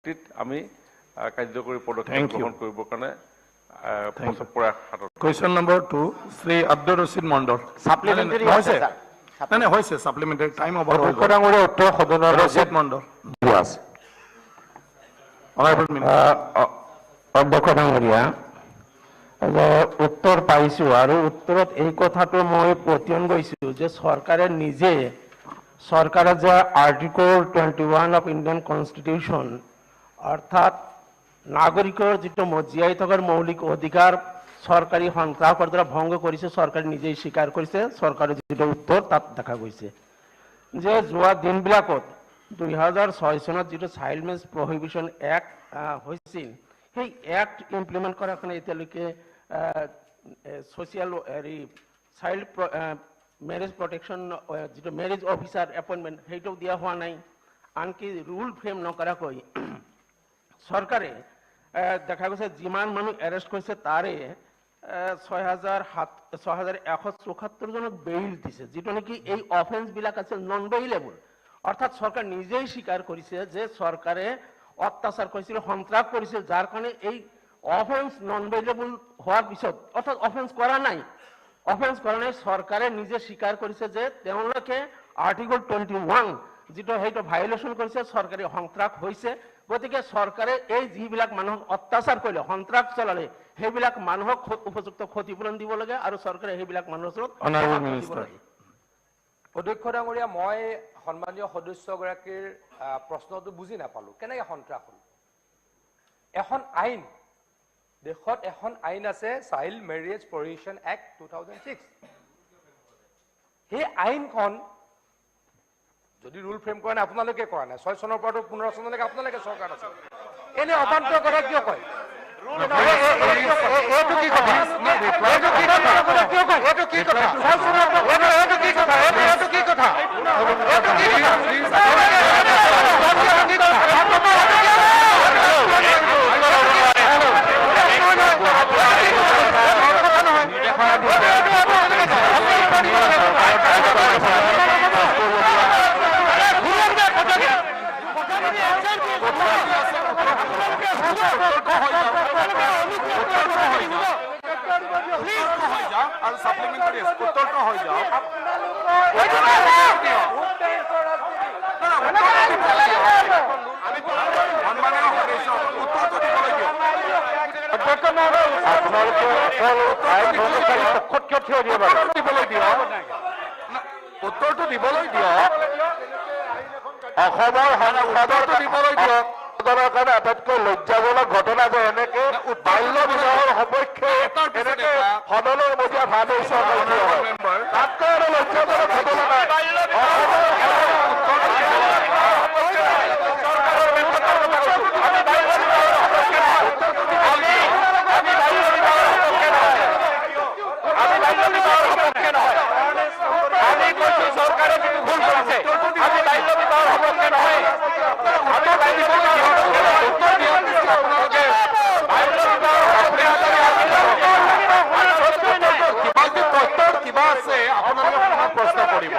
ভিত্তিত আমি কাৰ্যকৰী পদক্ষেপ গ্ৰহণ কৰিবৰ কাৰণে প্ৰয়াস হাতত। Question number 2, Sri Abdul Rashid Mondor. Supplementary হৈছে আছে, sir. নাই হৈছে supplementary time over হৈ গ'ল। ডাঙৰীয়া উত্তৰ সদনৰ Rashid Mondor. আছে Honorable Minister. অধ্যক্ষ ডাঙৰীয়া উত্তৰ পাইছো আৰু উত্তৰত এই কথাটো মই পতিয়ন গৈছো যে চৰকাৰে যে আৰ্টিকল 21 অফ ইণ্ডিয়ান কনষ্টিটিউশ্যন অৰ্থাৎ নাগৰিকৰ যিটো জীয়াই থকাৰ মৌলিক অধিকাৰ চৰকাৰী সন্ত্ৰাসৰ দ্বাৰা ভংগ কৰিছে চৰকাৰে নিজেই স্বীকাৰ কৰিছে চৰকাৰৰ যিটো উত্তৰ তাত দেখা গৈছে যে যোৱা দিনবিলাকত 2006 চনত যিটো চাইল্ড মেৰেজ প্ৰহিবিশ্যন এক্ট হৈছিল সেই এক্ট ইমপ্লিমেণ্ট কৰাৰ কাৰণে এতিয়ালৈকে ছ'চিয়েল চাইল্ড মেৰেজ প্ৰটেকশ্যন যিটো মেৰেজ অফিচাৰ এপইণ্টমেণ্ট সেইটো দিয়া হোৱা নাই আনকি ৰুল ফ্ৰেম নকৰাকৈ চৰকাৰে দেখা গৈছে যিমান মানুহ এৰেষ্ট কৰিছে তাৰে 6174 জনক বেইল দিছে যিটো নেকি এই অফেন্সবিলাক আছে নন বেইলেবল অৰ্থাৎ চৰকাৰ নিজেই স্বীকাৰ কৰিছে যে চৰকাৰে অত্যাচাৰ কৰিছিল সন্ত্ৰাস কৰিছিল যাৰ কাৰণে এই অফেন্স নন বেইলেবল হোৱাৰ পিছত অৰ্থাৎ অফেন্স কৰা নাই চৰকাৰে নিজে স্বীকাৰ কৰিছে যে তেওঁলোকে আৰ্টিকল 21 যিটো সেইটো ভায়োলেশ্যন কৰিছে চৰকাৰী সন্ত্ৰাস হৈছে গতিকে চৰকাৰে এই যিবিলাক মানুহক অত্যাচাৰ কৰিলে সন্ত্ৰাস চলালে সেইবিলাক মানুহক উপযুক্ত ক্ষতিপূৰণ দিব লাগে আৰু চৰকাৰে সেইবিলাক মানুহৰ ওচৰত Honorable Minister. অধ্যক্ষ ডাঙৰীয়া মই সন্মানীয় সদস্যগৰাকীৰ প্ৰশ্নটো বুজি নাপালো কেনেকৈ সন্ত্ৰাস হ'ল এখন আইন দেশত এখন আইন আছে চাইল্ড মেৰেজ প্ৰহিবিশ্যন এক্ট 2006 সেই আইনখন যদি ৰুল ফ্ৰেম কৰা নাই আপোনালোকে কৰা নাই 6 চনৰ পৰা 15 চনলৈকে আপোনালোকে চৰকাৰ আছে এনে অবান্তৰ কথা কিয় কয় সাপ্লিমেন্টাৰি উত্তৰটো হৈ যাওক উত্তৰটো দিবলৈ দিয়ক অসমৰ সংসদৰটো দিবলৈ দিয়ক কাৰণে আটাইতকৈ লজ্জাজনক ঘটনা যে এনেকে বাল্য বিবাহৰ সপক্ষে এনেকে সদনৰ মজিয়া ভাগ হৈছে তাতকৈ আৰু লজ্জাজনক ঘটনা নাই চৰকাৰে যিটো ভুল কৰিছে আমি বাল্য বিবাহৰ সপক্ষে নহয় কিবা আছে আপোনালোকে প্ৰশ্ন কৰিব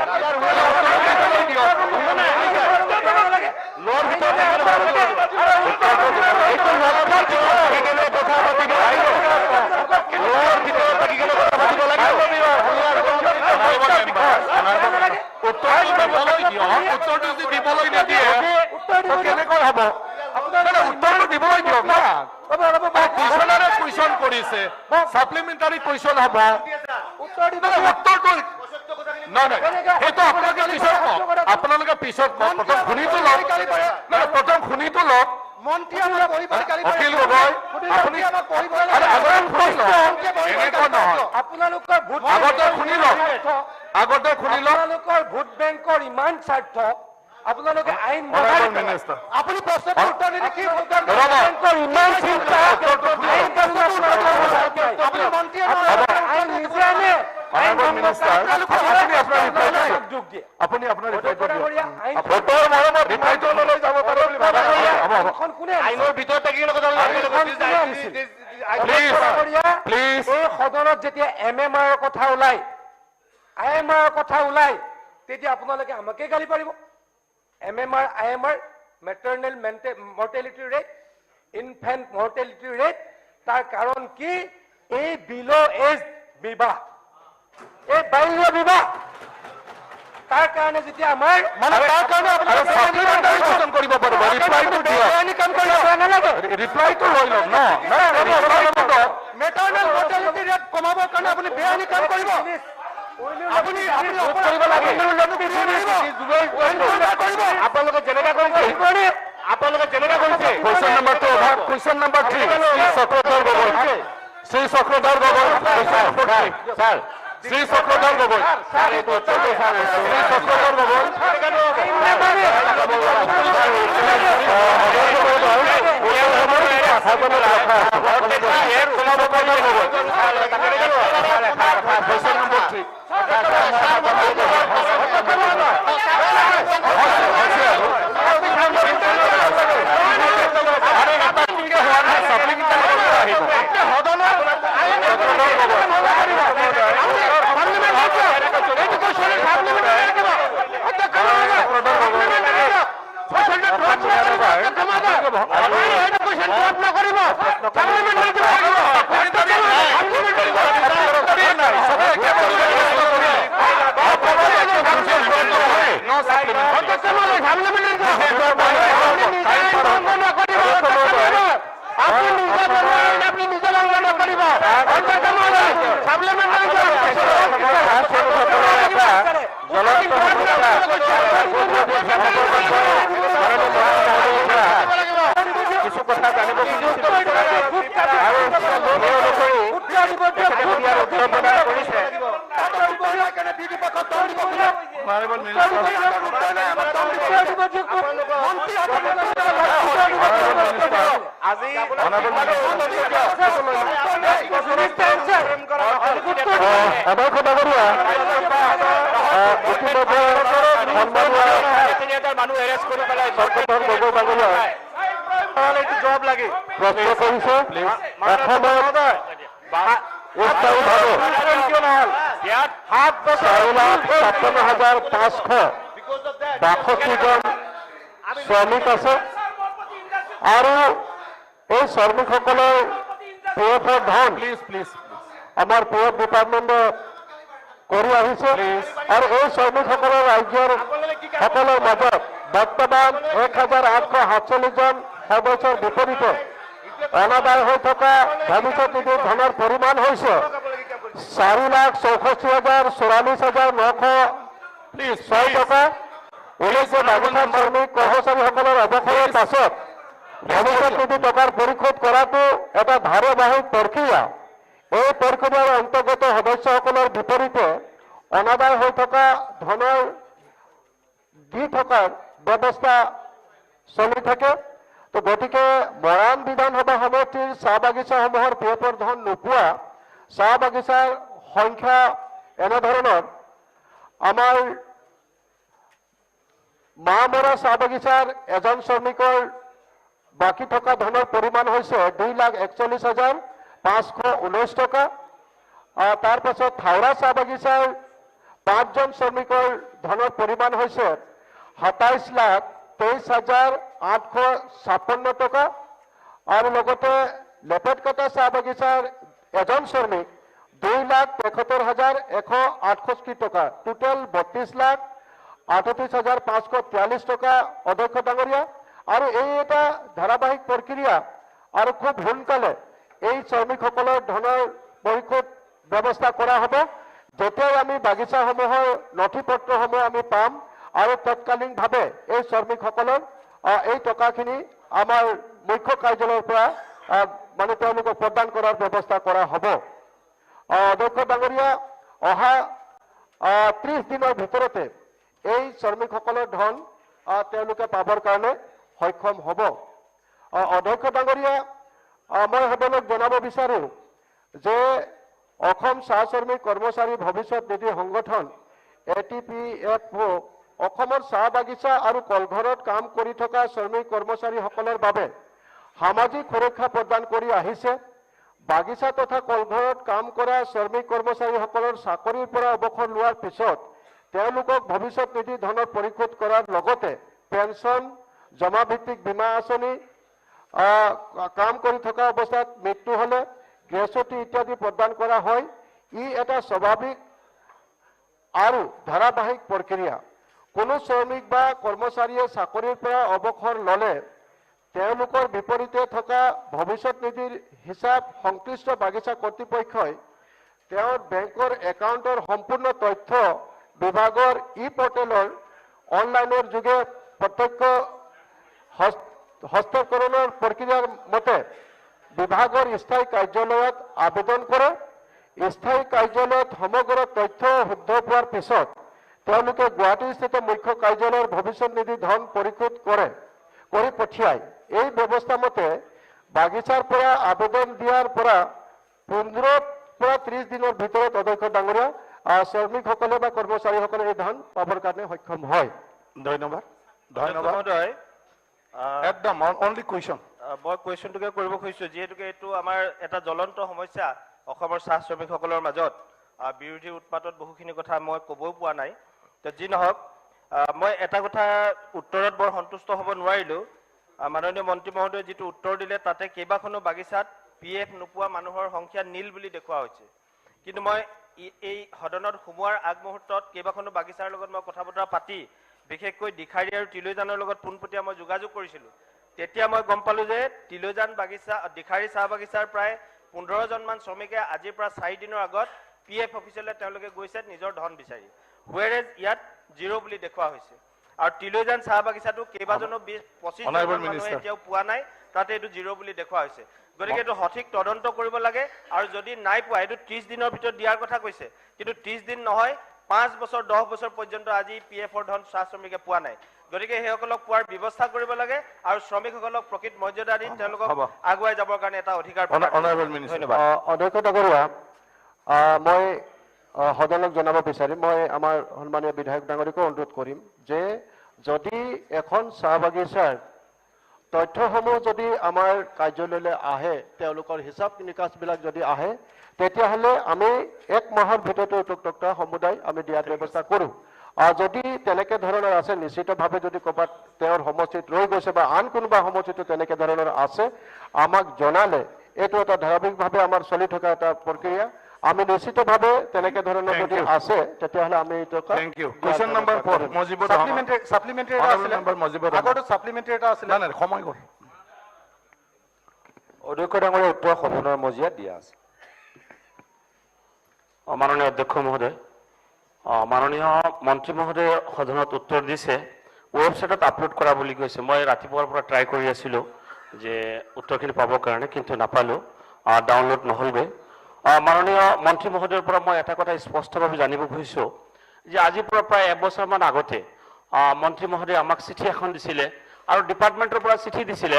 উত্তৰটো যদি দিবলৈ নিদিয়ে কেনেকৈ হ'ব উত্তৰটো দিবলৈ দিয়ক না কুৱেশ্যনেৰে কুৱেশ্যন কৰিছে সাপ্লিমেণ্টাৰী কুৱেশ্যন হ'ব উত্তৰটো নহয় সেইটো আপোনালোকে পিছত কওক প্ৰথম শুনিটো লওক প্ৰথম শুনিটো লওক অখিল গগৈ আপুনি এনেকুৱা নহয় আগতে শুনি লওক আপোনালোকৰ ভোট বেংকৰ ইমান স্বাৰ্থ আপোনালোকে আইন আপুনি প্ৰশ্নটো উত্তৰ নিদি কি বেংকৰ ইমান চিন্তা আপুনি মন্ত্ৰী আইন নিজে আনে আপুনি আপোনাৰ আইনৰ ভিতৰত থাকি সদনত যেতিয়া MMR কথা ওলাই IMR কথা ওলাই তেতিয়া আপোনালোকে আমাকে গালি পাৰিব MMR IMR maternal mortality rate, infant mortality rate. তাৰ কাৰণ কি? এই বিলো এজ বিবাহ, এই বাল্য বিবাহ। তাৰ কাৰণে যেতিয়া আমাৰ মানে তাৰ কাৰণে আপুনি সাপ্লিমেণ্টাৰী কোৱেশ্যন কৰিব পাৰিব, ৰিপ্লাইটো দিয়ক। কাম কৰিব নালাগে। ৰিপ্লাইটো লৈ লওক ন। মেটাৰ্নেল মৰ্টেলিটি ৰেট কমাবৰ কাৰণে আপুনি বেআইনী কাম কৰিব। আপুনি কৰিব লাগে। আপোনালোকে যেনেকা কৰিছে, question number 2 question number 3 Chakradhar Gogoi, Shri Chakradhar Gogoi, sir Shri Chakradhar Gogoi, Shri Chakradhar Gogoi, question number 3 কিছু কথা জানিব খুজিছিলো আৰু সেই অনুসৰি উত্তৰ প্ৰদান কৰিছে। আজি মানুহ এৰেষ্ট কৰি পেলাই চৰকাৰৰ গগৈ বাগলৈ জব লাগে প্ৰশ্ন কৰিছে। অসমত 4,57,562 জন শ্ৰমিক আছে আৰু এই শ্ৰমিকসকলৰ PF-ৰ ধন আমাৰ PF ডিপাৰ্টমেণ্টে কৰি আহিছে আৰু এই শ্ৰমিকসকলৰ ৰাজ্যৰ সকলৰ মাজত বৰ্তমান 1,847 জন সদস্যৰ বিপৰীতে অনাদায় হৈ থকা ভৱিষ্যত নিধিৰ ধনৰ পৰিমাণ হৈছে 4,64,44,906 টকা। উল্লেখ্য বাগিচাৰ শ্ৰমিক কৰ্মচাৰীসকলৰ অৱসৰৰ পাছত ভৱিষ্যত নিধি টকাৰ পৰিশোধ কৰাটো এটা ধাৰাবাহিক প্ৰক্ৰিয়া। এই প্ৰক্ৰিয়াৰ অন্তৰ্গত সদস্যসকলৰ বিপৰীতে অনাদায় হৈ থকা ধনৰ দি থকাৰ ব্যৱস্থা চলি থাকে। তো গতিকে মৰাণ বিধানসভা সমষ্টিৰ চাহ বাগিচাসমূহৰ PF-ৰ ধন নোপোৱা চাহ বাগিচাৰ সংখ্যা এনেধৰণৰ। আমাৰ মাহমৰা চাহ বাগিচাৰ এজন শ্ৰমিকৰ বাকী থকা ধনৰ পৰিমাণ হৈছে 2,41,519 টকা। তাৰ পাছত থাওৰা চাহ বাগিচাৰ 5 জন শ্ৰমিকৰ ধনৰ পৰিমাণ হৈছে 27,23,856 টকা আৰু লগতে লেপেটকটা চাহ বাগিচাৰ এজন শ্ৰমিক 2,73,168 টকা। টোটেল 32,38,543 টকা। অধ্যক্ষ ডাঙৰীয়া, আৰু এই এটা ধাৰাবাহিক প্ৰক্ৰিয়া আৰু খুব সোনকালে এই শ্ৰমিকসকলৰ ধনৰ পৰিশোধ ব্যৱস্থা কৰা হ'ব। যেতিয়াই আমি বাগিচাসমূহৰ নথি পত্ৰসমূহ আমি পাম আৰু তৎকালীনভাৱে এই শ্ৰমিকসকলৰ এই টকাখিনি আমাৰ মুখ্য কাৰ্যালয়ৰ পৰা মানে তেওঁলোকক প্ৰদান কৰাৰ ব্যৱস্থা কৰা হ'ব। অধ্যক্ষ ডাঙৰীয়া, অহা 30 দিনৰ ভিতৰতে এই শ্ৰমিকসকলৰ ধন তেওঁলোকে পাবৰ কাৰণে সক্ষম হ'ব। অধ্যক্ষ ডাঙৰীয়া, মই আপোনালোক জনাব বিচাৰো যে অসম চাহ শ্ৰমিক কৰ্মচাৰী ভৱিষ্যত নিধি সংগঠন ATPFO অসমৰ চাহ বাগিচা আৰু কলঘৰত কাম কৰি থকা শ্ৰমিক কৰ্মচাৰীসকলৰ বাবে সামাজিক সুৰক্ষা প্ৰদান কৰি আহিছে। বাগিচা তথা কলঘৰত কাম কৰা শ্ৰমিক কৰ্মচাৰীসকলৰ চাকৰিৰ পৰা অৱসৰ লোৱাৰ পিছত তেওঁলোকক ভৱিষ্যত নিধি ধনৰ পৰিশোধ কৰাৰ লগতে পেঞ্চন, জমা ভিত্তিক বীমা আঁচনি কাম কৰি থকা অৱস্থাত মৃত্যু হলে গ্ৰেচুইটি ইত্যাদি প্ৰদান কৰা হয়। ই এটা স্বাভাৱিক আৰু ধাৰাবাহিক প্ৰক্ৰিয়া। কোনো শ্ৰমিক বা কৰ্মচাৰীয়ে চাকৰিৰ পৰা অৱসৰ ল'লে তেওঁলোকৰ বিপৰীতে থকা ভৱিষ্যত নিধিৰ হিচাপ সংশ্লিষ্ট বাগিচা কৰ্তৃপক্ষই তেওঁৰ বেংকৰ একাউণ্টৰ সম্পূৰ্ণ তথ্য বিভাগৰ পৰ্টেলৰ অনলাইনৰ যোগে প্ৰত্যক্ষ হস্তান্তৰণৰ প্ৰক্ৰিয়াৰ মতে বিভাগৰ স্থায়ী কাৰ্যালয়ত আবেদন কৰে। স্থায়ী কাৰ্যালয়ত সমগ্ৰ তথ্য শুদ্ধ হোৱাৰ পিছত তেওঁলোকে গুৱাহাটীস্থিত মুখ্য কাৰ্যালয়ৰ ভৱিষ্যত নিধি ধন পৰিশোধ কৰি পঠিয়ায়। এই ব্যৱস্থা মতে বাগিচাৰ পৰা আবেদন দিয়াৰ পৰা 15 পৰা 30 দিনৰ ভিতৰত অধ্যক্ষ ডাঙৰীয়া শ্ৰমিকসকলে বা কৰ্মচাৰীসকলে এই ধন পাবৰ কাৰণে সক্ষম হয়। ধন্যবাদ। ধন্যবাদ। একদম অনলি কুৱেশ্যন। মই কুৱেশ্যনটোকে কৰিব খুজিছো, যিহেতুকে এইটো আমাৰ এটা জ্বলন্ত সমস্যা অসমৰ চাহ শ্ৰমিকসকলৰ মাজত। বিৰোধী উৎপাতত বহুখিনি কথা মই ক'বও পোৱা নাই। তো যি নহওক, মই এটা কথা উত্তৰত বৰ সন্তুষ্ট হ'ব নোৱাৰিলোঁ। মাননীয় মন্ত্ৰী মহোদয়ে যিটো উত্তৰ দিলে তাতে কেইবাখনো বাগিচাত PF নোপোৱা মানুহৰ সংখ্যা নীল বুলি দেখুওৱা হৈছে। কিন্তু মই এই সদনত সোমোৱাৰ আগমুহূৰ্তত কেইবাখনো বাগিচাৰ লগত মই কথা বতৰা পাতি, বিশেষকৈ দিখাৰী আৰু তিলৈজানৰ লগত পোনপটীয়া মই যোগাযোগ কৰিছিলোঁ। তেতিয়া মই গম পালোঁ যে তিলৈজান বাগিচা দিখাৰী চাহ বাগিচাৰ প্ৰায় 15 জনমান শ্ৰমিকে আজিৰ পৰা 4 দিনৰ আগত PF অফিচলৈ তেওঁলোকে গৈছে নিজৰ ধন বিচাৰি, হুৱেৰেজ ইয়াত 0 বুলি দেখুওৱা হৈছে। আৰু তিলৈজান চাহ বাগিচাটো কেইবাজনো 20-25 মানুহে এতিয়াও পোৱা নাই, তাতে এইটো 0 বুলি দেখুওৱা হৈছে। গতিকে এইটো সঠিক তদন্ত কৰিব লাগে। আৰু যদি নাই পোৱা, এইটো 30 দিনৰ ভিতৰত দিয়াৰ কথা কৈছে, কিন্তু 30 দিন নহয়, 5 বছৰ 10 বছৰ পৰ্যন্ত আজি PFৰ ধন চাহ শ্ৰমিকে পোৱা নাই। গতিকে সেইসকলক পোৱাৰ ব্যৱস্থা কৰিব লাগে আৰু শ্ৰমিকসকলক প্ৰকৃত মৰ্যাদা দি তেওঁলোকক আগুৱাই যাবৰ কাৰণে এটা অধিকাৰ ধন্যবাদ। অধ্যক্ষ ডাঙৰীয়া, মই সদনক জনাব বিচাৰিম, মই আমাৰ সন্মানীয় বিধায়ক ডাঙৰীকো অনুৰোধ কৰিম যে যদি এখন চাহ বাগিচাৰ তথ্যসমূহ যদি আমাৰ কাৰ্যালয়লৈ আহে, তেওঁলোকৰ হিচাপ নিকাচবিলাক যদি আহে, তেতিয়াহ'লে আমি 1 মাহৰ ভিতৰতে উক্ত সমুদায় আমি দিয়াৰ ব্যৱস্থা কৰোঁ। যদি তেনেকে ধৰণৰ আছে, নিশ্চিতভাৱে যদি ক'ৰবাত তেওঁৰ সমষ্টিত ৰৈ গৈছে বা আন কোনোবা সমষ্টিতো তেনেকে ধৰণৰ আছে, আমাক জনালে এইটো এটা ধাৰাবাহিকভাৱে আমাৰ চলি থকা এটা প্ৰক্ৰিয়া। আমি নিশ্চিতভাৱে তেনেকে ধৰণৰ যদি আছে তেতিয়াহ'লে আমি এইটো Thank you. Question number 4, Mujibur Rahman. সাপ্লিমেন্টাৰি Number Mujibur Rahman. আগতো সাপ্লিমেন্টাৰি এটা আছিল। নাই সময় গ'ল। অধ্যক্ষ ডাঙৰীয়া উত্তৰ সদনৰ মজিয়াত দিয়া আছে। মাননীয় অধ্যক্ষ মহোদয়, মাননীয় মন্ত্ৰী মহোদয়ে সদনত উত্তৰ দিছে, ৱেবছাইটত আপলোড কৰা বুলি কৈছে। মই ৰাতিপুৱাৰ পৰা ট্ৰাই কৰি আছিলোঁ যে উত্তৰখিনি পাবৰ কাৰণে, কিন্তু নাপালোঁ, ডাউনলোড নহ'লগৈ। মাননীয় মন্ত্ৰী মহোদয়ৰ পৰা মই এটা কথা স্পষ্টভাৱে জানিব খুজিছোঁ যে আজিৰ পৰা প্ৰায় 1 বছৰমান আগতে মন্ত্ৰী মহোদয়ে আমাক চিঠি এখন দিছিলে আৰু ডিপাৰ্টমেণ্টৰ পৰা চিঠি দিছিলে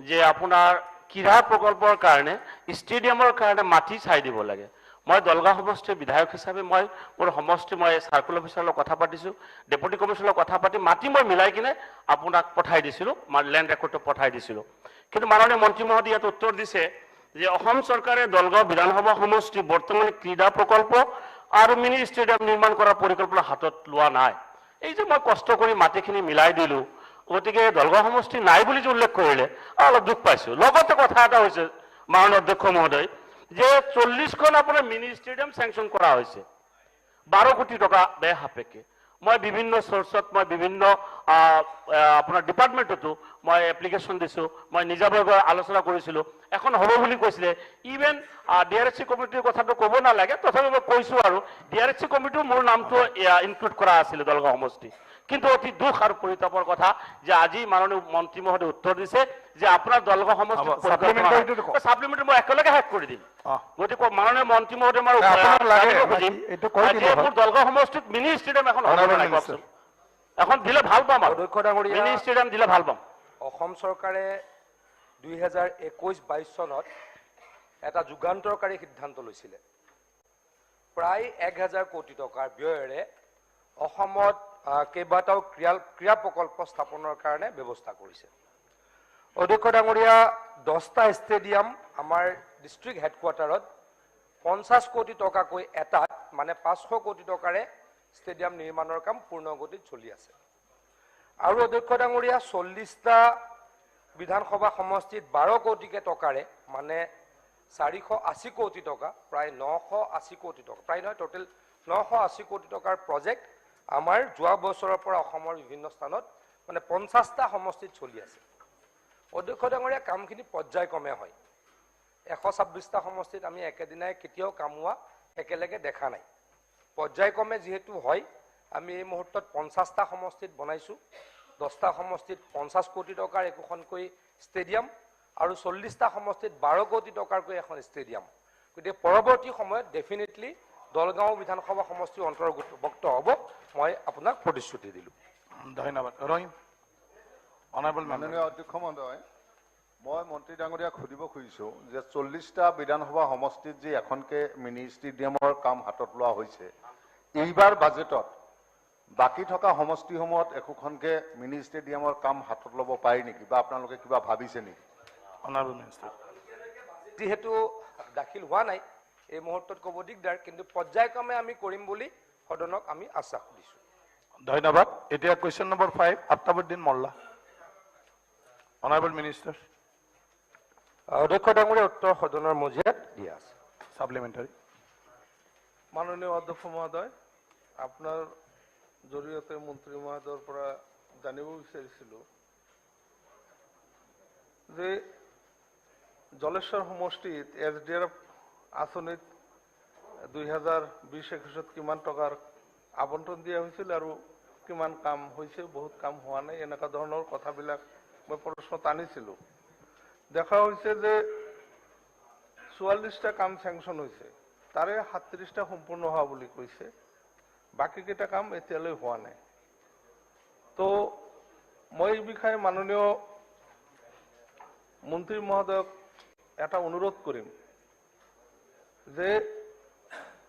যে আপোনাৰ ক্ৰীড়া প্ৰকল্পৰ কাৰণে ষ্টেডিয়ামৰ কাৰণে মাটি চাই দিব লাগে। মই দলগাঁও সমষ্টিৰ বিধায়ক হিচাপে মই মোৰ সমষ্টি মই চাৰ্কুল অফিচাৰৰ লগত কথা পাতিছোঁ, ডেপুটি কমিশ্যনাৰৰ লগত কথা পাতি মাটি মই মিলাই কিনে আপোনাক পঠাই দিছিলোঁ, লেণ্ড ৰেকৰ্ডটো পঠাই দিছিলোঁ। কিন্তু মাননীয় মন্ত্ৰী মহোদয়ে ইয়াত উত্তৰ দিছে যে অসম চৰকাৰে দলগাঁও বিধানসভা সমষ্টি বৰ্তমান ক্ৰীড়া প্ৰকল্প আৰু মিনি ষ্টেডিয়াম নিৰ্মাণ কৰাৰ পৰিকল্পনা হাতত লোৱা নাই। এই যে মই কষ্ট কৰি মাটিখিনি মিলাই দিলোঁ, গতিকে দলগাঁও সমষ্টি নাই বুলি যে উল্লেখ কৰিলে অলপ দুখ পাইছোঁ। লগতে কথা এটা হৈছে মাননীয় অধ্যক্ষ মহোদয় যে 40খন আপোনাৰ মিনি ষ্টেডিয়াম চেংচন কৰা হৈছে 12 কোটি টকা ব্যয় সাপেক্ষে। মই বিভিন্ন চ'ৰ্চত মই বিভিন্ন আপোনাৰ ডিপাৰ্টমেণ্টতো মই এপ্লিকেশ্যন দিছোঁ, মই নিজাবৰ্গৰ আলোচনা কৰিছিলোঁ, এখন হ'ব বুলি কৈছিলে। ইভেন DRHC কমিটিৰ কথাটো ক'ব নালাগে, তথাপি মই কৈছোঁ আৰু DRHC কমিটিও মোৰ নামটো ইনক্লুড কৰা আছিলে দলগাঁও সমষ্টি। কিন্তু অতি দুখ আৰু পৰিতাপৰ কথা যে আজি মাননীয় মন্ত্ৰী মহোদয়ে উত্তৰ দিছে যে আপোনাৰ দলগাঁও সমষ্টি সাপ্লিমেণ্টাৰী মই একেলগে শেষ কৰি দিম। গতিকে মাননীয় মন্ত্ৰী মহোদয়ে মই মোৰ দলগাঁও সমষ্টিত মিনি ষ্টেডিয়াম এখন এখন দিলে ভাল পাম আৰু অধ্যক্ষ ডাঙৰীয়া, মিনি ষ্টেডিয়াম দিলে ভাল পাম। অসম চৰকাৰে 2021-22 চনত এটা যুগান্তৰকাৰী সিদ্ধান্ত লৈছিলে। প্ৰায় 1000 কোটি টকাৰ ব্যয়েৰে অসমত কেইবাটাও ক্ৰীড়া প্ৰকল্প স্থাপনৰ কাৰণে ব্যৱস্থা কৰিছে। অধ্যক্ষ ডাঙৰীয়া, 10টা ষ্টেডিয়াম আমাৰ ডিষ্ট্ৰিক্ট হেডকোৱাৰ্টাৰত 50 কোটি টকাকৈ এটাত, মানে 500 কোটি টকাৰে ষ্টেডিয়াম নিৰ্মাণৰ কাম পূৰ্ণ গতিত চলি আছে। আৰু অধ্যক্ষ ডাঙৰীয়া 40টা বিধানসভা সমষ্টিত 12 কোটিকে টকাৰে মানে 480 কোটি টকা প্ৰায় 980 কোটি টকা প্ৰায় নহয় টোটেল 980 কোটি টকাৰ প্ৰজেক্ট আমাৰ যোৱা বছৰৰ পৰা অসমৰ বিভিন্ন স্থানত মানে 50টা সমষ্টিত চলি আছে অধ্যক্ষ ডাঙৰীয়া কামখিনি পৰ্যায়ক্ৰমে হয় 126টা সমষ্টিত আমি একেদিনাই কেতিয়াও কামোৱা একেলগে দেখা নাই পৰ্যায়ক্ৰমে যেহেতু হয় আমি এই মুহূৰ্তত 50টা সমষ্টিত বনাইছো 10টা সমষ্টিত 50 কোটি টকাৰ একোখনকৈ ষ্টেডিয়াম আৰু 40টা সমষ্টিত 12 কোটি টকাৰকৈ এখন ষ্টেডিয়াম গতিকে পৰৱৰ্তী সময়ত ডেফিনেটলি দলগাঁও বিধানসভা সমষ্টিৰ অন্তৰ্ভুক্ত হ'ব মই আপোনাক প্ৰতিশ্ৰুতি দিলোঁ ধন্যবাদ ৰহিম অনাৰেবল মাননীয় অধ্যক্ষ মহোদয় মই মন্ত্ৰী ডাঙৰীয়াক সুধিব খুজিছো যে 40টা বিধানসভা সমষ্টিত যে এখনকে মিনি ষ্টেডিয়ামৰ কাম হাতত লোৱা হৈছে এইবাৰ বাজেটত বাকি থকা সমষ্টিসমূহত একোখনকে মিনি ষ্টেডিয়ামৰ কাম হাতত ল'ব পাৰি নেকি বা আপোনালোকে কিবা ভাবিছে নেকি অনাৰেবল মিনিষ্টাৰ যেহেতু দাখিল হোৱা নাই এই মুহূৰ্তত ক'ব দিগদাৰ কিন্তু পৰ্যায়ক্ৰমে আমি কৰিম বুলি সদনক আমি আশ্বাস দিছোঁ ধন্যবাদ এতিয়া question number 5 Aftabuddin Mollah honourable minister অধ্যক্ষ ডাঙৰীয়া উত্তৰ সদনৰ মজিয়াত দিয়া আছে সাপ্লিমেন্টাৰি মাননীয় অধ্যক্ষ মহোদয় আপনাৰ জৰিয়তে মন্ত্ৰী মহোদয়ৰ পৰা জানিব বিচাৰিছিলোঁ যে জলেশ্বৰ সমষ্টিত SDRF আঁচনিত 2020-21 কিমান টকাৰ আবণ্টন দিয়া হৈছিল আৰু কিমান কাম হৈছে বহুত কাম হোৱা নাই এনেকুৱা ধৰণৰ কথাবিলাক মই প্ৰশ্নত আনিছিলোঁ দেখা হৈছে যে 44টা কাম স্যাংশন হৈছে তাৰে 37টা সম্পূৰ্ণ হোৱা বুলি কৈছে বাকি কেইটা কাম এতিয়ালৈ হোৱা নাই তো মই এই বিষয়ে মাননীয় মন্ত্ৰী মহোদয়ক এটা অনুৰোধ কৰিম যে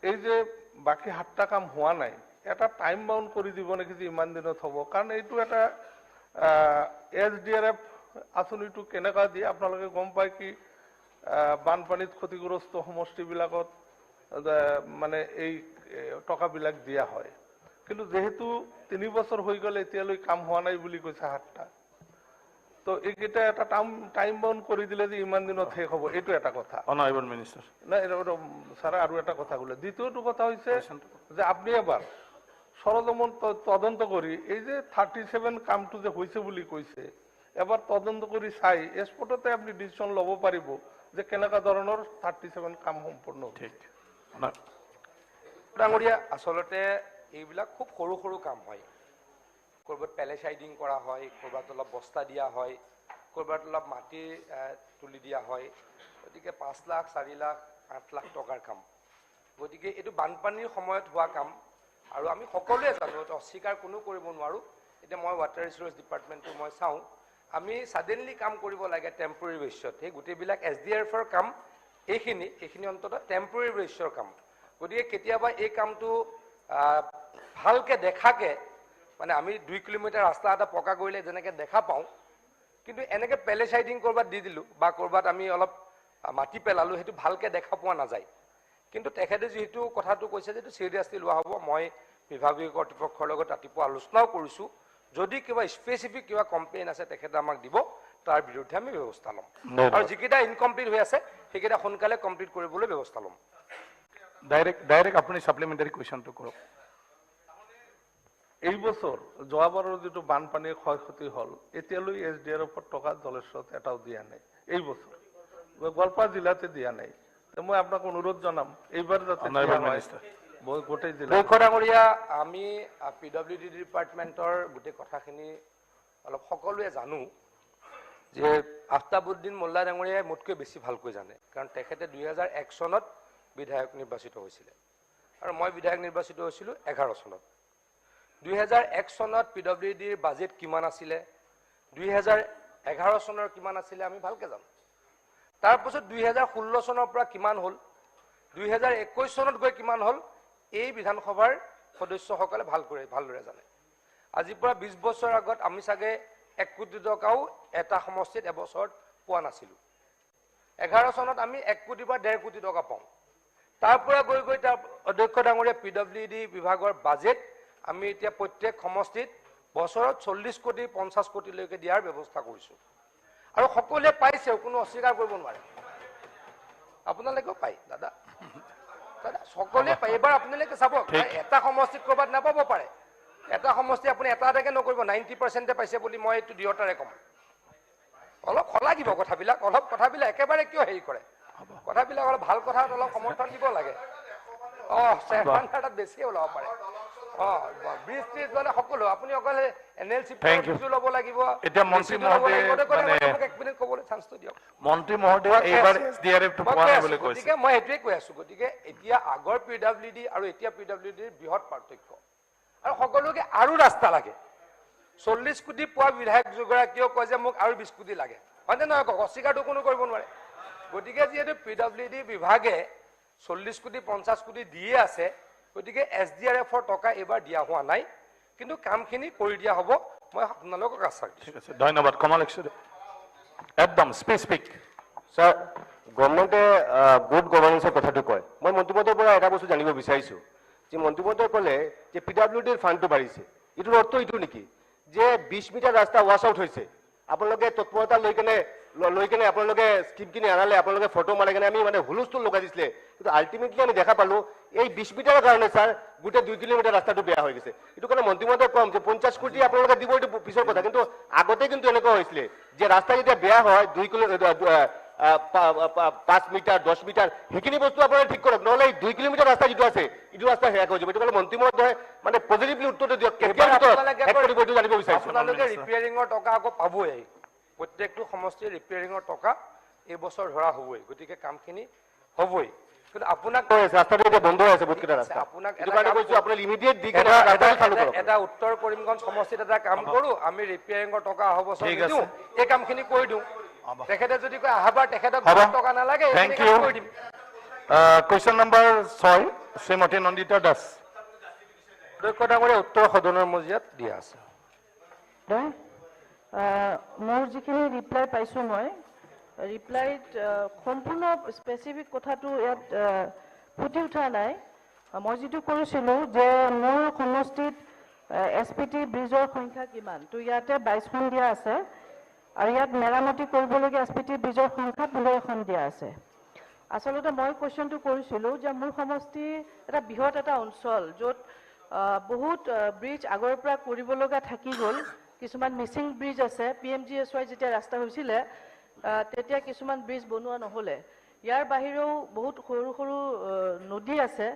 এই যে বাকি 7টা কাম হোৱা নাই এটা টাইম বাউন্ড কৰি দিব নেকি যে ইমান দিনত হ'ব কাৰণ এইটো এটা SDRF আঁচনিটো কেনেকা দিয়ে আপোনালোকে গম পায় কি বানপানীত ক্ষতিগ্ৰস্ত সমষ্টিবিলাকত মানে এই টকাবিলাক দিয়া হয় কিন্তু যেহেতু 3 বছৰ হৈ গ'ল এতিয়ালৈ কাম হোৱা নাই বুলি কৈছে 7টা তো এইকেইটা এটা টাইম বাউন্ড কৰি দিলে যে ইমান দিনত শেষ হ'ব এইটো এটা কথা অনাৰেবল মিনিষ্টাৰ না স্যাৰ আৰু এটা কথা ক'লে দ্বিতীয়টো কথা হৈছে যে আপনি এবাৰ সৰজমন তদন্ত কৰি এই যে 37 কামটো যে হৈছে বুলি কৈছে এবাৰ তদন্ত কৰি চাই স্পটতে আপনি ডিসিশন ল'ব পাৰিব যে কেনেকা ধৰণৰ 37 কাম সম্পূৰ্ণ ঠিক ডাঙৰীয়া আচলতে এইবিলাক খুব সৰু সৰু কাম হয় কৰবাত পেলেচাইডিং কৰা হয় কৰবাত অলপ বস্তা দিয়া হয় কৰবাত অলপ মাটি তুলি দিয়া হয় গতিকে 5 লাখ 4 লাখ 8 লাখ টকাৰ কাম গতিকে এইটো বানপানীৰ সময়ত হোৱা কাম আৰু আমি সকলোৱে জানো এটা অস্বীকাৰ কোনো কৰিব নোৱাৰো এতিয়া মই ৱাটাৰ ৰিসোৰ্স ডিপাৰ্টমেণ্টটো মই চাওঁ আমি সাডেনলি কাম কৰিব লাগে টেম্পৰেৰী বেচিছত এই গোটেইবিলাক SDRFৰ কাম এইখিনি অন্তত টেম্পৰেৰী বেচিছৰ কাম গতিকে কেতিয়াবা এই কামটো ভালকে দেখাকে মানে আমি 2 কিলোমিটাৰ ৰাস্তা এটা পকা কৰিলে যেনেকে দেখা পাওঁ কিন্তু এনেকে পেলেচাইডিং কৰবাত দি দিলো বা কৰবাত আমি অলপ মাটি পেলালো হেতু ভালকে দেখা পোৱা নাযায় কিন্তু তেখেতে যেহেতু কথাটো কৈছে যে সিৰিয়াসলি লোৱা হ'ব মই বিভাগীয় কৰ্তৃপক্ষৰ লগত ৰাতিপুৱা আলোচনাও কৰিছো যদি কিবা স্পেসিফিক কিবা কমপ্লেইন আছে তেখেতে আমাক দিব তাৰ বিৰুদ্ধে আমি ব্যৱস্থা ল'ম আৰু যিকেইটা ইনকমপ্লিট হৈ আছে সেইকেইটা সোনকালে কমপ্লিট কৰিবলৈ ব্যৱস্থা ল'ম ডাইৰেক্ট আপুনি সাপ্লিমেন্টাৰি কুৱেশ্যনটো কৰক এই বছৰ যোৱাবাৰৰ যেটো বানপানীৰ ক্ষয়ক্ষতি হল এতিয়ালৈ SDRFৰ টকা জলেশ্বৰত এটাও দিয়া নাই এই বছৰ গোৱালপাৰা জিলাতে দিয়া নাই মই আপোনাক অনুৰোধ জনাম এইবাৰ যাতে অনাৰেবল মিনিষ্টাৰ গোটেই জিলা লক্ষ্য ডাঙৰীয়া আমি PWD ডিপাৰ্টমেণ্টৰ গোটেই কথাখিনি অলপ সকলোৱে জানো যে আফতাবুদ্দিন মোল্লা ডাঙৰীয়াই মোতকৈ বেছি ভালকৈ জানে কাৰণ তেখেতে 2001 চনত বিধায়ক নিৰ্বাচিত হৈছিল আৰু মই বিধায়ক নিৰ্বাচিত হৈছিলো 11 চনত 2001 চনত PWDৰ বাজেট কিমান আছিল 2011 চনৰ কিমান আছিল আমি ভালকৈ জানো তাৰ পিছত 2016 চনৰ পৰা কিমান হল 2021 চনত গৈ কিমান হল এই বিধানসভাৰ সদস্যসকলে ভালদৰে জানে আজি পৰা 20 বছৰ আগত আমি সাগে 1 কোটি টকাও এটা সমষ্টিত এবছৰত পোৱা নাছিলো 11 চনত আমি 1 কোটি বা 1.5 কোটি টকা পাওঁ তাৰ পৰা গৈ তাৰ অধ্যক্ষ ডাঙৰীয়া PWD বিভাগৰ বাজেট আমি এতিয়া প্ৰত্যেক সমষ্টিত বছৰত 40 কোটি 50 কোটিলৈকে দিয়াৰ ব্যৱস্থা কৰিছোঁ আৰু সকলোৱে পাইছে কোনো অস্বীকাৰ কৰিব নোৱাৰে আপোনালোকেও পায় দাদা সকলোৱে পায় এবাৰ আপোনালোকে চাব এটা সমষ্টিত ক'ৰবাত নাপাব পাৰে এটা সমষ্টি আপুনি এটা এটাকে নকৰিব 90% পাইছে বুলি মই এইটো দিয়তাৰে ক'ম অলপ খলাগিব কথাবিলাক অলপ কথাবিলাক একেবাৰে কিয় হেৰি কৰে কথাবিলাক অলপ ভাল কথাত অলপ সমৰ্থন দিব লাগে চেয়াৰমেন বেছি ওলাব পাৰে ব্ৰিজ ত্ৰিজ মানে সকলো আপুনি অকল এনএলচি ল'ব লাগিব এতিয়া মন্ত্ৰী মহোদয় এক মিনিট ক'বলৈ চান্সটো দিয়ক মন্ত্ৰী মহোদয় এইবাৰ এছডিআৰএফটো পোৱা নাই বুলি কৈছে গতিকে মই সেইটোৱে কৈ আছো গতিকে এতিয়া আগৰ পিডব্লিউডি আৰু এতিয়া পিডব্লিউডিৰ বৃহৎ পাৰ্থক্য আৰু সকলোকে আৰু ৰাস্তা লাগে 40 কোটি পোৱা বিধায়ক দুগৰাকীয়েও কয় যে মোক আৰু 20 কোটি লাগে হয়নে নহয় কওক অস্বীকাৰটো কোনো কৰিব নোৱাৰে গতিকে যিহেতু পিডব্লিউডি বিভাগে 40 কোটি 50 কোটি দিয়ে আছে গতিকে এছডিআৰএফৰ টকা এবাৰ দিয়া হোৱা নাই কিন্তু কামখিনি কৰি দিয়া হ'ব মই আপোনালোকক আশ্বাস দিছোঁ ঠিক আছে ধন্যবাদ কমল একদম স্পেচিফিক স্যার গভর্নমেন্টে গুড গভর্নেন্সের কথাটো কয় মই মন্ত্ৰীমণ্ডলৰ পৰা এটা বস্তু জানিব বিচাৰিছোঁ যে মন্ত্ৰীমণ্ডলে ক'লে যে পিডব্লিউডিৰ ফাণ্ডটো বাঢ়িছে এইটোৰ অৰ্থ এইটো নেকি যে 20 মিটাৰ ৰাস্তা ৱাশ আউট হৈছে আপোনালোকে তৎপৰতা লৈ কেনে আপোনালোকে স্কিমখিনি আনালে আপোনালোকে ফটো মাৰি কেনে আমি মানে হুলস্থুল লগাই দিছিলে কিন্তু আল্টিমেটলি আমি দেখা পালো এই 20 মিটাৰৰ কাৰণে স্যাৰ গোটেই 2 কিলোমিটাৰ ৰাস্তাটো বেয়া হৈ গৈছে এইটো কাৰণে মন্ত্ৰীমণ্ডলে কম যে 50 কোটি আপোনালোকে দিব এইটো পিছৰ কথা কিন্তু আগতে কিন্তু এনেকুৱা হৈছিলে যে ৰাস্তা যেতিয়া বেয়া হয় 2 কিলোমিটাৰ 5 মিটাৰ 10 মিটাৰ সেইখিনি বস্তু আপোনালোকে ঠিক কৰক নহ'লে 2 কিলোমিটাৰ ৰাস্তা যিটো আছে এইটো ৰাস্তা হেয়া হৈ যাব এইটো কাৰণে মন্ত্ৰীমণ্ডলে মানে পজিটিভলি উত্তৰটো দিয়ক কেতিয়া কৰিব এইটো জানিব বিচাৰিছোঁ আপোনালোকে ৰিপেয়াৰিঙৰ টকা আকৌ পাবই প্ৰত্যেকটো সমষ্টিৰ ৰিপেয়াৰিঙৰ টকা এই বছৰ ধৰা হ'বই গতিকে কামখিনি হ'বই কিন্তু আপোনাক ৰাস্তাটো এতিয়া বন্ধ হৈ আছে বহুতকেইটা ৰাস্তা আপোনাক এইটো কাৰণে কৈছোঁ আপোনালোকে ইমিডিয়েট দি কেনে ৰাস্তাটো চালু কৰক এটা উত্তৰ কৰিমগঞ্জ সমষ্টিত এটা কাম কৰোঁ আমি ৰিপেয়াৰিঙৰ টকা অহা বছৰ দিওঁ এই কামখিনি কৰি দিওঁ তেখেতে যদি কয় আহাবাৰ তেখেতক টকা নালাগে থ্যাংক ইউ কৰি দিম কুৱেশ্যন নম্বৰ 6 শ্ৰীমতী নন্দিতা দাস অধ্যক্ষ ডাঙৰীয়া উত্তৰ সদনৰ মজিয়াত দিয়া আছে মোৰ যিখিনি ৰিপ্লাই পাইছোঁ মই ৰিপ্লাইত সম্পূৰ্ণ স্পেচিফিক কথাটো ইয়াত ফুটি উঠা নাই মই যিটো কৰিছিলোঁ যে মোৰ সমষ্টিত এছপিটি ব্ৰিজৰ সংখ্যা কিমান তো ইয়াতে 22খন দিয়া আছে আৰু ইয়াত মেৰামতি কৰিবলগীয়া এছপিটি ব্ৰিজৰ সংখ্যা 15খন দিয়া আছে আচলতে মই কুৱেশ্যনটো কৰিছিলোঁ যে মোৰ সমষ্টি এটা বৃহৎ এটা অঞ্চল য'ত বহুত ব্ৰিজ আগৰ পৰা কৰিব লগা থাকি গ'ল কিছুমান মিছিং ব্ৰিজ আছে PMGSY যেতিয়া ৰাস্তা হৈছিলে তেতিয়া কিছুমান ব্ৰিজ বনোৱা নহ'লে ইয়াৰ বাহিৰেও বহুত সৰু সৰু নদী আছে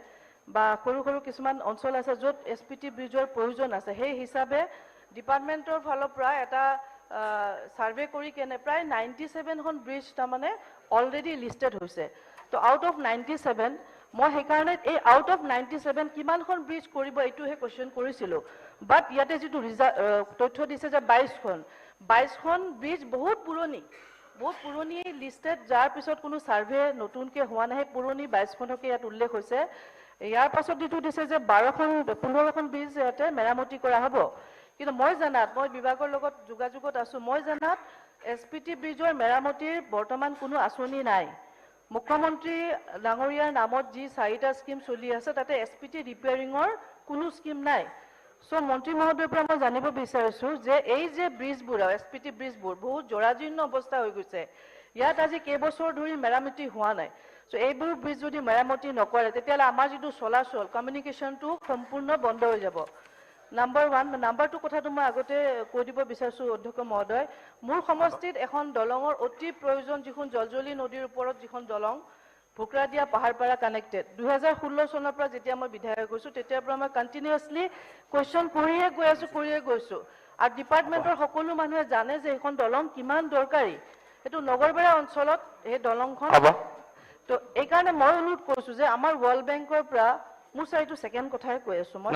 বা সৰু সৰু কিছুমান অঞ্চল আছে য'ত এছপিটি ব্ৰিজৰ প্ৰয়োজন আছে সেই হিচাপে ডিপাৰ্টমেণ্টৰ ফালৰ পৰা এটা সাৰ্ভে কৰি কেনে প্ৰায় 97খন ব্ৰিজ তাৰমানে অলৰেডি লিষ্টেড হৈছে তো আউট অফ 97 মই সেইকাৰণে এই আউট অফ 97 কিমানখন ব্ৰিজ কৰিব এইটোহে কুৱেশ্যন কৰিছিলোঁ বাট ইয়াতে যিটো তথ্য দিছে যে 22খন ব্ৰিজ বহুত পুৰণি লিষ্টেড যাৰ পিছত কোনো সাৰ্ভে নতুনকৈ হোৱা নাই পুৰণি 22খনকে ইয়াত উল্লেখ হৈছে ইয়াৰ পাছত যিটো দিছে যে 15খন ব্ৰিজ ইয়াতে মেৰামতি কৰা হ'ব কিন্তু মই জানাত মই বিভাগৰ লগত যোগাযোগত আছোঁ মই জানাত এছপিটি ব্ৰিজৰ মেৰামতিৰ বৰ্তমান কোনো আঁচনি নাই মুখ্যমন্ত্ৰী ডাঙৰীয়াৰ নামত যি 4টা স্কিম চলি আছে তাতে এছপিটি ৰিপেয়াৰিঙৰ কোনো স্কিম নাই সো মন্ত্ৰী মহোদয়ৰ পৰা মই জানিব বিচাৰিছোঁ যে এই যে ব্ৰিজবোৰ এছপিটি ব্ৰিজবোৰ বহুত জৰাজীৰ্ণ অৱস্থা হৈ গৈছে ইয়াত আজি কেইবছৰ ধৰি মেৰামতি হোৱা নাই সো এইবোৰ ব্ৰিজ যদি মেৰামতি নকৰে তেতিয়াহ'লে আমাৰ যিটো চলাচল কমিউনিকেশ্যনটো সম্পূৰ্ণ বন্ধ হৈ যাব নাম্বাৰ 1 নাম্বাৰ 2 কথাটো মই আগতে কৈ দিব বিচাৰিছোঁ অধ্যক্ষ মহোদয় মোৰ সমষ্টিত এখন দলঙৰ অতি প্ৰয়োজন যিখন জলজলি নদীৰ ওপৰত যিখন দলং ভুকৰাদিয়া পাহাৰপাৰা কানেক্টেড 2016 চনৰ পৰা যেতিয়া মই বিধায়ক হৈছোঁ তেতিয়াৰ পৰা মই কণ্টিনিউয়াছলি কুৱেশ্যন কৰিয়ে গৈছোঁ আৰু ডিপাৰ্টমেণ্টৰ সকলো মানুহে জানে যে এইখন দলং কিমান দৰকাৰী এইটো নগৰবেৰা অঞ্চলত এই দলংখন তো এইকাৰণে মই অনুৰোধ কৰিছোঁ যে আমাৰ ৱৰ্ল্ড বেংকৰ পৰা মোৰ স্যাৰ এইটো সেকেন্ড কথাই কৈ আছোঁ মই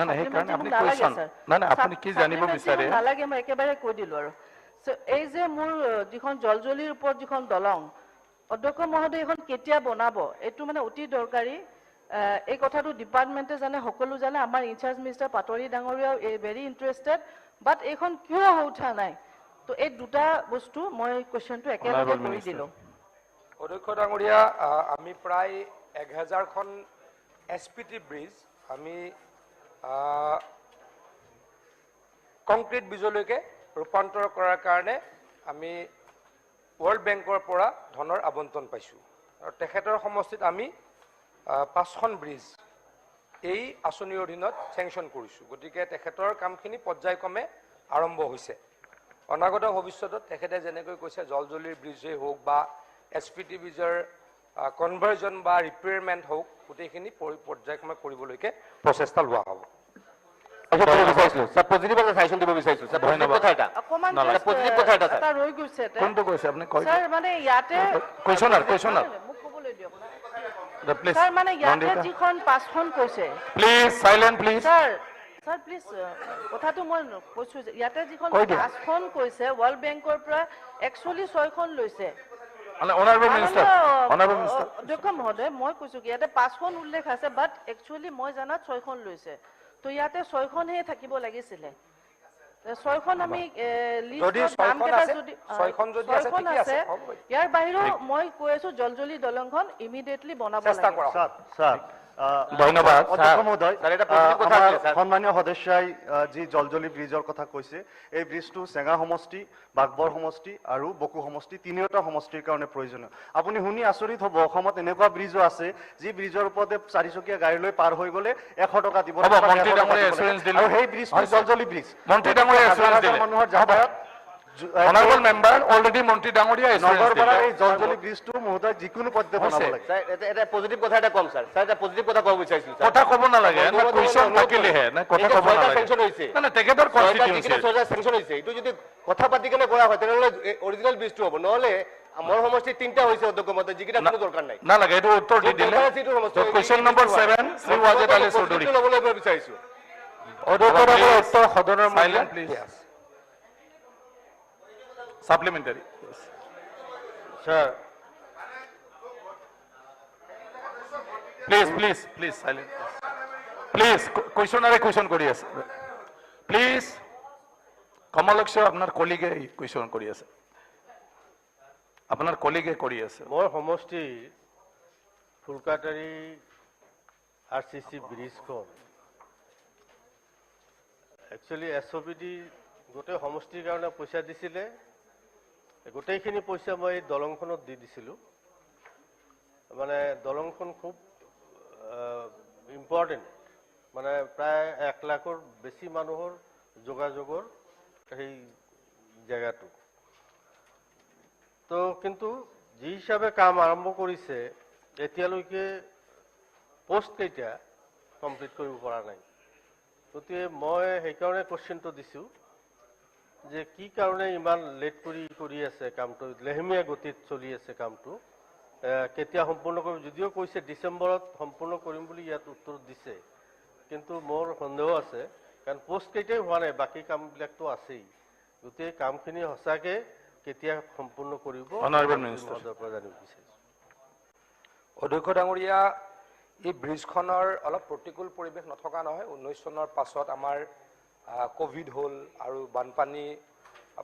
আপুনি কি জানিব বিচাৰে নালাগে মই একেবাৰে কৈ দিলোঁ আৰু এই যে মোৰ যিখন জলজলিৰ ওপৰত যিখন দলং অধ্যক্ষ মহোদয় এখন কেতিয়া বনাব এইটো মানে অতি দৰকাৰী এই কথাটো ডিপাৰ্টমেণ্টে জানে সকলো জানে আমাৰ ইনচাৰ্জ মিনিষ্টাৰ পাটোৱাৰী ডাঙৰীয়াও ভেৰি ইণ্টাৰেষ্টেড বাট এইখন কিয় হৈ উঠা নাই তো এই দুটা বস্তু মই কুৱেশ্যনটো একেলগে কৰি দিলোঁ অধ্যক্ষ ডাঙৰীয়া আমি প্ৰায় 1000খন এছপিটি ব্ৰিজ আমি কংক্ৰিট ব্ৰিজলৈকে ৰূপান্তৰ কৰাৰ কাৰণে আমি ৱৰ্ল্ড বেংকৰ পৰা ধনৰ আবণ্টন পাইছোঁ আৰু তেখেতৰ সমষ্টিত আমি 5খন ব্ৰিজ এই আঁচনিৰ অধীনত চেংচন কৰিছোঁ গতিকে তেখেতৰ কামখিনি পৰ্যায়ক্ৰমে আৰম্ভ হৈছে অনাগত ভৱিষ্যতত তেখেতে যেনেকৈ কৈছে জলজলিৰ ব্ৰিজেই হওক বা এছপিটি ব্ৰিজৰ কনভাৰ্জন বা ৰিপেয়াৰমেণ্ট হওক গোটেইখিনি পৰ্যায়ক্ৰমে কৰিবলৈকে প্ৰচেষ্টা লোৱা হ'ব পজিটিভ এটা সাজেশন দিব বিচাৰিছো স্যাৰ পজিটিভ কথা এটা অকমান পজিটিভ কথা এটা স্যাৰ এটা ৰৈ গৈছে কোনটো কৈছে আপুনি কৈ স্যাৰ মানে ইয়াতে কুৱেশ্যনাৰ মোক ক'বলৈ দিয়ক প্লিজ স্যাৰ মানে ইয়াতে যিখন 5খন কৈছে please silent please sir please কথাটো মই কৈছো যে ইয়াতে যিখন 5খন কৈছে ৱৰ্ল্ড বেংকৰ পৰা একচুৱেলি 6খন লৈছে অনাৰেবল মিনিষ্টাৰ অধ্যক্ষ মহোদয় মই কৈছো কি ইয়াতে 5খন উল্লেখ আছে বাট একচুৱেলি মই জানাত 6খন লৈছে তো ইয়াতে 6খনহে থাকিব লাগিছিলে 6খন আমি লিষ্টত নামকেইটা যদি 6খন আছে ইয়াৰ বাহিৰেও মই কৈ আছো জলজলি দলংখন ইমিডিয়েটলি বনাব লাগে স্যার ধন্যবাদ অধ্যক্ষ মহোদয় স্যার এটা পজিটিভ কথা আছে স্যার সম্মানীয় সদস্যই যি জলজলি ব্ৰিজৰ কথা কৈছে এই ব্ৰিজটো চেঙা সমষ্টি বাগবৰ সমষ্টি আৰু বকু সমষ্টি তিনিওটা সমষ্টিৰ কাৰণে প্ৰয়োজনীয় আপুনি শুনি আচৰিত হ'ব অসমত এনেকুৱা ব্ৰিজো আছে যি ব্ৰিজৰ ওপৰতে 4চকীয়া গাড়ী লৈ পাৰ হৈ গ'লে 100 টকা দিব হ'ব, মন্ত্ৰী ডাঙৰীয়া এছুৰেঞ্চ দিলে। আৰু সেই ব্ৰিজটো জলজলি ব্ৰিজ মন্ত্ৰী ডাঙৰীয়া এছুৰেঞ্চ দিলে। মানুহৰ যাতায়াত অনাৰেবল মেম্বাৰ অলৰেডি মন্ত্ৰী ডাঙৰীয়া নগৰ পৰা এছুৰেঞ্চ এই জলজলি ব্ৰিজটো মহোদয় যিকোনো পদ্ধতি বনাব লাগে স্যার এটা পজিটিভ কথা এটা কম স্যার স্যার এটা পজিটিভ কথা ক'ব বিচাৰিছো স্যাৰ কথা ক'ব নালাগে না কুৱেশ্যন থাকিলেহে না কথা ক'ব নালাগে চেংচন হৈছে না তেখেতৰ কনষ্টিটিউয়েন্সি চেংচন হৈছে এইটো যদি কথা পাতি কেনে কৰা হয় তেনেহ'লে অৰিজিনেল ব্ৰিজটো হ'ব নহ'লে মোৰ সমষ্টি 3টা হৈছে অধ্যক্ষ মহোদয় যিকেইটা কোনো দৰকাৰ নাই নালাগে এইটো উত্তৰ দি দিলে কুৱেশ্যন নম্বৰ 7 শ্ৰী ৱাজেদ আলী চৌধুৰী ল'বলৈ বিচাৰিছো অধ্যক্ষৰ উত্তৰ সদনৰ silent please supplementary sir please silent please কুৱেশ্যনাৰে কুৱেশ্যন কৰি আছে প্লিজ কমলক্ষ আপোনাৰ কলিগে কুৱেশ্যন কৰি আছে আপোনাৰ কলিগে কৰি আছে মোৰ সমষ্টি ফুলকাটাৰী RCC ব্ৰিজখন একচুৱেলি SOPD গোটেই সমষ্টিৰ কাৰণে পইচা দিছিলে গোটেইখিনি পইচা মই দলংখনত দি দিছিলোঁ মানে দলংখন খুব ইম্পৰ্টেণ্ট মানে প্ৰায় 1 লাখৰ বেছি মানুহৰ যোগাযোগৰ সেই জেগাটো তো কিন্তু যি হিচাপে কাম আৰম্ভ কৰিছে এতিয়ালৈকে পোষ্ট কেইটা কমপ্লিট কৰিব পৰা নাই গতিকে মই সেইকাৰণে কোৱেশ্যনটো দিছোঁ যে কি কাৰণে ইমান লেট কৰি আছে কামটো লেহেমীয়া গতিত চলি আছে কামটো কেতিয়া সম্পূৰ্ণ কৰিব যদিও কৈছে ডিচেম্বৰত সম্পূৰ্ণ কৰিম বুলি ইয়াত উত্তৰ দিছে কিন্তু মোৰ সন্দেহ আছে কাৰণ পোষ্ট কেইটাই হোৱা নাই বাকী কামবিলাকতো আছেই গোটেই কামখিনি সঁচাকৈ কেতিয়া সম্পূৰ্ণ কৰিব অনাৰেবল মিনিষ্টাৰ জানিব বিচাৰিছোঁ অধ্যক্ষ ডাঙৰীয়া এই ব্ৰিজখনৰ অলপ প্ৰতিকূল পৰিৱেশ নথকা নহয় 19 চনৰ পাছত আমাৰ কোভিড হ'ল আৰু বানপানী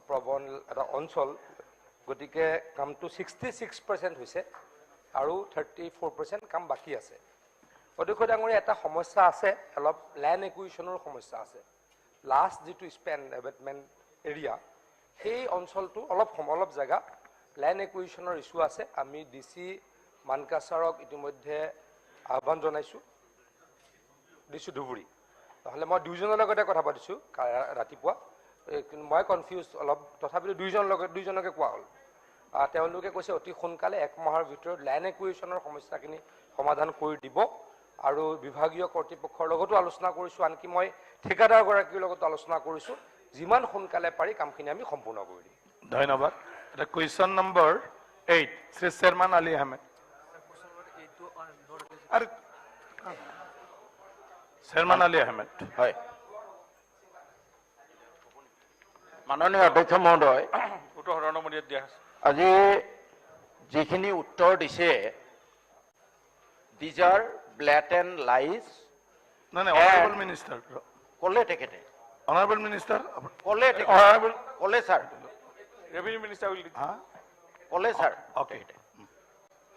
প্ৰবণ এটা অঞ্চল গতিকে কামটো 66% হৈছে আৰু 34% কাম বাকী আছে অধ্যক্ষ ডাঙৰীয়া এটা সমস্যা আছে অলপ ল্যান্ড একুইজিশ্যনৰ সমস্যা আছে লাষ্ট যিটো স্পেন ডেভেলপমেণ্ট এৰিয়া সেই অঞ্চলটো অলপ জায়গা ল্যান্ড একুইজিশ্যনৰ ইস্যু আছে আমি DC মানকাছাৰক ইতিমধ্যে আহ্বান জনাইছোঁ DC ধুবুৰী নহ'লে মই দুইজনৰ লগতে কথা পাতিছোঁ ৰাতিপুৱা মই কনফিউজ অলপ তথাপিও দুইজনকে কোৱা হ'ল তেওঁলোকে কৈছে অতি সোনকালে 1 মাহৰ ভিতৰত ল্যান্ড একুইজিশ্যনৰ সমস্যাখিনি সমাধান কৰি দিব আৰু বিভাগীয় কৰ্তৃপক্ষৰ লগতো আলোচনা কৰিছোঁ আনকি মই ঠিকাদাৰগৰাকীৰ লগতো আলোচনা কৰিছোঁ যিমান সোনকালে পাৰি কামখিনি আমি সম্পূৰ্ণ কৰি দিম ধন্যবাদ এটা কুৱেশ্যন নম্বৰ 8 শ্ৰী চেয়াৰমান আলী আহমেদ আৰু চেয়াৰমান আলী আহমেদ হয় মাননীয় অধ্যক্ষ মহোদয় উত্তৰ সদনমন্ত্ৰীক দিয়া আজি যিখিনি উত্তৰ দিছে these are blatant lies নাই অনাৰেবল মিনিষ্টাৰ ক'লে তেখেতে অনাৰেবল মিনিষ্টাৰ ক'লে অনাৰেবল ক'লে ছাৰ ৰেভিনিউ মিনিষ্টাৰ উইল ক'লে sir okay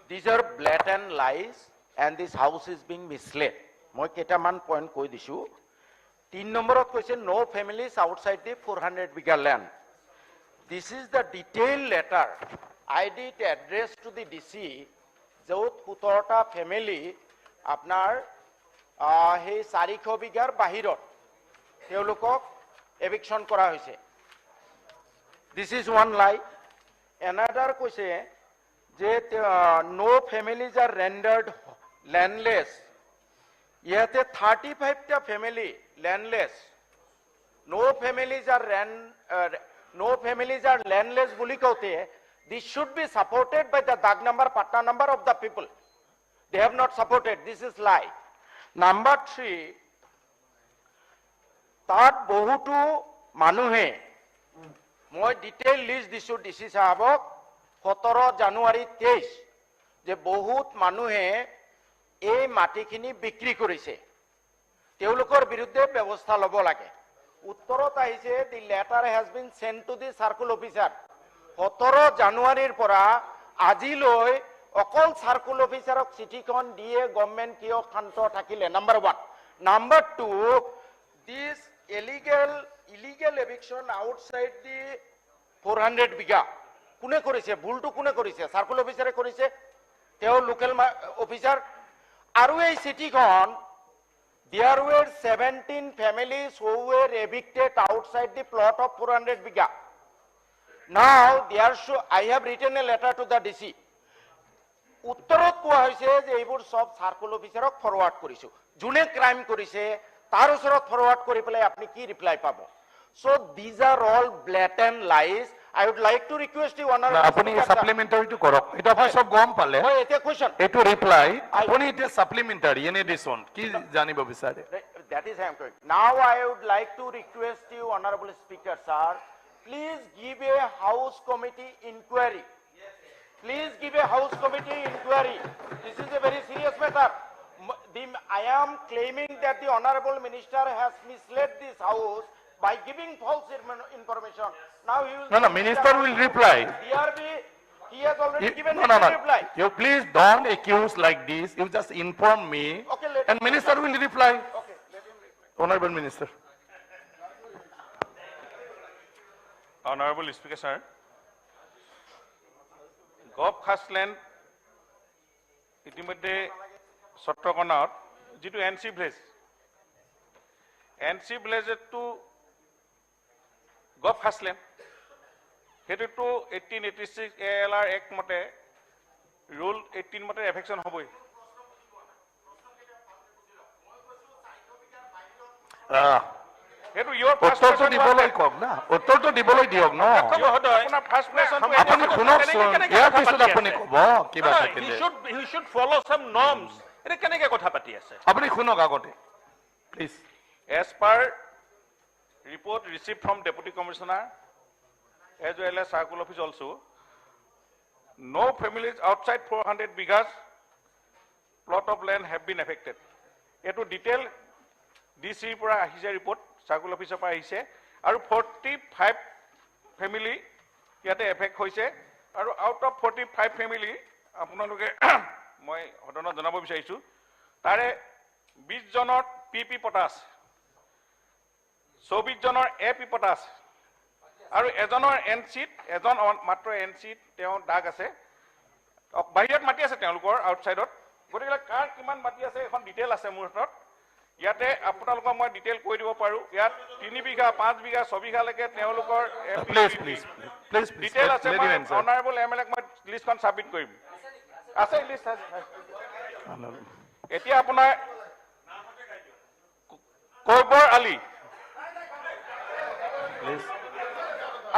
these are blatant lies and this house is being misled মই কেইটামান পইণ্ট কৈ দিছোঁ 3 নম্বৰত কৈছে no families outside the 400 bigha land. This is the detailed letter I did address to the DC, য'ত 17টা family আপোনাৰ সেই 400 বিঘাৰ বাহিৰত তেওঁলোকক এভিকশন কৰা হৈছে. This is one lie. Another কৈছে যে no families are rendered landless. ইয়াতে 35টা family landless. No families are landless বুলি কওঁতে this should be supported by the dag number, patta number of the people. They have not supported. This is lie. Number 3, তাত বহুতো মানুহে মই detail list দিছো DC সাহেবক 17 জানুৱাৰী 23 যে বহুত মানুহে এই মাটিখিনি বিক্ৰী কৰিছে, তেওঁলোকৰ বিৰুদ্ধে ব্যৱস্থা ল'ব লাগে. উত্তৰত আহিছে the letter has been sent to the circle officer. 17 জানুৱাৰীৰ পৰা আজিলৈ অকল সাৰ্কুল অফিচাৰক চিঠিখন দিয়ে গভৰ্ণমেণ্ট কিয় শান্ত থাকিলে? Number 1. Number 2, this illegal eviction outside the 400 বিঘা কোনে কৰিছে? ভুলটো কোনে কৰিছে? সাৰ্কুল অফিচাৰে কৰিছে, তেওঁ লোকেল অফিচাৰ. আৰু এই চিঠিখন there were 17 families who were evicted outside the plot of 400 bigha. Now I have written a letter to the DC. উত্তৰত কোৱা হৈছে যে এইবোৰ সব সাৰ্কুল অফিচাৰক ফৰৱাৰ্ড কৰিছো. যোনে ক্ৰাইম কৰিছে তাৰ ওচৰত ফৰৱাৰ্ড কৰি পেলাই আপুনি কি ৰিপ্লাই পাব? So these are all blatant lies. I would like to request you, Honorable আপুনি সাপ্লিমেন্টারিটো কৰক, এটা আপুনি সব গম পালে, হয় এতিয়া কোৱেশ্চন এটো ৰিপ্লাই আপুনি এটা সাপ্লিমেন্টাৰি এনে দিছন কি জানিব বিচাৰে? that is I am going. Now I would like to request you, Honorable Speaker sir, please give a House committee inquiry. Please give a House committee inquiry. This is a very serious matter. I am claiming that the Honorable Minister has misled this House by giving false information. Now he will... No, Minister will reply. DRB, he has already given No. reply. You please don't accuse like this. You just inform me, Okay, let and him Minister will reply. Okay, let him reply. Honorable Minister. Honorable Speaker, sir. গভ খাছলেণ্ড ইতিমধ্যে চট্টকণাত যিটো inch ভিলেজটো gov খাছলেণ্ড সেইটোতো 1886 ALR act মতে rule 18 মতে এফেকশ্যন হ'বই. সেইটো ইয়ৰ উত্তৰটো দিবলৈ কওক না, উত্তৰটো দিবলৈ দিয়ক ন। আপোনাৰ ফাৰ্ষ্ট প্লেছনটো আপুনি শুনকচোন, ইয়াৰ পিছত আপুনি ক'ব কিবা থাকিলে। he should follow some norms. এটা কেনেকৈ কথা পাতি আছে? আপুনি শুনক আগতে please. As per report received from Deputy Commissioner as well as Circle Office also, no families outside 400 bighas plot of land have been affected. Eto detail DC pura ahise report Circle Office pa ahise aru 45 family yate affect hoise aru out of 45 family apunaloke moi hodona janabo bisaisu tare 20 jonor PP potas 24 জনৰ AP potash আৰু এজনৰ এনচিট এজন মাত্ৰ এনচিট তেওঁ দাগ আছে, বাহিৰত মাটি আছে তেওঁলোকৰ আউটসাইডত. গতিকে কাৰ কিমান মাটি আছে এখন ডিটেইল আছে মোৰ হাতত, ইয়াতে আপোনালোকক মই ডিটেইল কৈ দিব পাৰোঁ. ইয়াত 3 বিঘা 5 বিঘা 6 বিঘালৈকে তেওঁলোকৰ ডিটেইল আছে. অনাৰেবল MLA মই লিষ্টখন ছাবমিট কৰিম. আছে লিষ্ট আছে. এতিয়া আপোনাৰ কৈবৰ আলী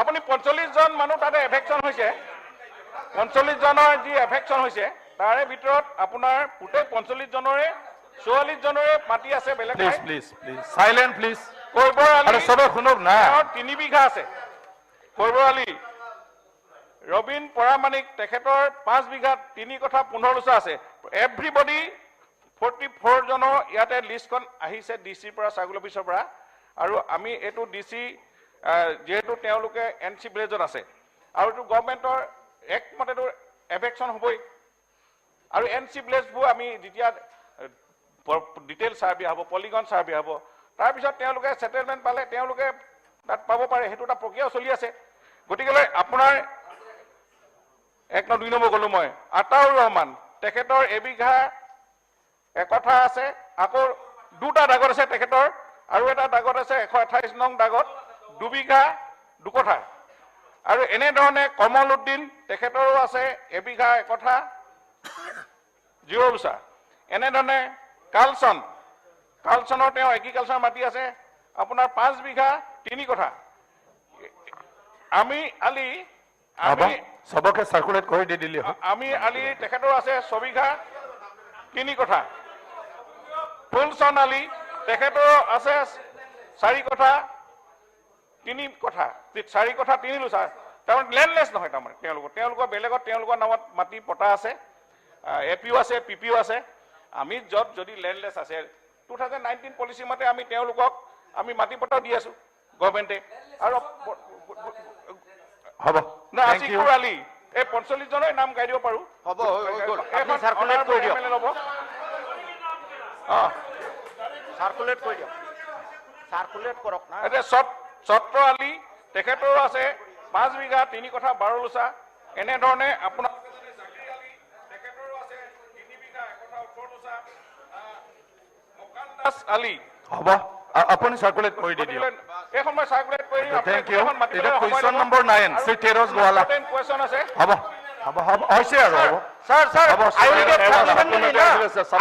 আপুনি 45 জন মানুহ তাতে এফেকশ্যন হৈছে, 45 জনৰ যি এফেকশ্যন হৈছে তাৰে ভিতৰত আপোনাৰ গোটেই 45 জনৰে 44 জনৰে মাটি আছে বেলেগ please please please silent please. Kaibar Ali সবে শুনক না, 3 বিঘা আছে। কৈবৰ আলী ৰবিন পৰামানিক তেখেতৰ 5 বিঘাত 3 কথা 15 লোচা আছে। এভৰিবডি 44 জনৰ ইয়াতে লিষ্টখন আহিছে ডিচিৰ পৰা, চাৰ্কুল অফিচৰ পৰা। আৰু আমি এইটো ডিচি যেহেতু তেওঁলোকে এনচি ভিলেজত আছে আৰু এইটো গভৰ্ণমেণ্টৰ এক মতেতো এফেকশ্যন হ'বই। আৰু এনচি ভিলেজবোৰ আমি যেতিয়া ডিটেইল চাৰ্ভে হ'ব, পলিগন চাৰ্ভে হ'ব, তাৰপিছত তেওঁলোকে সেটেলমেন্ট পালে তেওঁলোকে তাত পাব পাৰে সেইটো এটা প্ৰক্ৰিয়া চলি আছে গতিকে আপোনাৰ 1 2 নম্বৰ গলো মই আতাউৰ ৰহমান তেখেতৰ এবিঘা একঠা আছে আকৌ দুটা দাগত আছে তেখেতৰ আৰু এটা দাগত আছে 128 নং দাগত 2 বিঘা 2 কঠা আৰু এনে ধৰণে কমল উদ্দিন তেখেতৰো আছে এবিঘা একঠা 0 বুছা এনে ধৰণে কালচনৰ তেওঁ এগ্ৰিকালচাৰ মাটি আছে আপোনাৰ 5 বিঘা 3 কঠা আমি আলি সবকে সাৰ্কুলেট কৰে দি দিলি আমি আলি তেখেতৰ আছে 6 বিঘা 3 কঠা ফুলচন আলি তেখেতৰ আছে 4 কঠা 3 কঠা 4 কঠা 3 লুচা তাৰ লেন্ডলেস নহয় তাৰমানে তেওঁলোকৰ বেলেগত তেওঁলোকৰ নামত মাটি পটা আছে এপিও আছে পিপিও আছে আমি যদি লেন্ডলেস আছে 2019 পলিচি মতে আমি তেওঁলোকক আমি মাটি পটা দি আছো গভৰ্ণমেণ্টে আৰু হ'ব না আসিকুৰ আলী এই 45 জনৰ নাম গাই দিব পাৰো হ'ব হৈ গ'ল আপুনি সাৰ্কুলেট কৰি দিয়ক সাৰ্কুলেট কৰি দিয়ক সাৰ্কুলেট কৰক না এতিয়া ছত্ৰ আলী তেখেতৰো আছে 5 বিঘা 3 কঠা 12 লুচা এনে ধৰণে আপোনাৰ তেখেতৰো আছে 3 বিঘা 1 কঠা 18 লুচা মুকান্দাস আলী হ'ব আপুনি সার্কুলেট করে দি দিও এই সময় সার্কুলেট কৰি দিম থ্যাংক ইউ এটা question number 9 Shri Teraj Gowala question আছে হ'ব হৈছে আৰু হ'ব Sir,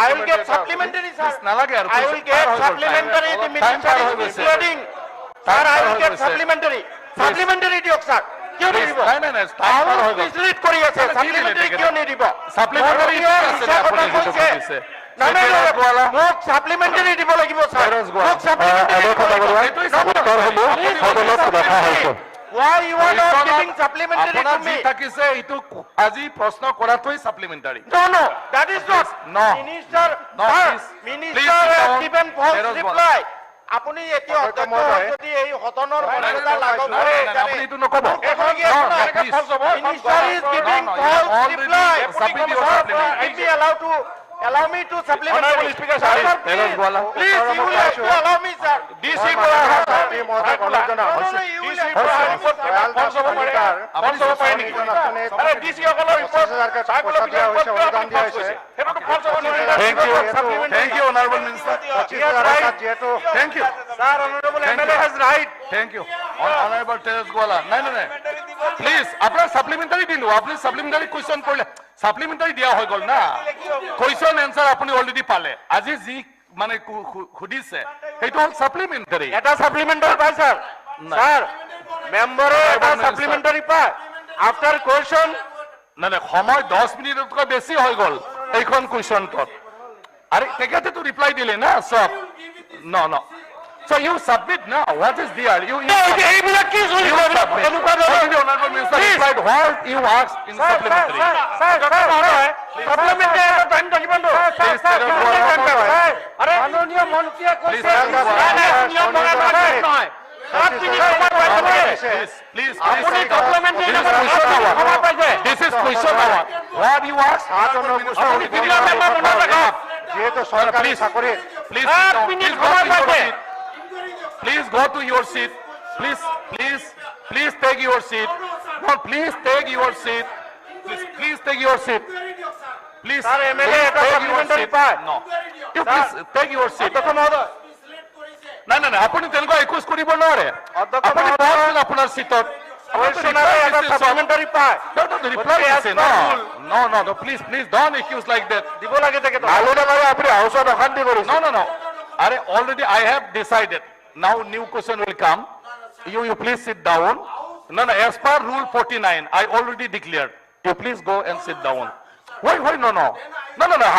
I will get supplementary, sir. নালাগে আৰু I will get supplementary, the minister is misleading. Sir, I will get supplementary. Supplementary দিয়ক, sir. কিয় নিদিব? নাই টাইম পাৰ হৈ গ'ল mislead কৰি আছে, supplementary কিয় নিদিব? সাপ্লিমেন্টারি আছে আপুনি যেটো কৈছে মোক supplementary দিব লাগিব, sir. মোক supplementary উত্তৰ হ'ব সদনত দেখা হৈছে Why you are not giving supplementary to আপোনাৰ me? যি থাকিছে এইটো আজি প্ৰশ্ন কৰাটোই supplementary No, that is not. No. Minister, No, sir, please. minister Please sit has down. given false Teros reply. আপুনি এতিয়া অধ্যক্ষ যদি এই হতনৰ মৰ্যাদা লাঘৱ কৰে আপুনি এইটো নকব Minister is giving false reply. If we allow me to supplementary. তেৰজ Gowala Please, you will have to allow me, sir. DC No, you will have to. আপুনি চাব পাৰে নেকি আৰে ডিসি সকলৰ report সাৰ্কুলাৰ Thank you, Honorable Minister. Thank you. Sir, honorable MLA has right. Thank you. Honorable Tejas Gwala. নাই please আপনার supplementary দিলো আপনি সাপ্লিমেন্টারি কোয়েশ্চন করলে সাপ্লিমেন্টারি দিয়া হৈ গল না কোয়েশ্চন আনসার আপনি অলরেডি পালে আজি যি মানে খুদিছে সেইটো হল সাপ্লিমেন্টারি এটা সাপ্লিমেন্টারি পায় স্যার স্যার মেম্বারে এটা সাপ্লিমেন্টারি পায় আফটার কোয়েশ্চন না সময় 10 মিনিটতকৈ বেছি হৈ গল এইখন কোয়েশ্চনত আরে তেখেতে তো রিপ্লাই দিলে না সব ন So you submit now. What is there? You এইবিলাক কি চলিব এনেকুৱা Honorable Minister replied what you asked in supplementary. Supplementary এটা টাইম থাকিব তো আরে মাননীয় মন্ত্রীয়ে কৈছে নিয়ম ভঙা নহয় Please. This is question hour. What you asked? যেহেতু সরকারি চাকরি Please go to your seat. Please take your seat. No, please take your seat. Please take your seat. Please. Sir, MLA এটা supplementary পায় No. You please take your seat. না আপুনি তেনেকুৱা echoes কৰিব নোৱাৰে আপুনি বহক আপোনাৰ সিটত সাপ্লিমেন্টারি পায় No, please don't accuse like that. দিব লাগে তাকে আপনি হাউসত অশান্তি কৰিছে No. Are already I have decided. Now new question will come. You please sit down. No, as per rule 49, I already declared. You please go and sit down. Why, no.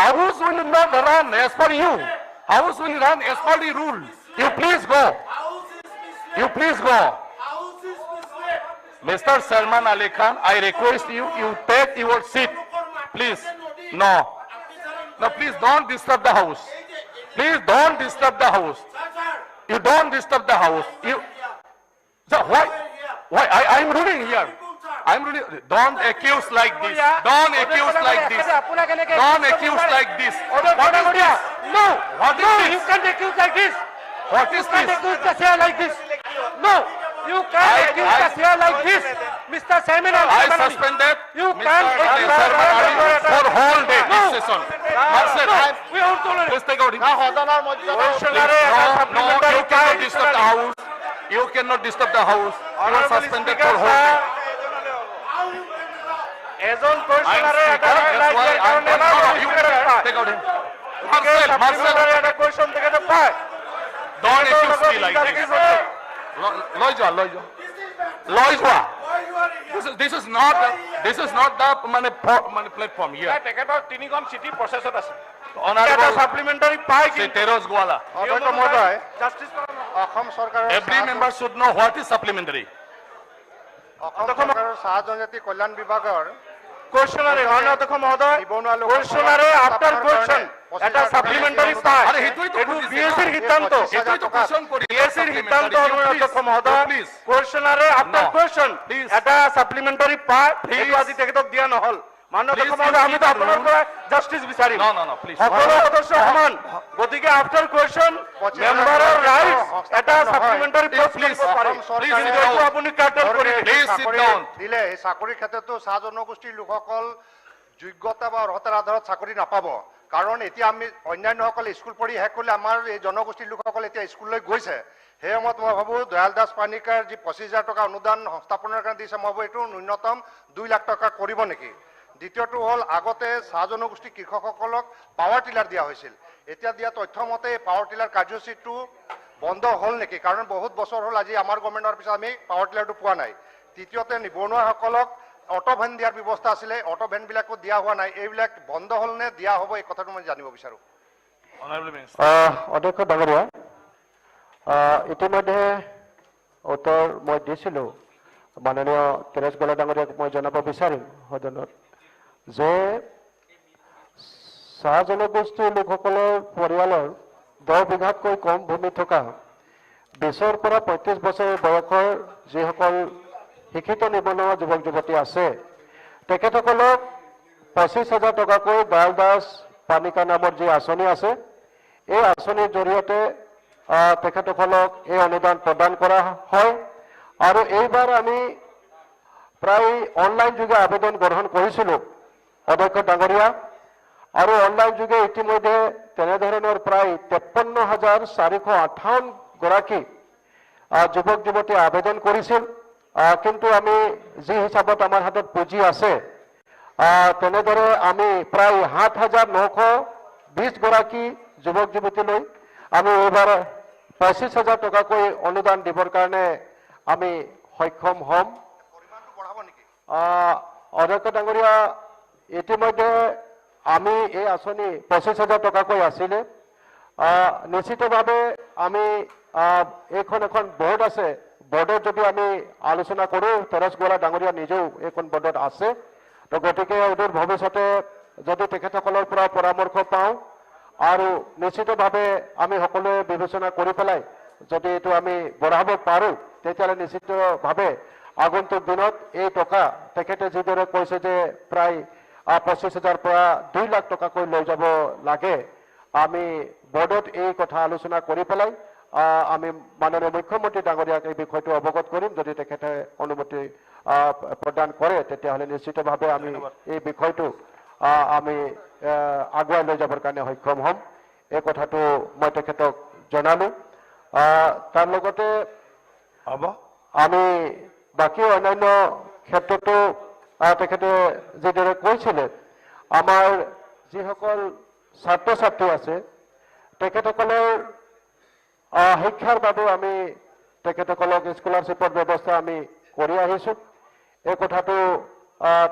House will not run as per you. House will run as per the rule. You please go. Mr. Salman Ali Khan, I request you take your seat. Please. No, please don't disturb the house. Please don't disturb the house. You don't disturb the house. So why? I'm ruling here. Don't accuse like this. Don't accuse like this. No. What is this? You can't accuse like this. What is this? accuse the chair like this. No, you can't accuse the chair like this, Mr. Simon. I suspended You Mr. can't Sharma for whole day this session. Marcel, We won't tolerate. please take out him. সদনৰ মৰ্যাদা No, you cannot disturb the house. You cannot disturb the house. You are suspended for whole day. এজন I am কুৱেশ্যনাৰে এটা speaker, that's why I am telling you, you cannot take out him. Marcel, সাপ্লিমেণ্টাৰী এটা question তেখেতে পায় don't accuse me like this. Loi joa. This is not the platform here. তেখেতৰ 3খন চিঠি প্ৰচেছত আছে এটা Honorable সাপ্লিমেণ্টাৰী পায় Sri Teros Gwala. অধ্যক্ষ মহোদয় জাষ্টিছ অসম চৰকাৰৰ Every member should know what is supplementary. Assam চৰকাৰৰ চাহ জনজাতি কল্যাণ বিভাগৰ কুৱেশ্যনাৰে অধ্যক্ষ মহোদয় নিবনুৱা লোকসকলক কুৱেশ্যনাৰে আফটাৰ কুৱেশ্যন এটা সাপ্লিমেণ্টাৰী পায় আৰে সেইটোই তো এইটো বুজিছে বিএসসিৰ না। সিদ্ধান্ত এইটোই তো question কৰি বিএসসিৰ সিদ্ধান্ত অধ্যক্ষ মহোদয় প্লিজ কুৱেশ্যনাৰে আফটাৰ No. Question Please. এটা সাপ্লিমেণ্টাৰী পায় Please. এইটো আজি তেখেতক দিয়া নহ'ল মাননীয় Please, অধ্যক্ষ মহোদয় you আমিতো keep আপোনাৰ the পৰা জাষ্টিছ বিচাৰিম No, please. সকলো সদস্য সমান গতিকে আফটাৰ কুৱেশ্যন মেম্বাৰৰ ৰাইট এটা সাপ্লিমেণ্টাৰী পোষ্ট Please, কৰিব পাৰে please, কিন্তু এইটো আপুনি কাৰ্টেল কৰি Please sit down. দিলে এই চাকৰিৰ ক্ষেত্ৰতো চাহ জনগোষ্ঠীৰ লোকসকল যোগ্যতা বা অৰ্হতাৰ আধাৰত চাকৰি নাপাব কাৰণ এতিয়া আমি অন্যান্যসকলে স্কুল পঢ়ি শেষ কৰিলে আমাৰ এই জনগোষ্ঠীৰ লোকসকল এতিয়া স্কুললৈ গৈছে সেই সময়ত মই ভাবোঁ দয়াল দাস পানিকাৰ যি 25,000 টকা অনুদান সংস্থাপনৰ কাৰণে দিছে মই ভাবোঁ এইটো ন্যূনতম 2 লাখ টকা কৰিব নেকি দ্বিতীয়টো হ'ল আগতে চাহ জনগোষ্ঠী কৃষকসকলক পাৱাৰ টিলাৰ দিয়া হৈছিল এতিয়া দিয়া তথ্য মতে পাৱাৰ টিলাৰ কাৰ্যসূচীটো বন্ধ হ'ল নেকি কাৰণ বহুত বছৰ হ'ল আজি আমাৰ গভৰ্ণমেণ্টৰ পিছত আমি পাৱাৰ টিলাৰটো পোৱা নাই তৃতীয়তে নিবনুৱাসকলক অটো ভেন দিয়াৰ ব্যৱস্থা আছিলে অটো ভেনবিলাকো দিয়া হোৱা নাই এইবিলাক বন্ধ হ'ল নে দিয়া হ'ব এই কথাটো মই জানিব বিচাৰোঁ অধ্যক্ষ ডাঙৰীয়া ইতিমধ্যে উত্তৰ মই দিছিলোঁ মাননীয় তেৰেছ গোলা ডাঙৰীয়াক মই জনাব বিচাৰিম সদনত যে চাহ জনগোষ্ঠীৰ লোকসকলৰ পৰিয়ালৰ 10 বিঘাতকৈ কম ভূমি থকা 20 পৰা 35 বছৰ বয়সৰ যিসকল শিক্ষিত নিবনুৱা যুৱক যুৱতী আছে তেখেতসকলক 25,000 টকাকৈ দয়াল দাস পানিকা নামৰ যি আঁচনি আছে এই আঁচনিৰ জৰিয়তে তেখেতসকলক এই অনুদান প্ৰদান কৰা হয় আৰু এইবাৰ আমি প্ৰায় অনলাইন যোগে আবেদন গ্ৰহণ কৰিছিলোঁ অধ্যক্ষ ডাঙৰীয়া আৰু অনলাইন যোগে ইতিমধ্যে তেনেধৰণৰ প্ৰায় 53,458 গৰাকী যুৱক যুৱতী আবেদন কৰিছিল কিন্তু আমি যি হিচাপত আমাৰ হাতত পুঁজি আছে তেনেদৰে আমি প্ৰায় 7,920 গৰাকী যুৱক যুৱতীলৈ আমি এইবাৰ 25,000 টকাকৈ অনুদান দিবৰ কাৰণে আমি সক্ষম হ'ম অধ্যক্ষ ডাঙৰীয়া ইতিমধ্যে আমি এই আঁচনি 25,000 টকাকৈ আছিলে নিশ্চিতভাৱে আমি এইখন এখন বোৰ্ড আছে বোৰ্ডত যদি আমি আলোচনা কৰোঁ তেৰেছ গোলা ডাঙৰীয়া নিজেও এইখন বোৰ্ডত আছে তো গতিকে অদূৰ ভৱিষ্যতে যদি তেখেতসকলৰ পৰা পৰামৰ্শ পাওঁ আৰু নিশ্চিতভাৱে আমি সকলোৱে বিবেচনা কৰি পেলাই যদি এইটো আমি বঢ়াব পাৰোঁ তেতিয়াহ'লে নিশ্চিতভাৱে আগন্তুক দিনত এই টকা তেখেতে যিদৰে কৈছে যে প্ৰায় 25,000 পৰা 2 লাখ টকাকৈ লৈ যাব লাগে আমি বোৰ্ডত এই কথা আলোচনা কৰি পেলাই আমি মাননীয় মুখ্যমন্ত্ৰী ডাঙৰীয়াক এই বিষয়টো অৱগত কৰিম যদি তেখেতে অনুমতি প্ৰদান কৰে তেতিয়াহ'লে নিশ্চিতভাৱে আমি এই বিষয়টো আমি আগুৱাই লৈ যাবৰ কাৰণে সক্ষম হ'ম এই কথাটো মই তেখেতক জনালোঁ তাৰ লগতে আমি বাকী অন্যান্য ক্ষেত্ৰতো তেখেতে যিদৰে কৈছিলে আমাৰ যিসকল ছাত্ৰ ছাত্ৰী আছে তেখেতসকলৰ শিক্ষাৰ বাবে আমি তেখেতসকলক স্কলাৰশ্বিপৰ ব্যৱস্থা আমি কৰি আহিছোঁ এই কথাটো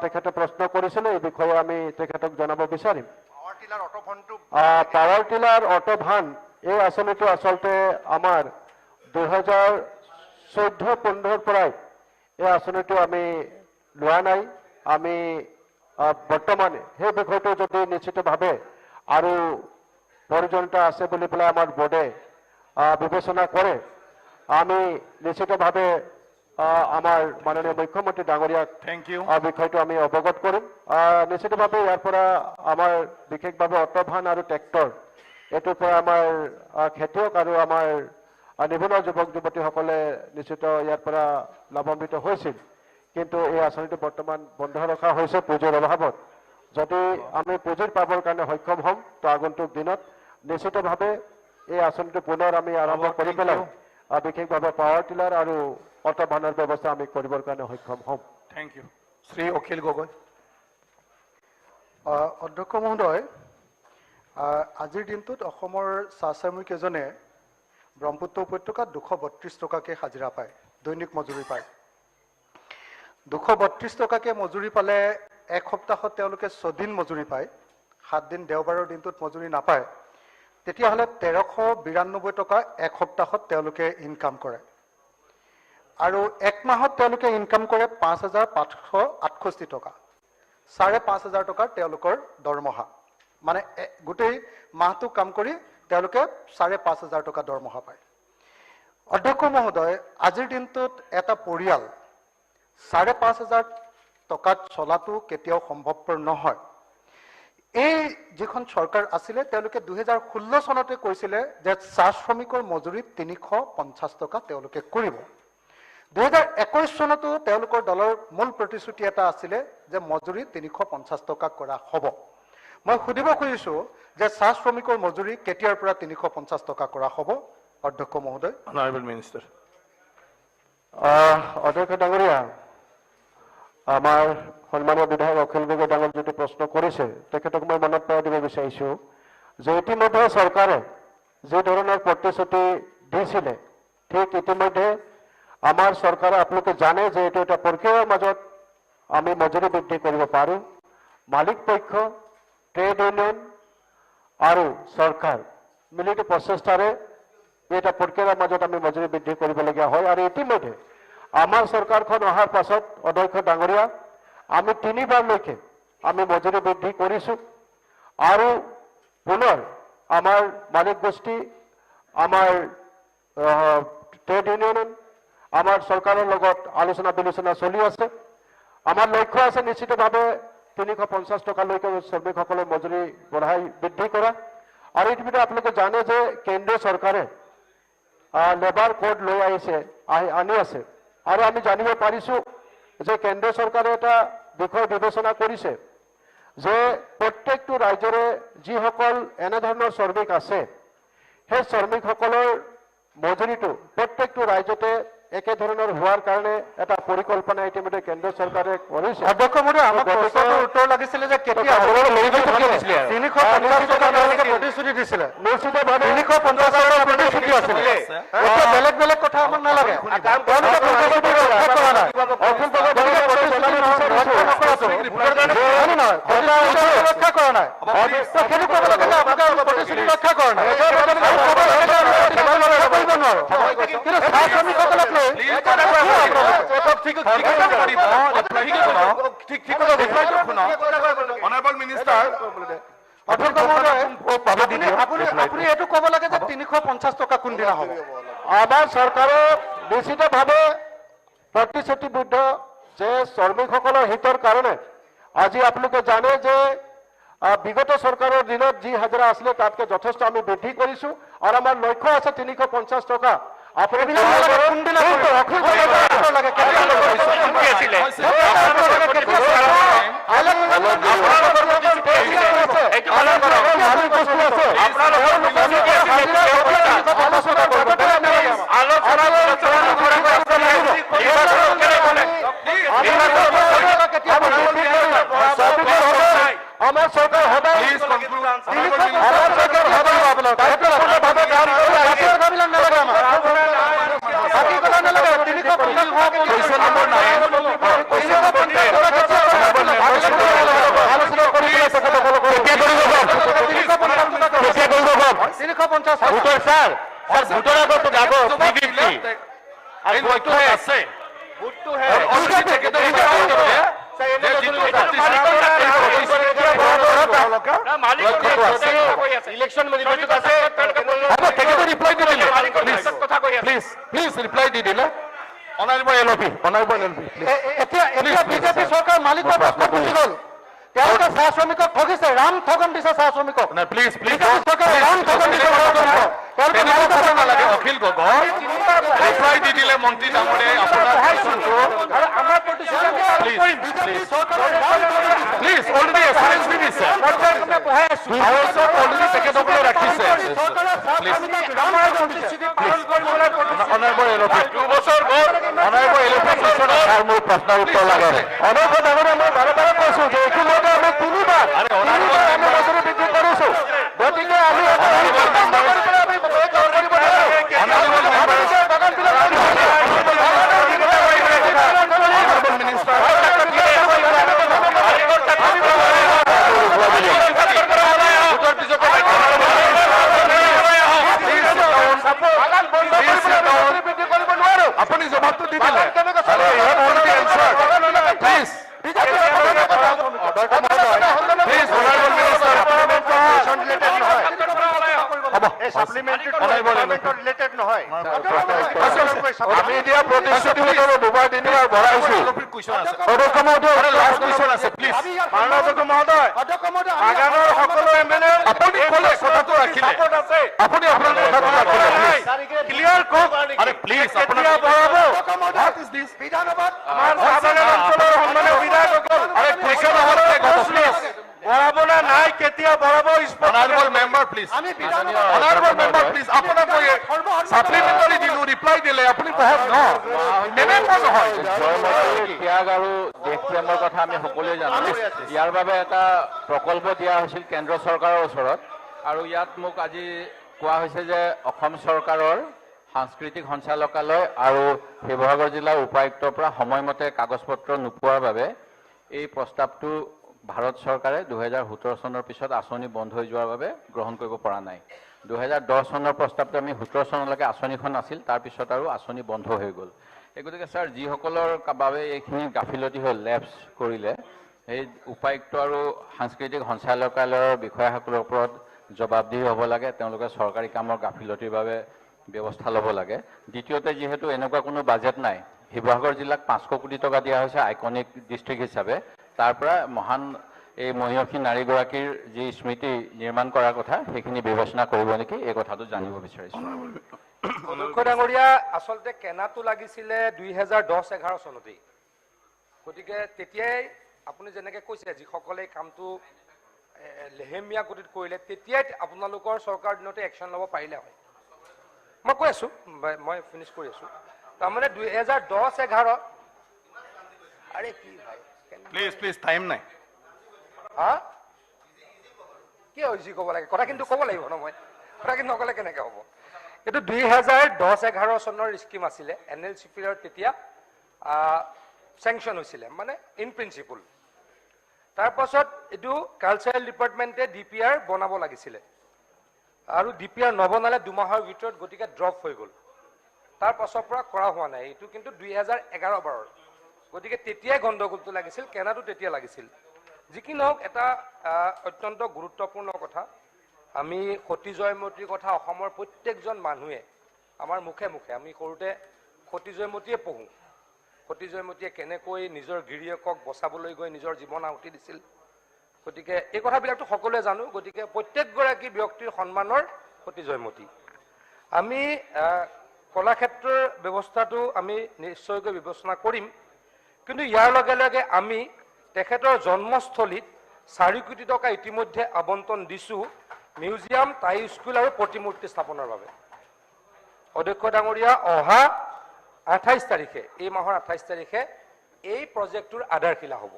তেখেতে প্ৰশ্ন কৰিছিলে এই বিষয়ে আমি তেখেতক জনাব বিচাৰিম পাৱাৰ টিলাৰ অটো ভান এই আঁচনিটো আচলতে আমাৰ 2014-15 পৰাই এই আঁচনিটো আমি লোৱা নাই আমি বৰ্তমানে সেই বিষয়টো যদি নিশ্চিতভাৱে আৰু প্ৰয়োজনীয়তা আছে বুলি পেলাই আমাৰ বোৰ্ডে বিবেচনা কৰে আমি নিশ্চিতভাৱে আমাৰ মাননীয় মুখ্যমন্ত্ৰী ডাঙৰীয়াক বিষয়টো আমি অৱগত কৰিম নিশ্চিতভাৱে ইয়াৰ পৰা আমাৰ বিশেষভাৱে অটো ভান আৰু ট্ৰেক্টৰ এইটোৰ পৰা আমাৰ খেতিয়ক আৰু আমাৰ নিবনুৱা যুৱক যুৱতীসকলে নিশ্চিত ইয়াৰ পৰা লাভান্বিত হৈছিল কিন্তু এই আঁচনিটো বৰ্তমান বন্ধ ৰখা হৈছে পুঁজিৰ অভাৱত যদি আমি পুঁজিৰ পাবৰ কাৰণে সক্ষম হ'ম তো আগন্তুক দিনত নিশ্চিতভাৱে এই আঁচনিটো পুনৰ আমি আৰম্ভ কৰি পেলাই বিশেষভাৱে পাৱাৰ টিলাৰ আৰু অটোবানৰ ব্যৱস্থা আমি কৰিবৰ কাৰণে সক্ষম হ'ম থ্যাংক ইউ শ্ৰী অখিল গগৈ অধ্যক্ষ মহোদয় আজিৰ দিনটোত অসমৰ চাহ শ্ৰমিক এজনে ব্ৰহ্মপুত্ৰ উপত্যকাত 232 টকাকৈ হাজিৰা পায় দৈনিক মজুৰি পায় 232 টকাকৈ মজুৰি পালে এক সপ্তাহত তেওঁলোকে 6 দিন মজুৰি পায় 7 দিন দেওবাৰৰ দিনটোত মজুৰি নাপায় তেতিয়াহ'লে 1392 টকা এক সপ্তাহত তেওঁলোকে ইনকাম কৰে আৰু এক মাহত তেওঁলোকে ইনকাম কৰে 5568 টকা 5,500 টকাৰ তেওঁলোকৰ দৰমহা মানে গোটেই মাহটো কাম কৰি তেওঁলোকে 5,500 টকা দৰমহা পায় অধ্যক্ষ মহোদয় আজিৰ দিনটোত এটা পৰিয়াল 5,500 টকাত চলাটো কেতিয়াও সম্ভৱপৰ নহয় এই যিখন চৰকাৰ আছিলে তেওঁলোকে 2016 চনতে কৈছিলে যে চাহ শ্ৰমিকৰ মজুৰি 350 টকা তেওঁলোকে কৰিব 2021 চনতো তেওঁলোকৰ দলৰ মূল প্ৰতিশ্ৰুতি এটা আছিলে যে মজুৰি 350 টকা কৰা হ'ব মই সুধিব খুজিছো যে চাহ শ্ৰমিকৰ মজুৰি কেতিয়াৰ পৰা 350 টকা কৰা হ'ব অধ্যক্ষ মহোদয় অনাৰেবল মিনিষ্টাৰ অধ্যক্ষ ডাঙৰীয়া আমাৰ সন্মানীয় বিধায়ক অখিল গগৈ ডাঙৰ যিটো প্ৰশ্ন কৰিছে তেখেতক মই মনত পেলাই দিব বিচাৰিছোঁ যে ইতিমধ্যে চৰকাৰে যি ধৰণৰ প্ৰতিশ্ৰুতি দিছিলে ঠিক ইতিমধ্যে আমাৰ চৰকাৰে আপোনালোকে জানে যে এইটো এটা প্ৰক্ৰিয়াৰ মাজত আমি মজুৰি বৃদ্ধি কৰিব পাৰোঁ মালিক পক্ষ ট্ৰেড ইউনিয়ন আৰু চৰকাৰ মিলিত প্ৰচেষ্টাৰে এটা প্ৰক্ৰিয়াৰ মাজত আমি মজুৰি বৃদ্ধি কৰিবলগীয়া হয় আৰু ইতিমধ্যে আমাৰ চৰকাৰখন অহাৰ পাছত অধ্যক্ষ ডাঙৰীয়া আমি 3বাৰলৈকে আমি মজুৰি বৃদ্ধি কৰিছোঁ আৰু পুনৰ আমাৰ মালিক গোষ্ঠী আমাৰ ট্ৰেড ইউনিয়ন আমাৰ চৰকাৰৰ লগত আলোচনা বিলোচনা চলি আছে আমাৰ লক্ষ্য আছে নিশ্চিতভাৱে 350 টকালৈকে শ্ৰমিকসকলৰ মজুৰি বঢ়াই বৃদ্ধি কৰা আৰু ইতিমধ্যে আপোনালোকে জানে যে কেন্দ্ৰীয় চৰকাৰে লেবাৰ কোড লৈ আনি আছে আৰু আমি জানিব পাৰিছোঁ যে কেন্দ্ৰীয় চৰকাৰে এটা বিষয় বিবেচনা কৰিছে যে প্ৰত্যেকটো ৰাজ্যৰে যিসকল এনেধৰণৰ শ্ৰমিক আছে সেই শ্ৰমিকসকলৰ মজুৰিটো প্ৰত্যেকটো ৰাজ্যতে একে ধৰণৰ হোৱাৰ কাৰণে এটা পৰিকল্পনা ইতিমধ্যে কেন্দ্ৰীয় চৰকাৰে কৰিছে অধ্যক্ষ মহোদয় আমাক প্ৰশ্নটোৰ উত্তৰ লাগিছিলে যে কেতিয়া 350 টকা তেওঁলোকে প্ৰতিশ্ৰুতি দিছিলে নিশ্চিতভাৱে 350 টকাৰ প্ৰতিশ্ৰুতি আছিলে এতিয়া বেলেগ বেলেগ কথা আমাক নালাগে তেওঁলোকে প্ৰতিশ্ৰুতি ৰক্ষা কৰা নাই অখিল গগৈ ডাঙৰীয়া প্ৰতিশ্ৰুতি ৰক্ষা কৰা নাই সেইটো ক'ব লাগে যে আপোনালোকে প্ৰতিশ্ৰুতি ৰক্ষা কৰা নাই কৰিব নোৱাৰো কিন্তু চাহ শ্ৰমিকসকলক লৈ অনাৰেবল মিনিষ্টাৰ অধ্যক্ষ মহোদয় আপুনি এইটো ক'ব লাগে যে 350 টকা কোনদিনা হ'ব আমাৰ চৰকাৰে নিশ্চিতভাৱে প্ৰতিশ্ৰুতিবদ্ধ যে শ্ৰমিকসকলৰ হিতৰ কাৰণে আজি আপোনালোকে জানে যে বিগত চৰকাৰৰ দিনত যি হাজিৰা আছিলে তাতকৈ যথেষ্ট আমি বৃদ্ধি কৰিছোঁ আৰু আমাৰ লক্ষ্য আছে 350 টকা আপুনি আমাৰ চৰকাৰ সদায় বিজেপি চৰকাৰ মালিকৰ প্ৰশ্ন বুজি গ'ল তেওঁলোকে চাহ শ্ৰমিকক ঠগিছে ৰাম ঠগন দিছে চাহ শ্ৰমিকক চৰকাৰে ৰাম ঠগন দিছে তেনেকুৱা ক'ব নালাগে অখিল গগৈ ৰিপ্লাই দি দিলে মন্ত্ৰী ডাঙৰীয়াই আপোনাৰ কোৱেশ্যনটো আৰু আমাৰ প্ৰতিশ্ৰুতি প্লিজ অলৰেডি এছাৰেঞ্চ দিছে বহাই আছো হাউচত অলৰেডি তেখেতসকলে ৰাখিছে অনাৰেবল এলপি 2 বছৰ গ'ল অনাৰেবল এলপি ছাৰ মোৰ প্ৰশ্নৰ উত্তৰ লাগে অনবৰত ডাঙৰীয়া মই বাৰে বাৰে কৈছো যে এইখিনিতে আমি তিনিবাৰ আমি বছৰে বৃদ্ধি কৰিছো গতিকে আমি আপুনি জবাবটো দি দিলে আমি দিয়া প্ৰতিশ্ৰুতি দুবাৰ তিনিবাৰ ভৰাইছো অধ্যক্ষ মহোদয় লাষ্ট কুৱেশ্যন আছে প্লিজ অধ্যক্ষ মহোদয় বাগানৰ সকলো এমএলএ আপুনি ক'লে কথাটো ৰাখিলে আপুনি আপোনাৰ কথাটো ৰাখিলে ক্লিয়াৰ কওক আৰে প্লিজ আপোনাৰ বঢ়াব হোৱাট ইজ দিছ বিধানসভাত আমাৰ সাধাৰণ অঞ্চলৰ সন্মানীয় বিধায়কসকল আৰে কুৱেশ্যন হওঁতে গত প্লিজ বঢ়াব না নাই কেতিয়া বঢ়াব honourable member please honourable member please আপোনাক মই সাপ্লিমেণ্টাৰী দিলো ৰিপ্লাই দিলে আপুনি বহক ন এনেকুৱা নহয় ত্যাগ আৰু দেশ প্ৰেমৰ কথা আমি সকলোৱে জানো ইয়াৰ বাবে এটা প্ৰকল্প দিয়া হৈছিল কেন্দ্ৰ চৰকাৰৰ ওচৰত আৰু ইয়াত মোক আজি কোৱা হৈছে যে অসম চৰকাৰৰ সাংস্কৃতিক সঞ্চালকালয় আৰু শিৱসাগৰ জিলাৰ উপায়ুক্তৰ পৰা সময়মতে কাগজ পত্ৰ নোপোৱাৰ বাবে এই প্ৰস্তাৱটো ভাৰত চৰকাৰে 2017 চনৰ পিছত আঁচনি বন্ধ হৈ যোৱাৰ বাবে গ্ৰহণ কৰিব পৰা নাই 2010 চনৰ প্ৰস্তাৱটো আমি 17 চনলৈকে আঁচনিখন আছিল তাৰপিছত আৰু আঁচনি বন্ধ হৈ গ'ল এই গতিকে ছাৰ যিসকলৰ বাবে এইখিনি গাফিলতি হ'ল লেপছ কৰিলে সেই উপায়ুক্ত আৰু সাংস্কৃতিক সঞ্চালকালয়ৰ বিষয়াসকলৰ ওপৰত জবাবদিহি হ'ব লাগে তেওঁলোকে চৰকাৰী কামৰ গাফিলতিৰ বাবে ব্যৱস্থা ল'ব লাগে দ্বিতীয়তে যিহেতু এনেকুৱা কোনো বাজেট নাই শিৱসাগৰ জিলাক 500 কোটি টকা দিয়া হৈছে আইকনিক ডিষ্ট্ৰিক্ট হিচাপে তাৰ পৰা মহান এই মহিয়সী নাৰীগৰাকীৰ যি স্মৃতি নিৰ্মাণ কৰাৰ কথা সেইখিনি বিবেচনা কৰিব নেকি এই কথাটো জানিব বিচাৰিছোঁ অধ্যক্ষ ডাঙৰীয়া আচলতে কেনাটো লাগিছিলে 2010-11 চনতেই গতিকে তেতিয়াই আপুনি যেনেকৈ কৈছে যিসকলে কামটো লেহেমীয়া গতিত কৰিলে তেতিয়াই আপোনালোকৰ চৰকাৰ দিনতে একশ্যন ল'ব পাৰিলে হয় মই কৈ আছোঁ মই ফিনিছ কৰি আছোঁ তাৰমানে 2010-11 আৰে কি ভাই প্লিজ টাইম নাই হা কি হৈছে ক'ব লাগে কথা কিন্তু ক'ব লাগিব ন মই কথা কিন্তু নক'লে কেনেকৈ হ'ব এইটো 2010-11 চনৰ স্কিম আছিলে NLCPৰ তেতিয়া চেংচন হৈছিলে মানে ইন প্ৰিন্সিপল তাৰপাছত এইটো কালচাৰেল ডিপাৰ্টমেণ্টে DPR বনাব লাগিছিলে আৰু DPR নবনালে 2 মাহৰ ভিতৰত গতিকে ড্ৰপ হৈ গ'ল তাৰ পাছৰ পৰা কৰা হোৱা নাই এইটো কিন্তু 2011-12 গতিকে তেতিয়াই গণ্ডগোলটো লাগিছিল কেনাটো তেতিয়া লাগিছিল যি কি নহওক এটা অত্যন্ত গুৰুত্বপূৰ্ণ কথা আমি সতী জয়মতীৰ কথা অসমৰ প্ৰত্যেকজন মানুহে আমাৰ মুখে মুখে আমি সৰুতে সতী জয়মতীয়ে পঢ়োঁ সতী জয়মতীয়ে কেনেকৈ নিজৰ গিৰিয়েকক বচাবলৈ গৈ নিজৰ জীৱন আহুতি দিছিল গতিকে এই কথাবিলাকতো সকলোৱে জানো গতিকে প্ৰত্যেকগৰাকী ব্যক্তিৰ সন্মানৰ সতী জয়মতী আমি কলাক্ষেত্ৰৰ ব্যৱস্থাটো আমি নিশ্চয়কৈ বিবেচনা কৰিম কিন্তু ইয়াৰ লগে লগে আমি তেখেতৰ জন্মস্থলীত 4 কোটি টকা ইতিমধ্যে আবণ্টন দিছোঁ মিউজিয়াম টাই স্কুল আৰু প্ৰতিমূৰ্তি স্থাপনৰ বাবে অধ্যক্ষ ডাঙৰীয়া অহা 28 তাৰিখে এই মাহৰ 28 তাৰিখে এই প্ৰজেক্টটোৰ আধাৰশিলা হ'ব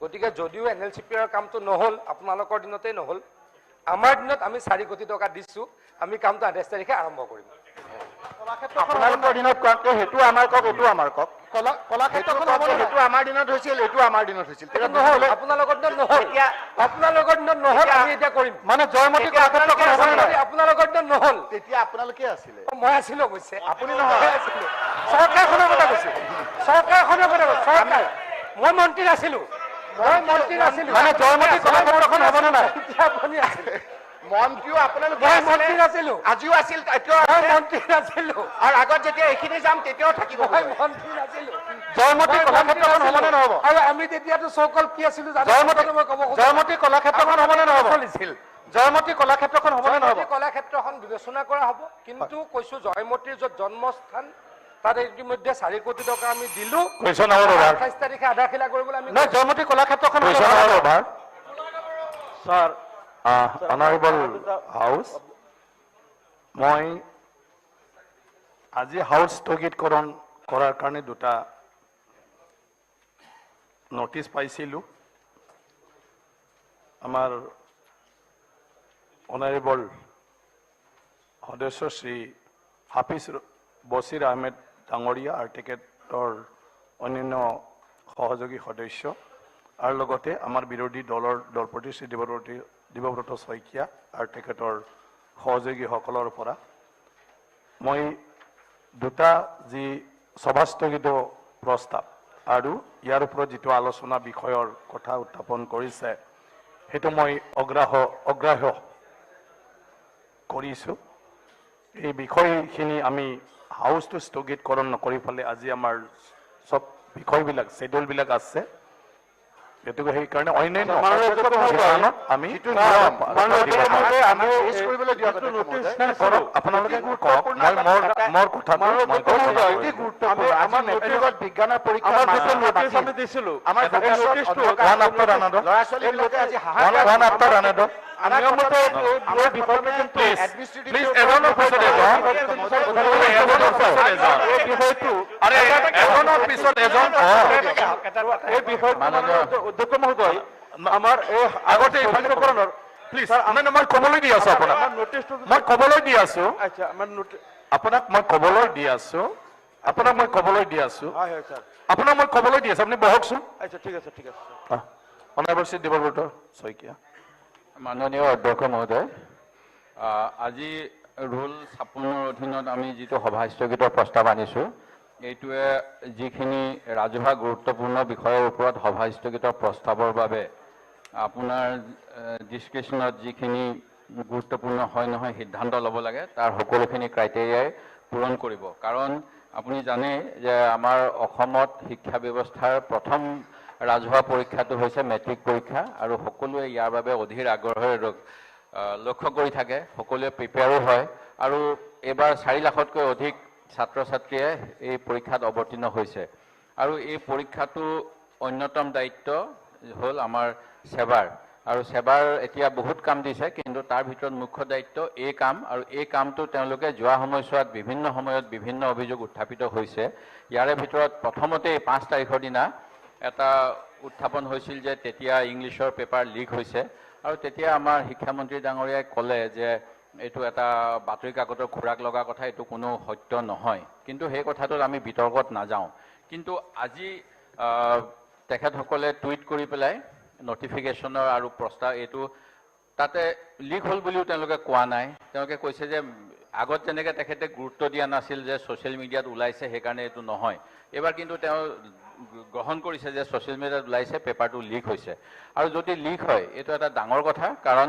গতিকে যদিও NLCPৰ কামটো নহ'ল আপোনালোকৰ দিনতেই নহ'ল আমাৰ দিনত আমি 4 কোটি টকা দিছোঁ আমি কামটো 28 তাৰিখে আৰম্ভ কৰিম আপোনালোকৰ দিনত কোৱাকৈ সেইটো আমাৰ কওক এইটো আমাৰ কওক কলাক্ষেত্ৰখন সেইটো আমাৰ দিনত হৈছিল এইটো আমাৰ দিনত হৈছিল নহ'ল আপোনালোকৰ দিনত নহ'ল আপোনালোকৰ দিনত নহ'ল আমি এতিয়া কৰিম মানে জয়মতী কলাক্ষেত্ৰখন হ'ব নে নাই আপোনালোকৰ দিনত নহ'ল তেতিয়া আপোনালোকে আছিলে মই আছিলোঁ অৱশ্যে আপুনি নহয় চৰকাৰখনৰ কথা কৈছোঁ চৰকাৰখনৰ কথা কৈছোঁ চৰকাৰ মই মন্ত্ৰী নাছিলোঁ মানে জয়মতী কলাক্ষেত্ৰখন হ'ব নে নাই আপুনি আছিলে মন্ত্ৰীও আপোনালোকে মই মন্ত্ৰী নাছিলোঁ আজিও আছিল এতিয়াও মই মন্ত্ৰী নাছিলোঁ আৰু আগত যেতিয়া এইখিনি যাম তেতিয়াও থাকিব মই মন্ত্ৰী নাছিলোঁ জয়মতী কলাক্ষেত্ৰখন হ'ব নে নহ'ব আৰু আমি তেতিয়াতো চৌকল কি আছিলোঁ জয়মতী কলাক্ষেত্ৰখন হ'ব নে নহ'ব চলিছিল জয়মতী কলাক্ষেত্ৰখন হ'ব নে নহ'ব কলাক্ষেত্ৰখন বিবেচনা কৰা হ'ব কিন্তু কৈছো জয়মতীৰ য'ত জন্মস্থান তাত ইতিমধ্যে 4 কোটি টকা আমি দিলো Question hour over. 28 তাৰিখে আধাৰশিলা কৰিবলৈ আমি নহয় জয়মতী কলাক্ষেত্ৰখন Question hour over. Sir Honorable House, মই আজি হাউচ স্থগিতকৰণ কৰাৰ কাৰণে দুটা নোটিছ পাইছিলোঁ আমাৰ অনাৰেবল সদস্য শ্ৰী হাফিজ বছিৰ আহমেদ ডাঙৰীয়া আৰু তেখেতৰ অন্যান্য সহযোগী সদস্য আৰু লগতে আমাৰ বিৰোধী দলৰ দলপতি শ্ৰী দেৱব্ৰত শইকীয়া আৰু তেখেতৰ সহযোগীসকলৰ পৰা মই দুটা যি সভাস্থগিত প্ৰস্তাৱ আৰু ইয়াৰ ওপৰত যিটো আলোচনা বিষয়ৰ কথা উত্থাপন কৰিছে সেইটো মই অগ্ৰাহ্য কৰিছোঁ এই বিষয়খিনি আমি হাউচটো স্থগিতকৰণ নকৰি পেলাই আজি আমাৰ সব বিষয়বিলাক শেডিউলবিলাক আছে গতিকে সেইকাৰণে অন্যান্য আমি আপোনালোকে কওক মোৰ কথাটো বিজ্ঞানৰ পৰীক্ষা আমি দিছিলো আমাৰ অধ্যক্ষ মহোদয় আমাৰ এই আগতে প্লিজ মই ক'বলৈ দি আছো আপোনাক মই ক'বলৈ দি আছো আপোনাক মই ক'বলৈ দি আছো আপোনাক মই ক'বলৈ দি আছো আপুনি বহকচোন অনাৰেবল শ্ৰী দেৱব্ৰত শইকীয়া মাননীয় অধ্যক্ষ মহোদয় আজি ৰুল 56 অধীনত আমি যিটো সভা স্থগিতৰ প্ৰস্তাৱ আনিছোঁ এইটোৱে যিখিনি ৰাজহুৱা গুৰুত্বপূৰ্ণ বিষয়ৰ ওপৰত সভা স্থগিতৰ প্ৰস্তাৱৰ বাবে আপোনাৰ ডিছকাশ্যনত যিখিনি গুৰুত্বপূৰ্ণ হয় নহয় সিদ্ধান্ত ল'ব লাগে তাৰ সকলোখিনি ক্ৰাইটেৰিয়াই পূৰণ কৰিব কাৰণ আপুনি জানে যে আমাৰ অসমত শিক্ষা ব্যৱস্থাৰ প্ৰথম ৰাজহুৱা পৰীক্ষাটো হৈছে মেট্ৰিক পৰীক্ষা আৰু সকলোৱে ইয়াৰ বাবে অধীৰ আগ্ৰহেৰে লক্ষ্য কৰি থাকে সকলোৱে প্ৰিপেয়াৰো হয় আৰু এইবাৰ 4 লাখতকৈ অধিক ছাত্ৰ ছাত্ৰীয়ে এই পৰীক্ষাত অৱতীৰ্ণ হৈছে আৰু এই পৰীক্ষাটো অন্যতম দায়িত্ব হ'ল আমাৰ সেৱাৰ আৰু সেৱাৰ এতিয়া বহুত কাম দিছে কিন্তু তাৰ ভিতৰত মুখ্য দায়িত্ব এই কাম আৰু এই কামটো তেওঁলোকে যোৱা সময়ছোৱাত বিভিন্ন সময়ত বিভিন্ন অভিযোগ উত্থাপিত হৈছে ইয়াৰে ভিতৰত প্ৰথমতে 5 তাৰিখৰ দিনা এটা উত্থাপন হৈছিল যে তেতিয়া ইংলিছৰ পেপাৰ লিক হৈছে আৰু তেতিয়া আমাৰ শিক্ষামন্ত্ৰী ডাঙৰীয়াই ক'লে যে এইটো এটা বাতৰি কাকতৰ খুৰাক লগা কথা এইটো কোনো সত্য নহয় কিন্তু সেই কথাটোত আমি বিতৰ্কত নাযাওঁ কিন্তু আজি তেখেতসকলে টুইট কৰি পেলাই নটিফিকেশ্যনৰ আৰু প্ৰস্তাৱ এইটো তাতে লিক হ'ল বুলিও তেওঁলোকে কোৱা নাই তেওঁলোকে কৈছে যে আগত যেনেকৈ তেখেতে গুৰুত্ব দিয়া নাছিল যে ছ'চিয়েল মিডিয়াত ওলাইছে সেইকাৰণে এইটো নহয় এইবাৰ কিন্তু তেওঁ গ্ৰহণ কৰিছে যে ছ'চিয়েল মিডিয়াত ওলাইছে পেপাৰটো লিক হৈছে আৰু যদি লিক হয় এইটো এটা ডাঙৰ কথা কাৰণ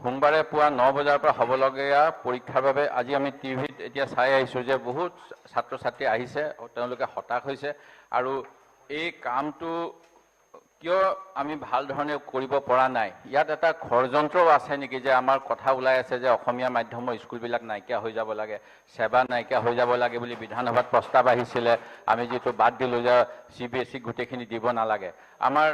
সোমবাৰে পুৱা 9 বজাৰ পৰা হ'বলগীয়া পৰীক্ষাৰ বাবে আজি আমি টিভিত এতিয়া চাই আহিছোঁ যে বহুত ছাত্ৰ ছাত্ৰী আহিছে তেওঁলোকে হতাশ হৈছে আৰু এই কামটো কিয় আমি ভাল ধৰণে কৰিব পৰা নাই ইয়াত এটা ষড়যন্ত্ৰও আছে নেকি যে আমাৰ কথা ওলাই আছে যে অসমীয়া মাধ্যমৰ স্কুলবিলাক নাইকিয়া হৈ যাব লাগে সেৱা নাইকিয়া হৈ যাব লাগে বুলি বিধানসভাত প্ৰস্তাৱ আহিছিলে আমি যিটো বাদ দিলোঁ যে CBSE গোটেইখিনি দিব নালাগে আমাৰ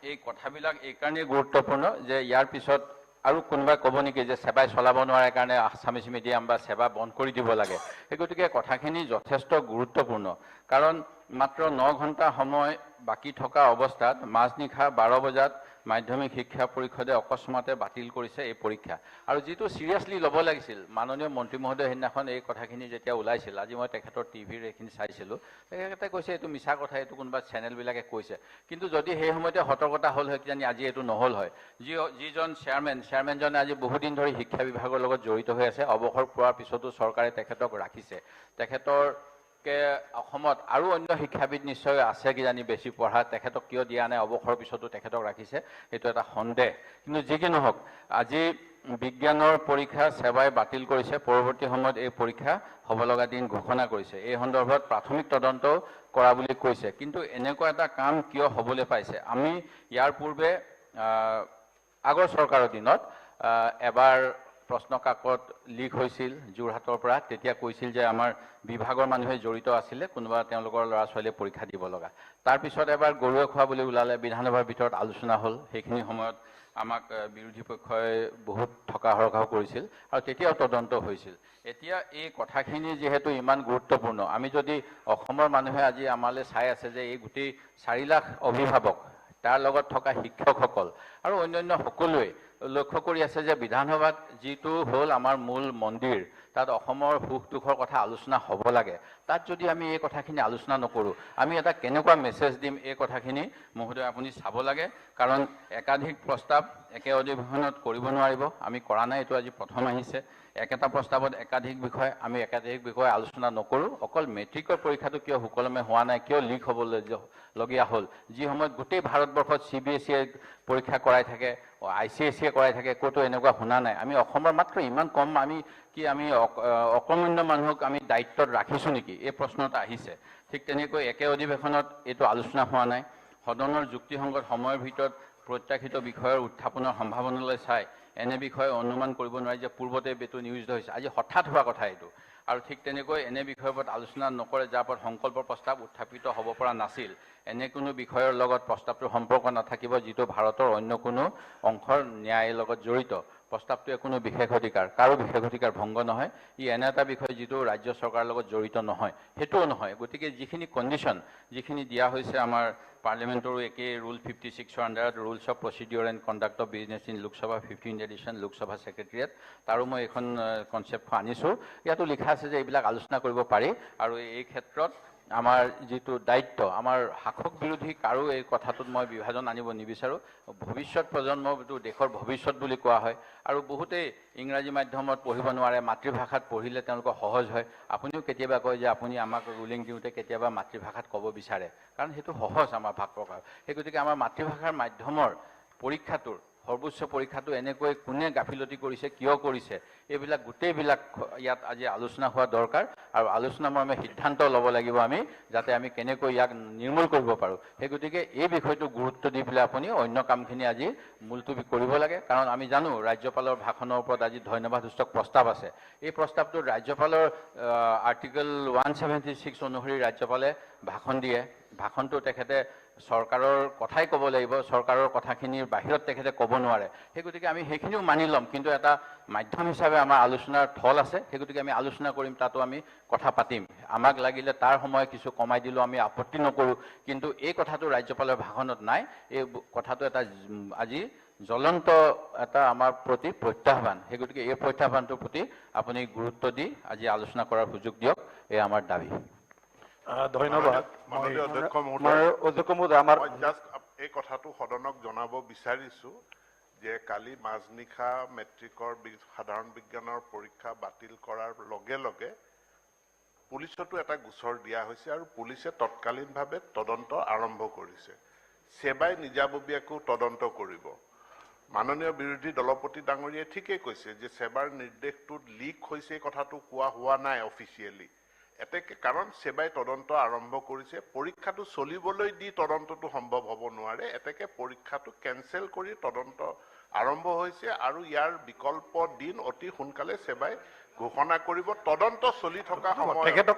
এই কথাবিলাক এইকাৰণেই গুৰুত্বপূৰ্ণ যে ইয়াৰ পিছত আৰু কোনোবাই ক'ব নেকি যে সেৱাই চলাব নোৱাৰে কাৰণে আছামিজ মিডিয়াম বা সেৱা বন্ধ কৰি দিব লাগে এই গতিকে কথাখিনি যথেষ্ট গুৰুত্বপূৰ্ণ কাৰণ মাত্ৰ 9 ঘণ্টা সময় বাকী থকা অৱস্থাত মাজনিশা 12 বজাত মাধ্যমিক শিক্ষা পৰিষদে অকস্মাতে বাতিল কৰিছে এই পৰীক্ষা আৰু যিটো সিৰিয়াসলি ল'ব লাগিছিল মাননীয় মন্ত্ৰী মহোদয় সেইদিনাখন এই কথাখিনি যেতিয়া ওলাইছিল আজি মই তেখেতৰ টিভিৰ এইখিনি চাইছিলোঁ তেখেতে কৈছে এইটো মিছা কথা এইটো কোনোবা চেনেলবিলাকে কৈছে কিন্তু যদি সেই সময়তে সতৰ্কতা হ'ল হয় কিজানি আজি এইটো নহ'ল হয় যিজন চেয়াৰমেনজনে আজি বহুদিন ধৰি শিক্ষা বিভাগৰ লগত জড়িত হৈ আছে অৱসৰ পোৱাৰ পিছতো চৰকাৰে তেখেতক ৰাখিছে তেখেতৰ অসমত আৰু অন্য শিক্ষাবিদ নিশ্চয় আছে কিজানি বেছি পঢ়া তেখেতক কিয় দিয়া নাই অৱসৰৰ পিছতো তেখেতক ৰাখিছে এইটো এটা সন্দেহ কিন্তু যি কি নহওক আজি বিজ্ঞানৰ পৰীক্ষা সেৱাই বাতিল কৰিছে পৰৱৰ্তী সময়ত এই পৰীক্ষা হ'ব লগা দিন ঘোষণা কৰিছে এই সন্দৰ্ভত প্ৰাথমিক তদন্ত কৰা বুলি কৈছে কিন্তু এনেকুৱা এটা কাম কিয় হ'বলৈ পাইছে আমি ইয়াৰ পূৰ্বে আগৰ চৰকাৰৰ দিনত এবাৰ প্ৰশ্ন কাকত লিক হৈছিল যোৰহাটৰ পৰা, তেতিয়া কৈছিল যে আমাৰ বিভাগৰ মানুহে জড়িত আছিলে, কোনোবা তেওঁলোকৰ ল'ৰা ছোৱালীয়ে পৰীক্ষা দিব লগা। তাৰপিছত এবাৰ গৰুৱে খোৱা বুলি ওলালে, বিধানসভাৰ ভিতৰত আলোচনা হ'ল। সেইখিনি সময়ত আমাক বিৰোধী পক্ষই বহুত থকা সৰকাও কৰিছিল আৰু তেতিয়াও তদন্ত হৈছিল। এতিয়া এই কথাখিনি যিহেতু ইমান গুৰুত্বপূৰ্ণ, আমি যদি অসমৰ মানুহে আজি আমালৈ চাই আছে যে এই গোটেই 4 লাখ অভিভাৱক, তাৰ লগত থকা শিক্ষকসকল আৰু অন্যান্য সকলোৱে লক্ষ্য কৰি আছে যে বিধানসভাত যিটো হ'ল আমাৰ মূল মন্দিৰ, তাত অসমৰ সুখ দুখৰ কথা আলোচনা হ'ব লাগে, তাত যদি আমি এই কথাখিনি আলোচনা নকৰোঁ, আমি এটা কেনেকুৱা মেছেজ দিম, এই কথাখিনি মহোদয় আপুনি চাব লাগে। কাৰণ একাধিক প্ৰস্তাৱ একে অধিৱেশনত কৰিব নোৱাৰিব, আমি কৰা নাই, এইটো আজি প্ৰথম আহিছে। একেটা প্ৰস্তাৱত একাধিক বিষয়, আমি একাধিক বিষয় আলোচনা নকৰোঁ। অকল মেট্ৰিকৰ পৰীক্ষাটো কিয় সুকলমে হোৱা নাই, কিয় লিক হ'বলগীয়া হ'ল, যি সময়ত গোটেই ভাৰতবৰ্ষত CBSE পৰীক্ষা কৰাই থাকে, ICSE কৰাই থাকে, ক'তো এনেকুৱা শুনা নাই। আমি অসমৰ মাত্ৰ ইমান কম, আমি অকৰ্মণ্য মানুহক আমি দায়িত্বত ৰাখিছোঁ নেকি, এই প্ৰশ্ন এটা আহিছে। ঠিক তেনেকৈ একে অধিৱেশনত এইটো আলোচনা হোৱা নাই। সদনৰ যুক্তিসংগত সময়ৰ ভিতৰত প্ৰত্যাশিত বিষয়ৰ উত্থাপনৰ সম্ভাৱনালৈ চাই এনে বিষয়ে অনুমান কৰিব নোৱাৰি যে পূৰ্বতে এইটো নিয়োজিত হৈছে, আজি হঠাৎ হোৱা কথা এইটো। আৰু ঠিক তেনেকৈ এনে বিষয়ৰ ওপৰত আলোচনা নকৰে, যাৰ ওপৰত সংকল্প প্ৰস্তাৱ উত্থাপিত হ'ব পৰা নাছিল। এনে কোনো বিষয়ৰ লগত প্ৰস্তাৱটোৰ সম্পৰ্ক নাথাকিব যিটো ভাৰতৰ অন্য কোনো অংশৰ ন্যায়ৰ লগত জড়িত। প্ৰস্তাৱটোৱে কোনো বিশেষ অধিকাৰ, কাৰো বিশেষ অধিকাৰ ভংগ নহয়। ই এনে এটা বিষয় যিটো ৰাজ্য চৰকাৰৰ লগত জড়িত নহয়, সেইটোও নহয়। গতিকে যিখিনি কণ্ডিশ্যন যিখিনি দিয়া হৈছে আমাৰ পাৰ্লিমেণ্টৰো একেই, ৰুল 56ৰ আণ্ডাৰত rules of procedure and conduct of business in Lok Sabha 15th edition Lok Sabha secretariat, তাৰো মই এইখন কনচেপ্টখন আনিছোঁ। ইয়াতো লিখা আছে যে এইবিলাক আলোচনা কৰিব পাৰি। আৰু এই ক্ষেত্ৰত আমাৰ যিটো দায়িত্ব, আমাৰ শাসক বিৰোধী কাৰো এই কথাটোত মই বিভাজন আনিব নিবিচাৰোঁ। ভৱিষ্যত প্ৰজন্মটো দেশৰ ভৱিষ্যত বুলি কোৱা হয়, আৰু বহুতেই ইংৰাজী মাধ্যমত পঢ়িব নোৱাৰে, মাতৃভাষাত পঢ়িলে তেওঁলোকৰ সহজ হয়। আপুনিও কেতিয়াবা কয় যে আপুনি আমাক ৰুলিং দিওঁতে কেতিয়াবা মাতৃভাষাত ক'ব বিচাৰে, কাৰণ সেইটো সহজ আমাৰ ভাগ প্ৰকাশ। সেই গতিকে আমাৰ মাতৃভাষাৰ মাধ্যমৰ পৰীক্ষাটোৰ সৰ্বোচ্চ পৰীক্ষাটো এনেকৈ কোনে গাফিলতি কৰিছে, কিয় কৰিছে, এইবিলাক গোটেইবিলাক ইয়াত আজি আলোচনা হোৱা দৰকাৰ। আৰু আলোচনা মৰ্মে সিদ্ধান্ত ল'ব লাগিব আমি, যাতে আমি কেনেকৈ ইয়াক নিৰ্মূল কৰিব পাৰোঁ। সেই গতিকে এই বিষয়টো গুৰুত্ব দি পেলাই আপুনি অন্য কামখিনি আজি মুলতবি কৰিব লাগে। কাৰণ আমি জানো ৰাজ্যপালৰ ভাষণৰ ওপৰত আজি ধন্যবাদসূচক প্ৰস্তাৱ আছে। এই প্ৰস্তাৱটোত ৰাজ্যপালৰ আৰ্টিকল 176 অনুসৰি ৰাজ্যপালে ভাষণ দিয়ে। ভাষণটো তেখেতে চৰকাৰৰ কথাই ক'ব লাগিব, চৰকাৰৰ কথাখিনিৰ বাহিৰত তেখেতে ক'ব নোৱাৰে। সেই গতিকে আমি সেইখিনিও মানি ল'ম, কিন্তু এটা মাধ্যম হিচাপে আমাৰ আলোচনাৰ থল আছে। সেই গতিকে আমি আলোচনা কৰিম, তাতো আমি কথা পাতিম। আমাক লাগিলে তাৰ সময় কিছু কমাই দিলেও আমি আপত্তি নকৰোঁ, কিন্তু এই কথাটো ৰাজ্যপালৰ ভাষণত নাই। এই কথাটো এটা আজি জ্বলন্ত এটা আমাৰ প্ৰতি প্ৰত্যাহ্বান। সেই গতিকে এই প্ৰত্যাহ্বানটোৰ প্ৰতি আপুনি গুৰুত্ব দি আজি আলোচনা কৰাৰ সুযোগ দিয়ক, এই আমাৰ দাবী। ধন্যবাদ। অধ্যক্ষ মহোদয়, আমাৰ এই কথাটো সদনক জনাব বিচাৰিছোঁ যে কালি মাজনিশা মেট্ৰিকৰ সাধাৰণ বিজ্ঞানৰ পৰীক্ষা বাতিল কৰাৰ লগে লগে পুলিচতো এটা গোচৰ দিয়া হৈছে আৰু পুলিচে তৎকালীনভাৱে তদন্ত আৰম্ভ কৰিছে। সেবাই নিজাববীয়াকো তদন্ত কৰিব। মাননীয় বিৰোধী দলপতি ডাঙৰীয়াই ঠিকেই কৈছে যে সেবাৰ নিৰ্দেশটোত লিক হৈছে, কথাটো কোৱা হোৱা নাই অফিচিয়েলি। এতেকে কাৰণ সেবাই তদন্ত আৰম্ভ কৰিছে। পৰীক্ষাটো চলিবলৈ দি তদন্তটো সম্ভৱ হ'ব নোৱাৰে। এতেকে পৰীক্ষাটো কেনচেল কৰি তদন্ত আৰম্ভ হৈছে আৰু ইয়াৰ বিকল্প দিন অতি সোনকালে সেবাই ঘোষণা কৰিব। তদন্ত চলি থকা সময়ত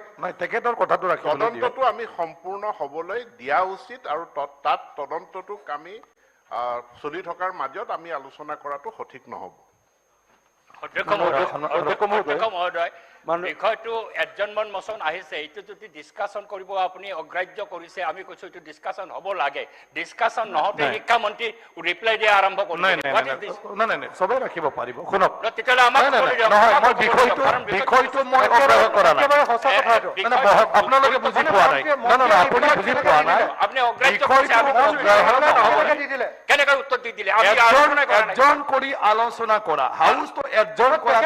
তেখেতৰ কথাটো ৰাখিব, তদন্তটো আমি সম্পূৰ্ণ হ'বলৈ দিয়া উচিত আৰু তাত তদন্তটোক আমি চলি থকাৰ মাজত আমি আলোচনা কৰাটো সঠিক নহ'ব। অধ্যক্ষ মহোদয়, বিষয়টো এডজনমেণ্ট মোচন আহিছে, এইটো যদি ডিছকাশ্যন কৰিব আপুনি অগ্ৰাহ্য কৰিছে, আমি কৈছোঁ এইটো ডিছকাশ্যন হ'ব লাগে। ডিছকাশ্যন নহওঁতে শিক্ষামন্ত্ৰী ৰিপ্লাই দিয়া আৰম্ভ কৰিছে। নাই, চবেই ৰাখিব পাৰিব। শুনক, তেতিয়াহ'লে আমাক বিষয়টো মই অগ্ৰাহ্য কৰা নাই। আপোনালোকে বুজি পোৱা নাই। আপুনি বুজি পোৱা নাই। আপুনি অগ্ৰাহ্য কেনেকৈ উত্তৰ দি দিলে? এজন কৰি আলোচনা কৰা, হাউচটো এজন কৰা,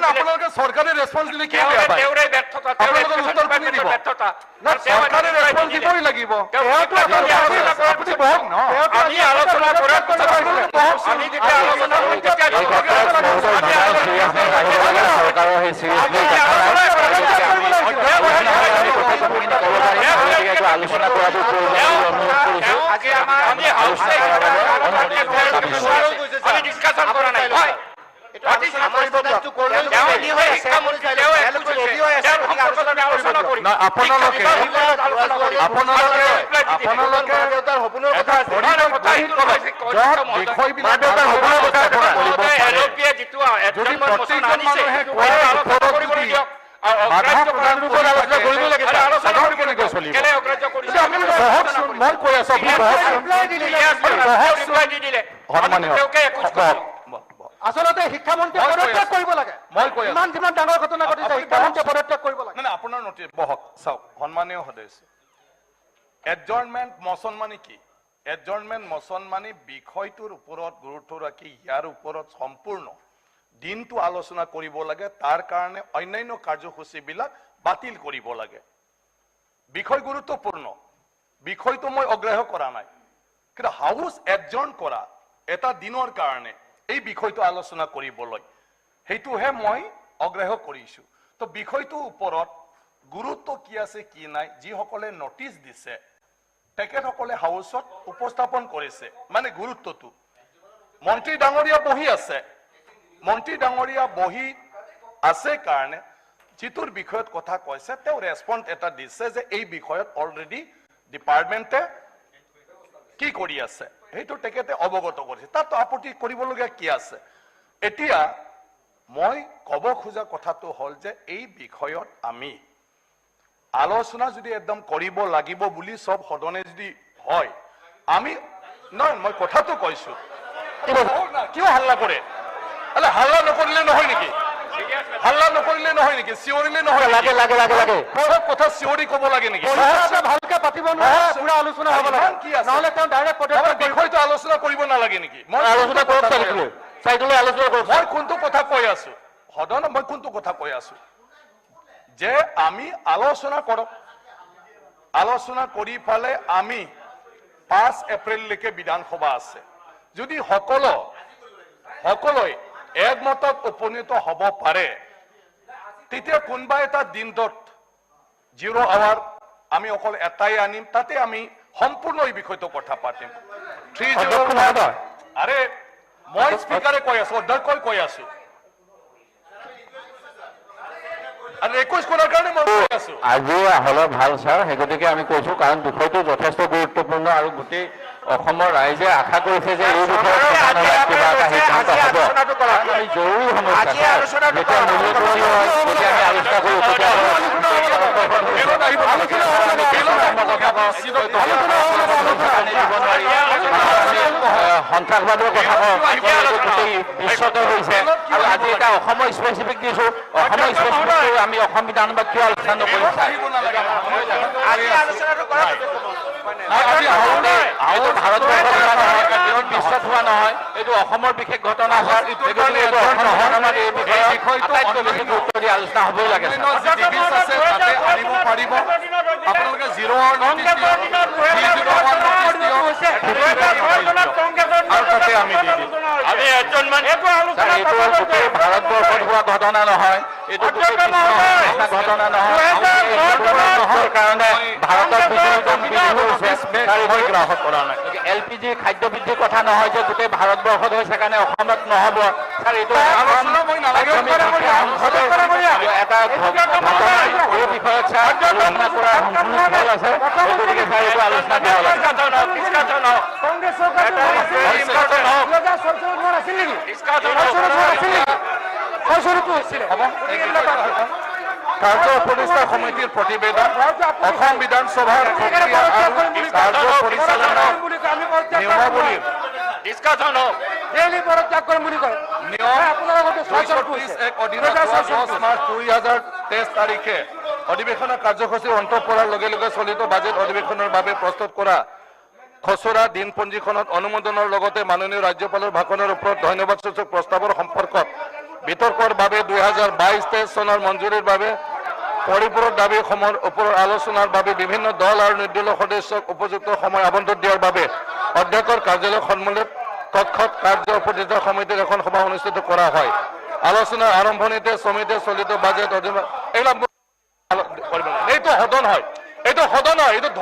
আপোনালোকে চৰকাৰে ৰেছপন্স দিলে কি বেয়া পায়? আপোনালোকে উত্তৰ কোনে দিব? চৰকাৰে ৰেছপন্স দিবই লাগিব। আপুনি বহক ন, আমি আলোচনা কৰাৰ পিছত আমি যেতিয়া আলোচনা কৰিম তেতিয়া চৰকাৰৰ সেই আলোচনা কৰাটো নিৰ্বাচন কৰা নাই হয় এইটো আলোচনা কৰিব দিয়ক। তেওঁলোকে ready হৈ আছে। তেওঁলোকে ready হৈ আছে, গতিকে আলোচনা কৰিব দিয়ক। না আপোনালোকে দেউতাৰ সপোনৰ কথা আছে। বিষয়বিলাক যিটো যদি প্ৰত্যেকজন মানুহে কোৱাৰ ওপৰত যদি বাধা প্ৰদান কৰি থাকে, সদন কেনেকৈ চলিব? মই কৈ আছো আচলতে শিক্ষামন্ত্ৰীয়ে পদত্যাগ কৰিব লাগে। মই কৈ ইমান যিমান ডাঙৰ ঘটনা ঘটিছে শিক্ষামন্ত্ৰীয়ে পদত্যাগ কৰিব লাগে। মানে আপোনাৰ নটিছ বহক চাওক সন্মানীয় সদস্য এডজৰ্ণমেণ্ট মচন মানে কি এডজৰ্ণমেণ্ট মচন মানে বিষয়টোৰ ওপৰত গুৰুত্ব ৰাখি ইয়াৰ ওপৰত সম্পূৰ্ণ দিনটো আলোচনা কৰিব লাগে তাৰ কাৰণে অন্যান্য কাৰ্যসূচীবিলাক বাতিল কৰিব লাগে বিষয় গুৰুত্বপূৰ্ণ বিষয়টো মই অগ্ৰাহ্য কৰা নাই কিন্তু হাউচ এডজৰ্ণ কৰা এটা দিনৰ কাৰণে এই বিষয়টো আলোচনা কৰিবলৈ হেতুহে মই অগ্ৰাহ্য কৰিছো তো বিষয়টোৰ ওপৰত গুৰুত্ব কি আছে কি নাই যিসকলে নটিচ দিছে তেখেতসকলে হাউচত উপস্থাপন কৰিছে মানে গুৰুত্বটো মন্ত্ৰী ডাঙৰীয়া বহি আছে মন্ত্ৰী ডাঙৰীয়া বহি আছে কাৰণে যিটোৰ বিষয়ত কথা কৈছে তেওঁ ৰেছপন্স এটা দিছে যে এই বিষয়ত অলৰেডি ডিপাৰ্টমেণ্টে কি কৰি আছে সেইটো তেখেতে অৱগত কৰিছে তাত আপত্তি কৰিবলগীয়া কি আছে এতিয়া মই ক'ব খোজা কথাটো হ'ল যে এই বিষয়ত আমি আলোচনা যদি একদম কৰিব লাগিব বুলি সব সদনে যদি হয় আমি নহয় মই কথাটো কৈছো কিয় হাল্লা কৰে আলে হাল্লা নকৰিলে নহয় নেকি হাল্লা নকৰিলে নহয় নেকি চিঞৰিলে নহয় লাগে লাগে লাগে লাগে সব কথা চিঞৰি ক'ব লাগে নেকি ভালকে পাতিব নোৱাৰে পুৰা আলোচনা হ'ব লাগে কি আছে নহলে তেওঁ ডাইৰেক্ট পদত্যাগ বিষয়টো আলোচনা কৰিব নালাগে নেকি মই আলোচনা কৰক চাইকেললৈ আলোচনা কৰক মই কোনটো কথা কৈ আছো সদন মই কোনটো কথা কৈ আছো যে আমি আলোচনা কৰক আলোচনা কৰি ফালে আমি 5 এপ্ৰিললৈকে বিধানসভা আছে যদি সকলোৱে একমতত উপনীত হ'ব পাৰে তেতিয়া কোনবা এটা দিনটোত 0 আৱাৰ আমি অকল এটাই আনিম তাতে আমি সম্পূৰ্ণ এই বিষয়টো কথা পাতিম 30 আৰে মই স্পিকাৰে কৈ আছো অধ্যক্ষই কৈ আছো আৰু ৰিকুৱেষ্ট কৰাৰ কাৰণে মই কৈ আছো আজি হলে ভাল ছাৰ সেই গতিকে আমি কৈছো কাৰণ বিষয়টো যথেষ্ট গুৰুত্বপূৰ্ণ আৰু গোটেই অসমৰ ৰাইজে আশা কৰিছে যে এই বিষয়ত কিবা এটা সিদ্ধান্ত হ'ব আমি জৰুৰী সমস্যা যেতিয়া মূল্যতনি হয় তেতিয়া আমি আলোচনা কৰোঁ সন্ত্ৰাসবাদৰ কথা গোটেই বিশ্বতে হৈছে আৰু আজি এটা অসমৰ স্পেচিফিক দিছো অসমৰ স্পেচিফিক আমি অসম বিধানসভাত কিয় আলোচনা নকৰিম বিশ্বত হোৱা নহয় এইটো অসমৰ বিশেষ ঘটনা হয় গুৰুত্ব দি আলোচনা হ'বই লাগে আনিব পাৰিব আপোনালোকে 0 গোটেই ভাৰতবৰ্ষত হোৱা ঘটনা নহয় এইটো ঘটনা নহয় কাৰণে ভাৰতত গ্ৰাহক কৰা নাই LPG খাদ্য বৃদ্ধিৰ কথা নহয় যে গোটেই ভাৰতবৰ্ষত হৈছে কাৰণে অসমত নহ'ব ছাৰ এইটো এটা এই বিষয়ত ছাৰ আলোচনা কৰাৰ সম্পূৰ্ণ ফল আছে গতিকে ছাৰ এইটো আলোচনা কৰিব লাগে কাৰ্য উপদেষ্টা সমিতিৰ প্ৰতিবেদন অসম বিধানসভাৰ প্ৰক্ৰিয়া আৰু কাৰ্য পৰিচালনা নিয়মাৱলীৰ তাৰিখে অধিৱেশনৰ কাৰ্যসূচী অন্ত পৰাৰ লগে লগে চলিত বাজেট অধিৱেশনৰ বাবে প্ৰস্তুত কৰা খচৰা দিনপঞ্জীখনত অনুমোদনৰ লগতে মাননীয় ৰাজ্যপালৰ ভাষণৰ ওপৰত ধন্যবাদসূচক প্ৰস্তাৱৰ সম্পৰ্কত বিতৰ্কৰ বাবে 2022-23 চনৰ মঞ্জুৰিৰ বাবে পৰিপূৰক দাবীসমূহৰ ওপৰত আলোচনাৰ বাবে বিভিন্ন দল আৰু নিৰ্দলীয় সদস্যক উপযুক্ত সময় আবণ্টন দিয়াৰ বাবে অধ্যক্ষৰ কাৰ্যালয় সন্মুখত কক্ষত কাৰ্য উপদেষ্টা সমিতিৰ এখন সভা অনুষ্ঠিত কৰা হয় আলোচনাৰ আৰম্ভণিতে সমিতিয়ে চলিত বাজেট এইবিলাক এইটো সদন হয় এইটো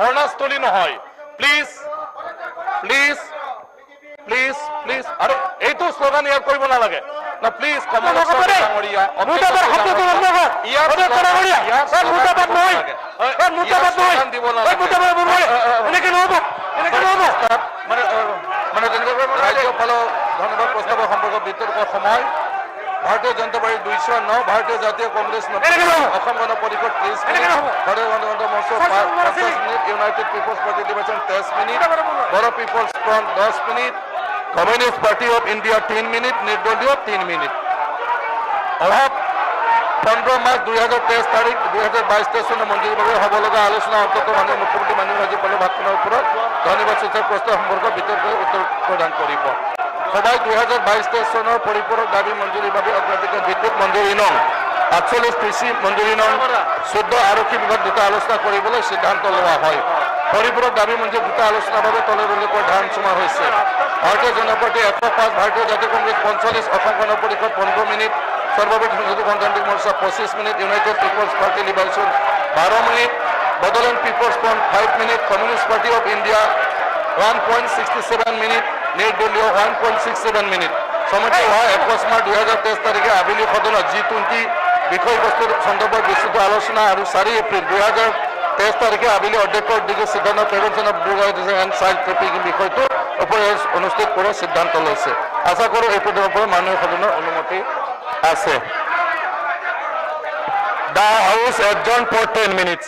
ধৰ্ণাস্থলী নহয় প্লিজ প্লিজ আৰে এইটো স্লোগান ইয়াৰ কৰিব নালাগে না প্লিজ কমলেশ্বৰ ডাঙৰীয়া ৰাজ্যপালৰ ধন্যবাদ প্ৰস্তাৱৰ সম্পৰ্কত বিতৰ্কৰ সময় ভাৰতীয় জনতা পাৰ্টি 209 ভাৰতীয় জাতীয় Congress Asom Gana Parishad 30 minute Bharatiya Janata Morcha 50 minute united people's party liberation 10 minute Bodo people's front 10 minute communist party of India 3 minute নিৰ্দলীয় 3 মিনিট অহা 15 মাৰ্চ 2023 তাৰিখ 2022 চনৰ মঞ্জুৰিৰ বাবে হ'ব লগা আলোচনা অন্তত মাননীয় মুখ্যমন্ত্ৰী মাননীয় ৰাজ্যপালৰ ভাষণৰ ওপৰত ধন্যবাদ সূচক প্ৰস্তাৱ সম্পৰ্কত বিতৰ্ক উত্তৰ প্ৰদান কৰিব সভায় 2022 চনৰ পৰিপূৰক দাবী মঞ্জুৰিৰ বাবে অগ্ৰাধিকাৰ ভিত্তিত মঞ্জুৰি নং 48 কৃষি মঞ্জুৰি নং 14 আৰক্ষী বিভাগ দুটা আলোচনা কৰিবলৈ সিদ্ধান্ত লোৱা হয় পৰিপূৰক দাবী মঞ্জুৰ দুটা আলোচনাৰ বাবে তলৰ উল্লেখ ধাৰণা হৈছে ভাৰতীয় জনতা পাৰ্টি 105 ভাৰতীয় জাতীয় কংগ্ৰেছ 45 অসম গণ পৰিষদ 15 মিনিট সৰ্বভাৰতীয় সংযুক্ত গণতান্ত্ৰিক মৰ্চা 25 minute united people's party liberation 12 minute Bodoland people's front 5 minute communist party of India 1.67 minute নিৰ্দলীয় 1.67 মিনিট সমিতি হয় 21 মাৰ্চ 2023 তাৰিখে আবেলি সদনত G20 বিষয়বস্তুৰ সন্দৰ্ভত বিস্তৃত আলোচনা আৰু 4 এপ্ৰিল 2023 তাৰিখে আবেলি অধ্যক্ষৰ দিকে সিদ্ধান্ত prevention of drug and child trafficking বিষয়টো ওপৰত অনুষ্ঠিত কৰাৰ সিদ্ধান্ত লৈছে আশা কৰোঁ এই পদৰ পৰা মাননীয় সদনৰ অনুমতি আছে The House adjourned for 10 minutes.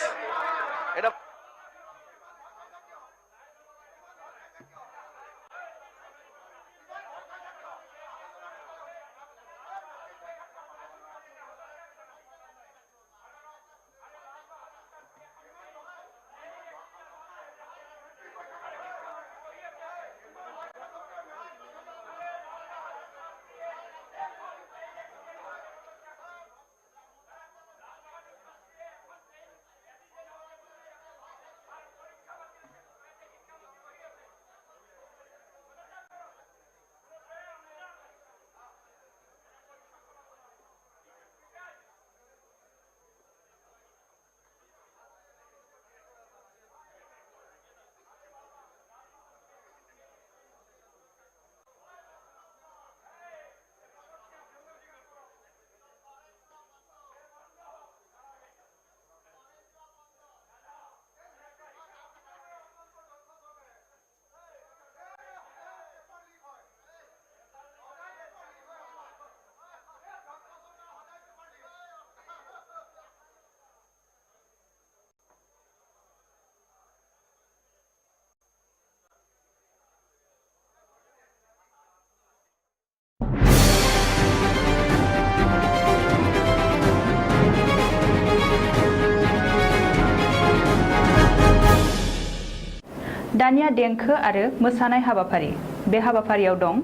दानिया देंखो आरो मोसानाय हाबाफारि बे हाबाफारियाव दं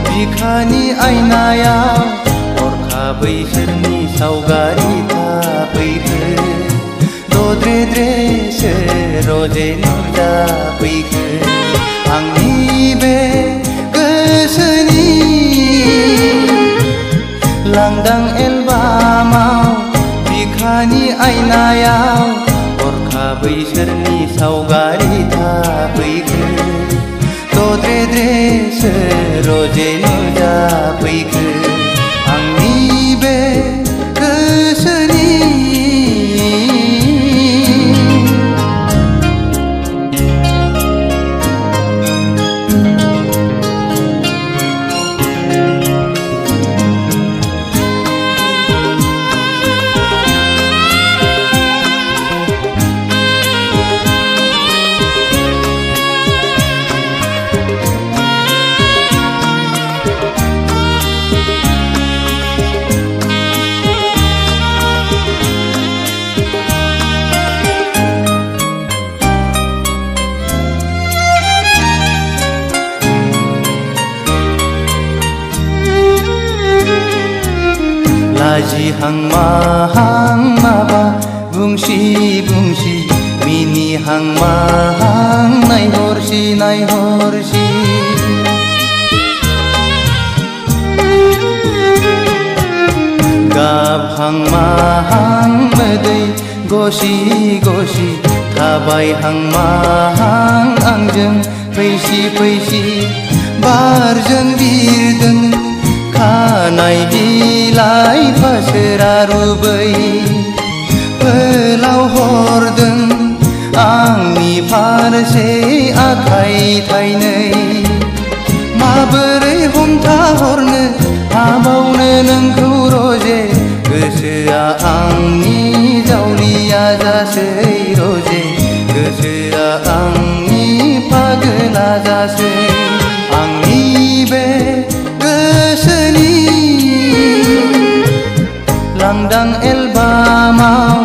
बिखानि आयनायाव हरखाबै सोरनि सावगारि थाफैखो दद्रेद्रेसो रजे नुजाफैखो आंनि बे गोसोनि लांदां एलबामाव बिखानि आयनायाव हरखाबै सोरनि सावगारि थाफैखो दद्रेद्रेसो रजे नुजाफैखो आंनि बे गोसोनि लाजि हां माहां माबा बुंसि बुंसि मिनि हां माहां नायहरसि नायहरसि गाबहां माहां मोदै गसि गसि थाबायहां माहां आंजों फैसि फैसि बारजों बिरदों खानाय बिलाइ फासोरा रुबै फोलाव हरदों आंनि फारसे आखाइ थाइनै माबोरै हमथाहरनो हाबावनो नोंखौ रजे गोसोआ आंनि जावलिया जासै रजे गोसोआ आंनि पागला जासै आंनि बे गोसोनि लांदां एलबामाव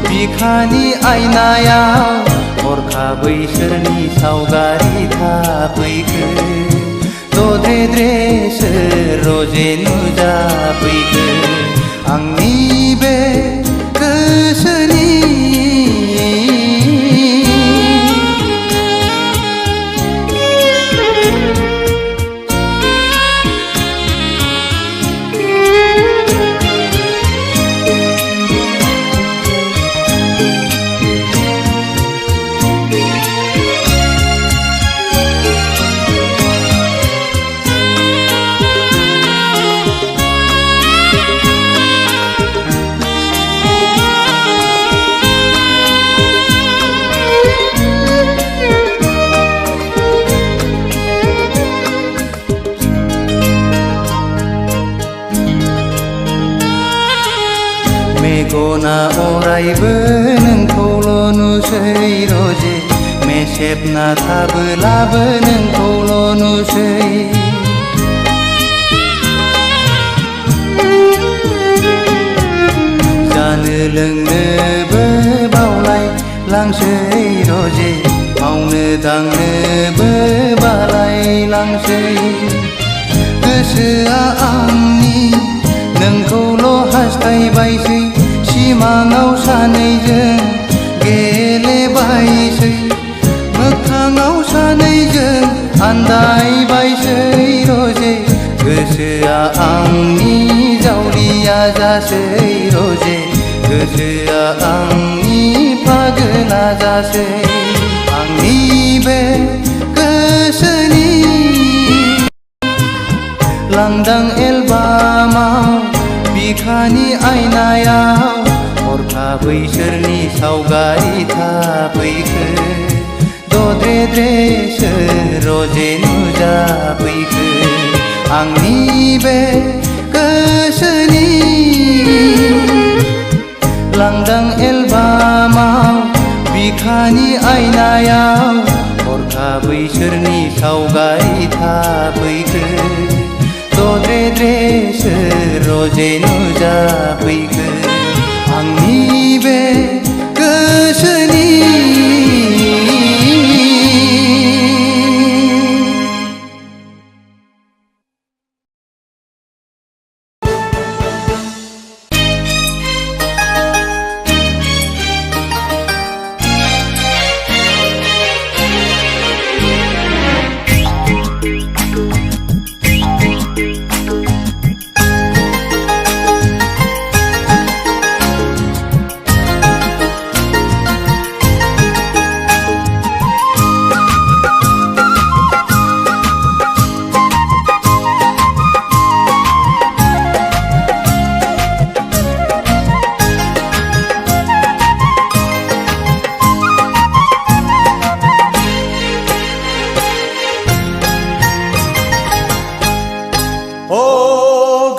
बिखानि आयनायाव हरखाबै सोरनि सावगारि थाफैखो दद्रे सोर रजे नुजाफैखो आंनि बे गोसोनि मेगना अरायबो नोंखौल' नुसै रजे मेसेबना थाबोलाबो नोंखौल' नुसै जानो लोंनोबो बावलाय लांसै रजे मावनो दांनोबो बालाय लांसै गोसोआ आंनि नोंखौल' हास्थायबायसै सिमाङाव सानैजों गेलेबायसै मोगथाङाव सानैजों आन्दायबायसै रजे गोसोआ आंनि जावलिया जासै रजे गोसोआ आंनि पागला जासै आंनि बे गोसोनि लांदां एलबामाव बिखानि आयनायाव हरखाबै सोरनि सावगारि थाफैखो दद्रे सोर रजे नुजाफैखो आंनि बे गोसोनि लांदां एलबामाव बिखानि आयनायाव हरखाबै सोरनि सावगारि थाफैखो दद्रे सोर रजे नुजाफैखो आंनि बे गोसोनि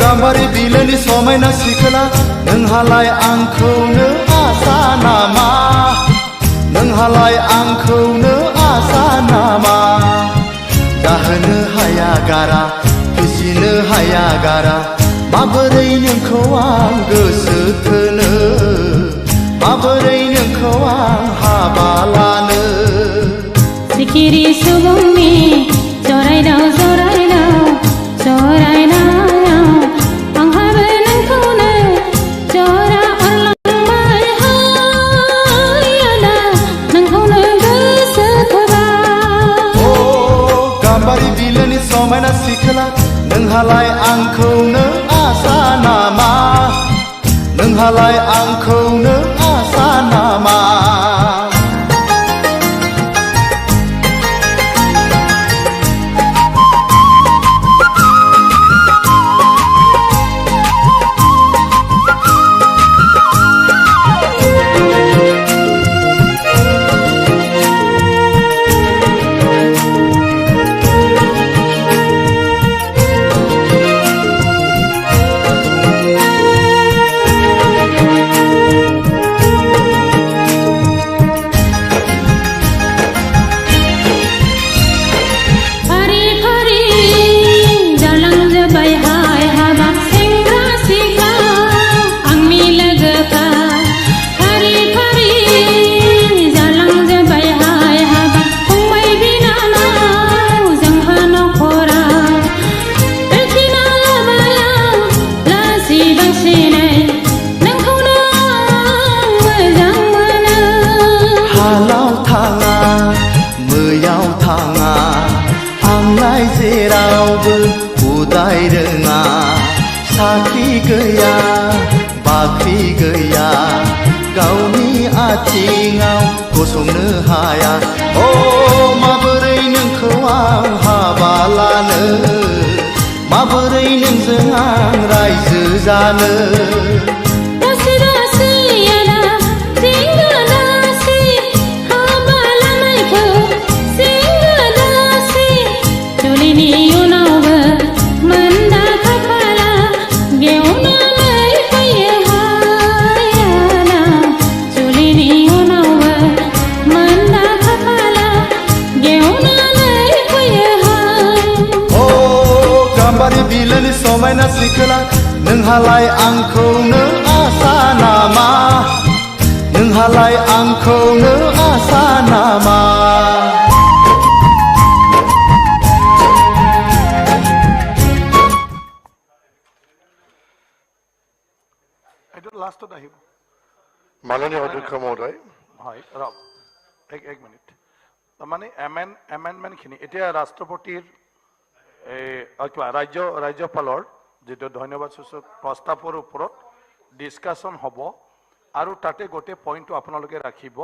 गाम्बारि बिलोनि समायना सिखोला नोंहालाय आंखौनो आसा नामा नोंहालाय आंखौनो आसा नामा जाहोनो हाया गारा फिसिनो हाया गारा माबोरै नोंखौ आं गोसो थोनो माबोरै नोंखौ आं हाबा लानो सिखिरि सुबुंनि जरायदाव जरायदाव जरायनायाव आंहाबो नोंखौनो नोंहालाय आंखौनो आसा नामा नोंहालाय आंखौनो आसा नामा फारि फारि जालांजोब्बाय हाय हाबाब सेंग्रा सिख्ला आंनि लोगोफ्रा फारि फारि जालांजोब्बाय हाय हाबाब फंबाय बिनानाव जोंहा नखराव दोनखिना लाबायाव लासै बांसिनै नोंखौनो आं मोजां मोनो हालाव थाङा मैयाव थाङा आंलाय जेरावबो उदाय रोङा साख्रि गैया बाख्रि गैया गावनि आथिङाव गसंनो हाया अ माबोरै नोंखौ आं हाबा लानो माबोरै नोंजों आं रायजो जानो दासि दासि आदा जेंना दासि हाबा लानायखौ जेंना दासि जुलिनि उनावबो मोनदा खाफाला गेवनानै फैयो हाय आदा जुलिनि उनावबो मोनदा खाफाला गेवनानै फैयो हाय अ गाम्बारि बिलोनि समायना सिखोला नोंहालाय आंखौनो आसा नामा नोंहालाय आंखौनो आसा नामा এইটো লাষ্টত আহিব মাননীয় অধ্যক্ষ মহোদয় হয় ৰব এক মিনিট তাৰমানে এমেণ্ডমেণ্টখিনি এতিয়া ৰাষ্ট্ৰপতিৰ কিবা ৰাজ্যপালৰ যিটো ধন্যবাদ সূচক প্ৰস্তাৱৰ ওপৰত ডিছকাশ্যন হ'ব আৰু তাতে গোটেই পইণ্টটো আপোনালোকে ৰাখিব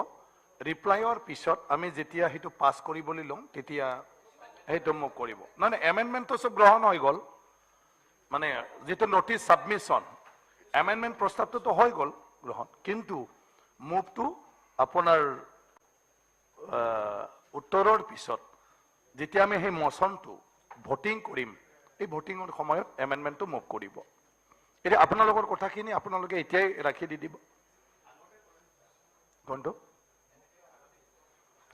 ৰিপ্লাইৰ পিছত আমি যেতিয়া সেইটো পাছ কৰিবলৈ ল'ম তেতিয়া সেইটো মোক কৰিব নহয় এমেণ্ডমেণ্টটো চব গ্ৰহণ হৈ গ'ল মানে যিটো নটিছ ছাবমিশ্যন এমেণ্ডমেণ্ট প্ৰস্তাৱটোতো হৈ গ'ল গ্ৰহণ কিন্তু মুভটো আপোনাৰ উত্তৰৰ পিছত যেতিয়া আমি সেই মচনটো ভোটিং কৰিম এই ভোটিঙৰ সময়ত এমেণ্ডমেণ্টটো মুভ কৰিব এতিয়া আপোনালোকৰ কথাখিনি আপোনালোকে এতিয়াই ৰাখি দি দিব কোনটো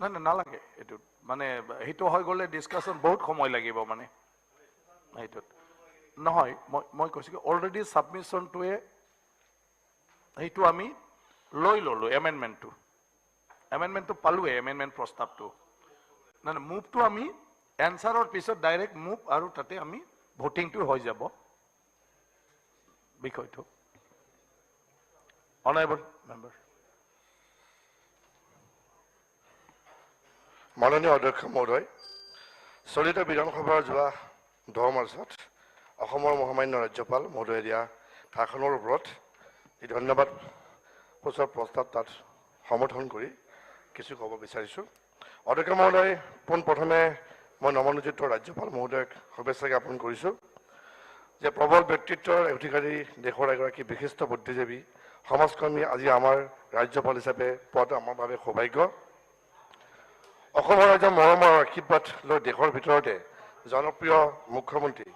নাই নালাগে এইটো মানে সেইটো হৈ গ'লে ডিছকাশ্যন বহুত সময় লাগিব মানে সেইটোত নহয় মই কৈছোঁ কি অলৰেডি ছাবমিশ্যনটোৱে সেইটো আমি লৈ ল'লোঁ এমেণ্ডমেণ্টটো পালোৱে এমেণ্ডমেণ্ট প্ৰস্তাৱটো নাই মুভটো আমি এনচাৰৰ পিছত ডাইৰেক্ট মুভ আৰু তাতে আমি ভোটিংটো হৈ যাব বিষয়টো অনাৰেবল মেম্বাৰ মাননীয় অধ্যক্ষ মহোদয় চলিত বিধানসভাৰ যোৱা 10 মাৰ্চত অসমৰ মহামান্য ৰাজ্যপাল মহোদয়ে দিয়া ভাষণৰ ওপৰত এই ধন্যবাদ সূচক প্ৰস্তাৱ তাত সমৰ্থন কৰি কিছু ক'ব বিচাৰিছোঁ অধ্যক্ষ মহোদয় পোনপ্ৰথমে মই নৱনিযুক্ত ৰাজ্যপাল মহোদয়ক শুভেচ্ছা জ্ঞাপন কৰিছোঁ যে প্ৰবল ব্যক্তিত্বৰ অধিকাৰী দেশৰ এগৰাকী বিশিষ্ট বুদ্ধিজীৱী সমাজকৰ্মী আজি আমাৰ ৰাজ্যপাল হিচাপে পোৱাটো আমাৰ বাবে সৌভাগ্য অসমৰ ৰাজ্যৰ মৰমৰ আশীৰ্বাদ লৈ দেশৰ ভিতৰতে জনপ্ৰিয় মুখ্যমন্ত্ৰী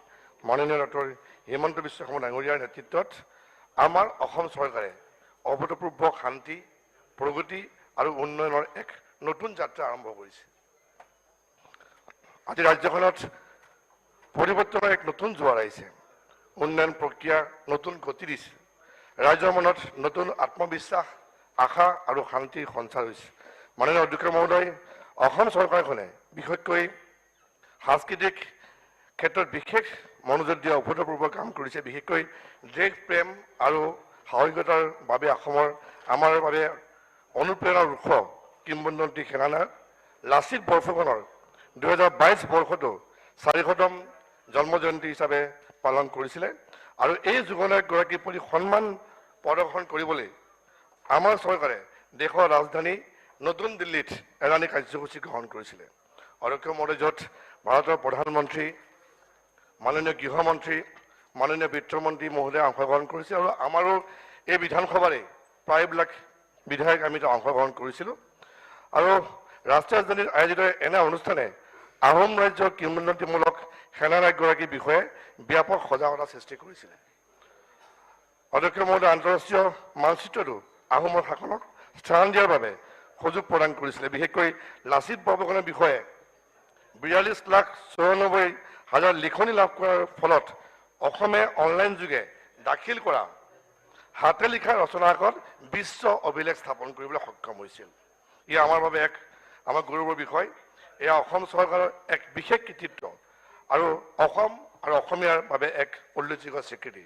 মাননীয় ডক্টৰ হিমন্ত বিশ্ব শৰ্মা ডাঙৰীয়াৰ নেতৃত্বত আমাৰ অসম চৰকাৰে অভূতপূৰ্ব শান্তি প্ৰগতি আৰু উন্নয়নৰ এক নতুন যাত্ৰা আৰম্ভ কৰিছে আজি ৰাজ্যখনত পৰিৱৰ্তনৰ এক নতুন জোৱাৰ আহিছে উন্নয়ন প্ৰক্ৰিয়া নতুন গতি দিছে ৰাজ্যৰ মনত নতুন আত্মবিশ্বাস আশা আৰু শান্তিৰ সঞ্চাৰ হৈছে মাননীয় অধ্যক্ষ মহোদয় অসম চৰকাৰখনে বিশেষকৈ সাংস্কৃতিক ক্ষেত্ৰত বিশেষ মনোযোগ দিয়া অভূতপূৰ্ব কাম কৰিছে বিশেষকৈ দেশ প্ৰেম আৰু সাহসিকতাৰ বাবে আমাৰ বাবে অনুপ্ৰেৰণাৰ উৎস কিংবদন্তী সেনানায়ক লাচিত বৰফুকনৰ 2022 বৰ্ষটো 400তম জন্ম জয়ন্তী হিচাপে পালন কৰিছিলে আৰু এই যুৱনায়কগৰাকীৰ প্ৰতি সন্মান প্ৰদৰ্শন কৰিবলৈ আমাৰ চৰকাৰে দেশৰ ৰাজধানী নতুন দিল্লীত এলানি কাৰ্যসূচী গ্ৰহণ কৰিছিলে। অধ্যক্ষ মহোদয়, য'ত ভাৰতৰ প্ৰধানমন্ত্ৰী, মাননীয় গৃহমন্ত্ৰী, মাননীয় বিত্তমন্ত্ৰী মহোদয়ে অংশগ্ৰহণ কৰিছে আৰু আমাৰো এই বিধানসভাৰে প্ৰায়বিলাক বিধায়ক আমি অংশগ্ৰহণ কৰিছিলোঁ। আৰু ৰাষ্ট্ৰীয় ৰাজধানীত আয়োজিত এনে অনুষ্ঠানে আহোম ৰাজ্যৰ কিংবদন্তিমূলক সেনানায়কগৰাকীৰ বিষয়ে ব্যাপক সজাগতা সৃষ্টি কৰিছিলে। অধ্যক্ষ মহোদয় আন্তঃৰাষ্ট্ৰীয় মানচিত্ৰতো আহোমৰ শাসনক স্থান দিয়াৰ বাবে সুযোগ প্ৰদান কৰিছিলে। বিশেষকৈ লাচিত বৰফুকনৰ বিষয়ে 42,94,000 লিখনি লাভ কৰাৰ ফলত অসমে অনলাইন যোগে দাখিল কৰা হাতে লিখা ৰচনাকত বিশ্ব অভিলেখ স্থাপন কৰিবলৈ সক্ষম হৈছিল। ই আমাৰ বাবে আমাৰ গৌৰৱৰ বিষয়। এয়া অসম চৰকাৰৰ এক বিশেষ কৃতিত্ব আৰু অসম আৰু অসমীয়াৰ বাবে এক উল্লেখযোগ্য স্বীকৃতি।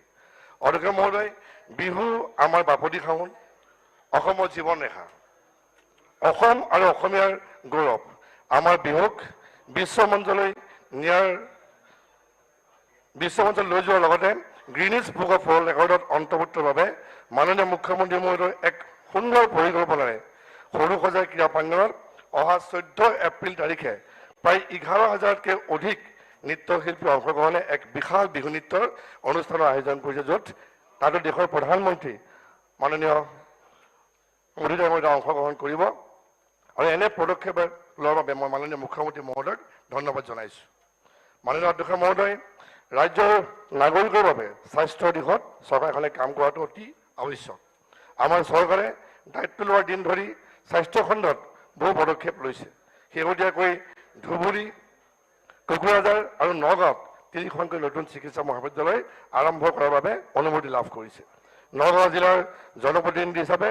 অধ্যক্ষ মহোদয়, বিহু আমাৰ বাপতি সাহোন, অসমৰ জীৱন ৰেখা, অসম আৰু অসমীয়াৰ গৌৰৱ। আমাৰ বিহুক বিশ্বমঞ্চলৈ লৈ যোৱাৰ লগতে গ্ৰীনিছ বুক অফ ৱৰ্ল্ড ৰেকৰ্ডত অন্তৰ্ভুক্তৰ বাবে মাননীয় মুখ্যমন্ত্ৰী মহোদয় এক সুন্দৰ পৰিকল্পনাৰে সৰুসজাই ক্ৰীড়া প্ৰাংগণত অহা 14 এপ্ৰিল তাৰিখে প্ৰায় 11,000তকৈ অধিক নৃত্যশিল্পী অংশগ্ৰহণে এক বিশাল বিহু নৃত্যৰ অনুষ্ঠানৰ আয়োজন কৰিছে, য'ত তাতো দেশৰ প্ৰধানমন্ত্ৰী মাননীয় মোদী ডাঙৰীয়াই অংশগ্ৰহণ কৰিব। আৰু এনে পদক্ষেপ লোৱাৰ বাবে মই মাননীয় মুখ্যমন্ত্ৰী মহোদয়ক ধন্যবাদ জনাইছোঁ। মাননীয় অধ্যক্ষ মহোদয়, ৰাজ্যৰ নাগৰিকৰ বাবে স্বাস্থ্যৰ দিশত চৰকাৰখনে কাম কৰাটো অতি আৱশ্যক। আমাৰ চৰকাৰে দায়িত্ব লোৱাৰ দিন ধৰি স্বাস্থ্য খণ্ডত বহু পদক্ষেপ লৈছে। শেহতীয়াকৈ ধুবুৰী, কোকৰাঝাৰ আৰু নগাঁৱত 3খনকৈ নতুন চিকিৎসা মহাবিদ্যালয় আৰম্ভ কৰাৰ বাবে অনুমতি লাভ কৰিছে। নগাঁও জিলাৰ জনপ্ৰতিনিধি হিচাপে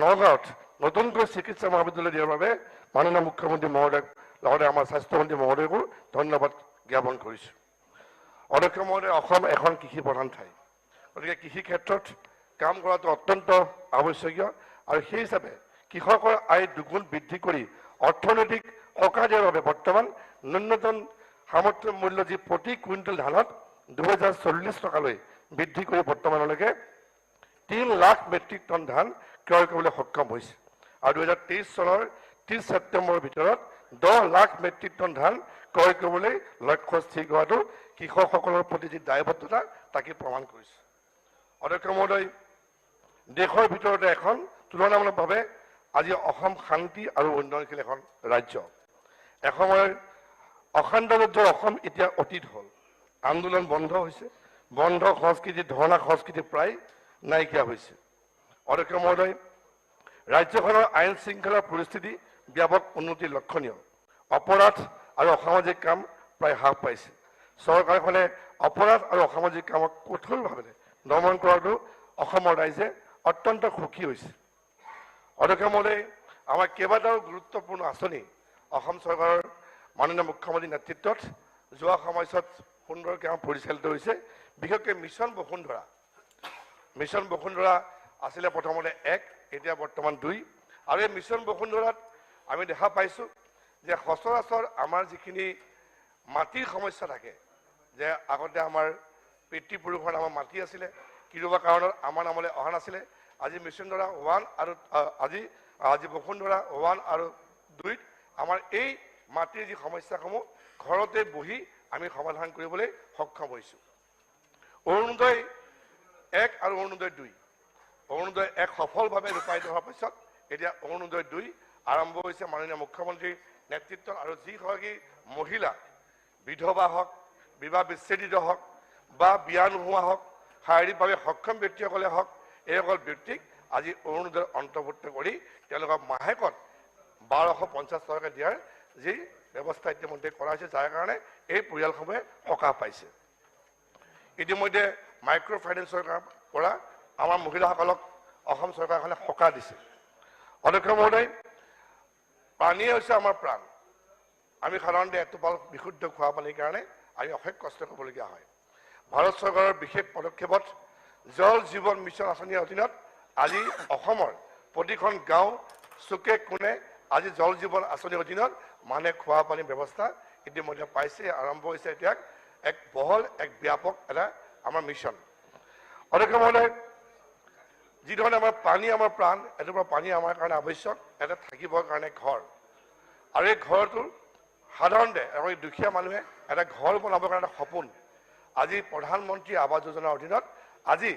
নগাঁৱত নতুনকৈ চিকিৎসা মহাবিদ্যালয় দিয়াৰ বাবে মাননীয় মুখ্যমন্ত্ৰী মহোদয়ক লগতে আমাৰ স্বাস্থ্যমন্ত্ৰী মহোদয়কো ধন্যবাদ জ্ঞাপন কৰিছোঁ। অধ্যক্ষ মহোদয়, অসম এখন কৃষি প্ৰধান ঠাই, গতিকে কৃষি ক্ষেত্ৰত কাম কৰাটো অত্যন্ত আৱশ্যকীয় আৰু সেই হিচাপে কৃষকৰ আয় দুগুণ বৃদ্ধি কৰি অৰ্থনৈতিক সকাহ দিয়াৰ বাবে বৰ্তমান ন্যূনতম সামৰ্থ্য মূল্য যি প্ৰতি কুইণ্টেল ধানত 2040 টকালৈ বৃদ্ধি কৰি বৰ্তমানলৈকে 3 লাখ মেট্ৰিক টন ধান ক্ৰয় কৰিবলৈ সক্ষম হৈছে আৰু 2023 চনৰ 30 ছেপ্টেম্বৰৰ ভিতৰত 10 লাখ মেট্ৰিক টন ধান ক্ৰয় কৰিবলৈ লক্ষ্য স্থিৰ কৰাটো কৃষকসকলৰ প্ৰতি যি দায়বদ্ধতা তাকে প্ৰমাণ কৰিছে। অধ্যক্ষ মহোদয়, দেশৰ ভিতৰতে এখন তুলনামূলকভাৱে আজি অসম শান্তি আৰু উন্নয়নশীল এখন ৰাজ্য। এসময়ৰ অশান্ত ৰাজ্যৰ অসম এতিয়া অতীত হ'ল। আন্দোলন বন্ধ হৈছে, বন্ধ সংস্কৃতি, ধৰ্ণা সংস্কৃতি প্ৰায় নাইকিয়া হৈছে। অধ্যক্ষ মহোদয়, ৰাজ্যখনৰ আইন শৃংখলাৰ পৰিস্থিতি ব্যাপক উন্নতিৰ লক্ষণীয়। অপৰাধ আৰু অসামাজিক কাম প্ৰায় হ্ৰাস পাইছে। চৰকাৰখনে অপৰাধ আৰু অসামাজিক কামক কঠোৰভাৱে দমন কৰাটো অসমৰ ৰাইজে অত্যন্ত সুখী হৈছে। অধ্যক্ষ মহোদয়, আমাৰ কেইবাটাও গুৰুত্বপূৰ্ণ আঁচনি অসম চৰকাৰৰ মাননীয় মুখ্যমন্ত্ৰীৰ নেতৃত্বত যোৱা সময়ছোৱাত সুন্দৰকৈ পৰিচালিত হৈছে। বিশেষকৈ মিছন বসুন্ধৰা। মিছন বসুন্ধৰা আছিলে প্ৰথমতে 1, এতিয়া বৰ্তমান 2। আৰু এই মিছন বসুন্ধৰাত আমি দেখা পাইছোঁ যে সচৰাচৰ আমাৰ যিখিনি মাটিৰ সমস্যা থাকে, যে আগতে আমাৰ পিতৃপুৰুষৰ নামত মাটি আছিলে, কিবা কাৰণত আমাৰ নামলৈ অহা নাছিলে। আজি মিছনধৰা 1 আৰু আজি বসুন্ধৰা 1 আৰু 2ত আমাৰ এই মাটিৰ যি সমস্যাসমূহ ঘৰতে বহি আমি সমাধান কৰিবলৈ সক্ষম হৈছোঁ। অৰুণোদয় 1 আৰু অৰুণোদয় 2। অৰুণোদয় 1 সফলভাৱে ৰূপায়িত হোৱাৰ পিছত এতিয়া অৰুণোদয় 2 আৰম্ভ হৈছে মাননীয় মুখ্যমন্ত্ৰীৰ নেতৃত্বত। আৰু যিগৰাকী মহিলা বিধৱা হওক, বিবাহ বিচ্ছেদিত হওক বা বিয়া নোহোৱা হওক, শাৰীৰিকভাৱে সক্ষম ব্যক্তিসকলে হওক, এইসকল ব্যক্তিক আজি অৰুণোদয় অন্তৰ্ভুক্ত কৰি তেওঁলোকক মাহেকত 1250 টকা দিয়াৰ যি ব্যৱস্থা ইতিমধ্যে কৰা হৈছে, যাৰ কাৰণে এই পৰিয়ালসমূহে সকাহ পাইছে। ইতিমধ্যে মাইক্ৰ' ফাইনেন্সৰ পৰা আমাৰ মহিলাসকলক অসম চৰকাৰখনে সকাহ দিছে। অধ্যক্ষ মহোদয়, পানীয়ে হৈছে আমাৰ প্ৰাণ। আমি সাধাৰণতে এটোপাল বিশুদ্ধ খোৱা পানীৰ কাৰণে আমি অশেষ কষ্ট কৰিবলগীয়া হয়। ভাৰত চৰকাৰৰ বিশেষ পদক্ষেপত জল জীৱন মিছন আঁচনিৰ অধীনত আজি অসমৰ প্ৰতিখন গাঁও চুকে কোণে আজি জল জীৱন আঁচনিৰ অধীনত মানুহে খোৱা পানীৰ ব্যৱস্থা ইতিমধ্যে পাইছে, আৰম্ভ হৈছে। এতিয়া এক বহল, এক ব্যাপক এটা আমাৰ মিছন। অধ্যক্ষ মহোদয়, যিধৰণে আমাৰ পানী আমাৰ প্ৰাণ, এটুকুৰা পানী আমাৰ কাৰণে আৱশ্যক, এটা থাকিবৰ কাৰণে ঘৰ, আৰু এই ঘৰটোৰ সাধাৰণতে এগৰাকী দুখীয়া মানুহে এটা ঘৰ বনাবৰ কাৰণে এটা সপোন। আজি প্ৰধানমন্ত্ৰী আৱাস যোজনাৰ অধীনত আজি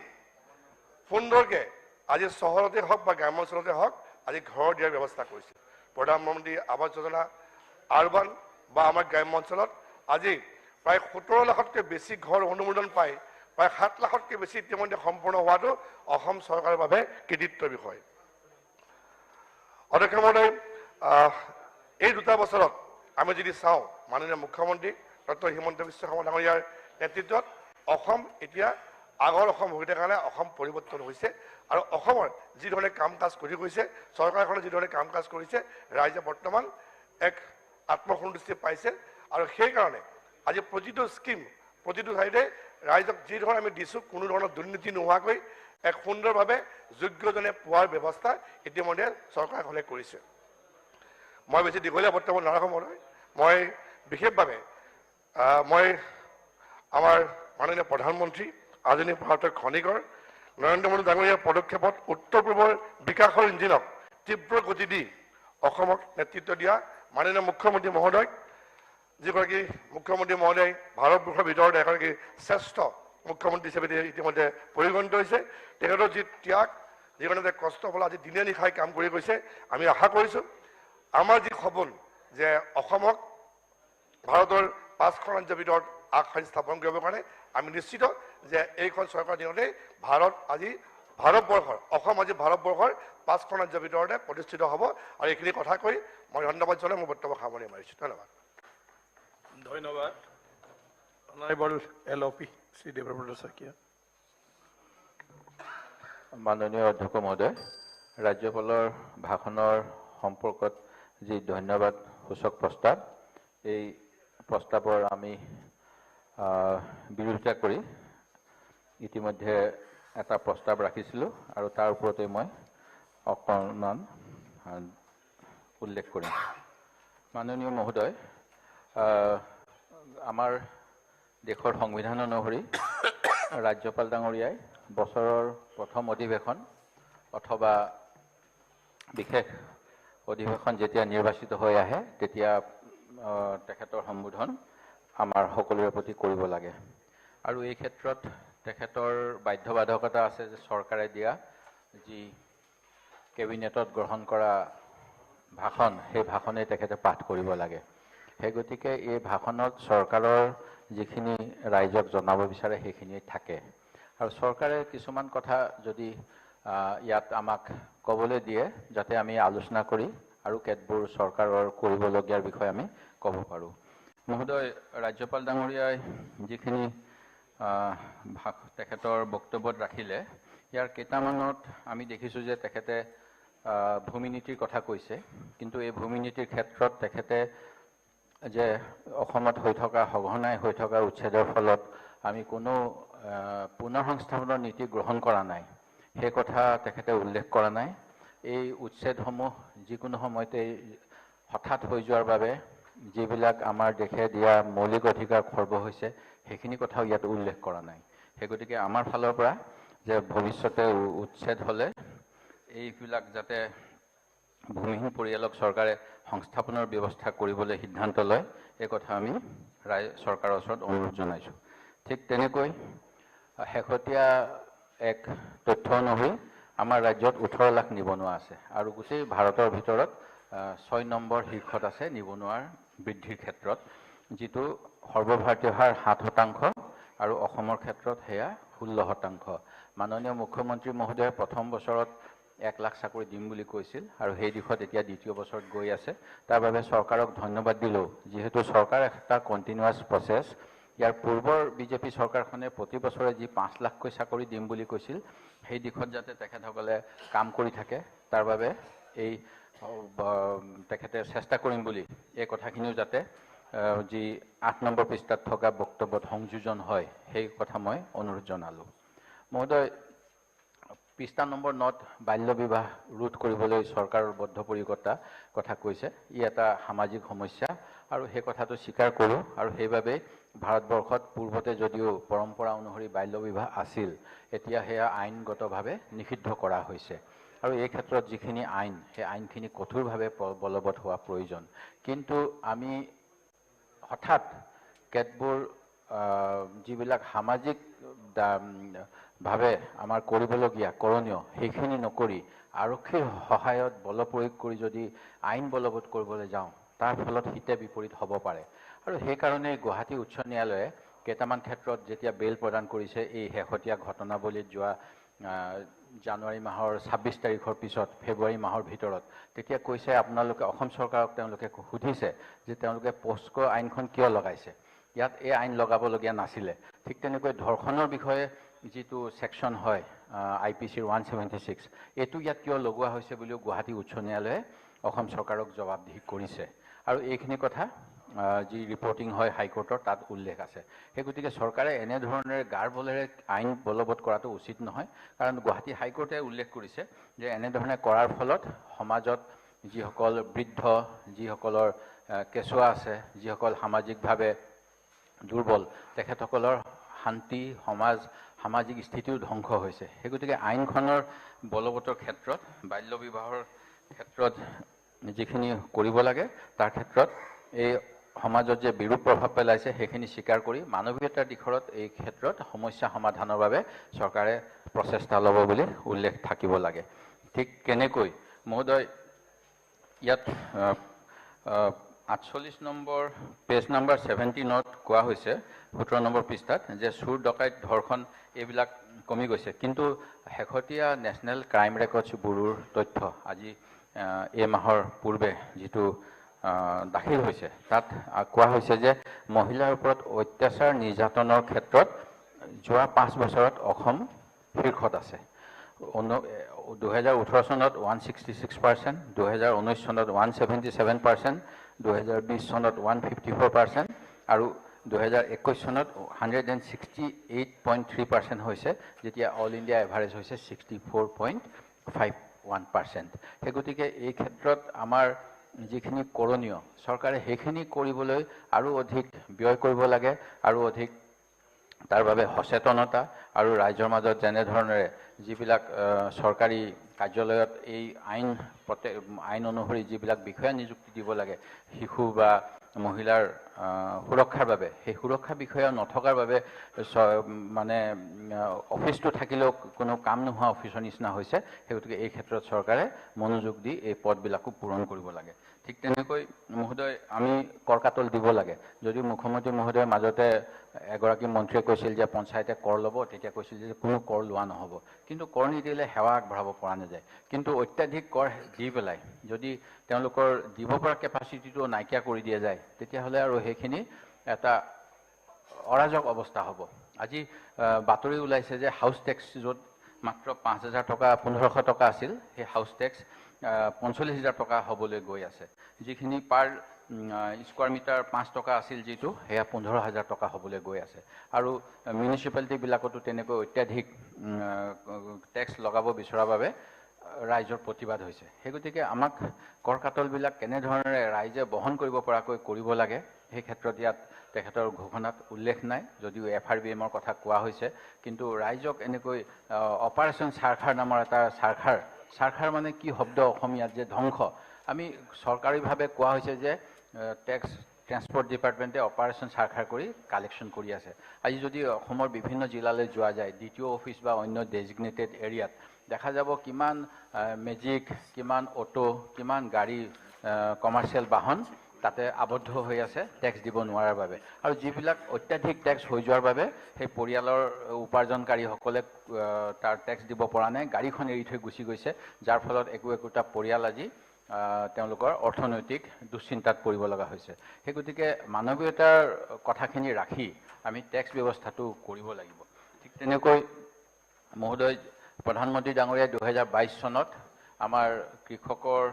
সুন্দৰকৈ আজি চহৰতে হওক বা গ্ৰাম্যাঞ্চলতে হওক আজি ঘৰ দিয়াৰ ব্যৱস্থা কৰিছে। প্ৰধানমন্ত্ৰী আৱাস যোজনা আৰবান বা আমাৰ গ্ৰাম্য অঞ্চলত আজি প্ৰায় 17 লাখতকৈ বেছি ঘৰ অনুমোদন পায়, প্ৰায় 7 লাখতকৈ বেছি ইতিমধ্যে সম্পূৰ্ণ হোৱাটো অসম চৰকাৰৰ বাবে কৃতিত্বৰ বিষয়। অধ্যক্ষ মহোদয়, এই 2 বছৰত আমি যদি চাওঁ, মাননীয় মুখ্যমন্ত্ৰী ডক্টৰ হিমন্ত বিশ্ব শৰ্মা ডাঙৰীয়াৰ নেতৃত্বত অসম এতিয়া আগৰ অসম হৈ থকাৰ কাৰণে অসম পৰিৱৰ্তন হৈছে, আৰু অসমৰ যিধৰণে কাম কাজ কৰি গৈছে, চৰকাৰখনে যিধৰণে কাম কাজ কৰিছে, ৰাইজে বৰ্তমান এক আত্মসন্তুষ্টি পাইছে, আৰু সেইকাৰণে আজি প্ৰতিটো স্কিম প্ৰতিটো ঠাইতে ৰাইজক যিধৰণে আমি দিছোঁ, কোনো ধৰণৰ দুৰ্নীতি নোহোৱাকৈ এক সুন্দৰভাৱে যোগ্যজনে পোৱাৰ ব্যৱস্থা ইতিমধ্যে চৰকাৰখনে কৰিছে। মই বেছি দীঘলীয়া বক্তব্য নাৰাখোঁ মহোদয়, মই বিশেষভাৱে মই আমাৰ মাননীয় প্ৰধানমন্ত্ৰী আধুনিক ভাৰতৰ খনিকৰ নৰেন্দ্ৰ মোদী ডাঙৰীয়াৰ পদক্ষেপত উত্তৰ পূৰ্বৰ বিকাশৰ ইঞ্জিনক তীব্ৰ গতি দি অসমক নেতৃত্ব দিয়া মাননীয় মুখ্যমন্ত্ৰী মহোদয়, যিগৰাকী মুখ্যমন্ত্ৰী মহোদয় ভাৰতবৰ্ষৰ ভিতৰত এগৰাকী শ্ৰেষ্ঠ মুখ্যমন্ত্ৰী হিচাপে ইতিমধ্যে পৰিগণিত হৈছে। তেখেতৰ যি ত্যাগ, যিধৰণে কষ্ট ফল আজি দিনে নিশাই কাম কৰি গৈছে, আমি আশা কৰিছোঁ আমাৰ যি সপোন যে অসমক ভাৰতৰ 5খন ৰাজ্যৰ ভিতৰত আগশাৰী স্থাপন কৰিবৰ কাৰণে আমি নিশ্চিত যে এইখন চৰকাৰৰ দিনতেই ভাৰতবৰ্ষৰ অসম আজি ভাৰতবৰ্ষৰ 5খন ৰাজ্যৰ ভিতৰতে প্ৰতিষ্ঠিত হ'ব। আৰু এইখিনি কথা কৈ মই ধন্যবাদ জনাই মোৰ বক্তব্য সামৰণি মাৰিছোঁ। ধন্যবাদ। ধন্যবাদ। Honourable LOP Shri Devendra Saikia. মাননীয় অধ্যক্ষ মহোদয়, ৰাজ্যপালৰ ভাষণৰ সম্পৰ্কত যি ধন্যবাদ সূচক প্ৰস্তাৱ, এই প্ৰস্তাৱৰ আমি বিৰোধিতা কৰি ইতিমধ্যে এটা প্ৰস্তাৱ ৰাখিছিলোঁ, আৰু তাৰ ওপৰতে মই অকণমান উল্লেখ কৰিম। মাননীয় মহোদয়, আমাৰ দেশৰ সংবিধান অনুসৰি ৰাজ্যপাল ডাঙৰীয়াই বছৰৰ প্ৰথম অধিৱেশন অথবা বিশেষ অধিৱেশন যেতিয়া নিৰ্বাচিত হৈ আহে, তেতিয়া তেখেতৰ সম্বোধন আমাৰ সকলোৰে প্ৰতি কৰিব লাগে। আৰু এই ক্ষেত্ৰত তেখেতৰ বাধ্যবাধকতা আছে যে চৰকাৰে দিয়া যি কেবিনেটত গ্ৰহণ কৰা ভাষণ, সেই ভাষণেই তেখেতে পাঠ কৰিব লাগে। সেই গতিকে এই ভাষণত চৰকাৰৰ যিখিনি ৰাইজক জনাব বিচাৰে সেইখিনি থাকে, আৰু চৰকাৰে কিছুমান কথা যদি ইয়াত আমাক ক'বলৈ দিয়ে, যাতে আমি আলোচনা কৰি আৰু কেতবোৰ চৰকাৰৰ কৰিবলগীয়াৰ বিষয়ে আমি ক'ব পাৰোঁ। মহোদয়, ৰাজ্যপাল ডাঙৰীয়াই যিখিনি তেখেতৰ বক্তব্যত ৰাখিলে, ইয়াৰ কেইটামানত আমি দেখিছোঁ যে তেখেতে ভূমি নীতিৰ কথা কৈছে, কিন্তু এই ভূমি নীতিৰ ক্ষেত্ৰত তেখেতে যে অসমত হৈ থকা সঘনাই হৈ থকা উচ্ছেদৰ ফলত আমি কোনো পুনৰ সংস্থাপনৰ নীতি গ্ৰহণ কৰা নাই, সেই কথা তেখেতে উল্লেখ কৰা নাই। এই উচ্ছেদসমূহ যিকোনো সময়তে হঠাৎ হৈ যোৱাৰ বাবে যিবিলাক আমাৰ দেশে দিয়া মৌলিক অধিকাৰ খৰ্ব হৈছে, সেইখিনি কথাও ইয়াত উল্লেখ কৰা নাই। সেই গতিকে আমাৰ ফালৰ পৰা যে ভৱিষ্যতে উচ্ছেদ হ'লে এইবিলাক যাতে ভূমিহীন পৰিয়ালক চৰকাৰে সংস্থাপনৰ ব্যৱস্থা কৰিবলৈ সিদ্ধান্ত লয়, এই কথা আমি চৰকাৰৰ ওচৰত অনুৰোধ জনাইছোঁ। ঠিক তেনেকৈ শেহতীয়া এক তথ্য অনুসৰি আমাৰ ৰাজ্যত 18 লাখ নিবনুৱা আছে, আৰু গোটেই ভাৰতৰ ভিতৰত 6 নম্বৰ শীৰ্ষত আছে নিবনুৱাৰ বৃদ্ধিৰ ক্ষেত্ৰত, যিটো সৰ্বভাৰতীয় হাৰ 7% আৰু অসমৰ ক্ষেত্ৰত সেয়া 16%। মাননীয় মুখ্যমন্ত্ৰী মহোদয়ে প্ৰথম বছৰত 1 লাখ চাকৰি দিম বুলি কৈছিল, আৰু সেই দিশত এতিয়া দ্বিতীয় বছৰত গৈ আছে। তাৰ বাবে চৰকাৰক ধন্যবাদ দিলোঁ, যিহেতু চৰকাৰ এটা কণ্টিনিউৱাছ প্ৰচেছ। ইয়াৰ পূৰ্বৰ বিজেপি চৰকাৰখনে প্ৰতি বছৰে যি 5 লাখকৈ চাকৰি দিম বুলি কৈছিল, সেই দিশত যাতে তেখেতসকলে কাম কৰি থাকে, তাৰ বাবে এই তেখেতে চেষ্টা কৰিম বুলি এই কথাখিনিও যাতে যি 8 নম্বৰ পৃষ্ঠাত থকা বক্তব্যত সংযোজন হয়, সেই কথা মই অনুৰোধ জনালোঁ। মহোদয়, পৃষ্ঠা নম্বৰ 9ত বাল্য বিবাহ ৰোধ কৰিবলৈ চৰকাৰৰ বদ্ধপৰিকৰতা কথা কৈছে। ই এটা সামাজিক সমস্যা, আৰু সেই কথাটো স্বীকাৰ কৰোঁ, আৰু সেইবাবে ভাৰতবৰ্ষত পূৰ্বতে যদিও পৰম্পৰা অনুসৰি বাল্য বিবাহ আছিল, এতিয়া সেয়া আইনগতভাৱে নিষিদ্ধ কৰা হৈছে। আৰু এই ক্ষেত্ৰত যিখিনি আইন, সেই আইনখিনি কঠোৰভাৱে বলবৎ হোৱা প্ৰয়োজন। কিন্তু আমি হঠাৎ কেতবোৰ যিবিলাক সামাজিক ভাৱে আমাৰ কৰিবলগীয়া কৰণীয় সেইখিনি নকৰি আৰক্ষীৰ সহায়ত বল প্ৰয়োগ কৰি যদি আইন বলবৎ কৰিবলৈ যাওঁ, তাৰ ফলত হিতে বিপৰীত হ'ব পাৰে। আৰু সেইকাৰণে গুৱাহাটী উচ্চ ন্যায়ালয়ে কেইটামান ক্ষেত্ৰত যেতিয়া বেইল প্ৰদান কৰিছে, এই শেহতীয়া ঘটনাৱলীত যোৱা জানুৱাৰী মাহৰ 26 তাৰিখৰ পিছত ফেব্ৰুৱাৰী মাহৰ ভিতৰত, তেতিয়া কৈছে আপোনালোকে অসম চৰকাৰক তেওঁলোকে সুধিছে যে তেওঁলোকে পস্কো আইনখন কিয় লগাইছে, ইয়াত এই আইন লগাবলগীয়া নাছিলে। ঠিক তেনেকৈ ধৰ্ষণৰ বিষয়ে যিটো ছেকশ্যন হয় IPCৰ 176, এইটো ইয়াত কিয় লগোৱা হৈছে বুলিও গুৱাহাটী উচ্চ ন্যায়ালয়ে অসম চৰকাৰক জবাবদিহি কৰিছে। আৰু এইখিনি কথা যি ৰিপৰ্টিং হয় হাইকোৰ্টৰ, তাত উল্লেখ আছে। সেই গতিকে চৰকাৰে এনেধৰণেৰে গাৰ বলেৰে আইন বলবৎ কৰাটো উচিত নহয়। কাৰণ গুৱাহাটী হাইকোৰ্টে উল্লেখ কৰিছে যে এনেধৰণে কৰাৰ ফলত সমাজত যিসকল বৃদ্ধ, যিসকলৰ কেঁচুৱা আছে, যিসকল সামাজিকভাৱে দুৰ্বল, তেখেতসকলৰ শান্তি, সামাজিক স্থিতিও ধ্বংস হৈছে। সেই গতিকে আইনখনৰ বলবতৰ ক্ষেত্ৰত, বাল্য বিবাহৰ ক্ষেত্ৰত যিখিনি কৰিব লাগে, তাৰ ক্ষেত্ৰত এই সমাজত যে বিৰূপ প্ৰভাৱ পেলাইছে সেইখিনি স্বীকাৰ কৰি মানৱীয়তাৰ দিশত এই ক্ষেত্ৰত সমস্যা সমাধানৰ বাবে চৰকাৰে প্ৰচেষ্টা ল'ব বুলি উল্লেখ থাকিব লাগে। ঠিক কেনেকৈ মহোদয় ইয়াত 48 নম্বৰ পেজ নম্বৰ 17ত কোৱা হৈছে 17 নম্বৰ পৃষ্ঠাত যে চুৰ, ডকাইত, ধৰ্ষণ এইবিলাক কমি গৈছে। কিন্তু শেহতীয়া নেশ্যনেল ক্ৰাইম ৰেকৰ্ডছ ব্যুৰোৰ তথ্য আজি এই মাহৰ পূৰ্বে যিটো দাখিল হৈছে, তাত কোৱা হৈছে যে মহিলাৰ ওপৰত অত্যাচাৰ নিৰ্যাতনৰ ক্ষেত্ৰত যোৱা 5 বছৰত অসম শীৰ্ষত আছে। 2018 চনত 166%, 2019 চনত 177%, 2020 চনত 154% আৰু 2021 চনত 168.3% হৈছে, যেতিয়া অল ইণ্ডিয়া এভাৰেজ হৈছে 64.51%। সেই গতিকে এই ক্ষেত্ৰত আমাৰ যিখিনি কৰণীয়, চৰকাৰে সেইখিনি কৰিবলৈ আৰু অধিক ব্যয় কৰিব লাগে, আৰু অধিক তাৰ বাবে সচেতনতা আৰু ৰাইজৰ মাজত যেনেধৰণেৰে যিবিলাক চৰকাৰী কাৰ্যালয়ত এই আইন অনুসৰি যিবিলাক বিষয়া নিযুক্তি দিব লাগে শিশু বা মহিলাৰ সুৰক্ষাৰ বাবে, সেই সুৰক্ষা বিষয়া নথকাৰ বাবে মানে অফিচটো থাকিলেও কোনো কাম নোহোৱা অফিচৰ নিচিনা হৈছে। সেই গতিকে এই ক্ষেত্ৰত চৰকাৰে মনোযোগ দি এই পদবিলাকো পূৰণ কৰিব লাগে। ঠিক তেনেকৈ মহোদয় আমি কৰকাতল দিব লাগে। যদিও মুখ্যমন্ত্ৰী মহোদয়ৰ মাজতে এগৰাকী মন্ত্ৰীয়ে কৈছিল যে পঞ্চায়তে কৰ ল'ব, তেতিয়া কৈছিল যে কোনো কৰ লোৱা নহ'ব। কিন্তু কৰ নিদিলে সেৱা আগবঢ়াব পৰা নাযায়। কিন্তু অত্যাধিক কৰ দি পেলাই যদি তেওঁলোকৰ দিব পৰা কেপাচিটিটো নাইকিয়া কৰি দিয়া যায়, তেতিয়াহ'লে আৰু সেইখিনি এটা অৰাজক অৱস্থা হ'ব। আজি বাতৰি ওলাইছে যে হাউচ টেক্স য'ত মাত্ৰ 5,000 টকা 1,500 টকা আছিল, সেই হাউচ টেক্স 45,000 টকা হ'বলৈ গৈ আছে। যিখিনি পাৰ স্কোৱাৰ মিটাৰ 5 টকা আছিল যিটো, সেয়া 15,000 টকা হ'বলৈ গৈ আছে। আৰু মিউনিচিপালিটিবিলাকতো তেনেকৈ অত্যাধিক টেক্স লগাব বিচৰাৰ বাবে ৰাইজৰ প্ৰতিবাদ হৈছে। সেই গতিকে আমাক কৰকাতলবিলাক কেনেধৰণেৰে ৰাইজে বহন কৰিব পৰাকৈ কৰিব লাগে, সেই ক্ষেত্ৰত ইয়াত তেখেতৰ ঘোষণাত উল্লেখ নাই, যদিও FRBMৰ কথা কোৱা হৈছে। কিন্তু ৰাইজক এনেকৈ অপাৰেশ্যন চাৰখাৰ নামৰ এটা চাৰখাৰ মানে কি শব্দ অসমীয়াত, যে ধ্বংস। আমি চৰকাৰীভাৱে কোৱা হৈছে যে ট্ৰেন্সপৰ্ট ডিপাৰ্টমেণ্টে অপাৰেশ্যন চাৰখাৰ কৰি কালেকশ্যন কৰি আছে। আজি যদি অসমৰ বিভিন্ন জিলালৈ যোৱা যায়, DTO অফিচ বা অন্য ডেজিগনেটেড এৰিয়াত দেখা যাব কিমান মেজিক, কিমান অটো, কিমান গাড়ী, কমাৰ্চিয়েল বাহন তাতে আবদ্ধ হৈ আছে টেক্স দিব নোৱাৰাৰ বাবে। আৰু যিবিলাক অত্যাধিক টেক্স হৈ যোৱাৰ বাবে সেই পৰিয়ালৰ উপাৰ্জনকাৰীসকলে তাৰ টেক্স দিব পৰা নাই, গাড়ীখন এৰি থৈ গুচি গৈছে, যাৰ ফলত একোটা পৰিয়াল আজি তেওঁলোকৰ অৰ্থনৈতিক দুশ্চিন্তাত পৰিব লগা হৈছে। সেই গতিকে মানৱীয়তাৰ কথাখিনি ৰাখি আমি টেক্স ব্যৱস্থাটো কৰিব লাগিব। ঠিক তেনেকৈ মহোদয় প্ৰধানমন্ত্ৰী ডাঙৰীয়াই 2022 চনত আমাৰ কৃষকৰ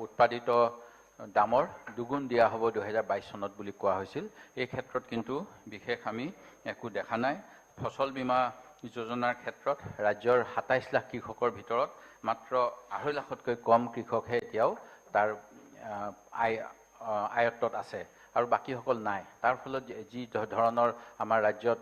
উৎপাদিত দামৰ দুগুণ দিয়া হ'ব 2022 চনত বুলি কোৱা হৈছিল। এই ক্ষেত্ৰত কিন্তু বিশেষ আমি একো দেখা নাই। ফচল বীমা যোজনাৰ ক্ষেত্ৰত ৰাজ্যৰ 27 লাখ কৃষকৰ ভিতৰত মাত্ৰ 2.5 লাখতকৈ কম কৃষকহে এতিয়াও তাৰ আয়ত্তত আছে। আৰু বাকীসকল নাই। তাৰ ফলত যি ধৰণৰ আমাৰ ৰাজ্যত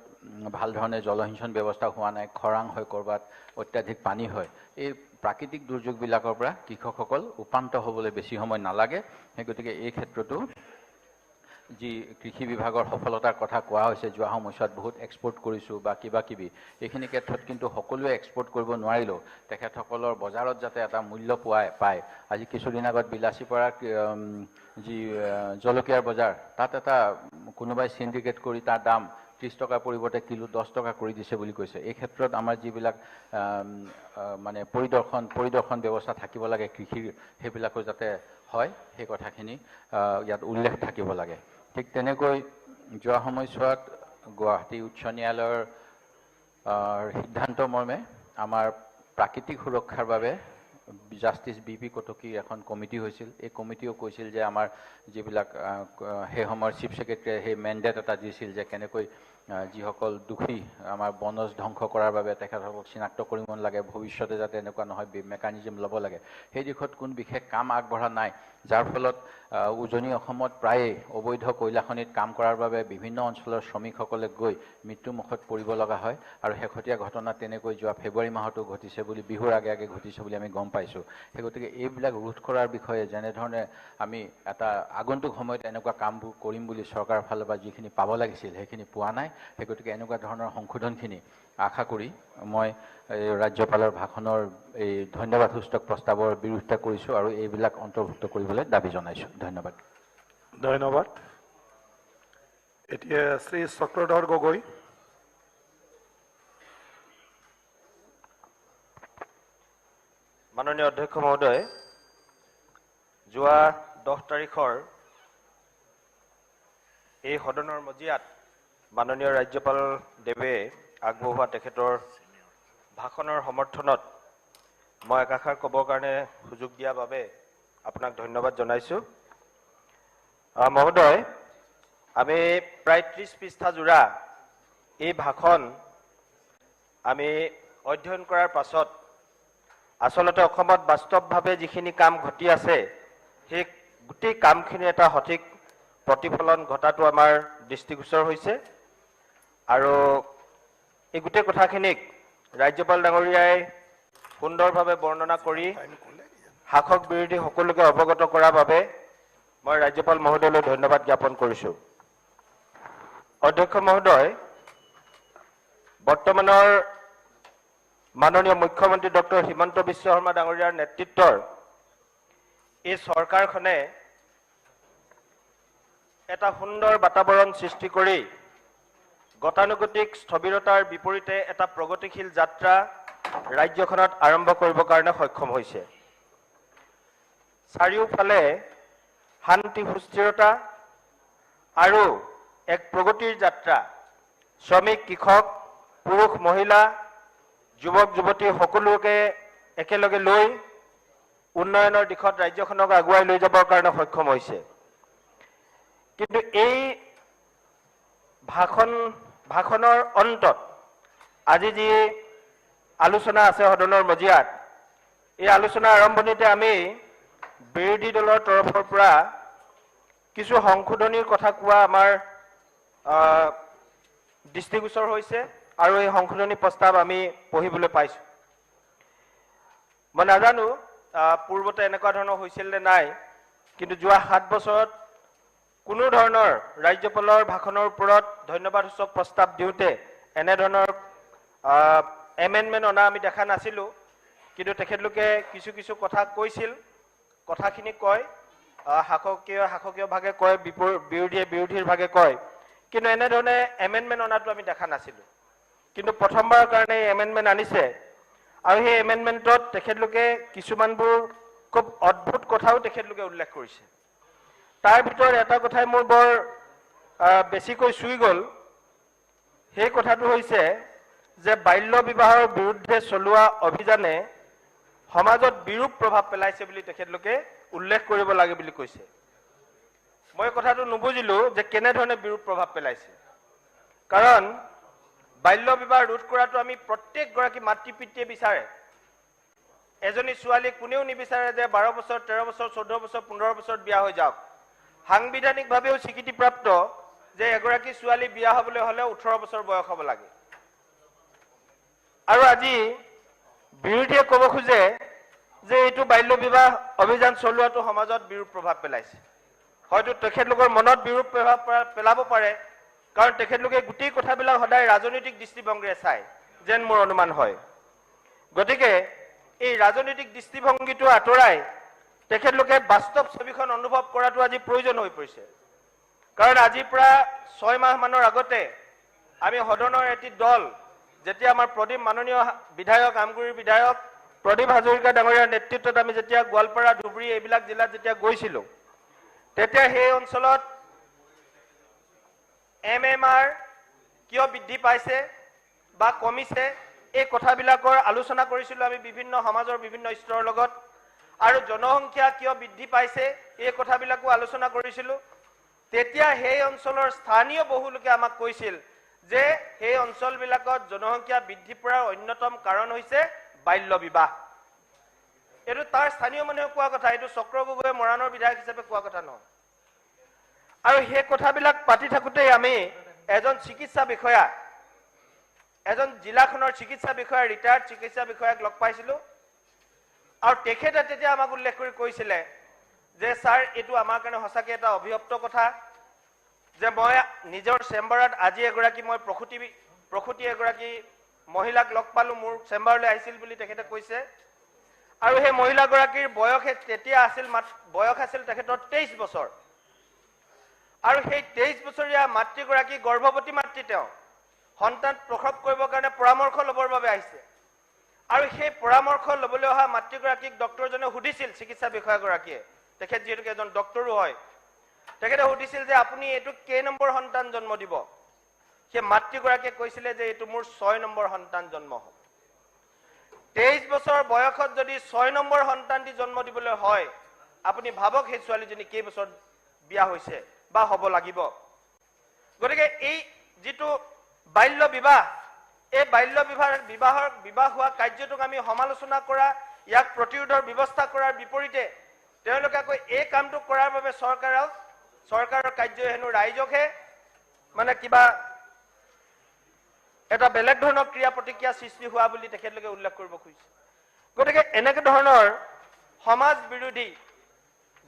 ভাল ধৰণে জলসিঞ্চন ব্যৱস্থা হোৱা নাই, খৰাং হয়, ক'ৰবাত অত্যাধিক পানী হয়, এই প্ৰাকৃতিক দুৰ্যোগবিলাকৰ পৰা কৃষকসকল উপান্ত হ'বলৈ বেছি সময় নালাগে। সেই গতিকে এই ক্ষেত্ৰতো যি কৃষি বিভাগৰ সফলতাৰ কথা কোৱা হৈছে, যোৱা সময়ছোৱাত বহুত এক্সপৰ্ট কৰিছোঁ বা কিবা কিবি, এইখিনি ক্ষেত্ৰত কিন্তু সকলোৱে এক্সপৰ্ট কৰিব নোৱাৰিলেও তেখেতসকলৰ বজাৰত যাতে এটা মূল্য পায়। আজি কিছুদিন আগত বিলাচীপাৰা যি জলকীয়াৰ বজাৰ, তাত এটা কোনোবাই চিণ্ডিকেট কৰি তাৰ দাম 30 টকাৰ পৰিৱৰ্তে কিলো 10 টকা কৰি দিছে বুলি কৈছে। এই ক্ষেত্ৰত আমাৰ যিবিলাক মানে পৰিদৰ্শন ব্যৱস্থা থাকিব লাগে কৃষিৰ, সেইবিলাকো যাতে হয়, সেই কথাখিনি ইয়াত উল্লেখ থাকিব লাগে। ঠিক তেনেকৈ যোৱা সময়ছোৱাত গুৱাহাটী উচ্চ ন্যায়ালয়ৰ সিদ্ধান্ত মৰ্মে আমাৰ প্ৰাকৃতিক সুৰক্ষাৰ বাবে জাষ্টিছ বি.পি. কটকীৰ এখন কমিটি হৈছিল। এই কমিটিও কৈছিল যে আমাৰ যিবিলাক সেই সময়ৰ চিফ ছেক্ৰেটাৰীয়ে সেই মেণ্ডেট এটা দিছিল যে কেনেকৈ যিসকল দোষী আমাৰ বনজ ধ্বংস কৰাৰ বাবে তেখেতসকলক চিনাক্ত কৰিব লাগে, ভৱিষ্যতে যাতে এনেকুৱা নহয় মেকানিজম ল'ব লাগে। সেই দিশত কোনো বিশেষ কাম আগবঢ়া নাই, যাৰ ফলত উজনি অসমত প্ৰায়ে অবৈধ কয়লা খনিত কাম কৰাৰ বাবে বিভিন্ন অঞ্চলৰ শ্ৰমিকসকলে গৈ মৃত্যুমুখত পৰিব লগা হয়। আৰু শেহতীয়া ঘটনা তেনেকৈ যোৱা ফেব্ৰুৱাৰী মাহতো ঘটিছে বুলি, বিহুৰ আগে আগে ঘটিছে বুলি আমি গম পাইছোঁ। সেই গতিকে এইবিলাক ৰোধ কৰাৰ বিষয়ে যেনেধৰণে আমি এটা আগন্তুক সময়ত এনেকুৱা কামবোৰ কৰিম বুলি চৰকাৰৰ ফালৰ পৰা যিখিনি পাব লাগিছিল সেইখিনি পোৱা নাই। সেই গতিকে এনেকুৱা ধৰণৰ সংশোধনখিনি আশা কৰি মই ৰাজ্যপালৰ ভাষণৰ এই ধন্যবাদ সূচক প্ৰস্তাৱৰ বিৰোধিতা কৰিছোঁ আৰু এইবিলাক অন্তৰ্ভুক্ত কৰিবলৈ দাবী জনাইছোঁ। ধন্যবাদ। ধন্যবাদ। এতিয়া শ্ৰী চক্ৰধৰ গগৈ। মাননীয় অধ্যক্ষ মহোদয়, যোৱা 10 তাৰিখৰ এই সদনৰ মজিয়াত মাননীয় ৰাজ্যপাল দেৱে আগবঢ়োৱা তেখেতৰ ভাষণৰ সমৰ্থনত মই একাষাৰ ক'বৰ কাৰণে সুযোগ দিয়াৰ বাবে আপোনাক ধন্যবাদ জনাইছোঁ। মহোদয়, আমি প্ৰায় 30 পৃষ্ঠা জোৰা এই ভাষণ আমি অধ্যয়ন কৰাৰ পাছত আচলতে অসমত বাস্তৱভাৱে যিখিনি কাম ঘটি আছে সেই গোটেই কামখিনি এটা সঠিক প্ৰতিফলন ঘটাটো আমাৰ দৃষ্টিগোচৰ হৈছে। আৰু এই গোটেই কথাখিনিক ৰাজ্যপাল ডাঙৰীয়াই সুন্দৰভাৱে বৰ্ণনা কৰি শাসক বিৰোধী সকলোকে অৱগত কৰাৰ বাবে মই ৰাজ্যপাল মহোদয়লৈ ধন্যবাদ জ্ঞাপন কৰিছোঁ। অধ্যক্ষ মহোদয়, বৰ্তমানৰ মাননীয় মুখ্যমন্ত্ৰী ডক্টৰ হিমন্ত বিশ্ব শৰ্মা ডাঙৰীয়াৰ নেতৃত্বৰ এই চৰকাৰখনে এটা সুন্দৰ বাতাবৰণ সৃষ্টি কৰি গতানুগতিক স্থবিৰতাৰ বিপৰীতে এটা প্ৰগতিশীল যাত্ৰা ৰাজ্যখনত আৰম্ভ কৰিবৰ কাৰণে সক্ষম হৈছে। চাৰিওফালে শান্তি সুস্থিৰতা আৰু এক প্ৰগতিৰ যাত্ৰা শ্ৰমিক, কৃষক, পুৰুষ, মহিলা, যুৱক যুৱতী সকলোকে একেলগে লৈ উন্নয়নৰ দিশত ৰাজ্যখনক আগুৱাই লৈ যাবৰ কাৰণে সক্ষম হৈছে। কিন্তু এই ভাষণৰ অন্তত আজি যি আলোচনা আছে সদনৰ মজিয়াত, এই আলোচনাৰ আৰম্ভণিতে আমি বিৰোধী দলৰ তৰফৰ পৰা কিছু সংশোধনীৰ কথা কোৱা আমাৰ দৃষ্টিগোচৰ হৈছে আৰু এই সংশোধনী প্ৰস্তাৱ আমি পঢ়িবলৈ পাইছোঁ। মই নাজানো পূৰ্বতে এনেকুৱা ধৰণৰ হৈছিল নে নাই, কিন্তু যোৱা 7 বছৰত কোনো ধৰণৰ ৰাজ্যপালৰ ভাষণৰ ওপৰত ধন্যবাদসূচক প্ৰস্তাৱ দিওঁতে এনেধৰণৰ এমেণ্ডমেণ্ট অনা আমি দেখা নাছিলোঁ। কিন্তু তেখেতলোকে কিছু কিছু কথা কৈছিল, কথাখিনি কয়, শাসকীয় ভাগে কয়, বিৰোধীয়ে বিৰোধীৰ ভাগে কয়, কিন্তু এনেধৰণে এমেণ্ডমেণ্ট অনাটো আমি দেখা নাছিলোঁ। কিন্তু প্ৰথমবাৰৰ কাৰণে এই এমেণ্ডমেণ্ট আনিছে আৰু সেই এমেণ্ডমেণ্টত তেখেতলোকে কিছুমানবোৰ খুব অদ্ভুত কথাও তেখেতলোকে উল্লেখ কৰিছে। তাৰ ভিতৰত এটা কথাই মোৰ বৰ বেছিকৈ চুই গ'ল। সেই কথাটো হৈছে যে বাল্য বিবাহৰ বিৰুদ্ধে চলোৱা অভিযানে সমাজত বিৰূপ প্ৰভাৱ পেলাইছে বুলি তেখেতলোকে উল্লেখ কৰিব লাগে বুলি কৈছে। মই কথাটো নুবুজিলোঁ যে কেনেধৰণে বিৰূপ প্ৰভাৱ পেলাইছে, কাৰণ বাল্য বিবাহ ৰোধ কৰাটো আমি প্ৰত্যেকগৰাকী মাতৃ পিতৃয়ে বিচাৰে। এজনী ছোৱালী কোনেও নিবিচাৰে যে 12 বছৰ, 13 বছৰ, 14 বছৰ, 15 বছৰত বিয়া হৈ যাওক। সাংবিধানিকভাৱেও স্বীকৃতিপ্ৰাপ্ত যে এগৰাকী ছোৱালী বিয়া হ'বলৈ হ'লে 18 বছৰ বয়স হ'ব লাগে। আৰু আজি বিৰোধীয়ে ক'ব খোজে যে এইটো বাল্য বিবাহ অভিযান চলোৱাটো সমাজত বিৰূপ প্ৰভাৱ পেলাইছে। হয়তো তেখেতলোকৰ মনত বিৰূপ প্ৰভাৱ পেলাব পাৰে, কাৰণ তেখেতলোকে গোটেই কথাবিলাক সদায় ৰাজনৈতিক দৃষ্টিভংগীৰে চায় যেন মোৰ অনুমান হয়। গতিকে এই ৰাজনৈতিক দৃষ্টিভংগীটো আঁতৰাই তেখেতলোকে বাস্তৱ ছবিখন অনুভৱ কৰাটো আজি প্ৰয়োজন হৈ পৰিছে। কাৰণ আজিৰ পৰা 6 মাহমানৰ আগতে আমি সদনৰ এটি দল, যেতিয়া আমাৰ মাননীয় বিধায়ক আমগুৰিৰ বিধায়ক প্ৰদীপ হাজৰিকা ডাঙৰীয়াৰ নেতৃত্বত আমি যেতিয়া গোৱালপাৰা ধুবুৰী এইবিলাক জিলাত যেতিয়া গৈছিলোঁ, তেতিয়া সেই অঞ্চলত MMR কিয় বৃদ্ধি পাইছে বা কমিছে এই কথাবিলাকৰ আলোচনা কৰিছিলোঁ আমি বিভিন্ন সমাজৰ বিভিন্ন স্তৰৰ লগত। আৰু জনসংখ্যা কিয় বৃদ্ধি পাইছে এই কথাবিলাকো আলোচনা কৰিছিলোঁ। তেতিয়া সেই অঞ্চলৰ স্থানীয় বহু লোকে আমাক কৈছিল যে সেই অঞ্চলবিলাকত জনসংখ্যা বৃদ্ধি পোৱাৰ অন্যতম কাৰণ হৈছে বাল্য বিবাহ। এইটো তাৰ স্থানীয় মানুহে কোৱা কথা, এইটো চক্ৰ গগৈ মৰাণৰ বিধায়ক হিচাপে কোৱা কথা নহয়। আৰু সেই কথাবিলাক পাতি থাকোঁতেই আমি এজন চিকিৎসা বিষয়া, এজন জিলাখনৰ চিকিৎসা বিষয়া, ৰিটায়াৰ্ড চিকিৎসা বিষয়াক লগ পাইছিলোঁ। আৰু তেখেতে তেতিয়া আমাক উল্লেখ কৰি কৈছিলে যে ছাৰ, এইটো আমাৰ কাৰণে সঁচাকৈ এটা অভিশপ্ত কথা যে মই নিজৰ চেম্বাৰত আজি এগৰাকী মই প্ৰসূতি এগৰাকী মহিলাক লগ পালোঁ, মোৰ চেম্বাৰলৈ আহিছিল বুলি তেখেতে কৈছে। আৰু সেই মহিলাগৰাকীৰ বয়সে তেতিয়া আছিল বয়স আছিল তেখেতৰ 23 বছৰ। আৰু সেই 23 বছৰীয়া মাতৃগৰাকী গৰ্ভৱতী মাতৃ, তেওঁ সন্তান প্ৰসৱ কৰিবৰ কাৰণে পৰামৰ্শ ল'বৰ বাবে আহিছে। আৰু সেই পৰামৰ্শ ল'বলৈ অহা মাতৃগৰাকীক ডক্টৰজনে সুধিছিল, চিকিৎসা বিষয়াগৰাকীয়ে, তেখেত যিহেতুকে এজন ডক্টৰো হয়, তেখেতে সুধিছিল যে আপুনি এইটো কেই নম্বৰ সন্তান জন্ম দিব? সেই মাতৃগৰাকীয়ে কৈছিলে যে এইটো মোৰ 6 নম্বৰ সন্তান জন্ম হ'ব। 23 বছৰ বয়সত যদি 6 নম্বৰ সন্তানটি জন্ম দিবলৈ হয়, আপুনি ভাবক সেই ছোৱালীজনী কেইবছৰ বিয়া হৈছে বা হ'ব লাগিব। গতিকে এই যিটো বাল্য বিবাহ, এই বাল্য বিবাহ হোৱা কাৰ্যটোক আমি সমালোচনা কৰা, ইয়াক প্ৰতিৰোধৰ ব্যৱস্থা কৰাৰ বিপৰীতে তেওঁলোকে আকৌ এই কামটো কৰাৰ বাবে চৰকাৰৰ কাৰ্য হেনো ৰাইজকহে মানে কিবা এটা বেলেগ ধৰণৰ ক্ৰিয়া প্ৰতিক্ৰিয়া সৃষ্টি হোৱা বুলি তেখেতলোকে উল্লেখ কৰিব খুজিছে। গতিকে এনেকে ধৰণৰ সমাজ বিৰোধী,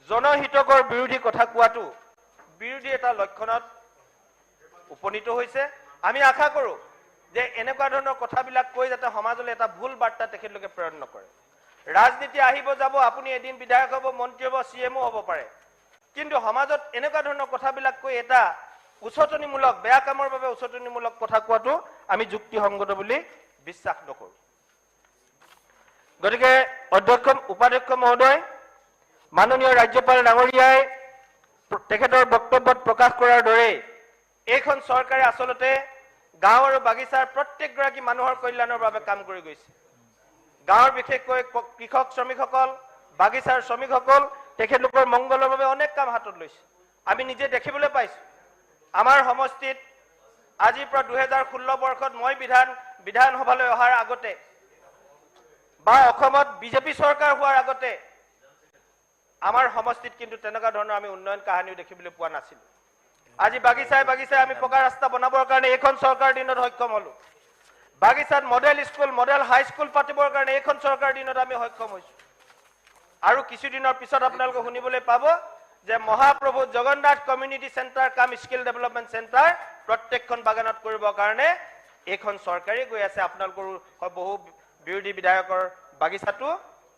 জনহিতকৰ বিৰোধী কথা কোৱাটো বিৰোধী এটা লক্ষণত উপনীত হৈছে। আমি আশা কৰোঁ যে এনেকুৱা ধৰণৰ কথাবিলাক কৈ যাতে সমাজলৈ এটা ভুল বাৰ্তা তেখেতলোকে প্ৰেৰণ নকৰে। ৰাজনীতি আহিব যাব, আপুনি এদিন বিধায়ক হ'ব, মন্ত্ৰী হ'ব, CMO হ'ব পাৰে, কিন্তু সমাজত এনেকুৱা ধৰণৰ কথাবিলাক কৈ এটা উচতনিমূলক, বেয়া কামৰ বাবে উচতনিমূলক কথা কোৱাটো আমি যুক্তিসংগত বুলি বিশ্বাস নকৰোঁ। গতিকে উপাধ্যক্ষ মহোদয়, মাননীয় ৰাজ্যপাল ডাঙৰীয়াই তেখেতৰ বক্তব্যত প্ৰকাশ কৰাৰ দৰে এইখন চৰকাৰে আচলতে গাঁও আৰু বাগিচাৰ প্ৰত্যেকগৰাকী মানুহৰ কল্যাণৰ বাবে কাম কৰি গৈছে। গাঁৱৰ বিশেষকৈ কৃষক শ্ৰমিকসকল, বাগিচাৰ শ্ৰমিকসকল, তেখেতলোকৰ মংগলৰ বাবে অনেক কাম হাতত লৈছে। আমি নিজে দেখিবলৈ পাইছোঁ। আমাৰ সমষ্টিত আজিৰ পৰা 2016 বৰ্ষত মই বিধানসভালৈ অহাৰ আগতে বা অসমত বিজেপি চৰকাৰ হোৱাৰ আগতে আমাৰ সমষ্টিত কিন্তু তেনেকুৱা ধৰণৰ আমি উন্নয়ন কাহিনীও দেখিবলৈ পোৱা নাছিলোঁ। আজি বাগিচাই আমি পকা ৰাস্তা বনাবৰ কাৰণে এইখন চৰকাৰ দিনত সক্ষম হ'লো। বাগিচাত মডেল স্কুল, মডেল হাই স্কুল পাতিবৰ কাৰণে এইখন চৰকাৰ দিনত আমি সক্ষম হৈছোঁ। আৰু কিছুদিনৰ পিছত আপোনালোকে শুনিবলৈ পাব যে মহাপ্ৰভু জগন্নাথ কমিউনিটি চেণ্টাৰ কাম স্কিল ডেভেলপমেণ্ট চেণ্টাৰ প্ৰত্যেকখন বাগানত কৰিবৰ কাৰণে এইখন চৰকাৰে গৈ আছে। আপোনালোকৰো বহু বিৰোধী বিধায়কৰ বাগিচাটো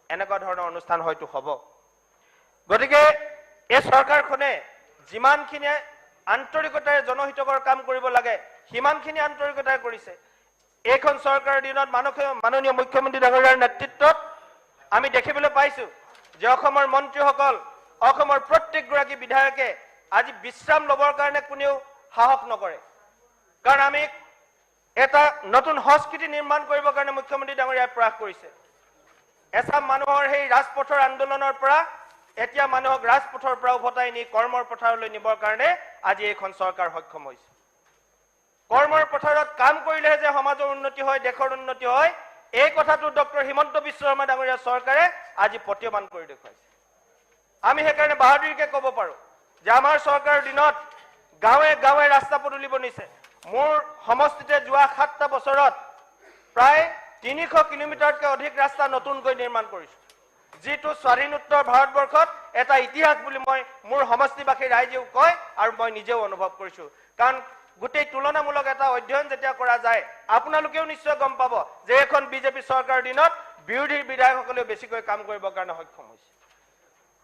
এনেকুৱা ধৰণৰ অনুষ্ঠান হয়তো হ'ব। গতিকে এই চৰকাৰখনে যিমানখিনি আন্তৰিকতাৰে জনহিতকৰ কাম কৰিব লাগে সিমানখিনি আন্তৰিকতাৰে কৰিছে। এইখন চৰকাৰৰ দিনত মাননীয় মুখ্যমন্ত্ৰী ডাঙৰীয়াৰ নেতৃত্বত আমি দেখিবলৈ পাইছোঁ যে অসমৰ মন্ত্ৰীসকল, অসমৰ প্ৰত্যেকগৰাকী বিধায়কে আজি বিশ্ৰাম ল'বৰ কাৰণে কোনেও সাহস নকৰে। কাৰণ আমি এটা নতুন সংস্কৃতি নিৰ্মাণ কৰিবৰ কাৰণে মুখ্যমন্ত্ৰী ডাঙৰীয়াই প্ৰয়াস কৰিছে। এচাম মানুহৰ সেই ৰাজপথৰ আন্দোলনৰ পৰা এতিয়া মানুহক ৰাজপথৰ পৰা উভতাই নি কৰ্মৰ পথাৰলৈ নিবৰ কাৰণে আজি এইখন চৰকাৰ সক্ষম হৈছে। কৰ্মৰ পথাৰত কাম কৰিলেহে যে সমাজৰ উন্নতি হয়, দেশৰ উন্নতি হয়, এই কথাটো ডক্টৰ হিমন্ত বিশ্ব শৰ্মা ডাঙৰীয়া চৰকাৰে আজি প্ৰতীয়মান কৰি দেখুৱাইছে। আমি সেইকাৰণে বাহাদুৰিকে ক'ব পাৰোঁ যে আমাৰ চৰকাৰৰ দিনত গাঁৱে গাঁৱে ৰাস্তা পদূলি বনিছে। মোৰ সমষ্টিতে যোৱা 7টা বছৰত প্ৰায় 300 কিলোমিটাৰতকৈ অধিক ৰাস্তা নতুনকৈ নিৰ্মাণ কৰিছো, যিটো স্বাধীনোত্তৰ ভাৰতবৰ্ষত এটা ইতিহাস বুলি মই মোৰ সমষ্টিবাসী ৰাইজেও কয় আৰু মই নিজেও অনুভৱ কৰিছো। কাৰণ গোটেই তুলনামূলক এটা অধ্যয়ন যেতিয়া কৰা যায়, আপোনালোকেও নিশ্চয় গম পাব যে এখন বিজেপি চৰকাৰৰ দিনত বিৰোধী বিধায়কসকলেও বেছিকৈ কাম কৰিবৰ কাৰণে সক্ষম হৈছে।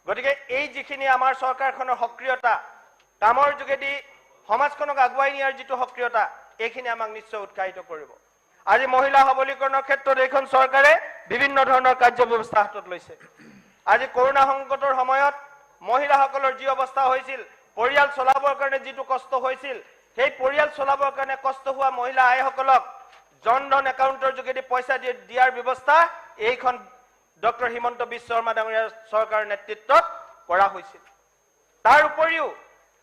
গতিকে এই যিখিনি আমাৰ চৰকাৰখনৰ সক্ৰিয়তা, কামৰ যোগেদি সমাজখনক আগুৱাই নিয়াৰ যিটো সক্ৰিয়তা, এইখিনি আমাক নিশ্চয় উৎসাহিত কৰিব। আজি মহিলা সবলীকৰণৰ ক্ষেত্ৰত এইখন চৰকাৰে বিভিন্ন ধৰণৰ কাৰ্য ব্যৱস্থা হাতত লৈছে। আজি কৰোনা সংকটৰ সময়ত মহিলাসকলৰ যি অৱস্থা হৈছিল, পৰিয়াল চলাবৰ কাৰণে যিটো কষ্ট হৈছিল, সেই পৰিয়াল চলাবৰ কাৰণে কষ্ট হোৱা মহিলা আইসকলক জনধন একাউণ্টৰ যোগেদি পইচা দিয়াৰ ব্যৱস্থা এইখন ডক্টৰ হিমন্ত বিশ্ব শৰ্মা ডাঙৰীয়াৰ চৰকাৰৰ নেতৃত্বত কৰা হৈছিল। তাৰ উপৰিও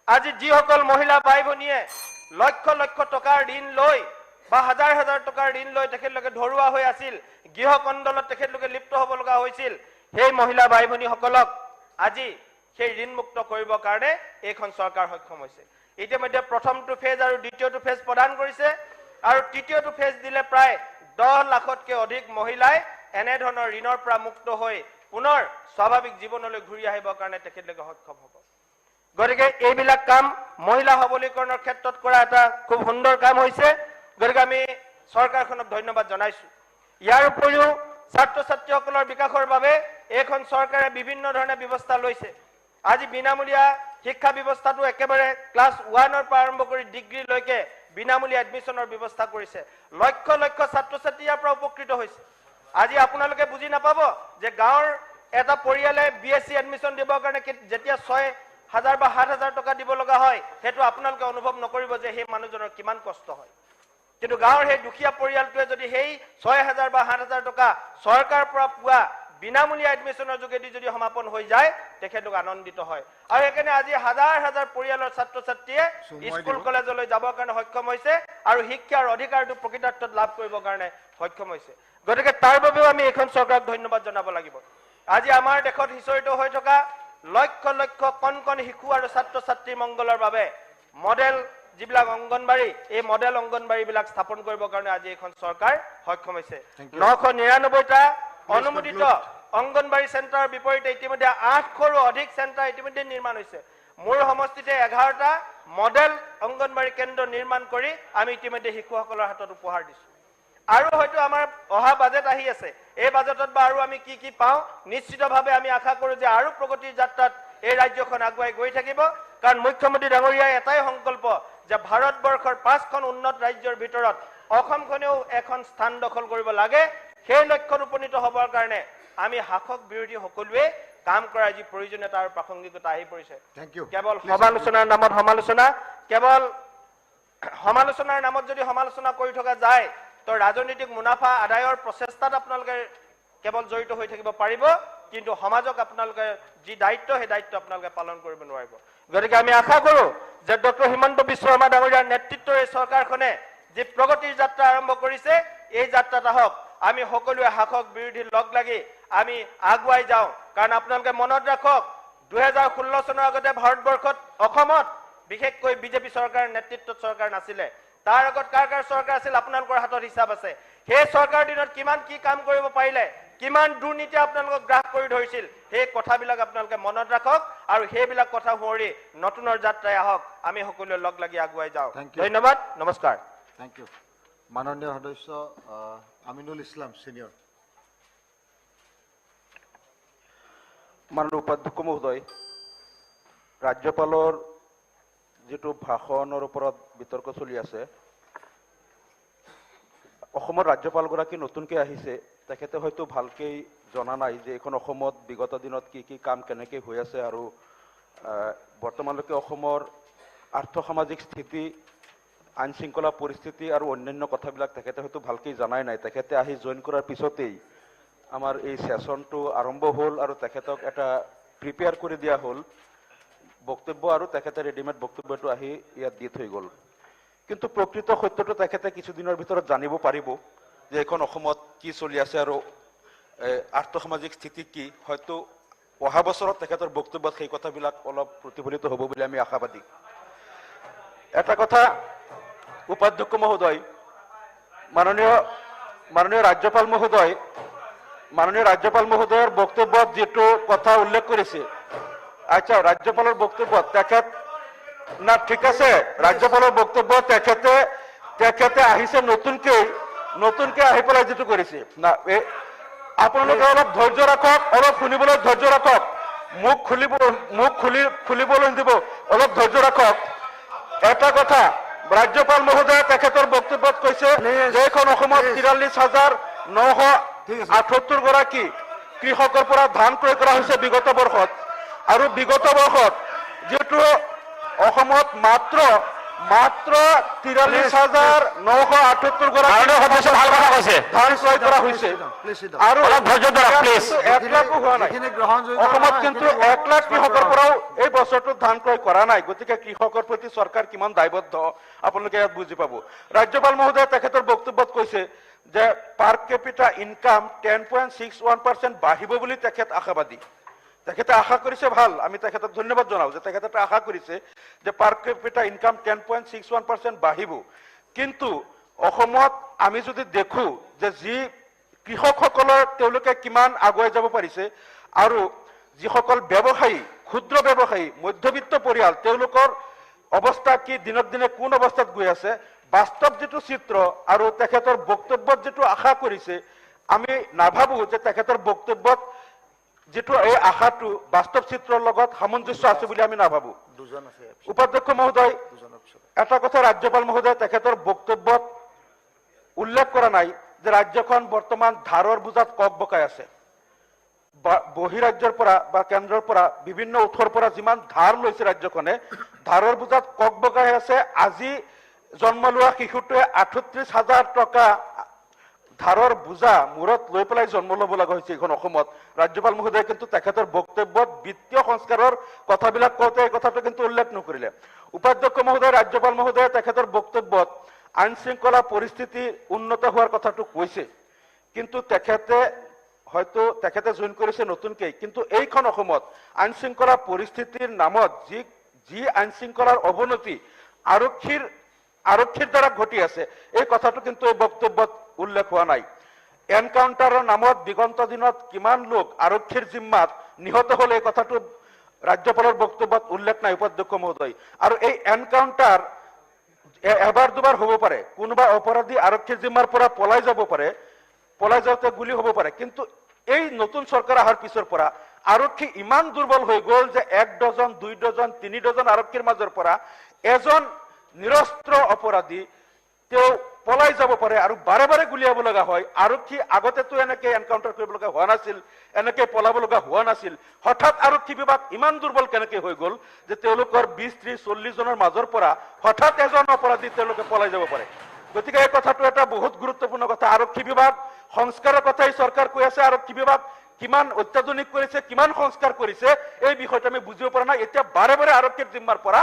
আজি যিসকল মহিলা বাই ভনীয়ে লক্ষ লক্ষ টকাৰ ঋণ লৈ বা হাজাৰ হাজাৰ টকাৰ ঋণ লৈ তেখেতলোকে ধৰুৱা হৈ আছিল, গৃহকন্দলত তেখেতলোকে লিপ্ত হ'ব লগা হৈছিল, সেই মহিলা বাই ভনীসকলক আজি সেই ঋণমুক্ত কৰিবৰ কাৰণে এইখন চৰকাৰ সক্ষম হৈছে। ইতিমধ্যে প্ৰথমটো ফেজ আৰু দ্বিতীয়টো ফেজ প্ৰদান কৰিছে আৰু তৃতীয়টো ফেজ দিলে প্ৰায় 10 লাখতকৈ অধিক মহিলাই এনেধৰণৰ ঋণৰ পৰা মুক্ত হৈ পুনৰ স্বাভাৱিক জীৱনলৈ ঘূৰি আহিবৰ কাৰণে তেখেতলোকে সক্ষম হ'ব। গতিকে এইবিলাক কাম মহিলা সবলীকৰণৰ ক্ষেত্ৰত কৰা এটা খুব সুন্দৰ কাম হৈছে। গতিকে আমি চৰকাৰখনক ধন্যবাদ জনাইছো। ইয়াৰ উপৰিও ছাত্ৰ ছাত্ৰীসকলৰ বিকাশৰ বাবে এইখন চৰকাৰে বিভিন্ন ধৰণে ব্যৱস্থা লৈছে। আজি বিনামূলীয়া শিক্ষা ব্যৱস্থাটো একেবাৰে ক্লাছ 1ৰ পৰা আৰম্ভ কৰি ডিগ্ৰীলৈকে বিনামূলীয়া এডমিশ্যনৰ ব্যৱস্থা কৰিছে। লক্ষ লক্ষ ছাত্ৰ ছাত্ৰী ইয়াৰ পৰা উপকৃত হৈছে। আজি আপোনালোকে বুজি নাপাব যে গাঁৱৰ এটা পৰিয়ালে BSc এডমিশ্যন দিবৰ কাৰণে যেতিয়া 6,000 বা 7,000 টকা দিব লগা হয়, সেইটো আপোনালোকে অনুভৱ নকৰিব যে সেই মানুহজনৰ কিমান কষ্ট হয়। কিন্তু গাঁৱৰ সেই দুখীয়া পৰিয়ালটোৱে যদি সেই 6,000 বা 7,000 টকা চৰকাৰৰ পৰা পোৱা বিনামূলীয়া এডমিশ্যনৰ যোগেদি যদি সমাপন হৈ যায়, তেখেতলোক আনন্দিত হয়। আৰু সেইকাৰণে আজি হাজাৰ হাজাৰ পৰিয়ালৰ ছাত্ৰ ছাত্ৰীয়ে স্কুল কলেজলৈ যাবৰ কাৰণে সক্ষম হৈছে আৰু শিক্ষাৰ অধিকাৰটো প্ৰকৃতাৰ্থত লাভ কৰিবৰ কাৰণে সক্ষম হৈছে। গতিকে তাৰ বাবেও আমি এইখন চৰকাৰক ধন্যবাদ জনাব লাগিব। আজি আমাৰ দেশত সিঁচৰিত হৈ থকা লক্ষ লক্ষ কণ কণ শিশু আৰু ছাত্ৰ ছাত্ৰীৰ মংগলৰ বাবে মডেল যিবিলাক অংগনবাড়ী, এই মডেল অংগনবাড়ীবিলাক স্থাপন কৰিবৰ কাৰণে আজি এইখন চৰকাৰ সক্ষম হৈছে। 999টা অনুমোদিত অংগনবাড়ী চেণ্টাৰৰ বিপৰীতে ইতিমধ্যে 800ৰো অধিক চেণ্টাৰ ইতিমধ্যে নিৰ্মাণ হৈছে। মোৰ সমষ্টিতে 11টা মডেল অংগনবাড়ী কেন্দ্ৰ নিৰ্মাণ কৰি আমি ইতিমধ্যে শিশুসকলৰ হাতত উপহাৰ দিছো। আৰু হয়তো আমাৰ অহা বাজেট আহি আছে, এই বাজেটত বা আৰু আমি কি কি পাওঁ, নিশ্চিতভাৱে আমি আশা কৰোঁ যে আৰু প্ৰগতিৰ যাত্ৰাত এই ৰাজ্যখন আগুৱাই গৈ থাকিব। কাৰণ মুখ্যমন্ত্ৰী ডাঙৰীয়াই এটাই সংকল্প যে ভাৰতবৰ্ষৰ 5খন উন্নত ৰাজ্যৰ ভিতৰত অসমখনেও এখন স্থান দখল কৰিব লাগে। সেই লক্ষ্যত উপনীত হ'বৰ কাৰণে আমি শাসক বিৰোধী সকলোৱে কাম কৰাৰ যি প্ৰয়োজনীয়তা আৰু প্ৰাসংগিকতা আহি পৰিছে। কেৱল সমালোচনাৰ নামত সমালোচনা, কেৱল সমালোচনাৰ নামত যদি সমালোচনা কৰি থকা যায়, তো ৰাজনৈতিক মুনাফা আদায়ৰ প্ৰচেষ্টাত আপোনালোকে কেৱল জড়িত হৈ থাকিব পাৰিব, কিন্তু সমাজক আপোনালোকে যি দায়িত্ব, সেই দায়িত্ব আপোনালোকে পালন কৰিব নোৱাৰিব। গতিকে আমি আশা কৰোঁ যে ডক্টৰ হিমন্ত বিশ্ব শৰ্মা ডাঙৰীয়াৰ নেতৃত্বৰ এই চৰকাৰখনে যি প্ৰগতিৰ যাত্ৰা আৰম্ভ কৰিছে, এই যাত্ৰাত আহক আমি সকলোৱে শাসক বিৰোধী লগ লাগি আমি আগুৱাই যাওঁ। কাৰণ আপোনালোকে মনত ৰাখক, 2016 চনৰ আগতে ভাৰতবৰ্ষত অসমত বিশেষকৈ বিজেপি চৰকাৰৰ নেতৃত্বত চৰকাৰ নাছিলে। তাৰ আগত কাৰ কাৰ চৰকাৰ আছিল আপোনালোকৰ হাতত হিচাপ আছে। সেই চৰকাৰৰ দিনত কিমান কি কাম কৰিব পাৰিলে, কিমান দুৰ্নীতি আপোনালোকক গ্ৰাস কৰি ধৰিছিল, সেই কথাবিলাক আপোনালোকে মনত ৰাখক আৰু সেইবিলাক কথা সোঁৱৰি নতুনৰ যাত্ৰাই আহক, আমি সকলোৱে লগ লাগি আগুৱাই যাওঁ। ধন্যবাদ, নমস্কাৰ। Thank you. মাননীয় সদস্য আমিনুল ইছলাম সিনিয়ৰ। মাননীয় উপাধ্যক্ষ মহোদয়, ৰাজ্যপালৰ যিটো ভাষণৰ ওপৰত বিতৰ্ক চলি আছে, অসমৰ ৰাজ্যপালগৰাকী নতুনকৈ আহিছে, তেখেতে হয়তো ভালকৈ জনা নাই যে এইখন অসমত বিগত দিনত কি কি কাম কেনেকৈ হৈ আছে আৰু বৰ্তমানলৈকে অসমৰ আৰ্থ সামাজিক স্থিতি, আইন শৃংখলা পৰিস্থিতি আৰু অন্যান্য কথাবিলাক তেখেতে হয়তো ভালকৈ জনাই নাই। তেখেতে আহি জইন কৰাৰ পিছতেই আমাৰ এই সেশনটো আৰম্ভ হ'ল আৰু তেখেতক এটা প্ৰিপেয়াৰ কৰি দিয়া হ'ল বক্তব্য, আৰু তেখেতে ৰেডিমেড বক্তব্যটো আহি ইয়াত দি থৈ গ'ল। কিন্তু প্ৰকৃত সত্যটো তেখেতে কিছুদিনৰ ভিতৰত জানিব পাৰিব যে এইখন অসমত কি চলি আছে আৰু আৰ্থ সামাজিক স্থিতি কি। হয়তো অহা বছৰত তেখেতৰ বক্তব্যত সেই কথাবিলাক অলপ প্ৰতিফলিত হ'ব বুলি আমি আশাবাদী। এটা কথা উপাধ্যক্ষ মহোদয়, মাননীয় ৰাজ্যপাল মহোদয়ৰ বক্তব্যত যেটো কথা উল্লেখ কৰিছে, আচ্ছা ৰাজ্যপালৰ বক্তব্যত তেখেত না ঠিক আছে, ৰাজ্যপালৰ বক্তব্যত তেখেতে আহিছে নতুনকে আহি পেলাই যেটো কৰিছে না, আপোনালোকে অলপ ধৈৰ্য ৰাখক, অলপ শুনিবলৈ ধৈৰ্য ৰাখক, মুখ খুলিবলৈ দিব, অলপ ধৈৰ্য ৰাখক। এটা কথা ৰাজ্যপাল মহোদয়ে তেখেতৰ বক্তব্যত কৈছে যে এইখন অসমত 43,978 গৰাকী কৃষকৰ পৰা ধান ক্ৰয় কৰা হৈছে বিগত বৰ্ষত, আৰু বিগত বৰ্ষত যেটো অসমত মাত্ৰ 43,978 গৰাকী ধান ক্ৰয় কৰা হৈছে, আৰু 1 লাখো হোৱা নাই। অসমত কিন্তু 1 লাখ কৃষকৰ পৰাও এই বছৰটো ধান ক্ৰয় কৰা নাই। গতিকে কৃষকৰ প্ৰতি চৰকাৰ কিমান দায়বদ্ধ আপোনালোকে ইয়াত বুজি পাব। ৰাজ্যপাল মহোদয়ে তেখেতৰ বক্তব্যত কৈছে যে পাৰ কেপিটা ইনকাম 10.61% বাঢ়িব বুলি তেখেত আশাবাদী। তেখেতে আশা কৰিছে, ভাল, আমি তেখেতক ধন্যবাদ জনাও যে তেখেতে আশা কৰিছে যে পাৰ কেপিটা ইনকাম 10.61% বাঢ়িব। কিন্তু অসমত আমি যদি দেখো যে যি কৃষকসকলৰ তেওঁলোকে কিমান আগুৱাই যাব পাৰিছে, আৰু যিসকল ব্যৱসায়ী, ক্ষুদ্ৰ ব্যৱসায়ী, মধ্যবিত্ত পৰিয়াল, তেওঁলোকৰ অৱস্থা কি, দিনক দিনে কোন অৱস্থাত গৈ আছে, বাস্তৱ যেটো চিত্ৰ আৰু তেখেতৰ বক্তব্যত যেটো আশা কৰিছে, আমি নাভাবো যে তেখেতৰ বক্তব্যত যেটো এই আশাটো বাস্তৱ চিত্ৰৰ লগত সামঞ্জস্য আছে বুলি আমি নাভাবো। উপাধ্যক্ষ মহোদয়, এটা কথা ৰাজ্যপাল মহোদয় তেখেতৰ বক্তব্যত উল্লেখ কৰা নাই যে ৰাজ্যখন বৰ্তমান ধাৰৰ বোজাত কক বকাই আছে। বহিৰাজ্যৰ পৰা বা কেন্দ্ৰৰ পৰা বিভিন্ন উৎসৰ পৰা যিমান ধাৰ লৈছে ৰাজ্যখনে, ধাৰৰ বোজাত কক বকাই আছে। আজি জন্ম লোৱা শিশুটোৱে 38,000 টকা ধাৰৰ বোজা মূৰত লৈ পেলাই জন্ম ল'ব লগা হৈছে এইখন অসমত। ৰাজ্যপাল মহোদয়ে কিন্তু তেখেতৰ বক্তব্যত বিত্তীয় সংস্কাৰৰ কথাবিলাক কওঁতে এই কথাটো কিন্তু উল্লেখ নকৰিলে। উপাধ্যক্ষ মহোদয়, ৰাজ্যপাল মহোদয়ে তেখেতৰ বক্তব্যত আইন শৃংখলা পৰিস্থিতি উন্নত হোৱাৰ কথাটো কৈছে, কিন্তু তেখেতে জইন কৰিছে নতুনকে। কিন্তু এইখন অসমত আইন শৃংখলা পৰিস্থিতিৰ নামত যি আইন শৃংখলাৰ অৱনতি আৰক্ষীৰ দ্বাৰা ঘটি আছে, এই কথাটো কিন্তু এই বক্তব্যত উল্লেখ হোৱা নাই। এনকাউণ্টাৰৰ নামত দিগন্ত দিনত কিমান লোক আৰক্ষীৰ জিম্মাত নিহত হল, এই কথাটো ৰাজ্যপালৰ বক্তব্যত উল্লেখ নাই উপাধ্যক্ষ মহোদয়। আৰু এই এনকাউণ্টাৰ এবাৰ দুবাৰ হ'ব পাৰে, কোনোবা অপৰাধী আৰক্ষীৰ জিম্মাৰ পৰা পলাই যাব পাৰে, পলাই যাওঁতে গুলি হ'ব পাৰে। কিন্তু এই নতুন চৰকাৰ অহাৰ পিছৰ পৰা আৰক্ষী ইমান দুৰ্বল হৈ গ'ল যে 1 ডজন, 2 ডজন, 3 ডজন আৰক্ষীৰ মাজৰ পৰা এজন নিৰস্ত্ৰ অপৰাধী তেওঁ পলাই যাব পাৰে আৰু বাৰে বাৰে গুলিয়াব লগা হয়। আৰক্ষী আগতেতো এনেকে এনকাউণ্টাৰ কৰিব লগা হোৱা নাছিল, এনেকে পলাব লগা হোৱা নাছিল। হঠাৎ আৰক্ষী বিভাগ ইমান দুৰ্বল কেনেকে হৈ গ'ল যে তেওঁলোকৰ 20, 30, 40 জনৰ মাজৰ পৰা হঠাৎ এজন অপৰাধী তেওঁলোকে পলাই যাব পাৰে। গতিকে এই কথাটো এটা বহুত গুৰুত্বপূৰ্ণ কথা। আৰক্ষী বিভাগ সংস্কাৰৰ কথাই চৰকাৰ কৈ আছে, আৰক্ষী বিভাগ কিমান অত্যাধুনিক কৰিছে, কিমান সংস্কাৰ কৰিছে, এই বিষয়টো আমি বুজিব পৰা নাই। এতিয়া বাৰে বাৰে আৰক্ষীৰ জিম্মাৰ পৰা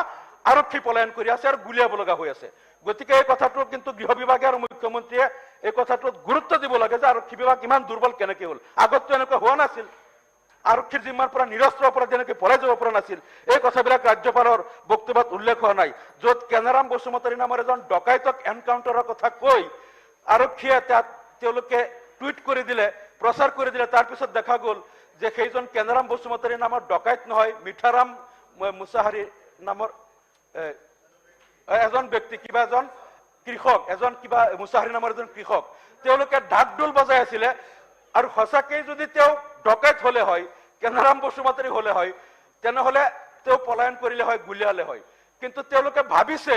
আৰক্ষী পলায়ন কৰি আছে আৰু গুলিয়াব লগা হৈ আছে। গতিকে এই কথাটো কিন্তু গৃহ বিভাগে আৰু মুখ্যমন্ত্ৰীয়ে এই কথাটোত গুৰুত্ব দিব লাগে যে আৰক্ষী বিভাগ ইমান দুৰ্বল কেনেকে হ'ল। আগততো এনেকুৱা হোৱা নাছিল, আৰক্ষীৰ জিম্মাৰ পৰা নিৰস্ত্ৰ অপৰাধী এনেকে পলাই যাব পৰা নাছিল। এই কথাবিলাক ৰাজ্যপালৰ বক্তব্যত উল্লেখ হোৱা নাই। য'ত কেনাৰাম বসুমতাৰী নামৰ এজন ডকাইতক এনকাউণ্টাৰৰ কথা কৈ আৰক্ষীয়ে তেওঁলোকে টুইট কৰি দিলে, প্ৰচাৰ কৰি দিলে, তাৰপিছত দেখা গ'ল যে সেইজন কেনাৰাম বসুমতাৰী নামৰ ডকাইত নহয়, মিঠাৰাম মুছাহাৰী নামৰ এজন ব্যক্তি, কিবা এজন কৃষক, কিবা মুছাহাৰী নামৰ এজন কৃষক, তেওঁলোকে ঢাক ঢোল বজাই আছিলে। আৰু সঁচাকেই যদি তেওঁ ডকাইত হলে হয়, কেনাৰাম বসুমতাৰী হলে হয়, তেনেহলে তেওঁ পলায়ন কৰিলে হয়, গুলিয়ালে হয়। কিন্তু তেওঁলোকে ভাবিছে,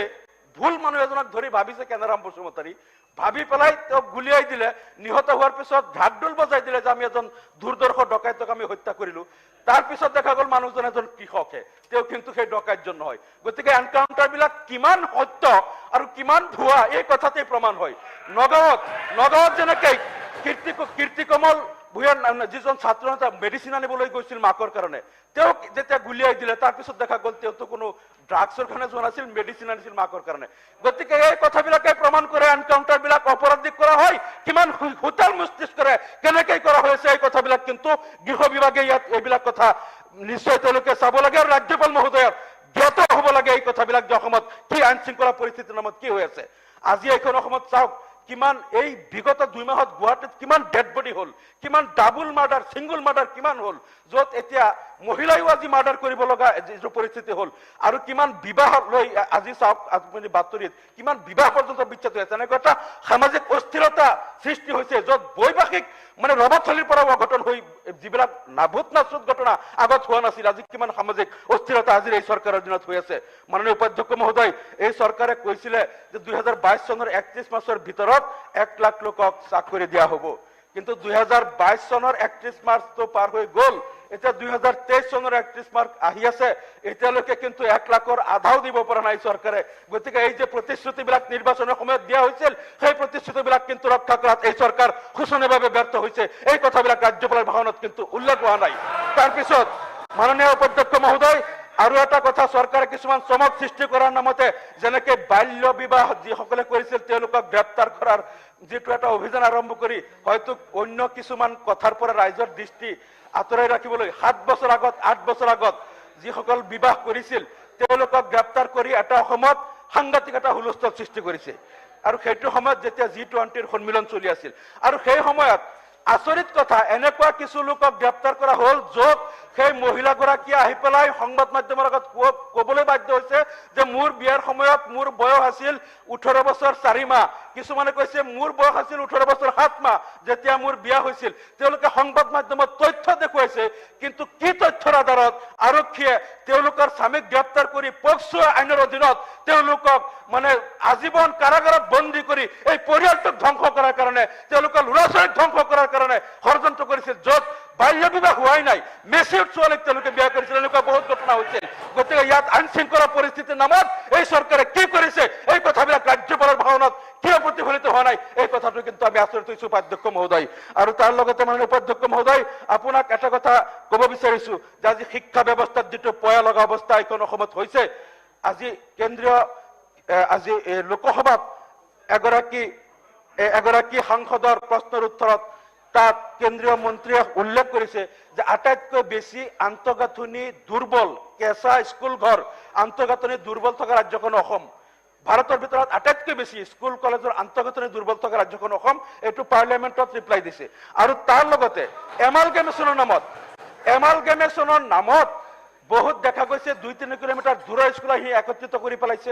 ভুল মানুহ এজনক ধৰি ভাবিছে কেনাৰাম বসুমতাৰী, ভাবি পেলাই তেওঁক গুলিয়াই দিলে। নিহত হোৱাৰ পিছত ঢাক ঢোল বজাই দিলে যে আমি এজন দুৰ্দৰ্শ ডকাইতক আমি হত্যা কৰিলো। তাৰ পিছত দেখা গ'ল মানুহজন এজন কৃষকহে, তেওঁ কিন্তু সেই ডকাইতজন নহয়। গতিকে এনকাউণ্টাৰ বিলাক কিমান সত্য আৰু কিমান ভুৱা এই কথাতেই প্ৰমাণ হয়। নগাঁৱত যেনেকৈ কীৰ্তিকমল ভূঞাৰ যিজন ছাত্ৰ নেতা মেডিচিন আনিবলৈ গৈছিল মাকৰ কাৰণে, তেওঁক যেতিয়া গুলিয়াই দিলে তাৰপিছত দেখা গ'ল তেওঁতো কোনো ড্ৰাগছৰ কাৰণে যোৱা নাছিল, মেডিচিন আনিছিল মাকৰ কাৰণে। গতিকে এই কথাবিলাকে প্ৰমাণ কৰে এনকাউণ্টাৰবিলাক অপৰাধিক কৰা হয়, কিমান হোটেল মস্তিষ্কৰে কেনেকৈ কৰা হৈছে এই কথাবিলাক কিন্তু গৃহ বিভাগে ইয়াত এইবিলাক কথা নিশ্চয় তেওঁলোকে চাব লাগে আৰু ৰাজ্যপাল মহোদয়ৰ জ্ঞাত হ'ব লাগে এই কথাবিলাক যে অসমত কি আইন শৃংখলা পৰিস্থিতিৰ নামত কি হৈ আছে। আজি এইখন অসমত চাওক কিমান এই বিগত 2 মাহত গুৱাহাটীত কিমান ডেড বডি হ'ল, কিমান ডাবল মাৰ্ডাৰ সিংগল মাৰ্ডাৰ কিমান হ'ল, য'ত এতিয়া মহিলাইও আজি মাৰ্ডাৰ কৰিব লগা যিটো পৰিস্থিতি হ'ল, আৰু কিমান বিবাহ লৈ আজি চাওক আপুনি বাতৰিত কিমান বিবাহ পৰ্যন্ত বিচ্ছেদ হৈ আছে। এনেকুৱা এটা সামাজিক অস্থিৰতা সৃষ্টি হৈছে য'ত বৈবাহিক মানে ৰবাথলীৰ পৰা অঘটন হৈ যিবিলাক নাভূত নাচুত ঘটনা আগত হোৱা নাছিল, আজি কিমান সামাজিক অস্থিৰতা আজিৰ এই চৰকাৰৰ দিনত হৈ আছে। মাননীয় উপাধ্যক্ষ মহোদয়, এই চৰকাৰে কৈছিলে যে 2022 চনৰ 31 মাৰ্চৰ ভিতৰত 1 লাখ লোকক চাকৰি দিয়া হ'ব, কিন্তু 2022 চনৰ 31 মাৰ্চটো পাৰ হৈ গ'ল, এতিয়া 2023 চনৰ 31 মাৰ্চ আহি আছে, এতিয়ালৈকে কিন্তু 1 লাখৰ আধাও দিব পৰা নাই চৰকাৰে। গতিকে এই যে প্ৰতিশ্ৰুতিবিলাক নিৰ্বাচনৰ সময়ত দিয়া হৈছিল সেই প্ৰতিশ্ৰুতিবিলাক কিন্তু ৰক্ষা কৰাত এই চৰকাৰ শোচনীয়ভাৱে ব্যৰ্থ হৈছে। এই কথাবিলাক ৰাজ্যপালৰ ভাষণত কিন্তু উল্লেখ হোৱা নাই। তাৰপিছত মাননীয় উপাধ্যক্ষ মহোদয়, আৰু এটা কথা, চৰকাৰে কিছুমান চমক সৃষ্টি কৰাৰ নামতে যেনেকে বাল্য বিবাহ যিসকলে কৰিছিল তেওঁলোকক গ্ৰেপ্তাৰ কৰাৰ যিটো এটা অভিযান আৰম্ভ কৰি হয়তো অন্য কিছুমান কথাৰ পৰা ৰাইজৰ দৃষ্টি আঁতৰাই ৰাখিবলৈ 7 বছৰ আগত 8 বছৰ আগত যিসকল বিবাহ কৰিছিল তেওঁলোকক গ্ৰেপ্তাৰ কৰি এটা অসমত সাংঘাতিক এটা হুলস্থুল সৃষ্টি কৰিছে। আৰু সেইটো সময়ত যেতিয়া G20ৰ সন্মিলন চলি আছিল, আৰু সেই সময়ত আচৰিত কথা এনেকুৱা কিছু লোকক গ্ৰেপ্তাৰ কৰা হ'ল য'ত সেই মহিলাগৰাকীয়ে আহি পেলাই সংবাদ মাধ্যমৰ আগত ক'বলৈ বাধ্য হৈছে যে মোৰ বিয়াৰ সময়ত মোৰ বয়স আছিল 18 বছৰ 4 মাহ, কিছুমানে কৈছে মোৰ বয়স আছিল 18 বছৰ 7 মাহ যেতিয়া মোৰ বিয়া হৈছিল। তেওঁলোকে সংবাদ মাধ্যমত তথ্য দেখুৱাইছে, কিন্তু কি তথ্যৰ আধাৰত আৰক্ষীয়ে তেওঁলোকৰ স্বামীক গ্ৰেপ্তাৰ কৰি পক্সো আইনৰ অধীনত তেওঁলোকক মানে আজীৱন কাৰাগাৰত বন্দী কৰি এই পৰিয়ালটোক ধ্বংস কৰাৰ কাৰণে, তেওঁলোকৰ ল'ৰা ছোৱালীক ধ্বংস কৰাৰ কাৰণে ষড়যন্ত্ৰ কৰিছিল, য'ত বাল্য বিবাহ হোৱাই নাই, মেচিউৰ ছোৱালীক তেওঁলোকে বিয়া কৰিছিল। এনেকুৱা বহুত ঘটনা হৈছিল। গতিকে ইয়াত আইন শৃংখলা পৰিস্থিতিৰ নামত এই চৰকাৰে কি কৰিছে এই কথাবিলাক ৰাজ্যপালৰ ভাষণত কিয় প্ৰতিফলিত হোৱা নাই, এই কথাটো কিন্তু আমি আচৰিত হৈছো উপাধ্যক্ষ মহোদয়। আৰু তাৰ লগতে মাননীয় উপাধ্যক্ষ মহোদয়, আপোনাক এটা কথা ক'ব বিচাৰিছো যে আজি শিক্ষা ব্যৱস্থাত যিটো পয়া লগা অৱস্থা এইখন অসমত হৈছে, আজি কেন্দ্ৰীয় আজি লোকসভাত এগৰাকী সাংসদৰ প্ৰশ্নৰ উত্তৰত তাত কেন্দ্ৰীয় মন্ত্ৰীয়ে উল্লেখ কৰিছে যে আটাইতকৈ বেছি আন্তঃগাঁথনি দুৰ্বল কেঁচা স্কুল ঘৰ আন্তঃগাঁথনি দুৰ্বল থকা ৰাজ্যখন অসম। ভাৰতৰ ভিতৰত আটাইতকৈ বেছি স্কুল কলেজৰ আন্তঃগাঁথনি দুৰ্বল থকা ৰাজ্যখন অসম। এইটো পাৰ্লিয়ামেণ্টত ৰিপ্লাই দিছে। আৰু তাৰ লগতে এমালগেমেশ্যনৰ নামত বহুত দেখা গৈছে 2-3 কিলোমিটাৰ দূৰৰ স্কুল আহি একত্ৰিত কৰি পেলাইছে।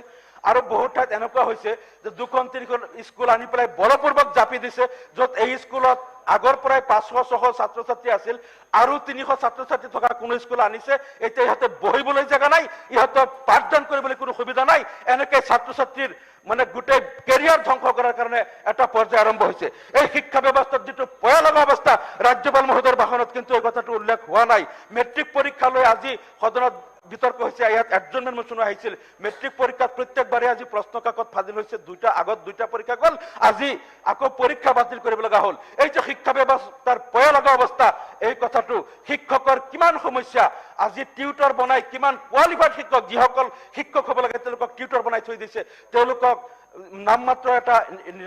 আৰু বহুত ঠাইত এনেকুৱা হৈছে যে 2-3খন স্কুল আনি পেলাই বলপূৰ্বক জাপি দিছে, য'ত এই স্কুলত আগৰ পৰাই 500-600 ছাত্ৰ ছাত্ৰী আছিল, আৰু 300 ছাত্ৰ ছাত্ৰী থকা কোনো স্কুল আনিছে। এতিয়া ইহঁতে বহিবলৈ জেগা নাই, ইহঁতৰ পাঠদান কৰিবলৈ কোনো সুবিধা নাই। এনেকৈ ছাত্ৰ ছাত্ৰীৰ মানে গোটেই কেৰিয়াৰ ধ্বংস কৰাৰ কাৰণে এটা পৰ্যায় আৰম্ভ হৈছে। এই শিক্ষা ব্যৱস্থাত যিটো পয়া লগা অৱস্থা, ৰাজ্যপাল মহোদয়ৰ ভাষণত কিন্তু এই কথাটো উল্লেখ হোৱা নাই। মেট্ৰিক পৰীক্ষালৈ আজি সদনত বিতৰ্ক হৈছে, ইয়াত এডজৰ্নমেণ্ট মোচন আহিছিল। মেট্ৰিক পৰীক্ষাত প্ৰত্যেকবাৰে আজি প্ৰশ্ন কাকত ফাদিল হৈছে, আগত 2টা পৰীক্ষা গ'ল, আজি আকৌ পৰীক্ষা বাতিল কৰিব লগা হ'ল। এই যে শিক্ষা ব্যৱস্থাৰ পয়া লগা অৱস্থা, এই কথাটো শিক্ষকৰ কিমান সমস্যা, আজি টিউটৰ বনাই কিমান কোৱালিফাইড শিক্ষক যিসকল শিক্ষক হ'ব লাগে তেওঁলোকক টিউটৰ বনাই থৈ দিছে, তেওঁলোকক নামমাত্ৰ এটা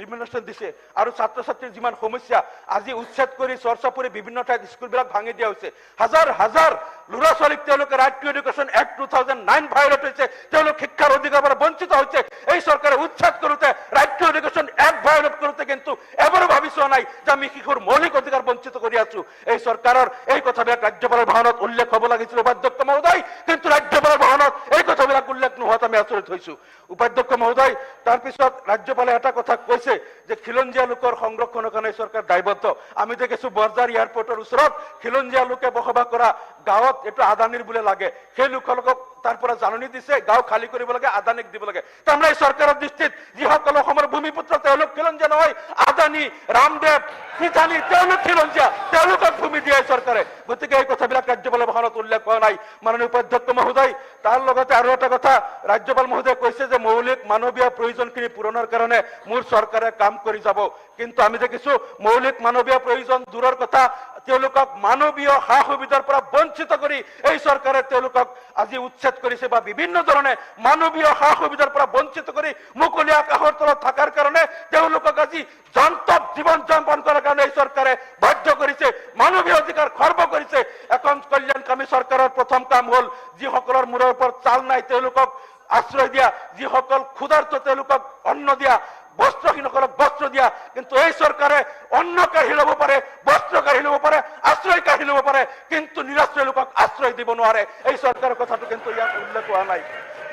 ৰিমিনেশ্যন দিছে। আৰু ছাত্ৰ ছাত্ৰীৰ যিমান সমস্যা, আজি উচ্ছেদ কৰি চৰ্চাপুৰী বিভিন্ন ঠাইত স্কুলবিলাক ভাঙি দিয়া হৈছে। হাজাৰ হাজাৰ ল'ৰা ছোৱালীক তেওঁলোকে right to education act 2009 violate হৈছে, তেওঁলোক শিক্ষাৰ অধিকাৰৰ পৰা বঞ্চিত হৈছে। এই চৰকাৰে উচ্ছেদ কৰোঁতে, right to education act violate কৰোঁতে কিন্তু এবাৰো ভাবি চোৱা নাই যে আমি শিশুৰ মৌলিক অধিকাৰ বঞ্চিত কৰি আছো। এই চৰকাৰৰ এই কথাবিলাক ৰাজ্যপালৰ ভাষণত উল্লেখ হ'ব লাগিছিল উপাধ্যক্ষ মহোদয়, কিন্তু ৰাজ্যপালৰ ভাষণত এই কথাবিলাক উল্লেখ নোহোৱাত আমি আচৰিত হৈছো উপাধ্যক্ষ মহোদয়। তাৰপিছত ৰাজ্যপালে এটা কথা কৈছে যে খিলঞ্জীয়া লোকৰ সংৰক্ষণৰ কাৰণে চৰকাৰ দায়বদ্ধ। আমি দেখিছো বৰঝাৰ এয়াৰপৰ্টৰ ওচৰত খিলঞ্জীয়া লোকে বসবাস কৰা গাঁৱত এইটো আদানীৰ বোলে লাগে, সেই লোকসকলক তাৰ পৰা জাননী দিছে গাঁও খালী কৰিব লাগে, আদানীক দিব লাগে। তাৰমানে এই চৰকাৰৰ দৃষ্টিত যিসকল অসমৰ ভূমিপুত্ৰ তেওঁলোক খিলঞ্জীয়া নহয়, আদানী, ৰামদেৱ, পিঠানী তেওঁলোক খিলঞ্জীয়া, তেওঁলোকক ভূমি দিয়ে চৰকাৰে। গতিকে এই কথাবিলাক ৰাজ্যপালৰ ভাষণত উল্লেখ হোৱা নাই মাননীয় উপাধ্যক্ষ মহোদয়। তাৰ লগতে আৰু এটা কথা ৰাজ্যপাল মহোদয়ে কৈছে যে মৌলিক মানৱীয় প্ৰয়োজনখিনি পূৰণৰ কাৰণে মোৰ চৰকাৰে কাম কৰি যাব। কিন্তু আমি দেখিছো মৌলিক মানৱীয় প্ৰয়োজন দূৰৰ কথা, তেওঁলোকক মানৱীয় সা সুবিধাৰ পৰা বঞ্চিত কৰি এই চৰকাৰে তেওঁলোকক আজি উচ্ছেদ কৰিছে বা বিভিন্ন ধৰণে মানৱীয় সা সুবিধাৰ পৰা বঞ্চিত কৰি মুকলি আকাশৰ তলত থকাৰ কাৰণে তেওঁলোকক আজি জন্তুক জীৱন যাপন কৰাৰ কাৰণে এই চৰকাৰে বাধ্য কৰিছে, মানৱীয় অধিকাৰ খৰ্ব কৰিছে। এখন কল্যাণকামী চৰকাৰৰ প্ৰথম কাম হ'ল যিসকলৰ মূৰৰ ওপৰত চাল নাই তেওঁলোকক আশ্ৰয় দিয়া, যিসকল ক্ষুধাৰ্ত তেওঁলোকক অন্ন দিয়া, বস্ত্ৰহীনসকলক বস্ত্ৰ দিয়া। কিন্তু এই চৰকাৰে অন্ন কাঢ়ি ল'ব পাৰে, বস্ত্ৰ কাঢ়ি ল'ব পাৰে, আশ্ৰয় কাঢ়ি ল'ব পাৰে, কিন্তু নিৰাশ্ৰয় লোকক আশ্ৰয় দিব নোৱাৰে। এই চৰকাৰৰ কথাটো কিন্তু ইয়াত উল্লেখ হোৱা নাই।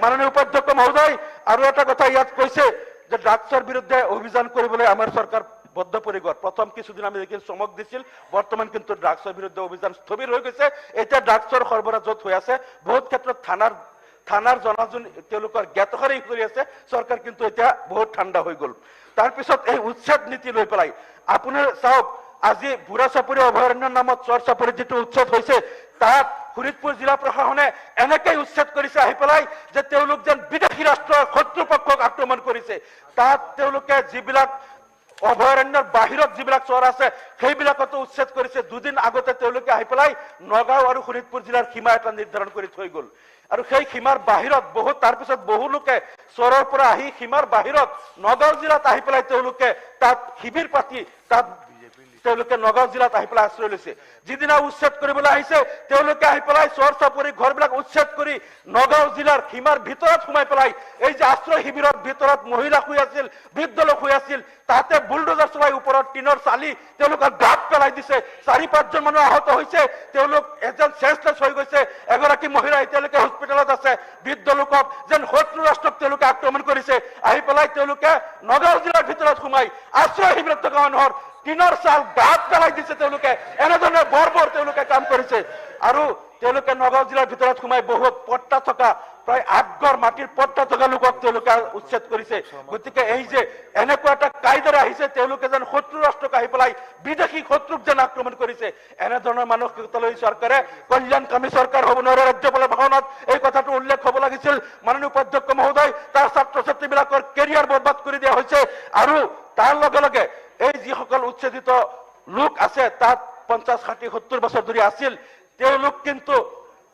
মাননীয় উপাধ্যক্ষ মহোদয় আৰু এটা কথা ইয়াত কৈছে যে ড্ৰাগছৰ বিৰুদ্ধে অভিযান কৰিবলৈ আমাৰ চৰকাৰ বদ্ধপৰিকৰ। প্ৰথম কিছুদিন আমি দেখিল চমক দিছিল, বৰ্তমান কিন্তু ড্ৰাগছৰ বিৰুদ্ধে অভিযান স্থবিৰ হৈ গৈছে। এতিয়া ড্ৰাগছৰ সৰবৰাহ য'ত হৈ আছে, বহুত ক্ষেত্ৰত থানাৰ জনাজোন তেওঁলোকৰ জ্ঞাতসাৰী কৰি আছে, চৰকাৰ কিন্তু এতিয়া বহুত ঠাণ্ডা হৈ গ'ল। তাৰপিছত এই উচ্ছেদ নীতি লৈ পেলাই আপোনাৰ চাওক, আজি বুঢ়া চাপৰি অভয়াৰণ্যৰ নামত চৰ চাপৰিত যিটো উচ্ছেদ হৈছে, তাত শোণিতপুৰ জিলা প্ৰশাসনে এনেকৈ উচ্ছেদ কৰিছে আহি পেলাই যে তেওঁলোক যেন বিদেশী ৰাষ্ট্ৰৰ শত্ৰুপক্ষক আক্ৰমণ কৰিছে। তাত তেওঁলোকে যিবিলাক অভয়াৰণ্যৰ বাহিৰত যিবিলাক চৰ আছে সেইবিলাকতো উচ্ছেদ কৰিছে। দুদিন আগতে তেওঁলোকে আহি পেলাই নগাঁও আৰু শোণিতপুৰ জিলাৰ সীমা এটা নিৰ্ধাৰণ কৰি থৈ গ'ল। আৰু সেই সীমাৰ বাহিৰত তাৰপিছত বহু লোকে চৰৰ পৰা আহি সীমাৰ বাহিৰত নগাঁও জিলাত আহি পেলাই তেওঁলোকে তাত শিবিৰ পাতি তাত তেওঁলোকে নগাঁও জিলাত আহি পেলাই আশ্ৰয় লৈছে। যিদিনা উচ্ছেদ কৰিবলৈ আহিছে তেওঁলোকে আহি পেলাই চৰ চাপৰি ঘৰবিলাক উচ্ছেদ কৰি নগাঁও জিলাৰ সীমাৰ ভিতৰত সোমাই পেলাই এই যে আশ্ৰয় শিবিৰৰ ভিতৰত মহিলা শুই আছিল, বৃদ্ধ লোক শুই আছিল, তাতে বুলডোজাৰ চলাই ওপৰত টিনৰ চালি তেওঁলোকক গাত পেলাই দিছে। 4-5জন মানুহ আহত হৈছে, তেওঁলোক এজন চেঞ্চলেছ হৈ গৈছে। এগৰাকী মহিলা এতিয়ালৈকে হস্পিটেলত আছে। বৃদ্ধ লোকক যেন শত্ৰু ৰাষ্ট্ৰক তেওঁলোকে আক্ৰমণ কৰিছে। আহি পেলাই তেওঁলোকে নগাঁও জিলাৰ ভিতৰত সোমাই আশ্ৰয় শিবিৰত থকা মানুহৰ টিনৰ চাল গাত পেলাই দিছে। তেওঁলোকে এনেধৰণে বৰ তেওঁলোকে কাম কৰিছে। আৰু তেওঁলোকে নগাঁও জিলাৰ ভিতৰত সোমাই বহুত পট্টা থকা প্ৰায় 8 ঘৰ মাটিৰ পট্টা থকা লোকক তেওঁলোকে উচ্ছেদ কৰিছে। গতিকে এই যে এনেকুৱা এটা কায়দাৰে আহিছে, তেওঁলোকে যেন শত্ৰু ৰাষ্ট্ৰক আহি পেলাই বিদেশী শত্ৰুক যেন আক্ৰমণ কৰিছে। এনেধৰণৰ মানসিকতালৈ চৰকাৰে কল্যাণকামী চৰকাৰ হ'ব নোৱাৰে। ৰাজ্যপালৰ ভাষণত এই কথাটো উল্লেখ হ'ব লাগিছিল। মাননীয় উপাধ্যক্ষ মহোদয়, তাৰ ছাত্ৰ ছাত্ৰীবিলাকৰ কেৰিয়াৰ বৰবাদ কৰি দিয়া হৈছে। আৰু তাৰ লগে লগে এই যিসকল উচ্ছেদিত লোক আছে তাত 50, 60, 70 বছৰ ধৰি আছিল, তেওঁলোক কিন্তু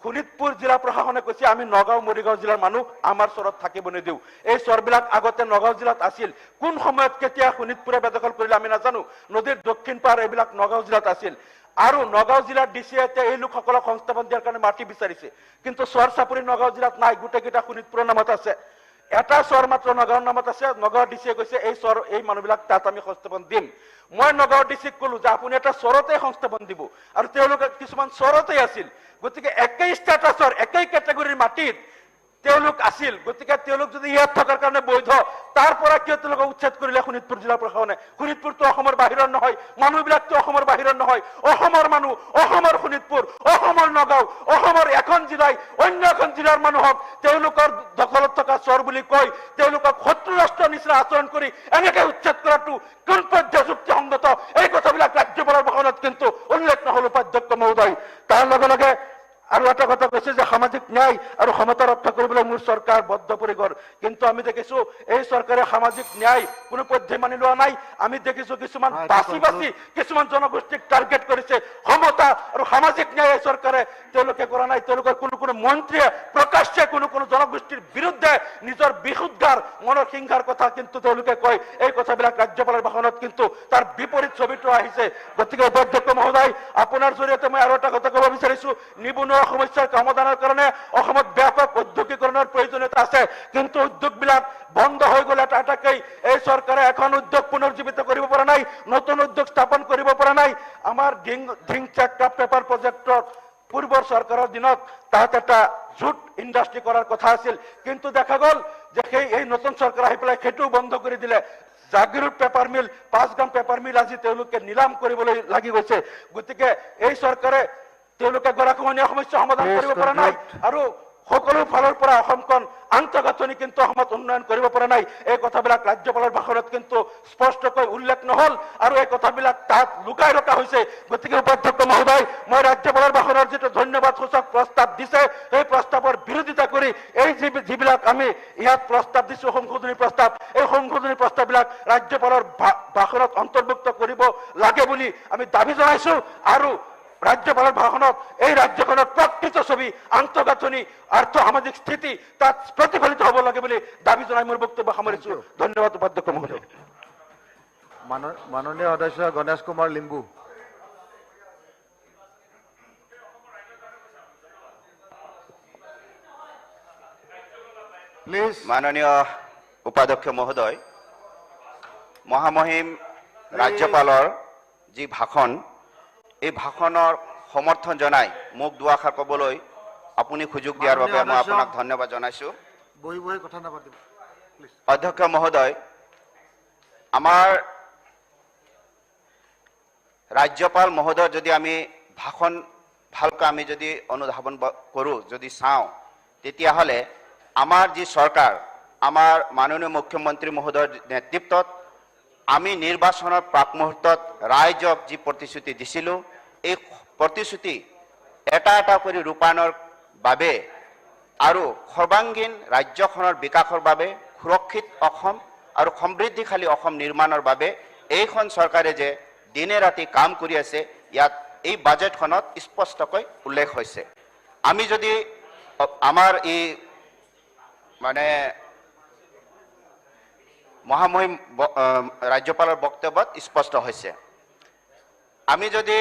শোণিতপুৰ জিলা প্ৰশাসনে কৈছে আমি নগাঁও মৰিগাঁও জিলাৰ মানুহ, আমাৰ চৰত থাকিব নিদিওঁ। এই চৰবিলাক আগতে নগাঁও জিলাত আছিল। কোন সময়ত কেতিয়া শোণিতপুৰে বেদখল কৰিলে আমি নাজানো। নদীৰ দক্ষিণ পাৰ এইবিলাক নগাঁও জিলাত আছিল। আৰু নগাঁও জিলাৰ ডিচিয়ে এতিয়া এই লোকসকলক সংস্থাপন দিয়াৰ কাৰণে মাটি বিচাৰিছে, কিন্তু চৰ চাপৰি নগাঁও জিলাত নাই, গোটেইকেইটা শোণিতপুৰৰ নামত আছে। এটা চৰ মাত্ৰ নগাঁৱৰ নামত আছে। নগাঁও ডিচিয়ে কৈছে এই মানুহবিলাক তাত আমি সংস্থাপন দিম। মই নগাঁও ডিচিক কলো যে আপুনি এটা চৰতে সংস্থাপন দিব, আৰু তেওঁলোকে কিছুমান চৰতে আছিল। গতিকে একেই ষ্টেটাছৰ একেই কেটেগৰীৰ মাটিত তেওঁলোক আছিল। গতিকে তেওঁলোক যদি ইয়াত থকাৰ কাৰণে বৈধ, তাৰ পৰা কিয় তেওঁলোকক উচ্ছেদ কৰিলে শোণিতপুৰ জিলা প্ৰশাসনে? শোণিতপুৰটো অসমৰ বাহিৰৰ নহয়, মানুহবিলাকতো অসমৰ বাহিৰৰ নহয়, অসমৰ মানুহ, অসমৰ শোণিতপুৰ, অসমৰ নগাঁও, অসমৰ এখন জিলাই অন্য এখন জিলাৰ মানুহক তেওঁলোকৰ দখলত থকা চৰ বুলি কৈ তেওঁলোকক শত্ৰু ৰাষ্ট্ৰৰ নিচিনা আচৰণ কৰি এনেকে উচ্ছেদ কৰাটো কোন পৰ্যায়ত যুক্তিসংগত? এই কথাবিলাক ৰাজ্যপালৰ ভাষণত কিন্তু উল্লেখ নহল উপাধ্যক্ষ মহোদয়। তাৰ লগে লগে আৰু এটা কথা কৈছে যে সামাজিক ন্যায় আৰু সমতা ৰক্ষা কৰিবলৈ মোৰ চৰকাৰ বদ্ধপৰিকৰ। কিন্তু আমি দেখিছো এই চৰকাৰে সামাজিক ন্যায় কোনো পধ্যে মানি লোৱা নাই। আমি দেখিছো কিছুমান বাছি কিছুমান জনগোষ্ঠীক টাৰ্গেট কৰিছে। সমতা আৰু সামাজিক ন্যায় এই চৰকাৰে তেওঁলোকে কৰা নাই। তেওঁলোকৰ কোনো মন্ত্ৰীয়ে প্ৰকাশ্যে কোনো জনগোষ্ঠীৰ বিৰুদ্ধে নিজৰ বিশুদ্ধাৰ মনৰ হিংসাৰ কথা কিন্তু তেওঁলোকে কয়। এই কথাবিলাক ৰাজ্যপালৰ ভাষণত কিন্তু তাৰ বিপৰীত ছবিটো আহিছে। গতিকে উপাধ্যক্ষ মহোদয়, আপোনাৰ জৰিয়তে মই আৰু এটা কথা ক'ব বিচাৰিছো, নিবনুৱা সমস্যাৰ সমাধানৰ কাৰণে অসমত ব্যাপক উদ্যোগীকৰণৰ প্ৰয়োজনীয়তা আছে। কিন্তু উদ্যোগবিলাক বন্ধ হৈ গ'লে এটাকেই, এই চৰকাৰে এখন উদ্যোগ পুনৰুজ্জীৱিত কৰিব পৰা নাই, নতুন উদ্যোগ স্থাপন কৰিব পৰা নাই। আমাৰ ঢিংচাক ক্ৰাফ্ট পেপাৰ প্ৰজেক্টৰ পূৰ্বৰ চৰকাৰৰ দিনত তাত এটা জুট ইণ্ডাষ্ট্ৰি কৰাৰ কথা আছিল, কিন্তু দেখা গ'ল যে এই নতুন চৰকাৰ আহি পেলাই সেইটোও বন্ধ কৰি দিলে। জাগিৰোড পেপাৰ মিল, 5 গ্ৰাম পেপাৰ মিল আজি তেওঁলোকে নিলাম কৰিবলৈ লাগি গৈছে। গতিকে এই চৰকাৰে তেওঁলোকে গৰাখহনীয়া সমস্যা সমাধান কৰিব পৰা নাই, আৰু সকলো ফালৰ পৰা অসমখন আন্তঃগাঁথনি কিন্তু অসমত উন্নয়ন কৰিব পৰা নাই। এই কথাবিলাক ৰাজ্যপালৰ ভাষণত কিন্তু স্পষ্টকৈ উল্লেখ নহল, আৰু এই কথাবিলাক তাত লুকাই ৰখা হৈছে। গতিকে উপাধ্যক্ষ মহোদয়, মই ৰাজ্যপালৰ ভাষণৰ যিটো ধন্যবাদ সূচক প্ৰস্তাৱ দিছে, সেই প্ৰস্তাৱৰ বিৰোধিতা কৰি এই যিবিলাক আমি ইয়াত প্ৰস্তাৱ দিছো সংশোধনী প্ৰস্তাৱ, এই সংশোধনী প্ৰস্তাৱবিলাক ৰাজ্যপালৰ ভাষণত অন্তৰ্ভুক্ত কৰিব লাগে বুলি আমি দাবী জনাইছো আৰু ৰাজ্যপালৰ ভাষণত এই ৰাজ্যখনৰ প্ৰকৃত ছবি আন্তঃগাঁথনি আৰ্থ সামাজিক স্থিতি তাত প্ৰতিফলিত হ'ব লাগে বুলি দাবী জনাই মোৰ বক্তব্য সামৰিছো। ধন্যবাদ উপাধ্যক্ষ মহোদয়। মাননীয় সদস্য গণেশ কুমাৰ লিম্বু। প্লিজ। মাননীয় উপাধ্যক্ষ মহোদয়, মহামহিম ৰাজ্যপালৰ যি ভাষণ, এই ভাষণৰ সমৰ্থন জনাই মোক দুআষাৰ ক'বলৈ আপুনি সুযোগ দিয়াৰ বাবে মই আপোনাক ধন্যবাদ জনাইছো। বহি বহি কথা নাপাতিব। অধ্যক্ষ মহোদয়, আমাৰ ৰাজ্যপাল মহোদয় যদি আমি ভাষণ ভালকৈ আমি যদি অনুধাৱন কৰোঁ, যদি চাওঁ, তেতিয়াহ'লে আমাৰ যি চৰকাৰ, আমাৰ মাননীয় মুখ্যমন্ত্ৰী মহোদয়ৰ নেতৃত্বত আমি নিৰ্বাচনৰ প্ৰাক মুহূৰ্তত ৰাইজক যি প্ৰতিশ্ৰুতি দিছিলোঁ, এই প্ৰতিশ্ৰুতি এটা এটা কৰি ৰূপায়ণৰ বাবে আৰু সৰ্বাংগীন ৰাজ্যখনৰ বিকাশৰ বাবে, সুৰক্ষিত অসম আৰু সমৃদ্ধিশালী অসম নিৰ্মাণৰ বাবে এইখন চৰকাৰে যে দিনে ৰাতি কাম কৰি আছে, ইয়াত এই বাজেটখনত স্পষ্টকৈ উল্লেখ হৈছে। আমি যদি আমাৰ এই মানে মহামহিম ৰাজ্যপালৰ বক্তব্যত স্পষ্ট হৈছে। আমি যদি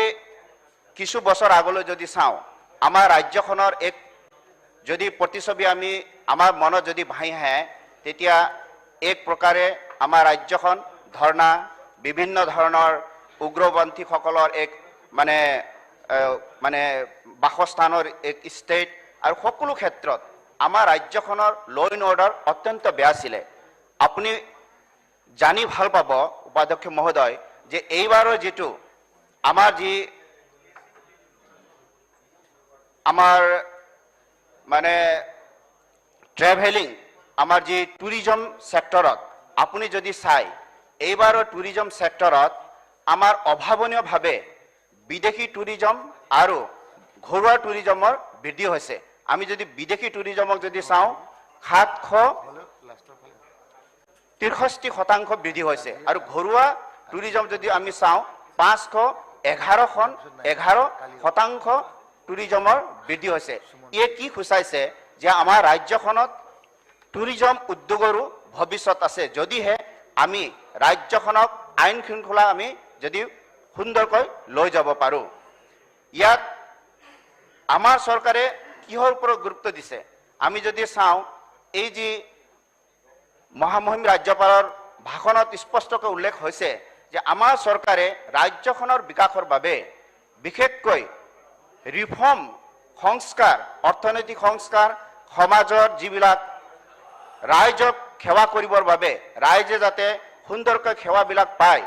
কিছু বছৰ আগলৈ যদি চাওঁ, আমাৰ ৰাজ্যখনৰ এক যদি প্ৰতিচ্ছবি আমি আমাৰ মনত যদি ভাহি আহে, তেতিয়া এক প্ৰকাৰে আমাৰ ৰাজ্যখন ধৰ্ণা, বিভিন্ন ধৰণৰ উগ্ৰপন্থীসকলৰ এক মানে বাসস্থানৰ এক ষ্টেট আৰু সকলো ক্ষেত্ৰত আমাৰ ৰাজ্যখনৰ ল এণ্ড অৰ্ডাৰ অত্যন্ত বেয়া আছিলে। আপুনি জানি ভাল পাব উপাধ্যক্ষ মহোদয় যে এইবাৰৰ যিটো আমাৰ যি আমাৰ মানে ট্ৰেভেলিং, আমাৰ যি টুৰিজম ছেক্টৰত আপুনি যদি চাই, এইবাৰৰ টুৰিজম ছেক্টৰত আমাৰ অভাৱনীয়ভাৱে বিদেশী টুৰিজম আৰু ঘৰুৱা টুৰিজমৰ বৃদ্ধি হৈছে। আমি যদি বিদেশী টুৰিজমক যদি চাওঁ, 763% বৃদ্ধি হৈছে আৰু ঘৰুৱা টুৰিজম যদি আমি চাওঁ, 511% টুৰিজমৰ বৃদ্ধি হৈছে। ইয়ে কি সূচাইছে যে আমাৰ ৰাজ্যখনত টুৰিজম উদ্যোগৰো ভৱিষ্যত আছে, যদিহে আমি ৰাজ্যখনক আইন শৃংখলা আমি যদি সুন্দৰকৈ লৈ যাব পাৰোঁ। ইয়াত আমাৰ চৰকাৰে কিহৰ ওপৰত গুৰুত্ব দিছে, আমি যদি চাওঁ, এই যি মহামহিম ৰাজ্যপালৰ ভাষণত স্পষ্টকৈ উল্লেখ হৈছে যে আমাৰ চৰকাৰে ৰাজ্যখনৰ বিকাশৰ বাবে বিশেষকৈ ৰিফৰ্ম, সংস্কাৰ, অৰ্থনৈতিক সংস্কাৰ, সমাজৰ যিবিলাক ৰাইজক সেৱা কৰিবৰ বাবে, ৰাইজে যাতে সুন্দৰকৈ সেৱাবিলাক পায়,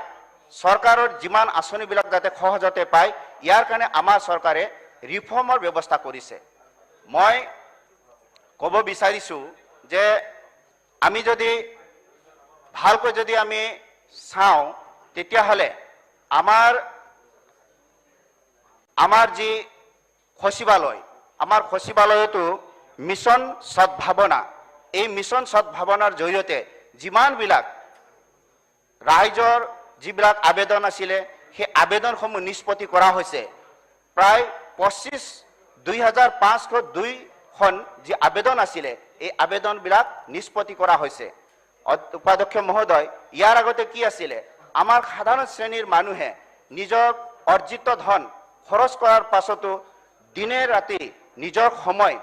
চৰকাৰৰ যিমান আঁচনিবিলাক যাতে সহজতে পায়, ইয়াৰ কাৰণে আমাৰ চৰকাৰে ৰিফৰ্মৰ ব্যৱস্থা কৰিছে। মই ক'ব বিচাৰিছোঁ যে আমি যদি ভালকৈ যদি আমি চাওঁ, তেতিয়াহ'লে আমাৰ যি সচিবালয়, আমাৰ সচিবালয়তো মিছন সদ্ভাৱনা, এই মিছন সদ্ভাৱনাৰ জৰিয়তে যিমানবিলাক ৰাইজৰ যিবিলাক আবেদন আছিলে, সেই আবেদনসমূহ নিষ্পত্তি কৰা হৈছে। প্ৰায় 25,502খন যি আবেদন আছিলে, এই আবেদনবিলাক নিষ্পত্তি কৰা হৈছে। উপাধ্যক্ষ মহোদয়, ইয়াৰ আগতে কি আছিলে, আমাৰ সাধাৰণ শ্ৰেণীৰ মানুহে নিজৰ অৰ্জিত ধন খৰচ কৰাৰ পাছতো দিনে ৰাতি নিজৰ সময়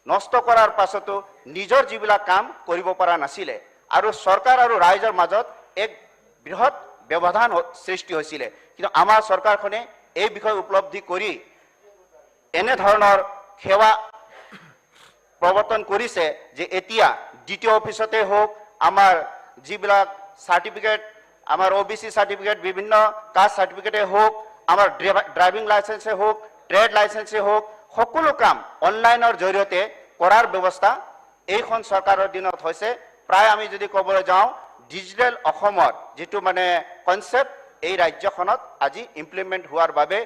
নষ্ট কৰাৰ পাছতো নিজৰ যিবিলাক কাম কৰিব পৰা নাছিলে আৰু চৰকাৰ আৰু ৰাইজৰ মাজত এক বৃহৎ ব্যৱধান সৃষ্টি হৈছিলে। কিন্তু আমাৰ চৰকাৰখনে এই বিষয় উপলব্ধি কৰি এনেধৰণৰ সেৱা প্ৰৱৰ্তন কৰিছে যে এতিয়া দ্বিতীয় অফিচতে হওক, আমাৰ যিবিলাক চাৰ্টিফিকেট, আমাৰ OBC চাৰ্টিফিকেট, বিভিন্ন কাষ্ট চাৰ্টিফিকেটে হওক, আমাৰ ড্ৰাইভিং লাইচেন্সে হওক, ট্ৰেড লাইচেন্সে হওক, সকলো কাম অনলাইনৰ জৰিয়তে কৰাৰ ব্যৱস্থা এইখন চৰকাৰৰ দিনত হৈছে। প্ৰায় আমি যদি ক'বলৈ যাওঁ, ডিজিটেল অসমৰ যিটো মানে কনচেপ্ট, এই ৰাজ্যখনত আজি ইমপ্লিমেণ্ট হোৱাৰ বাবে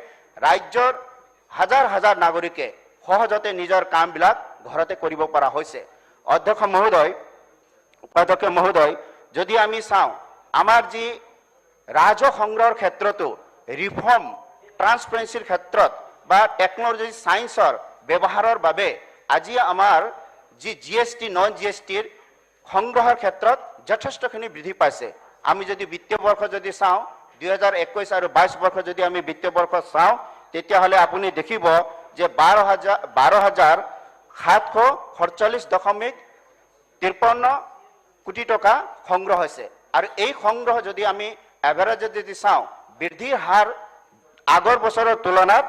ৰাজ্যৰ হাজাৰ হাজাৰ নাগৰিকে সহজতে নিজৰ কামবিলাক ঘৰতে কৰিব পৰা হৈছে। অধ্যক্ষ মহোদয়, উপাধ্যক্ষ মহোদয়, যদি আমি চাওঁ, আমাৰ যি ৰাজহ সংগ্ৰহৰ ক্ষেত্ৰতো ৰিফৰ্ম ট্ৰান্সপাৰেন্সিৰ ক্ষেত্ৰত বা টেকনলজি সায়েন্সৰ ব্যৱহাৰৰ বাবে আজি আমাৰ যি জিএসটি নন জিএসটিৰ সংগ্ৰহৰ ক্ষেত্ৰত যথেষ্টখিনি বৃদ্ধি পাইছে। আমি যদি বিত্তীয় বৰ্ষ যদি চাওঁ 2021 আৰু 22 বৰ্ষ যদি আমি বিত্তীয় বৰ্ষ চাওঁ তেতিয়াহ'লে আপুনি দেখিব যে 12,747.53 কোটি টকা সংগ্ৰহ হৈছে আৰু এই সংগ্ৰহ যদি আমি এভাৰেজ যদি চাওঁ বৃদ্ধিৰ হাৰ আগৰ বছৰৰ তুলনাত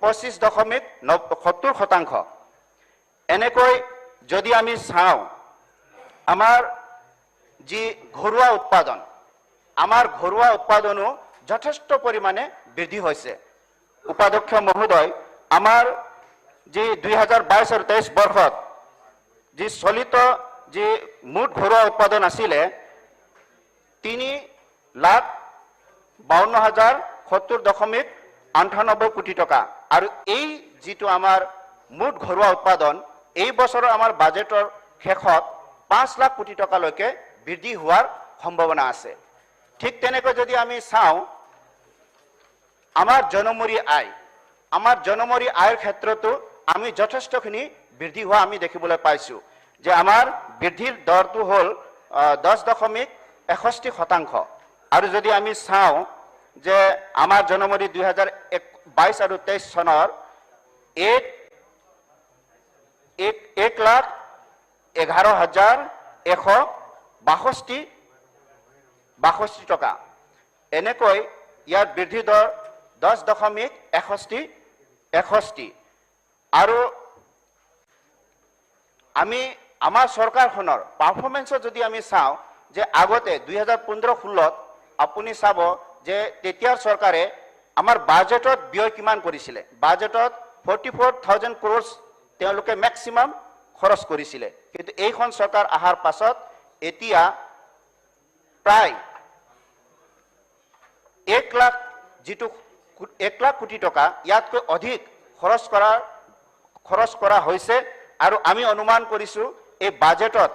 25.70%। এনেকৈ যদি আমি চাওঁ আমাৰ যি ঘৰুৱা উৎপাদন আমাৰ ঘৰুৱা উৎপাদনো যথেষ্ট পৰিমাণে বৃদ্ধি হৈছে। উপাধ্যক্ষ মহোদয় আমাৰ যি 2022 আৰু 23 বৰ্ষত যি চলিত যি মুঠ ঘৰুৱা উৎপাদন আছিলে 3,52,070.98 কোটি টকা আৰু এই যিটো আমাৰ মুঠ ঘৰুৱা উৎপাদন এই বছৰৰ আমাৰ বাজেটৰ শেষত 5 লাখ কোটি টকালৈকে বৃদ্ধি হোৱাৰ সম্ভাৱনা আছে। ঠিক তেনেকৈ যদি আমি চাওঁ আমাৰ জনমূৰি আয়ৰ ক্ষেত্ৰতো আমি যথেষ্টখিনি বৃদ্ধি হোৱা আমি দেখিবলৈ পাইছো যে আমাৰ বৃদ্ধিৰ দৰটো হ'ল 10.61% আৰু যদি আমি চাওঁ যে আমাৰ জনমূৰি 2022 আৰু 23 চনৰ 1,11,162 টকা। এনেকৈ ইয়াৰ বৃদ্ধি দৰ 10.61 আৰু আমি আমাৰ চৰকাৰখনৰ পাৰফৰমেন্সত যদি আমি চাওঁ যে আগতে 2015-16 আপুনি চাব যে তেতিয়াৰ চৰকাৰে আমাৰ বাজেটত ব্যয় কিমান কৰিছিলে বাজেটত 44,000 crores তেওঁলোকে ম্যাক্সিমাম খৰচ কৰিছিলে কিন্তু এইখন চৰকাৰ আহাৰ পাছত এতিয়া প্ৰায় 1 লাখ কোটি টকা ইয়াতকৈ অধিক খৰচ কৰা হৈছে আৰু আমি অনুমান কৰিছো এই বাজেটত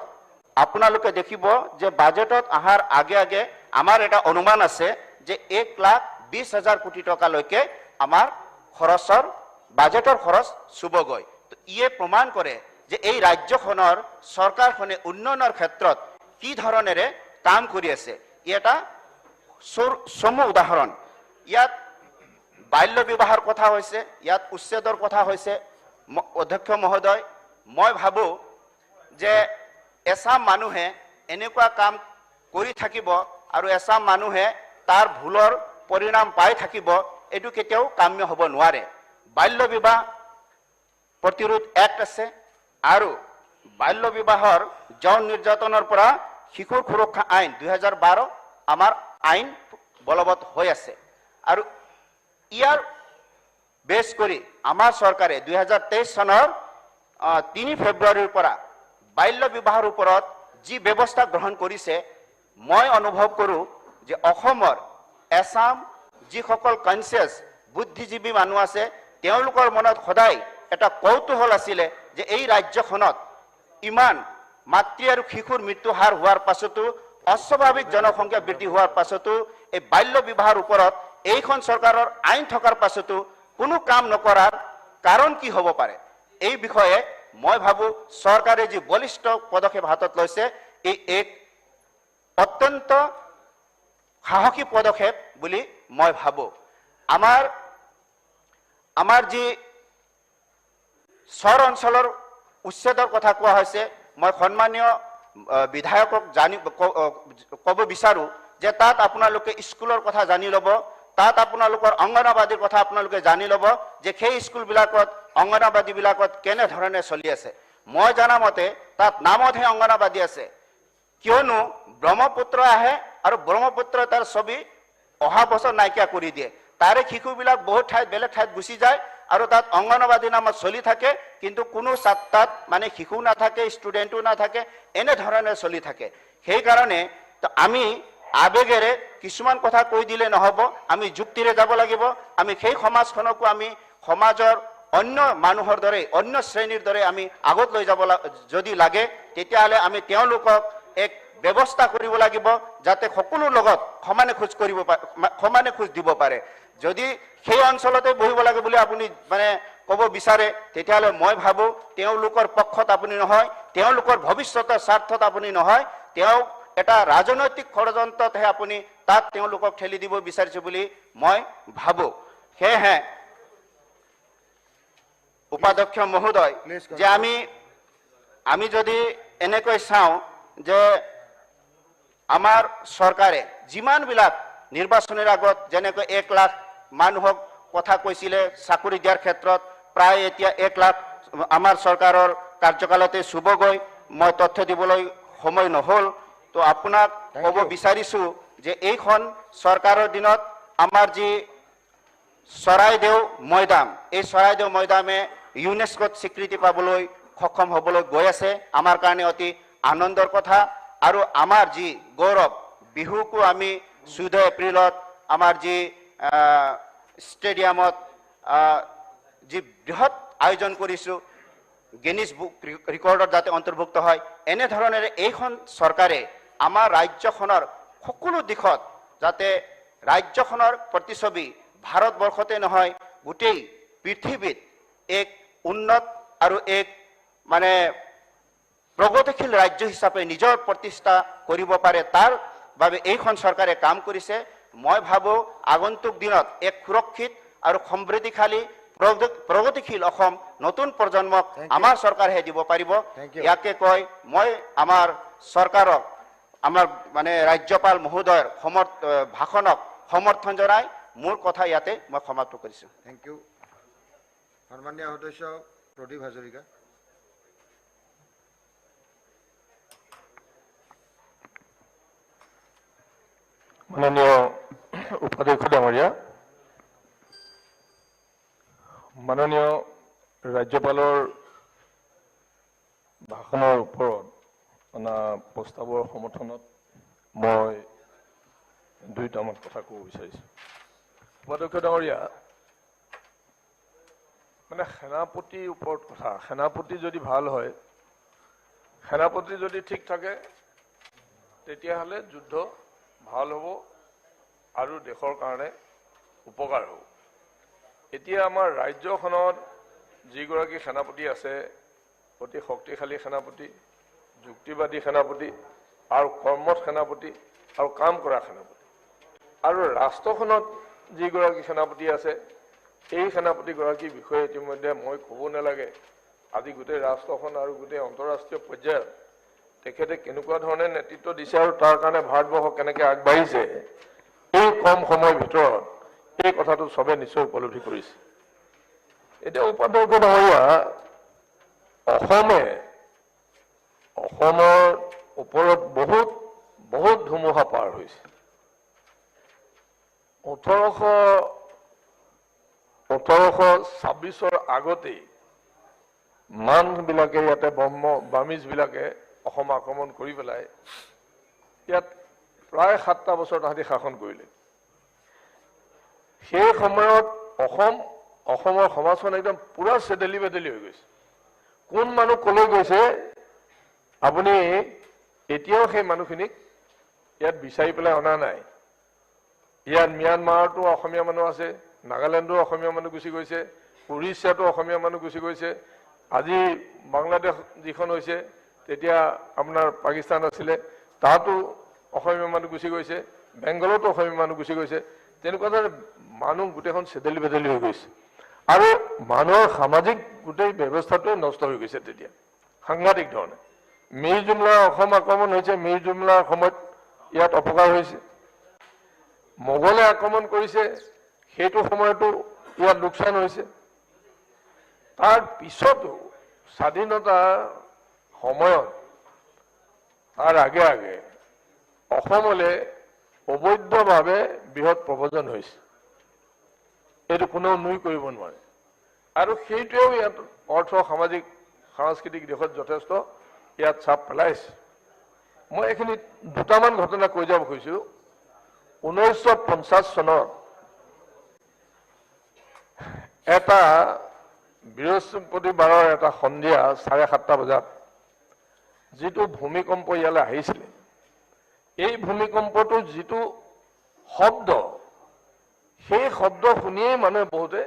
আপোনালোকে দেখিব যে বাজেটত আহাৰ আগে আমাৰ এটা অনুমান আছে যে 1,20,000 কোটি টকালৈকে আমাৰ খৰচৰ বাজেটৰ খৰচ চুবগৈ। তো ইয়ে প্ৰমাণ কৰে যে এই ৰাজ্যখনৰ চৰকাৰখনে উন্নয়নৰ ক্ষেত্ৰত কি ধৰণেৰে কাম কৰি আছে। এটা চমু উদাহৰণ ইয়াত বাল্য বিবাহৰ কথা হৈছে ইয়াত উচ্ছেদৰ কথা হৈছে। অধ্যক্ষ মহোদয় মই ভাবো যে এছাম মানুহে এনেকুৱা কাম কৰি থাকিব আৰু এছাম মানুহে তাৰ ভুলৰ পৰিণাম পাই থাকিব এটো কেতিয়াও কাম্য হ'ব নোৱাৰে। বাল্য বিবাহ প্ৰতিৰোধ এক্ট আছে আৰু বাল্য বিবাহৰ যৌন নিৰ্যাতনৰ পৰা শিশুৰ সুৰক্ষা আইন 2012 আমাৰ আইন বলবৎ হৈ আছে আৰু ইয়াৰ বেছ কৰি আমাৰ চৰকাৰে 2023 চনৰ 3 ফেব্ৰুৱাৰীৰ পৰা বাল্য বিবাহৰ ওপৰত যি ব্যৱস্থা গ্ৰহণ কৰিছে মই অনুভৱ কৰোঁ যে অসমৰ এছাম যিসকল কনচিয়াছ বুদ্ধিজীৱী মানুহ আছে তেওঁলোকৰ মনত সদায় এটা কৌতূহল আছিলে যে এই ৰাজ্যখনত ইমান মাতৃ আৰু শিশুৰ মৃত্যু হাৰ হোৱাৰ পাছতো অস্বাভাৱিক জনসংখ্যা বৃদ্ধি হোৱাৰ পাছতো এই বাল্য বিবাহৰ ওপৰত এইখন চৰকাৰৰ আইন থকাৰ পাছতো কোনো কাম নকৰাৰ কাৰণ কি হ'ব পাৰে। এই বিষয়ে মই ভাবো চৰকাৰে যি বলিষ্ঠ পদক্ষেপ হাতত লৈছে এই এক অত্যন্ত সাহসী পদক্ষেপ বুলি মই ভাবো। আমাৰ যি চৰ অঞ্চলৰ উচ্ছেদৰ কথা কোৱা হৈছে মই সন্মানীয় বিধায়কক ক'ব বিচাৰো যে তাত আপোনালোকে স্কুলৰ কথা জানি ল'ব তাত আপোনালোকৰ অংগনবাদীৰ কথা আপোনালোকে জানি ল'ব যে সেই স্কুলবিলাকত অংগনবাদীবিলাকত কেনে ধৰণে চলি আছে। মই জানা মতে তাত নামতহে অংগনবাদী আছে কিয়নো ব্ৰহ্মপুত্ৰ আহে আৰু ব্ৰহ্মপুত্ৰ তাৰ ছবি অহা বছৰ নাইকিয়া কৰি দিয়ে তাৰে শিশুবিলাক বহুত ঠাইত বেলেগ ঠাইত গুচি যায় আৰু তাত অংগনবাদী নামত চলি থাকে কিন্তু কোনো তাত মানে শিশু নাথাকে ষ্টুডেণ্টো নাথাকে এনে ধৰণে চলি থাকে। সেইকাৰণে আমি আবেগেৰে কিছুমান কথা কৈ দিলে নহ'ব আমি যুক্তিৰে যাব লাগিব। আমি সেই সমাজখনকো আমি সমাজৰ অন্য মানুহৰ দৰে অন্য শ্ৰেণীৰ দৰে আমি আগত লৈ যাব যদি লাগে তেতিয়াহ'লে আমি তেওঁলোকক এক ব্যৱস্থা কৰিব লাগিব যাতে সকলো লগত সমানে খোজ দিব পাৰে যদি সেই অঞ্চলতে বহিব লাগে বুলি আপুনি মানে ক'ব বিচাৰে তেতিয়াহ'লে মই ভাবো তেওঁলোকৰ পক্ষত আপুনি নহয়, তেওঁলোকৰ ভৱিষ্যতৰ স্বাৰ্থত আপুনি নহয়, তেওঁ এটা ৰাজনৈতিক ষড়যন্ত্ৰতহে আপুনি তাত তেওঁলোকক ঠেলি দিব বিচাৰিছে বুলি মই ভাবো। সেয়েহে উপাধ্যক্ষ মহোদয়, যে আমি যদি এনেকৈ চাওঁ যে আমাৰ চৰকাৰে যিমানবিলাক নিৰ্বাচনৰ আগত যেনেকৈ 1 লাখ মানুহক কথা কৈছিলে চাকৰি দিয়াৰ ক্ষেত্ৰত, প্ৰায় এতিয়া 1 লাখ আমাৰ চৰকাৰৰ কাৰ্যকালতে চুবগৈ, মই তথ্য দিবলৈ সময় নহ'ল। তো আপোনাক ক'ব বিচাৰিছোঁ যে এইখন চৰকাৰৰ দিনত আমাৰ যি চৰাইদেউ মৈদাম, এই চৰাইদেউ মৈদামে ইউনেস্কোত স্বীকৃতি পাবলৈ সক্ষম হ'বলৈ গৈ আছে, আমাৰ কাৰণে অতি আনন্দৰ কথা। আৰু আমাৰ যি গৌৰৱ, বিহুকো আমি 14 এপ্ৰিলত আমাৰ যি ষ্টেডিয়ামত যি বৃহৎ আয়োজন কৰিছোঁ, গিনিজ বুক ৰেকৰ্ডত যাতে অন্তৰ্ভুক্ত হয়, এনেধৰণেৰে এইখন চৰকাৰে আমাৰ ৰাজ্যখনৰ সকলো দিশত যাতে ৰাজ্যখনৰ প্ৰতিচ্ছবি ভাৰতবৰ্ষতে নহয় গোটেই পৃথিৱীত এক উন্নত আৰু এক মানে প্ৰগতিশীল ৰাজ্য হিচাপে নিজৰ প্ৰতিষ্ঠা কৰিব পাৰে, তাৰ বাবে এইখন চৰকাৰে কাম কৰিছে। মই ভাবো আগন্তুক দিনত এক সুৰক্ষিত আৰু সমৃদ্ধিশালী প্ৰগতিশীল অসম নতুন প্ৰজন্মক আমাৰ চৰকাৰেহে দিব পাৰিব। ইয়াকে কৈ মই আমাৰ চৰকাৰক, আমাৰ মানে ৰাজ্যপাল মহোদয়ৰ ভাষণক সমৰ্থন জনাই মোৰ কথা ইয়াতে মই সমাপ্ত কৰিছোঁ। Thank you. সন্মানীয় সদস্য প্ৰদীপ হাজৰিকা। মাননীয় উপাধ্যক্ষ ডাঙৰীয়া, মাননীয় ৰাজ্যপালৰ ভাষণৰ ওপৰত অনা প্ৰস্তাৱৰ সমৰ্থনত মই 2টামান কথা ক'ব বিচাৰিছোঁ। উপাধ্যক্ষ ডাঙৰীয়া, মানে সেনাপতিৰ ওপৰত কথা, সেনাপতি যদি ভাল হয়, সেনাপতি যদি ঠিক থাকে তেতিয়াহ'লে যুদ্ধ ভাল হ'ব আৰু দেশৰ কাৰণে উপকাৰ হ'ব। এতিয়া আমাৰ ৰাজ্যখনত যিগৰাকী সেনাপতি আছে, অতি শক্তিশালী সেনাপতি, যুক্তিবাদী সেনাপতি আৰু কৰ্মঠ সেনাপতি আৰু কাম কৰা সেনাপতি, আৰু ৰাষ্ট্ৰখনত যিগৰাকী সেনাপতি আছে, এই সেনাপতিগৰাকীৰ বিষয়ে ইতিমধ্যে মই ক'ব নালাগে। আজি গোটেই ৰাষ্ট্ৰখন আৰু গোটেই আন্তঃৰাষ্ট্ৰীয় পৰ্যায়ত তেখেতে কেনেকুৱা ধৰণে নেতৃত্ব দিছে আৰু তাৰ কাৰণে ভাৰতবৰ্ষ কেনেকৈ আগবাঢ়িছে, এই কম সময়ৰ ভিতৰত এই কথাটো চবে নিশ্চয় উপলব্ধি কৰিছে। এতিয়া উপাধ্যক্ষ ডাঙৰীয়া, অসমৰ ওপৰত বহুত ধুমুহা পাৰ হৈছে। 1826 আগতেই মানবিলাকে ইয়াতে বামিজবিলাকে অসম আক্ৰমণ কৰি পেলাই ইয়াত প্ৰায় 7টা বছৰ তাহাঁতি শাসন কৰিলে। সেই সময়ত অসমৰ সমাজখন একদম পুৰা চেদেলি বেদেলি হৈ গৈছে। কোন মানুহ কলৈ গৈছে আপুনি এতিয়াও সেই মানুহখিনিক ইয়াত বিচাৰি পেলাই অনা নাই। ইয়াত ম্যানমাৰতো অসমীয়া মানুহ আছে, নাগালেণ্ডো অসমীয়া মানুহ গুচি গৈছে, উৰিষ্যাতো অসমীয়া মানুহ গুচি গৈছে, আজি বাংলাদেশ যিখন হৈছে, তেতিয়া আপোনাৰ পাকিস্তান আছিলে, তাতো অসমীয়া মানুহ গুচি গৈছে, বেংগলতো অসমীয়া মানুহ গুচি গৈছে। তেনেকুৱা ধৰণে মানুহ গোটেইখন চেদেলি বেদেলি হৈ গৈছে আৰু মানুহৰ সামাজিক গোটেই ব্যৱস্থাটোৱে নষ্ট হৈ গৈছে। তেতিয়া সাংঘাতিক ধৰণে মিৰ জুমলাৰ অসম আক্ৰমণ হৈছে, মিৰ জুমলাৰ সময়ত ইয়াত অপকাৰ হৈছে। মোগলে আক্ৰমণ কৰিছে, সেইটো সময়তো ইয়াত লোকচান হৈছে। তাৰ পিছতো স্বাধীনতাৰ সময়ত তাৰ আগে আগে অসমলৈ অবৈধভাৱে বৃহৎ প্ৰব্ৰজন হৈছে, এইটো কোনেও নুই কৰিব নোৱাৰে। আৰু সেইটোৱেও ইয়াত অৰ্থ, সামাজিক, সাংস্কৃতিক দিশত যথেষ্ট ইয়াত চাপ পেলাইছে। মই এইখিনিত 2টামান ঘটনা কৈ যাব খুজিছোঁ। 1950 চনত এটা বৃহস্পতিবাৰৰ এটা সন্ধিয়া 7:30 বজাত যিটো ভূমিকম্প ইয়ালৈ আহিছিলে, এই ভূমিকম্পটোৰ যিটো শব্দ, সেই শব্দ শুনিয়েই মানুহে বহুতে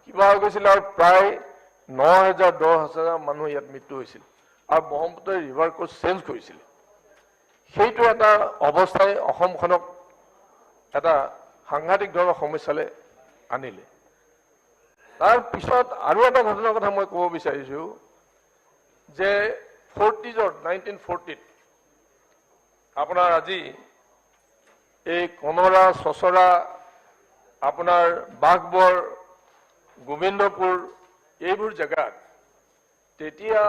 কিবা হৈ গৈছিল আৰু প্ৰায় 9,000 10,000 মানুহ ইয়াত মৃত্যু হৈছিল আৰু ব্ৰহ্মপুত্ৰৰ ৰিভাৰ কোৰ্চ চেঞ্জ কৰিছিল সেইটো এটা অৱস্থাই অসমখনক এটা সাংঘাতিক ধৰণৰ সমস্যালৈ আনিলে তাৰ পিছত আৰু এটা ঘটনাৰ কথা মই ক'ব বিচাৰিছোঁ যে 1940 আপোনাৰ আজি এই কনৰা চচৰা আপোনাৰ বাঘবৰ গোবিন্দপুৰ এইবোৰ জেগাত তেতিয়া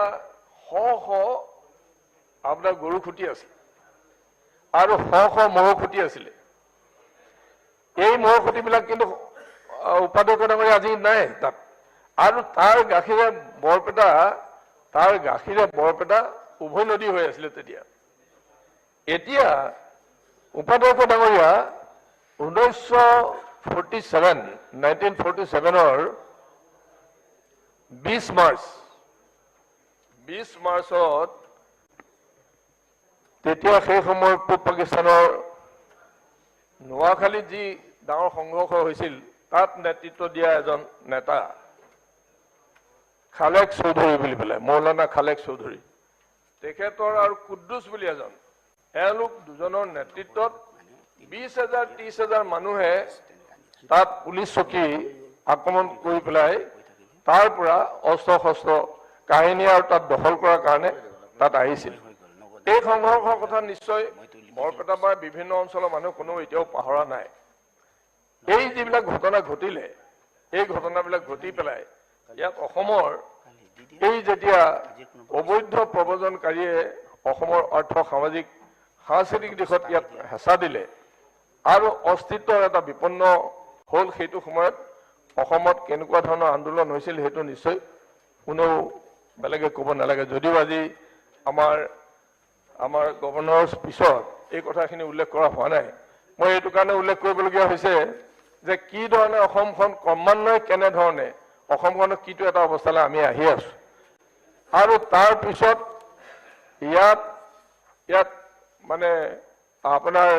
আপোনাৰ গৰু খুঁটি আছিল আৰু ম'হ খুঁটি আছিলে এই ম'হ খুঁটিবিলাক কিন্তু উপাধ্যক্ষ ডাঙৰীয়া আজি নাই তাত আৰু তাৰ গাখীৰে বৰপেটা উভয় নদী হৈ আছিলে তেতিয়া এতিয়া উপাধ্যক্ষ ডাঙৰীয়া 1947 20 মাৰ্চত তেতিয়া সেই সময়ৰ পূব পাকিস্তানৰ নোয়াখালীত যি ডাঙৰ সংঘৰ্ষ হৈছিল তাত নেতৃত্ব দিয়া এজন নেতা খালেক চৌধুৰী বুলি পেলাই মৌলানা খালেক চৌধুৰী তেখেতৰ আৰু কুদ্দুছ বুলি এজন এওঁলোক দুজনৰ নেতৃত্বত 20,000 30,000 মানুহে তাত পুলিচ চকী আক্ৰমণ কৰি পেলাই তাৰ পৰা অস্ত্ৰ শস্ত্ৰ কাহিনী আৰু তাত দখল কৰাৰ কাৰণে তাত আহিছিল এই সংঘৰ্ষৰ কথা নিশ্চয় বৰপেটা বা বিভিন্ন অঞ্চলৰ মানুহ কোনো এতিয়াও পাহৰা নাই এই যিবিলাক ঘটনা ঘটিলে এই ঘটনাবিলাক ঘটি পেলাই ইয়াত অসমৰ এই যেতিয়া অবৈধ প্ৰব্ৰজনকাৰীয়ে অসমৰ অৰ্থ সামাজিক সাংস্কৃতিক দিশত ইয়াত হেঁচা দিলে আৰু অস্তিত্বৰ এটা বিপন্ন হ'ল সেইটো সময়ত অসমত কেনেকুৱা ধৰণৰ আন্দোলন হৈছিল সেইটো নিশ্চয় কোনেও বেলেগে ক'ব নালাগে যদিও আজি আমাৰ গভৰ্ণৰৰ পিছত এই কথাখিনি উল্লেখ কৰা হোৱা নাই মই এইটো কাৰণে উল্লেখ কৰিবলগীয়া হৈছে যে কি ধৰণে অসমখন ক্ৰমান্বয়ে কেনেধৰণে অসমখনক কিটো এটা অৱস্থালৈ আমি আহি আছো আৰু তাৰ পিছত ইয়াত মানে আপোনাৰ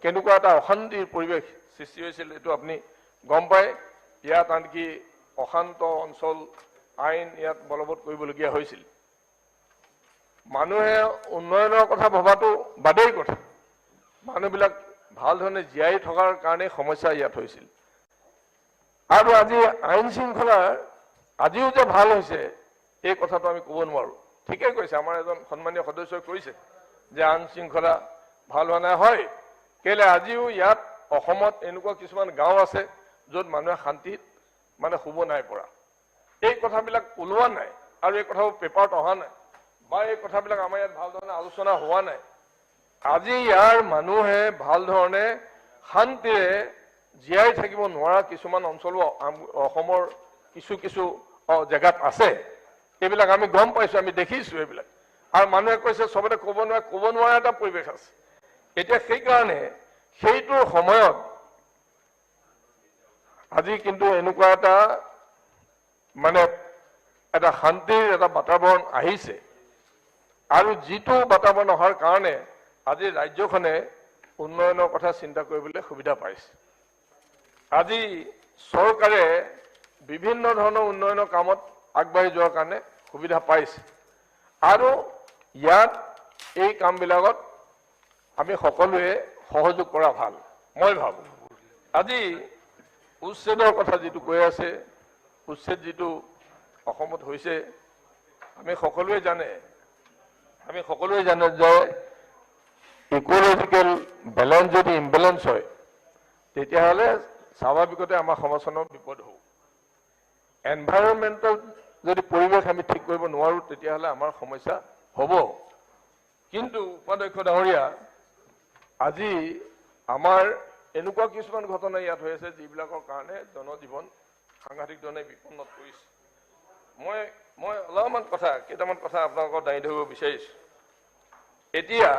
কেনেকুৱা এটা অশান্তিৰ পৰিৱেশ সৃষ্টি হৈছিল এইটো আপুনি গম পায় ইয়াত আনকি অশান্ত অঞ্চল আইন ইয়াত বলবৎ কৰিবলগীয়া হৈছিল মানুহে উন্নয়নৰ কথা ভবাটো বাদেই কথা মানুহবিলাক ভাল ধৰণে জীয়াই থকাৰ কাৰণে সমস্যা ইয়াত হৈছিল আৰু আজি আইন শৃংখলা আজিও যে ভাল হৈছে এই কথাটো আমি ক'ব নোৱাৰো ঠিকে কৈছে আমাৰ এজন সন্মানীয় সদস্যই কৈছে যে আইন শৃংখলা ভাল হোৱা নাই হয় কেলে আজিও ইয়াত অসমত এনেকুৱা কিছুমান গাঁও আছে য'ত মানুহে শান্তিত মানে শুব নাই পৰা এই কথাবিলাক ওলোৱা নাই আৰু এই কথাবোৰ পেপাৰত অহা নাই বা এই কথাবিলাক আমাৰ ইয়াত ভাল ধৰণে আলোচনা হোৱা নাই আজি ইয়াৰ মানুহে ভাল ধৰণে শান্তিৰে জীয়াই থাকিব নোৱাৰা কিছুমান অঞ্চলো অসমৰ কিছু জেগাত আছে এইবিলাক আমি গম পাইছো আমি দেখিছো এইবিলাক আৰু মানুহে কৈছে সবতে ক'ব নোৱাৰা এটা পৰিৱেশ আছে এতিয়া সেইকাৰণে সেইটোৰ সময়ত আজি কিন্তু এনেকুৱা এটা মানে এটা শান্তিৰ এটা বাতাবৰণ আহিছে আৰু যিটো বাতাবৰণ অহাৰ কাৰণে আজি ৰাজ্যখনে উন্নয়নৰ কথা চিন্তা কৰিবলৈ সুবিধা পাইছে আজি চৰকাৰে বিভিন্ন ধৰণৰ উন্নয়নৰ কামত আগবাঢ়ি যোৱাৰ কাৰণে সুবিধা পাইছে আৰু ইয়াত এই কামবিলাকত আমি সকলোৱে সহযোগ কৰা ভাল মই ভাবো আজি উচ্ছেদৰ কথা যিটো কৈ আছে উচ্ছেদ যিটো অসমত হৈছে আমি সকলোৱে জানে যে ইকোলজিকেল বেলেঞ্চ যদি ইমবেলেঞ্চ হয় তেতিয়াহ'লে স্বাভাৱিকতে আমাৰ সমাজখনৰ বিপদ হ'ব এনভাইৰনমেণ্টেল যদি পৰিৱেশ আমি ঠিক কৰিব নোৱাৰো তেতিয়াহ'লে আমাৰ সমস্যা হ'ব কিন্তু উপাধ্যক্ষ ডাঙৰীয়া আজি আমাৰ এনেকুৱা কিছুমান ঘটনা ইয়াত হৈ আছে যিবিলাকৰ কাৰণে জনজীৱন সাংঘাতিক ধৰণে বিপন্নত কৰিছে মই অলপমান কেইটামান কথা আপোনালোকক দাঙি ধৰিব বিচাৰিছো এতিয়া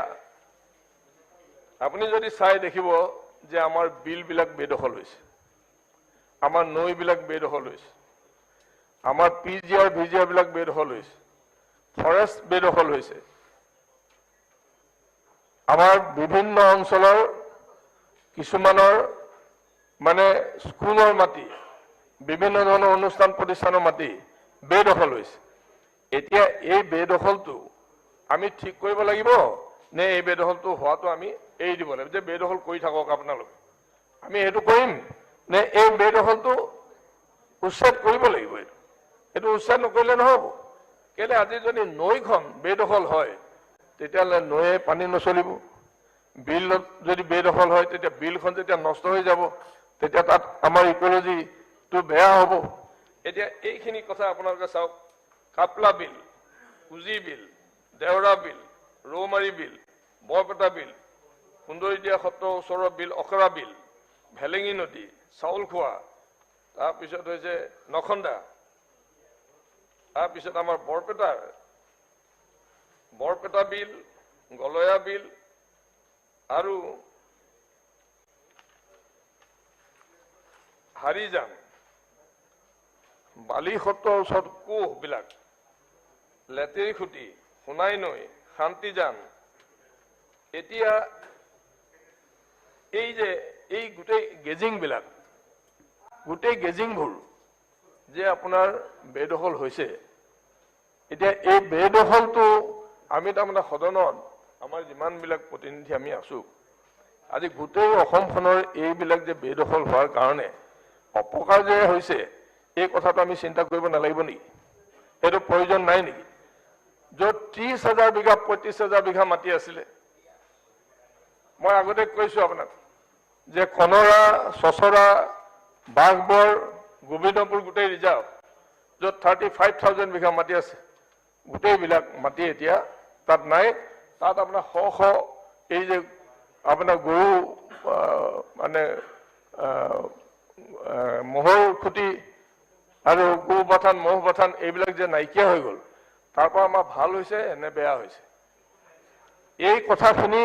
আপুনি যদি চাই দেখিব যে আমাৰ বিলবিলাক বেদখল হৈছে আমাৰ নৈবিলাক বেদখল হৈছে আমাৰ পিজিআৰ ভিজিআৰ বিলাক বেদখল হৈছে ফৰেষ্ট বেদখল হৈছে আমাৰ বিভিন্ন অঞ্চলৰ কিছুমানৰ মানে স্কুলৰ মাটি বিভিন্ন ধৰণৰ অনুষ্ঠান প্ৰতিষ্ঠানৰ মাটি বেদখল হৈছে এতিয়া এই বেদখলটো আমি ঠিক কৰিব লাগিব নে এই বেদখলটো হোৱাটো আমি এৰি দিব লাগিব যে বেদখল কৰি থাকক আপোনালোকে আমি এইটো কৰিম নে এই বেদখলটো উচ্ছেদ কৰিব লাগিব এইটো উচ্ছেদ নকৰিলে নহ'ব কেলে আজি যদি নৈখন বেদখল হয় তেতিয়াহ'লে নৈয়ে পানী নচলিব বিলত যদি বেদখল হয় তেতিয়া বিলখন যেতিয়া নষ্ট হৈ যাব তেতিয়া তাত আমাৰ ইকোলজিটো বেয়া হ'ব এতিয়া এইখিনি কথা আপোনালোকে চাওক কাপলা বিল কুজি বিল দেওৰা বিল ৰৌমাৰী বিল বৰপেটা বিল সুন্দৰীদিয়া সত্ৰৰ ওচৰৰ বিল অখৰা বিল ভেলেঙি নদী চাউলখোৱা তাৰপিছত হৈছে নখন্দা তাৰপিছত আমাৰ বৰপেটা বিল গলয়া বিল আৰু হাৰিজান বালি সত্ৰৰ ওচৰত কোহবিলাক লেতেৰিখুটি সোণাই নৈ শান্তিজান এতিয়া এই গোটেই গেজিংবিলাক গোটেই গেজিংবোৰ যে আপোনাৰ বেদখল হৈছে এতিয়া এই বেদখলটো আমি তাৰমানে সদনত আমাৰ যিমানবিলাক প্ৰতিনিধি আমি আছো আজি গোটেই অসমখনৰ এইবিলাক যে বেদখল হোৱাৰ কাৰণে অপকাৰ যে হৈছে এই কথাটো আমি চিন্তা কৰিব নালাগিব নেকি এইটো প্ৰয়োজন নাই নেকি য'ত 30,000 বিঘা 35,000 বিঘা মাটি আছিলে মই আগতে কৈছো আপোনাক যে কনৰা চচৰা বাঘবৰ গোবিন্দপুৰ গোটেই ৰিজাৰ্ভ য'ত 35,000 বিঘা মাটি আছে গোটেইবিলাক মাটি এতিয়া তাত নাই তাত আপোনাৰ শ এই যে আপোনাৰ গৰু মানে মহৰ খুঁটি আৰু গৰু বাথান মহ বাথান এইবিলাক যে নাইকিয়া হৈ গ'ল তাৰ পৰা আমাৰ ভাল হৈছে নে বেয়া হৈছে এই কথাখিনি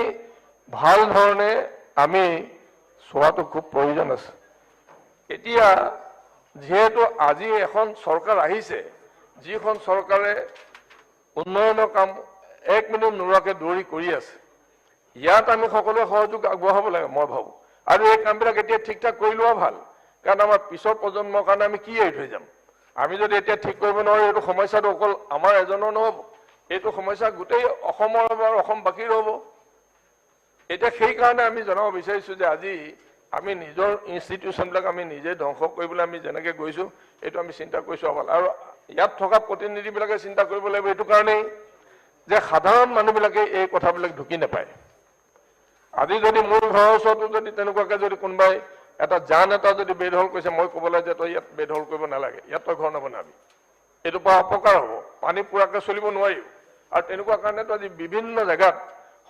ভাল ধৰণে আমি চোৱাটো খুব প্ৰয়োজন আছে এতিয়া যেহেতু আজি এখন চৰকাৰ আহিছে যিখন চৰকাৰে উন্নয়নৰ কাম 1 মিনিট নোৰোৱাকৈ দৌৰি কৰি আছে ইয়াত আমি সকলোৱে সহযোগ আগবঢ়াব লাগে মই ভাবো আৰু এই কামবিলাক এতিয়া ঠিক ঠাক কৰি লোৱা ভাল কাৰণ আমাৰ পিছৰ প্ৰজন্মৰ কাৰণে আমি কি এৰি থৈ যাম আমি যদি এতিয়া ঠিক কৰিব নোৱাৰো এইটো সমস্যাটো অকল আমাৰ এজনৰ নহ'ব এইটো সমস্যা গোটেই অসমৰ আৰু অসমবাসীৰ হ'ব এতিয়া সেই কাৰণে আমি জনাব বিচাৰিছো যে আজি আমি নিজৰ ইনষ্টিটিউচনবিলাক আমি নিজে ধ্বংস কৰিবলৈ আমি যেনেকৈ গৈছো এইটো আমি চিন্তা কৰিছো ভাল আৰু ইয়াত থকা প্ৰতিনিধিবিলাকে চিন্তা কৰিব লাগিব এইটো কাৰণেই যে সাধাৰণ মানুহবিলাকে এই কথাবিলাক ঢুকি নাপায় আজি যদি মোৰ ঘৰৰ ওচৰতো যদি তেনেকুৱাকৈ যদি কোনোবাই এটা জান এটা যদি বেদখল কৰিছে মই ক'বলৈ যে তই ইয়াত বেদখল কৰিব নালাগে ইয়াত তই ঘৰ নবনাবি এইটোৰ পৰা অপকাৰ হ'ব পানী পুৰাকৈ চলিব নোৱাৰিব আৰু তেনেকুৱা কাৰণেতো আজি বিভিন্ন জেগাত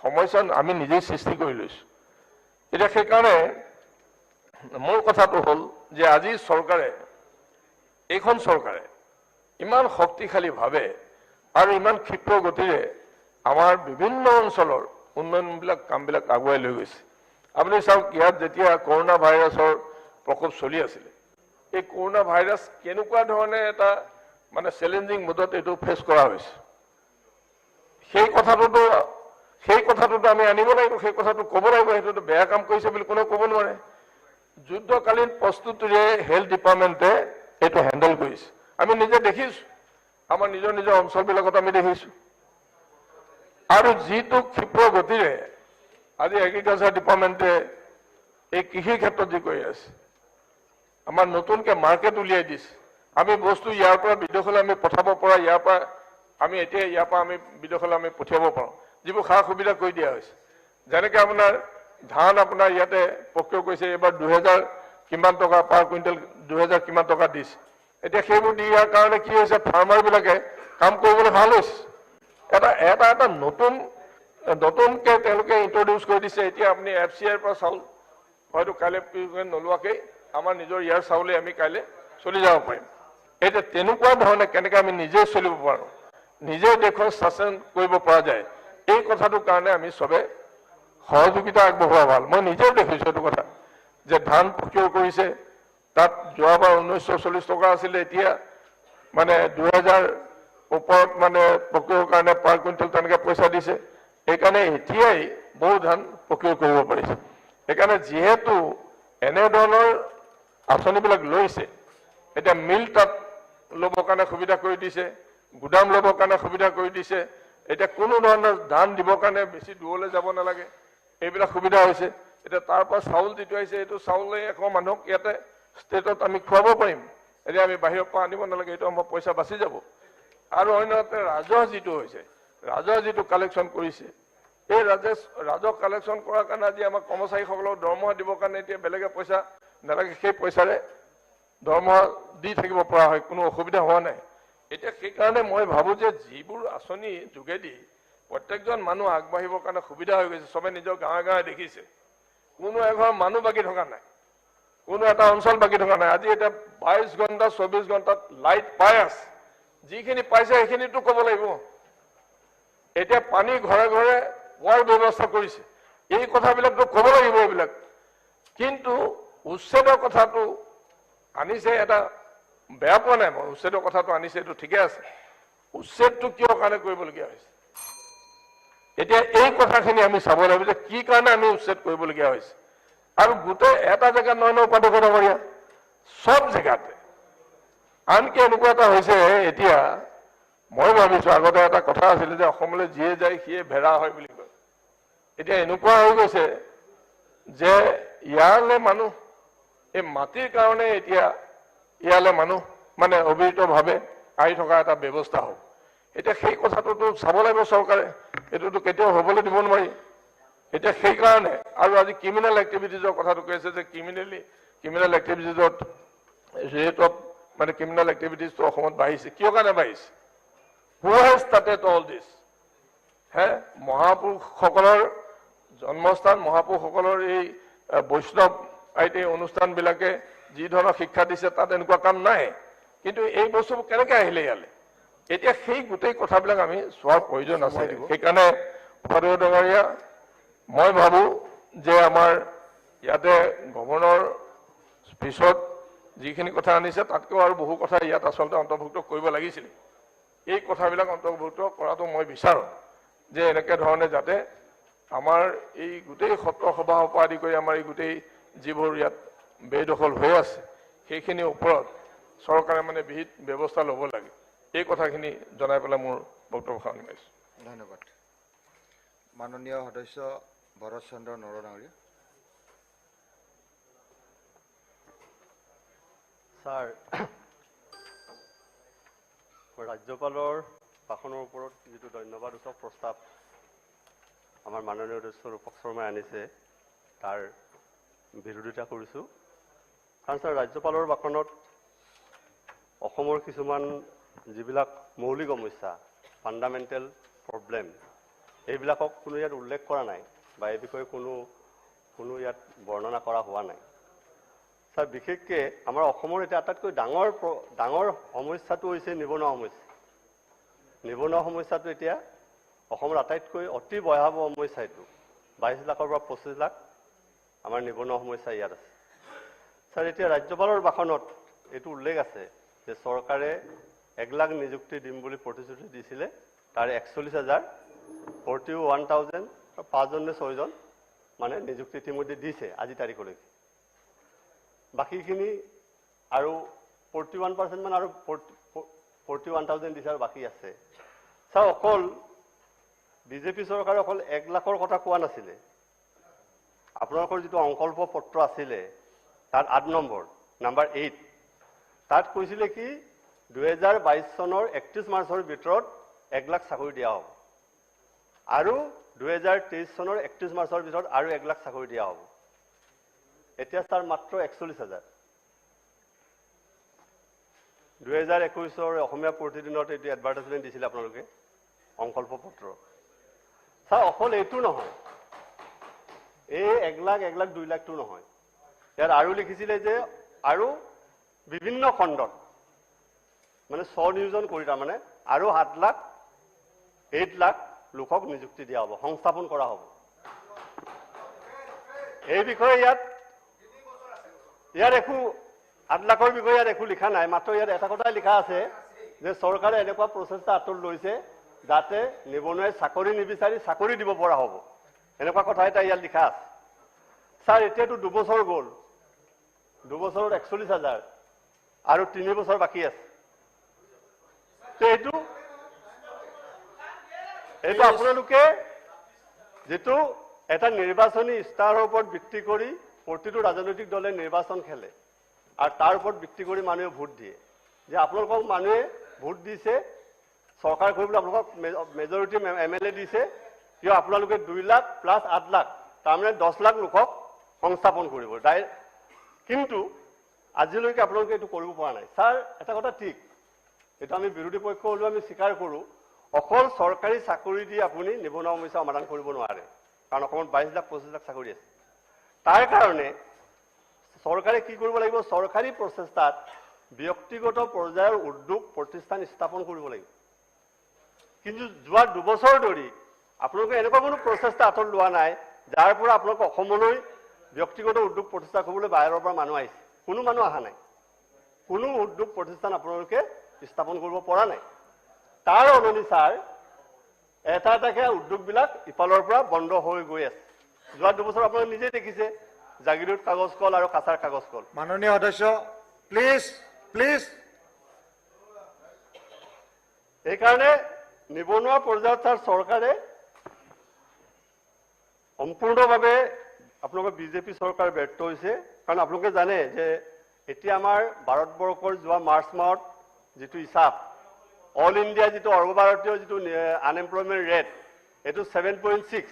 সমস্যা আমি নিজেই সৃষ্টি কৰি লৈছো এতিয়া সেইকাৰণে মোৰ কথাটো হ'ল যে আজি চৰকাৰে এইখন চৰকাৰে ইমান শক্তিশালীভাৱে আৰু ইমান ক্ষিপ্ৰ গতিৰে আমাৰ বিভিন্ন অঞ্চলৰ উন্নয়নবিলাক কামবিলাক আগুৱাই লৈ গৈছে আপুনি চাওক ইয়াত যেতিয়া কৰোণা ভাইৰাছৰ প্ৰকোপ চলি আছিলে এই কৰোণা ভাইৰাছ কেনেকুৱা ধৰণে এটা মানে চেলেঞ্জিং মুডত এইটো ফেচ কৰা হৈছে সেই কথাটোতো আমি আনিব লাগিব সেই কথাটো ক'ব লাগিব সেইটোতো বেয়া কাম কৰিছে বুলি কোনেও ক'ব নোৱাৰে যুদ্ধকালীন প্ৰস্তুতিৰে হেল্থ ডিপাৰ্টমেণ্টে এইটো হেণ্ডেল কৰিছে আমি নিজে দেখিছো আমাৰ নিজৰ নিজৰ অঞ্চলবিলাকত আমি দেখিছো আৰু যিটো ক্ষিপ্ৰ গতিৰে আজি এগ্ৰিকালচাৰ ডিপাৰ্টমেণ্টে এই কৃষিৰ ক্ষেত্ৰত যি কৰি আছে আমাৰ নতুনকৈ মাৰ্কেট উলিয়াই দিছে আমি বস্তু ইয়াৰ পৰা বিদেশলৈ আমি পঠাব পৰা ইয়াৰ পৰা আমি এতিয়া ইয়াৰ পৰা আমি বিদেশলৈ আমি পঠিয়াব পাৰোঁ যিবোৰ সা সুবিধা কৰি দিয়া হৈছে যেনেকৈ আপোনাৰ ধান আপোনাৰ ইয়াতে প্ৰক্ৰিয়া কৰিছে এইবাৰ 2000 কিমান টকা পাৰ কুইণ্টেল 2000 কিমান টকা দিছে এতিয়া সেইবোৰ দিয়াৰ কাৰণে কি হৈছে ফাৰ্মাৰবিলাকে কাম কৰিবলৈ ভাল হৈছে এটা নতুনকৈ তেওঁলোকে ইন্ট্ৰডিউচ কৰি দিছে এতিয়া আপুনি FCIৰ পৰা চাউল হয়তো কাইলৈ নোলোৱাকৈ আমাৰ নিজৰ ইয়াৰ চাউলে আমি কাইলৈ চলি যাব পাৰিম এতিয়া তেনেকুৱা ধৰণে কেনেকৈ আমি নিজে চলিব পাৰোঁ নিজে দেশৰ শাসন কৰিব পৰা যায় এই কথাটোৰ কাৰণে আমি চবে সহযোগিতা আগবঢ়োৱা ভাল মই নিজেও দেখিছো এইটো কথা যে ধান প্ৰক্ৰিয়া কৰিছে তাত যোৱাবাৰ 1940 টকা আছিলে এতিয়া মানে 2000 ওপৰত মানে প্ৰক্ৰিয়াৰ কাৰণে পাৰ কুইণ্টেল তেনেকৈ পইচা দিছে সেইকাৰণে এতিয়াই বহু ধান প্ৰক্ৰিয়া কৰিব পাৰিছে সেইকাৰণে যিহেতু এনেধৰণৰ আঁচনিবিলাক লৈছে, এতিয়া মিল তাত ল'বৰ কাৰণে সুবিধা কৰি দিছে, গুদাম ল'বৰ কাৰণে সুবিধা কৰি দিছে, এতিয়া কোনো ধৰণৰ ধান দিবৰ কাৰণে বেছি দূৰলৈ যাব নালাগে, এইবিলাক সুবিধা হৈছে। এতিয়া তাৰ পৰা চাউল যিটো আহিছে এইটো চাউলে আকৌ মানুহক ইয়াতে ষ্টেটত আমি খুৱাব পাৰিম, এতিয়া আমি বাহিৰৰ পৰা আনিব নালাগে, এইটো আমাৰ পইচা বাচি যাব। আৰু অন্যহাতে ৰাজহ যিটো হৈছে, ৰাজহ যিটো কালেকশ্যন কৰিছে, এই ৰাজহ কালেকশ্যন কৰাৰ কাৰণে আজি আমাৰ কৰ্মচাৰীসকলক দৰমহা দিবৰ কাৰণে এতিয়া বেলেগে পইচা নালাগে, সেই পইচাৰে দৰমহা দি থাকিব পৰা হয়, কোনো অসুবিধা হোৱা নাই। এতিয়া সেইকাৰণে মই ভাবোঁ যে যিবোৰ আঁচনি যোগেদি প্ৰত্যেকজন মানুহ আগবাঢ়িবৰ কাৰণে সুবিধা হৈ গৈছে, চবে নিজৰ গাঁৱে গাঁৱে দেখিছে, কোনো এঘৰ মানুহ বাকী থকা নাই, কোনো এটা অঞ্চল বাকী থকা নাই। আজি এতিয়া 22 ঘণ্টা 24 ঘণ্টাত লাইট পাই আছে, যিখিনি পাইছে সেইখিনিতো ক'ব লাগিব। এতিয়া পানী ঘৰে ঘৰে পোৱাৰ ব্যৱস্থা কৰিছে, এই কথাবিলাকতো ক'ব লাগিব এইবিলাক। কিন্তু উচ্ছেদৰ কথাটো আনিছে, এটা বেয়া পোৱা নাই মই, উচ্ছেদৰ কথাটো আনিছে, এইটো ঠিকে আছে। উচ্ছেদটো কিয় কাৰণে কৰিবলগীয়া হৈছে, এতিয়া এই কথাখিনি আমি চাব লাগিব যে কি কাৰণে আমি উচ্ছেদ কৰিবলগীয়া হৈছে। আৰু গোটেই এটা জেগাত নহয় নহয় উপাধ্যক্ষ ডাঙৰীয়া, সব জেগাতে। আনকি এনেকুৱা এটা হৈছে, এতিয়া মই ভাবিছো আগতে এটা কথা আছিলে যে অসমলৈ যিয়ে যায় সিয়ে ভেড়া হয় বুলি কয়। এতিয়া এনেকুৱা হৈ গৈছে যে ইয়ালে মানুহ, এই মাটিৰ কাৰণে এতিয়া ইয়ালে মানুহ মানে অবিৰতভাৱে আহি থকা এটা ব্যৱস্থা হ'ব। এতিয়া সেই কথাটোতো চাব লাগিব চৰকাৰে, এইটোতো কেতিয়াও হ'বলৈ দিব নোৱাৰি। এতিয়া সেইকাৰণে আৰু আজি ক্ৰিমিনেল এক্টিভিটিজৰ কথাটো কৈ আছে যে ক্ৰিমিনেল এক্টিভিটিজত ৰেট অফ মানে ক্ৰিমিনেল এক্টিভিটিজটো অসমত বাঢ়িছে, কিয় কাৰণে বাঢ়িছে? Who has started all this? মহাপুৰুষসকলৰ জন্মস্থান, মহাপুৰুষসকলৰ এই বৈষ্ণৱ আইটি অনুষ্ঠানবিলাকে যি ধৰণৰ শিক্ষা দিছে তাত এনেকুৱা কাম নাই, কিন্তু এই বস্তুবোৰ কেনেকৈ আহিলে ইয়ালৈ? এতিয়া সেই গোটেই কথাবিলাক আমি চোৱাৰ প্ৰয়োজন আছে। সেইকাৰণে উপাধ্যক্ষ ডাঙৰীয়া, মই ভাবো যে আমাৰ ইয়াতে গভৰ্ণৰ স্পীচত যিখিনি কথা আনিছে তাতকৈ আৰু বহু কথা ইয়াত আচলতে অন্তৰ্ভুক্ত কৰিব লাগিছিল। এই কথাবিলাক অন্তৰ্ভুক্ত কৰাটো মই বিচাৰোঁ যে এনেকৈ ধৰণে যাতে আমাৰ এই গোটেই সত্ৰ সভাৰ পৰা আদি কৰি আমাৰ এই গোটেই যিবোৰ ইয়াত বেদখল হৈ আছে সেইখিনিৰ ওপৰত চৰকাৰে মানে বিহিত ব্যৱস্থা ল'ব লাগে। এই কথাখিনি জনাই পেলাই মোৰ বক্তব্য সামৰিছোঁ। ধন্যবাদ। মাননীয় সদস্য ভৰত চন্দ্ৰ নৰহ ডাঙৰীয়া। ছাৰ, ৰাজ্যপালৰ ভাষণৰ ওপৰত যিটো ধন্যবাদসূচক প্ৰস্তাৱ আমাৰ মাননীয় সদস্য ৰূপক শৰ্মাই আনিছে তাৰ বিৰোধিতা কৰিছোঁ। কাৰণ ছাৰ, ৰাজ্যপালৰ ভাষণত অসমৰ কিছুমান যিবিলাক মৌলিক সমস্যা, ফাণ্ডামেণ্টেল প্ৰব্লেম, এইবিলাকক কোনো ইয়াত উল্লেখ কৰা নাই বা এই বিষয়ে কোনো ইয়াত বৰ্ণনা কৰা হোৱা নাই। ছাৰ, বিশেষকৈ আমাৰ অসমৰ এতিয়া আটাইতকৈ ডাঙৰ সমস্যাটো হৈছে নিবনুৱা সমস্যা। নিবনুৱা সমস্যাটো এতিয়া অসমৰ আটাইতকৈ অতি ভয়াৱহ সমস্যা এইটো। 22 লাখৰ পৰা 25 লাখ আমাৰ নিবনুৱা সমস্যা ইয়াত আছে। ছাৰ, এতিয়া ৰাজ্যপালৰ ভাষণত এইটো উল্লেখ আছে যে চৰকাৰে 1 লাখ নিযুক্তি দিম বুলি প্ৰতিশ্ৰুতি দিছিলে, তাৰে 41,000, 41,000, 5জন নে 6জন মানে নিযুক্তি ইতিমধ্যে দিছে আজি তাৰিখলৈকে। বাকীখিনি আৰু 41% মান আৰু 41,000 দিছে আৰু বাকী আছে। ছাৰ, অকল বিজেপি চৰকাৰে অকল 1 লাখৰ কথা কোৱা নাছিলে। আপোনালোকৰ যিটো সংকল্প পত্ৰ আছিলে তাত 8 নম্বৰ, নাম্বাৰ 8, তাত কৈছিলে কি 2022 চনৰ 31 মাৰ্চৰ ভিতৰত 1 লাখ চাকৰি দিয়া হ'ব আৰু 2023 চনৰ 31 মাৰ্চৰ ভিতৰত আৰু 1 লাখ চাকৰি দিয়া হ'ব। এতিয়া ছাৰ মাত্ৰ 41,000। 2021 অসমীয়া প্ৰতিদিনত এইটো এডভাৰটাইজমেণ্ট দিছিলে আপোনালোকে সংকল্প পত্ৰ। ছাৰ, অকল এইটো নহয়, এই 1 লাখ 2 লাখটো নহয়, ইয়াত আৰু লিখিছিলে যে আৰু বিভিন্ন খণ্ডত মানে স্বনিয়োজন কৰি তাৰমানে আৰু 8 লাখ লোকক নিযুক্তি দিয়া হ'ব, সংস্থাপন কৰা হ'ব। এই বিষয়ে ইয়াত একো 8 লাখৰ বিষয়ে ইয়াত একো লিখা নাই। মাত্ৰ ইয়াত এটা কথাই লিখা আছে যে চৰকাৰে এনেকুৱা প্ৰচেষ্টা হাতত লৈছে যাতে নিবনুৱাই চাকৰি নিবিচাৰি চাকৰি দিব পৰা হ'ব, এনেকুৱা কথা এটা ইয়াত লিখা আছে। ছাৰ, এতিয়াতো 2 বছৰ গ'ল, 2 বছৰত 41,000 আৰু 3 বছৰ বাকী আছে তো এইটো আপোনালোকে যেটো এটা নিৰ্বাচনী ইস্তাহাৰৰ ওপৰত ভিত্তি কৰি প্ৰতিটো ৰাজনৈতিক দলে নিৰ্বাচন খেলে আৰু তাৰ ওপৰত ভিত্তি কৰি মানুহে ভোট দিয়ে যে আপোনালোকক মানুহে ভোট দিছে চৰকাৰ কৰিবলৈ আপোনালোকক মেজৰিটি এমএলএ দিছে কিয় আপোনালোকে 2 লাখ প্লাস 8 লাখ তাৰমানে 10 লাখ লোকক সংস্থাপন কৰিব কিন্তু আজিলৈকে আপোনালোকে এইটো কৰিব পৰা নাই স্যাৰ এটা কথা ঠিক এটা আমি বিৰোধী পক্ষ হলেও আমি স্বীকাৰ কৰোঁ অকল চৰকাৰী চাকৰি দি আপুনি নিবনুৱা সমস্যা সমাধান কৰিব নোৱাৰে কাৰণ অসমত 22 লাখ 25 লাখ চাকৰি আছে তাৰ কাৰণে চৰকাৰে কি কৰিব লাগিব চৰকাৰী প্ৰচেষ্টাত ব্যক্তিগত পৰ্যায়ৰ উদ্যোগ প্ৰতিষ্ঠান স্থাপন কৰিব লাগিব কিন্তু যোৱা 2 বছৰ ধৰি আপোনালোকে এনেকুৱা কোনো প্ৰচেষ্টা হাতত লোৱা নাই যাৰ পৰা আপোনালোক অসমলৈ ব্যক্তিগত উদ্যোগ প্ৰতিষ্ঠা কৰিবলৈ বাহিৰৰ পৰা মানুহ আহিছে কোনো মানুহ অহা নাই কোনো উদ্যোগ প্ৰতিষ্ঠান আপোনালোকে স্থাপন কৰিব পৰা নাই তাৰ অনুনি স্যাৰ এটা এটাকে উদ্যোগবিলাক ইফালৰ পৰা বন্ধ হৈ গৈ আছে যোৱা 2 বছৰ আপোনালোকে নিজে দেখিছে জাগিৰোড কাগজ কল আৰু কাছাৰ কাগজ কল মাননীয় সদস্য প্লিজ এই কাৰণে নিবনুৱা পৰ্যায়ত চৰকাৰে সম্পূৰ্ণভাৱে আপোনালোকৰ বিজেপি চৰকাৰ ব্যৰ্থ হৈছে কাৰণ আপোনালোকে জানে যে এতিয়া আমাৰ ভাৰতবৰ্ষৰ যোৱা মাৰ্চ মাহত যেটো হিচাপ অল ইণ্ডিয়া যেটো সৰ্বভাৰতীয় যেটো আনএমপ্লয়মেণ্ট ৰেট এটো 7.6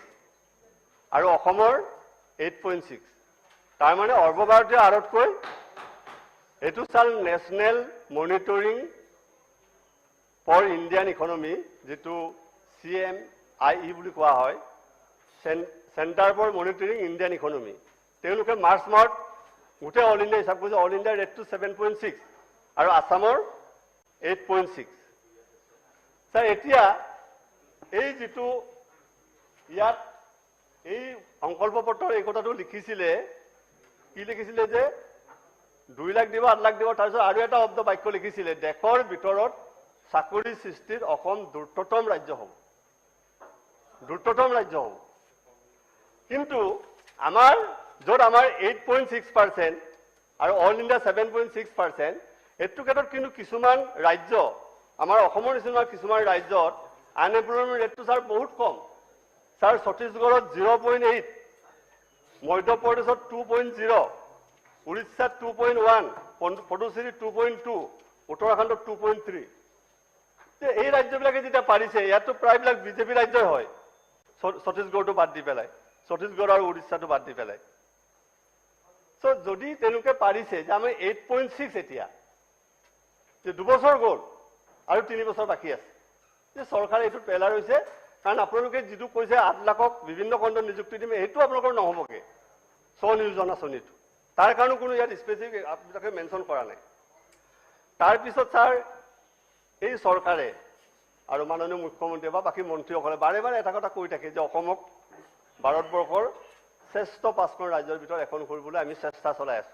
আৰু অসমৰ 8.6 তাৰ মানে সৰ্বভাৰতীয় হাৰতকৈ এটো চাল national monitoring for Indian economy যেটো CMIE বুলি কোৱা হয় centre for monitoring Indian economy তেওঁলোকে মাৰ্চ মাহত গোটেই অল ইণ্ডিয়া হিচাপ কৰিছে অল ইণ্ডিয়া ৰেটটো 7.6 আৰু আসামৰ 8.6 স্যাৰ এতিয়া এই যেটো ইয়াত এই সংকল্প পত্ৰৰ এই কথাটো লিখিছিলে কি লিখিছিলে যে 2 লাখ দিব 8 লাখ দিব তাৰপিছত আৰু এটা শব্দ বাক্য লিখিছিলে দেশৰ ভিতৰত চাকৰি সৃষ্টিৰ অসম দ্ৰুততম ৰাজ্য হ'ব কিন্তু আমাৰ য'ত আমাৰ 8.6% আৰু অল ইণ্ডিয়া 7.6% এটো ক্ষেত্ৰত কিন্তু কিছুমান ৰাজ্য আমাৰ অসমৰ নিচিনা কিছুমান ৰাজ্যত আনএমপ্লয়মেণ্ট ৰেটটো স্যাৰ বহুত কম স্যাৰ ছত্তীশগড়ত 0.8 মধ্যপ্ৰদেশত 2.0 উৰিষ্যাত 2.1 পদুচেৰী 2.2 উত্তৰাখণ্ডত 2.3 এই ৰাজ্যবিলাকে যেতিয়া পাৰিছে ইয়াতো প্ৰায়বিলাক বিজেপি ৰাজ্যই হয় ছত্তীশগড়টো বাদ দি পেলাই ছত্তীশগড় আৰু উৰিষ্যাটো বাদ দি পেলাই সো যদি তেওঁলোকে পাৰিছে যে আমি 8.6 এতিয়া যে 2 বছৰ গ'ল আৰু 3 বছৰ বাকী আছে যে চৰকাৰে এইটো পেলাৰ হৈছে কাৰণ আপোনালোকে যেটো কৈছে 8 লাখক বিভিন্ন খণ্ডত নিযুক্তি দিম এইটো আপোনালোকৰ নহবগে স্বনিয়োজন আঁচনিটো তাৰ কাৰণে কোনো ইয়াত স্পেচিফিক আপোনালোকে মেনশ্যন কৰা নাই তাৰ পিছত স্যাৰ এই চৰকাৰে আৰু মাননীয় মুখ্যমন্ত্ৰী বা বাকি মন্ত্ৰীসকলে বাৰে বাৰে এটা কথা কৈ থাকে যে অসমক ভাৰতবৰ্ষৰ শ্ৰেষ্ঠ 5খন ৰাজ্যৰ ভিতৰত এখন কৰিবলৈ আমি চেষ্টা চলাই আছো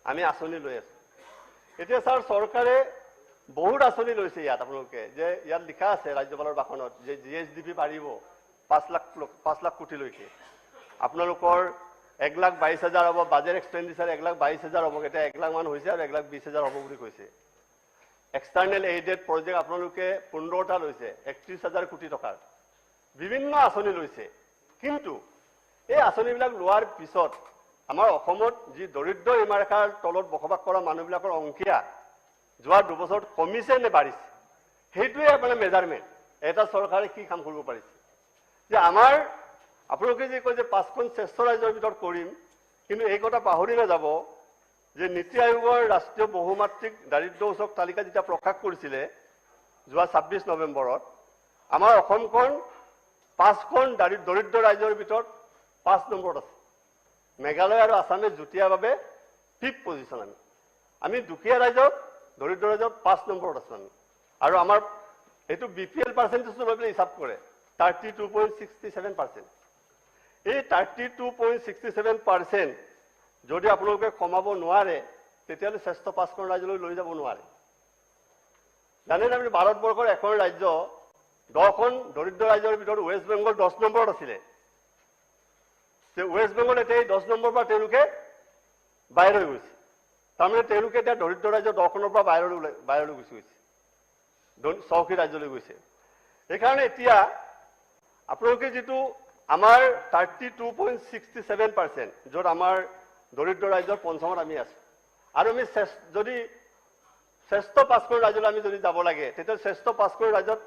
আমি আঁচনি লৈ আছো এতিয়া স্যাৰ চৰকাৰে বহুত আঁচনি লৈছে ইয়াত আপোনালোকে যে ইয়াত লিখা আছে ৰাজ্যপালৰ ভাষণত যে GSDP পাৰিব 5 লাখ কোটিলৈকে আপোনালোকৰ 1,22,000 হ'ব বাজেট এক্সপেণ্ডিচাৰ 1,22,000 হ'ব এটা 1 লাখ মান হৈছে আৰু 1,20,000 হ'ব বুলি কৈছে এক্সটাৰ্নেল এইডেড প্ৰজেক্ট আপোনালোকে 15টা লৈছে 31,000 কোটি টকাৰ বিভিন্ন আঁচনি লৈছে কিন্তু এই আঁচনিবিলাক লোৱাৰ পিছত আমাৰ অসমত যি দৰিদ্ৰ সীমাৰেখাৰ তলত বসবাস কৰা মানুহবিলাকৰ সংখ্যা যোৱা 2 বছৰত কমিছে নে বাঢ়িছে সেইটোৱে মানে মেজাৰমেণ্ট এটা চৰকাৰে কি কাম কৰিব পাৰিছে যে আমাৰ আপোনালোকে যে কয় যে 5খন শ্ৰেষ্ঠ ৰাজ্যৰ ভিতৰত কৰিম কিন্তু এই কথা পাহৰি নাযাব যে নীতি আয়োগৰ ৰাষ্ট্ৰীয় বহুমাত্ৰিক দাৰিদ্ৰ সূচক তালিকা যেতিয়া প্ৰকাশ কৰিছিলে যোৱা 26 নৱেম্বৰত আমাৰ অসমখন 5খন দৰিদ্ৰ ৰাজ্যৰ ভিতৰত 5 নম্বৰত আছে মেঘালয় আৰু আসামে যুটীয়াভাৱে 5th পজিশন আমি দুখীয়া ৰাজ্যত দৰিদ্ৰ ৰাজ্যত 5 নম্বৰত আছে আৰু আমাৰ এটো BPL পাৰ্চেন্টেজটো লৈ পেলাই হিচাপ কৰে 32.67% এই 32.67% যদি আপোনালোকে কমাব নোৱাৰে তেতিয়ালে শ্ৰেষ্ঠ 5খন ৰাজ্যলৈ লৈ যাব নোৱাৰে জানেন আপুনি ভাৰতবৰ্ষৰ এখন ৰাজ্য 10খন দৰিদ্ৰ ৰাজ্যৰ ভিতৰত ওয়েষ্ট বেংগল 10 নম্বৰত আছিল যে ওয়েষ্ট বেংগল এতিয়া 10 নম্বৰ পৰা তেওঁলোকে বাহিৰ হৈ গৈছে তাৰমানে তেওঁলোকে এতিয়া দৰিদ্ৰ ৰাজ্য 10খনৰ পৰা বাহিৰলৈ গুচি গৈছে, চহকী ৰাজ্যলৈ গৈছে। সেইকাৰণে এতিয়া আপোনালোকে যিটো আমাৰ 32.67%, য'ত আমাৰ দৰিদ্ৰ ৰাজ্যৰ পঞ্চমত আমি আছো, আৰু আমি যদি শ্ৰেষ্ঠ 5খন ৰাজ্যলৈ আমি যদি যাব লাগে, তেতিয়া শ্ৰেষ্ঠ 5খন ৰাজ্যত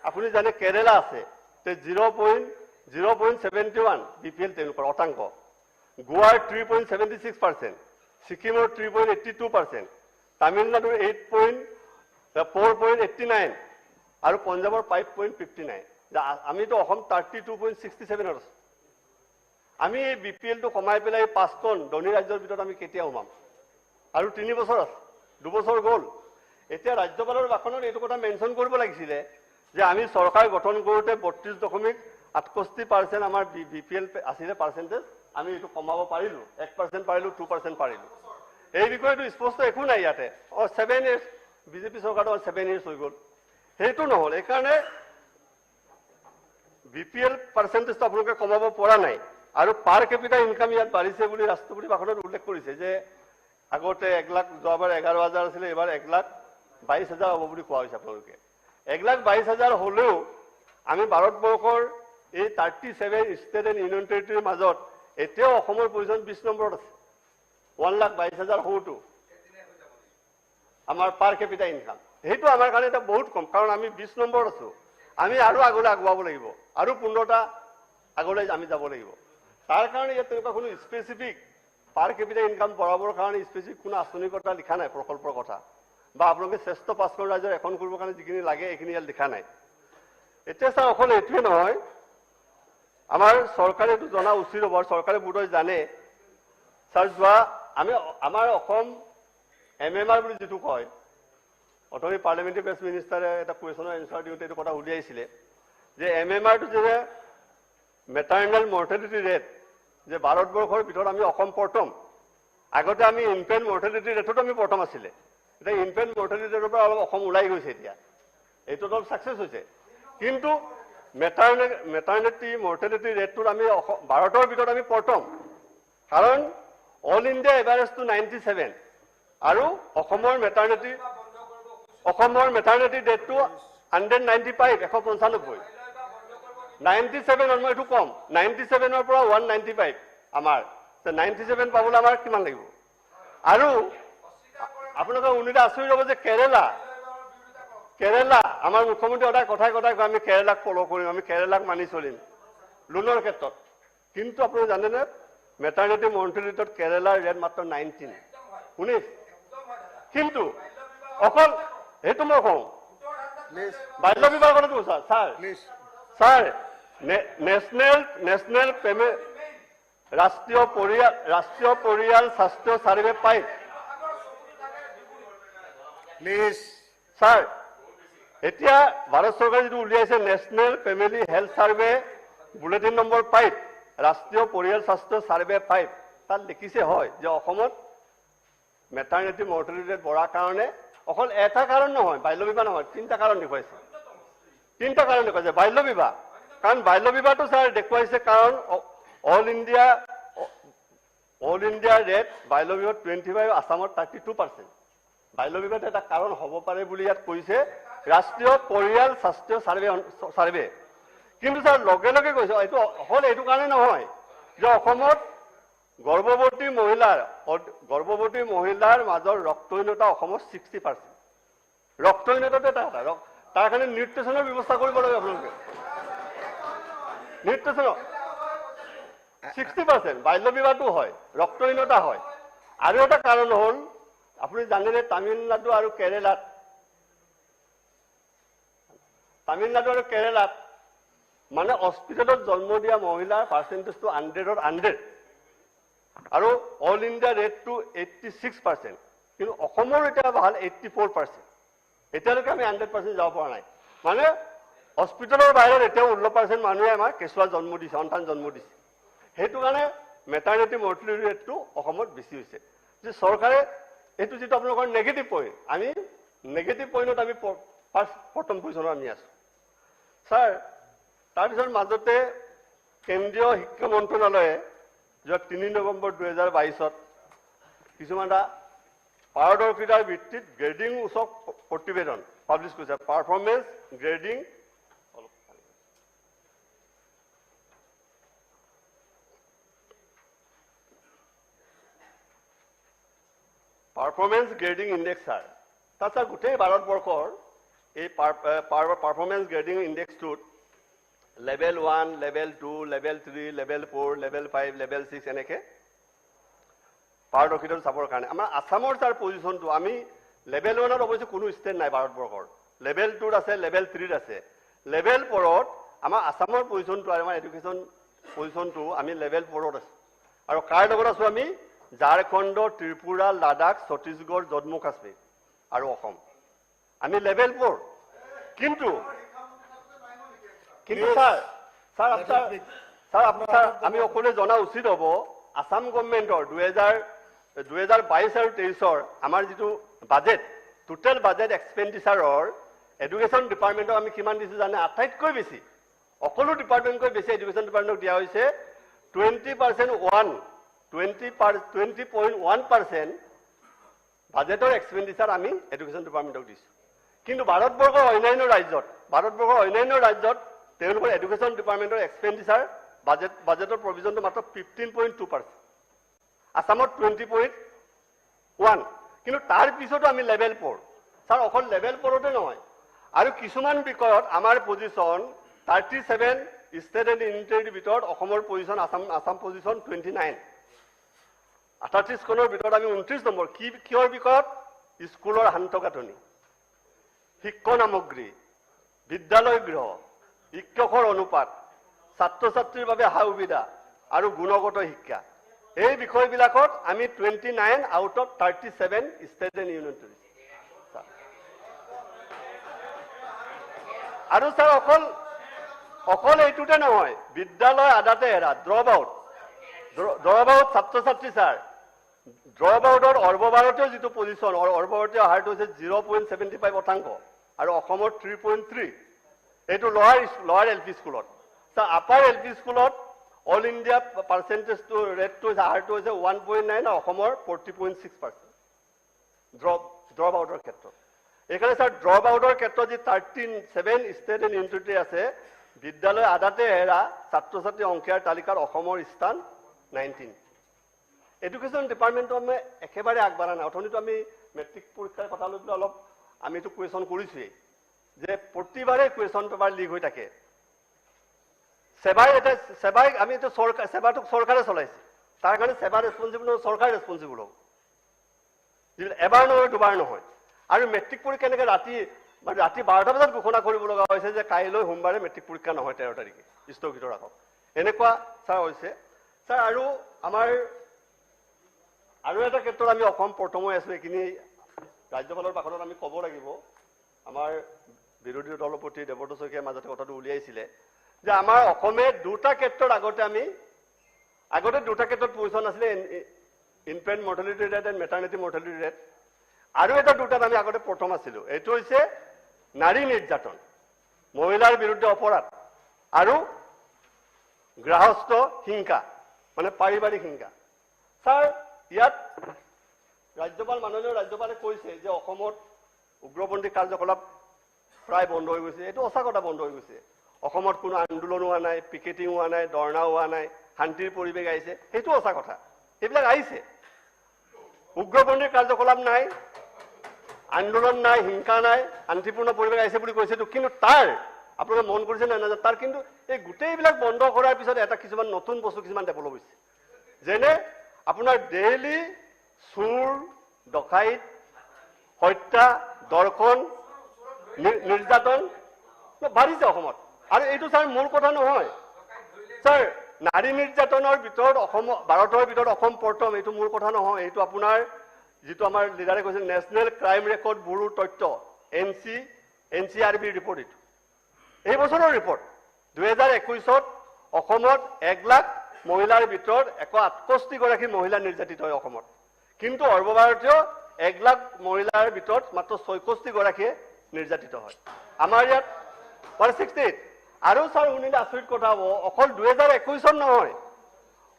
আপুনি জানে কেৰেলা আছে, 0.71 BPL তেওঁলোকৰ শতাংশ, গোৱাৰ 3.76%, ছিকিমৰ 3.82%, তামিলনাডুৰ 4.89 আৰু পঞ্জাৱৰ 5.59। আমিতো অসম 32.67ত আছো। আমি এই BPLটো কমাই পেলাই 5খন ধনী ৰাজ্যৰ ভিতৰত আমি কেতিয়া সোমাম? আৰু 3 বছৰ আছে, 2 বছৰ গ'ল। এতিয়া ৰাজ্যপালৰ ভাষণত এইটো কথা মেনশ্যন কৰিব লাগিছিলে যে আমি চৰকাৰ গঠন কৰোঁতে 32.68% আমাৰ BPL আছিলে পাৰ্চেণ্টেজ, আমি এইটো কমাব পাৰিলো, 1% পাৰিলো, 2% পাৰিলো। এই বিষয়টো স্পষ্ট একো নাই ইয়াতে। 7 years বিজেপি চৰকাৰটো 7 years হৈ গ'ল, সেইটো নহ'ল। সেইকাৰণে BPL পাৰ্চেণ্টেজটো আপোনালোকে কমাব পৰা নাই। আৰু পাৰ কেপিটা ইনকাম ইয়াত বাঢ়িছে বুলি ৰাষ্ট্ৰপতি ভাষণত উল্লেখ কৰিছে যে আগতে 1 লাখ, যোৱাবাৰ 11,000 আছিলে, এইবাৰ 1,22,000 হ'ব বুলি কোৱা হৈছে আপোনালোকে। 1,22,000 হ'লেও আমি ভাৰতবৰ্ষৰ এই 37 ষ্টেট এণ্ড ইউনিয়ন টেৰিটৰীৰ মাজত এতিয়াও অসমৰ পজিশ্যন 20 নম্বৰত আছে। 1,22,000 হওঁতো আমাৰ পাৰ কেপিটা ইনকাম, সেইটো আমাৰ কাৰণে এটা বহুত কম, কাৰণ আমি 20 নম্বৰত আছো। আমি আৰু আগলৈ আগুৱাব লাগিব, আৰু 15টা আগলৈ আমি যাব লাগিব। তাৰ কাৰণে ইয়াত তেনেকুৱা কোনো স্পেচিফিক পাৰ কেপিটা ইনকাম বঢ়াবৰ কাৰণে স্পেচিফিক কোনো আঁচনিৰ কথা লিখা নাই, প্ৰকল্পৰ কথা, বা আপোনালোকে শ্ৰেষ্ঠ 5খন ৰাজ্যৰ এখন কৰিবৰ কাৰণে যিখিনি লাগে এইখিনি ইয়াত লিখা নাই। এতিয়া ছাৰ অকল এইটোৱে নহয়, আমাৰ চৰকাৰে এইটো জনা উচিত হ'ব, চৰকাৰে বোধহয় জানে। ছাৰ আমাৰ অসম MMR বুলি যিটো কয়, অথনি পাৰ্লিয়ামেণ্টাৰী এফেয়াৰ্ছ মিনিষ্টাৰে এটা কুৱেশ্যনৰ এনচাৰ দিওঁতে এইটো কথা উলিয়াইছিলে যে MMRটো যে মেটাৰনেল মৰ্টেলিটি ৰেট, যে ভাৰতবৰ্ষৰ ভিতৰত আমি অসম প্ৰথম। আগতে আমি ইনফেণ্ট মৰ্টেলিটি ৰেটতো আমি প্ৰথম আছিলে, এতিয়া ইনফেণ্ট মৰ্টেলিটি ৰেটৰ পৰা অলপ অসম ওলাই গৈছে। এতিয়া এইটোত অলপ ছাকচেছ হৈছে, কিন্তু মেটাৰনিটি মৰ্টেলিটি ৰেটটোত আমি ভাৰতৰ ভিতৰত আমি প্ৰথম, কাৰণ অল ইণ্ডিয়া এভাৰেজটো 97 আৰু অসমৰ মেটাৰনিটি ৰেটটো 195, 195। 97 মই এইটো কম, 97ৰ পৰা 195 আমাৰ, 97 পাবলৈ আমাৰ কিমান লাগিব? আৰু আপোনালোকে শুনিলে আচৰিত হ'ব যে কেৰেলা, আমাৰ মুখ্যমন্ত্ৰী সদায় কথাই কয় আমি কেৰেলাক ফ'ল' কৰিম, আমি কেৰেলাক মানি চলিম লোনৰ ক্ষেত্ৰত। কিন্তু আপোনালোকে জানেনে মেটাৰনিটি মৰ্টেলিটিত কেৰেলাৰ ৰেট মাত্ৰ 19। কিন্তু অকল সেইটো মই কওঁ, বাল্য বিবাহৰ কথাটো ছাৰ নেশ্যনেল পেমেণ্ট ৰাষ্ট্ৰীয় পৰিয়াল স্বাস্থ্য চাৰ্ভে পাইপ, ছাৰ এতিয়া ভাৰত চৰকাৰে যিটো উলিয়াইছে national family health survey bulletin number 5, ৰাষ্ট্ৰীয় পৰিয়াল স্বাস্থ্য চাৰ্ভে 5, তাত লিখিছে হয় যে অসমত মেটাৰনিটি মৰ্টেলিটি ৰেট বঢ়াৰ কাৰণে অকল এটা কাৰণ নহয়, বাল্য বিবাহ নহয়, 3টা কাৰণ দেখুৱাইছে। 3টা কাৰণ দেখুৱাইছে। বাল্য বিবাহ, কাৰণ বাল্য বিবাহটো ছাৰ দেখুৱাইছে কাৰণ অল ইণ্ডিয়া ৰেট বাল্য বিবাহ 25, আসামত 32%। বাল্য বিবাহটো এটা কাৰণ হ'ব পাৰে বুলি ইয়াত কৈছে ৰাষ্ট্ৰীয় পৰিয়াল স্বাস্থ্য চাৰ্ভে। কিন্তু ছাৰ লগে লগে কৈছে এইটো অকল এইটো কাৰণে নহয় যে অসমত গৰ্ভৱতী মহিলাৰ মাজৰ ৰক্তহীনতা অসমত 60%। ৰক্তহীনতাটো এটা তাৰ কাৰণে নিউট্ৰিচনৰ ব্যৱস্থা কৰিব লাগে আপোনালোকে। নিউট্ৰিচনৰ 60% বাল্য বিবাহটো হয়, ৰক্তহীনতা হয়। আৰু এটা কাৰণ হ'ল আপুনি জানেনে তামিলনাডু আৰু কেৰেলাত মানে হস্পিটেলত জন্ম দিয়া মহিলাৰ পাৰ্চেণ্টেজটো 100ত 100 আৰু অল ইণ্ডিয়া ৰেটটো 86%, কিন্তু অসমৰ এতিয়া ভাল 84%। এতিয়ালৈকে আমি 100% যাব পৰা নাই। মানে হস্পিটেলৰ বাহিৰত এতিয়াও 16% মানুহে আমাৰ কেঁচুৱা জন্ম দিছে, সন্তান জন্ম দিছে। সেইটো কাৰণে মেটাৰনিটি মৰ্টেলিটি ৰেটটো অসমত বেছি হৈছে। যে চৰকাৰে এইটো যিটো আপোনালোকৰ নেগেটিভ পইণ্ট, আমি নেগেটিভ পইণ্টত আমি প্ৰথম পজিশ্যনত আমি আছো। ছাৰ তাৰপিছত মাজতে কেন্দ্ৰীয় শিক্ষা মন্ত্ৰণালয়ে যোৱা 3 নৱেম্বৰ 2022 কিছুমান এটা পাৰদৰ্শিতাৰ ভিত্তিত গ্ৰেডিং সূচক প্ৰতিবেদন পাব্লিছ কৰিছে performance grading performance grading index sir তাত গোটেই ভাৰতবৰ্ষৰ এই পাৰফৰ্মেন্স গ্ৰেডিং ইণ্ডেক্সটোত level 1 level 2 level 3 level 4 level 5 level 6 এনেকে পাৰদৰ্শিতাটো চাবৰ কাৰণে আমাৰ আসামৰ তাৰ পজিশনটো আমি লেভেল 1ত অৱশ্যে কোনো ষ্টেট নাই ভাৰতবৰ্ষৰ লেভেল 2ত আছে লেভেল 3ত আছে লেভেল 4ত আমাৰ আসামৰ পজিশনটো আৰু আমাৰ এডুকেশ্যন পজিশনটো আমি লেভেল 4ত আছে আৰু কাৰ লগত আছো আমি ঝাৰখণ্ড ত্ৰিপুৰা লাডাখ ছত্তীশগড় জম্মু কাশ্মীৰ আৰু অসম আমি লেভেল 4 কিন্তু স্যার আমি সকলে জানা উচিত হব আসাম গভর্নমেন্টর 2022 আর 23 আমার যেটো বাজেট টোটাল বাজেট এক্সপেন্ডিচাৰৰ এডুকেশন ডিপাৰ্টমেন্টক আমি কিমান দিছো জানে আটাইতকৈ বেছি সকলো ডিপাৰ্টমেন্টকৈ বেছি এডুকেশন ডিপাৰ্টমেন্টক দিয়া হৈছে 20.1% বাজেটৰ এক্সপেন্ডিচাৰ আমি এডুকেশন ডিপাৰ্টমেন্টক দিছো কিন্তু ভাৰতবৰ্ষৰ অন্যান্য ৰাজ্যত তেওঁলোকৰ এডুকেশন ডিপাৰ্টমেন্টৰ এক্সপেন্ডিচাৰ বাজেটৰ প্ৰভিজনটো মাত্ৰ 15.2%। আসামত 20.1 কিন্তু তাৰ পিছতো আমি লেভেল 4 স্যাৰ অকল লেভেল 4তে নহয় আৰু কিছুমান বিষয়ত আমাৰ পজিশন 37 ষ্টেট এণ্ড ইউনিটেৰ ভিতৰত অসমৰ পজিশন আসাম পজিশন 29 38 খনৰ ভিতৰত আমি 29 নম্বৰ কিহৰ বিষয়ত স্কুলৰ আন্তঃগাঁথনি শিক্ষণ সামগ্ৰী বিদ্যালয় গৃহ শিক্ষকৰ অনুপাত ছাত্ৰ ছাত্ৰীৰ বাবে সা সুবিধা আৰু গুণগত শিক্ষা এই বিষয়বিলাকত আমি 29 out of 37 state and union territory আৰু স্যাৰ অকল এইটোতে নহয় বিদ্যালয় আদাতে এৰা ড্ৰপ আউট ছাত্ৰ ছাত্ৰী স্যাৰ ড্ৰপ আউটৰ সৰ্বভাৰতীয় যিটো পজিশন সৰ্বভাৰতীয় হাৰটো হৈছে 0.75% আৰু অসমৰ 3.3 এইটো লোৱাৰ এলপি স্কুলত স্যাৰ আপাৰ এলপি স্কুলত অল ইণ্ডিয়া পাৰ্চেণ্টেজটো ৰেটটো হাৰটো হৈছে 1.9 আৰু অসমৰ 40.6% ড্ৰপ আউটৰ ক্ষেত্ৰত এইকাৰণে স্যাৰ ড্ৰপ আউটৰ ক্ষেত্ৰত যি 37 ষ্টেট এণ্ড ইউনিটি আছে বিদ্যালয় আদাতে এৰা ছাত্ৰ ছাত্ৰী সংখ্যাৰ তালিকাত অসমৰ স্থান 19 এডুকেশ্যন ডিপাৰ্টমেণ্টত আমি একেবাৰে আগবাঢ়া নাই অথনিতো আমি মেট্ৰিক পৰীক্ষাৰ কথা লৈ পেলাই অলপ আমি এইটো কুৱেশ্যন কৰিছোৱেই যে প্ৰতিবাৰে কুৱেশ্যন পেপাৰ লিক হৈ থাকে সেবাই আমি এইটো সেবাটোক চৰকাৰে চলাইছে তাৰ কাৰণে সেবা ৰেছপন্সিবল চৰকাৰ ৰেছপন্সিবল হ'ব এবাৰ নহয় দুবাৰ নহয় আৰু মেট্ৰিক পৰীক্ষা এনেকৈ ৰাতি 12টা বজাত ঘোষণা কৰিব লগা হৈছে যে কাইলৈ সোমবাৰে মেট্ৰিক পৰীক্ষা নহয় 13 তাৰিখে স্থগিত ৰাখক এনেকুৱা স্যাৰ হৈছে স্যাৰ আৰু আমাৰ আৰু এটা ক্ষেত্ৰত আমি অসম প্ৰথম হৈ আছো এইখিনি ৰাজ্যপালৰ পাকৰত আমি ক'ব লাগিব আমাৰ বিৰোধী দলপতি দেৱব্ৰত শইকীয়াৰ মাজতে কথাটো উলিয়াইছিলে যে আমাৰ অসমে দুটা ক্ষেত্ৰত আগতে দুটা ক্ষেত্ৰত পজিশন আছিলে infant mortality rate and maternity mortality rate আৰু এটা দুটাত আমি আগতে প্ৰথম আছিলো এইটো হৈছে নাৰী নিৰ্যাতন মহিলাৰ বিৰুদ্ধে অপৰাধ আৰু গৃহস্থ হিংসা মানে পাৰিবাৰিক হিংসা স্যাৰ ইয়াত মাননীয় ৰাজ্যপালে কৈছে যে অসমত উগ্ৰপন্থী কাৰ্যকলাপ প্ৰায় বন্ধ হৈ গৈছে এইটো সঁচা কথা বন্ধ হৈ গৈছে অসমত কোনো আন্দোলন হোৱা নাই পিকেটিং হোৱা নাই ধৰ্ণা হোৱা নাই শান্তিৰ পৰিৱেশ আহিছে সেইটো সঁচা কথা এইবিলাক আহিছে উগ্ৰপন্থী কাৰ্যকলাপ নাই আন্দোলন নাই হিংসা নাই শান্তিপূৰ্ণ পৰিৱেশ আহিছে বুলি কৈছে কিন্তু তাৰ আপোনালোকে মন কৰিছে নাই নাজানো তাৰ কিন্তু এই গোটেইবিলাক বন্ধ কৰাৰ পিছত এটা কিছুমান নতুন বস্তু কিছুমান ডেভেলপ হৈছে যেনে আপোনাৰ ডেইলি চুৰ ডকাইত হত্যা দৰ্শন নিৰ্যাতন বাঢ়িছে অসমত আৰু এইটো স্যাৰ মূল কথা নহয় স্যাৰ নাৰী নিৰ্যাতনৰ ভিতৰত ভাৰতৰ ভিতৰত অসম প্ৰথম এইটো মূল কথা নহয় এইটো আপোনাৰ যিটো আমাৰ লিডাৰে কৈছে নেশ্যনেল ক্ৰাইম ৰেকৰ্ড ব্যুৰোৰ তথ্য NCRB ৰিপৰ্ট এইটো এই বছৰৰ ৰিপৰ্ট 2021ত অসমত 1 লাখ মহিলাৰ ভিতৰত 168 গৰাকী মহিলা নিৰ্যাতিত হয় অসমত কিন্তু সৰ্বভাৰতীয় 1 লাখ মহিলাৰ ভিতৰত মাত্ৰ 66 গৰাকীয়ে নিৰ্যাতিত হয় আমাৰ ইয়াত 168 আৰু স্যাৰ শুনিলে আচৰিত কথা হ'ব অকল 2021ত নহয়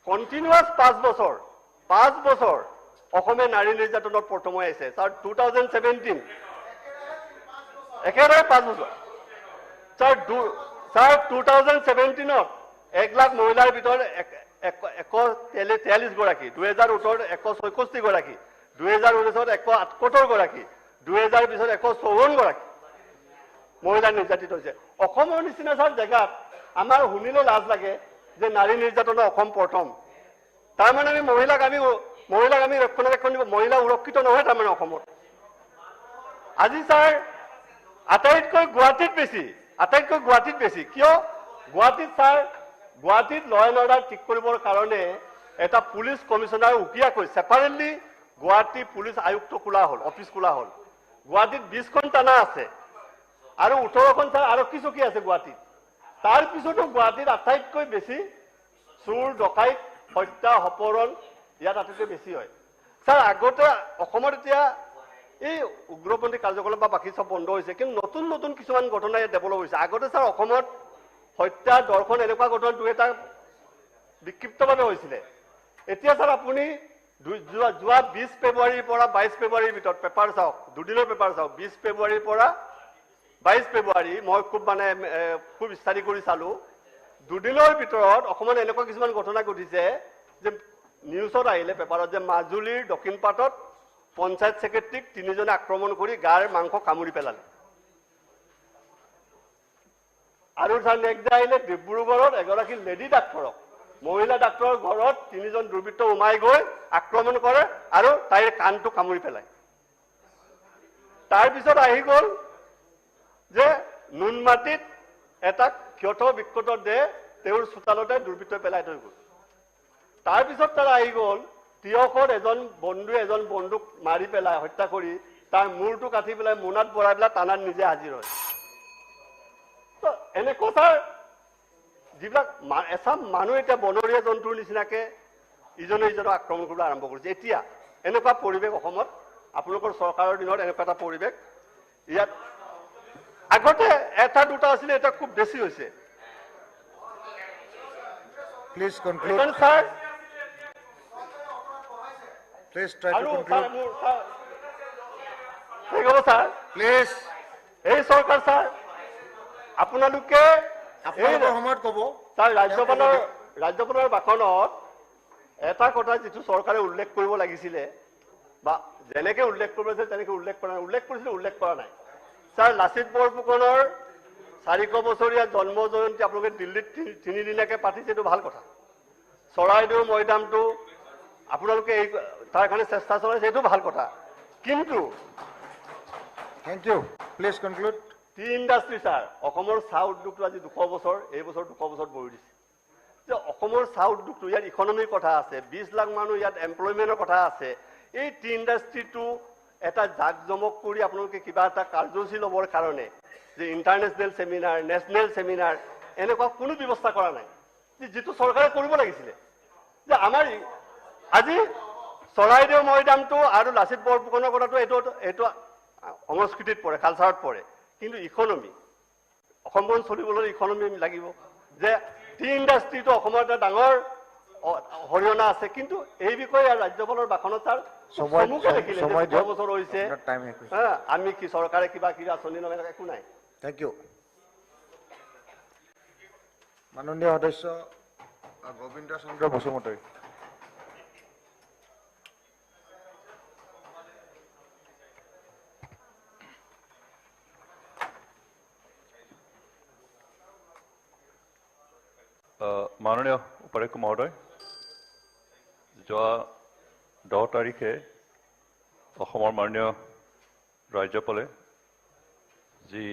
কণ্টিনিউৱাছ 5 বছৰ অসমে নাৰী নিৰ্যাতনত প্ৰথম হৈ আছে ছাৰ 2017 একেবাৰে 5 বছৰ ছাৰ 2017ত 1 লাখ মহিলাৰ ভিতৰত 143 গৰাকী 2018ত 164 গৰাকী 2019ত 178 গৰাকী 2020ত 154 গৰাকী মহিলা নিৰ্যাতিত হৈছে অসমৰ নিচিনা ছাৰ জেগাত আমাৰ শুনিলে লাজ লাগে যে নাৰী নিৰ্যাতনৰ অসম প্ৰথম তাৰমানে আমি মহিলাক আমি ৰক্ষণাবেক্ষণ দিব মহিলা সুৰক্ষিত নহয় তাৰমানে অসমত আজি ছাৰ আটাইতকৈ গুৱাহাটীত বেছি কিয় গুৱাহাটীত ছাৰ গুৱাহাটীত ল এণ্ড অৰ্ডাৰ ঠিক কৰিবৰ কাৰণে এটা police commissioner উকিয়াকৈ separately Guwahati police আয়ুক্ত অফিচ খোলা হ'ল গুৱাহাটীত 20খন থানা আছে আৰু 18খন ছাৰ আৰক্ষী চকী আছে গুৱাহাটীত তাৰ পিছতো গুৱাহাটীত আটাইতকৈ বেছি চুৰ ডকাইত হত্যা অপহৰণ ইয়াত আটাইতকৈ বেছি হয় ছাৰ আগতে অসমত এতিয়া এই উগ্ৰপন্থী কাৰ্যকলাপ বা বাকী সব বন্ধ হৈছে কিন্তু নতুন কিছুমান ঘটনা ইয়াত ডেভেলপ হৈছে আগতে ছাৰ অসমত হত্যা দৰ্শন এনেকুৱা ঘটনা দুই এটা বিক্ষিপ্তভাৱে হৈছিলে এতিয়া ছাৰ আপুনি যোৱা 20 ফেব্ৰুৱাৰীৰ পৰা 22 ফেব্ৰুৱাৰীৰ ভিতৰত পেপাৰ চাওক দুদিনৰ পেপাৰ চাওক 20 ফেব্ৰুৱাৰীৰ পৰা 22 ফেব্ৰুৱাৰী মই খুব ষ্টাডি কৰি চালো দুদিনৰ ভিতৰত অসমত এনেকুৱা কিছুমান ঘটনা ঘটিছে যে নিউজত আহিলে পেপাৰত যে মাজুলীৰ দক্ষিণ পাটত পঞ্চায়ত সেক্ৰেটাৰীক 3জনে আক্ৰমণ কৰি গাৰ মাংস কামুৰি পেলালে আৰু ছাৰ নেক্সট আহিলে ডিব্ৰুগড়ত এগৰাকী লেডি ডাক্তৰক মহিলা ডাক্তৰৰ ঘৰত 3জন দুৰ্বৃত্ত উমাই গৈ আক্ৰমণ কৰে আৰু তাইৰ কাণটো কামুৰি পেলায় তাৰপিছত আহি গ'ল যে নুনমাটিত এটা ক্ষত বিক্ষত দেহ তেওঁৰ চোতালতে দুৰ্বৃত্তই পেলাই থৈ গ'ল তাৰপিছত তাৰ আহি গ'ল তিয়কত এজন বন্দুক মাৰি পেলাই হত্যা কৰি তাৰ মূৰটো কাটি পেলাই মোনাত ভৰাই পেলাই থানাত নিজে হাজিৰ হয় এনেকুৱা ছাৰ যিবিলাক এচাম মানুহ এতিয়া বনৰীয়া জন্তুৰ নিচিনাকে ইজনে ইজনক আক্ৰমণ কৰিবলৈ আৰম্ভ কৰিছে এতিয়া এনেকুৱা পৰিৱেশ অসমত আপোনালোকৰ চৰকাৰৰ দিনত এনেকুৱা এটা পৰিৱেশ ইয়াত আগতে এটা দুটা আছিলে এটা খুব বেছি হৈছে please conclude sir please try to conclude sir please এই চৰকাৰ ছাৰ আপোনালোকে আপোনালোকৰ সময়ত ক'ব ছাৰ ৰাজ্যপালৰ ভাষণত এটা কথা যিটো চৰকাৰে উল্লেখ কৰিব লাগিছিলে বা যেনেকে উল্লেখ কৰিব লাগিছিল তেনেকে উল্লেখ কৰা নাই ছাৰ লাচিত বৰফুকনৰ 400 বছৰীয়া জন্ম জয়ন্তী আপোনালোকে দিল্লীত 3 দিনীয়াকে পাতিছে এইটো ভাল কথা চৰাইদেউ মৈদামটো আপোনালোকে তাৰ কাৰণে চেষ্টা চলাইছে এইটো ভাল কথা কিন্তু thank you please conclude tea industry sir অসমৰ চাহ উদ্যোগটো আজি 200 বছৰ এই বছৰ 200 বছৰ বহি দিছে যে অসমৰ চাহ উদ্যোগটো ইয়াত ইকনমিৰ কথা আছে 20 লাখ মানুহ ইয়াত এমপ্লয়মেণ্টৰ কথা আছে এই টি ইণ্ডাষ্ট্ৰীটো এটা জাকজমক কৰি আপোনালোকে কিবা এটা কাৰ্যসূচী ল'বৰ কাৰণে যে ইণ্টাৰনেশ্যনেল ছেমিনাৰ নেশ্যনেল ছেমিনাৰ এনেকুৱা কোনো ব্যৱস্থা কৰা নাই যিটো চৰকাৰে কৰিব লাগিছিলে যে আমাৰ আজি চৰাইদেউ মৈদামটো আৰু লাচিত বৰফুকনৰ কথাটো এইটো সংস্কৃতিত পৰে কালচাৰত পৰে কিন্তু ইকনমি অসমখন চলিবলৈ ইকনমি লাগিব যে টি ইণ্ডাষ্ট্ৰীটো অসমৰ এটা ডাঙৰ হৰিয়না আছে কিন্তু এই বিষয়ে ৰাজ্যপালৰ ভাষণত তাৰ সমুখে দেখিলে 2 বছৰ হৈছে আমি কি চৰকাৰে কিবা আঁচনি নলয় একো নাই থ্যাংক ইউ মাননীয় সদস্য গোবিন্দ চন্দ্ৰ বসুমতাৰী মাননীয় উপাধ্যক্ষ মহোদয় যোৱা 10 তাৰিখে অসমৰ মাননীয় ৰাজ্যপালে যি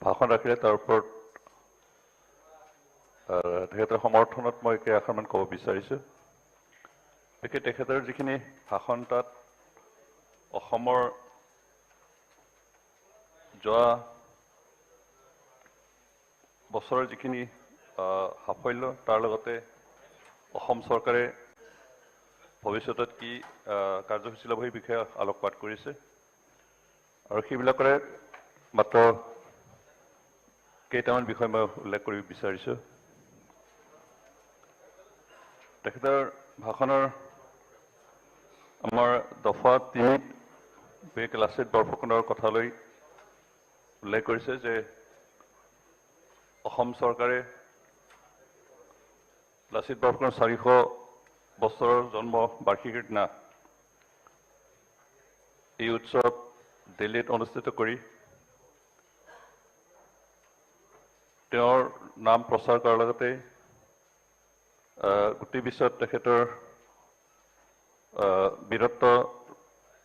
ভাষণ ৰাখিলে তাৰ ওপৰত তেখেতৰ সমৰ্থনত মই কেইআষাৰমান ক'ব বিচাৰিছোঁ বিশেষকৈ তেখেতৰ যিখিনি ভাষণ তাত অসমৰ যোৱা বছৰৰ যিখিনি সাফল্য তাৰ লগতে অসম চৰকাৰে ভৱিষ্যতত কি কাৰ্যসূচী ল'ব সেই বিষয়ে আলোকপাত কৰিছে আৰু সেইবিলাকৰে মাত্ৰ কেইটামান বিষয় মই উল্লেখ কৰিব বিচাৰিছোঁ তেখেতৰ ভাষণৰ আমাৰ দফা 3 বিশেষকৈ লাচিত বৰফুকনৰ কথালৈ উল্লেখ কৰিছে যে অসম চৰকাৰে লাচিত বৰফুকনৰ 400 বছৰৰ জন্ম বাৰ্ষিকীৰ দিনা এই উৎসৱ দিল্লীত অনুষ্ঠিত কৰি তেওঁৰ নাম প্ৰচাৰ কৰাৰ লগতে গোটেই বিশ্বত তেখেতৰ বীৰত্ব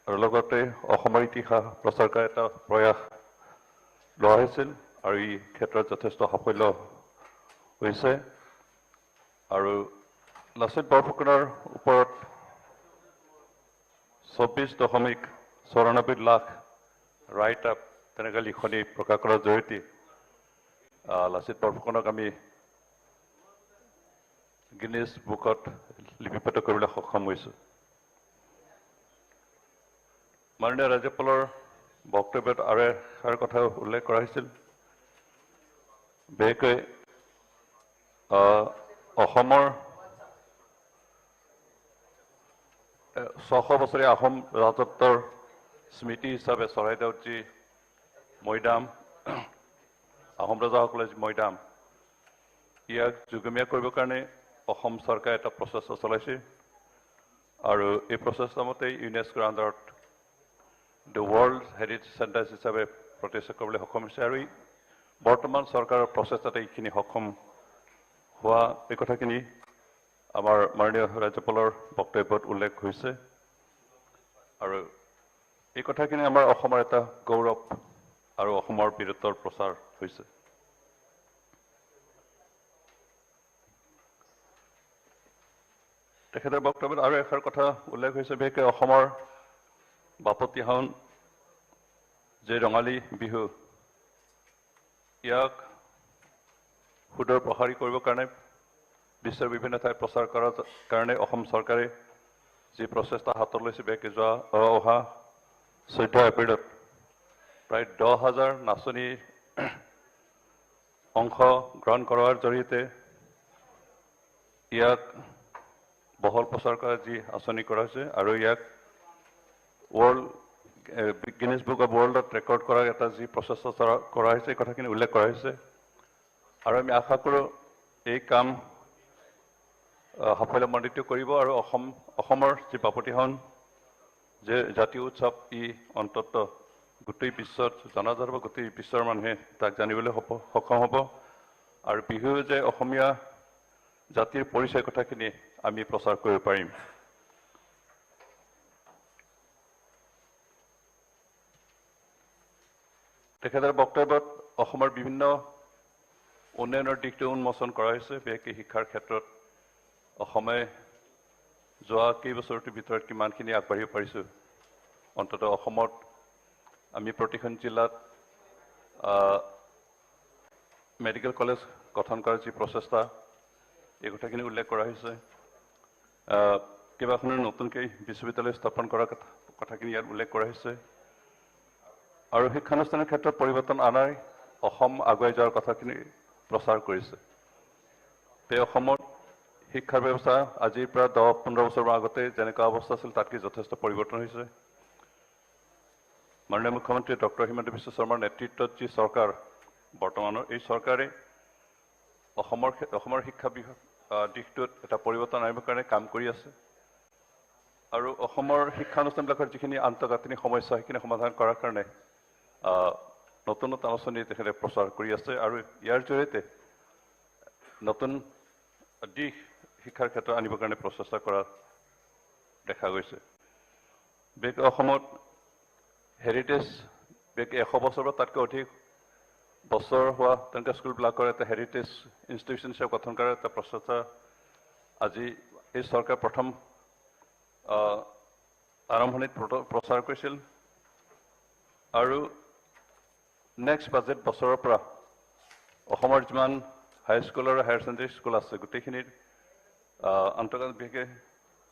আৰু লগতে অসমৰ ইতিহাস প্ৰচাৰ কৰাৰ এটা প্ৰয়াস লোৱা হৈছিল আৰু এই ক্ষেত্ৰত যথেষ্ট সাফল্য হৈছে আৰু লাচিত বৰফুকনৰ ওপৰত 24.94 লাখ ৰাইট আপ তেনেকৈ লিখনি প্ৰকাশ কৰাৰ জৰিয়তে লাচিত বৰফুকনক আমি গিনিছ বুকত লিপিবদ্ধ কৰিবলৈ সক্ষম হৈছোঁ। মাননীয় ৰাজ্যপালৰ বক্তব্যত আৰু এষাৰ কথা উল্লেখ কৰা হৈছিল, বিশেষকৈ অসমৰ 600 বছৰীয়া আহোম ৰাজত্বৰ স্মৃতি হিচাপে চৰাইদেউত যি মৈদাম, আহোম ৰজাসকলে যি মৈদাম, ইয়াক যুগমীয়া কৰিবৰ কাৰণে অসম চৰকাৰে এটা প্ৰচেষ্টা চলাইছে আৰু এই প্ৰচেষ্টা মতে ইউনেস্কোৰ আণ্ডাৰত দ্য ৱৰ্ল্ড হেৰিটেজ চেণ্টাৰ হিচাপে প্ৰতিষ্ঠা কৰিবলৈ সক্ষম হৈছে আৰু বৰ্তমান চৰকাৰৰ প্ৰচেষ্টাতে এইখিনি সক্ষম হোৱা এই কথাখিনি আমাৰ মাননীয় ৰাজ্যপালৰ বক্তব্যত উল্লেখ হৈছে আৰু এই কথাখিনি আমাৰ অসমৰ এটা গৌৰৱ আৰু অসমৰ বীৰত্বৰ প্ৰচাৰ হৈছে। তেখেতৰ বক্তব্যত আৰু এষাৰ কথা উল্লেখ হৈছে, বিশেষকৈ অসমৰ বাপতিসাহোন যে ৰঙালী বিহু, ইয়াক সুদূৰ প্ৰসাৰী কৰিবৰ কাৰণে বিশ্বৰ বিভিন্ন ঠাইত প্ৰচাৰ কৰাৰ কাৰণে অসম চৰকাৰে যি প্ৰচেষ্টা হাতত লৈছে, বিশেষকৈ অহা 14 এপ্ৰিলত প্ৰায় 10,000 নাচনী অংশগ্ৰহণ কৰাৰ জৰিয়তে ইয়াক বহল প্ৰচাৰ কৰা যি আঁচনি কৰা হৈছে আৰু ইয়াক গিনিছ বুক অফ ৱৰ্ল্ডত ৰেকৰ্ড কৰাৰ এটা যি প্ৰচেষ্টা কৰা হৈছে, এই কথাখিনি উল্লেখ কৰা হৈছে আৰু আমি আশা কৰোঁ এই কাম সাফল্যমণ্ডিত কৰিব আৰু অসমৰ যি বাপতিসাহোন যে জাতীয় উৎসৱ, ই অন্তত গোটেই বিশ্বত জনাজাত হ'ব, গোটেই বিশ্বৰ মানুহে তাক জানিবলৈ সক্ষম হ'ব আৰু বিহু যে অসমীয়া জাতিৰ পৰিচয় কথাখিনি আমি প্ৰচাৰ কৰিব পাৰিম। তেখেতৰ বক্তব্যত অসমৰ বিভিন্ন উন্নয়নৰ দিশটো উন্মোচন কৰা হৈছে, বিশেষকৈ শিক্ষাৰ ক্ষেত্ৰত অসমে যোৱা কেইবছৰটোৰ ভিতৰত কিমানখিনি আগবাঢ়িব পাৰিছোঁ। অন্ততঃ অসমত আমি প্ৰতিখন জিলাত মেডিকেল কলেজ গঠন কৰাৰ যি প্ৰচেষ্টা, এই কথাখিনি উল্লেখ কৰা হৈছে। কেইবাখনো নতুনকৈ বিশ্ববিদ্যালয় স্থাপন কৰাৰ কথাখিনি ইয়াত উল্লেখ কৰা হৈছে আৰু শিক্ষানুষ্ঠানৰ ক্ষেত্ৰত পৰিৱৰ্তন অনাই অসম আগুৱাই যোৱাৰ কথাখিনি প্ৰচাৰ কৰিছে। এই অসমত শিক্ষাৰ ব্যৱস্থা আজিৰ পৰা 10-15 বছৰৰ আগতে যেনেকুৱা অৱস্থা আছিল তাতকৈ যথেষ্ট পৰিৱৰ্তন হৈছে। মাননীয় মুখ্যমন্ত্ৰী ডক্টৰ হিমন্ত বিশ্ব শৰ্মাৰ নেতৃত্বত যি চৰকাৰ বৰ্তমানৰ, এই চৰকাৰে অসমৰ শিক্ষা দিশটোত এটা পৰিৱৰ্তন আনিবৰ কাৰণে কাম কৰি আছে আৰু অসমৰ শিক্ষানুষ্ঠানবিলাকৰ যিখিনি আন্তঃগাঁথনি সমস্যা, সেইখিনি সমাধান কৰাৰ কাৰণে নতুন নতুন আলোচনী তেখেতে প্ৰচাৰ কৰি আছে আৰু ইয়াৰ জৰিয়তে নতুন দিশ শিক্ষাৰ ক্ষেত্ৰত আনিবৰ কাৰণে প্ৰচেষ্টা কৰা দেখা গৈছে। বিশেষকৈ অসমত হেৰিটেজ, বিশেষকৈ 100 বছৰ বা তাতকৈ অধিক বছৰ হোৱা তেনেকুৱা স্কুলবিলাকৰ এটা হেৰিটেজ ইনষ্টিটিউশ্যন হিচাপে গঠন কৰাৰ এটা প্ৰচেষ্টা আজি এই চৰকাৰে প্ৰথম আৰম্ভণিত প্ৰচাৰ কৰিছিল আৰু নেক্সট বাজেট বছৰৰ পৰা অসমৰ যিমান হাইস্কুল আৰু হায়াৰ ছেকেণ্ডেৰী স্কুল আছে গোটেইখিনিৰ আন্তঃগাঁথনি বিশেষকৈ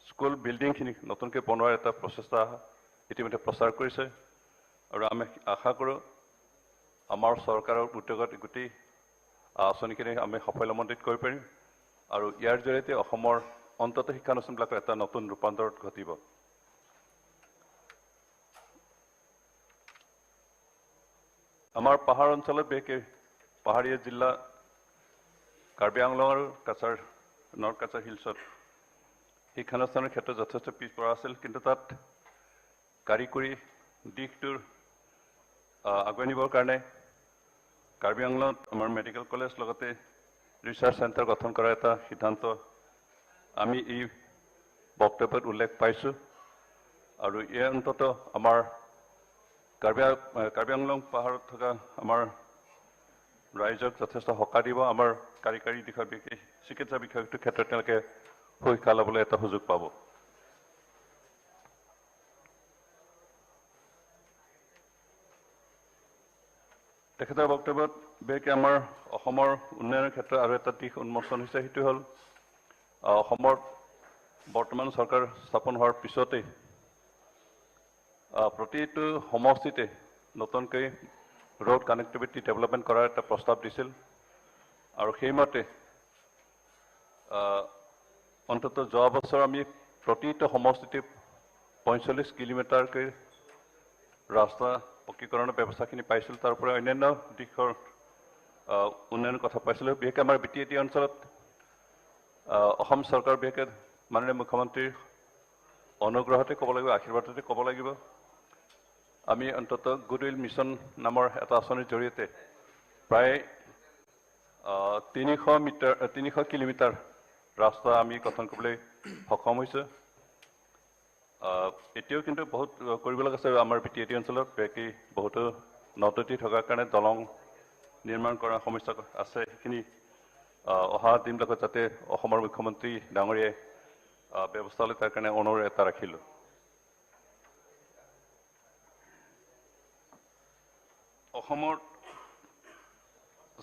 স্কুল বিল্ডিংখিনি নতুনকৈ বনোৱাৰ এটা প্ৰচেষ্টা ইতিমধ্যে প্ৰচাৰ কৰিছে আৰু আমি আশা কৰোঁ আমাৰ চৰকাৰৰ উদ্যোগত গোটেই আঁচনিখিনি আমি সাফল্যমণ্ডিত কৰিব পাৰিম আৰু ইয়াৰ জৰিয়তে অসমৰ অন্ততঃ শিক্ষানুষ্ঠানবিলাকৰ এটা নতুন ৰূপান্তৰত ঘটিব। আমাৰ পাহাৰ অঞ্চলত বিশেষকৈ পাহাৰীয়া জিলা কাৰ্বি আংলং আৰু কাছাৰ নৰ্থ কাছাৰ হিলছত শিক্ষানুষ্ঠানৰ ক্ষেত্ৰত যথেষ্ট পিছপৰা আছিল, কিন্তু তাত কাৰিকৰী দিশটোৰ আগুৱাই নিবৰ কাৰণে কাৰ্বি আংলঙত আমাৰ মেডিকেল কলেজ লগতে ৰিচাৰ্চ চেণ্টাৰ গঠন কৰাৰ এটা সিদ্ধান্ত আমি এই বক্তব্যত উল্লেখ পাইছোঁ। আৰু এই অন্ততঃ আমাৰ কাৰ্বি আংলং পাহাৰত থকা আমাৰ ৰাইজক যথেষ্ট সকাহ দিব। আমাৰ কাৰিকৰী দিশৰ বিশেষ চিকিৎসা বিষয়টোৰ ক্ষেত্ৰত তেওঁলোকে সুশিক্ষা ল'বলৈ এটা সুযোগ পাব। তেখেতৰ বক্তব্যত বিশেষকৈ আমাৰ অসমৰ উন্নয়নৰ ক্ষেত্ৰত আৰু এটা দিশ উন্মোচন হৈছে, সেইটো হ'ল অসমৰ বৰ্তমান চৰকাৰ স্থাপন হোৱাৰ পিছতেই প্ৰতিটো সমষ্টিতে নতুনকৈ ৰোড কানেক্টিভিটি ডেভেলপমেণ্ট কৰাৰ এটা প্ৰস্তাৱ দিছিল। আৰু সেইমতে অন্ততঃ যোৱা বছৰ আমি প্ৰতিটো সমষ্টিতে 45 কিলোমিটাৰকৈ ৰাস্তা পকীকৰণৰ ব্যৱস্থাখিনি পাইছিলোঁ। তাৰ পৰা অন্যান্য দিশৰ উন্নয়নৰ কথা পাইছিলোঁ। বিশেষকৈ আমাৰ BTAT অঞ্চলত অসম চৰকাৰ বিশেষকৈ মাননীয় মুখ্যমন্ত্ৰীৰ অনুগ্ৰহতে ক'ব লাগিব, আশীৰ্বাদতে ক'ব লাগিব, আমি অন্ততঃ গুডউইল মিছন নামৰ এটা আঁচনিৰ জৰিয়তে প্ৰায় 300 কিলোমিটাৰ ৰাস্তা আমি গঠন কৰিবলৈ সক্ষম হৈছোঁ। এতিয়াও কিন্তু বহুত কৰিব লগা আছে আমাৰ BTAT অঞ্চলত, বিশেষকৈ বহুতো নদী থকাৰ কাৰণে দলং নিৰ্মাণ কৰাৰ সমস্যা আছে। সেইখিনি অহা দিনবিলাকত যাতে অসমৰ মুখ্যমন্ত্ৰী ডাঙৰীয়াই ব্যৱস্থা লয় তাৰ কাৰণে অনুৰোধ এটা ৰাখিলোঁ। অসমৰ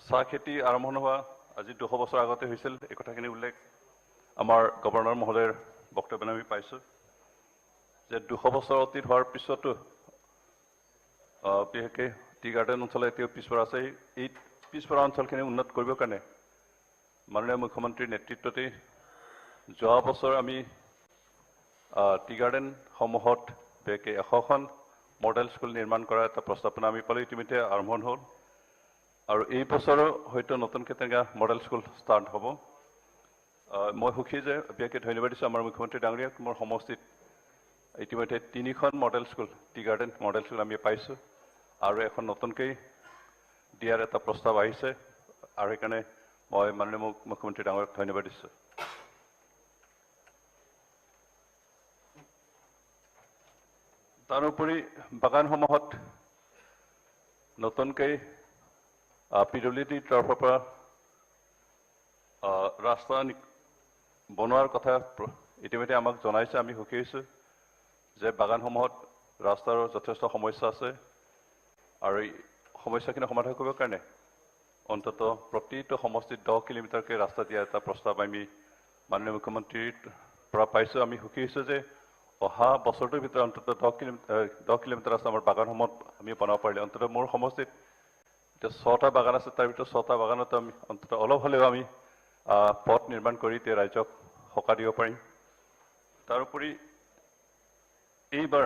চাহ খেতি আৰম্ভ হোৱা আজি 200 বছৰ আগতে হৈছিল। এই কথাখিনি উল্লেখ আমাৰ গভৰ্ণৰ মহোদয়ৰ বক্তব্যত আমি পাইছোঁ যে 200 বছৰ অতীত হোৱাৰ পিছতো বিশেষকৈ টি গাৰ্ডেন অঞ্চল এতিয়াও পিছপৰা আছে। এই পিছপৰা অঞ্চলখিনি উন্নত কৰিবৰ কাৰণে মাননীয় মুখ্যমন্ত্ৰীৰ নেতৃত্বতেই যোৱা বছৰ আমি টি গাৰ্ডেনসমূহত বিশেষকৈ 100খন মডেল স্কুল নিৰ্মাণ কৰাৰ এটা প্ৰস্তাৱনা আমি পালোঁ। ইতিমধ্যে আৰম্ভ হ'ল আৰু এই বছৰো হয়তো নতুনকৈ তেনেকুৱা মডেল স্কুল ষ্টাৰ্ট হ'ব। মই সুখী যে বিশেষকৈ ধন্যবাদ দিছোঁ আমাৰ মুখ্যমন্ত্ৰী ডাঙৰীয়াক। মোৰ সমষ্টিত ইতিমধ্যে 3খন model school tea garden model school আমি পাইছোঁ আৰু এখন নতুনকৈ দিয়াৰ এটা প্ৰস্তাৱ আহিছে আৰু সেইকাৰণে মই মাননীয় মুখ্যমন্ত্ৰী ডাঙৰীয়াক ধন্যবাদ দিছোঁ। তাৰোপৰি বাগানসমূহত নতুনকৈ PWDৰ তৰফৰ পৰা ৰাস্তা বনোৱাৰ কথা ইতিমধ্যে আমাক জনাইছে। আমি সুখী হৈছোঁ যে বাগানসমূহত ৰাস্তাৰ যথেষ্ট সমস্যা আছে আৰু এই সমস্যাখিনি সমাধান কৰিবৰ কাৰণে অন্ততঃ প্ৰতিটো সমষ্টিত 10 কিলোমিটাৰকৈ ৰাস্তা দিয়াৰ এটা প্ৰস্তাৱ আমি মাননীয় মুখ্যমন্ত্ৰীৰ পৰা পাইছোঁ। আমি সুখী হৈছোঁ যে অহা বছৰটোৰ ভিতৰত অন্ততঃ 10 কিলোমিটাৰ ৰাস্তা আমাৰ বাগানসমূহত আমি বনাব পাৰিলে। অন্ততঃ মোৰ সমষ্টিত এতিয়া 6টা বাগান আছে, তাৰ ভিতৰত 6টা বাগানতো আমি অন্ততঃ অলপ হ'লেও আমি পথ নিৰ্মাণ কৰি এতিয়া ৰাইজক সকাহ দিব পাৰিম। তাৰোপৰি এইবাৰ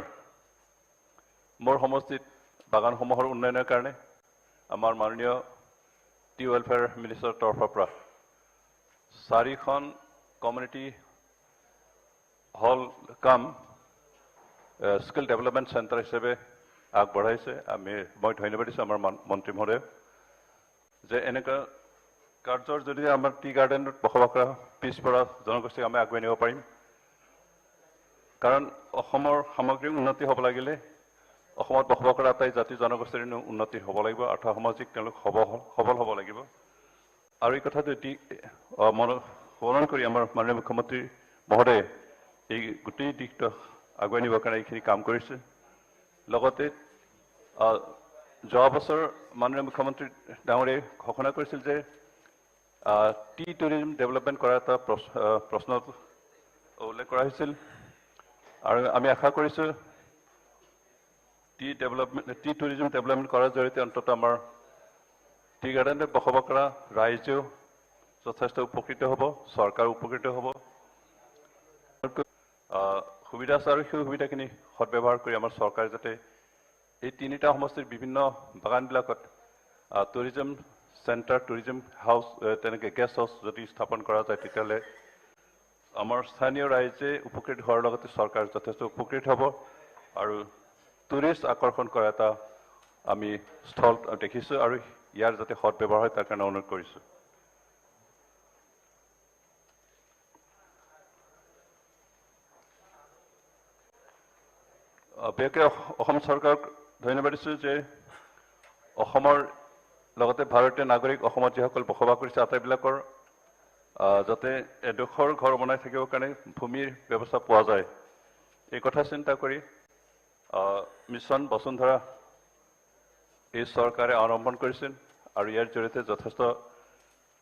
মোৰ সমষ্টিত বাগানসমূহৰ উন্নয়নৰ কাৰণে আমাৰ মাননীয় টি ৱেলফেয়াৰ মিনিষ্টাৰৰ তৰফৰ পৰা 4খন কমিউনিটি হল কাম স্কিল ডেভেলপমেণ্ট চেণ্টাৰ হিচাপে আগবঢ়াইছে। মই ধন্যবাদ দিছোঁ আমাৰ মন্ত্ৰী মহোদয় যে এনেকুৱা কাৰ্যৰ জৰিয়তে আমাৰ টি গাৰ্ডেনত বসবাস কৰা পিছপৰা জনগোষ্ঠীক আমি আগুৱাই নিব পাৰিম। কাৰণ অসমৰ সামগ্ৰিক উন্নতি হ'ব লাগিলে অসমত বসবাস কৰা আটাই জাতি জনগোষ্ঠীৰ উন্নতি হ'ব লাগিব, আৰ্থসামাজিক তেওঁলোক সবল হ'ব লাগিব। আৰু এই কথাটো স্মৰণ কৰি আমাৰ মাননীয় মুখ্যমন্ত্ৰী মহোদয়ে এই গোটেই দিশটো আগুৱাই নিবৰ কাৰণে এইখিনি কাম কৰিছে। লগতে যোৱা বছৰ মাননীয় মুখ্যমন্ত্ৰী ডাঙৰীয়াই ঘোষণা কৰিছিল যে টি টুৰিজম ডেভেলপমেণ্ট কৰাৰ এটা প্ৰশ্ন উল্লেখ কৰা হৈছিল আৰু আমি আশা কৰিছোঁ টি টুৰিজম ডেভেলপমেণ্ট কৰাৰ জৰিয়তে অন্ততঃ আমাৰ টি গাৰ্ডেনত বসবাস কৰা ৰাইজেও যথেষ্ট উপকৃত হ'ব, চৰকাৰ উপকৃত হ'ব। সুবিধা আছে আৰু সেই সুবিধাখিনি সদব্যৱহাৰ কৰি আমাৰ চৰকাৰে যাতে এই 3টা সমষ্টিৰ বিভিন্ন বাগানবিলাকত টুৰিজম চেণ্টাৰ, টুৰিজম হাউচ, তেনেকৈ গেষ্ট হাউচ যদি স্থাপন কৰা যায় তেতিয়াহ'লে আমাৰ স্থানীয় ৰাইজে উপকৃত হোৱাৰ লগতে চৰকাৰ যথেষ্ট উপকৃত হ'ব আৰু টুৰিষ্ট আকৰ্ষণ কৰা এটা আমি স্থল দেখিছোঁ আৰু ইয়াৰ যাতে সদব্যৱহাৰ হয় তাৰ কাৰণে অনুৰোধ কৰিছোঁ। বিশেষকৈ অসম চৰকাৰক ধন্যবাদ দিছোঁ যে অসমৰ লগতে ভাৰতীয় নাগৰিক অসমত যিসকল বসবাস কৰিছে আটাইবিলাকৰ যাতে এডোখৰ ঘৰ বনাই থাকিবৰ কাৰণে ভূমিৰ ব্যৱস্থা পোৱা যায় এই কথা চিন্তা কৰি মিছন বসুন্ধৰা এই চৰকাৰে আৰম্ভ কৰিছিল আৰু ইয়াৰ জৰিয়তে যথেষ্ট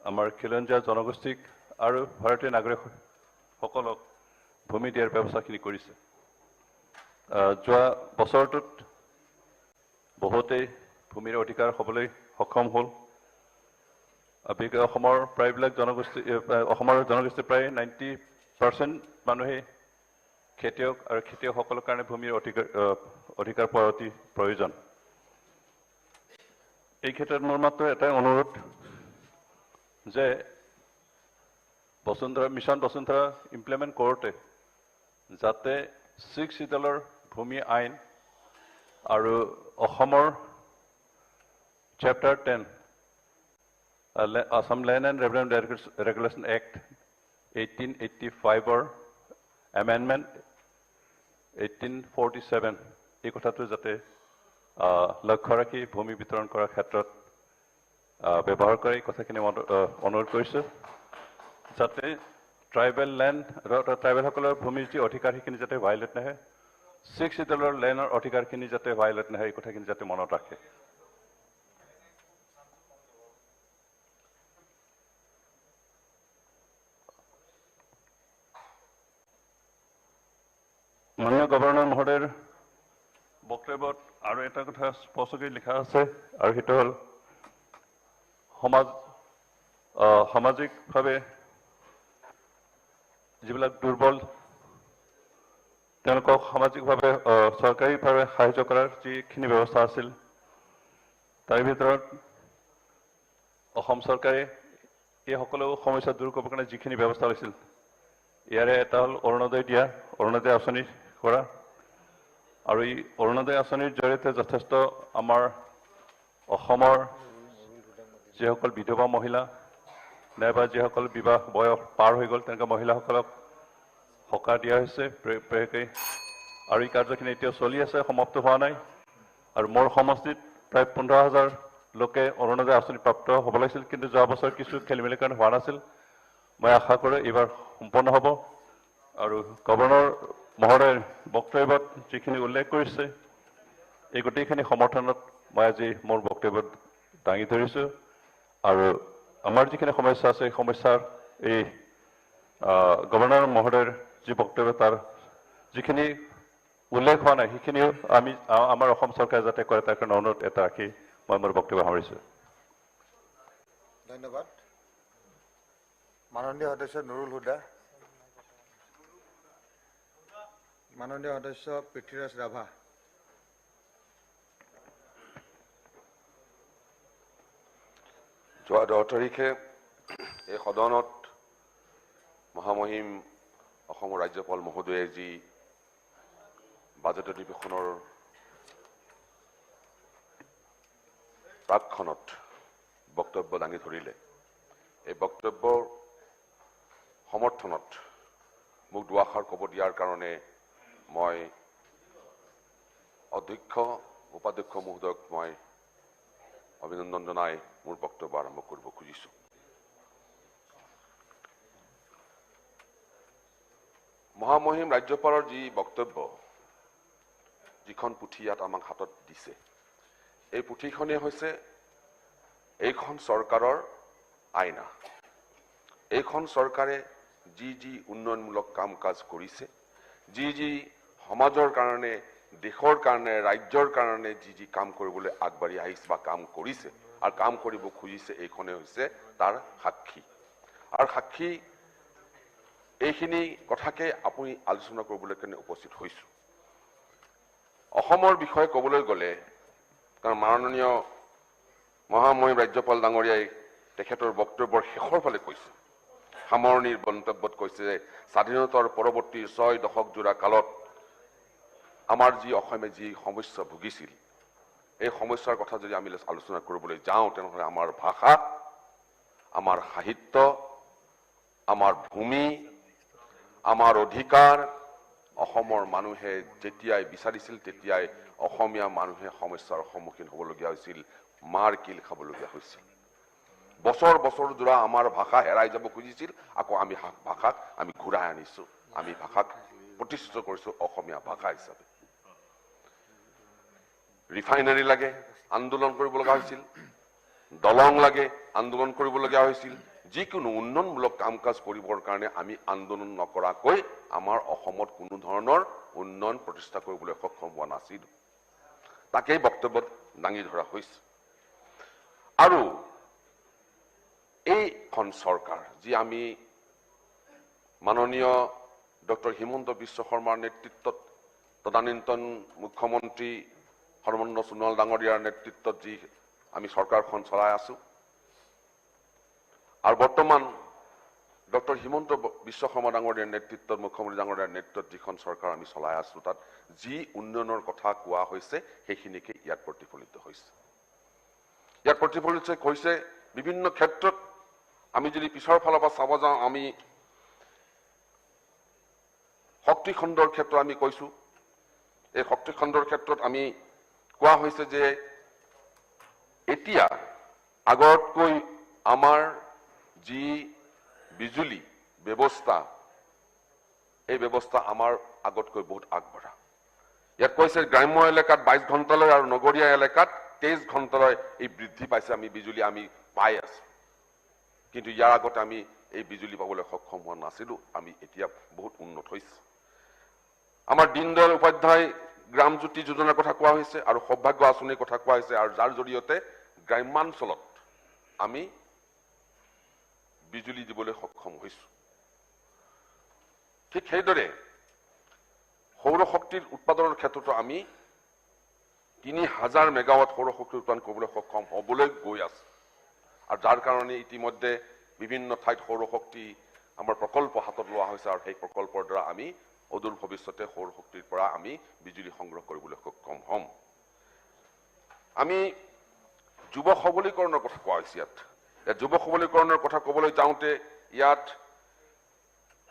আমাৰ খিলঞ্জীয়া জনগোষ্ঠীক আৰু ভাৰতীয় নাগৰিকসকলক ভূমি দিয়াৰ ব্যৱস্থাখিনি কৰিছে। যোৱা বছৰটোত বহুতেই ভূমিৰ অধিকাৰ হ'বলৈ সক্ষম হ'ল। বিশেষকৈ অসমৰ প্ৰায়বিলাক জনগোষ্ঠী অসমৰ জনগোষ্ঠীৰ প্ৰায় 90% মানুহে খেতিয়ক আৰু খেতিয়কসকলৰ কাৰণে ভূমিৰ অধিকাৰ পোৱা অতি প্ৰয়োজন। এই ক্ষেত্ৰত মোৰ মাত্ৰ এটাই অনুৰোধ যে মিছন বসুন্ধৰা ইমপ্লিমেণ্ট কৰোঁতে যাতে 6 শিডিউলৰ ভূমি আইন আৰু অসমৰ chapter 10 Assam land and revenue regulation act 1885 amendment 1847 এই কথাটো যাতে লক্ষ্য ৰাখি ভূমি বিতৰণ কৰাৰ ক্ষেত্ৰত ব্যৱহাৰ কৰে এই কথাখিনি অনুৰোধ কৰিছোঁ যাতে ট্ৰাইবেল লেণ্ড ট্ৰাইবেলসকলৰ ভূমিৰ যি অধিকাৰ সেইখিনি যাতে ভাইলেট নাহে 6 শিডিউলৰ লেণ্ডৰ অধিকাৰখিনি যাতে ভাইলেট নাহে এই কথাখিনি যাতে মনত ৰাখে। মাননীয় গভৰ্ণৰ মহোদয়ৰ বক্তব্যত আৰু এটা কথা স্পষ্টকৈ লিখা আছে আৰু সেইটো হ'ল সামাজিকভাৱে যিবিলাক দুৰ্বল তেওঁলোকক সামাজিকভাৱে চৰকাৰীভাৱে সাহায্য কৰাৰ যিখিনি ব্যৱস্থা আছিল তাৰ ভিতৰত অসম চৰকাৰে এই সকলো সমস্যা দূৰ কৰিবৰ কাৰণে যিখিনি ব্যৱস্থা লৈছিল ইয়াৰে এটা হ'ল অৰুণোদয় দিয়া, অৰুণোদয় আঁচনি কৰা আৰু এই অৰুণোদয় আঁচনিৰ জৰিয়তে যথেষ্ট আমাৰ অসমৰ যিসকল বিধৱা মহিলা নাইবা যিসকল বিবাহ বয়স পাৰ হৈ গ'ল তেনেকুৱা মহিলাসকলক সকাহ দিয়া হৈছে বিশেষকৈ আৰু এই কাৰ্যখিনি এতিয়া চলি আছে, সমাপ্ত হোৱা নাই আৰু মোৰ সমষ্টিত প্ৰায় 15,000 লোকে অৰুণোদয় আঁচনি প্ৰাপ্ত হ'ব লাগিছিল কিন্তু যোৱা বছৰ কিছু খেলিমেলিৰ কাৰণে হোৱা নাছিল। মই আশা কৰোঁ এইবাৰ সম্পন্ন হ'ব আৰু গভৰ্ণৰ মহোদয়ৰ বক্তব্যত যিখিনি উল্লেখ কৰিছে এই গোটেইখিনি সমৰ্থনত মই আজি মোৰ বক্তব্যত দাঙি ধৰিছোঁ আৰু আমাৰ যিখিনি সমস্যা আছে এই সমস্যাৰ এই গভৰ্ণৰ মহোদয়ৰ যি বক্তব্য তাৰ যিখিনি উল্লেখ হোৱা নাই সেইখিনিও আমাৰ অসম চৰকাৰে যাতে কৰে তাৰ কাৰণে অনুৰোধ এটা ৰাখি মই মোৰ বক্তব্য সামৰিছোঁ। ধন্যবাদ। মাননীয় সদস্য নুৰুল হুদা, মাননীয় সদস্য পৃথ্বীৰাজ ৰাভা। যোৱা 10 তাৰিখে এই সদনত মহামহিম অসমৰ ৰাজ্যপাল মহোদয়ে যি বাজেট অধিৱেশনৰ প্ৰাকখনত বক্তব্য দাঙি ধৰিলে এই বক্তব্যৰ সমৰ্থনত মোক দুআষাৰ ক'ব দিয়াৰ কাৰণে মই অধ্যক্ষ উপাধ্যক্ষ মহোদয়ক মই অভিনন্দন জনাই মোৰ বক্তব্য আৰম্ভ কৰিব খুজিছোঁ। মহামহিম ৰাজ্যপালৰ যি বক্তব্য যিখন পুথি ইয়াত আমাক হাতত দিছে এই পুথিখনেই হৈছে এইখন চৰকাৰৰ আইনা। এইখন চৰকাৰে যি যি উন্নয়নমূলক কাম কাজ কৰিছে, যি যি সমাজৰ কাৰণে, দেশৰ কাৰণে, ৰাজ্যৰ কাৰণে যি যি কাম কৰিবলৈ আগবাঢ়ি আহিছে বা কাম কৰিছে আৰু কাম কৰিব খুজিছে এইখনে হৈছে তাৰ সাক্ষী। আৰু সাক্ষী এইখিনি কথাকে আপুনি আলোচনা কৰিবলৈ কাৰণে উপস্থিত হৈছোঁ। অসমৰ বিষয়ে ক'বলৈ গ'লে কাৰণ মাননীয় মহামহিম ৰাজ্যপাল ডাঙৰীয়াই তেখেতৰ বক্তব্যৰ শেষৰ ফালে কৈছে, সামৰণিৰ মন্তব্যত কৈছে যে স্বাধীনতাৰ পৰৱৰ্তী 6 দশক জোৰা কালত আমাৰ যি অসমে যি সমস্যা ভুগিছিল, এই সমস্যাৰ কথা যদি আমি আলোচনা কৰিবলৈ যাওঁ তেনেহ'লে আমাৰ ভাষা, আমাৰ সাহিত্য, আমাৰ ভূমি, আমাৰ অধিকাৰ অসমৰ মানুহে যেতিয়াই বিচাৰিছিল তেতিয়াই অসমীয়া মানুহে সমস্যাৰ সন্মুখীন হ'বলগীয়া হৈছিল, মাৰ কিল খাবলগীয়া হৈছিল। বছৰ বছৰ জোৰা আমাৰ ভাষা হেৰাই যাব খুজিছিল, আকৌ আমি ভাষাক আমি ঘূৰাই আনিছো, আমি ভাষাক প্ৰতিষ্ঠিত কৰিছো অসমীয়া ভাষা হিচাপে। ৰিফাইনাৰী লাগে আন্দোলন কৰিব লগা হৈছিল, দলং লাগে আন্দোলন কৰিবলগীয়া হৈছিল, যিকোনো উন্নয়নমূলক কাম কাজ কৰিবৰ কাৰণে আমি আন্দোলন নকৰাকৈ আমাৰ অসমত কোনো ধৰণৰ উন্নয়ন প্ৰতিষ্ঠা কৰিবলৈ সক্ষম হোৱা নাছিল। তাকেই বক্তব্যত দাঙি ধৰা হৈছে। আৰু এইখন চৰকাৰ যি আমি মাননীয় ডক্টৰ হিমন্ত বিশ্ব শৰ্মাৰ নেতৃত্বত তদানীন্তন মুখ্যমন্ত্ৰী সৰ্বানন্দ সোণোৱাল ডাঙৰীয়াৰ নেতৃত্বত যি আমি চৰকাৰখন চলাই আছো, আৰু বৰ্তমান ডক্টৰ হিমন্ত বিশ্ব শৰ্মা ডাঙৰীয়াৰ নেতৃত্বত মুখ্যমন্ত্ৰী ডাঙৰীয়াৰ নেতৃত্বত যিখন চৰকাৰ আমি চলাই আছো, তাত যি উন্নয়নৰ কথা কোৱা হৈছে সেইখিনিকে ইয়াত প্ৰতিফলিত হৈছে। ইয়াত প্ৰতিফলিত হৈছে বিভিন্ন ক্ষেত্ৰত। আমি যদি পিছৰ ফালৰ পৰা চাব যাওঁ, আমি শক্তি খণ্ডৰ ক্ষেত্ৰত আমি কৈছো, এই শক্তি খণ্ডৰ ক্ষেত্ৰত আমি কোৱা হৈছে যে এতিয়া আগতকৈ আমাৰ যি বিজুলী ব্যৱস্থা, এই ব্যৱস্থা আমাৰ আগতকৈ বহুত আগবঢ়া। ইয়াত কৈছে গ্ৰাম্য এলেকাত 22 ঘণ্টালৈ আৰু নগৰীয়া এলেকাত 23 ঘণ্টালৈ এই বৃদ্ধি পাইছে, আমি বিজুলী আমি পাই আছো। কিন্তু ইয়াৰ আগতে আমি এই বিজুলী পাবলৈ সক্ষম হোৱা নাছিলো, আমি এতিয়া বহুত উন্নত হৈছে। আমাৰ দীনদয়াল উপাধ্যায় গ্ৰাম জ্যোতি যোজনাৰ কথা কোৱা হৈছে আৰু সৌভাগ্য আঁচনিৰ কথা কোৱা হৈছে, আৰু যাৰ জৰিয়তে গ্ৰাম্যাঞ্চলত আমি বিজুলী দিবলৈ সক্ষম হৈছো। ঠিক সেইদৰে সৌৰ শক্তিৰ উৎপাদনৰ ক্ষেত্ৰতো আমি 3000 মেগাৱাট সৌৰ শক্তি উৎপাদন কৰিবলৈ সক্ষম হ'বলৈ গৈ আছে, আৰু যাৰ কাৰণে ইতিমধ্যে বিভিন্ন ঠাইত সৌৰ শক্তি আমাৰ প্ৰকল্প হাতত লোৱা হৈছে, আৰু সেই প্ৰকল্পৰ দ্বাৰা আমি অদূৰ ভৱিষ্যতে সৌৰ শক্তিৰ পৰা আমি বিজুলী সংগ্ৰহ কৰিবলৈ সক্ষম হ'ম। আমি যুৱ সবলীকৰণৰ কথা কোৱা হৈছে। ইয়াত যুৱ সবলীকৰণৰ কথা ক'বলৈ যাওঁতে ইয়াত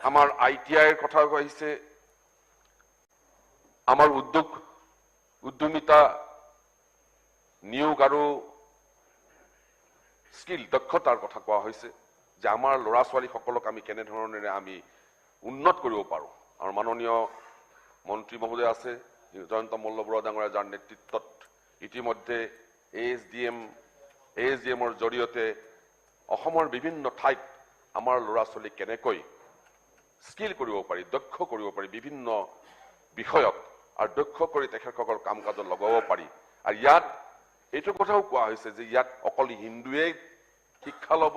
আমাৰ ITIৰ কথা কৈছে, আমাৰ উদ্যমিতা নিয়োগ আৰু স্কিল দক্ষতাৰ কথা কোৱা হৈছে, যে আমাৰ ল'ৰা ছোৱালীসকলক আমি কেনেধৰণেৰে আমি উন্নত কৰিব পাৰোঁ। আৰু মাননীয় মন্ত্ৰী মহোদয় আছে জয়ন্ত মল্ল বৰুৱা ডাঙৰীয়া, যাৰ নেতৃত্বত ইতিমধ্যে ASDMৰ জৰিয়তে অসমৰ বিভিন্ন ঠাইত আমাৰ ল'ৰা ছোৱালীক কেনেকৈ স্কিল কৰিব পাৰি, দক্ষ কৰিব পাৰি বিভিন্ন বিষয়ত, আৰু দক্ষ কৰি তেখেতসকল কাম কাজত লগাব পাৰি। আৰু ইয়াত এইটো কথাও কোৱা হৈছে যে ইয়াত অকল হিন্দুৱে শিক্ষা ল'ব,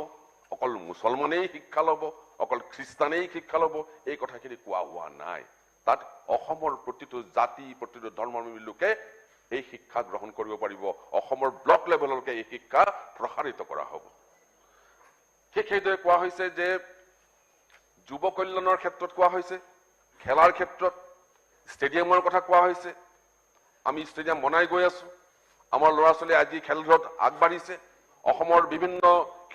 অকল মুছলমানেই শিক্ষা ল'ব, অকল খ্ৰীষ্টানেই শিক্ষা ল'ব, এই কথাখিনি কোৱা হোৱা নাই। তাত অসমৰ প্ৰতিটো জাতি, প্ৰতিটো ধৰ্মাৱলম্বী লোকে এই শিক্ষা গ্ৰহণ কৰিব পাৰিব, অসমৰ ব্লক লেভেললৈকে এই শিক্ষা প্ৰসাৰিত কৰা হ'ব। ঠিক সেইদৰে কোৱা হৈছে যে যুৱ কল্যাণৰ ক্ষেত্ৰত কোৱা হৈছে, খেলাৰ ক্ষেত্ৰত ষ্টেডিয়ামৰ কথা কোৱা হৈছে। আমি ষ্টেডিয়াম বনাই গৈ আছো, আমাৰ ল'ৰা ছোৱালীয়ে আজি খেলবোৰত আগবাঢ়িছে, অসমৰ বিভিন্ন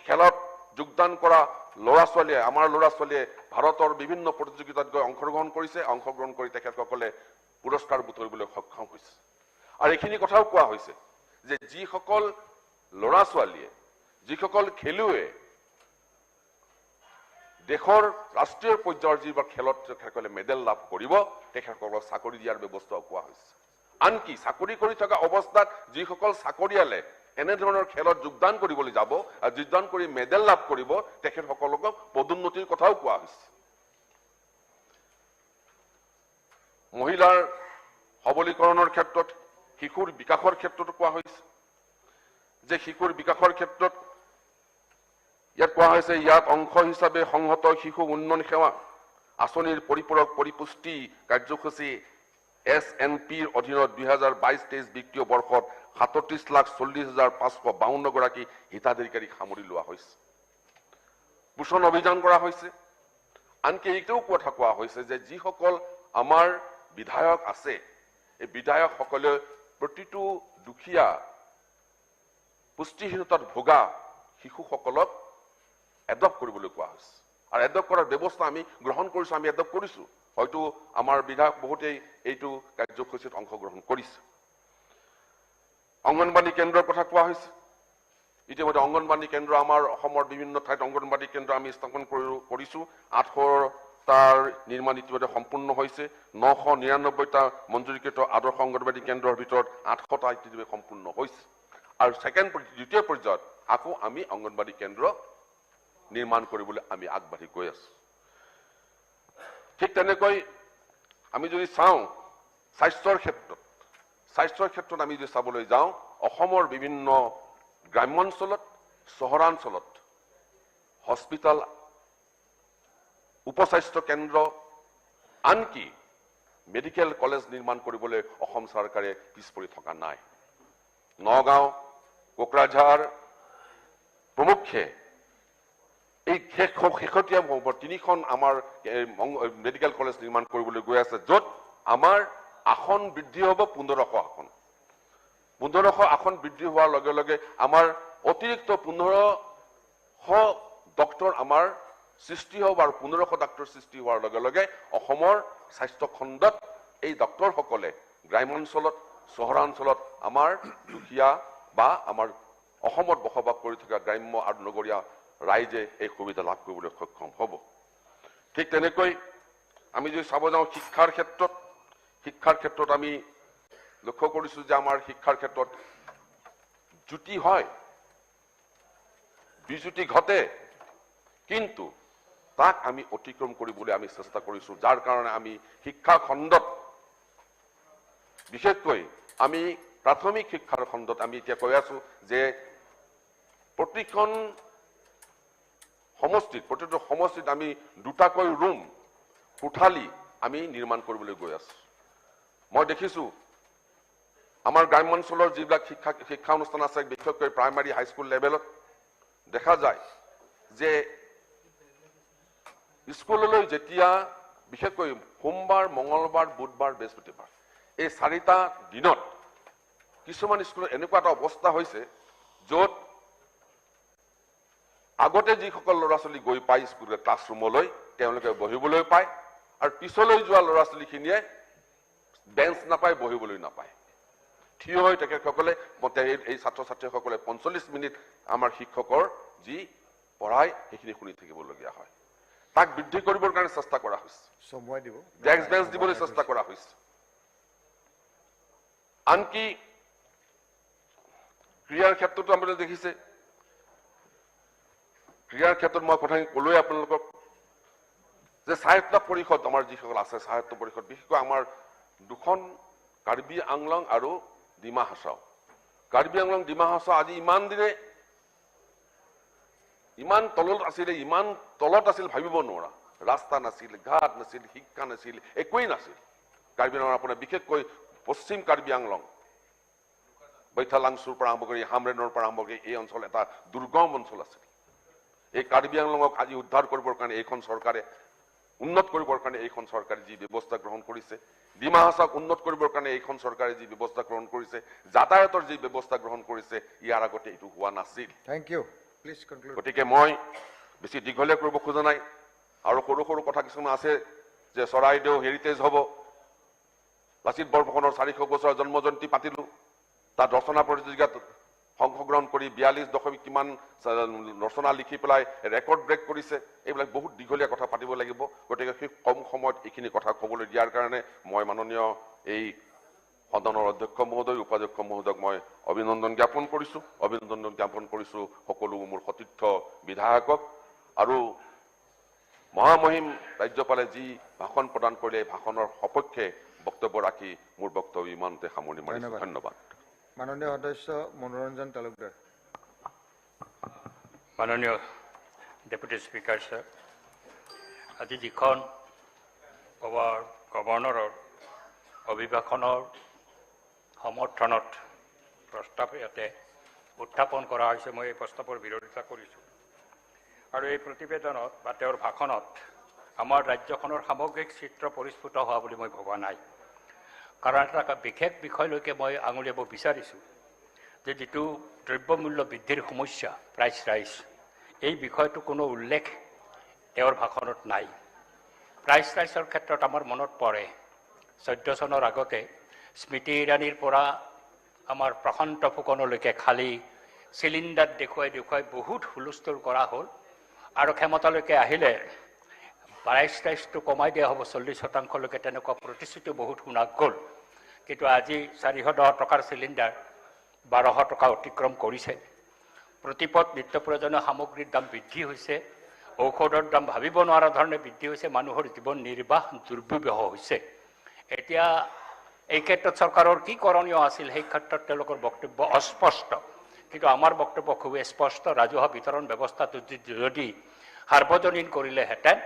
খেলত যোগদান কৰা ল'ৰা ছোৱালীয়ে, আমাৰ ল'ৰা ছোৱালীয়ে ভাৰতৰ বিভিন্ন প্ৰতিযোগিতাত গৈ অংশগ্ৰহণ কৰিছে, অংশগ্ৰহণ কৰি তেখেতসকলে পুৰস্কাৰ বুটলিবলৈ সক্ষম হৈছে। আৰু এইখিনি কথাও কোৱা হৈছে যে যিসকল ল'ৰা ছোৱালীয়ে, যিসকল খেলুৱৈ দেশৰ ৰাষ্ট্ৰীয় পৰ্যায়ৰ যিবোৰ খেলত তেখেতসকলে মেডেল লাভ কৰিব, তেখেতসকলক চাকৰি দিয়াৰ ব্যৱস্থাও কোৱা হৈছে। আনকি চাকৰি কৰি থকা অৱস্থাত যিসকল চাকৰিয়ালে এনেধৰণৰ খেলত যোগদান কৰিবলৈ যাব আৰু যোগদান কৰি মেডেল লাভ কৰিব, তেখেতসকলক পদোন্নতিৰ কথাও কোৱা হৈছে। মহিলাৰ সবলীকৰণৰ ক্ষেত্ৰত, শিশুৰ বিকাশৰ ক্ষেত্ৰতো কোৱা হৈছে যে শিশুৰ বিকাশৰ ক্ষেত্ৰত ইয়াত কোৱা হৈছে, ইয়াত অংশ হিচাপে সংহত শিশু উন্নয়ন সেৱা আঁচনিৰ পৰিপূৰক পৰিপুষ্টি কাৰ্যসূচী SNPৰ অধীনত 2022-23 বিত্তীয় বৰ্ষত 37,40,552 গৰাকী হিতাধিকাৰীক সামৰি লোৱা হৈছে। পোষণ অভিযান কৰা হৈছে। আনকি এইটোও কথা কোৱা হৈছে যে যিসকল আমাৰ বিধায়ক আছে, এই বিধায়কসকলে প্ৰতিটো দুখীয়া পুষ্টিহীনতাত ভোগা শিশুসকলক এডপ্ট কৰিবলৈ কোৱা হৈছে। আৰু এডপ্ট কৰাৰ ব্যৱস্থা আমি গ্ৰহণ কৰিছো, আমি এডপ্ট কৰিছো। হয়তো আমাৰ বিধায়ক বহুতেই এইটো কাৰ্যসূচীত অংশগ্ৰহণ কৰিছে। অংগনবাড়ী কেন্দ্ৰৰ কথা কোৱা হৈছে। ইতিমধ্যে অংগনবাড়ী কেন্দ্ৰ আমাৰ অসমৰ বিভিন্ন ঠাইত অংগনবাড়ী কেন্দ্ৰ আমি স্থাপন কৰিছো। 800টাৰ নিৰ্মাণ ইতিমধ্যে সম্পূৰ্ণ হৈছে। 999টা মঞ্জুৰীকৃত আদৰ্শ অংগনবাড়ী কেন্দ্ৰৰ ভিতৰত 800টা ইতিমধ্যে সম্পূৰ্ণ হৈছে। আৰু দ্বিতীয় পৰ্যায়ত আকৌ আমি অংগনবাড়ী কেন্দ্ৰ নিৰ্মাণ কৰিবলৈ আমি আগবাঢ়ি গৈ আছো। ঠিক তেনেকৈ আমি যদি চাওঁ স্বাস্থ্যৰ ক্ষেত্ৰত আমি যদি চাবলৈ যাওঁ, অসমৰ বিভিন্ন গ্ৰাম্যাঞ্চলত, চহৰাঞ্চলত হস্পিটাল, উপস্বাস্থ্য কেন্দ্ৰ, আনকি মেডিকেল কলেজ নিৰ্মাণ কৰিবলৈ অসম চৰকাৰে পিছ পৰি থকা নাই। নগাঁও, কোকৰাঝাৰ প্ৰমুখ্যে এই শেহতীয়া 3খন আমাৰ মেডিকেল কলেজ নিৰ্মাণ কৰিবলৈ গৈ আছে, য'ত আমাৰ আসন বৃদ্ধি হ'ব 1500 আসন। 1500 আসন বৃদ্ধি হোৱাৰ লগে লগে আমাৰ অতিৰিক্ত 1500 ডক্টৰ আমাৰ সৃষ্টি হ'ব। আৰু 1500 ডক্টৰ সৃষ্টি হোৱাৰ লগে লগে অসমৰ স্বাস্থ্য খণ্ডত এই ডক্টৰসকলে গ্ৰাম্যাঞ্চলত, চহৰাঞ্চলত আমাৰ দুখীয়া বা আমাৰ অসমত বসবাস কৰি থকা গ্ৰাম্য আৰু নগৰীয়া ৰাইজে এই সুবিধা লাভ কৰিবলৈ সক্ষম হ'ব। ঠিক তেনেকৈ আমি যদি চাব যাওঁ শিক্ষাৰ ক্ষেত্ৰত আমি লক্ষ্য কৰিছো যে আমাৰ শিক্ষাৰ ক্ষেত্ৰত জ্যোতি হয়, বিজুতি ঘটে, কিন্তু তাক আমি অতিক্ৰম কৰিবলৈ আমি চেষ্টা কৰিছো। যাৰ কাৰণে আমি শিক্ষা খণ্ডত, বিশেষকৈ আমি প্ৰাথমিক শিক্ষাৰ খণ্ডত আমি এতিয়া কৈ আছো যে প্ৰতিটো সমষ্টিত আমি 2টাকৈ ৰুম, কোঠালি আমি নিৰ্মাণ কৰিবলৈ গৈ আছো। মই দেখিছো আমাৰ গ্ৰাম্যাঞ্চলৰ যিবিলাক শিক্ষা অনুষ্ঠান আছে, বিশেষকৈ প্ৰাইমাৰী হাইস্কুল লেভেলত দেখা যায় যে স্কুললৈ যেতিয়া বিশেষকৈ সোমবাৰ, মঙলবাৰ, বুধবাৰ, বৃহস্পতিবাৰ এই 4টা দিনত কিছুমান স্কুলত এনেকুৱা এটা অৱস্থা হৈছে য'ত আগতে যিসকল ল'ৰা ছোৱালী গৈ পায় স্কুলৰ ক্লাছৰুমলৈ, তেওঁলোকে বহিবলৈ পায়, আৰু পিছলৈ যোৱা ল'ৰা ছোৱালীখিনিয়ে বেঞ্চ নাপায়, বহিবলৈ নাপায়। থিয় হৈ তেখেতসকলে এই ছাত্ৰ ছাত্ৰীসকলে 45 মিনিট আমাৰ শিক্ষকৰ যি পঢ়ায় সেইখিনি শুনি থাকিবলগীয়া হয়। তাক বৃদ্ধি কৰিবৰ কাৰণে চেষ্টা কৰা হৈছে, ডেস্ক বেঞ্চ দিবলৈ চেষ্টা কৰা হৈছে। আনকি ক্ৰীড়াৰ ক্ষেত্ৰতো আপুনি দেখিছে, ক্ৰীড়াৰ ক্ষেত্ৰত মই কথা ক'লোৱে আপোনালোকক যে স্বায়ত্ত পৰিষদ আমাৰ যিসকল আছে, স্বায়ত্ত পৰিষদ বিশেষকৈ আমাৰ 2খন কাৰ্বি আংলং আৰু ডিমা হাছাও। কাৰ্বি আংলং, ডিমা হাছাও আজি ইমান দিনে ইমান তলত আছিল ভাবিব নোৱাৰা। ৰাস্তা নাছিল, ঘাট নাছিল, শিক্ষা নাছিল, একোৱেই নাছিল। কাৰ্বি আংলং আপোনাৰ বিশেষকৈ পশ্চিম কাৰ্বি আংলং, বৈঠালাংচুৰ পৰা আৰম্ভ কৰি হামৰেনৰ পৰা আৰম্ভ কৰি এই অঞ্চল এটা দুৰ্গম অঞ্চল আছিল। এই কাৰ্বি আংলঙক আজি উদ্ধাৰ কৰিবৰ কাৰণে এইখন চৰকাৰে, উন্নত কৰিবৰ কাৰণে এইখন চৰকাৰে যি ব্যৱস্থা গ্ৰহণ কৰিছে, ডিমা হাছাওক উন্নত কৰিবৰ কাৰণে এইখন চৰকাৰে যি ব্যৱস্থা গ্ৰহণ কৰিছে, যাতায়াতৰ যি ব্যৱস্থা গ্ৰহণ কৰিছে, ইয়াৰ আগতে এইটো হোৱা নাছিল। গতিকে মই বেছি দীঘলীয়া কৰিব খোজা নাই। আৰু সৰু সৰু কথা কিছুমান আছে যে চৰাইদেউ হেৰিটেজ হ'ব, লাচিত বৰফুকনৰ 400 বছৰৰ জন্ম জয়ন্তী পাতিলো, তাত ৰচনা প্ৰতিযোগিতাত অংশগ্ৰহণ কৰি 42 কিমান ৰচনা লিখি পেলাই ৰেকৰ্ড ব্ৰেক কৰিছে। এইবিলাক বহুত দীঘলীয়া কথা পাতিব লাগিব। গতিকে সেই কম সময়ত এইখিনি কথা ক'বলৈ দিয়াৰ কাৰণে মই মাননীয় এই সদনৰ অধ্যক্ষ মহোদয়, উপাধ্যক্ষ মহোদয়ক মই অভিনন্দন জ্ঞাপন কৰিছো, সকলো মোৰ সতীৰ্থ বিধায়কক। আৰু মহামহিম ৰাজ্যপালে যি ভাষণ প্ৰদান কৰিলে, এই ভাষণৰ সপক্ষে বক্তব্য ৰাখি মোৰ বক্তব্য ইমানতে সামৰণি মাৰিছো। ধন্যবাদ। মাননীয় সদস্য মনোৰঞ্জন তালুকদাৰ। মাননীয় ডেপুটি স্পিকাৰ ছাৰ, আজি যিখন গভৰ্ণৰৰ অভিভাষণৰ সমৰ্থনত প্ৰস্তাৱ ইয়াতে উত্থাপন কৰা হৈছে মই এই প্ৰস্তাৱৰ বিৰোধিতা কৰিছোঁ আৰু এই প্ৰতিবেদনত বা তেওঁৰ ভাষণত আমাৰ ৰাজ্যখনৰ সামগ্ৰিক চিত্ৰ পৰিস্ফুট হোৱা বুলি মই ভবা নাই কাৰণ এটা বিশেষ বিষয়লৈকে মই আঙুলিয়াব বিচাৰিছোঁ যে যিটো দ্ৰব্যমূল্য বৃদ্ধিৰ সমস্যা প্ৰাইচ ৰাইজ এই বিষয়টো কোনো উল্লেখ তেওঁৰ ভাষণত নাই প্ৰাইচ ৰাইজৰ ক্ষেত্ৰত আমাৰ মনত পৰে 14 চনৰ আগতে স্মৃতি ইৰাণীৰ পৰা আমাৰ প্ৰশান্ত ফুকনলৈকে খালী চিলিণ্ডাৰ দেখুৱাই বহুত হুলস্থুল কৰা হ'ল আৰু ক্ষমতালৈকে আহিলে প্ৰাইচ ৰাইজটো কমাই দিয়া হ'ব 40% তেনেকুৱা প্ৰতিশ্ৰুতি বহুত শুনা গ'ল কিন্তু আজি 410 টকাৰ চিলিণ্ডাৰ 1200 টকা অতিক্ৰম কৰিছে প্ৰতিপদ নিত্য প্ৰয়োজনীয় সামগ্ৰীৰ দাম বৃদ্ধি হৈছে ঔষধৰ দাম ভাবিব নোৱাৰা ধৰণে বৃদ্ধি হৈছে মানুহৰ জীৱন নিৰ্বাহ দুৰ্বিবহ হৈছে এতিয়া এই ক্ষেত্ৰত চৰকাৰৰ কি কৰণীয় আছিল সেই ক্ষেত্ৰত তেওঁলোকৰ বক্তব্য অস্পষ্ট কিন্তু আমাৰ বক্তব্য খুব স্পষ্ট ৰাজহুৱা বিতৰণ ব্যৱস্থাটো যদি সাৰ্বজনীন কৰিলেহেঁতেন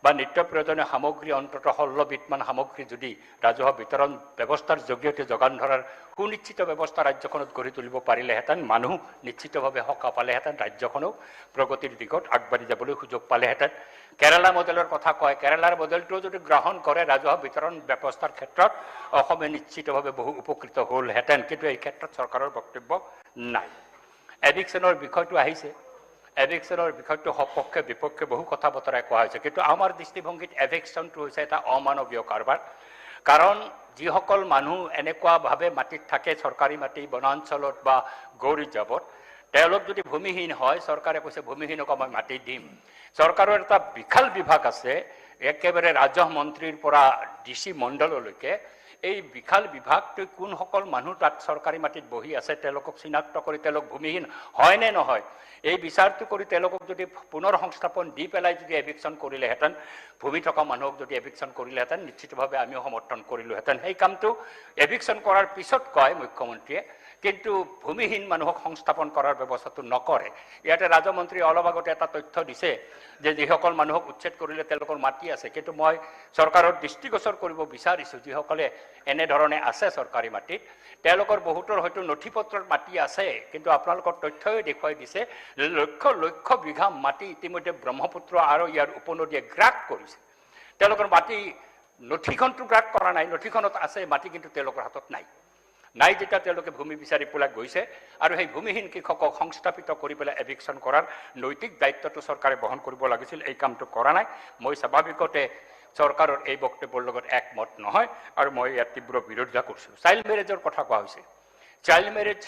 বা নিত্য প্ৰয়োজনীয় সামগ্ৰী অন্তত 16 বিধমান সামগ্ৰী যদি ৰাজহুৱা বিতৰণ ব্যৱস্থাৰ জৰিয়তে যোগান ধৰাৰ সুনিশ্চিত ব্যৱস্থা ৰাজ্যখনত গঢ়ি তুলিব পাৰিলেহেঁতেন মানুহ নিশ্চিতভাৱে সকাহ পালেহেঁতেন ৰাজ্যখনো প্ৰগতিৰ দিশত আগবাঢ়ি যাবলৈ সুযোগ পালেহেঁতেন কেৰালা মডেলৰ কথা কয় কেৰালাৰ মডেলটো যদি গ্ৰহণ কৰে ৰাজহুৱা বিতৰণ ব্যৱস্থাৰ ক্ষেত্ৰত অসমে নিশ্চিতভাৱে বহু উপকৃত হ'লহেঁতেন কিন্তু এই ক্ষেত্ৰত চৰকাৰৰ বক্তব্য নাই এভিকশ্যনৰ বিষয়টো আহিছে এভিকশ্যনৰ বিষয়টো সপক্ষে বিপক্ষে বহু কথা বতৰাই কোৱা হৈছে কিন্তু আমাৰ দৃষ্টিভংগীত এভিকশ্যনটো হৈছে এটা অমানৱীয় কাৰবাৰ কাৰণ যিসকল মানুহ এনেকুৱাভাৱে মাটিত থাকে চৰকাৰী মাটি বনাঞ্চলত বা গৌৰী জাবত তেওঁলোক যদি ভূমিহীন হয় চৰকাৰে কৈছে ভূমিহীনক মই মাটি দিম চৰকাৰৰ এটা বিশাল বিভাগ আছে একেবাৰে ৰাজহ মন্ত্ৰীৰ পৰা ডিচি মণ্ডললৈকে এই বিশাল বিভাগটো কোনসকল মানুহ তাত চৰকাৰী মাটিত বহি আছে তেওঁলোকক চিনাক্ত কৰি তেওঁলোক ভূমিহীন হয় নে নহয় এই বিচাৰটো কৰি তেওঁলোকক যদি পুনৰ সংস্থাপন দি পেলাই যদি এভিকশ্যন কৰিলেহেঁতেন ভূমি থকা মানুহক যদি এভিকশ্যন কৰিলেহেঁতেন নিশ্চিতভাৱে আমিও সমৰ্থন কৰিলোহেঁতেন সেই কামটো এভিকশ্যন কৰাৰ পিছত কয় মুখ্যমন্ত্ৰীয়ে কিন্তু ভূমিহীন মানুহক সংস্থাপন কৰাৰ ব্যৱস্থাটো নকৰে ইয়াতে ৰাজমন্ত্ৰী অলপ আগতে এটা তথ্য দিছে যে যিসকল মানুহক উচ্ছেদ কৰিলে তেওঁলোকৰ মাটি আছে কিন্তু মই চৰকাৰৰ দৃষ্টিগোচৰ কৰিব বিচাৰিছোঁ যিসকলে এনেধৰণে আছে চৰকাৰী মাটিত তেওঁলোকৰ বহুতৰ হয়তো নথি পত্ৰৰ মাটি আছে কিন্তু আপোনালোকৰ তথ্যই দেখুৱাই দিছে লক্ষ লক্ষ বিঘা মাটি ইতিমধ্যে ব্ৰহ্মপুত্ৰ আৰু ইয়াৰ উপনদীয়ে গ্ৰাস কৰিছে তেওঁলোকৰ মাটি নথিখনটো গ্ৰাস কৰা নাই নথিখনত আছে মাটি কিন্তু তেওঁলোকৰ হাতত নাই যেতিয়া তেওঁলোকে ভূমি বিচাৰি পেলাই গৈছে আৰু সেই ভূমিহীন কৃষকক সংস্থাপিত কৰি পেলাই এভিকশ্যন কৰাৰ নৈতিক দায়িত্বটো চৰকাৰে বহন কৰিব লাগিছিল এই কামটো কৰা নাই মই স্বাভাৱিকতে চৰকাৰৰ এই বক্তব্যৰ লগত একমত নহয় আৰু মই ইয়াৰ তীব্ৰ বিৰোধিতা কৰিছোঁ চাইল্ড মেৰেজৰ কথা কোৱা হৈছে চাইল্ড মেৰেজ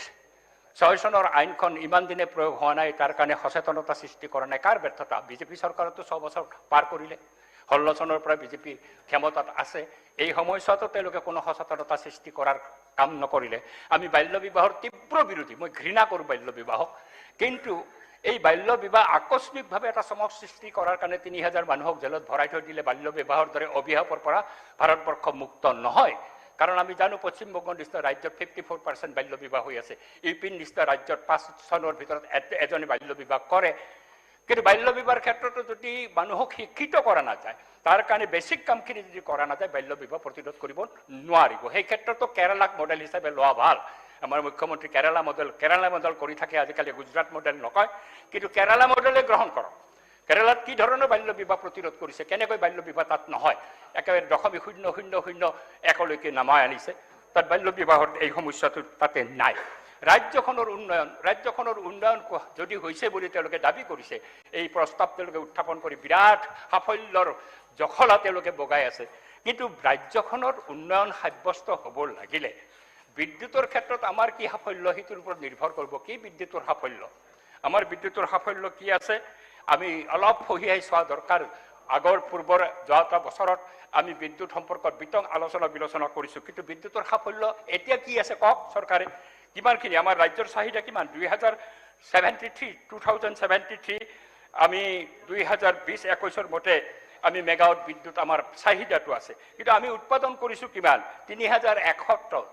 6 চনৰ আইনখন ইমান দিনে প্ৰয়োগ হোৱা নাই তাৰ কাৰণে সচেতনতা সৃষ্টি কৰা নাই কাৰ ব্যৰ্থতা বিজেপি চৰকাৰতো 6 বছৰ পাৰ কৰিলে 16 চনৰ পৰা বিজেপি ক্ষমতাত আছে এই সময়ছোৱাতো তেওঁলোকে কোনো সচেতনতা সৃষ্টি কৰাৰ কাম নকৰিলে আমি বাল্য বিবাহৰ তীব্ৰ বিৰোধী মই ঘৃণা কৰোঁ বাল্য বিবাহক কিন্তু এই বাল্য বিবাহ আকস্মিকভাৱে এটা চমক সৃষ্টি কৰাৰ কাৰণে 3000 মানুহক জেলত ভৰাই থৈ দিলে বাল্য বিবাহৰ দৰে অভিশাপৰ পৰা ভাৰতবৰ্ষ মুক্ত নহয় কাৰণ আমি জানো পশ্চিমবংগৰ নিচিনা ৰাজ্যত 54% বাল্য বিবাহ হৈ আছে ইউপিৰ নিচিনা ৰাজ্যত 5 চনৰ ভিতৰত এজনে বাল্য বিবাহ কৰে কিন্তু বাল্য বিবাহৰ ক্ষেত্ৰতো যদি মানুহক শিক্ষিত কৰা নাযায় তাৰ কাৰণে বেছিক কামখিনি যদি কৰা নাযায় বাল্য বিবাহ প্ৰতিৰোধ কৰিব নোৱাৰিব সেই ক্ষেত্ৰতো কেৰালাক মডেল হিচাপে লোৱা ভাল আমাৰ মুখ্যমন্ত্ৰী কেৰালা মডেল কৰি থাকে আজিকালি গুজৰাট মডেল নকয় কিন্তু কেৰালা মডেলে গ্ৰহণ কৰক কেৰালাত কি ধৰণৰ বাল্য বিবাহ প্ৰতিৰোধ কৰিছে কেনেকৈ বাল্য বিবাহ তাত নহয় একেবাৰে 0.001লৈকে নামাই আনিছে তাত বাল্য বিবাহৰ এই সমস্যাটো তাতে নাই ৰাজ্যখনৰ উন্নয়ন যদি হৈছে বুলি তেওঁলোকে দাবী কৰিছে এই প্ৰস্তাৱ তেওঁলোকে উত্থাপন কৰি বিৰাট সাফল্যৰ জখলা তেওঁলোকে বগাই আছে কিন্তু ৰাজ্যখনৰ উন্নয়ন সাব্যস্ত হ'ব লাগিলে বিদ্যুতৰ ক্ষেত্ৰত আমাৰ কি সাফল্য সেইটোৰ ওপৰত নিৰ্ভৰ কৰিব কি বিদ্যুতৰ সাফল্য আমাৰ বিদ্যুতৰ সাফল্য কি আছে আমি অলপ ফহিয়াই চোৱা দৰকাৰ আগৰ পূৰ্বৰ যোৱা বছৰত আমি বিদ্যুৎ সম্পৰ্কত বিতং আলোচনা বিলোচনা কৰিছোঁ কিন্তু বিদ্যুতৰ সাফল্য এতিয়া কি আছে কওক চৰকাৰে কিমানখিনি আমাৰ ৰাজ্যৰ চাহিদা কিমান 2073 আমি 2020-21 মতে আমি মেগাৱাট বিদ্যুৎ আমাৰ চাহিদাটো আছে কিন্তু আমি উৎপাদন কৰিছোঁ কিমান 371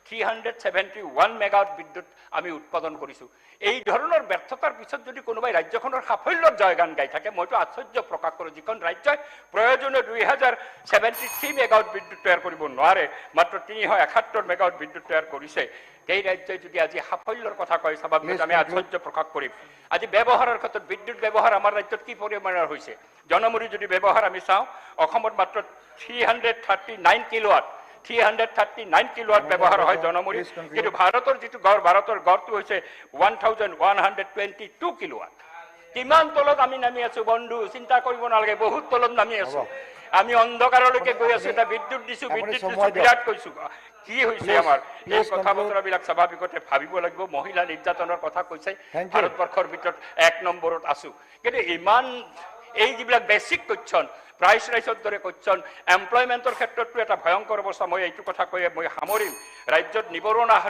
371 মেগাৱাট বিদ্যুৎ আমি উৎপাদন কৰিছোঁ। এই ধৰণৰ ব্যৰ্থতাৰ পিছত যদি কোনোবাই ৰাজ্যখনৰ সাফল্যৰ জয়গান গাই থাকে মইতো আশ্চৰ্য প্ৰকাশ কৰোঁ। যিখন ৰাজ্যই প্ৰয়োজনীয় 2073 মেগাৱাট বিদ্যুৎ তৈয়াৰ কৰিব নোৱাৰে, মাত্ৰ 371 মেগাৱাট বিদ্যুৎ তৈয়াৰ কৰিছে, সেই ৰাজ্যই যদি আজি সাফল্যৰ কথা কয় স্বাভাৱিক আমি আশ্চৰ্য প্ৰকাশ কৰিম। আজি ব্যৱহাৰৰ ক্ষেত্ৰত বিদ্যুৎ ব্যৱহাৰ আমাৰ ৰাজ্যত কি পৰিমাণৰ হৈছে? জনমূৰি যদি ব্যৱহাৰ আমি চাওঁ, অসমত মাত্ৰ 339 কিলোৱাট 339 কিলোৱাট ব্যৱহাৰ হয় জনমূৰি, কিন্তু ভাৰতৰ যিটো গড়, ভাৰতৰ গড়টো হৈছে 1122 কিলোৱাট। কিমান তলত আমি নামি আছো বন্ধু, চিন্তা কৰিব নালাগে, বহুত তলত নামি আছো। আমি অন্ধকাৰলৈকে গৈ আছো। এটা বিদ্যুৎ দিছো বিৰাট কৈছো। কি হৈছে আমাৰ এই কথা বতৰাবিলাক স্বাভাৱিকতে ভাবিব লাগিব। মহিলা নিৰ্যাতনৰ কথা কৈছে, ভাৰতবৰ্ষৰ ভিতৰত 1 নম্বৰত আছো। কিন্তু ইমান এই যিবিলাক বেছিক কোৱেশ্যন, প্ৰাইচ ৰাইজৰ দৰে কোৱেশ্যন, এমপ্লয়মেণ্টৰ ক্ষেত্ৰতো এটা ভয়ংকৰ অৱস্থা। মই এইটো কথা কৈ মই সামৰিম। ৰাজ্যত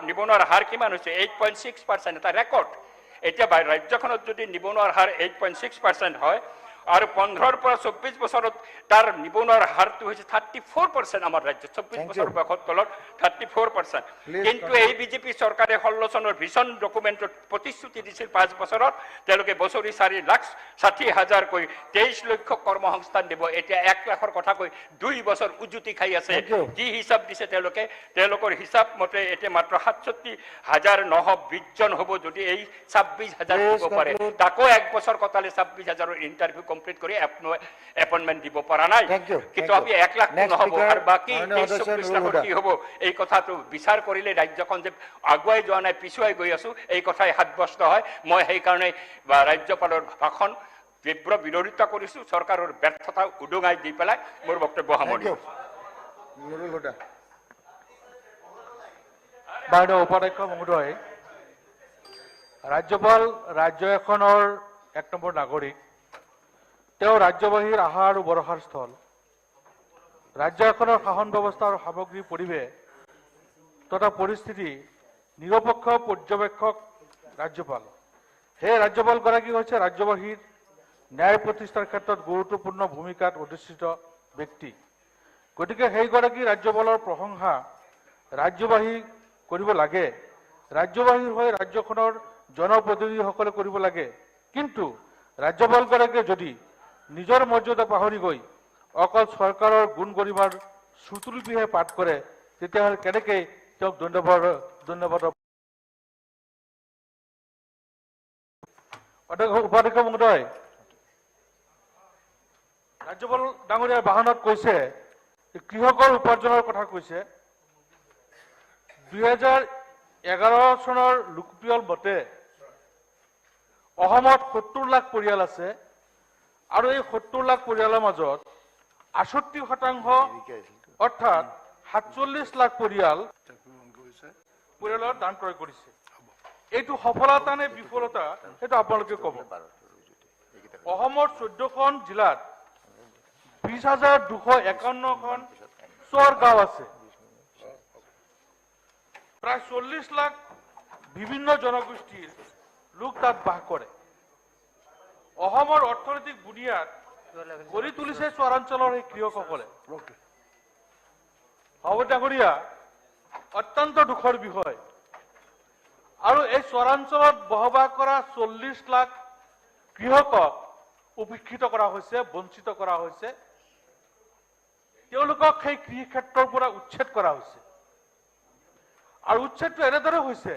নিবনুৱাৰ হাৰ কিমান হৈছে? 8.6%, এটা ৰেকৰ্ড। এতিয়া ৰাজ্যখনত যদি নিবনুৱাৰ হাৰ 8.6% হয় আৰু 15 পৰা 24 বছৰত তাৰ নিবনুৱাৰ হাৰটো হৈছে 34%। আমাৰ ৰাজ্যত 24 বছৰ বয়সৰ তলত 34%। কিন্তু এই বিজেপি চৰকাৰে 16 চনৰ ভিছন ডকুমেণ্টত প্ৰতিশ্ৰুতি দিছিল 5 বছৰত তেওঁলোকে বছৰি 4,60,000কৈ 23 লক্ষ কৰ্মসংস্থান দিব। এতিয়া 1 লাখৰ কথা কৈ 2 বছৰ উজুতি খাই আছে। যি হিচাপ দিছে তেওঁলোকৰ হিচাপ মতে এতিয়া মাত্ৰ 67,920 জন হ'ব। যদি এই 26,000 দিব পাৰে, তাকো 1 বছৰ কটালে 26,000ৰ ইণ্টাৰভিউ কমপ্লিট কৰি এপইণ্টমেণ্ট দিব পৰা নাই। কিন্তু আমি 1 লাখ নহ'ব আৰু বাকী 23-24 লাখৰ কি হ'ব? এই কথাটো বিচাৰ কৰিলে ৰাজ্যখন যে আগুৱাই যোৱা নাই, পিছুৱাই গৈ আছো, এই কথাই সাব্যস্ত হয়। মই সেইকাৰণে ৰাজ্যপালৰ ভাষণ তীব্ৰ বিৰোধিতা কৰিছো। চৰকাৰৰ ব্যৰ্থতা উদঙাই দি পেলাই মোৰ বক্তব্য সামৰিছো। মাননীয় উপাধ্যক্ষ মহোদয়, ৰাজ্যপাল ৰাজ্য এখনৰ 1 নম্বৰ নাগৰিক। তেওঁ ৰাজ্যবাহীৰ আশা আৰু ভৰসাৰ স্থল। ৰাজ্য এখনৰ শাসন ব্যৱস্থা আৰু সামগ্ৰিক পৰিৱেশ তথা পৰিস্থিতি নিৰপেক্ষ পৰ্যবেক্ষক ৰাজ্যপাল। সেই ৰাজ্যপালগৰাকী হৈছে ৰাজ্যবাহীৰ ন্যায় প্ৰতিষ্ঠাৰ ক্ষেত্ৰত গুৰুত্বপূৰ্ণ ভূমিকাত অধিষ্ঠিত ব্যক্তি। গতিকে সেইগৰাকী ৰাজ্যপালৰ প্ৰশংসা ৰাজ্যবাহী কৰিব লাগে, ৰাজ্যবাহীৰ হৈ ৰাজ্যখনৰ জনপ্ৰতিনিধিসকলে কৰিব লাগে। কিন্তু ৰাজ্যপালগৰাকীয়ে যদি নিজৰ মৰ্যাদা পাহৰি গৈ অকল চৰকাৰৰ গুণ গৰিমাৰ শ্ৰুতলিপিহে পাঠ কৰে, তেতিয়াহ'লে কেনেকৈ তেওঁক ধন্যবাদ উপাধ্যক্ষ মহোদয়, ৰাজ্যপাল ডাঙৰীয়াৰ ভাষণত কৈছে কৃষকৰ উপাৰ্জনৰ কথা কৈছে। 2011 চনৰ লোকপিয়ল মতে অসমত 70 লাখ পৰিয়াল আছে আৰু এই 70 লাখ পৰিয়ালৰ মাজত 68% অৰ্থাৎ 47 লাখ পৰিয়ালৰ ধান ক্ৰয় কৰিছে। এইটো সফলতা নে বিফলতা সেইটো আপোনালোকে ক'ব। অসমৰ 14খন জিলাত 20,251খন চৰ গাঁও আছে। প্ৰায় 40 লাখ বিভিন্ন জনগোষ্ঠীৰ লোক তাত বাস কৰে। অসমৰ অৰ্থনৈতিক বুনিয়াদ গঢ়ি তুলিছে চৰাঞ্চলৰ এই কৃষকসকলে। সভাপতি ডাঙৰীয়া, অত্যন্ত দুখৰ বিষয়। আৰু এই চৰাঞ্চলত বসবাস কৰা 40 লাখ কৃষকক উপেক্ষিত কৰা হৈছে, বঞ্চিত কৰা হৈছে। তেওঁলোকক সেই কৃষি ক্ষেত্ৰৰ পৰা উচ্ছেদ কৰা হৈছে। আৰু উচ্ছেদটো এনেদৰে হৈছে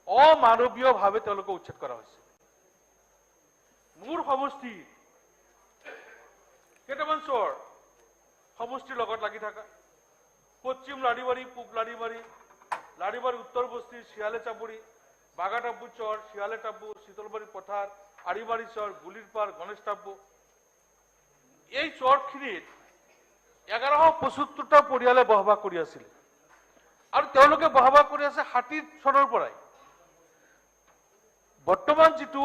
অমানৱীয়ভাৱে তেওঁলোকক উচ্ছেদ কৰা হৈছে। মোৰ সমষ্টি কেইটামান চৰ সমষ্টিৰ লগত লাগি থকা পশ্চিম লাডিবাৰী, পূব লাডিবাৰী, লাডিবাৰী উত্তৰ বস্তি, শিয়ালে চাপৰি, বাগাটাব্বু চৰ, শিয়ালে টাব্বু, শীতলবাৰী পথাৰ, আৰিবাৰী চৰ, গুলিৰপাৰ, গণেশ টাব্বু। এই চৰখিনিত 1175টা পৰিয়ালে বসবাস কৰি আছিল আৰু তেওঁলোকে বসবাস কৰি আছে 60 চনৰ পৰাই। বৰ্তমান যিটো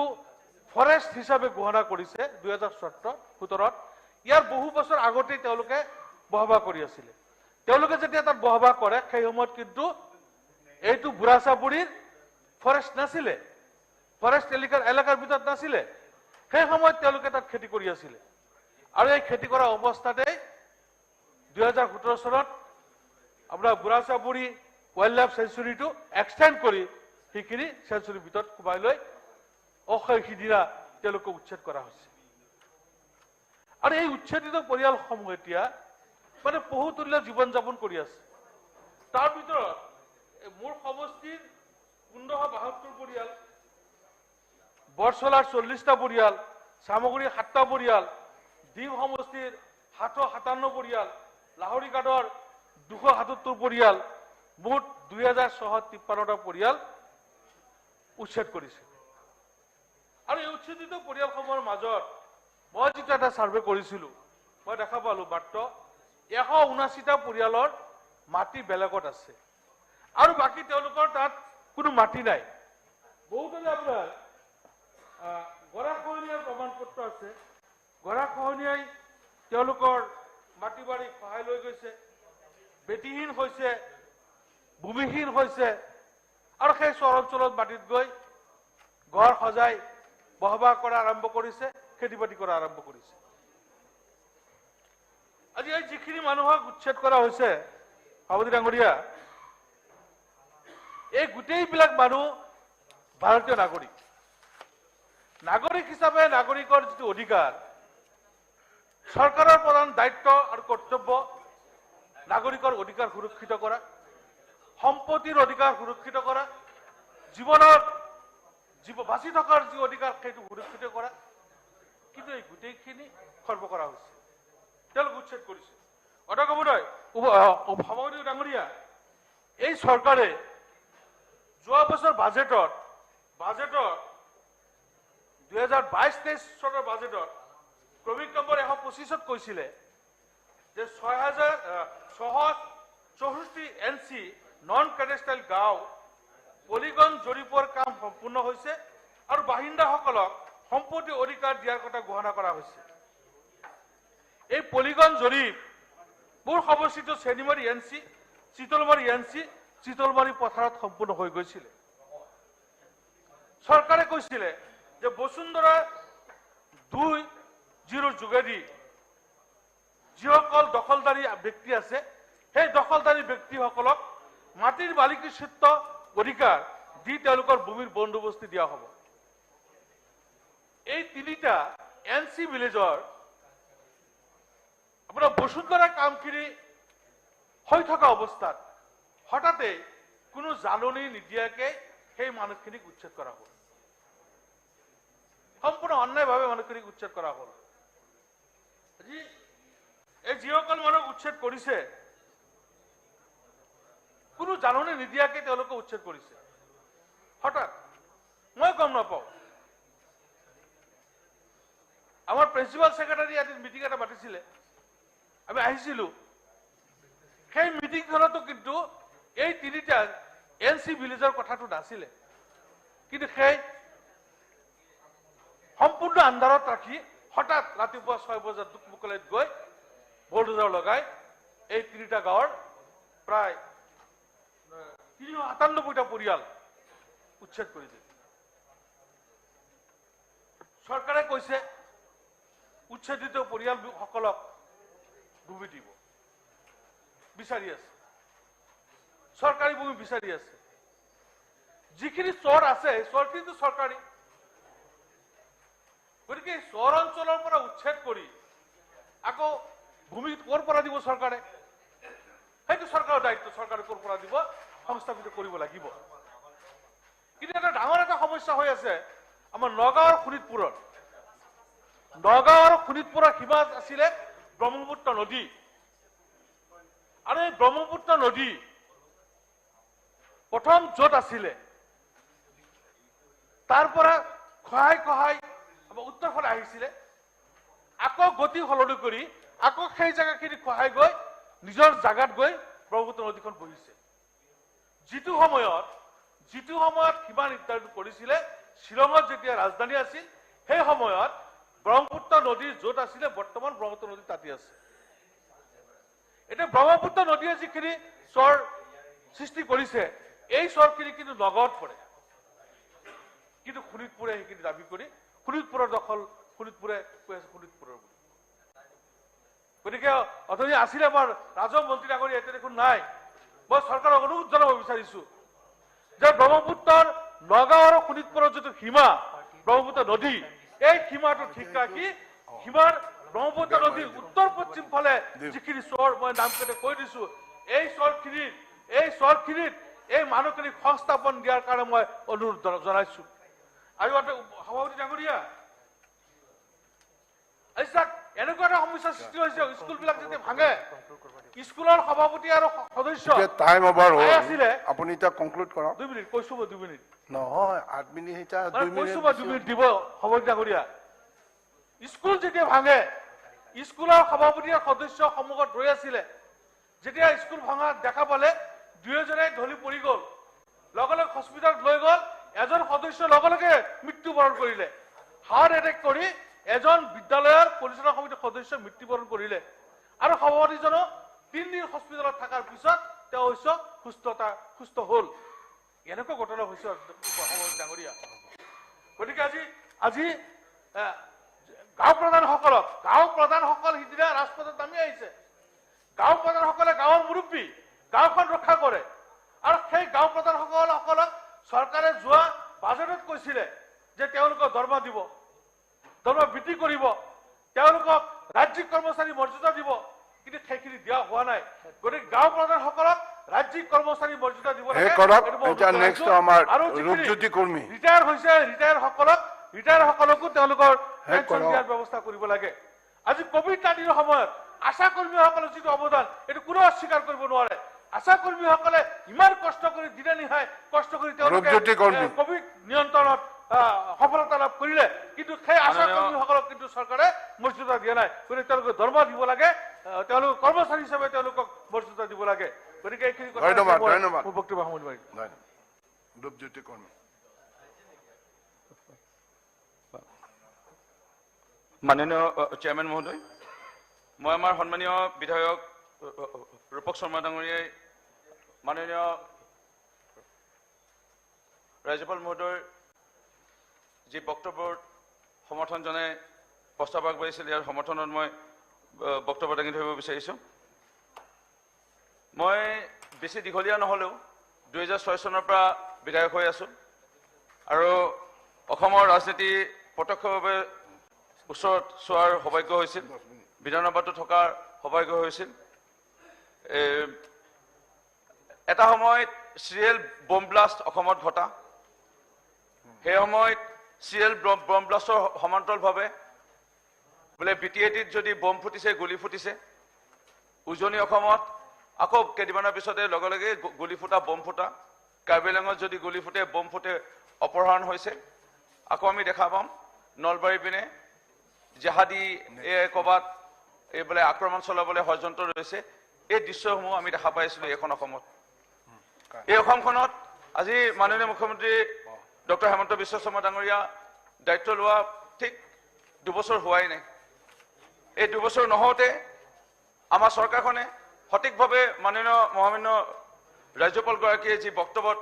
ফৰেষ্ট হিচাপে ঘোষণা কৰিছে 2017-17, ইয়াৰ বহু বছৰ আগতেই তেওঁলোকে বসবাস কৰি আছিলে। তেওঁলোকে যেতিয়া তাত বসবাস কৰে সেই সময়ত কিন্তু এইটো বুঢ়াচাপৰিৰ ফৰেষ্ট নাছিলে, ফৰেষ্ট এলেকাৰ ভিতৰত নাছিলে। সেই সময়ত তেওঁলোকে তাত খেতি কৰি আছিলে আৰু এই খেতি কৰা অৱস্থাতে 2017 চনত আপোনাৰ বুঢ়াচাপৰি ৱাইল্ড লাইফ চেঞ্চুৰীটো এক্সটেণ্ড কৰি সেইখিনি চেঞ্চুৰীৰ ভিতৰত সোমাই লৈ অক্ষয় সিদিনা তেওঁলোকক উচ্ছেদ কৰা হৈছে। আৰু এই উচ্ছেদিত পৰিয়ালসমূহ এতিয়া মানে বহুতুল্য জীৱন যাপন কৰি আছে। তাৰ ভিতৰত মোৰ সমষ্টিৰ 1572 পৰিয়াল, বৰচলাৰ 40টা পৰিয়াল, চামগুৰিৰ 7টা পৰিয়াল, ডিং সমষ্টিৰ 757 পৰিয়াল, লাহৰীঘাটৰ 277 পৰিয়াল, মুঠ 2653টা পৰিয়াল উচ্ছেদ কৰিছে। আৰু এই উচ্ছেদিত পৰিয়ালসমূহৰ মাজত মই যেতিয়া এটা ছাৰ্ভে কৰিছিলোঁ, মই দেখা পালোঁ মাত্ৰ 179টা পৰিয়ালৰ মাটি বেলেগত আছে আৰু বাকী তেওঁলোকৰ তাত কোনো মাটি নাই। বহুতলে আপোনাৰ গৰাখহনীয়াৰ প্ৰমাণ পত্ৰ আছে, গৰাখহনীয়াই তেওঁলোকৰ মাটি বাৰী খহাই লৈ গৈছে, বেটিহীন হৈছে, ভূমিহীন হৈছে আৰু সেই চৰ অঞ্চলত মাটিত গৈ ঘৰ সজাই বসবাস কৰা আৰম্ভ কৰিছে, খেতি বাতি কৰা আৰম্ভ কৰিছে। আজি এই যিখিনি মানুহক উচ্ছেদ কৰা হৈছে সভাপতি ডাঙৰীয়া, এই গোটেইবিলাক মানুহ ভাৰতীয় নাগৰিক। নাগৰিক হিচাপে নাগৰিকৰ যিটো অধিকাৰ, চৰকাৰৰ প্ৰধান দায়িত্ব আৰু কৰ্তব্য নাগৰিকৰ অধিকাৰ সুৰক্ষিত কৰা, সম্পত্তিৰ অধিকাৰ সুৰক্ষিত কৰা, জীৱনৰ বাচি থকাৰ যি অধিকাৰ সেইটো সুৰক্ষিত কৰা। কিন্তু এই গোটেইখিনি খৰ্ব কৰা হৈছে, তেওঁলোক উচ্ছেদ কৰিছে। অধ্যক্ষ মহোদয়, সভাপতি ডাঙৰীয়া, এই চৰকাৰে যোৱা বছৰ বাজেটত 2022-23 চনৰ বাজেটত ক্ৰমিক নম্বৰ 125ত কৈছিলে যে 664 NC নন কেডেষ্ট্ৰিয়েল গাঁও পলিগন জৰীপৰ কাম সম্পূৰ্ণ হৈছে আৰু বাসিন্দাসকলক সম্পত্তি অধিকাৰ দিয়াৰ কথা ঘোষণা কৰা হৈছে। এই পলিগন জৰীপ মোৰ সমষ্টিত চেনিমাৰী NC, চিতলমাৰী NC, চিতলমাৰী পথাৰত সম্পূৰ্ণ হৈ গৈছিলে। চৰকাৰে কৈছিলে যে বসুন্ধৰা 2.0 যোগেদি যিসকল দখলদাৰী ব্যক্তি আছে সেই দখলদাৰী ব্যক্তিসকলক মাটিৰ মালিকীস্বত্ব অধিকাৰ দি তেওঁলোকৰ ভূমিৰ বন্দোবস্তি দিয়া হ'ব। এই 3টা NC ভিলেজৰ আপোনাৰ বসুন্ধৰা কামখিনি হৈ থকা অৱস্থাত হঠাতে কোনো জাননী নিদিয়াকে সেই মানুহখিনিক উচ্ছেদ কৰা হ'ল। সম্পূৰ্ণ অন্যায়ভাৱে মানুহখিনিক উচ্ছেদ কৰা হ'ল। এই যিসকল মানুহ উচ্ছেদ কৰিছে কোনো জাননী নিদিয়াকে তেওঁলোকে উচ্ছেদ কৰিছে। হঠাৎ মই গম নাপাওঁ। আমাৰ প্ৰিন্সিপাল ছেক্ৰেটাৰী এদিন মিটিং এটা মাতিছিলে, আমি আহিছিলোঁ। সেই মিটিংখনতো কিন্তু এই 3টা NC ভিলেজৰ কথাটো নাছিলে, কিন্তু সেই সম্পূৰ্ণ আন্ধাৰত ৰাখি হঠাৎ ৰাতিপুৱা 6 বজাত দুকমুকলাইত গৈ বুলডোজাৰ লগাই এই 3টা গাঁৱৰ প্ৰায় 397টা পৰিয়াল উচ্ছেদ কৰি দিলে। চৰকাৰে কৈছে উচ্ছেদিত পৰিয়ালসকলক ভূমি দিব, বিচাৰি আছে, চৰকাৰী ভূমি বিচাৰি আছে। যিখিনি চৰ আছে চৰখিনিতো চৰকাৰী, গতিকে চৰ অঞ্চলৰ পৰা উচ্ছেদ কৰি আকৌ ভূমি ক'ৰ পৰা দিব চৰকাৰে? সেইটো চৰকাৰৰ দায়িত্ব, চৰকাৰে ক'ৰ পৰা দিব সংস্থাপিত কৰিব লাগিব। কিন্তু এটা ডাঙৰ এটা সমস্যা হৈ আছে আমাৰ নগাঁও আৰু শোণিতপুৰৰ। নগাঁও আৰু শোণিতপুৰৰ সীমাত আছিলে ব্ৰহ্মপুত্ৰ নদী, আৰু এই ব্ৰহ্মপুত্ৰ নদী প্ৰথম য'ত আছিলে তাৰ পৰা খহাই খহাই আমাৰ উত্তৰ ফালে আহিছিলে, আকৌ গতি সলনি কৰি আকৌ সেই জেগাখিনি খহাই গৈ নিজৰ জাগাত গৈ ব্ৰহ্মপুত্ৰ নদীখন বহিছে। যিটো সময়ত সীমা নিৰ্ধাৰণ কৰিছিলে শ্বিলঙত যেতিয়া ৰাজধানী আছিল, সেই সময়ত ব্ৰহ্মপুত্ৰ নদী য'ত আছিলে বৰ্তমান ব্ৰহ্মপুত্ৰ নদী তাতে আছে। এতিয়া ব্ৰহ্মপুত্ৰ নদীয়ে যিখিনি চৰ সৃষ্টি কৰিছে এই চৰখিনি কিন্তু নগাঁৱত পৰে, কিন্তু শোণিতপুৰে সেইখিনি দাবী কৰি শোণিতপুৰৰ দখল শোণিতপুৰে কৈ আছে শোণিতপুৰৰ বুলি। গতিকে অথনি আছিলে আমাৰ ৰাজহ মন্ত্ৰী ডাঙৰীয়া, এতিয়া দেখোন নাই। মই চৰকাৰক অনুৰোধ জনাব বিচাৰিছো যে ব্ৰহ্মপুত্ৰৰ নগাঁও আৰু শোণিতপুৰৰ যিটো সীমা ব্ৰহ্মপুত্ৰ নদী এই সীমাটো ঠিক ৰাখি সীমাৰ ব্ৰহ্মপুত্ৰ নদীৰ উত্তৰ পশ্চিম ফালে যিখিনি চৰ মই নামকেইটা কৈ দিছো এই চৰখিনিত এই মানুহখিনিক সংস্থাপন দিয়াৰ কাৰণে মই অনুৰোধ জনাইছো আৰু সভাপতি ডাঙৰীয়া এনেকুৱা এটা সমস্যাৰ সৃষ্টি হৈছে স্কুলবিলাক যেতিয়া ভাঙে স্কুলৰ সভাপতি আৰু সদস্য টাইম ওভাৰ হ'ল আছিলে আপুনি এতিয়া কনক্লুড কৰক 2 মিনিট কৈছো মই 2 মিনিট নহয় 8 মিনিট এটা 2 মিনিট কৈছো মই 2 মিনিট দিব সভাপতি ডাঙৰীয়া স্কুল যেতিয়া ভাঙে স্কুলৰ সভাপতি আৰু সদস্য সন্মুখত ৰৈ আছিলে যেতিয়া স্কুল ভাঙা দেখা পালে দুয়োজনে ঢলি পৰি গ'ল লগে লগে হস্পিটালত লৈ গ'ল এজন সদস্য লগে লগে মৃত্যুবৰণ কৰিলে হাৰ্ট এটেক কৰি এজন বিদ্যালয়ৰ পৰিচালনা সমিতিৰ সদস্য মৃত্যুবৰণ কৰিলে আৰু সভাপতিজনো 3 দিন হস্পিটালত থকাৰ পিছত তেওঁ সুস্থ হ'ল এনেকুৱা ঘটনা হৈছে সভাপতি ডাঙৰীয়া গতিকে আজি গাঁও প্ৰধানসকল সিদিনা ৰাজপথত নামি আহিছে গাঁও প্ৰধানসকলে গাঁৱৰ মুৰব্বী গাঁওখন ৰক্ষা কৰে আৰু সেই গাঁও প্ৰধানসকলক চৰকাৰে যোৱা বাজেটত কৈছিলে যে তেওঁলোকক দৰমহা দিব দৰমহা বৃদ্ধি কৰিব তেওঁলোকক ৰাজ্যিক কৰ্মচাৰী মৰ্যাদা দিব কিন্তু সেইখিনি দিয়া হোৱা নাই গতিকে গাঁও প্ৰধানসকলক ৰাজ্যিক কৰ্মচাৰী মৰ্যাদা দিব লাগে আৰু ৰিটায়াৰ হৈছে ৰিটায়াৰ সকলকো তেওঁলোকৰ পেঞ্চন দিয়াৰ ব্যৱস্থা কৰিব লাগে আজি কোভিড-19 সময়ত আশা কৰ্মীসকলৰ যিটো অৱদান এইটো কোনো অস্বীকাৰ কৰিব নোৱাৰে আশা কৰ্মীসকলে ইমান কষ্ট কৰি দিনে নিশাই কষ্ট কৰি তেওঁলোকে কোভিড নিয়ন্ত্ৰণত সফলতা লাভ কৰিলে কিন্তু সেই আশা কৰ্মীসকলক কিন্তু চৰকাৰে মৰ্যাদা দিয়া নাই গতিকে তেওঁলোকে দৰমহা দিব লাগে তেওঁলোক কৰ্মচাৰী হিচাপে তেওঁলোকক মৰ্যাদা দিব লাগে গতিকে এইখিনি কথা মোৰ বক্তব্য সামৰণি মাৰিম ৰূপজ্যোতি কৰ্মী মাননীয় চেয়াৰমেন মহোদয় মই আমাৰ সন্মানীয় বিধায়ক ৰূপক শৰ্মা ডাঙৰীয়াই মাননীয় ৰাজ্যপাল মহোদয়ৰ যি বক্তব্যৰ সমৰ্থন জনাই প্ৰস্তাৱ আগবাঢ়িছিল ইয়াৰ সমৰ্থনত মই বক্তব্য দাঙি ধৰিব বিচাৰিছোঁ মই বেছি দীঘলীয়া নহ'লেও 2006 চনৰ পৰা বিধায়ক হৈ আছোঁ আৰু অসমৰ ৰাজনীতি প্ৰত্যক্ষভাৱে ওচৰত চোৱাৰ সৌভাগ্য হৈছিল বিধানসভাতো থকাৰ সৌভাগ্য হৈছিল এটা সময়ত চিৰিয়েল বম ব্লাষ্ট অসমত ঘটা সেই সময়ত চিৰিয়েল বম ব্লাষ্টৰ সমান্তৰালভাৱে বোলে BTATত যদি বম ফুটিছে গুলি ফুটিছে উজনি অসমত আকৌ কেইদিনমানৰ পিছতে লগে লগে গুলি ফুটা বম ফুটা কাৰ্বি আংলঙত যদি গুলি ফুটে বম ফুটে অপহৰণ হৈছে আকৌ আমি দেখা পাম নলবাৰী পিনে জাহাদী ক'ৰবাত এই বোলে আক্ৰমণ চলাবলৈ ষড়যন্ত্ৰ ৰৈছে এই দৃশ্যসমূহ আমি দেখা পাইছিলোঁ এইখন অসমত এই অসমখনত আজি মাননীয় মুখ্যমন্ত্ৰী ডক্টৰ হেমন্ত বিশ্ব শৰ্মা ডাঙৰীয়া দায়িত্ব লোৱা ঠিক 2 বছৰ হোৱাই নাই এই 2 বছৰ নহওঁতে আমাৰ চৰকাৰখনে সঠিকভাৱে মাননীয় মহামান্য ৰাজ্যপালগৰাকীয়ে যি বক্তব্যত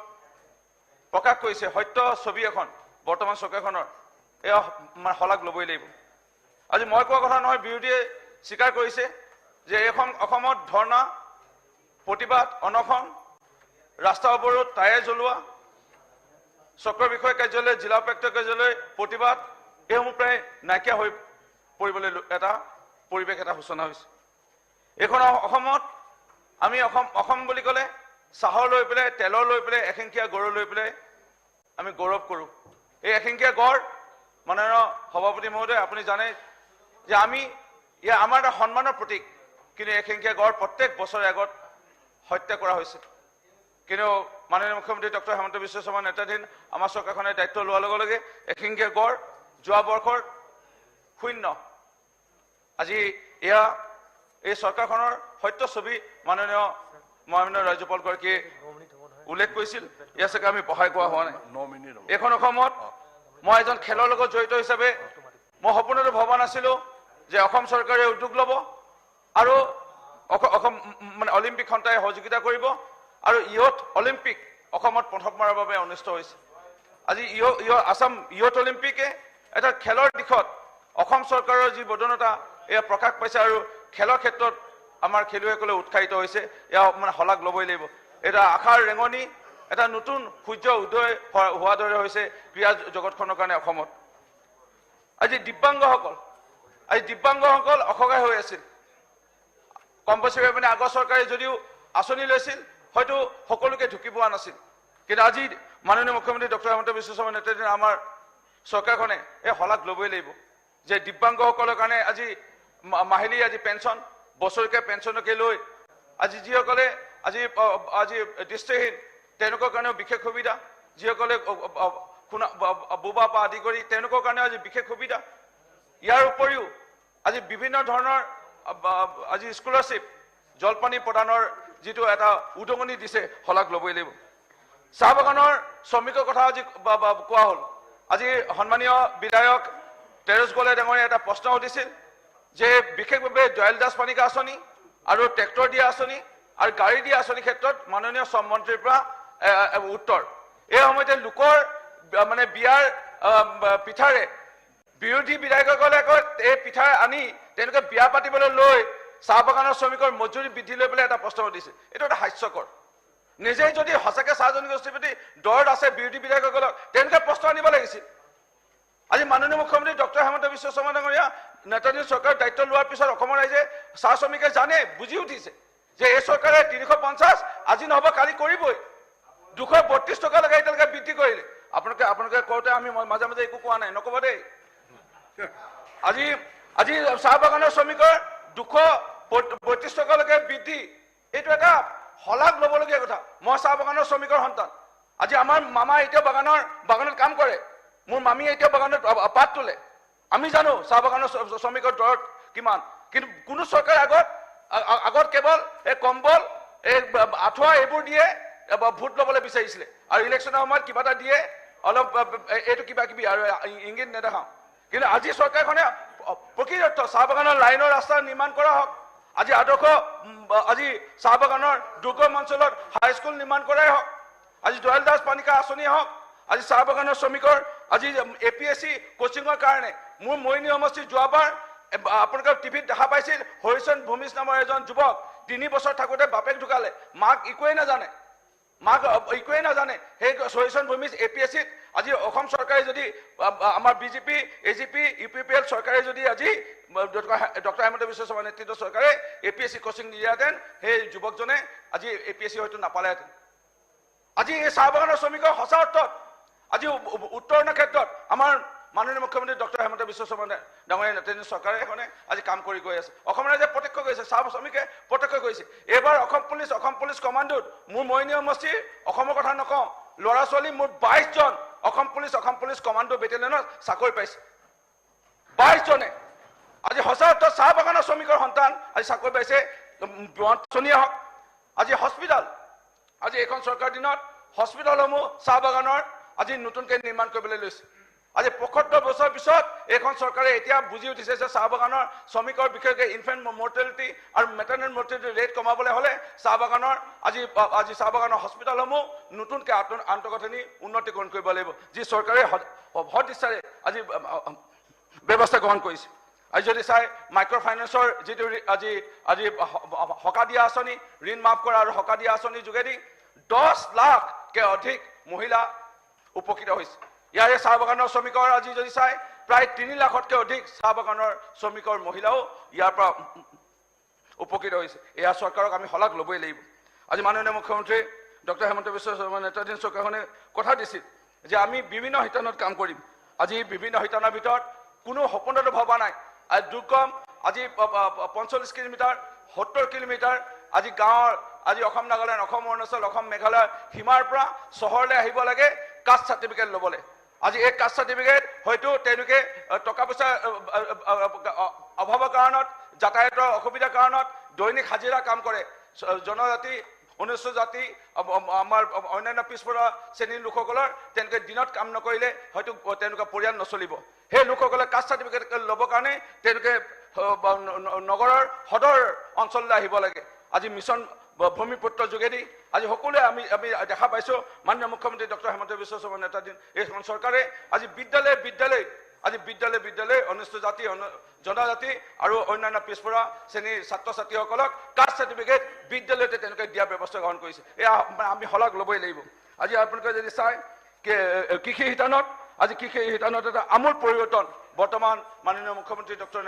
প্ৰকাশ কৰিছে সত্য ছবি এখন বৰ্তমান চৰকাৰখনৰ এয়া শলাগ ল'বই লাগিব আজি মই কোৱা কথা নহয় বিৰোধীয়ে স্বীকাৰ কৰিছে যে এখন অসমত ধৰ্ণা প্ৰতিবাদ অনশন ৰাস্তা অৱৰোধ টায়াৰ জ্বলোৱা চক্ৰ বিষয় কাৰ্যালয় জিলা উপায়ুক্ত কাৰ্যালয় প্ৰতিবাদ এইসমূহ প্ৰায় নাইকিয়া হৈ পৰিবলৈ এটা পৰিৱেশ এটা সূচনা হৈছে এইখন অসমত আমি অসম বুলি ক'লে চাহৰ লৈ পেলাই তেলৰ লৈ পেলাই এশিঙীয়া গড় লৈ পেলাই আমি গৌৰৱ কৰোঁ এই এশিঙীয়া গড় মাননীয় সভাপতি মহোদয় আপুনি জানে যে আমি আমাৰ এটা সন্মানৰ প্ৰতীক কিন্তু এশিঙীয়া গড় প্ৰত্যেক বছৰে আগত হত্যা কৰা হৈছিল কিন্তু মাননীয় মুখ্যমন্ত্ৰী ডক্টৰ হেমন্ত বিশ্ব শৰ্মা নেতৃত্বাধীন আমাৰ চৰকাৰখনে দায়িত্ব লোৱাৰ লগে লগে এশিঙীয়া গড় যোৱা বৰ্ষৰ 0 আজি এয়া এই চৰকাৰখনৰ সত্য ছবি মাননীয় ৰাজ্যপালগৰাকীয়ে উল্লেখ কৰিছিল এয়া চাগে আমি বহাই কোৱা হোৱা নাই এইখন অসমত মই এজন খেলৰ লগত জড়িত হিচাপে মই সপোনতো ভবা নাছিলোঁ যে অসম চৰকাৰে উদ্যোগ ল'ব আৰু অসম মানে অলিম্পিক সন্থাই সহযোগিতা কৰিব আৰু ইয়থ অলিম্পিক অসমত প্ৰথমবাৰৰ বাবে অনুষ্ঠিত হৈছে আজি আসাম ইয়থ অলিম্পিকে এটা খেলৰ দিশত অসম চৰকাৰৰ যি বদনতা এয়া প্ৰকাশ পাইছে আৰু খেলৰ ক্ষেত্ৰত আমাৰ খেলুৱৈসকলে উৎসাহিত হৈছে এয়া মানে শলাগ ল'বই লাগিব এটা আশাৰ ৰেঙনি, এটা নতুন সূৰ্য উদয় হোৱাৰ দৰে হৈছে ক্ৰীড়া জগতখনৰ কাৰণে অসমত। আজি দিব্যাংগসকল অসহায় হৈ আছিল। কম বছৰীয়া মানে আগৰ চৰকাৰে যদিও আঁচনি লৈছিল হয়তো সকলোকে ঢুকি পোৱা নাছিল, কিন্তু আজি মাননীয় মুখ্যমন্ত্ৰী ডক্টৰ হিমন্ত বিশ্ব শৰ্মাৰ নেতৃত্বাধীন আমাৰ চৰকাৰখনে এই শলাগ ল'বই লাগিব যে দিব্যাংগসকলৰ কাৰণে আজি মাহিলী আজি পেঞ্চন, বছৰেকীয়া পেঞ্চনকে লৈ আজি যিসকলে আজি দৃষ্টিহীন তেওঁলোকৰ কাৰণেও বিশেষ সুবিধা, যিসকলে বোবা পৰা আদি কৰি তেওঁলোকৰ কাৰণেও আজি বিশেষ সুবিধা। ইয়াৰ উপৰিও আজি বিভিন্ন ধৰণৰ আজি স্কলাৰশ্বিপ জলপানী প্ৰদানৰ যিটো এটা উদগনি দিছে শলাগ ল'বই লাগিব। চাহ বাগানৰ শ্ৰমিকৰ কথা আজি কোৱা হ'ল। আজি সন্মানীয় বিধায়ক তেৰছ গলে ডাঙৰীয়া এটা প্ৰশ্ন সুধিছিল যে বিশেষভাৱে দয়াল দাস পানিকা আঁচনি আৰু ট্ৰেক্টৰ দিয়া আঁচনি আৰু গাড়ী দিয়া আঁচনিৰ ক্ষেত্ৰত মাননীয় শ্ৰম মন্ত্ৰীৰ পৰা উত্তৰ। এই সময়তে লোকৰ মানে বিয়াৰ পিঠাৰে বিৰোধী বিধায়কসকলে এই পিঠা আনি তেওঁলোকে বিয়া পাতিবলৈ লৈ চাহ বাগানৰ শ্ৰমিকৰ মজুৰি বৃদ্ধি লৈ পেলাই এটা প্ৰশ্ন সুধিছে। এইটো এটা হাস্যকৰ। নিজেই যদি সঁচাকৈ চাহ জনগোষ্ঠীৰ প্ৰতি দৰদ আছে বিৰোধী বিধায়কসকলক তেওঁলোকে প্ৰশ্ন আনিব লাগিছিল। আজি মাননীয় মুখ্যমন্ত্ৰী ডক্টৰ হিমন্ত বিশ্ব শৰ্মা ডাঙৰীয়া নেতাজীৰ চৰকাৰৰ দায়িত্ব লোৱাৰ পিছত অসমৰ ৰাইজে চাহ শ্ৰমিকে জানে, বুজি উঠিছে যে এই চৰকাৰে 350 আজি নহ'ব কালি কৰিবই। 232 টকা লগাই এতিয়ালৈকে বৃদ্ধি কৰিলে। আপোনালোকে কওঁতে আমি মাজে মাজে একো কোৱা নাই, নক'ব দেই। আজি চাহ বাগানৰ শ্ৰমিকৰ 232 টকালৈকে বৃদ্ধি, এইটো এটা শলাগ ল'বলগীয়া কথা। মই চাহ বাগানৰ শ্ৰমিকৰ সন্তান। আজি আমাৰ মামা এতিয়া বাগানত কাম কৰে, মোৰ মামীয়ে এতিয়া বাগানত পাত তোলে। আমি জানো চাহ বাগানৰ শ্ৰমিকৰ দৰত কিমান, কিন্তু কোনো চৰকাৰে আগত কেৱল এই কম্বল এই আঁঠুৱা এইবোৰ দিয়ে ভোট ল'বলৈ বিচাৰিছিলে আৰু ইলেকশ্যনৰ সময়ত কিবা এটা দিয়ে অলপ এইটো কিবা কিবি আৰু ইংগিত নেদেখাওঁ। কিন্তু আজি চৰকাৰখনে প্ৰকৃত চাহ বাগানৰ লাইনৰ ৰাস্তা নিৰ্মাণ কৰা হওক, আজি আজি চাহ বাগানৰ দুৰ্গম অঞ্চলত হাইস্কুল নিৰ্মাণ কৰাই হওক, আজি দয়াল দাস পানিকা আঁচনিয়ে হওক, আজি চাহ বাগানৰ শ্ৰমিকৰ আজি APSC কোচিঙৰ কাৰণে মোৰ মৰিনী সমষ্টিৰ যোৱাবাৰ আপোনালোকৰ টিভিত দেখা পাইছিল হৰিচৰণ ভূমিজ নামৰ এজন যুৱক 3 বছৰ থাকোঁতে বাপেক ঢুকালে, মাক একোৱেই নাজানে। সেই হৰিচৰণ ভূমিজ APSCত আজি অসম চৰকাৰে যদি আমাৰ BJP, AGP, UPPL চৰকাৰে যদি আজি ডক্টৰ হিমন্ত বিশ্ব শৰ্মা নেতৃত্বৰ চৰকাৰে APSC কোচিং দিয়াহেঁতেন সেই যুৱকজনে আজি APSC হয়তো নাপালেহেঁতেন। আজি এই চাহ বাগানৰ শ্ৰমিকৰ সঁচা অৰ্থত আজি উত্তৰণৰ ক্ষেত্ৰত আমাৰ মাননীয় মুখ্যমন্ত্ৰী ডক্টৰ হিমন্ত বিশ্ব শৰ্মা ডাঙৰীয়া নেতৃত্বাধীন চৰকাৰে আজি কাম কৰি গৈ আছে। অসম ৰাইজে প্ৰত্যক্ষ কৰিছে, চাহ শ্ৰমিকে প্ৰত্যক্ষ কৰিছে। এইবাৰ অসম পুলিচ কমাণ্ডোত মোৰ মৰিনী সমষ্টিৰ অসমৰ কথা নকওঁ, ল'ৰা ছোৱালী মোৰ 22 জন অসম পুলিচ কমাণ্ডো বেটেলিয়নত চাকৰি পাইছে। 22 জনে আজি সঁচা অৰ্থত চাহ বাগানৰ শ্ৰমিকৰ সন্তান আজি চাকৰি পাইছে। আঁচনিয়ে হওক, আজি হস্পিটেল, আজি এইখন চৰকাৰ দিনত হস্পিটেলসমূহ চাহ বাগানৰ আজি নতুনকৈ নিৰ্মাণ কৰিবলৈ লৈছে। আজি 75 বছৰ পিছত এইখন চৰকাৰে এতিয়া বুজি উঠিছে যে চাহ বাগানৰ শ্ৰমিকৰ বিশেষকৈ ইনফেণ্ট মৰ্টেলিটি আৰু মেটাৰনেল মৰ্টেলিটি ৰেট কমাবলৈ হ'লে চাহ বাগানৰ চাহ বাগানৰ হস্পিটেলসমূহ নতুনকৈ আন্তঃগাঁথনি উন্নতিকৰণ কৰিব লাগিব, যি চৰকাৰে সদিচ্ছাৰে আজি ব্যৱস্থা গ্ৰহণ কৰিছে। আজি যদি চাই মাইক্ৰ' ফাইনেন্সৰ যিটো আজি সকাহ দিয়া আঁচনি, ঋণ মাফ কৰা আৰু সকাহ দিয়া আঁচনিৰ যোগেদি 10 লাখকৈ অধিক মহিলা উপকৃত হৈছে। ইয়াৰে চাহ বাগানৰ শ্ৰমিকৰ আজি যদি চাই প্ৰায় 3 লাখতকৈ অধিক চাহ বাগানৰ শ্ৰমিকৰ মহিলাও ইয়াৰ পৰা উপকৃত হৈছে। এয়া চৰকাৰক আমি শলাগ ল'বই লাগিব। আজি মাননীয় মুখ্যমন্ত্ৰী ডক্টৰ হিমন্ত বিশ্ব শৰ্মা নেতৃত্বাধীন চৰকাৰখনে কথা দিছিল যে আমি বিভিন্ন শিতানত কাম কৰিম। আজি বিভিন্ন শিতানৰ ভিতৰত কোনো সপোনতো ভবা নাই। দুৰ্গম আজি 45 কিলোমিটাৰ 70 কিলোমিটাৰ আজি গাঁৱৰ আজি অসম নাগালেণ্ড, অসম অৰুণাচল, অসম মেঘালয়ৰ সীমাৰ পৰা চহৰলৈ আহিব লাগে কাষ্ট চাৰ্টিফিকেট ল'বলৈ। আজি এই কাষ্ট চাৰ্টিফিকেট হয়তো তেওঁলোকে টকা পইচা অভাৱৰ কাৰণত, যাতায়াতৰ অসুবিধাৰ কাৰণত দৈনিক হাজিৰা কাম কৰে। জনজাতি, অনুসূচিত জাতি, আমাৰ অন্যান্য পিছপৰা শ্ৰেণীৰ লোকসকলৰ তেওঁলোকে দিনত কাম নকৰিলে হয়তো তেওঁলোকৰ পৰিয়াল নচলিব। সেই লোকসকলে কাষ্ট চাৰ্টিফিকেট ল'বৰ কাৰণে তেওঁলোকে নগৰৰ সদৰ অঞ্চললৈ আহিব লাগে। আজি মিছন ভূমিপুত্ৰৰ যোগেদি আজি সকলোৱে আমি দেখা পাইছোঁ মাননীয় মুখ্যমন্ত্ৰী ডক্টৰ হিমন্ত বিশ্ব শৰ্মা নেতৃত্বাধীন এইখন চৰকাৰে আজি বিদ্যালয় আজি বিদ্যালয় অনুসূচিত জাতি জনজাতি আৰু অন্যান্য পিছপৰা শ্ৰেণীৰ ছাত্ৰ ছাত্ৰীসকলক কাষ্ট চাৰ্টিফিকেট বিদ্যালয়তে তেনেকৈ দিয়াৰ ব্যৱস্থা গ্ৰহণ কৰিছে এয়া আমি শলাগ ল'বই লাগিব আজি আপোনালোকে যদি চায় কৃষি শিতানত আজি কৃষি শিতানত এটা আমূল পৰিৱৰ্তন বৰ্তমান মাননীয় মুখ্যমন্ত্ৰী ডক্টৰ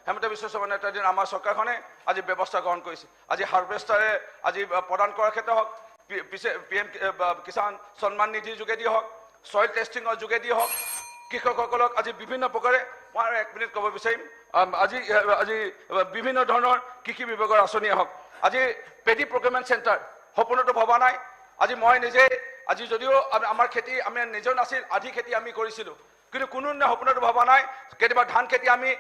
হেমন্ত বিশ্ব শৰ্মা নেতৃত্বাধীন আমাৰ চৰকাৰখনে আজি ব্যৱস্থা গ্ৰহণ কৰিছে আজি হাৰ্ভেষ্টাৰে আজি প্ৰদান কৰাৰ ক্ষেত্ৰত হওক PM কিষাণ সন্মান নিধিৰ যোগেদি হওক সইল টেষ্টিঙৰ যোগেদি হওক কৃষকসকলক আজি বিভিন্ন প্ৰকাৰে মই আৰু 1 মিনিট ক'ব বিচাৰিম আজি বিভিন্ন ধৰণৰ কৃষি বিভাগৰ আঁচনিয়ে হওক আজি পেডি প্ৰকিউৰমেণ্ট চেণ্টাৰ সম্পূৰ্ণটো ভবা নাই আজি মই নিজে আজি যদিও আমাৰ খেতি আমি নিজৰ নাছিল আধি খেতি আমি কৰিছিলোঁ কিন্তু কোনো সম্পূৰ্ণটো ভবা নাই কেতিয়াবা ধান খেতি আমি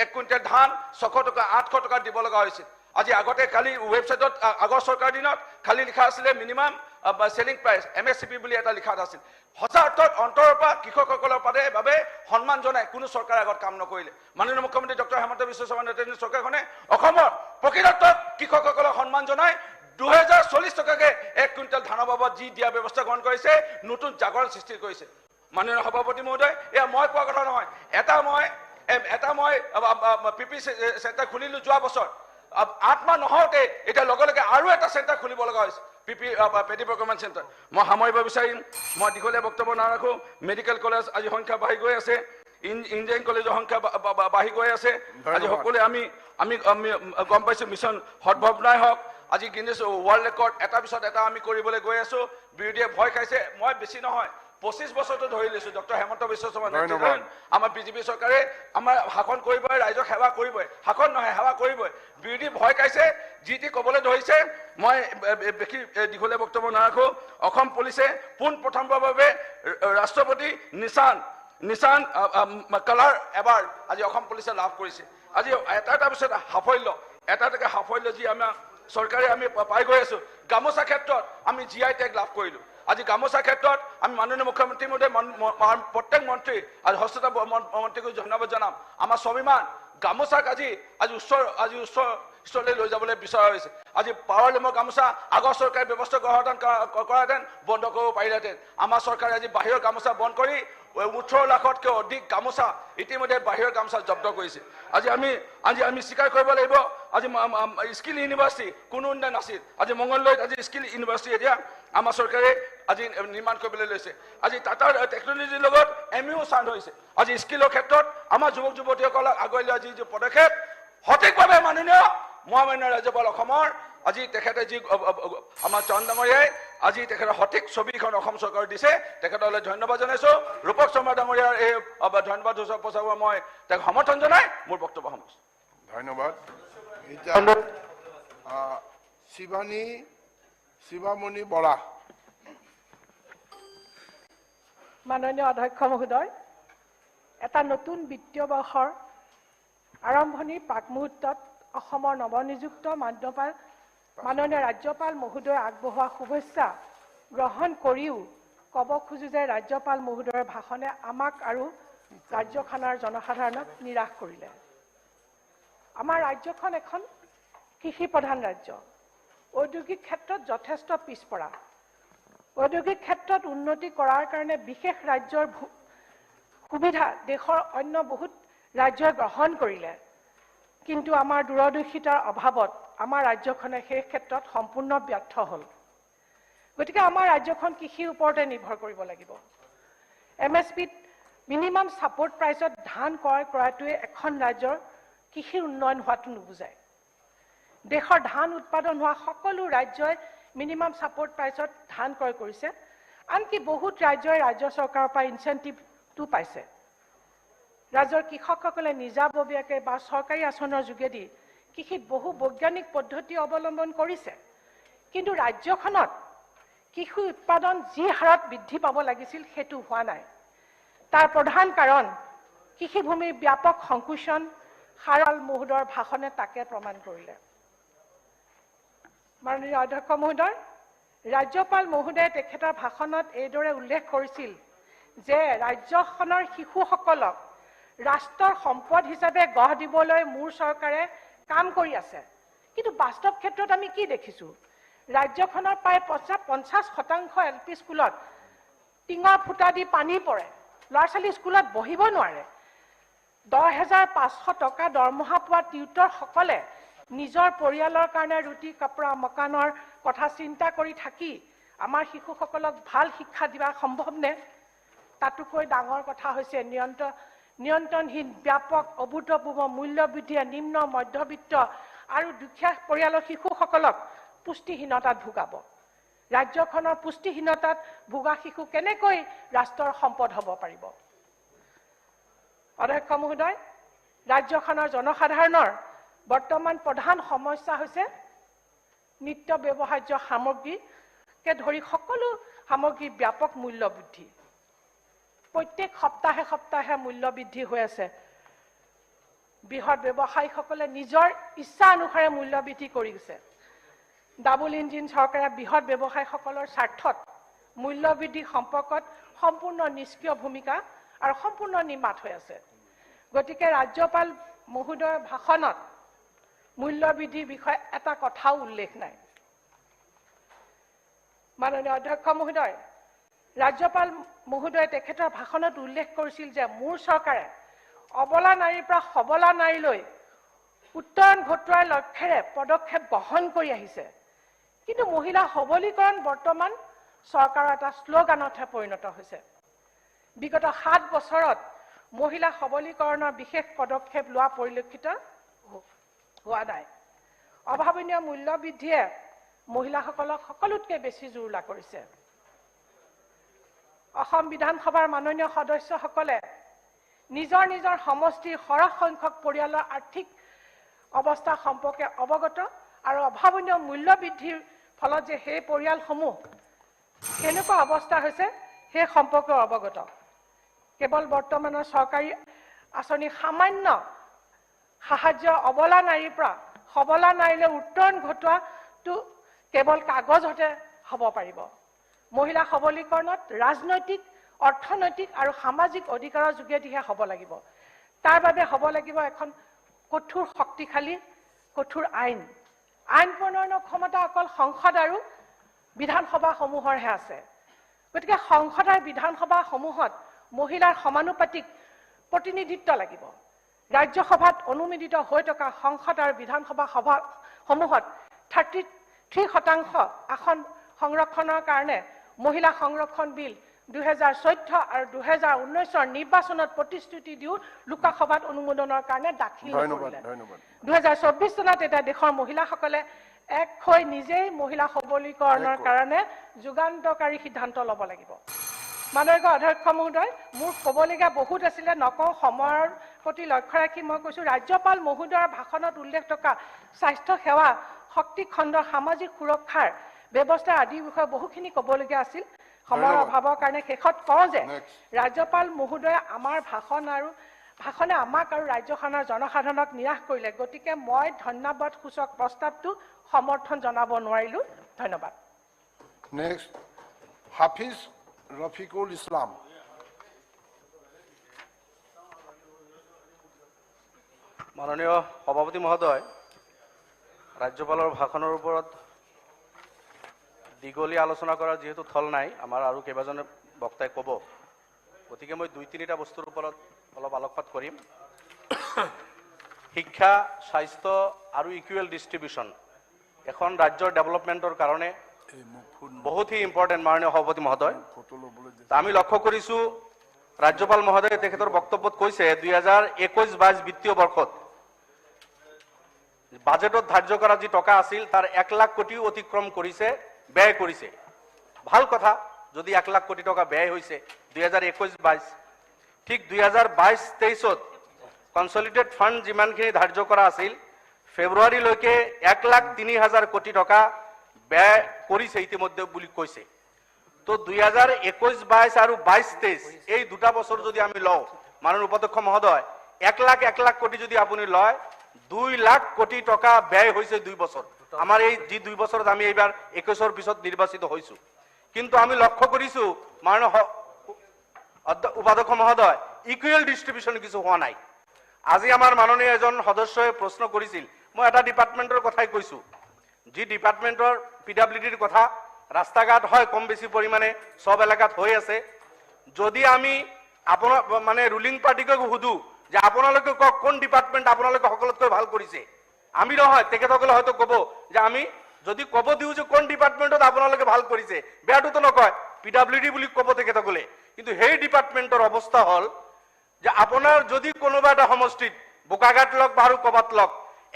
1 কুইণ্টেল ধান 600 টকা 800 টকা দিব লগা হৈছিল আজি আগতে কালি ৱেবছাইটত আগৰ চৰকাৰ দিনত খালি লিখা আছিলে মিনিমাম সেলিং প্ৰাইচ MSP বুলি এটা লিখা আছিল সঁচা অৰ্থত অন্তৰৰ পৰা কৃষকসকলৰ বাবে সন্মান জনাই কোনো চৰকাৰে আগত কাম নকৰিলে মাননীয় মুখ্যমন্ত্ৰী ডক্টৰ হেমন্ত বিশ্ব শৰ্মা নেতৃত্বাধীন চৰকাৰখনে অসমৰ প্ৰকৃতত কৃষকসকলক সন্মান জনাই 2040 টকাকে 1 কুইণ্টেল ধানৰ বাবদ যি দিয়া ব্যৱস্থা গ্ৰহণ কৰিছে নতুন জাগৰণ সৃষ্টি কৰিছে মাননীয় সভাপতি মহোদয় এয়া মই কোৱা কথা নহয় এটা মই PP চেণ্টাৰ খুলিলোঁ যোৱা বছৰ 8 মাহ নহওঁতে এতিয়া লগে লগে আৰু এটা চেণ্টাৰ খুলিব লগা হৈছে পেডি প্ৰকিউৰমেণ্ট চেণ্টাৰ মই সামৰিব বিচাৰিম মই দীঘলীয়া বক্তব্য নাৰাখোঁ মেডিকেল কলেজ আজি সংখ্যা বাঢ়ি গৈ আছে ইঞ্জিনিয়াৰিং কলেজৰ সংখ্যা বাঢ়ি গৈ আছে আজি সকলোৱে আমি গম পাইছোঁ মিছন সদ্ভাৱনাই হওক আজি গিনিছ ৱৰ্ল্ড ৰেকৰ্ড এটা পিছত এটা আমি কৰিবলৈ গৈ আছোঁ বিৰোধীয়ে ভয় খাইছে মই বেছি নহয় 25 বছৰটো ধৰি লৈছোঁ ডক্টৰ হেমন্ত বিশ্ব শৰ্মা নেতৃত্বাধীন আমাৰ বিজেপি চৰকাৰে আমাৰ শাসন কৰিবই ৰাইজক সেৱা কৰিবই শাসন নহয় সেৱা কৰিবই বিৰোধী ভয় খাইছে যি টি ক'বলৈ ধৰিছে মই বেছি দীঘলীয়া বক্তব্য নাৰাখোঁ অসম পুলিচে পোনপ্ৰথমবাৰৰ বাবে ৰাষ্ট্ৰপতি নিশান কালাৰ এৱাৰ্ড আজি অসম পুলিচে লাভ কৰিছে আজি এটা পিছত সাফল্য এটা সাফল্য যি আমাৰ চৰকাৰে আমি পাই গৈ আছোঁ গামোচা ক্ষেত্ৰত আমি GI টেগ লাভ কৰিলোঁ আজি গামোচা ক্ষেত্ৰত আমি মাননীয় মুখ্যমন্ত্ৰী মহোদয় প্ৰত্যেক মন্ত্ৰী আজি হস্ততাঁত মন্ত্ৰীকো ধন্যবাদ জনাম আমাৰ স্বাভিমান গামোচাক আজি উচ্চ স্তৰলৈ লৈ যাবলৈ বিচৰা হৈছে আজি পাৱাৰলুমৰ গামোচা আগৰ চৰকাৰে ব্যৱস্থা কৰাহেঁতেন বন্ধ কৰিব পাৰিলেহেঁতেন আমাৰ চৰকাৰে আজি বাহিৰৰ গামোচা বন্ধ কৰি 18 লাখতকৈ অধিক গামোচা ইতিমধ্যে বাহিৰৰ গামোচা জব্দ কৰিছে আজি আমি স্বীকাৰ কৰিব লাগিব আজি স্কিল ইউনিভাৰ্চিটি কোনো উন্নয়ন নাছিল আজি মংগলদৈত আজি স্কিল ইউনিভাৰ্চিটি এতিয়া আমাৰ চৰকাৰে আজি নিৰ্মাণ কৰিবলৈ লৈছে আজি টাটাৰ টেকনলজিৰ লগত MU চাইন হৈছে আজি স্কিলৰ ক্ষেত্ৰত আমাৰ যুৱক যুৱতীসকলক আগুৱাই লোৱা যি পদক্ষেপ সঠিকভাৱে মাননীয় মহামান্য ৰাজ্যপাল অসমৰ আজি তেখেতে যি আমাৰ চন্দ্ৰমৰীয়াই আজি তেখেতৰ সঠিক ছবিখন অসম চৰকাৰ দিছে তেখেতলৈ ধন্যবাদ জনাইছোঁ ৰূপক শৰ্মা ডাঙৰীয়াৰ এই ধন্যবাদ প্ৰচাৰ মই তেওঁক সমৰ্থন জনাই মোৰ বক্তব্য সামৰিছোঁ ধন্যবাদ শিৱামণি বৰা মাননীয় অধ্যক্ষ মহোদয় এটা নতুন বিত্তীয় বৰ্ষৰ আৰম্ভণিৰ প্ৰাক মুহূৰ্তত অসমৰ নৱনিযুক্ত মাননীয় ৰাজ্যপাল মহোদয়ে আগবঢ়োৱা শুভেচ্ছা গ্ৰহণ কৰিও ক'ব খোজো যে ৰাজ্যপাল মহোদয়ৰ ভাষণে আমাক আৰু ৰাজ্যখনৰ জনসাধাৰণক নিৰাশ কৰিলে আমাৰ ৰাজ্যখন এখন কৃষি প্ৰধান ৰাজ্য ঔদ্যোগিক ক্ষেত্ৰত যথেষ্ট পিছপৰা ঔদ্যোগিক ক্ষেত্ৰত উন্নতি কৰাৰ কাৰণে বিশেষ ৰাজ্যৰ সুবিধা দেশৰ অন্য বহুত ৰাজ্যই গ্ৰহণ কৰিলে কিন্তু আমাৰ দূৰদৰ্শিতাৰ অভাৱত আমাৰ ৰাজ্যখনে সেই ক্ষেত্ৰত সম্পূৰ্ণ ব্যৰ্থ হ'ল গতিকে আমাৰ ৰাজ্যখন কৃষিৰ ওপৰতে নিৰ্ভৰ কৰিব লাগিব MSP মিনিমাম সাপোৰ্ট প্ৰাইচত ধান ক্ৰয় কৰাটোৱে এখন ৰাজ্যৰ কৃষিৰ উন্নয়ন হোৱাটো নুবুজায় দেশৰ ধান উৎপাদন হোৱা সকলো ৰাজ্যই মিনিমাম সাপোৰ্ট প্ৰাইচত ধান ক্ৰয় কৰিছে আনকি বহুত ৰাজ্যই ৰাজ্য চৰকাৰৰ পৰা ইনচেন্টিভটো পাইছে ৰাজ্যৰ কৃষকসকলে নিজাববীয়াকৈ বা চৰকাৰী আঁচনিৰ যোগেদি কৃষিত বহু বৈজ্ঞানিক পদ্ধতি অৱলম্বন কৰিছে কিন্তু ৰাজ্যখনত কৃষি উৎপাদন যি হাৰত বৃদ্ধি পাব লাগিছিল সেইটো হোৱা নাই তাৰ প্ৰধান কাৰণ কৃষিভূমিৰ ব্যাপক সংকুচন হাৰাল মহোদয়ৰ ভাষণে তাকে প্ৰমাণ কৰিলে মাননীয় অধ্যক্ষ মহোদয় ৰাজ্যপাল মহোদয়ে তেখেতৰ ভাষণত এইদৰে উল্লেখ কৰিছিল যে ৰাজ্যখনৰ শিশুসকলক ৰাষ্ট্ৰৰ সম্পদ হিচাপে গঢ় দিবলৈ মোৰ চৰকাৰে কাম কৰি আছে কিন্তু বাস্তৱ ক্ষেত্ৰত আমি কি দেখিছোঁ ৰাজ্যখনৰ প্ৰায় 50% LP স্কুলত টিঙৰ ফুটা দি পানী পৰে ল'ৰা ছোৱালী স্কুলত বহিব নোৱাৰে 10,500 টকা দৰমহা পোৱা টিউটৰসকলে নিজৰ পৰিয়ালৰ কাৰণে ৰুটি কাপোৰা মকানৰ কথা চিন্তা কৰি থাকি আমাৰ শিশুসকলক ভাল শিক্ষা দিয়া সম্ভৱনে? তাতোকৈ ডাঙৰ কথা হৈছে নিয়ন্ত্ৰণহীন ব্যাপক অভূতপূৰ্ব মূল্য বৃদ্ধিয়ে নিম্ন মধ্যবিত্ত আৰু দুখীয়া পৰিয়ালৰ শিশুসকলক পুষ্টিহীনতাত ভোগাব। ৰাজ্যখনৰ পুষ্টিহীনতাত ভোগা শিশু কেনেকৈ ৰাষ্ট্ৰৰ সম্পদ হ'ব পাৰিব? অধ্যক্ষ মহোদয়, ৰাজ্যখনৰ জনসাধাৰণৰ বৰ্তমান প্ৰধান সমস্যা হৈছে নিত্য ব্যৱহাৰ্য সামগ্ৰীকে ধৰি সকলো সামগ্ৰীৰ ব্যাপক মূল্য বৃদ্ধি। প্ৰত্যেক সপ্তাহে সপ্তাহে মূল্য বৃদ্ধি হৈ আছে। বৃহৎ ব্যৱসায়ীসকলে নিজৰ ইচ্ছা অনুসাৰে মূল্য বৃদ্ধি কৰিছে। ডাবল ইঞ্জিন চৰকাৰে বৃহৎ ব্যৱসায়ীসকলৰ স্বাৰ্থত মূল্য বৃদ্ধি সম্পৰ্কত সম্পূৰ্ণ নিষ্ক্ৰিয় ভূমিকা আৰু সম্পূৰ্ণ নিমাত হৈ আছে। গতিকে ৰাজ্যপাল মহোদয়ৰ ভাষণত মূল্য বৃদ্ধিৰ বিষয়ে এটা কথাও উল্লেখ নাই। মাননীয় অধ্যক্ষ মহোদয়, ৰাজ্যপাল মহোদয়ে তেখেতৰ ভাষণত উল্লেখ কৰিছিল যে মোৰ চৰকাৰে অবলা নাৰীৰ পৰা সবলা নাৰীলৈ উত্তৰণ ঘটোৱাৰ লক্ষ্যৰে পদক্ষেপ গ্ৰহণ কৰি আহিছে। কিন্তু মহিলা সবলীকৰণ বৰ্তমান চৰকাৰৰ এটা শ্লোগানতহে পৰিণত হৈছে। বিগত 7 বছৰত মহিলা সবলীকৰণৰ বিশেষ পদক্ষেপ লোৱা পৰিলক্ষিত হোৱা নাই। অভাৱনীয় মূল্য বৃদ্ধিয়ে মহিলাসকলক সকলোতকৈ বেছি জুৰুলা কৰিছে। অসম বিধানসভাৰ মাননীয় সদস্যসকলে নিজৰ নিজৰ সমষ্টিৰ সৰহ সংখ্যক পৰিয়ালৰ আৰ্থিক অৱস্থা সম্পৰ্কে অৱগত আৰু অভাৱনীয় মূল্য বৃদ্ধিৰ ফলত যে সেই পৰিয়ালসমূহ কেনেকুৱা অৱস্থা হৈছে সেই সম্পৰ্কে অৱগত। কেৱল বৰ্তমানৰ চৰকাৰী আঁচনি সামান্য সাহায্য অবলা নাৰীৰ পৰা সবলা নাৰীলৈ উত্তৰণ ঘটোৱাটো কেৱল কাগজতে হ'ব পাৰিব। মহিলা সবলীকৰণত ৰাজনৈতিক, অৰ্থনৈতিক আৰু সামাজিক অধিকাৰৰ যোগেদিহে হ'ব লাগিব। তাৰ বাবে হ'ব লাগিব এখন কঠোৰ শক্তিশালী কঠোৰ আইন। আইন প্ৰণয়নৰ ক্ষমতা অকল সংসদ আৰু বিধানসভাসমূহৰহে আছে। গতিকে সংসদ আৰু বিধানসভাসমূহত মহিলাৰ সমানুপাতিক প্ৰতিনিধিত্ব লাগিব। ৰাজ্যসভাত অনুমোদিত হৈ থকা সংসদ আৰু বিধানসভা সভাসমূহত 33% আসন সংৰক্ষণৰ কাৰণে মহিলা সংৰক্ষণ বিল 2014 আৰু 2019 নিৰ্বাচনত প্ৰতিশ্ৰুতি দিও লোকসভাত অনুমোদনৰ কাৰণে দাখিল কৰিলে। 2024 চনত এটা দেশৰ মহিলাসকলে এক হৈ নিজেই মহিলা সবলীকৰণৰ কাৰণে যুগান্তকাৰী সিদ্ধান্ত ল'ব লাগিব। মাননীয় অধ্যক্ষ মহোদয়, মোৰ ক'বলগীয়া বহুত আছিলে, নকওঁ, সময়ৰ প্ৰতি লক্ষ্য ৰাখি মই কৈছোঁ ৰাজ্যপাল মহোদয়ৰ ভাষণত উল্লেখ থকা স্বাস্থ্য সেৱা, শক্তি খণ্ডৰ সামাজিক সুৰক্ষাৰ ব্যৱস্থা আদিৰ বিষয়ে বহুখিনি ক'বলগীয়া আছিল। সময়ৰ অভাৱৰ কাৰণে শেষত কওঁ যে ৰাজ্যপাল মহোদয়ে আমাৰ ভাষণে আমাক আৰু ৰাজ্যখনৰ জনসাধাৰণক নিৰাশ কৰিলে। গতিকে মই ধন্যবাদ সূচক প্ৰস্তাৱটো সমৰ্থন জনাব নোৱাৰিলোঁ। ধন্যবাদ। নেক্সট হাফিজ ৰফিকুল ইছলাম। মাননীয় সভাপতি মহোদয়, ৰাজ্যপালৰ ভাষণৰ ওপৰত দীঘলীয়া আলোচনা কৰাৰ যিহেতু থল নাই, আমাৰ আৰু কেইবাজনে বক্তাই ক'ব, গতিকে মই 2-3টা বস্তুৰ ওপৰত অলপ আলোকপাত কৰিম। শিক্ষা, স্বাস্থ্য আৰু ইকুৱেল ডিষ্ট্ৰিবিউশ্যন এখন ৰাজ্যৰ ডেভেলপমেণ্টৰ কাৰণে বহুতই ইম্পৰ্টেণ্ট। মাননীয় সভাপতি মহোদয়, আমি লক্ষ্য কৰিছোঁ ৰাজ্যপাল মহোদয়ে তেখেতৰ বক্তব্যত কৈছে 2021-22 বিত্তীয় বৰ্ষত বাজেটত ধাৰ্য কৰা যি টকা আছিল তাৰ 1 লাখ কোটিও অতিক্ৰম কৰিছে, ব্যয় কৰিছে। ভাল কথা যদি 1 লাখ কোটি টকা ব্যয় হৈছে 2021-22। ঠিক 2022-23ত কনচলিডেটেড ফাণ্ড যিমানখিনি ধাৰ্য কৰা আছিল ফেব্ৰুৱাৰীলৈকে 1,03,000 কোটি টকা ব্যয় কৰিছে ইতিমধ্যে বুলি কৈছে। তো 2021-22 আৰু 22-23 এই দুটা বছৰ যদি আমি লওঁ, মাননীয় উপাধ্যক্ষ মহোদয়, 1 লাখ কোটি যদি আপুনি লয়, 2 লাখ কোটি টকা ব্যয় হৈছে 2 বছৰ। আমাৰ এই যি 2 বছৰত আমি এইবাৰ 21ৰ পিছত নিৰ্বাচিত হৈছোঁ, কিন্তু আমি লক্ষ্য কৰিছোঁ মাননীয় উপাধ্যক্ষ মহোদয়, ইকুৱেল ডিষ্ট্ৰিবিউশ্যন কিছু হোৱা নাই। আজি আমাৰ মাননীয় এজন সদস্যই প্ৰশ্ন কৰিছিল, মই এটা ডিপাৰ্টমেণ্টৰ কথাই কৈছোঁ, যি ডিপাৰ্টমেণ্টৰ PWDৰ কথা, ৰাস্তা ঘাট হয় কম বেছি পৰিমাণে সব এলেকাত হৈ আছে। যদি আমি আপোনাৰ মানে ৰুলিং পাৰ্টিকে সুধো যে আপোনালোকে কওক কোন ডিপাৰ্টমেণ্ট আপোনালোকে সকলোতকৈ ভাল কৰিছে। আমি নহয়, তেখেতসকলে হয়তো ক'ব যে আমি যদি ক'ব দিওঁ যে কোন ডিপাৰ্টমেণ্টত আপোনালোকে ভাল কৰিছে, বেয়াটোতো নকয়, PWD বুলি ক'ব তেখেতসকলে। কিন্তু সেই ডিপাৰ্টমেণ্টৰ অৱস্থা হ'ল যে আপোনাৰ যদি কোনোবা এটা সমষ্টিত বোকাঘাট লওক বা আৰু ক'ৰবাত লওক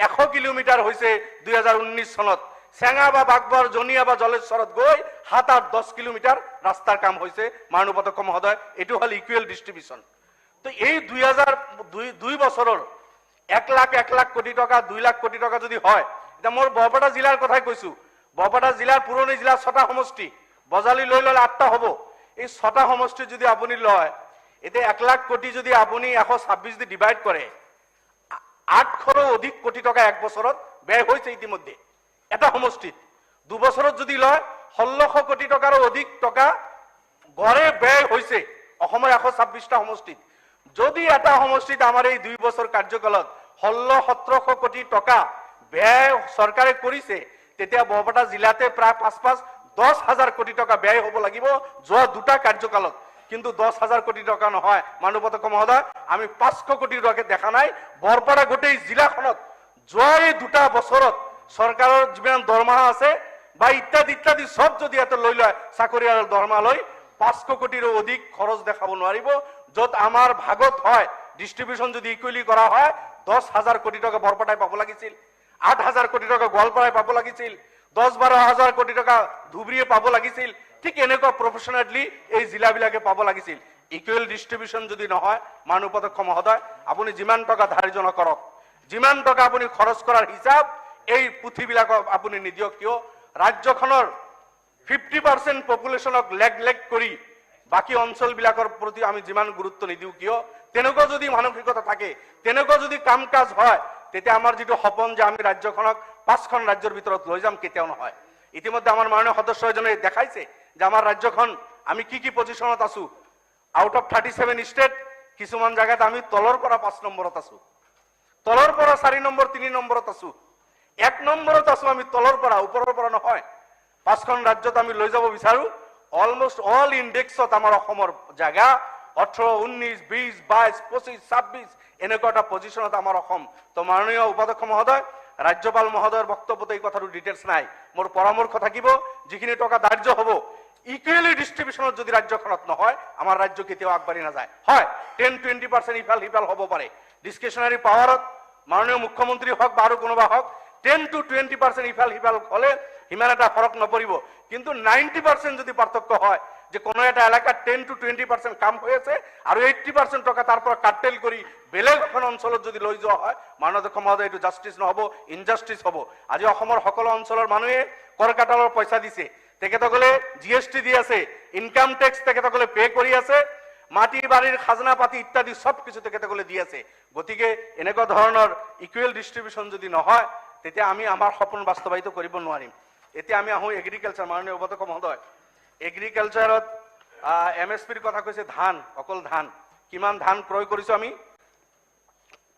100 কিলোমিটাৰ হৈছে 2019 চনত, চেঙা বা বাগবৰ, জনিয়া বা জলেশ্বৰত গৈ 7-8-10 কিলোমিটাৰ ৰাস্তাৰ কাম হৈছে। মাননীয় উপাধ্যক্ষ মহোদয়, এইটো হ'ল ইকুৱেল ডিষ্ট্ৰিবিউচন। তো এই 2002 বছৰৰ 1 লাখ কোটি টকা 2 লাখ কোটি টকা যদি হয়, এতিয়া মোৰ বৰপেটা জিলাৰ কথাই কৈছো, বৰপেটা জিলাৰ পুৰণি জিলাৰ 6টা সমষ্টি, বজালি লৈ ল'লে 8টা হ'ব। এই 6টা সমষ্টি যদি আপুনি লয়, এতিয়া 1 লাখ কোটি যদি আপুনি 126 দি ডিভাইড কৰে, 800ৰো অধিক কোটি টকা এক বছৰত ব্যয় হৈছে ইতিমধ্যে এটা সমষ্টিত। 2 বছৰত যদি লয় 1600 কোটি টকাৰো অধিক টকা গড়ে ব্যয় হৈছে অসমৰ 126টা সমষ্টিত। যদি এটা সমষ্টিত আমাৰ এই 2 বছৰ কাৰ্যকালত 1600-1700 কোটি টকা ব্যয় চৰকাৰে কৰিছে, তেতিয়া বৰপেটা জিলাতে প্ৰায় 5-10,000 কোটি টকা ব্যয় হ'ব লাগিব যোৱা 2টা কাৰ্যকালত। কিন্তু 10,000 কোটি টকা নহয়। মাননীয় উপাধ্যক্ষ মহোদয়, আমি 500 কোটি টকা দেখা নাই। বৰপেটা গোটেই জিলাখনত যোৱা এই 2টা বছৰত চৰকাৰৰ যিমান দৰমহা আছে বা ইত্যাদি ইত্যাদি সব যদি ইয়াতে লৈ লয়, চাকৰিয়ালৰ দৰমহা লৈ 500 কোটিৰো অধিক খৰচ দেখাব নোৱাৰিব। য'ত আমাৰ ভাগত হয়, ডিষ্ট্ৰিবিউচন যদি ইকুৱেলি কৰা হয়, 10,000 কোটি টকা বৰপেটাই পাব লাগিছিল, 8,000 কোটি টকা গোৱালপাৰাই পাব লাগিছিল, 10-12,000 কোটি টকা ধুবুৰীয়ে পাব লাগিছিল। ঠিক এনেকুৱা প্ৰফেশ্যনেলি এই জিলাবিলাকে পাব লাগিছিল। ইকুৱেল ডিষ্ট্ৰিবিউচন যদি নহয়, মাননীয় উপাধ্যক্ষ মহোদয়, আপুনি যিমান টকা ধাৰ্য নকৰক, যিমান টকা আপুনি খৰচ কৰাৰ হিচাপ এই পুথিবিলাকক আপুনি নিদিয়ক কিয়, ৰাজ্যখনৰ 50% পপুলেশ্যনক লেগ কৰি বাকী অঞ্চলবিলাকৰ প্ৰতি আমি যিমান গুৰুত্ব নিদিওঁ কিয়, তেনেকুৱা যদি মানসিকতা থাকে, তেনেকুৱা যদি কাম কাজ হয়, তেতিয়া আমাৰ যিটো সপোন যে আমি ৰাজ্যখনক 5খন ৰাজ্যৰ ভিতৰত লৈ যাম, কেতিয়াও নহয়। ইতিমধ্যে আমাৰ মাননীয় সদস্য এজনে দেখাইছে যে আমাৰ ৰাজ্যখন আমি কি পজিশ্যনত আছো। আউট অফ 37 ষ্টেট কিছুমান জায়গাত আমি তলৰ পৰা 5 নম্বৰত আছো, তলৰ পৰা 4 নম্বৰ 3 নম্বৰত আছো, 1 নম্বৰত আছো আমি তলৰ পৰা, ওপৰৰ পৰা নহয়। 5খন ৰাজ্যত আমি লৈ যাব বিচাৰো। অলমোষ্ট অল ইণ্ডেক্সত আমাৰ অসমৰ জায়গা 18, 19, 20, 22, 25, 26 এনেকুৱা এটা পজিশ্যনত আমাৰ অসম। তো মাননীয় উপাধ্যক্ষ মহোদয়, ৰাজ্যপাল মহোদয়ৰ বক্তব্যত এই কথাটো ডিটেইলছ নাই। মোৰ পৰামৰ্শ থাকিব, যিখিনি টকা ধাৰ্য হ'ব ইকুৱেলি ডিষ্ট্ৰিবিউচনত যদি ৰাজ্যখনত নহয়, আমাৰ ৰাজ্য কেতিয়াও আগবাঢ়ি নাযায়। হয়, 10-20% ইফাল সিফাল হ'ব পাৰে। ডিছক্ৰিশ্যনাৰী পাৱাৰত মাননীয় মুখ্যমন্ত্ৰী হওক বা আৰু কোনোবা হওক 10-20% ইফাল সিফাল হ'লে সিমান এটা ফৰক নপৰিব। কিন্তু 90% যদি পাৰ্থক্য হয়, যে কোনো এটা এলেকাত 10-20% কাম হৈ আছে আৰু 80% টকা তাৰ পৰা কাৰ্টেল কৰি বেলেগ এখন অঞ্চলত যদি লৈ যোৱা হয়, মাননীয় অধ্যক্ষ মহোদয়, এইটো জাষ্টিছ নহ'ব, ইনজাষ্টিছ হ'ব। আজি অসমৰ সকলো অঞ্চলৰ মানুহে কৰ কাটালৰ পইচা দিছে, তেখেতসকলে GST দি আছে, ইনকাম টেক্স তেখেতসকলে পে কৰি আছে, মাটি বাৰীৰ খাজনা পাতি ইত্যাদি সব কিছু তেখেতসকলে দি আছে। গতিকে এনেকুৱা ধৰণৰ ইকুৱেল ডিষ্ট্ৰিবিউচন যদি নহয়, তেতিয়া আমি আমাৰ সপোন বাস্তৱায়িত কৰিব নোৱাৰিম। এতিয়া আমি আহোঁ এগ্ৰিকালচাৰ। মাননীয় উপাধ্যক্ষ মহোদয়, এগ্ৰিকালচাৰত MSPৰ কথা কৈছে, ধান, অকল ধান, কিমান ধান ক্ৰয় কৰিছো আমি,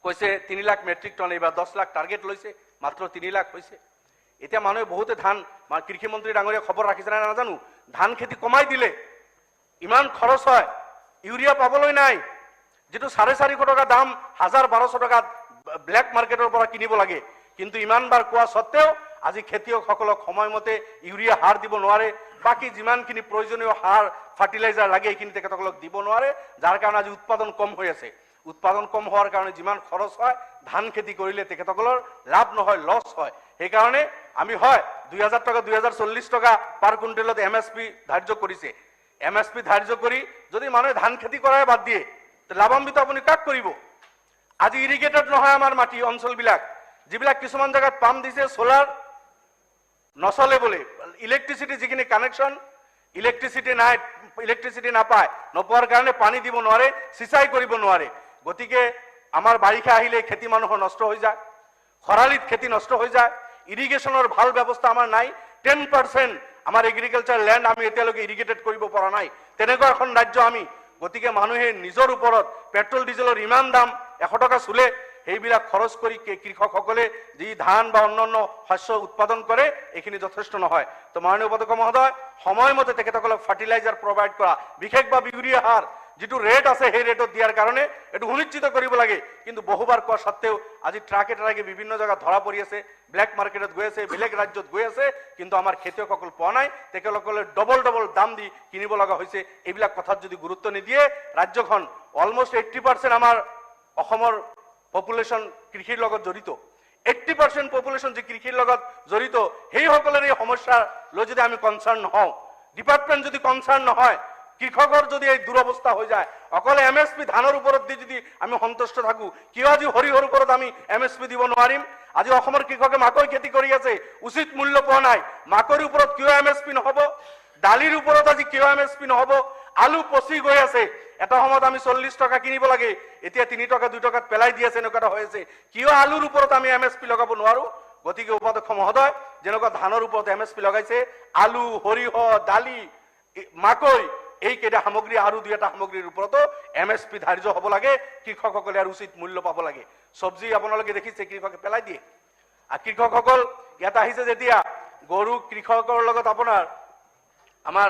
কৈছে 3 লাখ মেট্ৰিক টন, এইবাৰ 10 লাখ টাৰ্গেট লৈছে, মাত্ৰ 3 লাখ হৈছে। এতিয়া মানুহে বহুতে ধান, কৃষিমন্ত্ৰী ডাঙৰীয়া খবৰ ৰাখিছে নাই নাজানো, ধান খেতি কমাই দিলে, ইমান খৰচ হয়, ইউৰিয়া পাবলৈ নাই, যেটো 450 টকা দাম 1000-1200 টকাত ব্লেক মাৰ্কেটৰ পৰা কিনিব লাগে। কিন্তু ইমানবাৰ কোৱা সত্ত্বেও আজি খেতিয়কসকলক সময়মতে ইউৰিয়া সাৰ দিব নোৱাৰে, বাকি যিমানখিনি প্ৰয়োজনীয় সাৰ ফাৰ্টিলাইজাৰ লাগে এইখিনি তেখেতসকলক দিব নোৱাৰে, যাৰ কাৰণে আজি উৎপাদন কম হৈ আছে। উৎপাদন কম হোৱাৰ কাৰণে যিমান খৰচ হয়, ধান খেতি কৰিলে তেখেতসকলৰ লাভ নহয়, লছ হয়। সেইকাৰণে আমি হয় 2000 টকা 2040 টকা পাৰ কুইণ্টেলত MSP ধাৰ্য কৰিছে। MSP ধাৰ্য কৰি যদি মানুহে ধান খেতি কৰাই বাদ দিয়ে, লাভান্বিত আপুনি কাক কৰিব? আজি ইৰিগেটেড নহয় আমাৰ মাটি অঞ্চলবিলাক, যিবিলাক কিছুমান জায়গাত পাম্প দিছে, সোলাৰ নচলে বলে, ইলেক্ট্ৰিচিটি যিখিনি কানেকশ্যন, ইলেক্ট্ৰিচিটি নাপায়, নোপোৱাৰ কাৰণে পানী দিব নোৱাৰে, সিঁচাই কৰিব নোৱাৰে। গতিকে আমাৰ বাৰিষা আহিলে খেতি মানুহৰ নষ্ট হৈ যায়, খৰালিত খেতি নষ্ট হৈ যায়, ইৰিগেশ্যনৰ ভাল ব্যৱস্থা আমাৰ নাই। 10% আমাৰ এগ্ৰিকালচাৰ লেণ্ড আমি এতিয়ালৈকে ইৰিগেটেড কৰিব পৰা নাই, তেনেকুৱা এখন ৰাজ্য আমি। গতিকে মানুহে নিজৰ ওপৰত পেট্ৰল ডিজেলৰ ইমান দাম, 100 টকা চুলে, সেইবিলাক খৰচ কৰি কৃষকসকলে যি ধান বা অন্যান্য শস্য উৎপাদন কৰে, এইখিনি যথেষ্ট নহয়। তো মাননীয় উপাধ্যক্ষ মহোদয়, সময়মতে তেখেতসকলক ফাৰ্টিলাইজাৰ প্ৰভাইড কৰা, বিশেষভাৱে ইউৰিয়া সাৰ যিটো ৰেট আছে সেই ৰেটত দিয়াৰ কাৰণে এইটো সুনিশ্চিত কৰিব লাগে কিন্তু বহুবাৰ কোৱা সত্ত্বেও আজি ট্ৰাকে বিভিন্ন জায়গা ধৰা পৰি আছে ব্ল্যাক মাৰ্কেটত গৈ আছে বেলেগ ৰাজ্যত গৈ আছে কিন্তু আমাৰ খেতিয়কসকল পোৱা নাই তেখেতসকলে ডবল দাম দি কিনিব লগা হৈছে এইবিলাক কথাত যদি গুৰুত্ব নিদিয়ে ৰাজ্যখন অলমোষ্ট 80% আমাৰ অসমৰ পপুলেশ্যন কৃষিৰ লগত জড়িত 80% পপুলেশ্যন যে কৃষিৰ লগত জড়িত সেইসকলৰ এই সমস্যা লৈ যদি আমি কনসাৰ্ন নহওঁ ডিপাৰ্টমেন্ট যদি কনসাৰ্ন নহয় কৃষকৰ যদি এই দুৰৱস্থা হৈ যায় অকলে এমএসপি ধানৰ ওপৰত দি যদি আমি সন্তুষ্ট থাকো কিয় আজি হৰিহৰ ওপৰত আমি এমএসপি দিব নোৱাৰিম আজি অসমৰ কৃষকে মাকৈ খেতি কৰি আছে উচিত মূল্য পোৱা নাই মাকৈৰ ওপৰত কিয় এমএসপি নহব দালিৰ ওপৰত আজি কিয় এমএসপি নহব আলু পচি গৈ আছে এটা সময়ত আমি 40 টকা কিনিব লাগে এতিয়া 3 টকা 2 টকাত পেলাই দি আছে এনেকুৱা হৈ আছে কিয় আলুৰ ওপৰত আমি এমএসপি লগাব নোৱাৰো গতিকে উপাধ্যক্ষ মহোদয় যেনেকুৱা ধানৰ ওপৰত এমএসপি লগাইছে আলু হৰিহ দালি মাকৈ এই কেইটা সামগ্ৰী আৰু দুটা সামগ্ৰীৰ ওপৰতো এমএসপি ধাৰ্য হ'ব লাগে কৃষকসকলে আৰু উচিত মূল্য পাব লাগে সবজি আপোনালোকে দেখিছে কৃষকে পেলাই দিয়ে আৰু কৃষকসকল ইয়াত আহিছে যেতিয়া গৰু কৃষকৰ লগত আপোনাৰ আমাৰ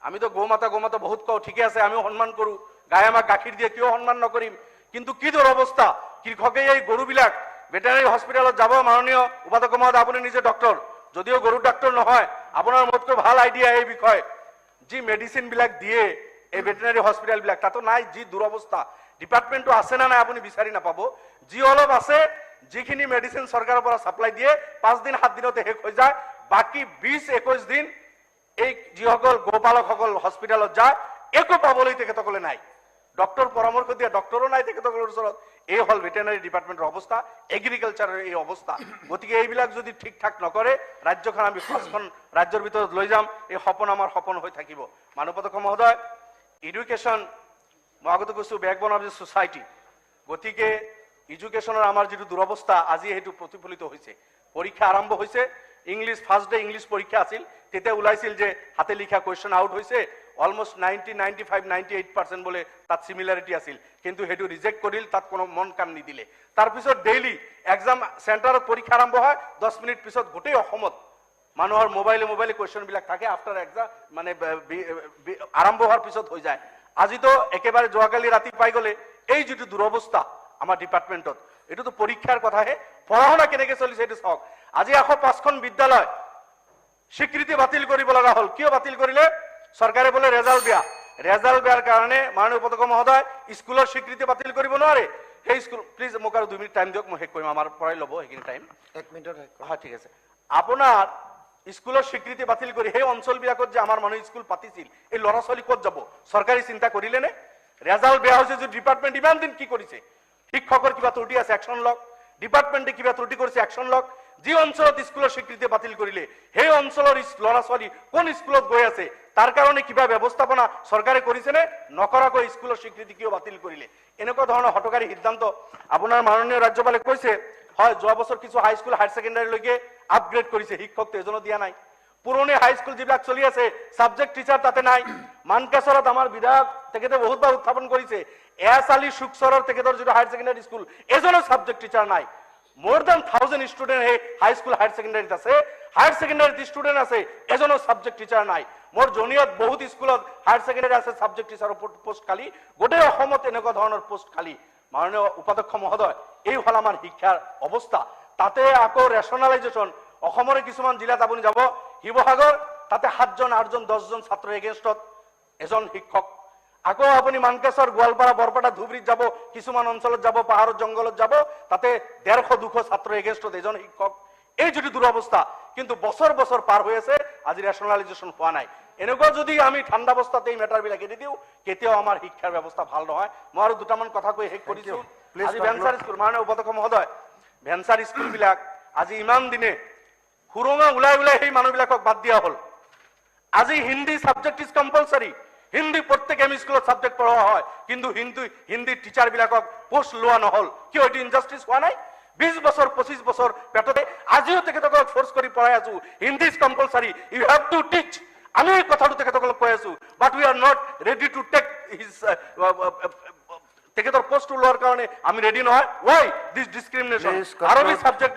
আমিতো গোমাতা বহুত কওঁ ঠিকে আছে আমিও সন্মান কৰো গায়ে আমাক গাখীৰ দিয়ে কিয় সন্মান নকৰিম কিন্তু কি দুৰৱস্থা কৃষকে এই গৰুবিলাক ভেটেনাৰী হস্পিটেলত যাব মাননীয় উপাধ্যক্ষ মহোদয় আপুনি নিজে ডক্টৰ যদিও গৰু ডাক্তৰ নহয় আপোনাৰ মোতকৈ ভাল আইডিয়া এই বিষয়ে যি মেডিসিন বিলাক দিয়ে এই ভেটেনাৰী হস্পিটেল বিলাক তাতো নাই যি দুৰৱস্থা ডিপাৰ্টমেন্টটো আছে না নাই আপুনি বিচাৰি নাপাব যি অলপ আছে যিখিনি মেডিসিন চৰকাৰৰ পৰা সাপ্লাই দিয়ে 5 দিন 7 দিনতে শেষ হৈ যায় বাকি 20-21 দিন এই যিসকল গোপালকসকল হস্পিটেলত যায় একো পাবলৈ তেখেতসকলে নাই ডক্টৰ পৰামৰ্শ দিয়া ডক্টৰো নাই তেখেতসকলৰ ওচৰত এই হল ভেটেনাৰী ডিপাৰ্টমেন্টৰ অৱস্থা এগ্ৰিকালচাৰৰ এই অৱস্থা গতিকে এইবিলাক যদি ঠিক ঠাক নকৰে ৰাজ্যখন আমি পাঁচখন ৰাজ্যৰ ভিতৰত লৈ যাম এই সপোন আমাৰ সপোন হৈ থাকিব মানৱপদক মহোদয় এডুকেশ্যন মই আগতে কৈছো বেকবোন অফ দ্য সোসাইটি গতিকে এডুকেশ্যনৰ আমাৰ যিটো দুৰৱস্থা আজি সেইটো প্ৰতিফলিত হৈছে পৰীক্ষা আৰম্ভ হৈছে ইংলিছ ফাৰ্ষ্ট ডে ইংলিছ পৰীক্ষা আছিল তেতিয়া ওলাইছিল যে হাতে লিখা কোৱেশ্চন আউট হৈছে অলমোস্ট 90-95-98% বলে তাত সিমিলারিটি আছিল কিন্তু হেতু রিজেক্ট করিল তাত কোনো মন কাম নিদিলে তার পিছত ডেইলি এক্সাম সেন্টারত পরীক্ষা আরম্ভ হয় 10 মিনিট পিছত গোটেই অসমত মানুহৰ মোবাইলে কোৱেশ্চন বিলাক থাকে আফটাৰ এক্সাম মানে আৰম্ভ হওয়াৰ পিছত হৈ যায় আজি তো একেবাৰে যোৱাকালি ৰাতি পাই গলে এই যেটো দুৰৱস্থা আমাৰ ডিপাৰ্টমেন্টত এটো তো পৰীক্ষাৰ কথাহে পঢ়াশুনা কেনেকে চলিছে এটো চাওক আজি 105খন বিদ্যালয় স্বীকৃতি বাতিল কৰিব লগা হল কিয় বাতিল কৰিলে সৰকাৰে বলে ৰেজাল্ট দেওয়াৰ কাৰণে মাননীয় উপাধ্যক্ষ মহোদয় স্কুলেৰ স্বীকৃতি বাতিল কৰিব নোৱাৰে সেই স্কুল প্লিজ মোক আৰু 2 মিনিট টাইম দিয়ক মই শেষ কৰিম আমাৰ পৰাই ল'ব সেইখিনি টাইম 1 মিনিটত হয় ঠিক আছে আপোনাৰ স্কুলেৰ স্বীকৃতি বাতিল কৰি সেই অঞ্চলবিলাকত যে আমাৰ মানুহ স্কুল পাতিছিল এই ল'ৰা ছোৱালী ক'ত যাব সৰকাৰি চিন্তা কৰিলে নে ৰেজাল্ট বেয়া হৈছে যে ডিপাৰ্টমেন্ট ইমান দিন কি কৰিছে শিক্ষকৰ কিবা ত্ৰুটি আছে অ্যাকশন লওক ডিপাৰ্টমেন্টে কিবা ত্ৰুটি কৰিছে অ্যাকশন লওক যি অঞ্চলত স্কুলেৰ স্বীকৃতি বাতিল কৰিলে সেই অঞ্চলৰ ল'ৰা ছোৱালী কোন স্কুলত গৈ আছে তাৰ কাৰণে কিবা ব্যবস্থাপনা সৰকাৰে কৰেছে নে নকৰাকৈ স্কুলেৰ স্বীকৃতি কিয় বাতিল কৰিলে এনেকুৱা ধৰণৰ হটকাৰী সিদ্ধান্ত আপোনাৰ মাননীয় ৰাজ্যপালে কৈছে হয় যোৱা বছৰ কিছু হাই স্কুল হায়াৰ সেকেন্ডাৰী লৈকে আপগ্ৰেড কৰিছে শিক্ষক এজনো দিয়া নাই পুৰণি হাই স্কুল যিবিলাক চলি আছে সাবজেক্ট টিচাৰ তাতে নাই মানকাছৰত আমাৰ বিধায়ক তেখেতে বহুতবাৰ উত্থাপন কৰিছে এছ আলী সুকসৰৰ তেখেতৰ যিটো হায়াৰ সেকেন্ডাৰী স্কুল এজনো সাবজেক্ট টিচাৰ নাই more than 1000 স্টুডেন্ট হে হাই স্কুল হায়ার সেকেন্ডারিত আছে হায়ার সেকেন্ডারিত স্টুডেন্ট আছে এজনো সাবজেক্ট টিচার নাই মোর জনিয়ত বহুত স্কুলত হায়ার সেকেন্ডারি আছে সাবজেক্ট টিচার পোস্ট খালি গোটেই অসমত এনেকুৱা ধৰণৰ পোস্ট খালি মাননীয় উপাধ্যক্ষ মহোদয় এই হল আমাৰ শিক্ষাৰ অৱস্থা তাতে আকৌ ৰেশনালাইজেশন অসমৰে কিছুমান জিলাত আপুনি যাব শিৱসাগৰ তাতে 7 জন 8 জন 10 জন ছাত্ৰ এগেইনষ্টত এজন শিক্ষক আকৌ আপুনি মানকাছৰ গোৱালপাৰা বৰপেটা ধুবুৰীত যাব কিছুমান অঞ্চলত যাব পাহাৰৰ জংগলত যাব তাতে 150-200 ছাত্ৰ এগেইনষ্টত এজন শিক্ষক এই যদি দুৰৱস্থা কিন্তু বছৰ বছৰ পাৰ হৈ আছে আজি ৰেশনালাইজেশন হোৱা নাই এনেকুৱা যদি আমি ঠাণ্ডা অৱস্থাতে এই মেটাৰ বিলাক এৰি দিও কেতিয়াও আমাৰ শিক্ষাৰ ব্যৱস্থা ভাল নহয় মই আৰু দুটামান কথা কৈ শেষ কৰিছো আজি ভেঞ্চাৰ স্কুল মাননীয় উপাধ্যক্ষ মহোদয় ভেঞ্চাৰ স্কুল বিলাক আজি ইমান দিনে হুৰঙা উলাই সেই মানুহবিলাকক বাদ দিয়া হল আজি Hindi subject is compulsory Hindi প্ৰত্যেক এম স্কুলত সাবজেক্ট পঢ়োৱা হয় কিন্তু হিন্দী টিচাৰ বিলাকক পোস্ট লোৱা নহল কিয় এটি ইনজাস্টিস হোৱা নাই 20 বছৰ 25 বছৰ পেটতে আজিও তেখেতসকলক ফোৰ্স কৰি পঢ়াই আছো Hindi is compulsory you have to teach আমি এই কথাটো তেখেতসকলক কৈ আছো but we are not ready to take his তেখেতৰ পোস্ট লোৱাৰ কাৰণে আমি ৰেডি নহয় why this discrimination Arabic subject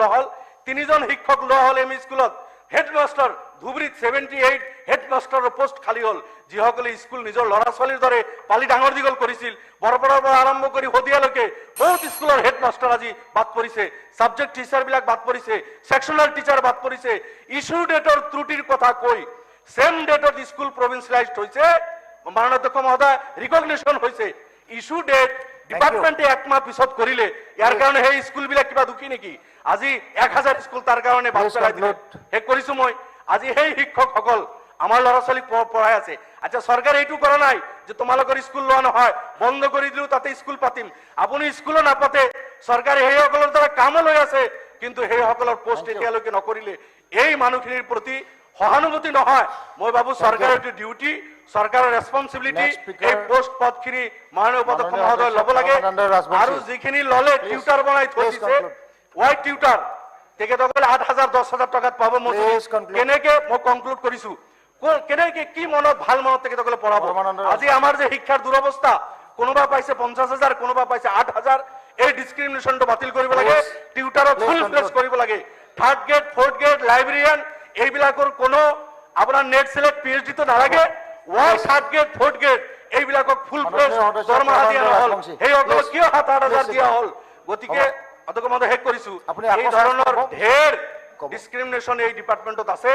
নহল 3জন শিক্ষক লোৱা হল এম স্কুলত হেডমাস্টাৰ ধুবুৰীত 78 হেডমাষ্টাৰৰ পোষ্ট খালী হ'ল, যিসকলে স্কুল নিজৰ ল'ৰা ছোৱালীৰ দৰে পালি ডাঙৰ দীঘল কৰিছিল। বৰপৰাৰ পৰা আৰম্ভ কৰি শদিয়ালৈকে বহুত স্কুলৰ হেডমাষ্টাৰ আজি বাদ পৰিছে, ছাবজেক্ট টিচাৰবিলাক বাদ পৰিছে, ছেকশ্যনেল টিচাৰ বাদ পৰিছে। ইছ্যু ডেটৰ ত্ৰুটিৰ কথা কৈ ছেম ডেটত স্কুল প্ৰভিন্সিয়েলাইজড হৈছে, মাননীয় অধ্যক্ষ মহোদয় ৰিকগনিশ্যন হৈছে। ইছ্যু ডেট ডিপাৰ্টমেণ্টে একমাহ পিছত কৰিলে, ইয়াৰ কাৰণে সেই স্কুলবিলাক কিবা দুখী নেকি? আজি 1000 স্কুল তাৰ কাৰণে বাদ পেলাই দিলে। শেষ কৰিছো মই। আজি সেই শিক্ষকসকল আমাৰ ল'ৰা ছোৱালীক পঢ়াই আছে। আচ্ছা, চৰকাৰে এইটো কৰা নাই যে তোমালোকৰ স্কুল লোৱা নহয়, বন্ধ কৰি দিলো, তাতে স্কুল পাতিম। আপুনি স্কুলো নাপাতে, চৰকাৰে সেইসকলৰ দ্বাৰা কামো লৈ আছে, কিন্তু সেইসকলৰ পোষ্ট এতিয়ালৈকে নকৰিলে। এই মানুহখিনিৰ প্ৰতি সহানুভূতি নহয়, মই ভাবো চৰকাৰৰ এইটো ডিউটি, চৰকাৰৰ ৰেছপনচিবিলিটি, এই পোষ্ট পদখিনি মাননীয় উপাধ্যক্ষ মহোদয় ল'ব লাগে। আৰু যিখিনি ল'লে টিউটাৰ বনাই থৈ দিছে, হোৱাইট টিউটাৰ, তেখেতসকলে 8000 10,000 টকাত পাব। কেনেকে মই কনক্লুড কৰিছো, কেনেকে কি মনত ভাল মনত তেখেতসকলে পঢ়াব? আজি আমাৰ যে শিক্ষাৰ দুৰৱস্থা, কোনোবা পাইছে 50,000, কোনোবা পাইছে 8,000। এই ডিছক্ৰিমিনেশ্যনটো বাতিল কৰিব লাগে, টিউটাৰক ফুল ফ্লেজ কৰিব লাগে। 3rd grade 4th grade librarian এইবিলাকৰ কোনো আপোনাৰ নেট সিলেক্ট PhD তো নালাগে। 3rd গ্ৰেড 4th গ্ৰেড এইবিলাকক ফুল ফ্লেজ দৰমহা দিয়া নহল, সেইসকলক কিয় 7,000 দিয়া হ'ল? গতিকে অধ্যক্ষ মহোদয় শেষ কৰিছো, এই ধৰণৰ ঢেৰ ডিছক্ৰিমিনেশ্যন এই ডিপাৰ্টমেণ্টত আছে।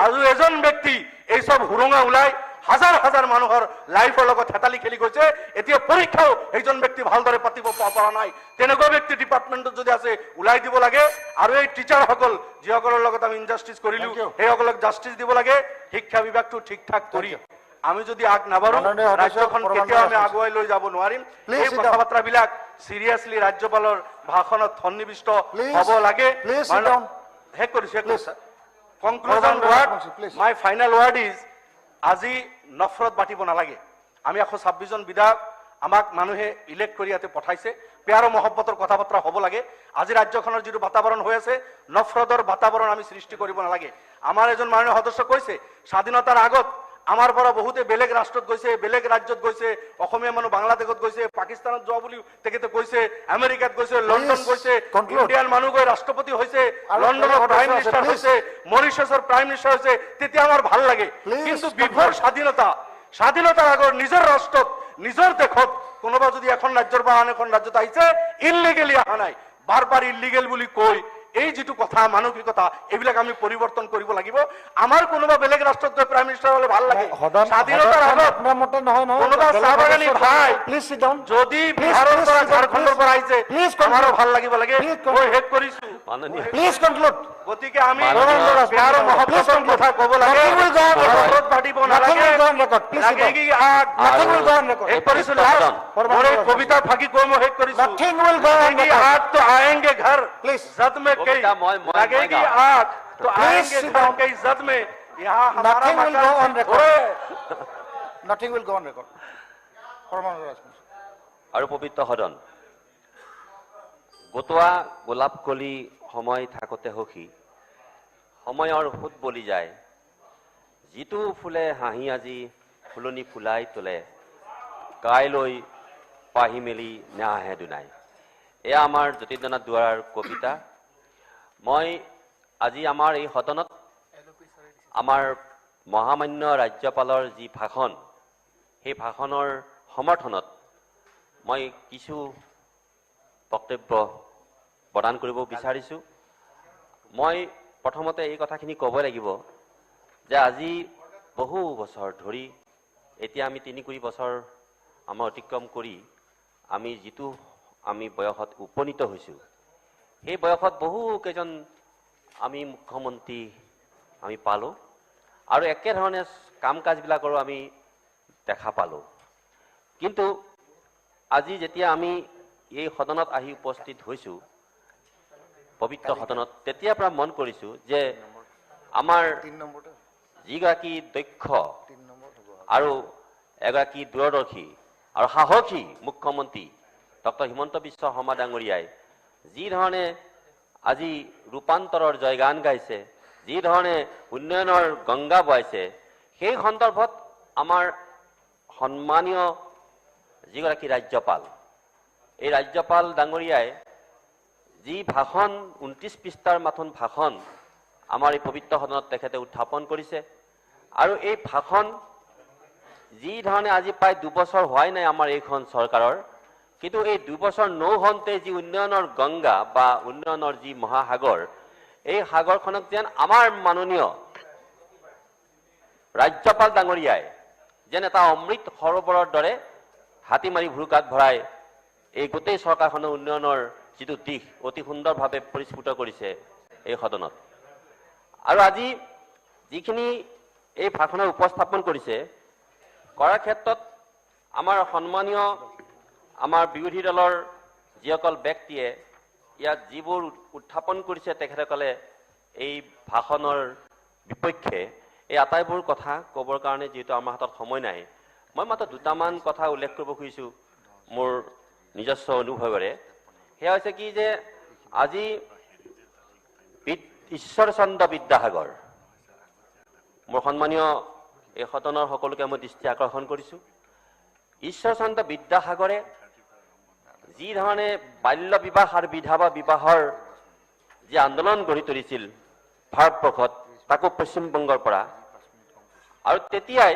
আৰু এজন ব্যক্তি এই সব হুৰুঙা ওলাই হাজাৰ হাজাৰ মানুহৰ লাইফৰ লগত হেতালি খেলি গৈছে। এতিয়া পৰীক্ষাও এইজন ব্যক্তি ভালদৰে পাতিব পৰা নাই। তেনেকুৱা ব্যক্তি ডিপাৰ্টমেণ্টত যদি আছে ওলাই দিব লাগে। আৰু এই টিচাৰসকল যিসকলৰ লগত আমি ইনজাষ্টিচ কৰিলো, সেইসকলক জাষ্টিচ দিব লাগে। শিক্ষা বিভাগটো ঠিক ঠাক কৰি আমি যদি আগ নাবাঢ়ো, ৰাজ্যখন কেতিয়াও আমি আগুৱাই লৈ যাব নোৱাৰিম। এই কথা বাৰ্তাবিলাক সিৰিয়াছলি ৰাজ্যপালৰ ভাষণত সন্নিৱিষ্ট হ'ব লাগে। শেষ কৰিছো। Conclusion ward, my final ward is, আজি নফৰত বাটিব নালাগে। আমি 126 জন বিধায়ক আমাক মানুহে ইলেক্ট কৰি ইয়াতে পঠাইছে, প্যাৰ মহব্বতৰ কথা বতৰা হ'ব লাগে। আজি ৰাজ্যখনৰ যিটো বাতাবৰণ হৈ আছে, নফৰতৰ বাতাবৰণ আমি সৃষ্টি কৰিব নালাগে। আমাৰ এজন মাননীয় সদস্য কৈছে, স্বাধীনতাৰ আগত আমাৰ পৰা বহুতে বেলেগ ৰাষ্ট্ৰত গৈছে, বেলেগ ৰাজ্যত গৈছে, অসমীয়া মানুহ বাংলাদেশত গৈছে, পাকিস্তানত যোৱা বুলি তেখেতে কৈছে, আমেৰিকাত গৈছে, লণ্ডন গৈছে, ইণ্ডিয়ান মানুহ গৈ ৰাষ্ট্ৰপতি হৈছে, লণ্ডনৰ প্ৰাইম মিনিষ্টাৰ হৈছে, মৰিচাছৰ প্ৰাইম মিনিষ্টাৰ হৈছে। তেতিয়া আমাৰ ভাল লাগে। কিন্তু বিফৰ স্বাধীনতাৰ আগৰ নিজৰ ৰাষ্ট্ৰত, নিজৰ দেশত কোনোবা যদি এখন ৰাজ্যৰ পৰা আন এখন ৰাজ্যত আহিছে, ইলিগেলি অহা নাই, বাৰ ইলিগেল বুলি কৈ এই যিটো কথা মানসিকতা, এইবিলাক আমি পৰিৱৰ্তন কৰিব লাগিব। আমাৰ কোনোবা বেলেগ ৰাষ্ট্ৰত গৈ প্ৰাইম মিনিষ্টাৰ হলে ভাল লাগে। স্বাধীনতাৰ আগত কোনোবা চাহ বাগানী ভাই যদি বিহাৰৰ পৰা ঝাৰখণ্ডৰ পৰা আহিছে, আমাৰো ভাল লাগিব লাগে। মই শেষ কৰিছো। গতিকে আমি বিহাৰৰ মহব্বতৰ কথা ক'ব লাগে, নফৰত বাটিব নালাগে। লাগেগি আগ, শেষ কৰিছো। মোৰ এই কবিতা ফাঁকি কৈ মই শেষ কৰিছো। লাগেগি আগ তো আয়েंगे घर, जद में कई लगेगी आग तो आएंगे घर के इज्जत में। यहाँ हमारा Nothing will go on record. আৰু পবিত্ৰ সদন, গোটোৱা গোলাপ কলি সময় থাকোতে সখী, সময়ৰ সুত বলি যায়, যিটো ফুলে হাঁহি আজি ফুলনি ফুলাই তোলে, কাইলৈ পাহি মেলি নাহে দুনাই। এয়া আমাৰ জ্যোতিৰ্নাথ দুৱৰাৰ কবিতা। মই আজি আমাৰ এই সদনত আমাৰ মহামান্য ৰাজ্যপালৰ যি ভাষণ, সেই ভাষণৰ সমৰ্থনত মই কিছু বক্তব্য প্ৰদান কৰিব বিচাৰিছোঁ। মই প্ৰথমতে এই কথাখিনি ক'ব লাগিব যে আজি বহু বছৰ ধৰি, এতিয়া আমি 3 বছৰ আমাৰ অতিক্ৰম কৰি আমি যিটো বয়সত উপনীত হৈছোঁ, সেই বয়সত বহু কেইজন আমি মুখ্যমন্ত্ৰী আমি পালোঁ, আৰু একেধৰণে কাম কাজবিলাকৰো আমি দেখা পালোঁ। কিন্তু আজি যেতিয়া আমি এই সদনত আহি উপস্থিত হৈছোঁ, পবিত্ৰ সদনত, তেতিয়াৰ পৰা মন কৰিছোঁ যে আমাৰ যিগৰাকী দক্ষ আৰু এগৰাকী দূৰদৰ্শী আৰু সাহসী মুখ্যমন্ত্ৰী ডক্টৰ হিমন্ত বিশ্ব শৰ্মা ডাঙৰীয়াই যি ধৰণে আজি ৰূপান্তৰৰ জয়গান গাইছে, যি ধৰণে উন্নয়নৰ গংগা বৈছে, সেই সন্দৰ্ভত আমাৰ সন্মানীয় যিগৰাকী ৰাজ্যপাল, এই ৰাজ্যপাল ডাঙৰীয়াই যি ভাষণ 29 পৃষ্ঠাৰ মাথোন ভাষণ আমাৰ এই পবিত্ৰ সদনত তেখেতে উত্থাপন কৰিছে আৰু এই ভাষণ যি ধৰণে আজি প্ৰায় 2 বছৰ হোৱাই নাই আমাৰ এইখন চৰকাৰৰ কিন্তু এই 2 বছৰ নৌহন্তে যি উন্নয়নৰ গংগা বা উন্নয়নৰ যি মহাসাগৰ এই সাগৰখনক যেন আমাৰ মাননীয় ৰাজ্যপাল ডাঙৰীয়াই যেন এটা অমৃত সৰোবৰৰ দৰে হাতী মাৰি ভুৰুকাত ভৰাই এই গোটেই চৰকাৰখনৰ উন্নয়নৰ যিটো দিশ অতি সুন্দৰভাৱে পৰিস্ফুট কৰিছে এই সদনত আৰু আজি যিখিনি এই ভাষণৰ উপস্থাপন কৰিছে কৰাৰ ক্ষেত্ৰত আমাৰ সন্মানীয় আমাৰ বিৰোধী দলৰ যিসকল ব্যক্তিয়ে ইয়াত যিবোৰ উত্থাপন কৰিছে তেখেতসকলে এই ভাষণৰ বিপক্ষে এই আটাইবোৰ কথা ক'বৰ কাৰণে যেহেতু আমাৰ হাতত সময় নাই মই মাত্ৰ দুটামান কথা উল্লেখ কৰিব খুজিছোঁ মোৰ নিজস্ব অনুভৱেৰে সেয়া হৈছে কি যে আজি ঈশ্বৰচন্দ্ৰ বিদ্যাসাগৰ মোৰ সন্মানীয় এই সদনৰ সকলোকে মই দৃষ্টি আকৰ্ষণ কৰিছোঁ ঈশ্বৰচন্দ্ৰ বিদ্যাসাগৰে যি ধৰণে বাল্য বিবাহ আৰু বিধৱা বিবাহৰ যি আন্দোলন গঢ়ি তুলিছিল ভাৰতবৰ্ষত তাকো পশ্চিমবংগৰ পৰা আৰু তেতিয়াই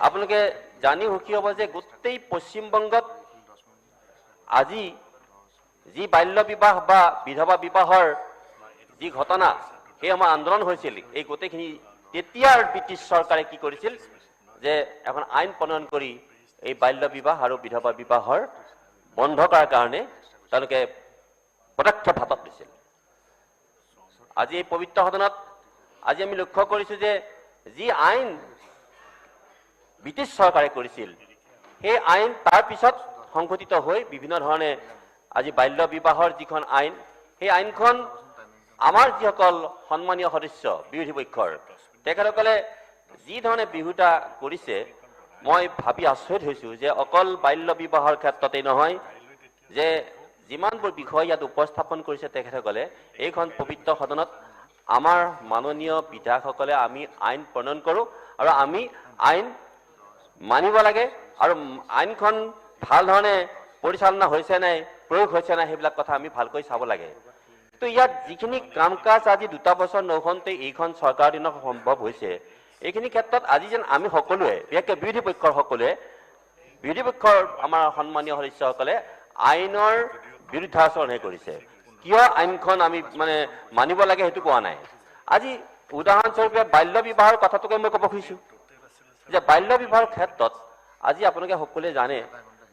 আপোনালোকে জানি সুখী হ'ব যে গোটেই পশ্চিমবংগত আজি যি বাল্য বিবাহ বা বিধৱা বিবাহৰ যি ঘটনা সেই আমাৰ আন্দোলন হৈছিল এই গোটেইখিনি তেতিয়াৰ ব্ৰিটিছ চৰকাৰে কি কৰিছিল যে এখন আইন প্ৰণয়ন কৰি এই বাল্য বিবাহ আৰু বিধৱা বিবাহৰ বন্ধ কৰাৰ কাৰণে তেওঁলোকে পদক্ষেপ হাতত লৈছিল আজি এই পবিত্ৰ সদনত আজি আমি লক্ষ্য কৰিছোঁ যে যি আইন ব্ৰিটিছ চৰকাৰে কৰিছিল সেই আইন তাৰ পিছত সংঘটিত হৈ বিভিন্ন ধৰণে আজি বাল্য বিবাহৰ যিখন আইন সেই আইনখন আমাৰ যিসকল সন্মানীয় সদস্য বিৰোধী পক্ষৰ তেখেতসকলে যি ধৰণে বিৰোধিতা কৰিছে মই ভাবি আচৰিত হৈছোঁ যে অকল বাল্য বিবাহৰ ক্ষেত্ৰতেই নহয় যে যিমানবোৰ বিষয় ইয়াত উপস্থাপন কৰিছে তেখেতসকলে এইখন পবিত্ৰ সদনত আমাৰ মাননীয় বিধায়কসকলে আমি আইন প্ৰণয়ন কৰোঁ আৰু আমি আইন মানিব লাগে আৰু আইনখন ভাল ধৰণে পৰিচালনা হৈছে নাই প্ৰয়োগ হৈছে নাই সেইবিলাক কথা আমি ভালকৈ চাব লাগে তো ইয়াত যিখিনি কাম কাজ আজি 2 বছৰ নৌখনতে এইখন চৰকাৰৰ দিনত সম্ভৱ হৈছে এইখিনি ক্ষেত্ৰত আজি যেন আমি সকলোৱে বিশেষকৈ বিৰোধী পক্ষৰ সকলোৱে বিৰোধী পক্ষৰ আমাৰ সন্মানীয় সদস্যসকলে আইনৰ বিৰুদ্ধাচৰণহে কৰিছে কিয় আইনখন আমি মানে মানিব লাগে সেইটো কোৱা নাই আজি উদাহৰণস্বৰূপে বাল্য বিবাহৰ কথাটোকে মই ক'ব খুজিছোঁ যে বাল্য বিবাহৰ ক্ষেত্ৰত আজি আপোনালোকে সকলোৱে জানে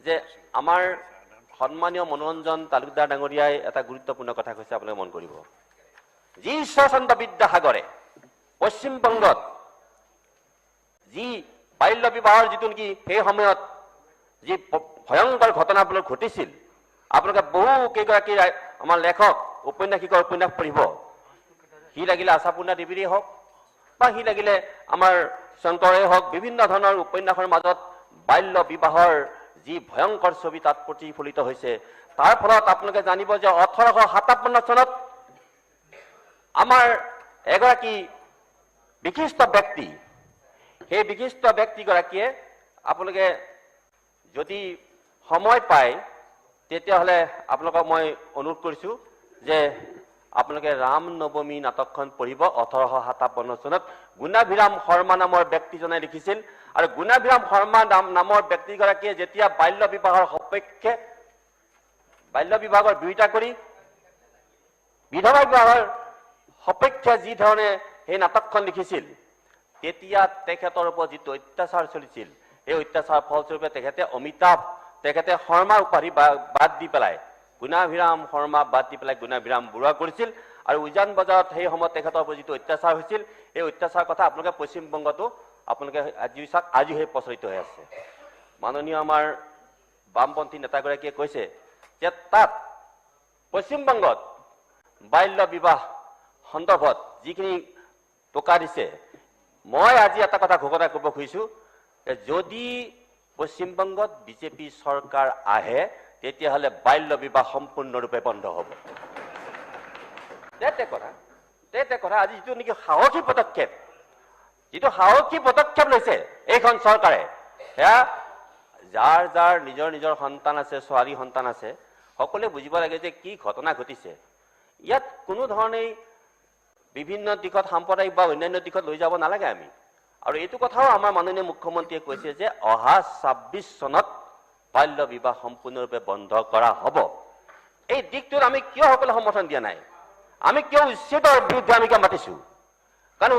যে আমাৰ সন্মানীয় মনোৰঞ্জন তালুকদাৰ ডাঙৰীয়াই এটা গুৰুত্বপূৰ্ণ কথা কৈছে আপোনালোকে মন কৰিব যি ঈশ্বৰচন্দ্ৰ বিদ্যাসাগৰে পশ্চিমবংগত যি বাল্য বিবাহৰ যিটো নেকি সেই সময়ত যি ভয়ংকৰ ঘটনাবিলাক ঘটিছিল আপোনালোকে বহু কেইগৰাকী আমাৰ লেখক উপন্যাসিকৰ উপন্যাস পঢ়িব সি লাগিলে আশাপূৰ্ণা দেৱীৰে হওক বা সি লাগিলে আমাৰ শংকৰে হওক বিভিন্ন ধৰণৰ উপন্যাসৰ মাজত বাল্য বিবাহৰ যি ভয়ংকৰ ছবি তাত প্ৰতিফলিত হৈছে তাৰ ফলত আপোনালোকে জানিব যে 1857 চনত আমাৰ এগৰাকী বিশিষ্ট ব্যক্তি সেই বিশিষ্ট ব্যক্তিগৰাকীয়ে আপোনালোকে যদি সময় পায় তেতিয়াহ'লে আপোনালোকক মই অনুৰোধ কৰিছোঁ যে আপোনালোকে ৰাম নৱমী নাটকখন পঢ়িব 1857 চনত গুণাভিৰাম শৰ্মা নামৰ ব্যক্তিজনে লিখিছিল আৰু গুণাভিৰাম শৰ্মা নামৰ ব্যক্তিগৰাকীয়ে যেতিয়া বাল্য বিবাহৰ সপক্ষে বাল্য বিবাহৰ বিৰোধিতা কৰি বিধৱা বিবাহৰ সপক্ষে যি ধৰণে সেই নাটকখন লিখিছিল তেতিয়া তেখেতৰ ওপৰত যিটো অত্যাচাৰ চলিছিল এই অত্যাচাৰ ফলস্বৰূপে তেখেতে অমিতাভ তেখেতে শৰ্মা উপাধি বাদ দি পেলাই গুণাভিৰাম শৰ্মা বাদ দি পেলাই গুণাভিৰাম বৰুৱা কৰিছিল আৰু উজান বজাৰত সেই সময়ত তেখেতৰ ওপৰত যিটো অত্যাচাৰ হৈছিল এই অত্যাচাৰ কথা আপোনালোকে পশ্চিমবংগতো আপোনালোকে আজি চাওক আজি সেই প্ৰচলিত হৈ আছে মাননীয় আমাৰ বামপন্থী নেতাগৰাকীয়ে কৈছে যে তাত পশ্চিমবংগত বাল্য বিবাহ সন্দৰ্ভত যিখিনি টকা দিছে মই আজি এটা কথা ঘোষণা কৰিব খুজিছোঁ যে যদি পশ্চিমবংগত বিজেপি চৰকাৰ আহে তেতিয়াহ'লে বাল্য বিবাহ সম্পূৰ্ণৰূপে বন্ধ হ'ব তেতে কথা আজি যিটো নেকি সাহসী পদক্ষেপ লৈছে এইখন চৰকাৰে সেয়া যাৰ যাৰ নিজৰ নিজৰ সন্তান আছে ছোৱালী সন্তান আছে সকলোৱে বুজিব লাগে যে কি ঘটনা ঘটিছে ইয়াত কোনো ধৰণেই বিভিন্ন দিশত সাম্প্ৰদায়িক বা অন্যান্য দিশত লৈ যাব নালাগে আমি। আৰু এইটো কথাও আমাৰ মাননীয় মুখ্যমন্ত্ৰীয়ে কৈছে যে অহা ২৬ চনত বাল্য বিবাহ সম্পূৰ্ণৰূপে বন্ধ কৰা হ'ব। এই দিশটোত আমি কিয় সকলো সমৰ্থন দিয়া নাই? আমি কিয় উচ্ছেদৰ বিৰুদ্ধে আমি কিয় মাতিছো? কাৰণ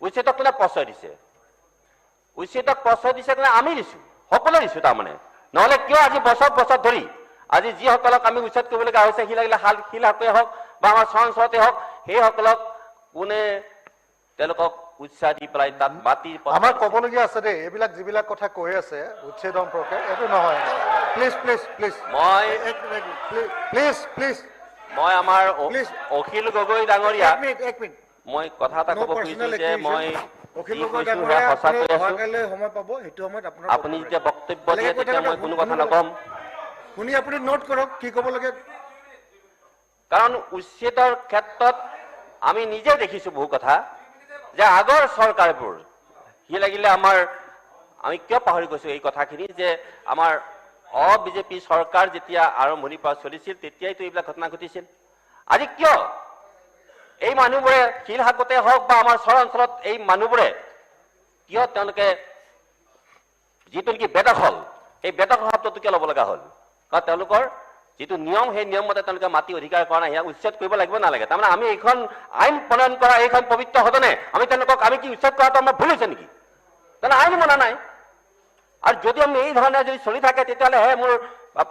উচ্ছেদক কোনে প্ৰশ্ৰয় দিছে? উচ্ছেদক প্ৰশ্ৰয় দিছে কাৰণে আমি দিছো, সকলোৱে দিছো। তাৰমানে নহ'লে কিয় আজি বছৰ বছৰ ধৰি আজি যিসকলক আমি উচ্ছেদ কৰিবলগীয়া হৈছে, সি লাগিলে শিলহাটে হওক বা আমাৰ চৰাঞ্চলতে হওক, সেইসকলক কোনে তেওঁলোকক উৎসাহ দি পেলাই তাত মাটি আমাৰ ক'বলগীয়া আছে দেই, এইবিলাক যিবিলাক কথা কৈ আছে উচ্ছেদ সম্পৰ্কে, এইটো নহয়। প্লিজ প্লিজ প্লিজ মই আমাৰ অখিল গগৈ ডাঙৰীয়া মই কথা এটা ক'ব খুজিছো যে মই আপুনি যেতিয়া বক্তব্য দিয়ে তেতিয়া মই কোনো কথা নকম। আপুনি নোট কৰক কি ক'ব লাগে। কাৰণ উচ্ছেদৰ ক্ষেত্ৰত আমি নিজে দেখিছো বহু কথা যে আগৰ চৰকাৰবোৰ সি লাগিলে আমাৰ আমি কিয় পাহৰি গৈছো এই কথাখিনি যে আমাৰ বিজেপি চৰকাৰ যেতিয়া আৰম্ভণিৰ পৰা চলিছিল তেতিয়াইতো এইবিলাক ঘটনা ঘটিছিল। আজি কিয় এই মানুহবোৰে শিলহাটতে হওক বা আমাৰ চৰাঞ্চলত এই মানুহবোৰে কিয় তেওঁলোকে যিটো নেকি বেদখল, এই বেদখল শব্দটো কিয় ল'ব লগা হ'ল? কাৰণ তেওঁলোকৰ যিটো নিয়ম, সেই নিয়ম মতে তেওঁলোকে মাটি অধিকাৰ কৰা নাই, ইয়াক উচ্ছেদ কৰিব লাগিব নালাগে। তাৰমানে আমি এইখন আইন প্ৰণয়ন কৰা এইখন পবিত্ৰ সদনে আমি তেওঁলোকক আমি কি উচ্ছেদ কৰাটো আমাৰ ভুল হৈছে নেকি? তাৰমানে আইন মনা নাই। আৰু যদি আমি এই ধৰণে যদি চলি থাকে তেতিয়াহ'লে মোৰ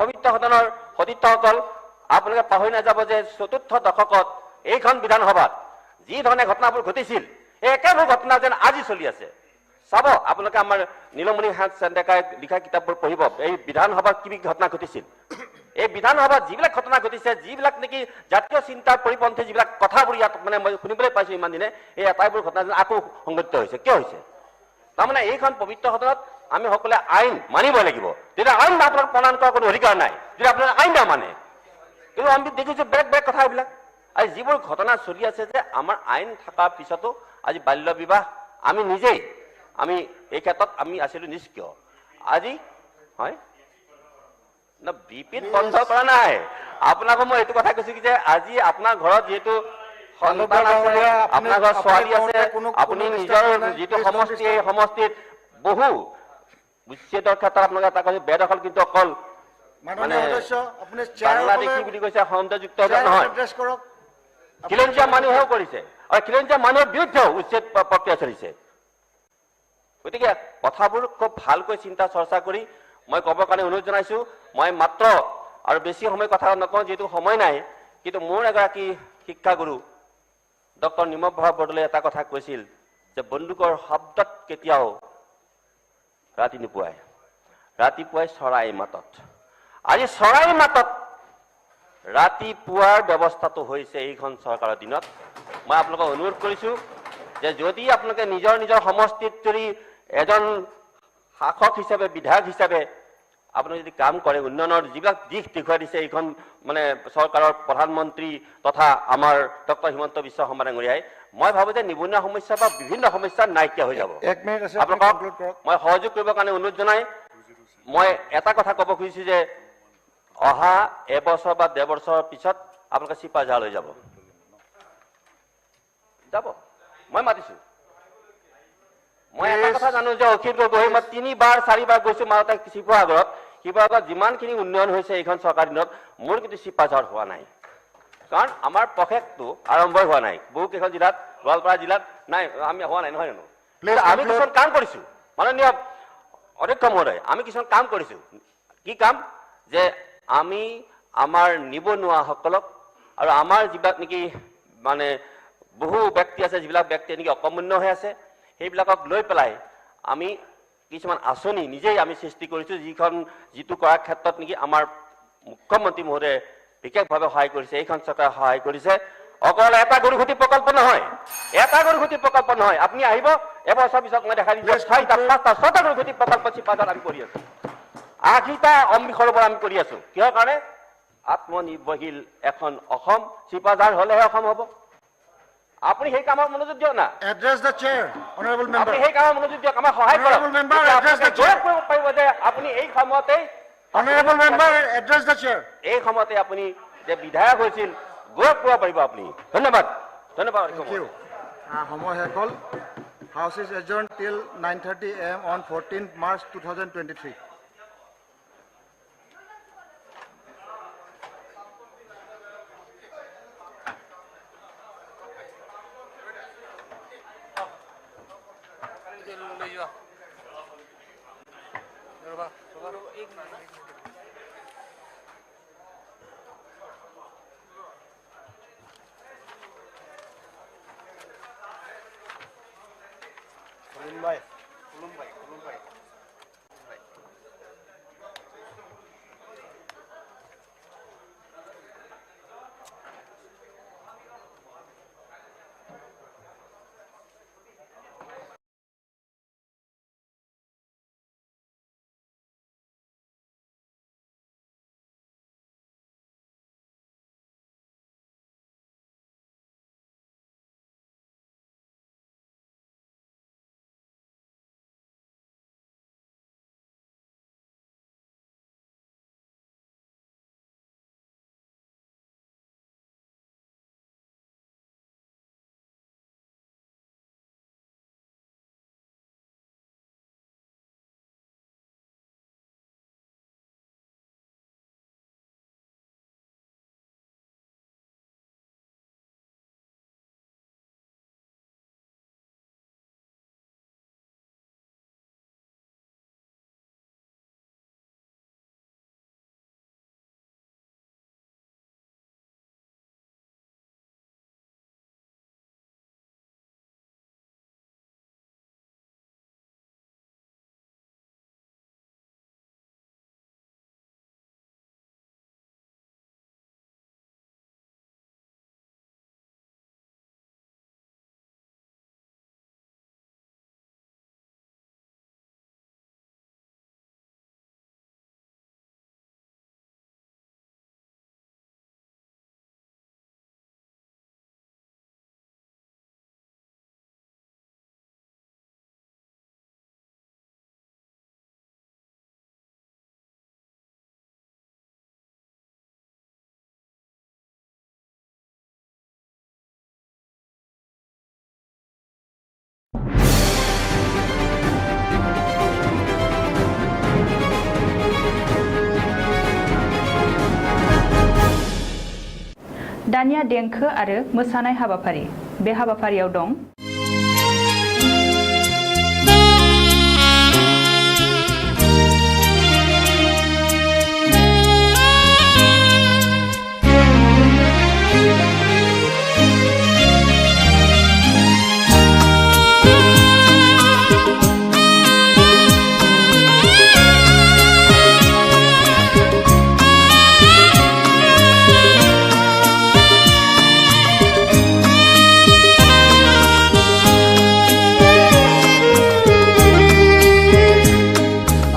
পবিত্ৰ সদনৰ সতীৰ্থসকল আপোনালোকে পাহৰি নাযাব যে ৪ৰ্থ দশকত এইখন বিধানসভাত যি ধৰণে ঘটনাবোৰ ঘটিছিল এই একেবোৰ ঘটনা যেন আজি চলি আছে। চাব আপোনালোকে আমাৰ নীলমণি চেণ্ডেকাই লিখা কিতাপবোৰ পঢ়িব, এই বিধানসভাত কি ঘটনা ঘটিছিল। এই বিধানসভাত যিবিলাক ঘটনা ঘটিছে, যিবিলাক নেকি জাতীয় চিন্তাৰ পৰিপন্থী যিবিলাক কথাবোৰ ইয়াত মানে মই শুনিবলৈ পাইছো ইমান দিনে, এই এটাইবোৰ ঘটনা যেন আকৌ সংঘটিত হৈছে। কিয় হৈছে? তাৰমানে এইখন পবিত্ৰ সদনত আমি সকলোৱে আইন মানিব লাগিব। তেতিয়া আইন আপোনাক প্ৰণয়ন কৰাৰ কোনো অধিকাৰ নাই যদি আপোনালোকে আইন নামানে। কিন্তু আমি দেখিছো বেলেগ বেলেগ কথা এইবিলাক। আৰু যিবোৰ ঘটনা চলি আছে যে আমাৰ আইন থকাৰ পিছতো আজি বাল্য বিবাহ আমি নিজেই আমি এই ক্ষেত্ৰত আমি আছিলো নিষ্ক্ৰিয়। আজি হয় না বিপিত বন্ধ কৰা নাই। আপোনাকো মই এইটো কথা কৈছো কি যে আজি আপোনাৰ ঘৰত যিহেতু সন্তান আছে, আপোনাৰ ঘৰত ছোৱালী আছে, আপুনি নিজৰ যিটো সমষ্টি এই সমষ্টিত বহু উচ্ছেদৰ ক্ষেত্ৰত আপোনালোকে এটা কৈছে বেদখল কিন্তু অকল মানে বাংলাদেশী বুলি কৈছে সংযুক্ত নহয়, খিলঞ্জীয়া মানুহেও কৰিছে আৰু খিলঞ্জীয়া মানুহৰ বিৰুদ্ধেও উচ্ছেদ প্ৰক্ৰিয়া চলিছে। গতিকে কথাবোৰ খুব ভালকৈ চিন্তা চৰ্চা কৰি মই ক'বৰ কাৰণে অনুৰোধ জনাইছো। মই মাত্ৰ আৰু বেছি সময় কথা নকওঁ যিহেতু সময় নাই, কিন্তু মোৰ এগৰাকী শিক্ষাগুৰু ডক্টৰ নিমখ বৰদলৈ এটা কথা কৈছিল যে বন্দুকৰ শব্দত কেতিয়াও ৰাতি নোপোৱাই, ৰাতিপুৱাই চৰাই মাতত। আজি চৰাই মাতত ৰাতি পুৱাৰ ব্যৱস্থাটো হৈছে এইখন চৰকাৰৰ দিনত। মই আপোনালোকক অনুৰোধ কৰিছো যে যদি আপোনালোকে নিজৰ নিজৰ সমষ্টিত যদি এজন শাসক হিচাপে বিধায়ক হিচাপে আপোনালোকে যদি কাম কৰে, উন্নয়নৰ যিবিলাক দিশ দেখুৱাই দিছে এইখন মানে চৰকাৰৰ প্ৰধানমন্ত্ৰী তথা আমাৰ ডক্টৰ হিমন্ত বিশ্ব শৰ্মা ডাঙৰীয়াই, মই ভাবো যে নিবনুৱা সমস্যা বা বিভিন্ন সমস্যা নাইকিয়া হৈ যাব। আপোনালোকক মই সহযোগ কৰিবৰ কাৰণে অনুৰোধ জনাই মই এটা কথা ক'ব খুজিছো যে অহা এবছৰ বা ১.৫ বছৰৰ পিছত আপোনালোকে চিপাঝাৰ লৈ যাব। মই মাতিছো। মই এটা কথা জানো যে অখিল গগৈ মই ৩বাৰ ৪বাৰ গৈছো মাজতে শিৱসাগৰত যিমানখিনি উন্নয়ন হৈছে এইখন চৰকাৰ দিনত মোৰ কিন্তু চিপাঝাৰত হোৱা নাই। কাৰণ আমাৰ প্ৰশেকটো আৰম্ভই হোৱা নাই। বহু কেইখন জিলাত, গোৱালপাৰা জিলাত নাই, আমি হোৱা নাই নহয় জানো? আমি কিছুমান কাম কৰিছো মাননীয় অধ্যক্ষ মহোদয়, আমি কিছুমান কাম কৰিছো। কি কাম? যে আমি আমাৰ নিবনুৱাসকলক আৰু আমাৰ যিবিলাক নেকি মানে বহু ব্যক্তি আছে, যিবিলাক ব্যক্তি নেকি অকৰ্মণ্য হৈ আছে, সেইবিলাকক লৈ পেলাই আমি কিছুমান আঁচনি নিজেই আমি সৃষ্টি কৰিছো, যিটো কৰাৰ ক্ষেত্ৰত নেকি আমাৰ মুখ্যমন্ত্ৰী মহোদয়ে বিশেষভাৱে সহায় কৰিছে, এইখন চৰকাৰে সহায় কৰিছে। অকল এটা গৰুঘটি প্ৰকল্প নহয়, এটা গৰুঘটি প্ৰকল্প নহয়। আপুনি আহিব এবছৰ পিছত মই দেখাই দিছো ৪টা ৫টা ৬টা গৰুঘটি প্ৰকল্প চিপাঝাৰত আমি কৰি আছো, ৮০টা অমৃত সৰোবৰ আমি কৰি আছো। কিহৰ কাৰণে? আত্মনিৰ্ভৰশীল এখন অসম চিপাঝাৰ হলেহে অসম হ'ব। আপুনি সেই কামত মনোযোগ দিয়ক না। Address the chair, honourable member. আপুনি সেই কামত মনোযোগ দিয়ক, আমাক সহায় কৰক। Honourable member, address the chair. কৰিব পাৰিব যে আপুনি এই সময়তেই honourable member, address the chair. এই সময়তে আপুনি যে বিধায়ক হৈছিল গৌৰৱ কৰিব পাৰিব আপুনি। ধন্যবাদ। ধন্যবাদ সময় শেষ হ'ল house is এডjourn till 9:30 AM on 14th March 2023. दानिया देंखो आरो मोसानाय हाबाफारि बे हाबाफारियाव दं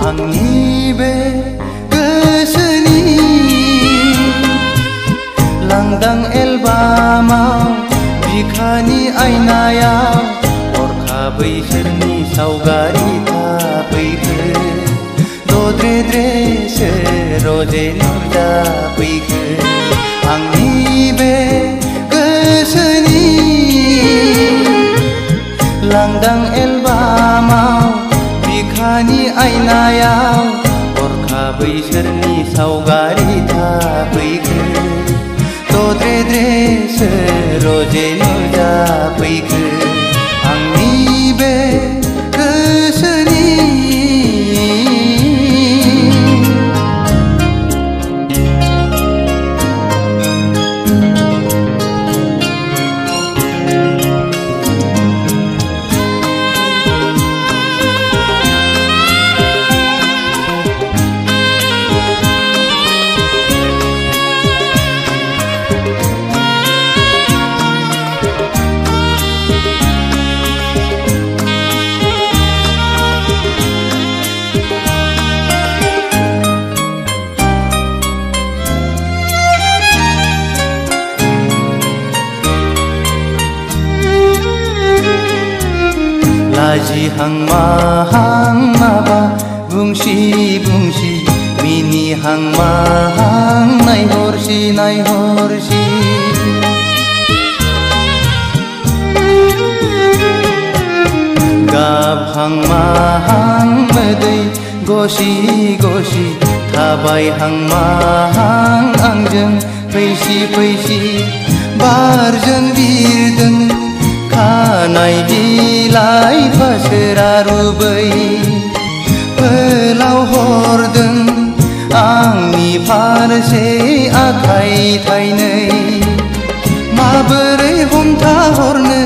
आंनि बे गोसोनि लांदां एलबामाव बिखानि आयनायाव हरखाबै सोरनि सावगारि थाफैखो दद्रेद्रेसो रजे नुजाफैखो आंनि बे गोसोनि लांदां एलबामाव बिखानि आयनायाव हरखाबै सोरनि सावगारि थाफैखो दद्रेद्रेसो रजे नुजाफैखो आंनि बे गोसोनि लाजिहां माहां माबा बुंसि बुंसि मिनिहां माहां नायहरसि नायहरसि हां माहां मोदै गसि गसि थाबायहां माहां आंजों फैसि फैसि बारजों बिरदों खानाय बिलाइ फासोरा रुबै फोलाव हरदों आंनि फारसे आखाइ थाइनै माबोरै हमथाहरनो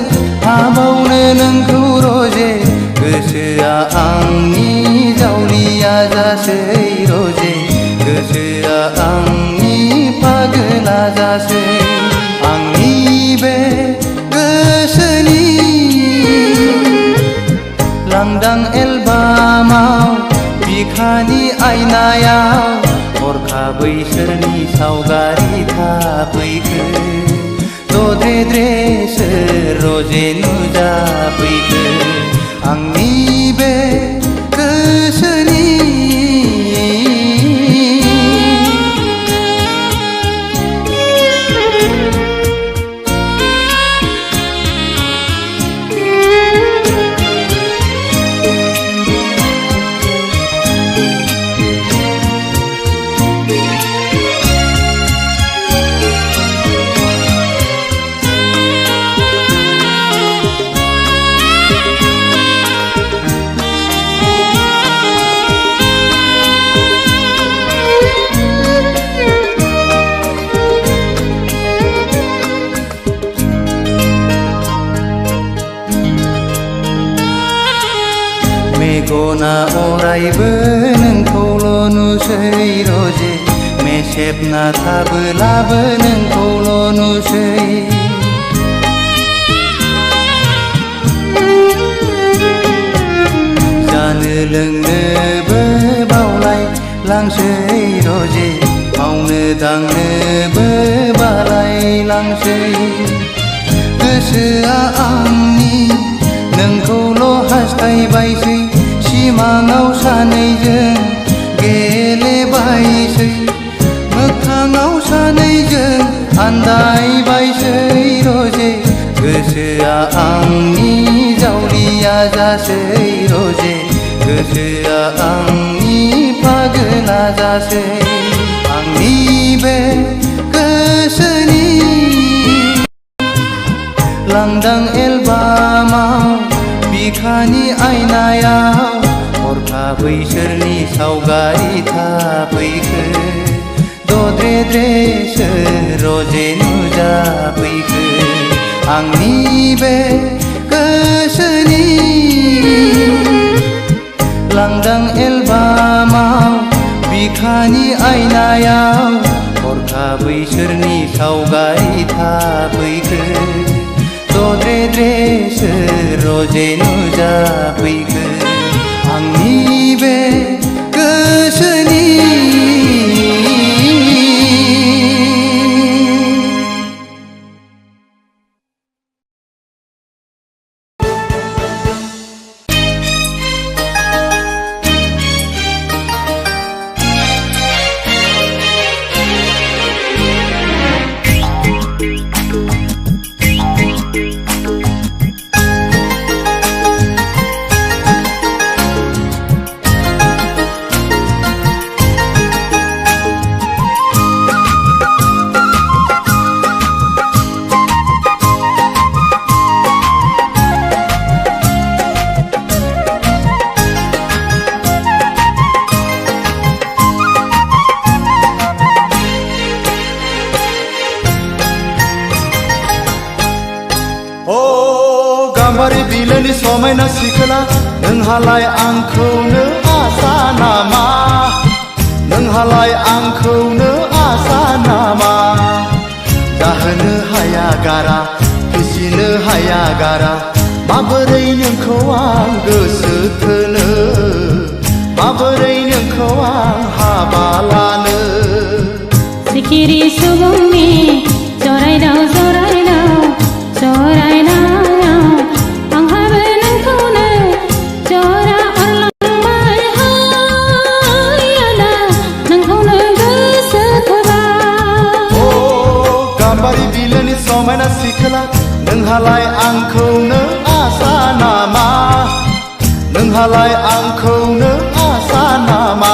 हाबावनो नोंखौ रजे गोसोआ आंनि जावलिया जासै रजे गोसोआ आंनि पागला जासै आंनि बे गोसोनि लांदां एलबामाव बिखानि आयनायाव हरखाबै सोरनि सावगारि थाफैखो दद्रे सोर रजे नुजाफैखो आंनि बे गोसोनि मेगना अरायबो नोंखौल' नुसै रजे मेसेबना थाबोलाबो नोंखौल' नुसै जानो लोंनोबो बावलाय लांसै रजे मावनो दांनोबो बालाय लांसै गोसोआ आंनि नोंखौल' हास्थायबायसै सिमाङाव सानैजों गेलेबायसै मोगथाङाव सानैजों आन्दायबायसै रजे गोसोआ आंनि जावलिया जासै रजे गोसोआ आंनि पागला जासै आंनि बे गोसोनि लांदां एलबामाव बिखानि आयनायाव हरखाबै सोरनि सावगारि थाफैखो दद्रे सोर रजे नुजाफैखो आंनि बे गोसोनि लांदां एलबामाव बिखानि आयनायाव हरखाबै सोरनि सावगारि थाफैखो दद्रे सोर रजे नुजाफैखो आंनि बे गोसोनि बिलोनि समायना सिखोला नोंहालाय आंखौनो आसा नामा नोंहालाय आंखौनो आसा नामा जाहोनो हाया गारा फिसिनो हाया गारा माबोरै नोंखौ आं गोसो थोनो माबोरै नोंखौ आं हाबा लानो सिखिरि सुबुंनि जरायदाव जरायदाव जरायदाव आंहाबो नोंखौनो जरा अरलांबाय हाय आदा नोंखौनो गोसो थोबाय ओ गाम्बारि बिलोनि समायना सिखोला नोंहालाय आंखौनो आसा नामा नोंहालाय आंखौनो आसा नामा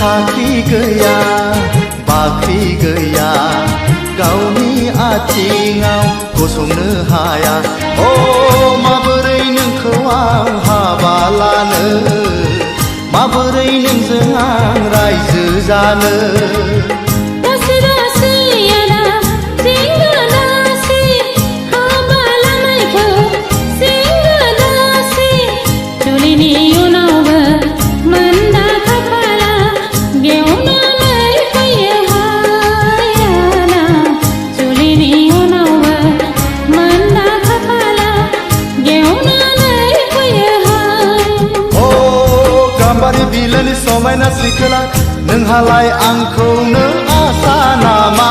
साख्रि गैया बाख्रि गैया गावनि आथिङाव गसंनो हाया अ माबोरै नोंखौ आं हाबा लानो माबोरै नोंजों आं रायजो जानो समायना सिखोला नोंहालाय आंखौनो आसा नामा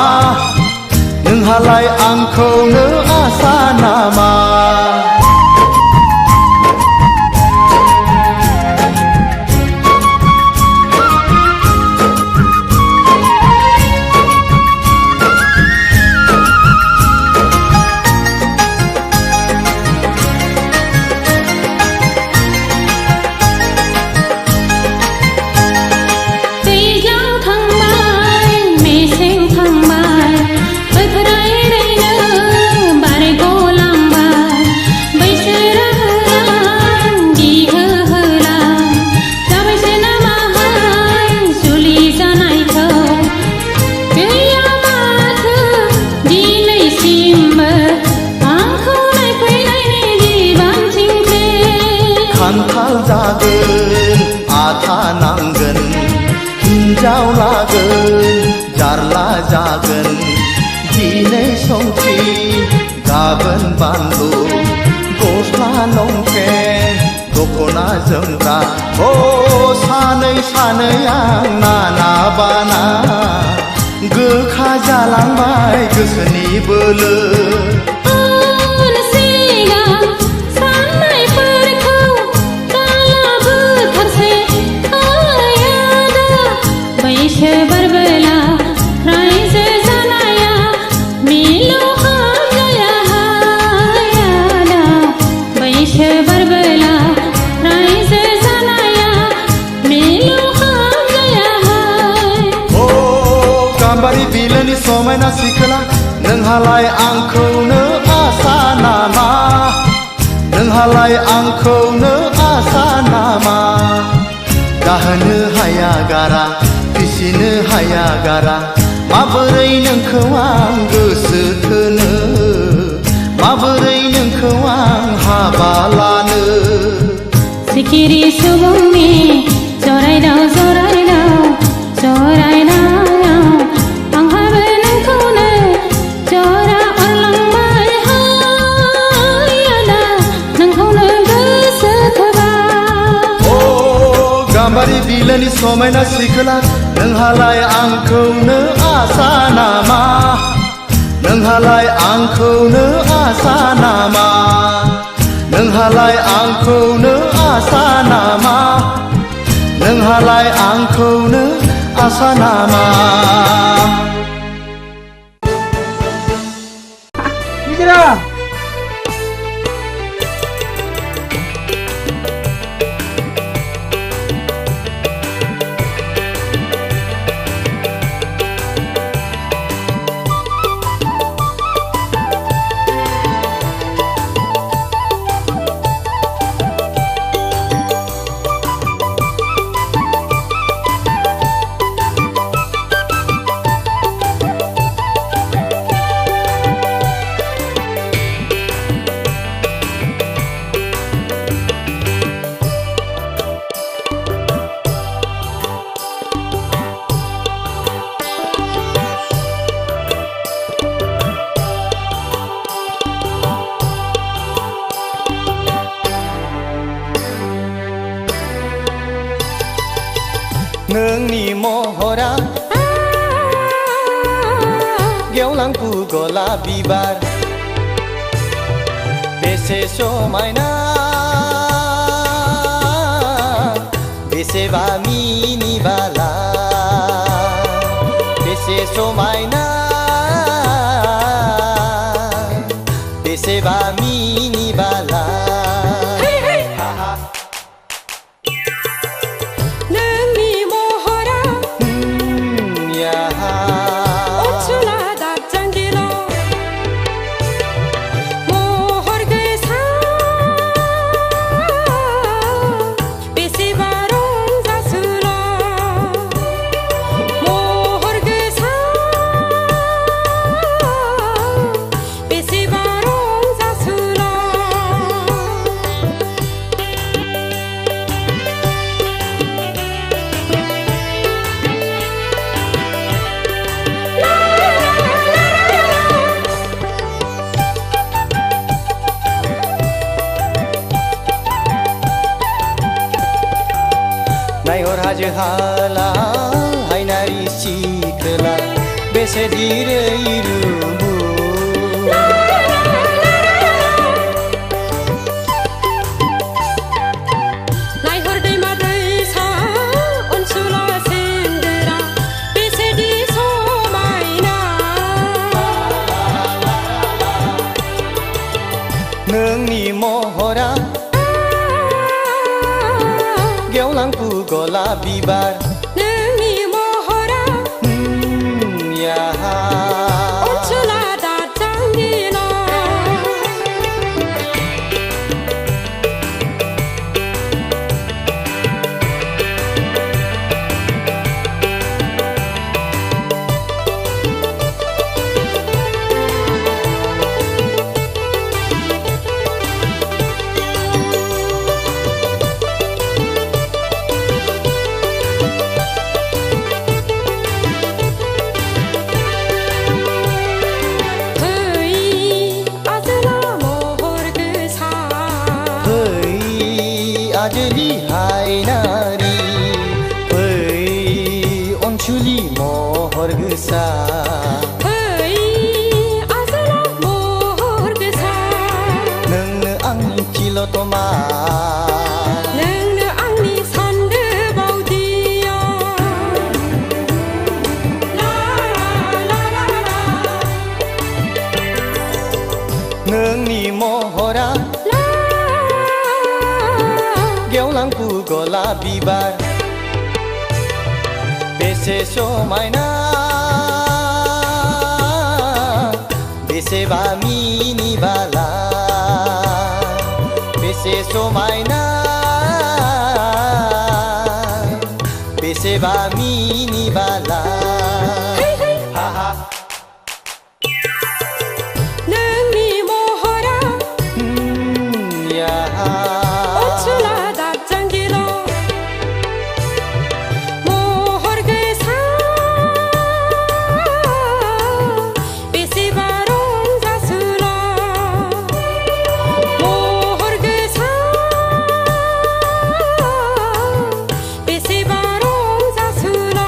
नोंहालाय आंखौनो आसा नामा खान्थाल जागोन आथा नांगोन हिन्जाव लागोन जारला जागोन दिनै संख्रि गाबोन बानलु गस्ला लंपेन्ट दखना जोमग्रा अ सानै सानै आं नाना बाना गोखा जालांबाय गोसोनि बोलो समायना सिखोला नोंहालाय आंखौनो आसा नामा नोंहालाय आंखौनो आसा नामा गाहोनो हाया गारा फिसिनो हाया गारा माबोरै नोंखौ आं गोसो थोनो माबोरै नोंखौ आं हाबा लानो सिखिरि सुबुंनि जरायदाव जरायदाव जरायदाव गाम्बारि बिलोनि समायना सिखोला नोंहालाय आंखौनो आसा नामा नोंहालाय आंखौनो आसा नामा नोंहालाय आंखौनो आसा नामा नोंहालाय आंखौनो आसा नामा नोंनि महरा गेवलांफु गलाप बिबार बेसे समायना बेसेबा मिनिबाला बेसे समायना बेसेबा मिनिबाला नोंनि महरा अनसुला दाबजांगिल' महर गोसा बेसेबा रंजासुल' महर गोसा बेसेबा रंजासुल' नायहर हाजो हाला हायनारि सिखोला बेसे दिरै रुबु नायहर दैमा दैसा अनसुला सेंग्रा बेसेदि समायना नोंनि महरा गेवलांफु गलाप बिबार नोंनि महरा अनसुला दाबजांगिल' आजोलि हायनारि फै अनसुलि महर गोसा फै आजोला महर गोसा नोंनो आंनि तिलतमा नोंनो आंनि सान्दो बावदिया नोंनि महरा गेवलांफु गलाप बिबार बेसे समायना बेसेबा मिनिबाला बेसे समायना बेसेबा मिनिबाला नोंनि महरा अनसुला दाबजांगिल' महर गोसा बेसेबा रंजासुल' महर गोसा बेसेबा रंजासुल'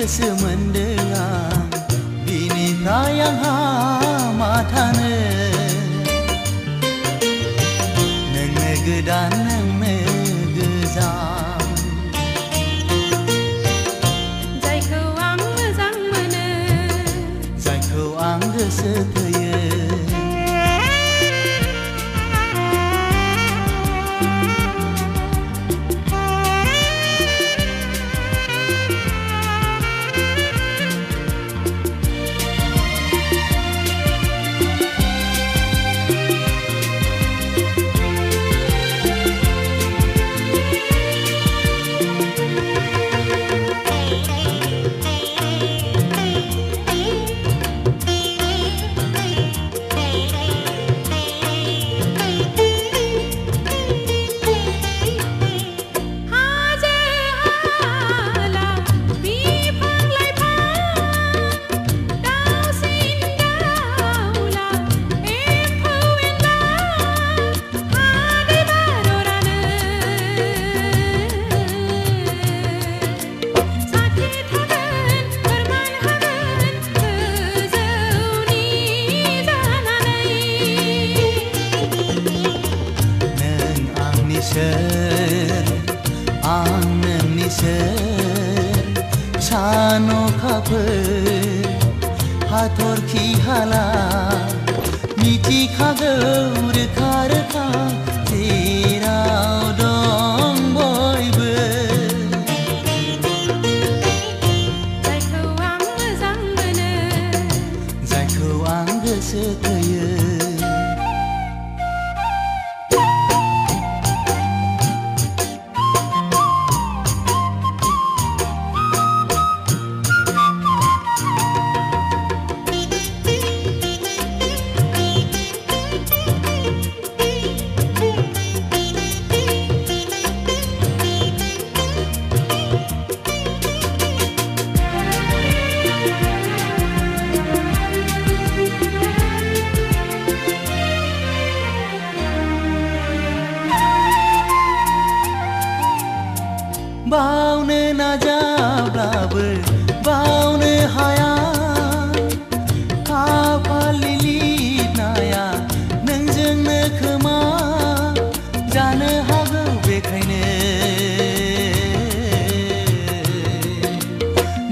गोसो मोनदों आं बिनिफ्राय आंहा मा थानो नोंनो गोदान नोंनो गोजाम जायखौ आं मोजां मोनो जायखौ आं गोसो थोयो हाथरखि हाला मिथिखागौ रोखा रोखा जेराव दं बयबो जायखौ आं मोजां मोनो जायखौ आं गोसो थोयो बावनो नाजाब्लाबो बावनो हाया खाफालनि लिरनाया नोंजोंनो खोमा जानो हागौ बेखायनो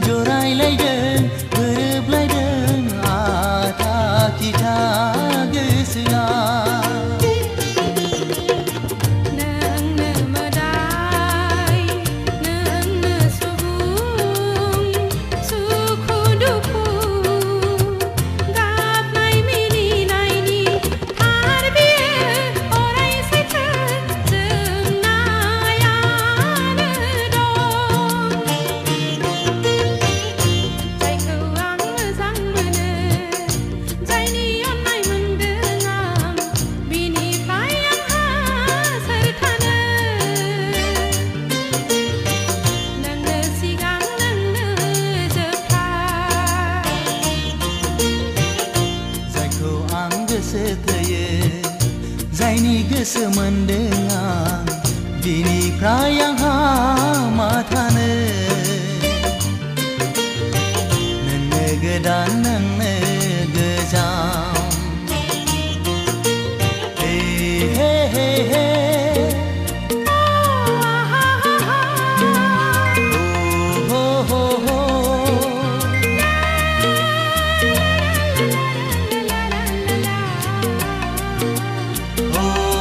जरायलायदों गोरोबलायदों आथा खिथा गोसोआ जायनि गोसो मोनदों आं बिनिफ्राय आंहा मा थानो नोंनो गोदान नोंनो गोजाम हे हे हे हे हो हो हो oh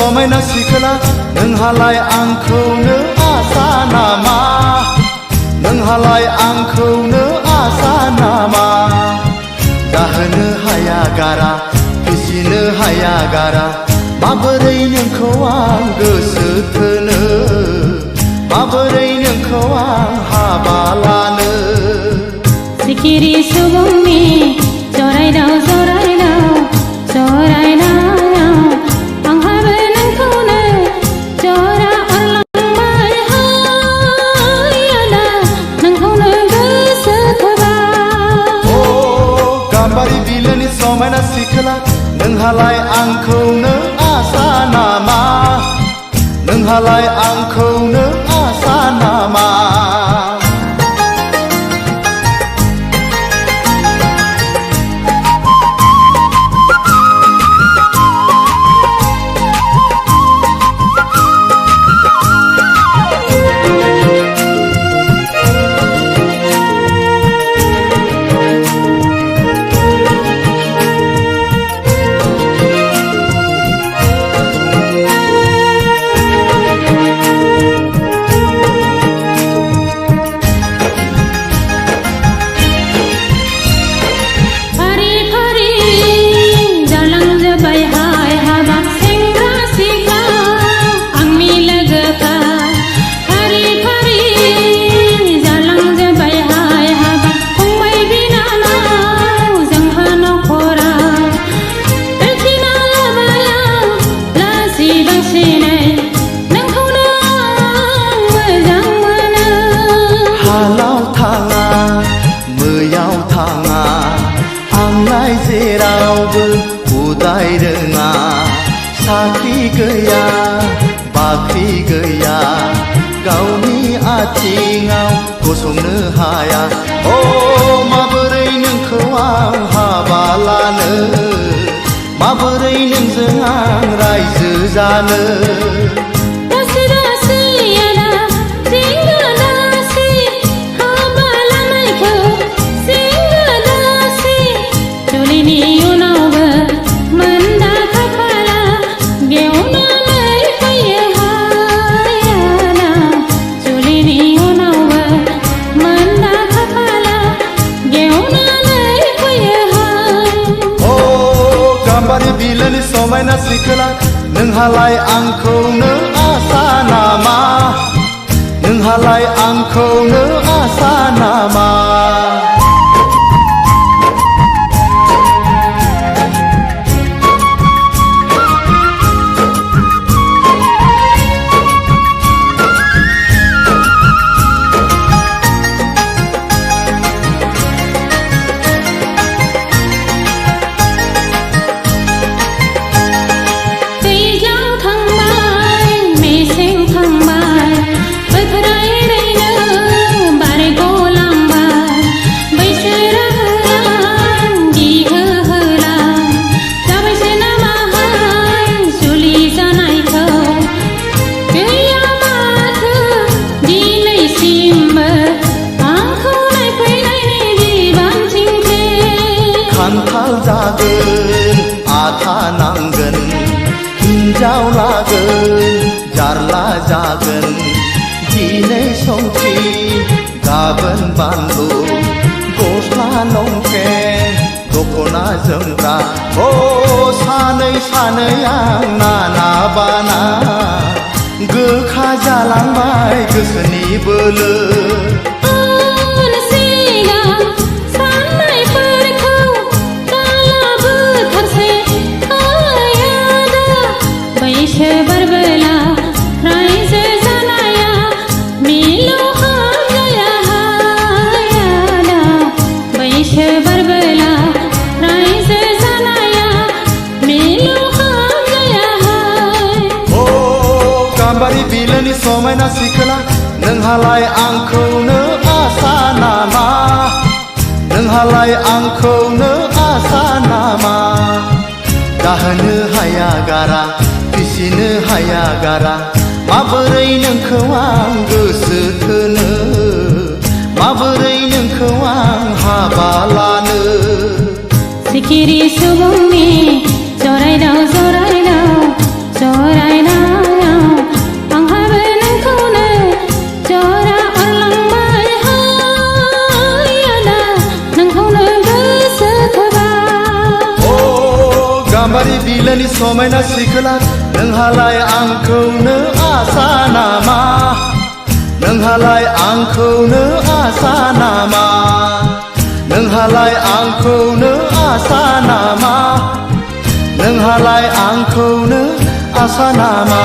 समायना सिखोला नोंहालाय आंखौनो आसा नामा नोंहालाय आंखौनो आसा नामा जाहोनो हाया गारा फिसिनो हाया गारा माबोरै नोंखौ आं गोसो थोनो माबोरै नोंखौ आं हाबा लानो सिखिरि सुबुंनि जरायदाव जरायदाव जरायदाव आंहाबो नोंखौनो जरा अरलांबाय हाय आदा नोंखौनो गोसो थोबाय ओ गाम्बारि बिलोनि समायना सिखोला नोंहालाय आंखौनो आसा नामा नोंहालाय आंखौनो आसा नामा साख्रि गैया बाख्रि गैया गावनि आथिङाव गसंनो हाया ओ माबोरै नोंखौ आं हाबा लानो माबोरै नोंजों आं रायजो जानो बिलोनि समायना सिखोला नोंहालाय आंखौनो आसा नामा नोंहालाय आंखौनो आसा नामा हिन्जाव लागोन जारला जागोन दिनै संख्रि गाबोन बानलु गस्ला लंपेन्ट दख'ना जोमग्रा ओ सानै सानै आं नाना बाना गोखा जालांबाय गोसोनि बोलो बिलोनि समायना सिखोला नोंहालाय आंखौनो आसा नामा नोंहालाय आंखौनो आसा नामा दाहोनो हाया गारा फिसिनो हाया गारा माबोरै नोंखौ आं गोसो थोनो माबोरै नोंखौ आं हाबा लानो सिखिरि सुबुंनि जरायदाव जरायदाव जराय बिलोनि समायना सिखोला नोंहालाय आंखौनो आसा नामा नोंहालाय आंखौनो आसा नामा नोंहालाय आंखौनो आसा नामा नोंहालाय आंखौनो आसा नामा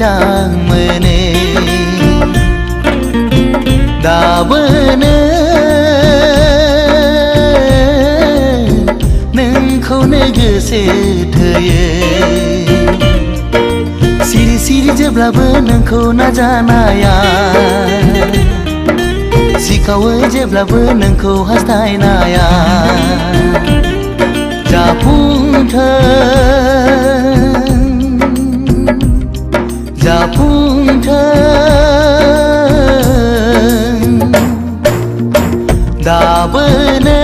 मोजां मोनो दाबोनो नोंखौनो गोसो थोयो सिरि सिरि जेब्लाबो नोंखौ नाजानाया सिखावो जेब्लाबो नोंखौ हास्थायनाया जाफुंथों दाबोनो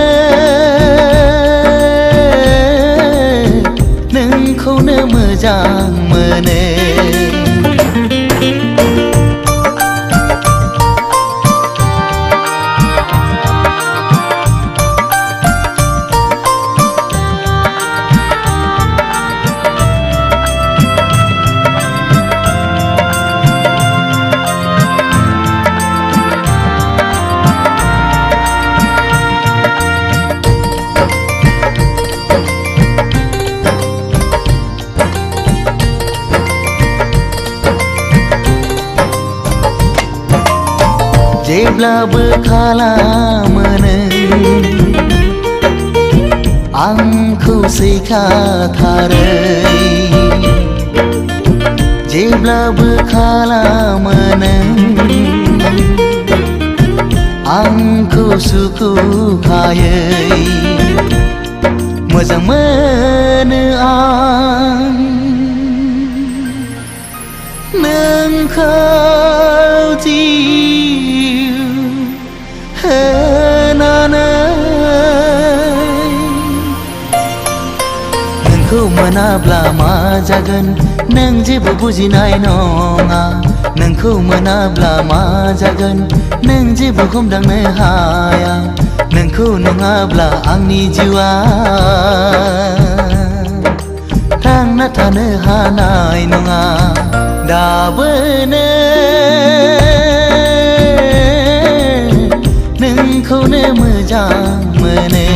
नोंखौनो मोजां मोनो जेब्लाबो खालामो नों आंखौ सैखाथारै जेब्लाबो खालामो नों आंखौ सुखुखायै मोजां मोनो आं नोंखौ नोंखौ मोनाब्ला मा जागोन नों जेबो बुजिनाय नङा नोंखौ मोनाब्ला मा जागोन नों जेबो हमदांनो हाया नोंखौ नङाब्ला आंनि जिउआ थांना थानो हानाय नङा दाबोनो नोंखौनो मोजां मोनो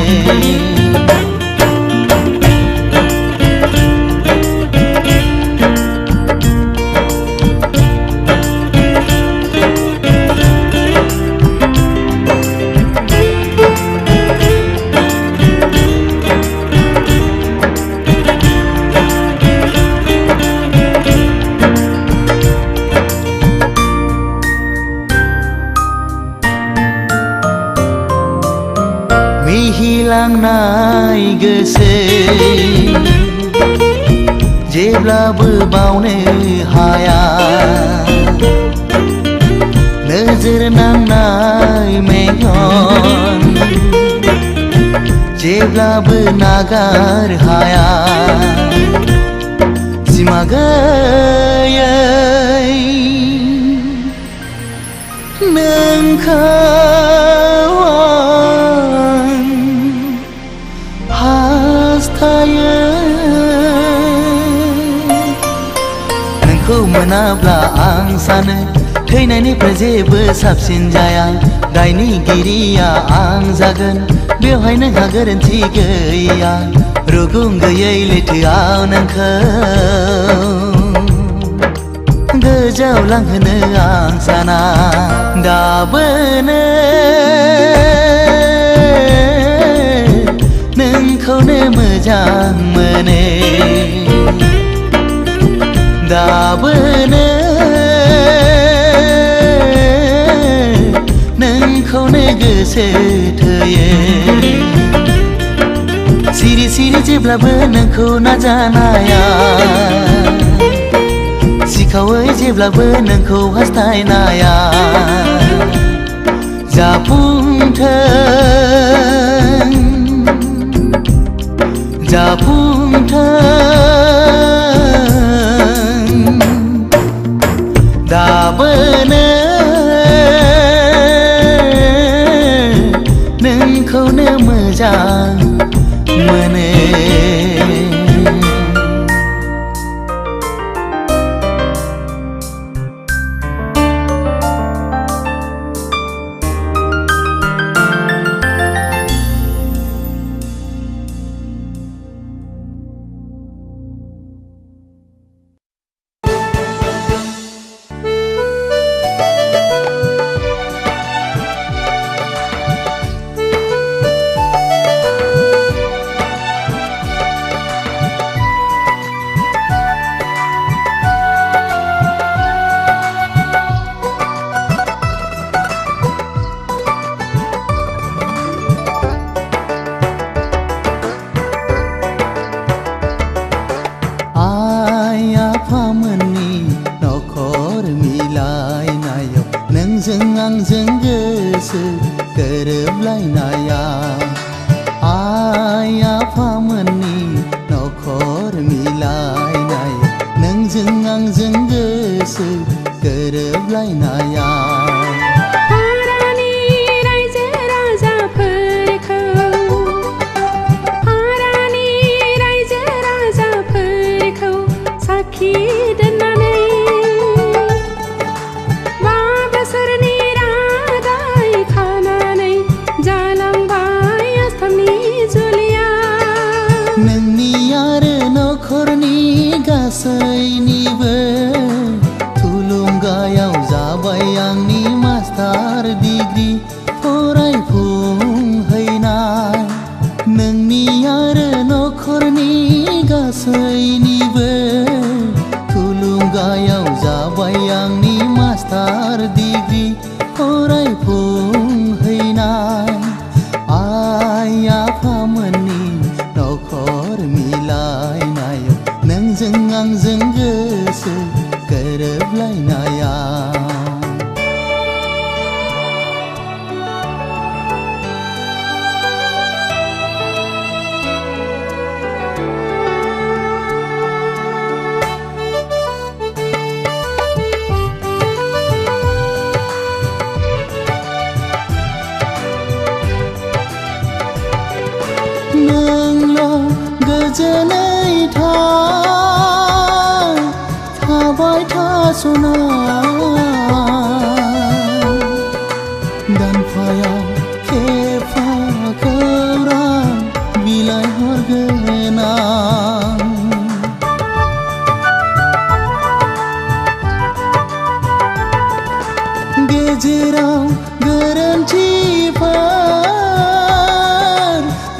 मिहिलांनाय गोसो जेब्लाबो बावनो हाया नोजोर नांनाय मेगन जेब्लाबो नागार हाया सिमा गैयै नोंखौ नोंखौ मोनाब्ला आं सानो थैनायनिफ्राय जेबो साबसिन जाया दायनिगिरिया आं जागोन बेवहाय नोंहा गोरोन्थि गैया रुगुं गैयै लैथोआव नोंखौ गोजौआव लांहोनो आं साना दाबोनो नोंखौनो मोजां मोनो दाबोनो नोंखौनो गोसो थोयो सिरि सिरि जेब्लाबो नोंखौ नाजानाया सिखावै जेब्लाबो नोंखौ हास्थायनाया जाफुंथों दाबोनो नोंखौनो मोजां मोनो आफामोननि नखर मिलायनायाव नोंजों आंजों गोसो गोरोबलायनाया आइ आफामोननि नखर मिलायनायाव नोंजों आंजों गोसो गोरोबलायनाया गासैनिबो थुलुंगायाव जाबाय आंनि मास्टार डिग्री फरायफुंहैनाय नोंनि आरो नखरनि गासैनिबो थुलुंगायाव जाबाय आंनि मास्टार डिग्री फरायफुंहैनाय आइ आफामोननि नखर मिलायनायाव नोंजों आंजों गोसो गोरोबलायनाया नोंल' गोजोनै थाबाय थास'ना दानफायाव खेबफा खौरां बिलाइ हरगोन आं गेजेराव गोरोन्थिफोर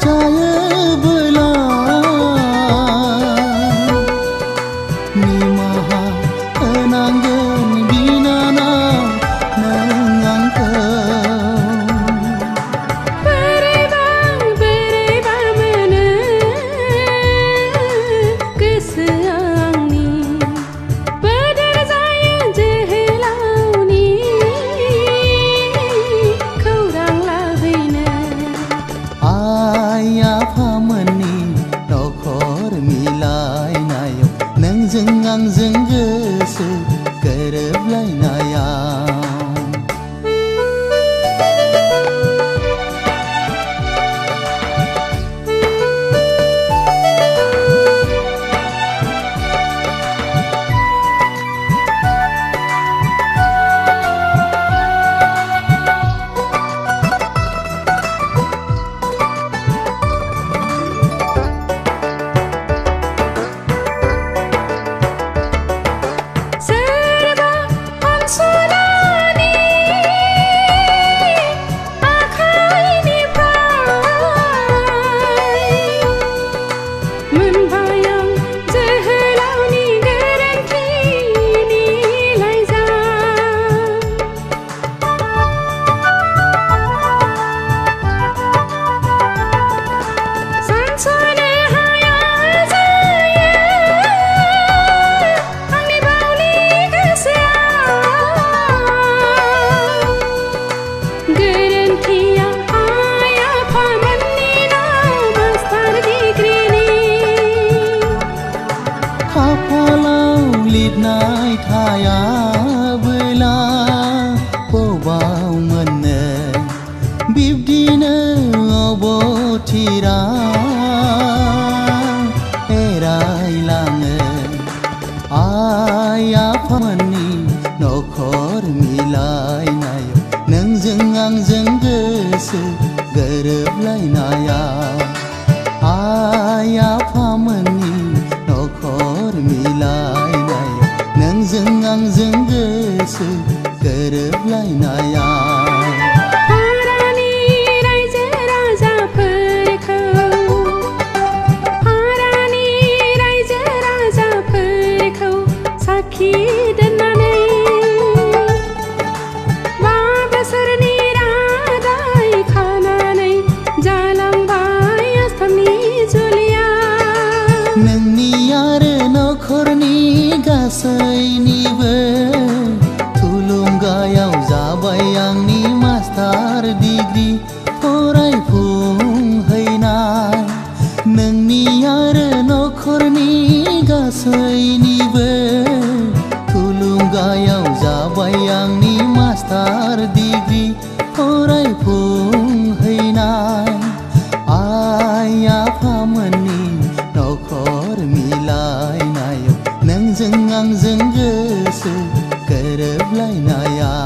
जायोबोला निमाहा होनांगोन बिनानाव नों आंखौ बोरैबा मोनो गोसोआ आंनि बोदोर जायो जोहोलावनि खौरां लाहैनो आइ आफामोननि नखर मिलायनायाव नोंजों आंजों गोसो गोरोबलायनाया सोरबा अनसुलानि आखाइनिफ्राय मोनबाय आं जोहोलावनि गोरोन्थिनि लाइजाम सानस'नो हाया जायो आंनि बावलि गोसोआ गोरोन्थिया आइ आफामोननि मास्टार डिग्रीनि खाफालाव लिरनाय थायाबोला बबाव मोननो बिब्दिनो अबथिरा एरायलाङो आइ आफामोननि नखर मिलायनायाव नोंजों आंजों गोसो गोरोबलायनाया आइ आफामोननि नखर मिलायनायाव नोंजों आंजों गोसो गोरोबलायनाया हारानि रायजो राजाफोरखौ साखि दोननानै 5 बोसोरनि रादाय खानानै जालांबाय आसामनि जुलिया नोंनि आरो नखरनि गासै गासैनिबो थुलुंगायाव जाबाय आंनि मास्टार डिग्री फरायफुंहैनाय नोंनि आरो नखरनि गासैनिबो थुलुंगायाव जाबाय आंनि मास्टार डिग्री फरायफुंहैनाय आइ आफामोननि नखर मिलायनायाव नोंजों आंजों गोसो गोरोबलायनायाव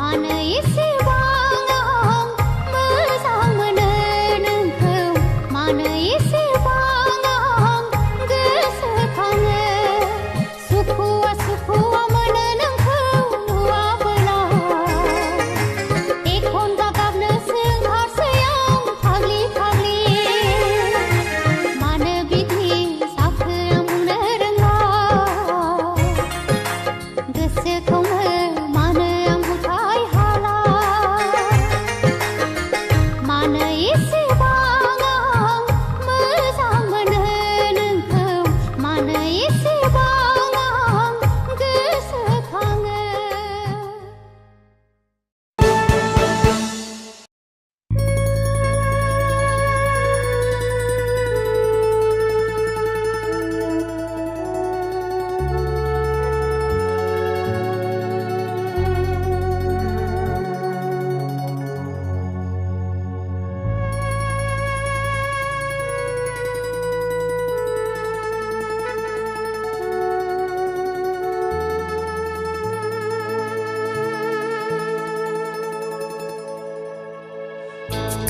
माने इसेबां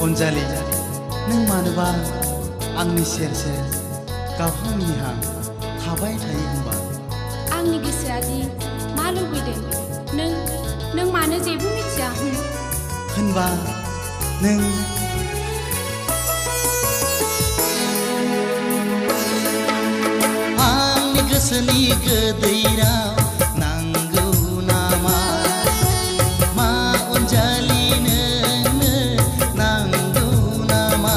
अनजालि नों मानोबा आंनि सेर सेर गाबहां मिनिहां थाबाय थायो होनबा आंनि गोसोआ दि मा लुबैदों नों मानो जेबो मिथिया होनबा नों आंनि गोसोनि गोदै राव नांगौ नामा मा अनजालि नोंनो नांगौ नामा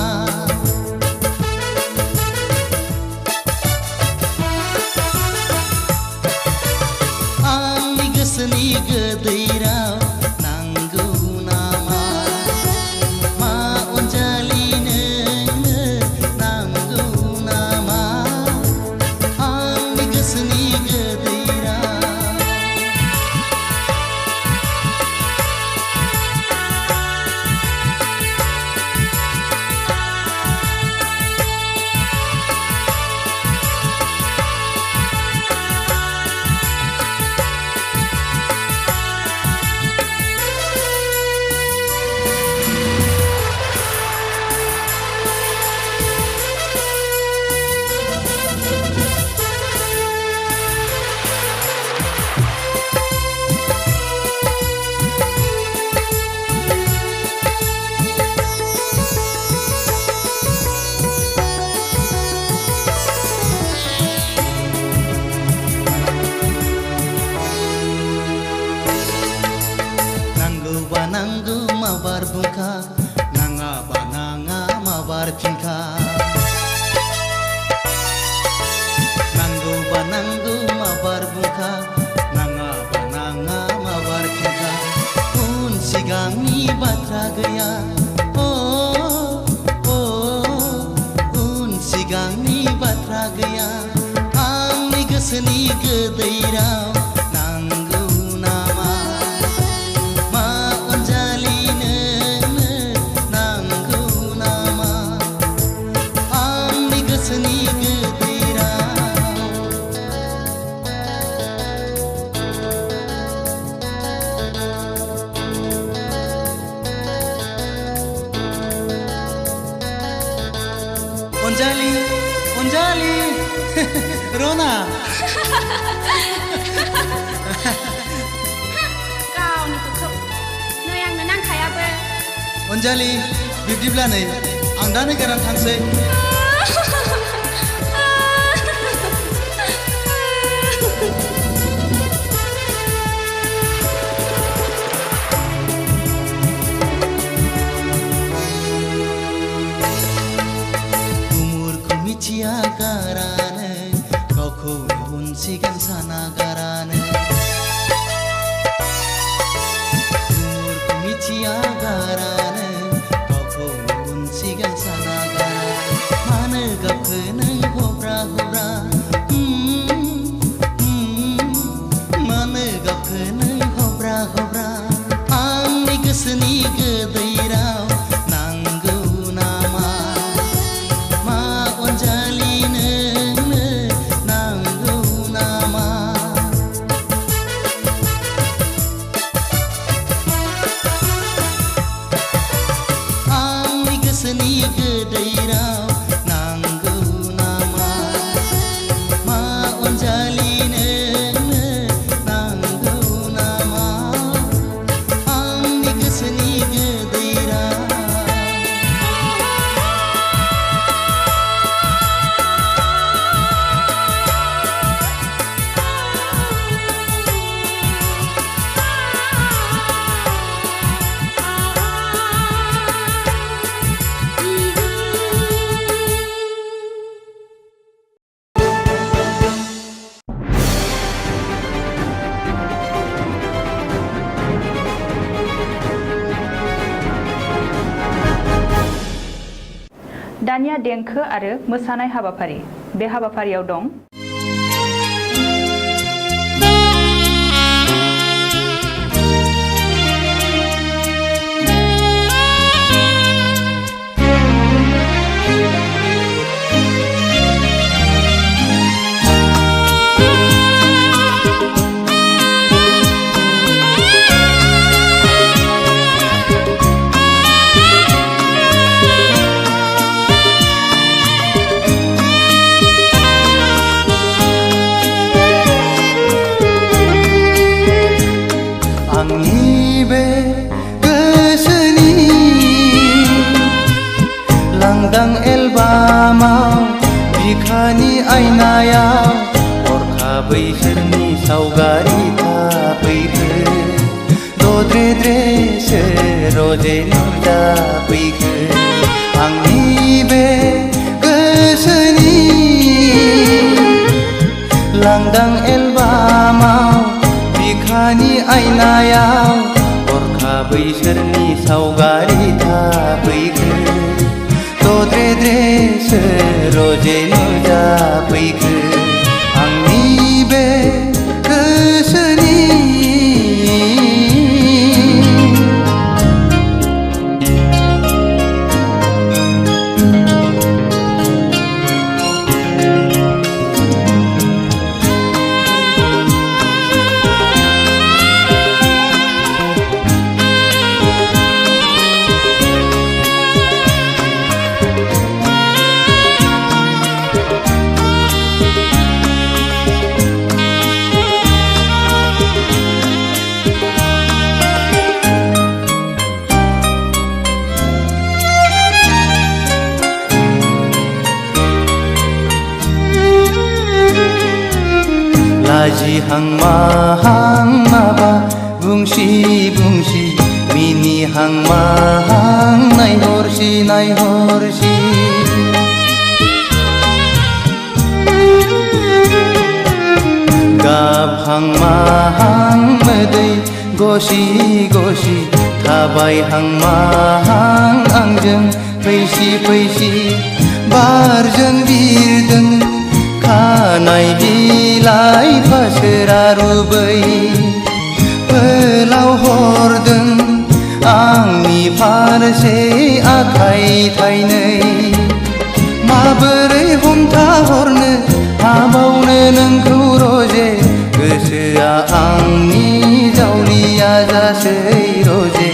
आंनि गोसोनि गोदै राव नांगौ नामा मा अनजालि नोंनो नांगौ नामा आंनि गोसोनि गोदै राव नांगौबा नांगौ माबार बुंखा नाङाबा नाङा माबार फिनखा नांगौबा नांगौ माबार बुंखा नाङाबा नाङा माबार फिनखा उन सिगांनि बाथ्रा गैया उन सिगांनि बाथ्रा गैया आंनि गोसोनि गोदै राव नांगौ नामा मा अनजालि नोंनो नांगौ नामा आंनि गोसोनि गोदै राव अनजालि अनजालि रना गावनिखौ नै आंनो नांखायाबो अनजालि बिब्दिब्ला नै आं दा नागिरनानै थांसै उमुरखौ मिथिया गारानो गावखौ उनसिगां साना गारानो उमुरखौ मिथिया गारानो गावखौ उनसिगां साना गारानो मानो गावखौ नों हब्रा हब्रा मानो गावखौ नों हब्रा हब्रा आंनि गोसोनि गोदै राव नांगौ नामा मा अनजालि नोंनो नांगौ नामा आंनि गोसोनि गोदै राव नांगौ नामा मा अनजालि नोंनो नांगौ नामा आंनि गोसोनि गोदै राव दानिया देंखो आरो मोसानाय हाबाफारि बे हाबाफारियाव दं आयनायाव हरखाबै सोरनि सावगारि थाफैखो दद्रे-द्रेसो रजे नुजाफैखो आंनि बे गोसोनि लांदां एलबामाव बिखानि आयनायाव हरखाबै सोरनि सावगारि थाफैखो दद्रे-द्रेसो रजे नुजाफैखो आंनि बे गोसोनि लाजिहां माहां माबा बुंसि बुंसि मिनिहां माहां नायहरसि नायहरसि गाबहां माहां मोदै गसि गसि थाबायहां माहां आंजों फैसि फैसि बारजों बिरदों खानाय बिलाइ फासोरा रुबै फोलाव हरदों आंनि फारसे आखाइ थाइनै माबोरै हमथाहरनो हाबावनो नोंखौ रजे गोसोआ आंनि जावलिया जासै रजे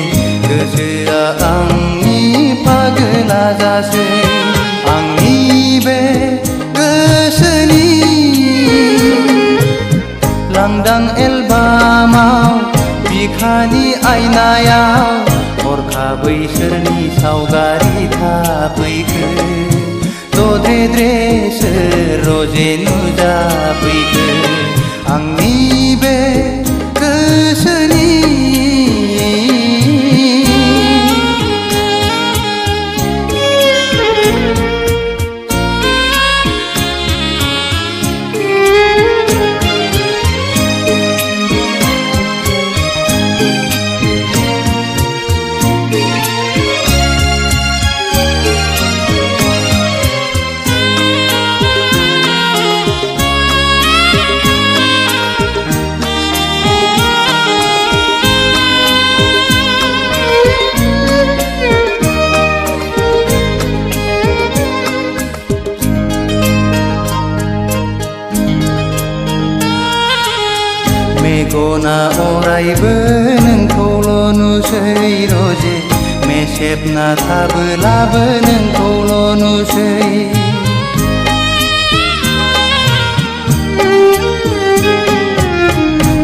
गोसोआ आंनि पागला जासै आंनि बे गोसोनि लांदां एलबामाव बिखानि आयनायाव हरखाबै सोरनि सावगारि थाफैखो दद्रे-द्रेसो रजे नुजाफैखो आंनि बे गोसोनि मेगना अरायबो नोंखौल' नुसै रजे मेसेबना थाबोलाबो नोंखौल' नुसै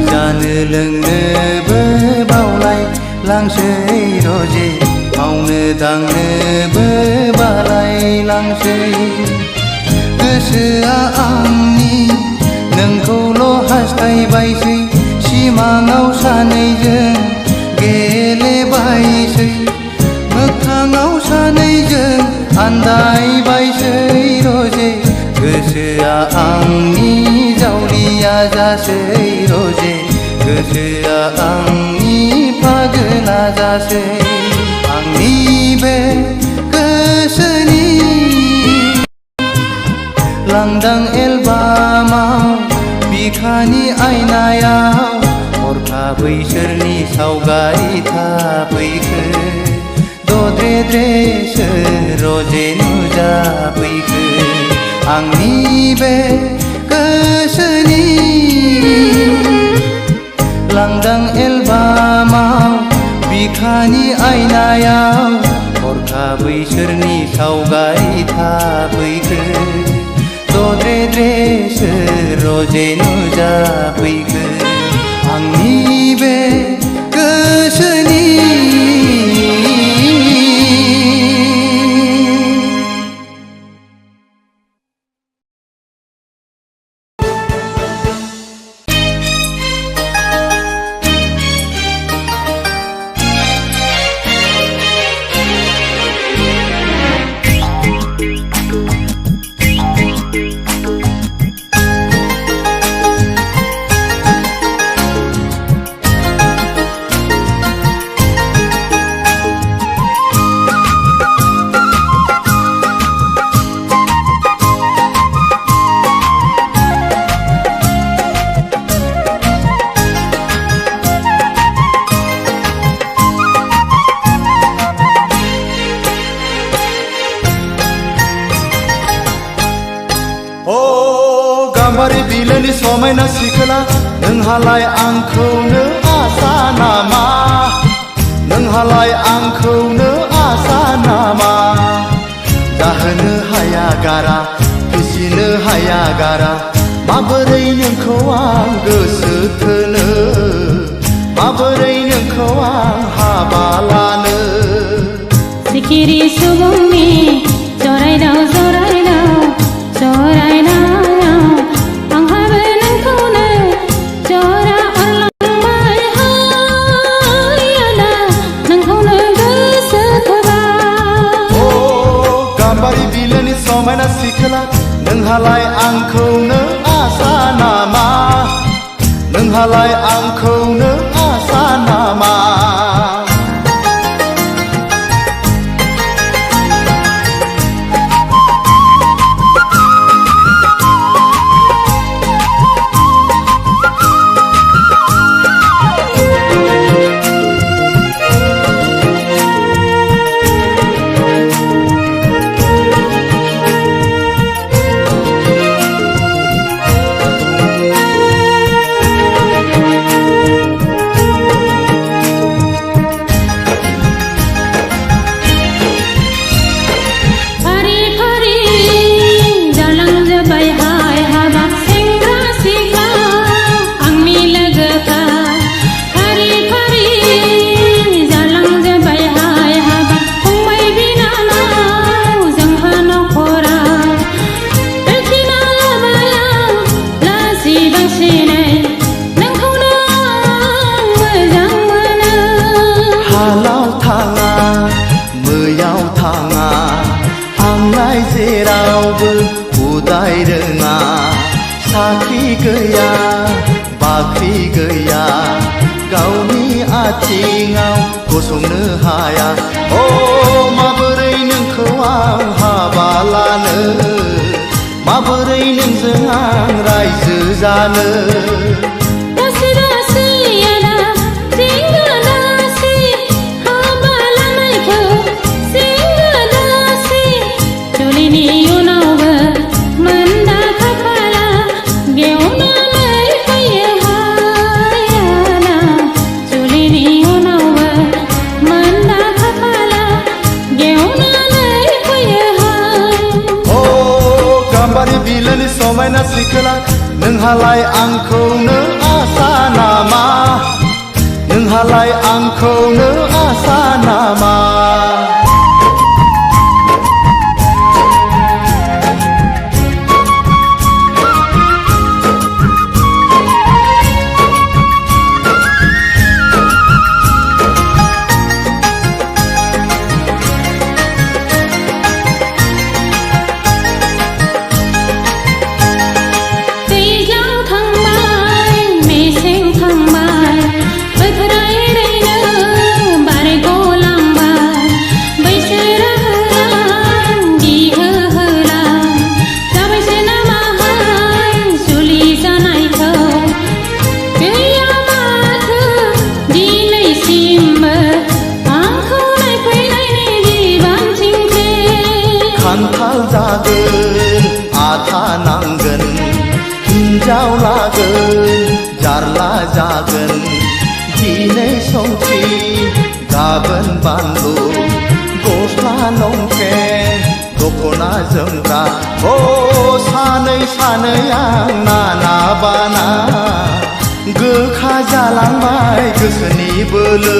जानो लोंनोबो बावलाय लांसै रजे मावनो दांनोबो बालाय लांसै गोसोआ आंनि नोंखौल' हास्थायबायसै सिमाङाव सानैजों गेलेबायसै मोगथाङाव सानैजों आन्दायबायसै रजे गोसोआ आंनि जावलिया जासै रजे गोसोआ आंनि पागला जासै आंनि बे गोसोनि लांदां एलबामाव बिखानि आयनायाव हरखाबै सोरनि सावगारि थाफैखो दद्रे-द्रेसो रजे नुजाफैखो आंनि बे गोसोनि लांदां एलबामाव बिखानि आयनायाव हरखाबै सोरनि सावगारि थाफैखो दद्रे-द्रेसो रजे नुजाफैखो आंनि बे गोसोनि बिलोनि समायना सिखोला नोंहालाय आंखौनो आसा नामा नोंहालाय आंखौनो आसा नामा दाहोनो हाया गारा फिसिनो हाया गारा माबोरै नोंखौ आं गोसो थोनो माबोरै नोंखौ आं हाबा लानो सिखिरि सुबुंनि जरायदाव जरायदाव जरायनायाव आंहाबो नोंखौनो जरा अरलांबाय हायाला नोंखौनो गोसो थोबाय ओ गाम्बारि बिलोनि समायना सिखोला नोंहालाय आंखौनो आसा नामा नोंहालाय आंखौनो आसा नामा उदाय रोङा साख्रि गैया बाख्रि गैया गावनि आथिङाव गसंनो हाया ओ माबोरै नोंखौ आं हाबा लानो माबोरै नोंजों आं रायजो जानो बिलोनि समायना सिखोला नोंहालाय आंखौनो आसा नामा नोंहालाय आंखौनो आसा नामा खान्थाल जागोन आथा नांगोन हिन्जाव लागोन जारला जागोन दिनै संख्रि गाबोन बानलु गस्ला लंपेन्ट दख'ना जोमग्रा ओ सानै सानै आं नाना बाना गोखा जालांबाय गोसोनि बोलो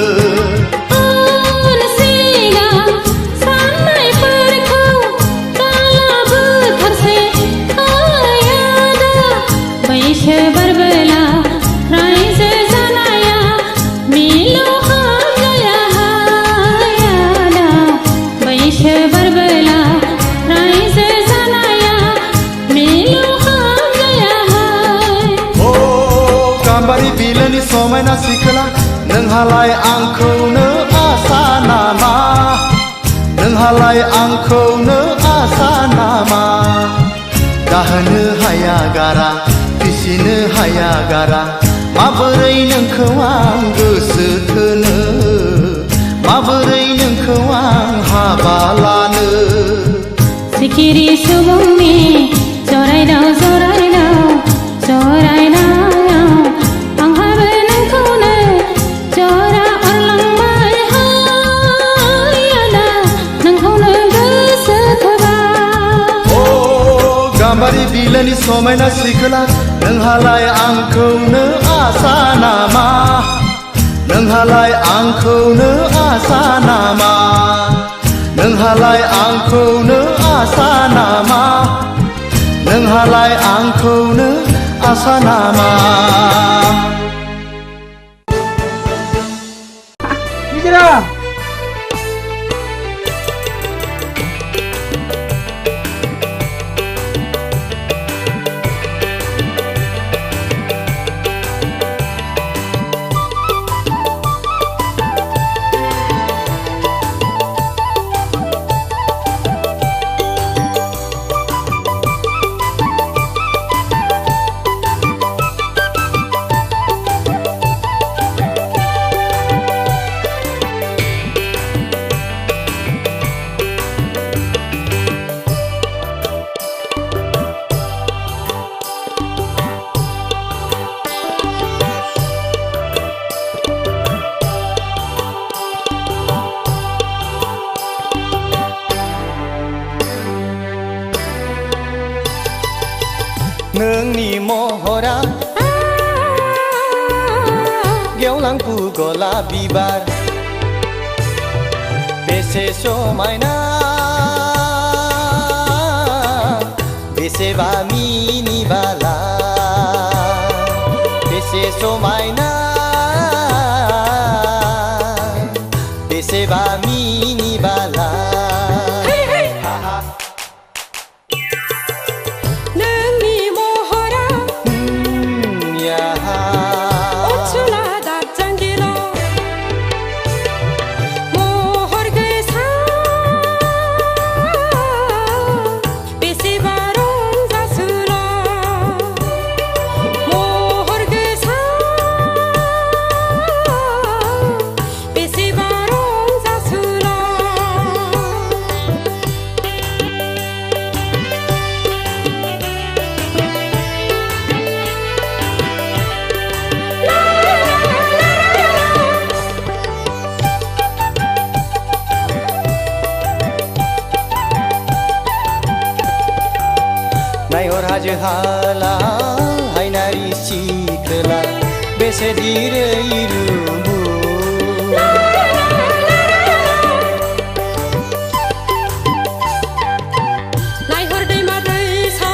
बिलोनि समायना सिखोला नोंहालाय आंखौनो आसा नामा नोंहालाय आंखौनो आसा नामा दाहोनो हाया गारा फिसिनो हाया गारा माबोरै नोंखौ आं गोसो थोनो माबोरै नोंखौ आं हाबा लानो सिखिरि सुबुंनि जरायदाव जरायदाव गाम्बारि बिलोनि समायना सिखोला नोंहालाय आंखौनो आसा नामा नोंहालाय आंखौनो आसा नामा नोंहालाय आंखौनो आसा नामा नोंहालाय आंखौनो आसा नामा नोंनि महरा गेवलांफु गलाप बिबार बेसे समायना बेसेबा मिनिबाला बेसे समायना बेसेबा मिनिबाला हाजो हाला हायनारि सिखोला बेसे दिरै रुबु नायहर दैमा दैसा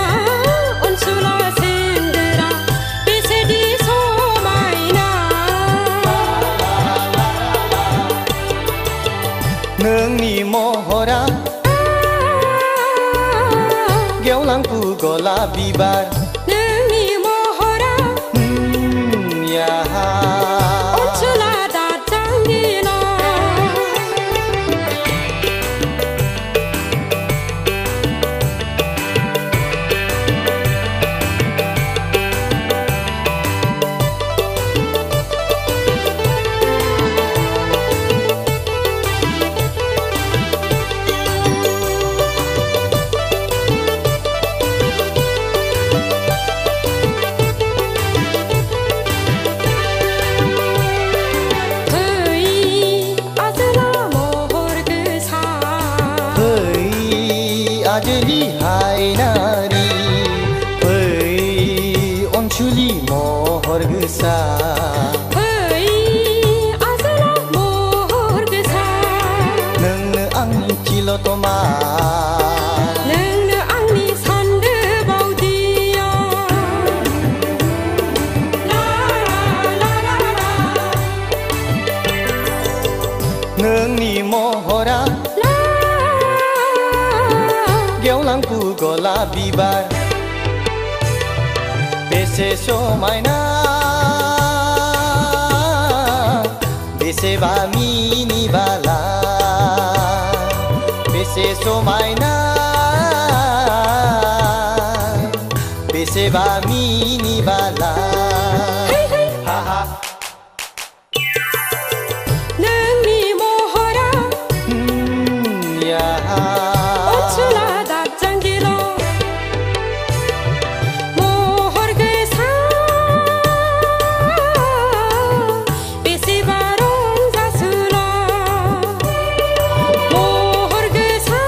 अनसुला सेंग्रा बेसेदि समायना नोंनि महरा गेवलांफु गलाप बिबार नोंनि महरा अनसुला दाजांगिला आजलि हायनारि फै अनसुलि महर गोसा फै आजला महर गोसा नोंनो आंनि तिलतमा नोंनो आंनि सान्दो बावदिया नोंनि महरा गेवलांफु गलाप बिबार बेसे समायना बेसेबा मिनिबाला बेसे समायना बेसेबा मिनिबाला नोंनि महरा अनसुला दाजांगिला महर गोसा बेसेबा रंजासुला महर गोसा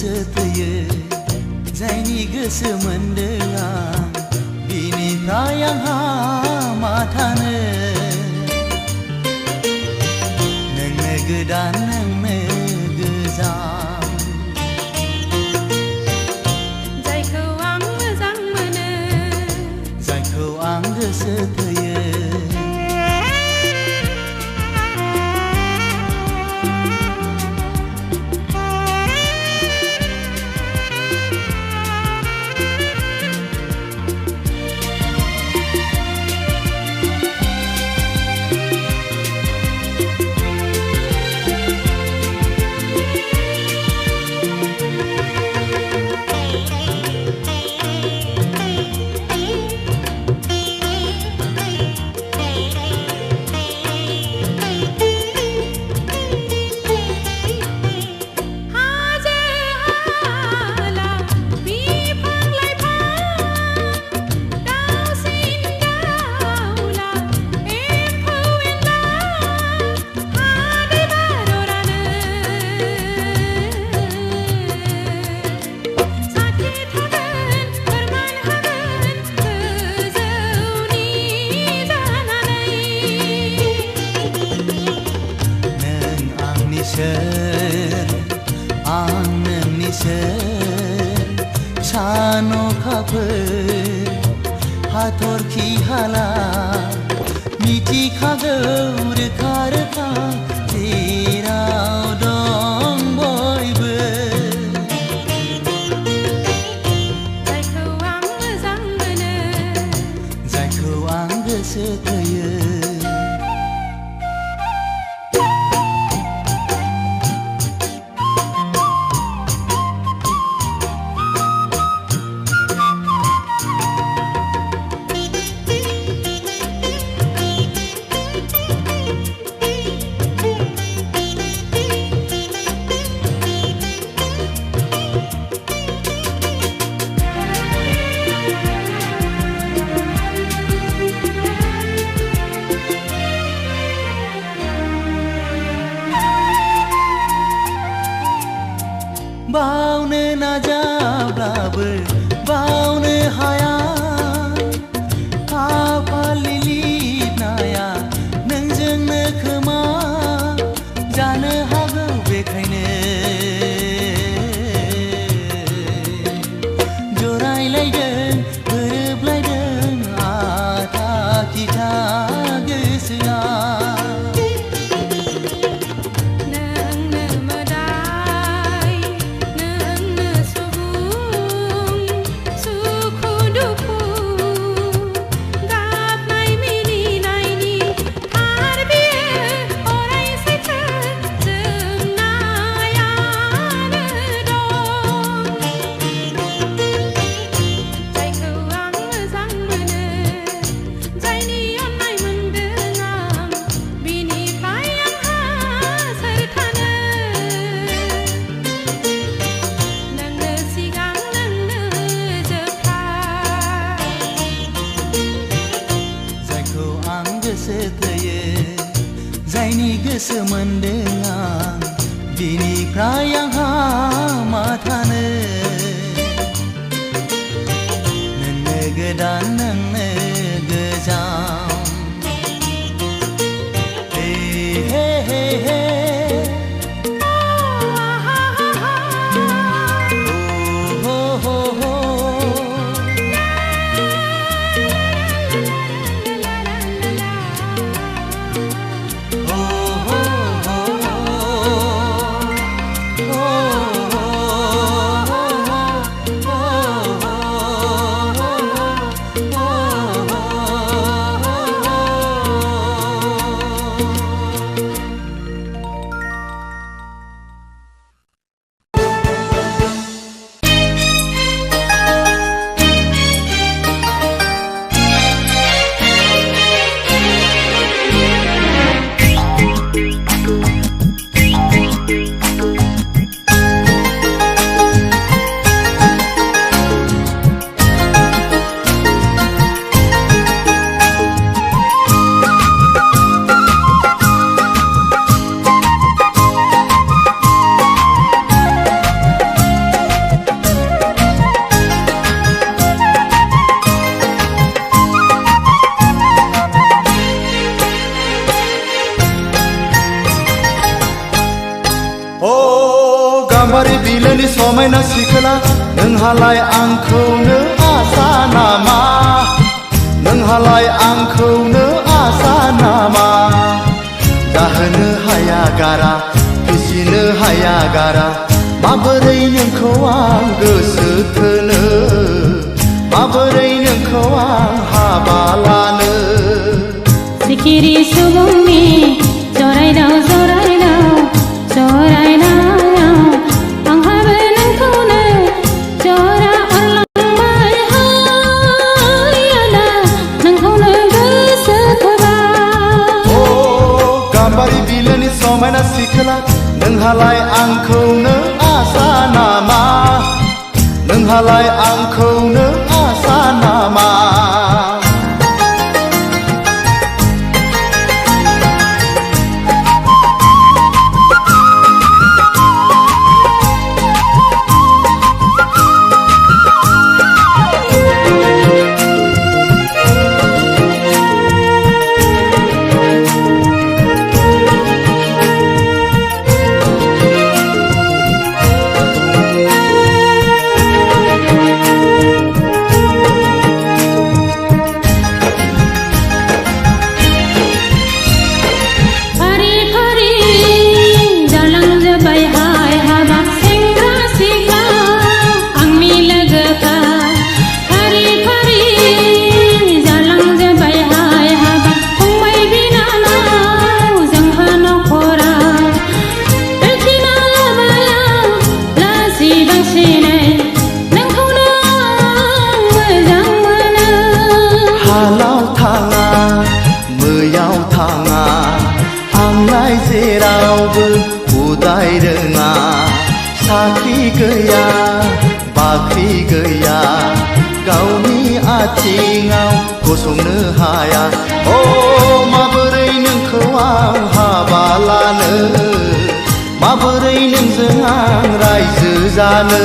गोसो थैयो जायनि गोसो मोनदों आं बिनिफ्राय आंहा मा थानो नोंनो गोदान नोंनो गोजाम जायखौ आं मोजां मोनो जायखौ आं गोसो थैयो हाथरखि हाला मिथिखागौ रोखा रोखा जेराव दं बयबो जायखौ आं मोजां मोनो जायखौ आं गोसो थैयो बावनो नाजाब्लाबो बावनो हाया खाफालनि लिरनाया नोंजोंनो खोमा जानो हागौ बेखायनो जरायलायदों गोरोबलायदों आथा खिथा गोसोआ जायनि गोसो मोनदों आं बिनिफ्राय आंहा मा थानो नोंनो गोदान नोंनो गोजाम हे हे हे हे हो हो हो oh बिलोनि समायना सिखोला नोंहालाय आंखौनो आसा नामा नोंहालाय आंखौनो आसा नामा जाहोनो हाया गारा फिसिनो हाया गारा माबोरै नोंखौ आं गोसो थोनो माबोरै नोंखौ आं हाबा लानो सिखिरि सुबुंनि जरायदाव जरायदाव जरायनायाव आंहाबो नोंखौनो जरा अनलांबाय हायाला नोंखौनो गोसो थोबाय ओ गाम्बारि बिलोनि समायना सिखोला नोंहालाय आंखौनो आसा नामा नोंहालाय आंखौनो आसा नामा साख्रि गैया बाख्रि गैया गावनि आथिङाव गसंनो हाया ओ माबोरै नोंखौ आं हाबा लानो माबोरै नोंजों आं रायजो जानो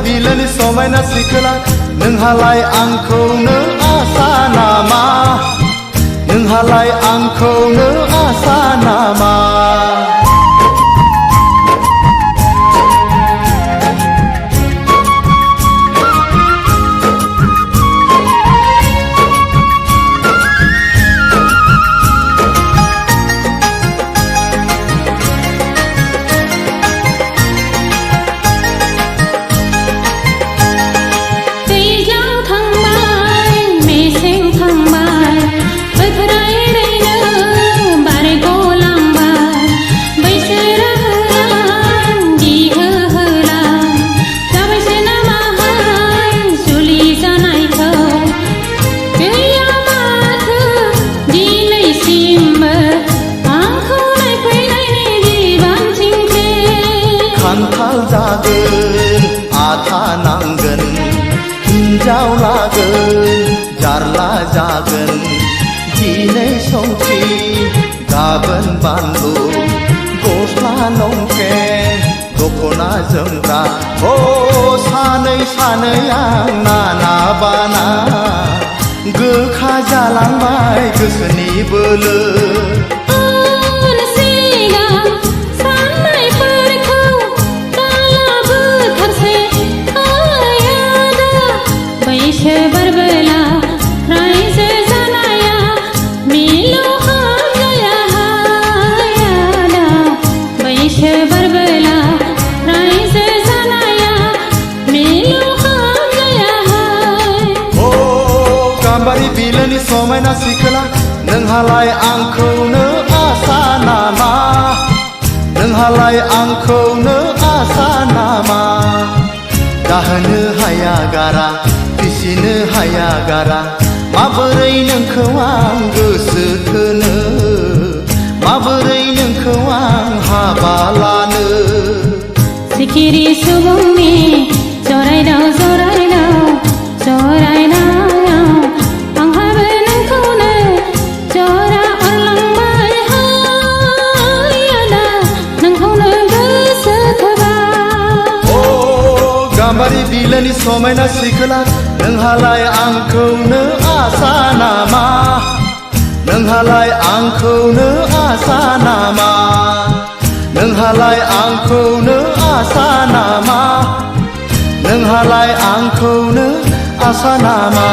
बिलोनि समायना सिखोला नोंहालाय आंखौनो आसा नामा नोंहालाय आंखौनो आसा नामा खान्थाल जागोन आथा नांगोन हिन्जाव लागोन जारला जागोन दिनै संख्रि गाबोन बानलु गस्ला लंपेन्ट दख'ना जोमग्रा ओ सानै सानै आं नाना बाना गोखा जालांबाय गोसोनि बोलो बिलोनि समायना सिखोला नोंहालाय आंखौनो आसा नामा नोंहालाय आंखौनो आसा नामा दाहोनो हाया गारा फिसिनो हाया गारा माबोरै नोंखौ आं गोसो थोनो माबोरै नोंखौ आं हाबा लानो सिखिरि सुबुंनि जरायदाव जरायदाव जरा फरायनायाव आंहाबो नोंखौनो जरा अरलांबाय हाय आदा नोंखौनो गोसो थोबाय गाम्बारि बिलोनि समायना सिखोला नोंहालाय आंखौनो आसा नामा नोंहालाय आंखौनो आसा नामा नोंहालाय आंखौनो आसा नामा नोंहालाय आंखौनो आसा नामा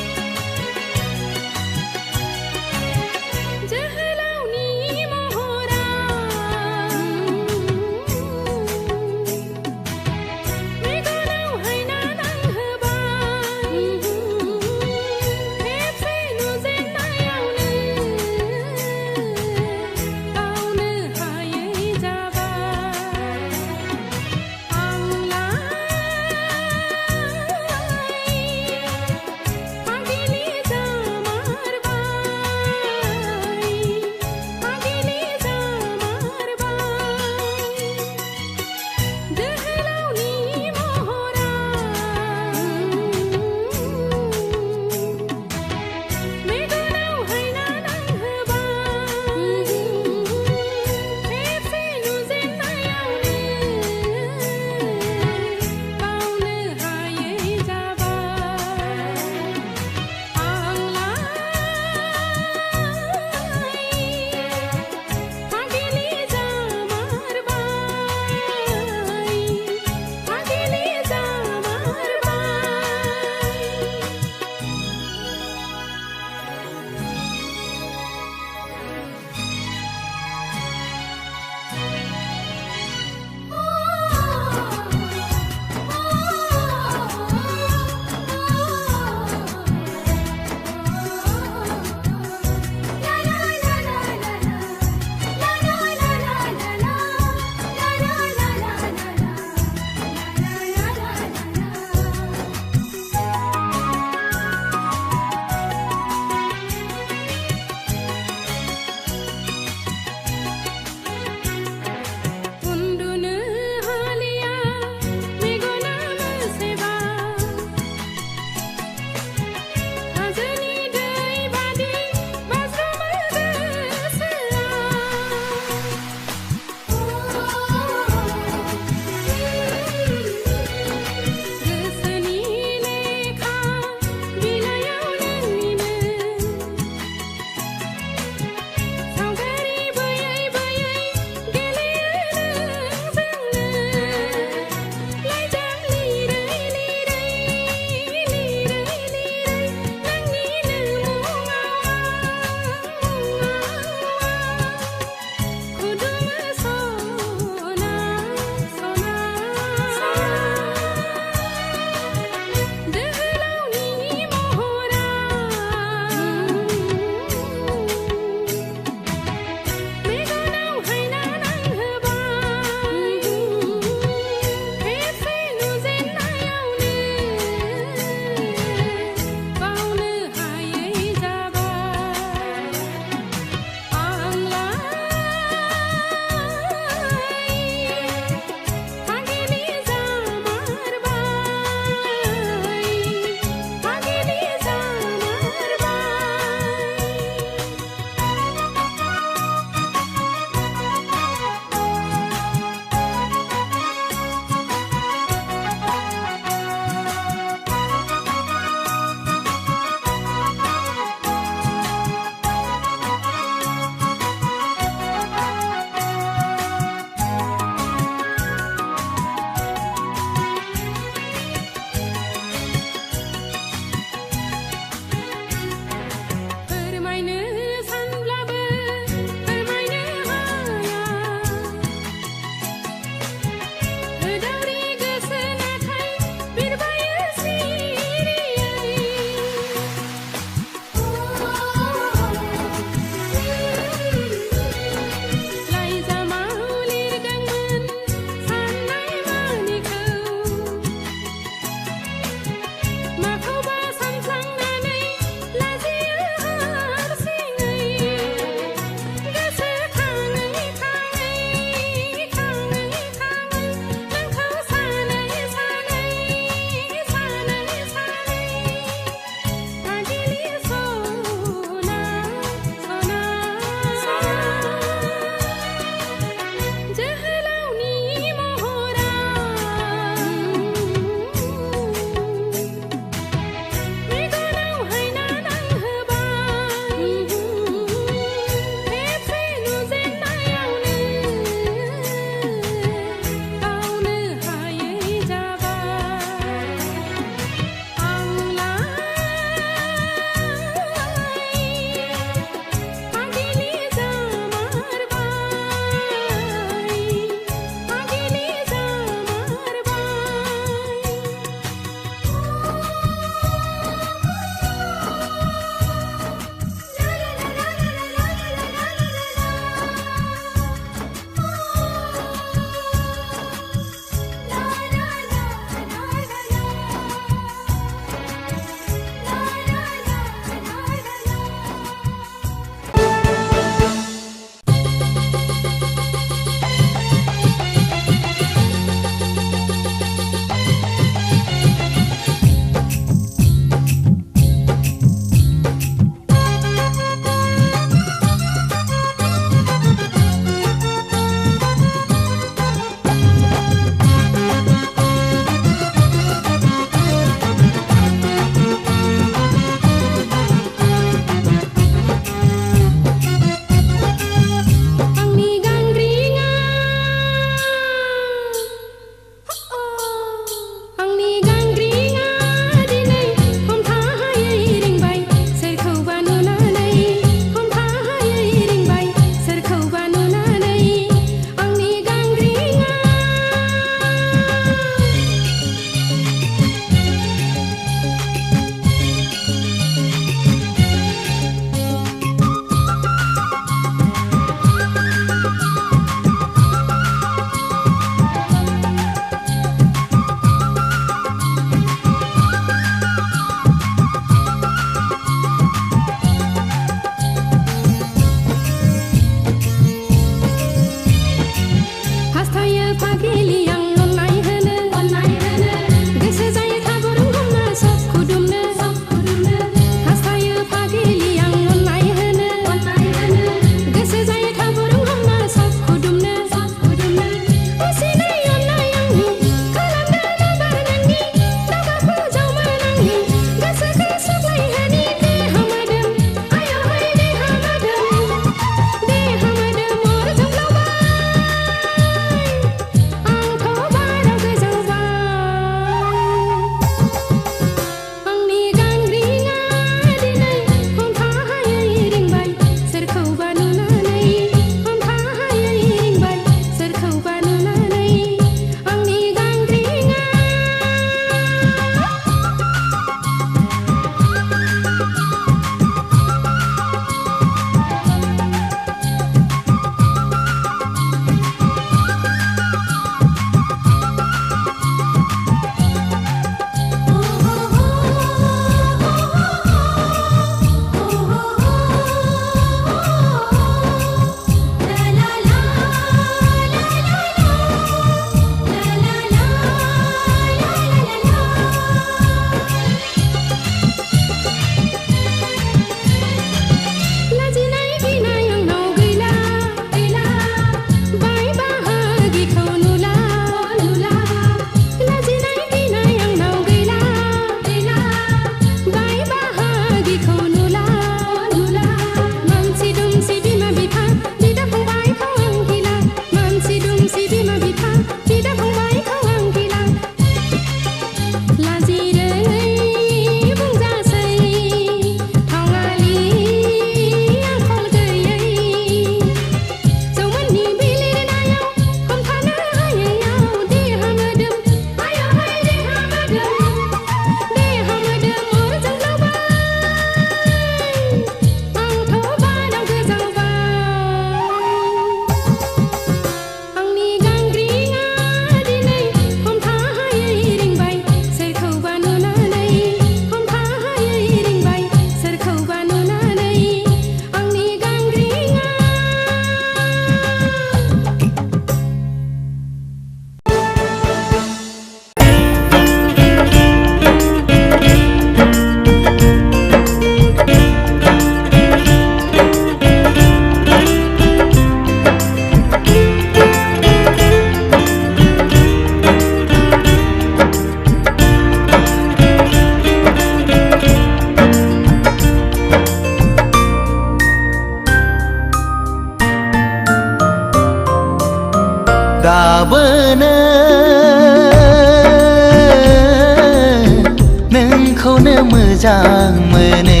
मोजां मोनो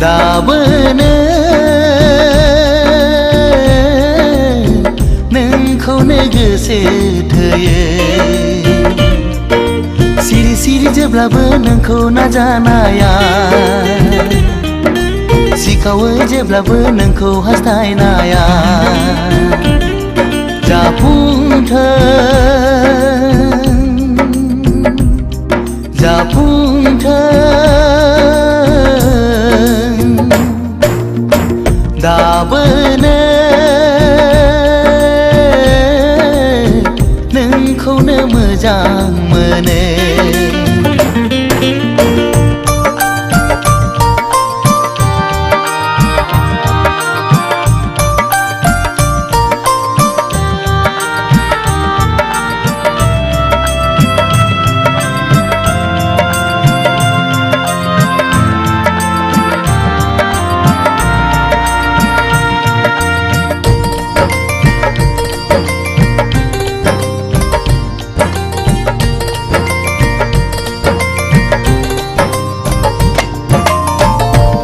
दाबोनो नोंखौनो गोसो थोयो सिरि सिरि जेब्लाबो नोंखौ नाजानाया सिखावो जेब्लाबो नोंखौ हास्थायनाया जाफुंथों दाबोनो नोंखौनो मोजां मोनो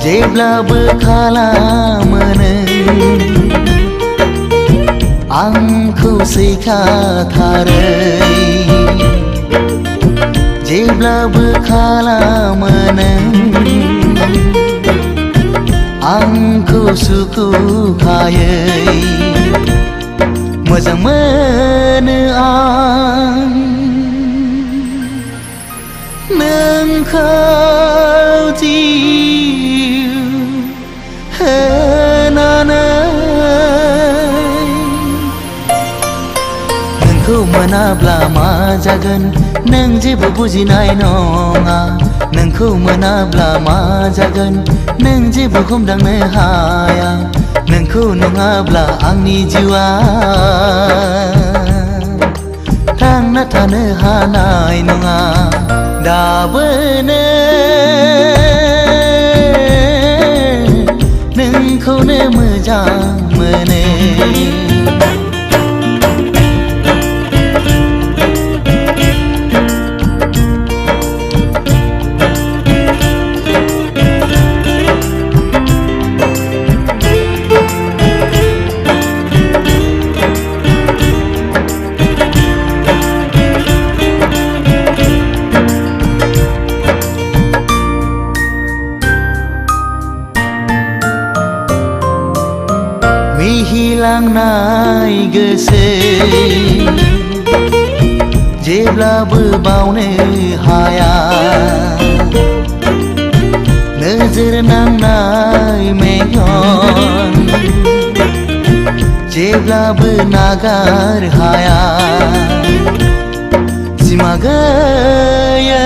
जेब्लाबो खालामो नों आंखौ सैखाथारै जेब्लाबो खालामो नों आंखौ सुखुखायै मोजां मोनो आं नोंखौ नोंखौ मोनाब्ला मा जागोन नों जेबो बुजिनाय नङा नोंखौ मोनाब्ला मा जागोन नों जेबो हमदांनो हाया नोंखौ नङाब्ला आंनि जिउआ थांना थानो हानाय नङा दाबोनो नोंखौनो मोजां मोनो मिहिलांनाय गोसो जेब्लाबो बावनो हाया नोजोर नांनाय मेगन जेब्लाबो नागार हाया सिमा गैयै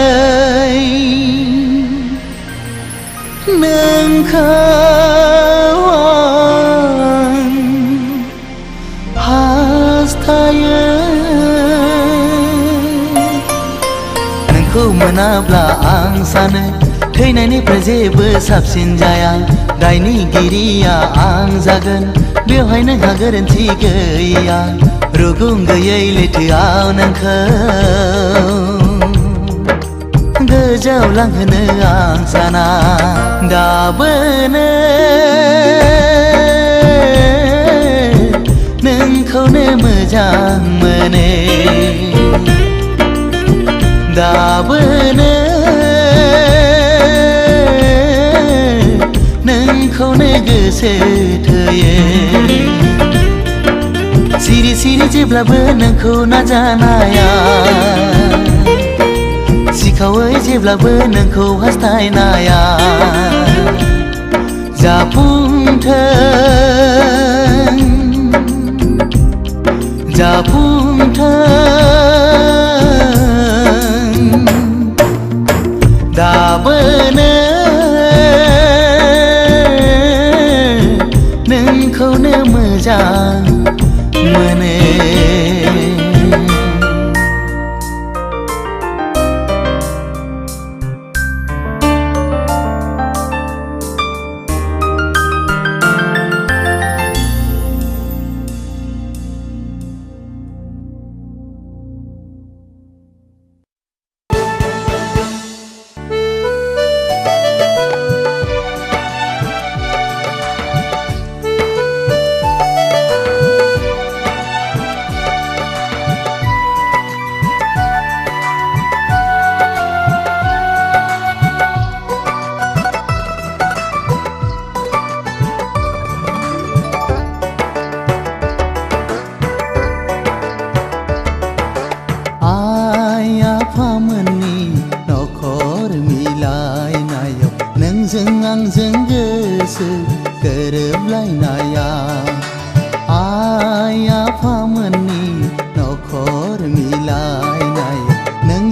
नोंखौ नोंखौ मोनाब्ला आं सानो थैनायनिफ्राय जेबो साबसिन जाया दायनिगिरिया आं जागोन बेवहाय नोंहा गोरोन्थि गैया रुगुं गैयै लैथोआव नोंखौ गोजौआव लांहोनो आं साना दाबोनो नोंखौनो मोजां मोनो दाबोनो नोंखौनो गोसो थोयो सिरि सिरि जेब्लाबो नोंखौ नाजानाया सिखावै जेब्लाबो नोंखौ हास्थायनाया जाफुंथों दाबोनो नोंखौनो मोजां मोनो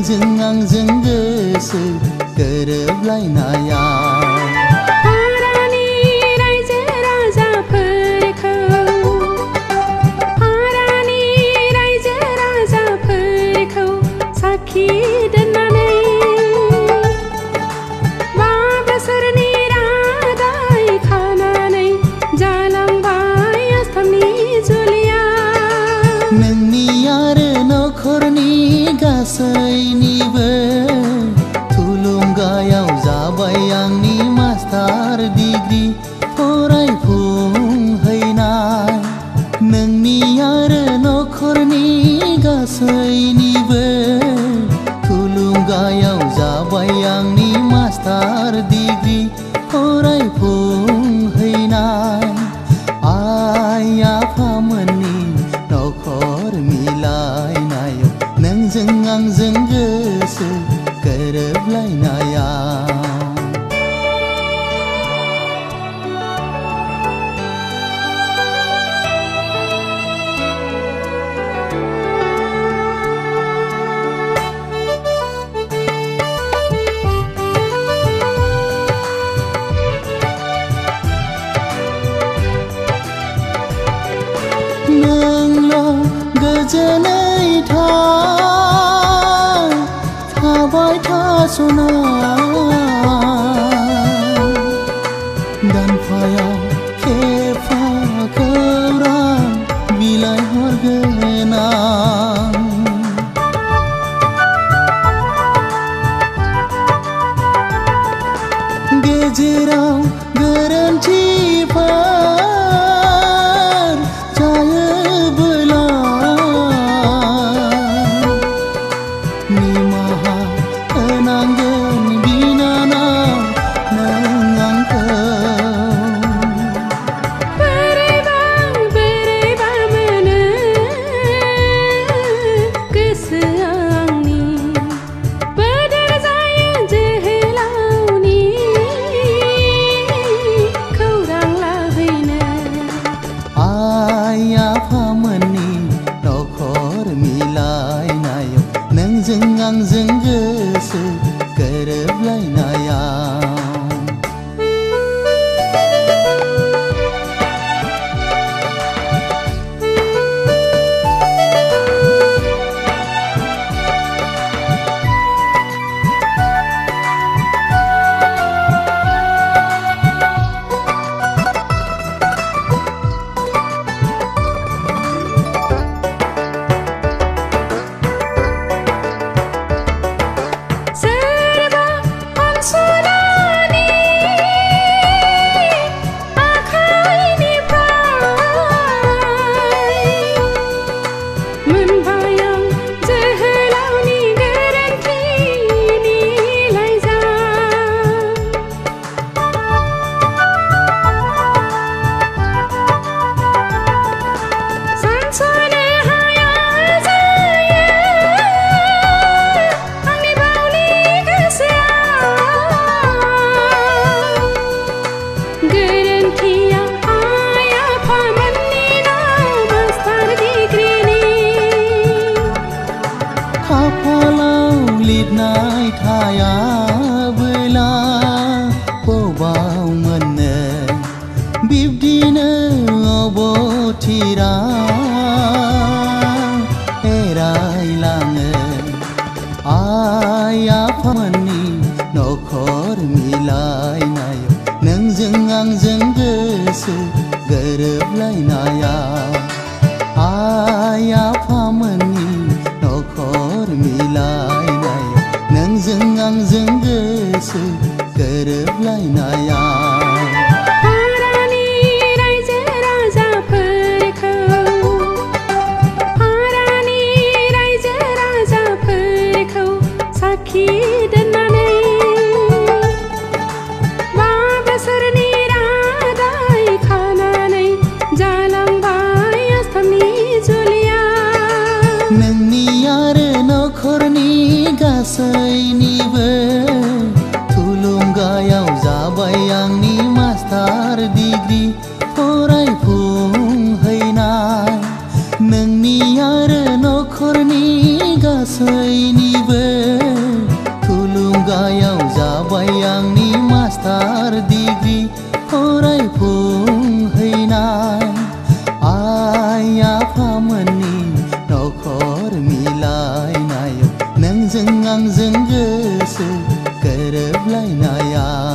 नोंजों आंजों गोसो गोरोबलायनाया गासैनिबो थुलुंगायाव जाबाय आंनि मास्टार डिग्री फरायफुंहैनाय नोंनि आरो नखरनि गासैनिबो थुलुंगायाव जाबाय आंनि मास्टार डिग्री फरायफुंहैनाय आइ आफामोननि नखर मिलायनायाव नोंजों आंजों गोसो गोरोबलायनाया नोंल' गोजोनै थाबाय थास'ना दानफायाव खेबफा खौरां बिलाइ हरगोन आं गेजेराव गोरोन्थिफोर जायोबोला निमाहा होनांगोन बिनानाव नों आंखौ बोरैबा मोनो गोसोआ आंनि बोदोर जायो जोहोलावनि खौरां लाहैनो आइ आफामोननि नखर मिलायनायाव नोंजों आंजों गोसो गोरोबलायनाया सोरबा अनसुलानि आखाइनिफ्राय मोनबाय आं जोहोलावनि गोरोन्थिनि लाइजाम सानस'नो हाया जायो आंनि बावलि गोरोन्थिया आइ आफामोननि मास्टार डिग्रीनि खाफालाव लिरनाय थायाबोला बबाव मोननो बिब्दिनो अबथिरा एरायलाङो आइ आफामोननि नखर मिलायनायाव नोंजों आंजों गोसो गोरोबलायनाया आइ आफामोननि नखर मिलायनायाव नोंजों आंजों गोसो गोरोबलायनाया हारानि रायजो राजाफोरखौ साखि दोननानै 5 बोसोरनि रादाय खानानै जालांबाय आसामनि जुलिया नोंनि आरो नखरनि गासैनिबो थुलुंगायाव जाबाय आंनि मास्टार डिग्री फरायफुंहैनाय नोंनि आरो नखरनि गासैनिबो आंनि मास्टार डिग्री फरायफुंहैनाय आइ आफामोननि नखर मिलायनायाव नोंजों आंजों गोसो गोरोबलायनायाव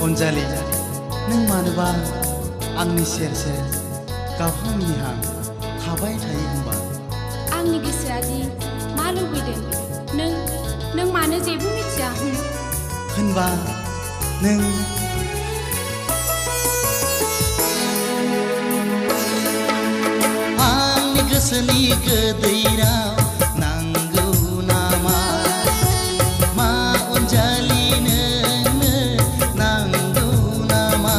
अनजालि नों मानोबा आंनि सेर सेर गाबहां मिनिहां थाबाय थायो होनबा आंनि गोसोआ दि मा लुबैदों नों मानो जेबो मिथिया होनबा नों आंनि गोसोनि गोदै राव नांगौ नामा मा अनजालि नोंनो नांगौ नामा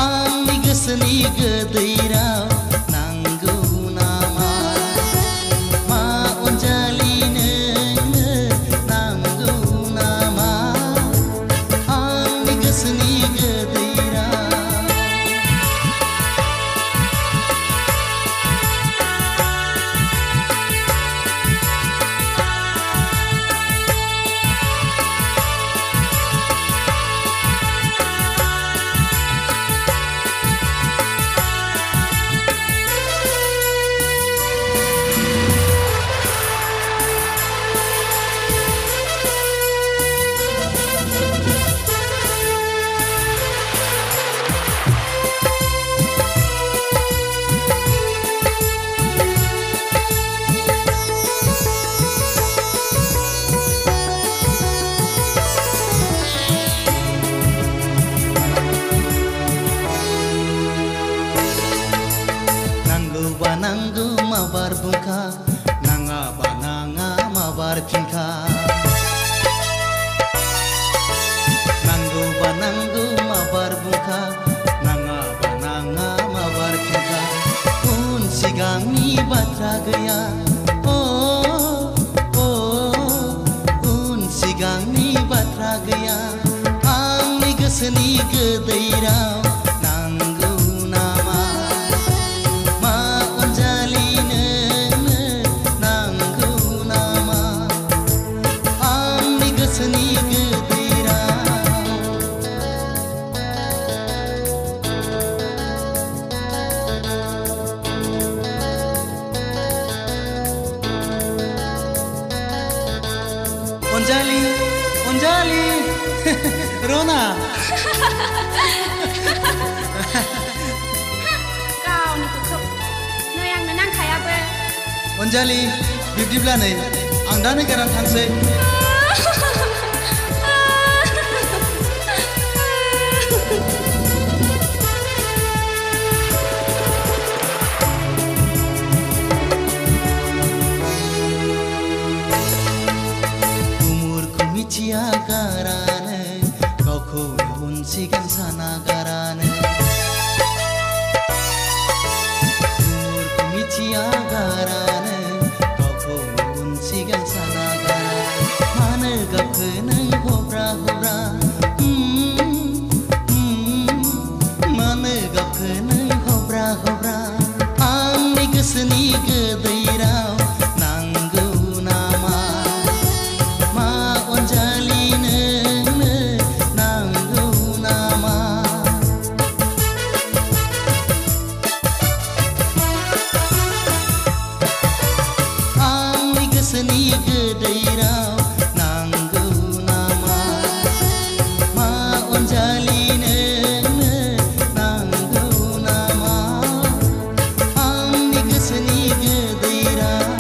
आंनि गोसोनि गोदै राव नांगौ नामा मा अनजालि नोंनो नांगौ नामा आंनि गोसोनि गोदै राव नांगौ माबार बुंखा नाङाबा नाङा माबार फिनखा नांगौबा नांगौ माबार बुंखा नाङाबा नाङा माबार फिनखा उन सिगांनि बाथ्रा गैया उन सिगांनि बाथ्रा गैया आंनि गोसोनि गोदै राव अनजालि अनजालि रना गावनिखौ नै आंनो नांखायाबो अनजालि बिब्दिब्ला नै आं दा नोगोराव थांसै मिथिया गारानो गावखौ उनसिगां साना गारानो मिथिया गारानो गावखौ उनसिगां साना गारानो मानो गावखौ नों हब्रा हब्रा मानो गावखौ नों हब्रा हब्रा आंनि गोसोनि गोदै राव नांगौ नामा मा अनजालि नोंनो नांगौ नामा आंनि गोसोनि गोदै राव नांगौ नामा मा अनजालि नोंनो नांगौ नामा आंनि गोसोनि गोदै राव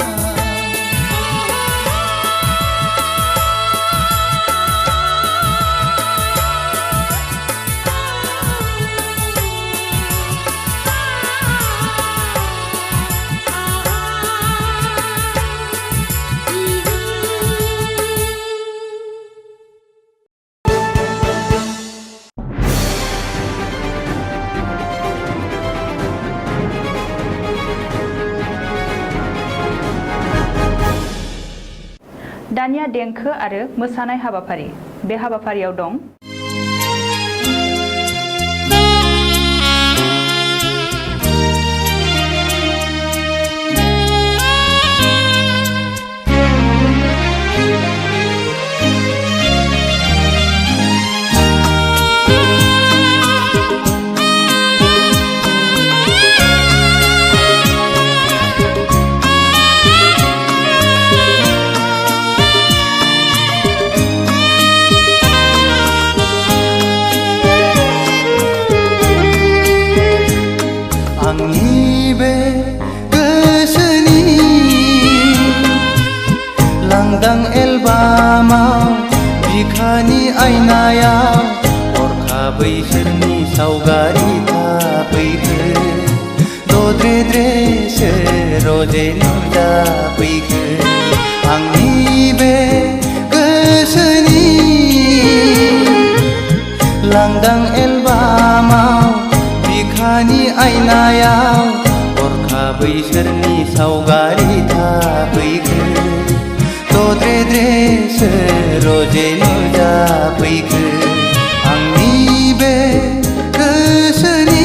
दानिया देंखो आरो मोसानाय हाबाफारि बे हाबाफारियाव दं बे गोसोनि लांदां एलबामाव बिखानि आयनायाव हरखाबै सोरनि सावगारि थाफैखो दद्रेद्रेसो रजे नुजाफैखो आंनि बे गोसोनि लांदां एलबामाव बिखानि आयनायाव हरखाबै सोरनि सावगारि थाफैखो दद्रेद्रेसो रजे नुजाफैखो आंनि बे गोसोनि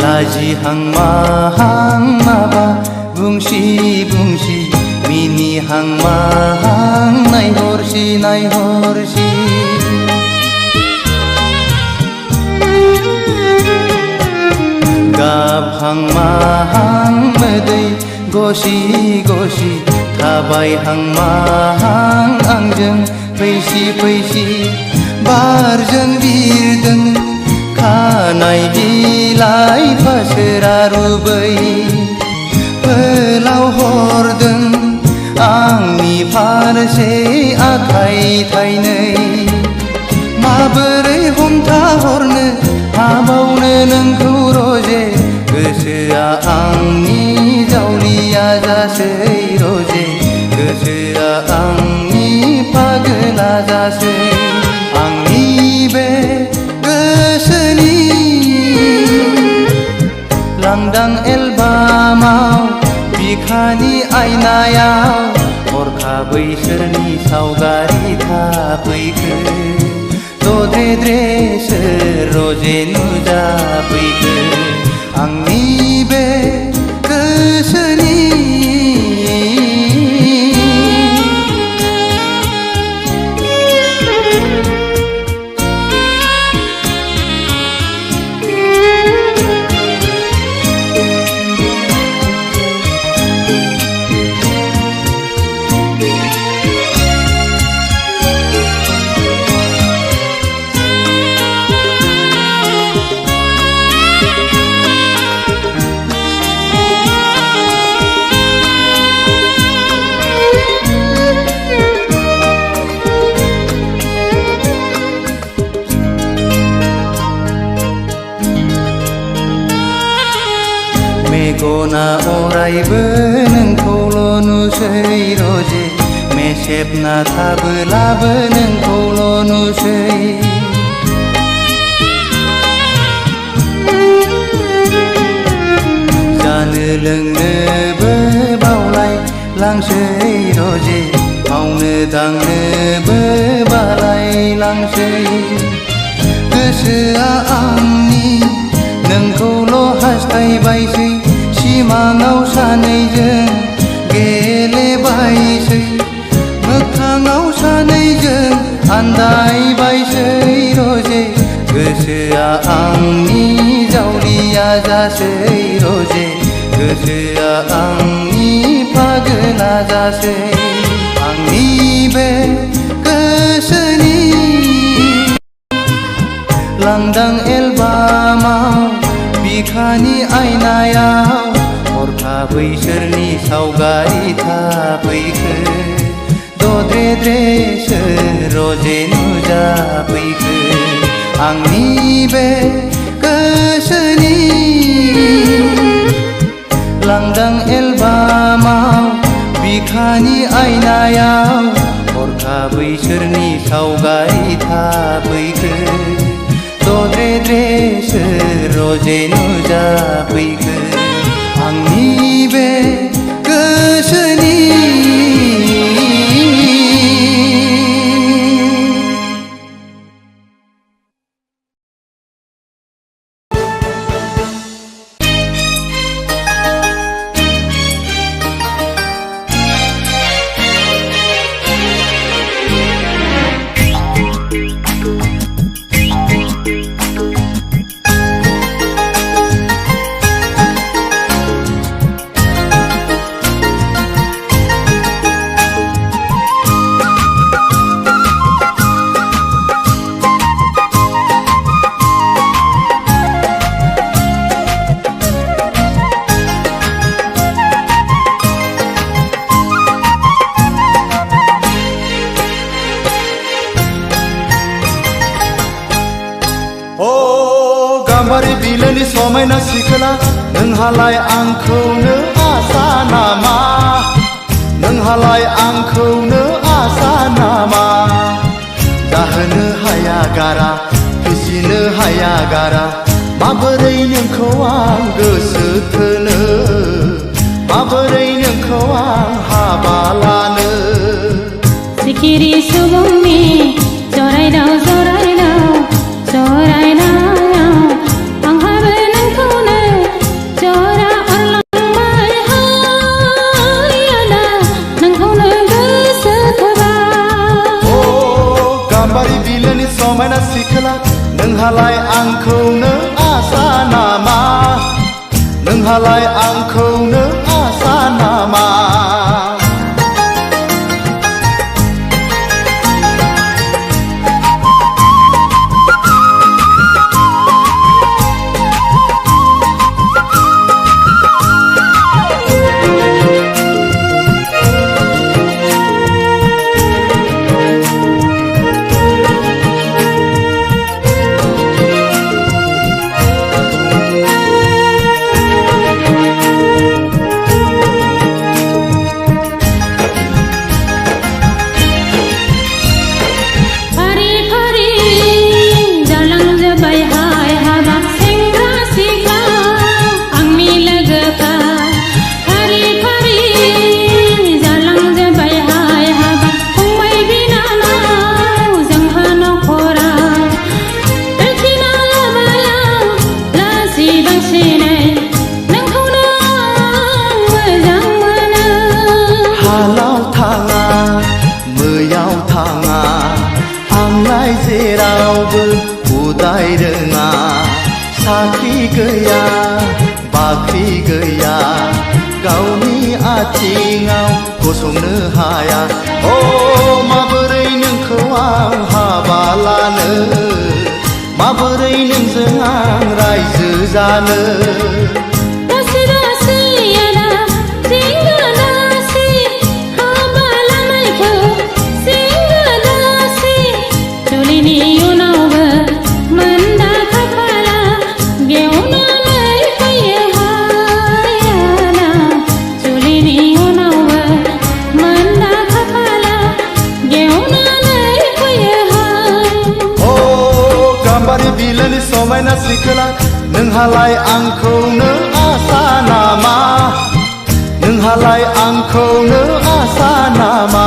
लाजिहां माहां माबा बुंसि बुंसि मिनिहां माहां नायहरसि नायहरसि गाबहां माहां मोदै गसि गसि थाबायहां माहां आंजों फैसि फैसि बारजों बिरदों खानाय बिलाइ फासोरा रुबै फोलाव हरदों आंनि फारसे आखाइ थाइनै माबोरै हमथाहरनो हाबावनो नोंखौ रजे गोसोआ आंनि जावलिया जासै रजे गोसोआ आंनि पागला जासै आंनि बे गोसोनि लांदां एलबामाव बिखानि आयनायाव हरखाबै सोरनि सावगारि थाफैखो दद्रेद्रेसो रजे नुजाफैखो आंनि बे गोसोनि मेगना अरायबो नोंखौल' नुसै रजे मेसेबना थाबोलाबो नोंखौल' नुसै जानो लोंनोबो बावलाय लांसै रजे मावनो दांनोबो बालाय लांसै गोसोआ आंनि नोंखौल' हास्थायबायसै सिमाङाव सानैजों गेलेबायसै मोगथाङाव सानैजों आन्दायबायसै रजे गोसोआ आंनि जावलिया जासै रजे गोसोआ आंनि पागला जासै आंनि बे गोसोनि लांदां एलबामाव बिखानि आयनायाव हरखाबै सोरनि सावगारि थाफैखो दद्रेद्रेसो रजे नुजाफैखो आंनि बे गोसोनि लांदां एलबामाव बिखानि आयनायाव हरखाबै सोरनि सावगारि थाफैखो दद्रेद्रेसो रजे नुजाफैखो आंनि बे गोसोनि बिलोनि समायना सिखोला नोंहालाय आंखौनो आसा नामा नोंहालाय आंखौनो आसा नामा जाहोनो हाया गारा फिसिनो हाया गारा माबोरै नोंखौ आं गोसो थोनो माबोरै नोंखौ आं हाबा लानो सिखिरि सुबुंनि जरायदाव जरायदाव जरायनायाव आंहाबो नोंखौनो जरा अरलांबाय हायाला नोंखौनो गोसो थोबाय ओ गाम्बारि बिलोनि समायना सिखोला नोंहालाय आंखौनो आसा नामा नोंहालाय आंखौनो आसा नामा साख्रि गैया बाख्रि गैया गावनि आथिङाव गसंनो हाया ओ माबोरै नोंखौ आं हाबा लानो माबोरै नोंजों आं रायजो जानो बिलोनि समायना सिखोला नोंहालाय आंखौनो आसा नामा नोंहालाय आंखौनो आसा नामा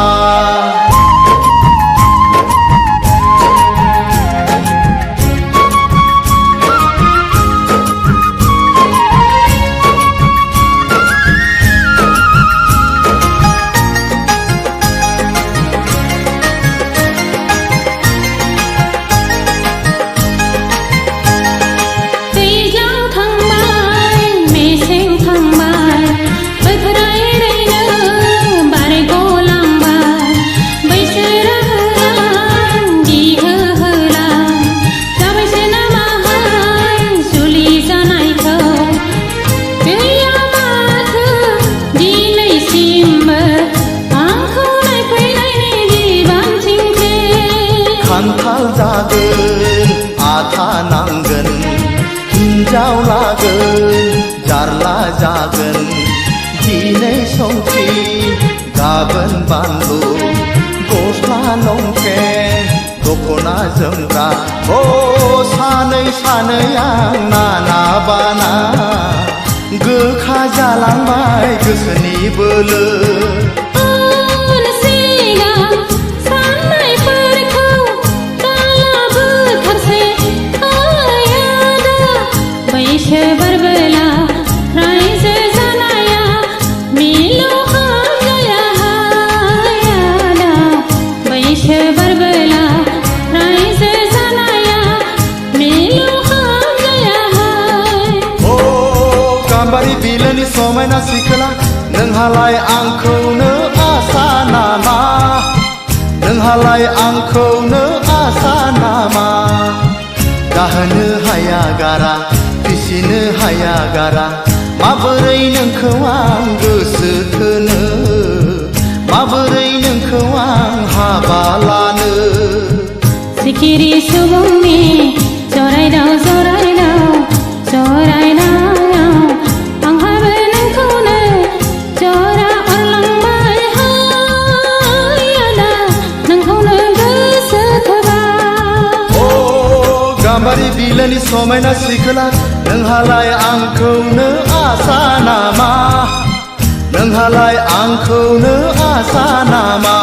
खान्थाल जागोन आथा नांगोन हिन्जाव लागोन जारला जागोन दिनै संख्रि गाबोन बानलु गस्ला लंपेन्ट दख'ना जोमग्रा ओ सानै सानै आं नाना बाना गोखा जालांबाय गोसोनि बोलो बिलोनि समायना सिखोला नोंहालाय आंखौनो आसा नामा नोंहालाय आंखौनो आसा नामा जाहोनो हाया गारा फिसिनो हाया गारा माबोरै नोंखौ आं गोसो थोनो माबोरै नोंखौ आं हाबा लानो सिखिरि सुबुंनि जरायदाव जरायदाव जराय समायना सिखोला नोंहालाय आंखौनो आसा नामा नोंहालाय आंखौनो आसा नामा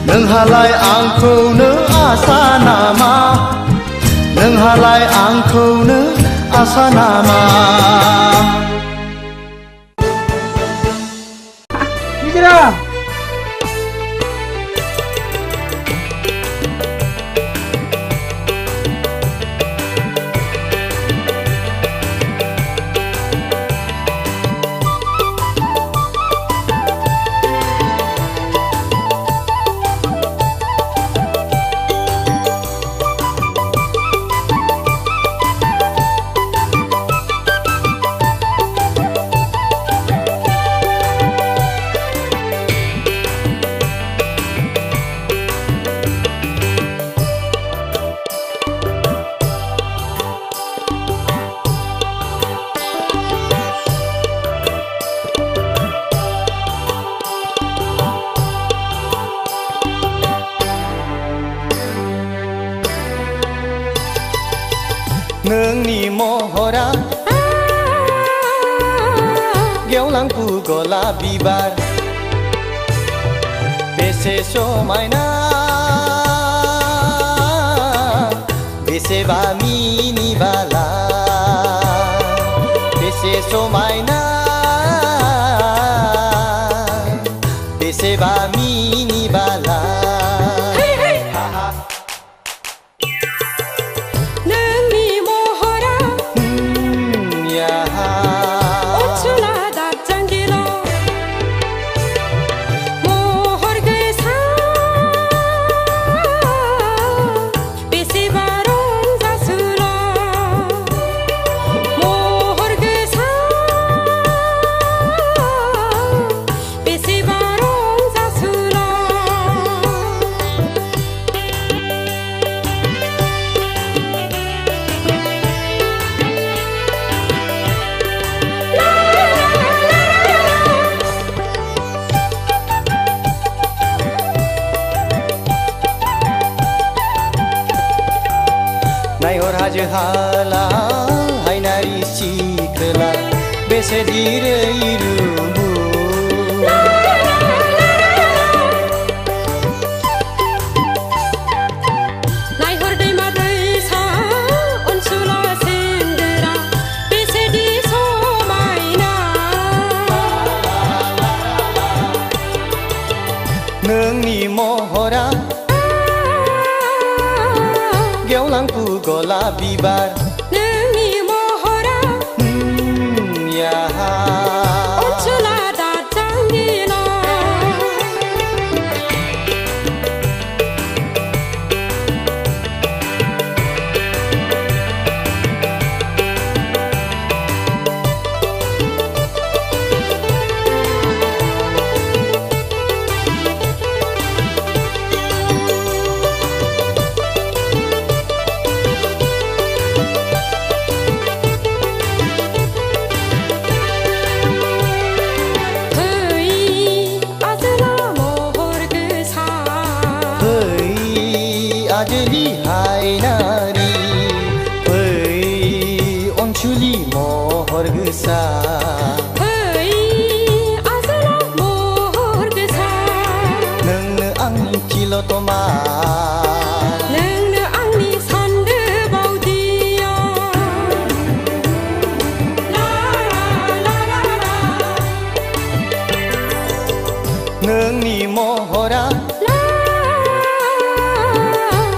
नोंहालाय आंखौनो आसा नामा नोंहालाय आंखौनो आसा नामा नोंनि महरा गेवलांफु गलाप बिबार बेसे समायना बेसेबा मिनिबाला बेसे समायना बेसेबा मिनिबाला हाला हायनारि सिखोला बेसे दिरै रुबु नायहर दैमा दैसा अनसुला सेंग्रा बेसेदि समायना नोंनि महरा गेवलांफु गलाप बिबार नोंनि महरा अनसुला दाजांगिला आजलि हायनारि फै अनसुलि महर गोसा फै आजला महर गोसा नोंनो आंनि तिलतमा नोंनो आंनि सान्दो बावदिया नोंनि महरा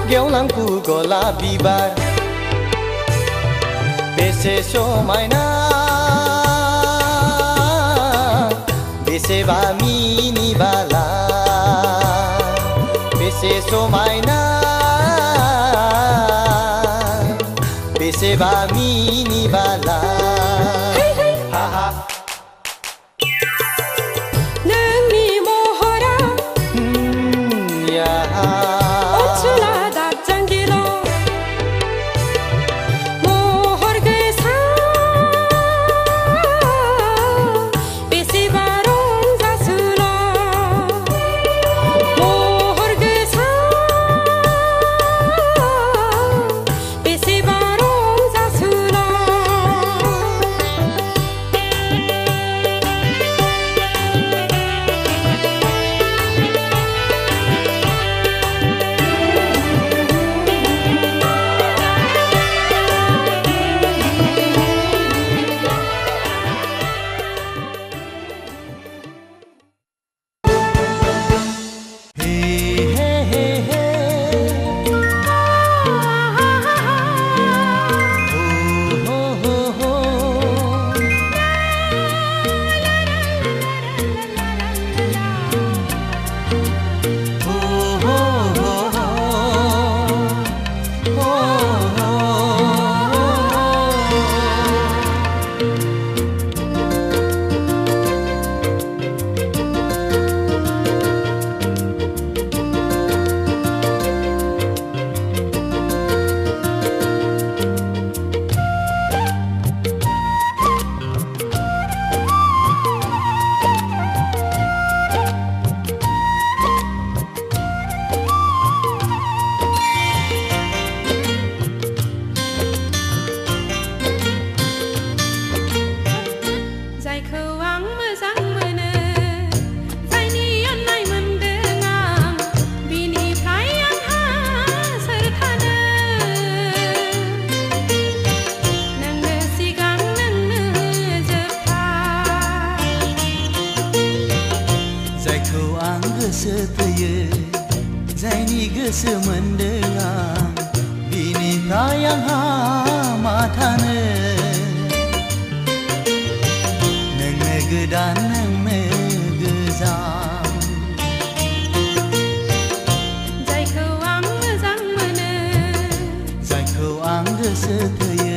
गेवलांफु गलाप बिबार बेसे समायना बेसेबा मिनिबाला बेसे समायना बेसेबा मिनिबाला नोंनि महरा अनसुला दाजांगिला महर गोसा बेसेबा रंजासुला महर गोसा बेसेबा रंजासुला गोसो थैयो जायनि गोसो मोनदों आं बिनिफ्राय आंहा मा थानो नोंनो गोदान नोंनो गोजाम जायखौ आं मोजां मोनो जायखौ आं गोसो थैयो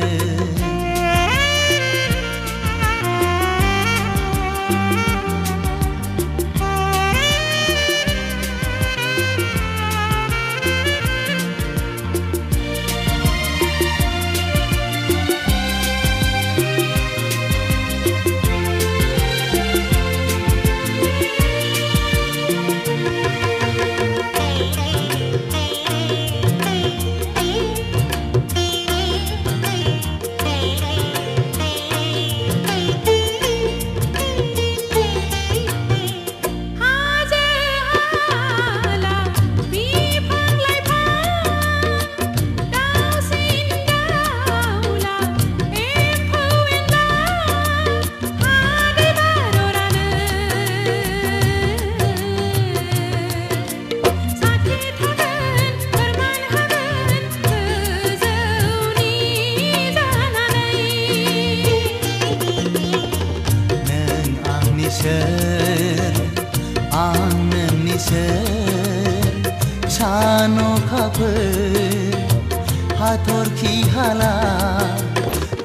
हाथरखि हाला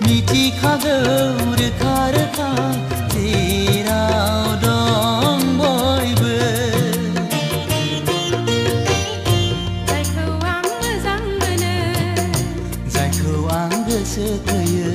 मिथिखागौ रोखा रोखा जेराव दं बयबो जायखौ आं मोजां मोनो जायखौ आं गोसो थैयो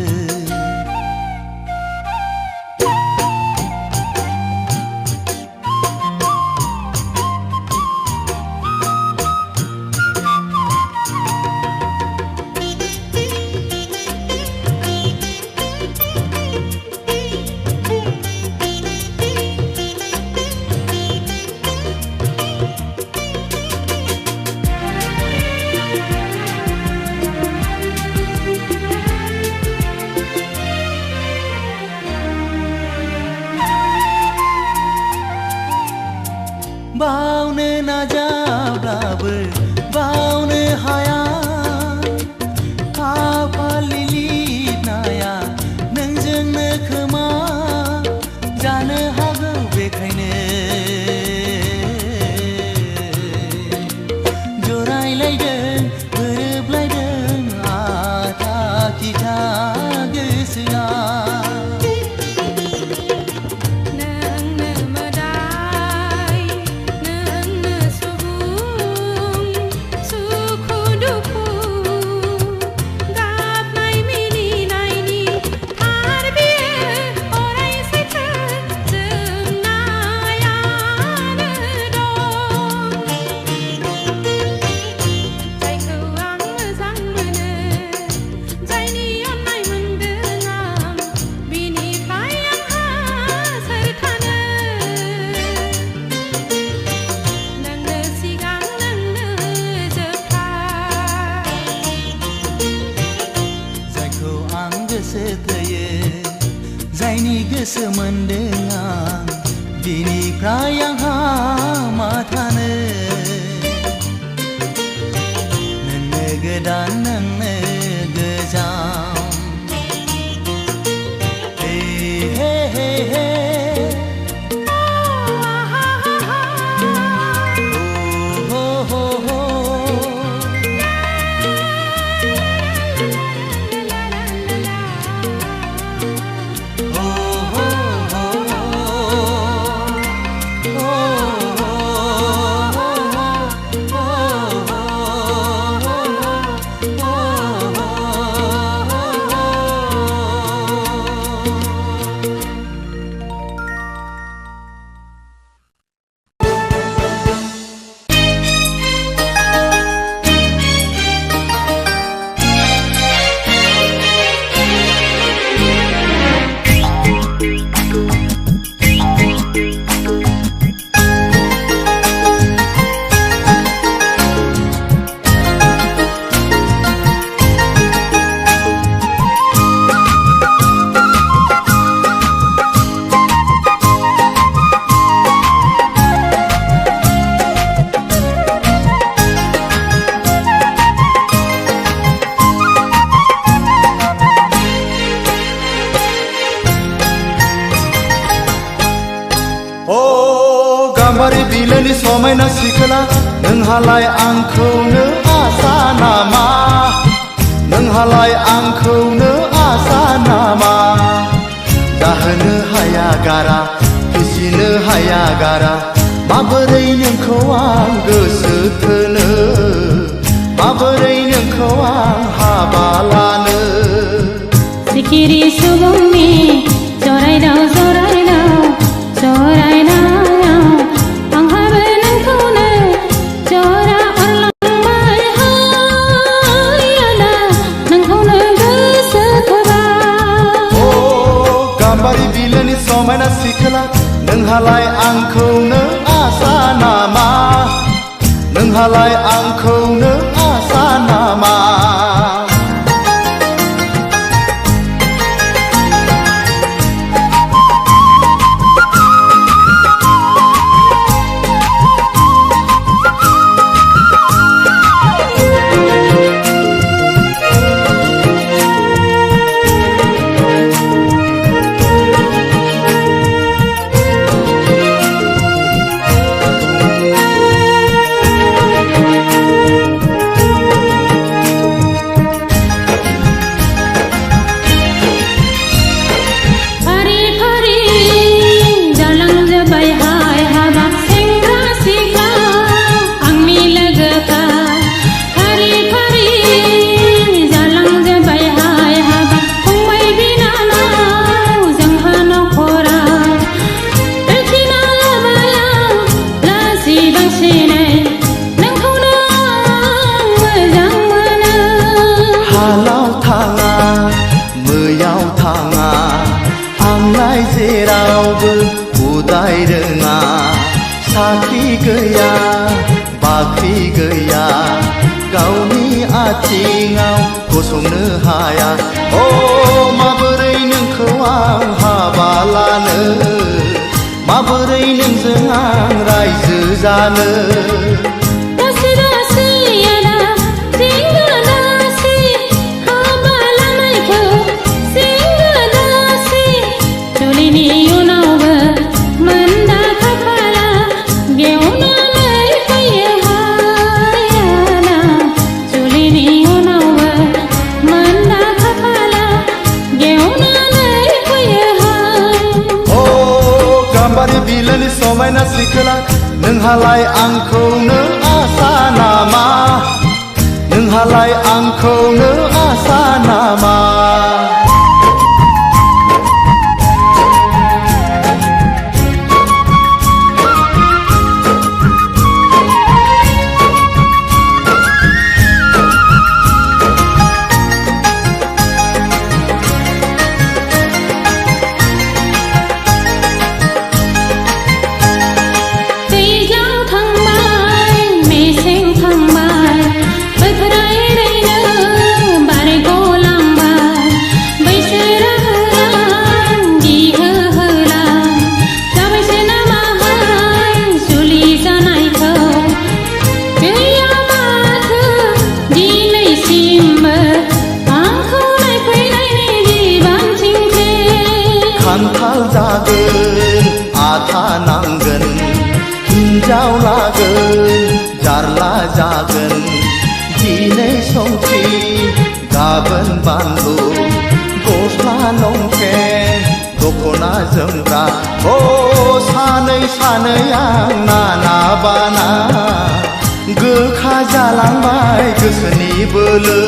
बावनो नाजाब्लाबो बावनो हाया खाफालनि लिरनाया नोंजोंनो खोमा जानो हागौ बेखायनो जरायलायदों गोरोबलायदों आथा खिथा गोसोआ जायनि गोसो मोनदों आं बिनिफ्राय आंहा मा थानो नोंनो गोदान नोंनो गोजाम हे हे हे हे हो हो हो oh गाम्बारि बिलोनि समायना सिखोला नोंहालाय आंखौनो आसा नामा नोंहालाय आंखौनो आसा नामा जाहोनो हाया गारा फिसिनो हाया गारा माबोरै नोंखौ आं गोसो थोनो माबोरै नोंखौ आं हाबा लानो सिखिरि सुबुंनि जरायदाव जरायदाव जरायनायाव आंहाबो नोंखौनो जरा अरलांबाय हाय आदा नोंखौनो गोसो थोबाय ओ गाम्बारि बिलोनि समायना सिखोला नोंहालाय आंखौनो आसा नामा नोंहालाय आंखौनो आसा नामा उदाय रोङा साख्रि गैया बाख्रि गैया गावनि आथिङाव गसंनो हाया ओ माबोरै नोंखौ आं हाबा लानो माबोरै नोंजों आं रायजो जानो बिलोनि समायना सिखोला नोंहालाय आंखौनो आसा नामा नोंहालाय आंखौनो आसा नामा खान्थाल जागोन आथा नांगोन हिन्जाव लागोन जारला जागोन दिनै संख्रि गाबोन बानलु गस्ला लंपेन्ट दख'ना जोमग्रा ओ सानै सानै आं नाना बाना गोखा जालांबाय गोसोनि बोलो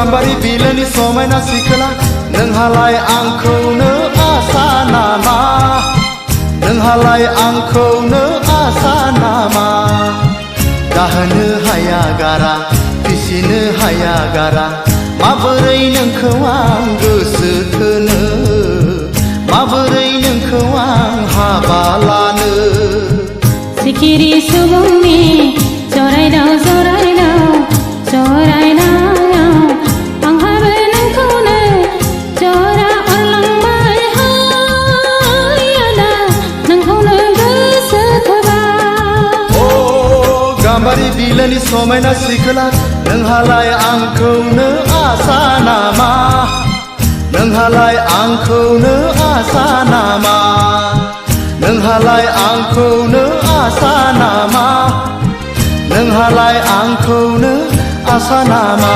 गाम्बारि बिलोनि समायना सिखोला नोंहालाय आंखौनो आसा नामा नोंहालाय आंखौनो आसा नामा जाहोनो हाया गारा फिसिनो हाया गारा माबोरै नोंखौ आं गोसो थोनो माबोरै नोंखौ आं हाबा लानो सिखिरि सुबुंनि जरायदाव जरायदाव सिख्ला नोंहालाय आंखौनो आसा नामा नोंहालाय आंखौनो आसा नामा नोंहालाय आंखौनो आसा नामा नोंहालाय आंखौनो आसा नामा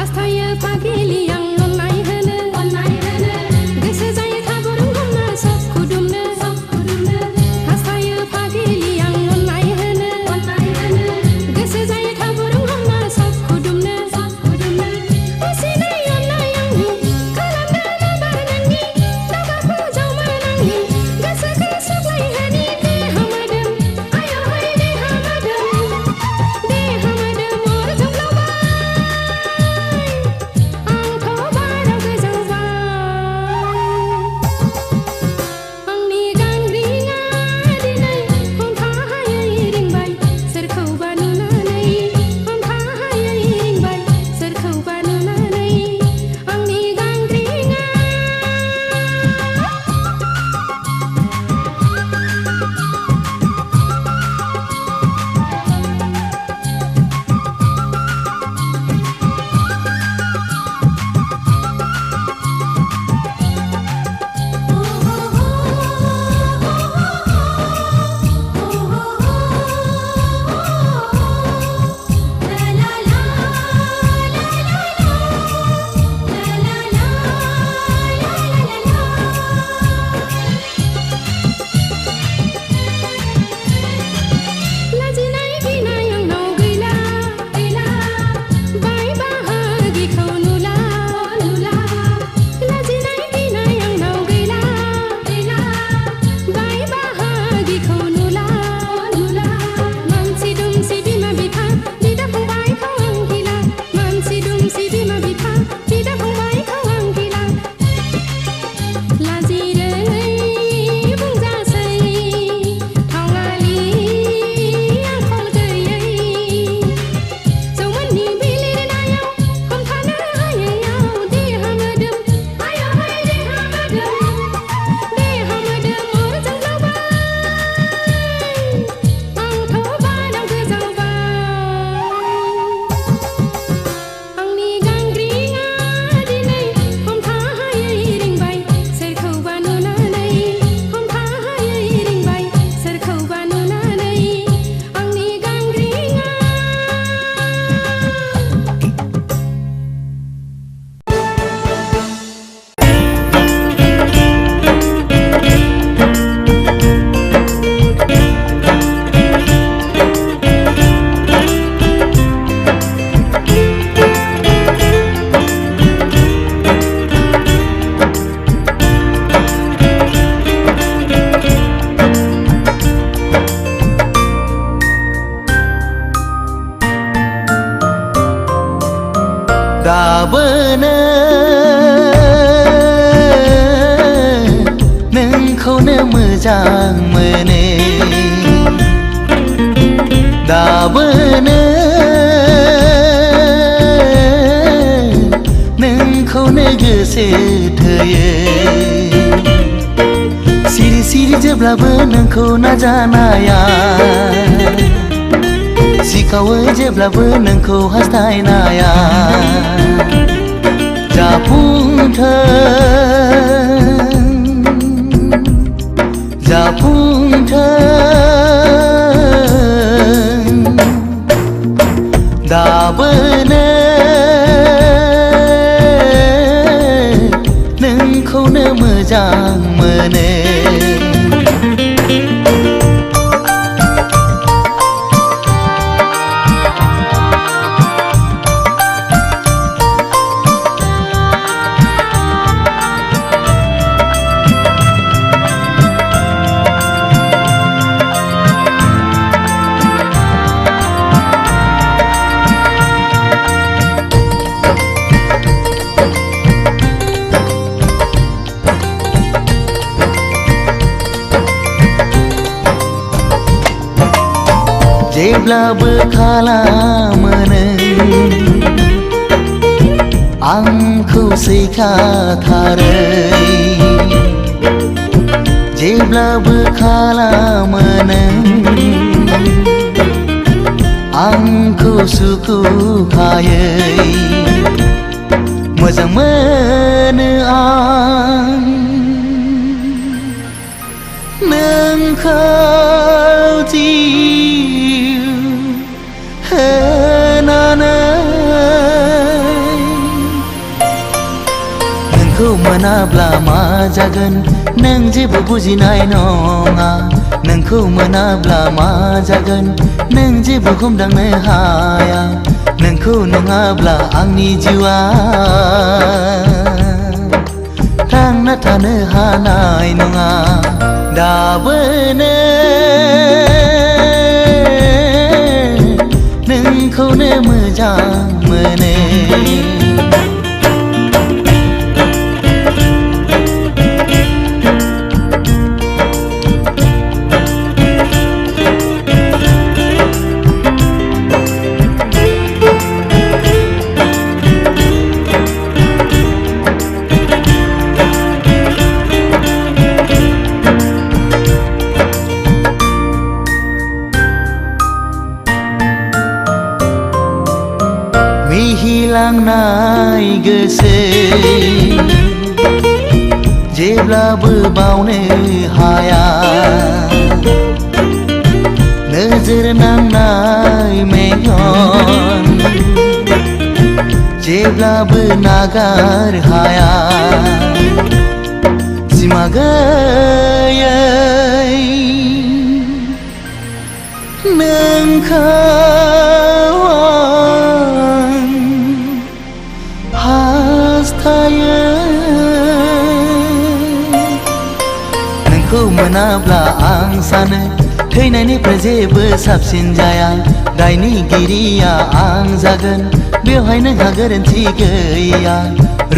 हास्थायो फागिलि आं अननाय होनो गोसो जायो थाबरुं हमना सब खुदुमनो हास्थायो फागिलि आं अननाय होनो गोसो जायो थाबरुं हमना सब खुदुमनो असिनाय अननाय आंनि खालामनो नाबार नोंनि दाबाखौ जावमानांनि गोसोखौ सुग्लायहोनि देहा मोदोम आय' है देहा मोदोम अर जोंब्लावबाय आंखौ बाराव गोजावबाय आंनि गांग्रिङा दिनै हमथाहायै रिंबाय सोरखौबा नुनानै हमथाहायै रिंबाय सोरखौबा नुनानै आंनि गांग्रिङा लाजिनाय गिनाय आंनाव गैला बाय बाहागिखौ नुला लाजिनाय गिनाय आंनाव गैला बाय बाहागिखौ नुला मानसि दुमसि बिमा बिफा बिदा फंबायखौ आं गिला मानसि दुमसि बिमा बिफा बिदा फंबायखौ आं गिला लाजिरोङै बुंजासै थावनालि आंखल गैयै जौमोननि बिलिरनायाव हमथानो हायैयाव देहा मोदोम आय' है देहा मोदोम अर जोंब्लावबाय आंखौ बाराव गोजावबाय आंनि गांग्रिङा दिनै हमथाहायै रिंबाय सोरखौबा नुनानै हमथाहायै रिंबाय सोरखौबा नुनानै आंनि गांग्रिङा दाबोनो नोंखौनो मोजां मोनो दाबोनो नोंखौनो गोसो थोयो सिरि सिरि जेब्लाबो नोंखौ नाजानाया सिखावो जेब्लाबो नोंखौ हास्थायनाया जाफुंथों दाबोनो नोंखौनो मोजां मोनो जेब्लाबो खालामो नों आंखौ सैखाथारै जेब्लाबो खालामो नों आंखौ सुखुखायै मोजां मोनो आं नोंखौ जिउ होनानै मोनाब्ला मा जागोन नों जेबो बुजिनाय नङा नोंखौ मोनाब्ला मा जागोन नों जेबो हमदांनो हाया नोंखौ नङाब्ला आंनि जिउआ थांना थानो हानाय नङा दाबोनो नोंखौनो मोजां मोनो मिहिलांनाय गोसो जेब्लाबो बावनो हाया नोजोर नांनाय मेगन जेब्लाबो नागार हाया सिमा गैयै नोंखौ हास्थायो नोंखौ मोनाब्ला आं सानो थैनायनिफ्राय जेबो साबसिन जाया दायनिगिरिया आं जागोन बेवहाय नोंहा गोरोन्थि गैया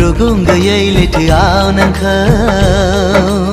रुगुं गैयै लैथोआव नोंखौ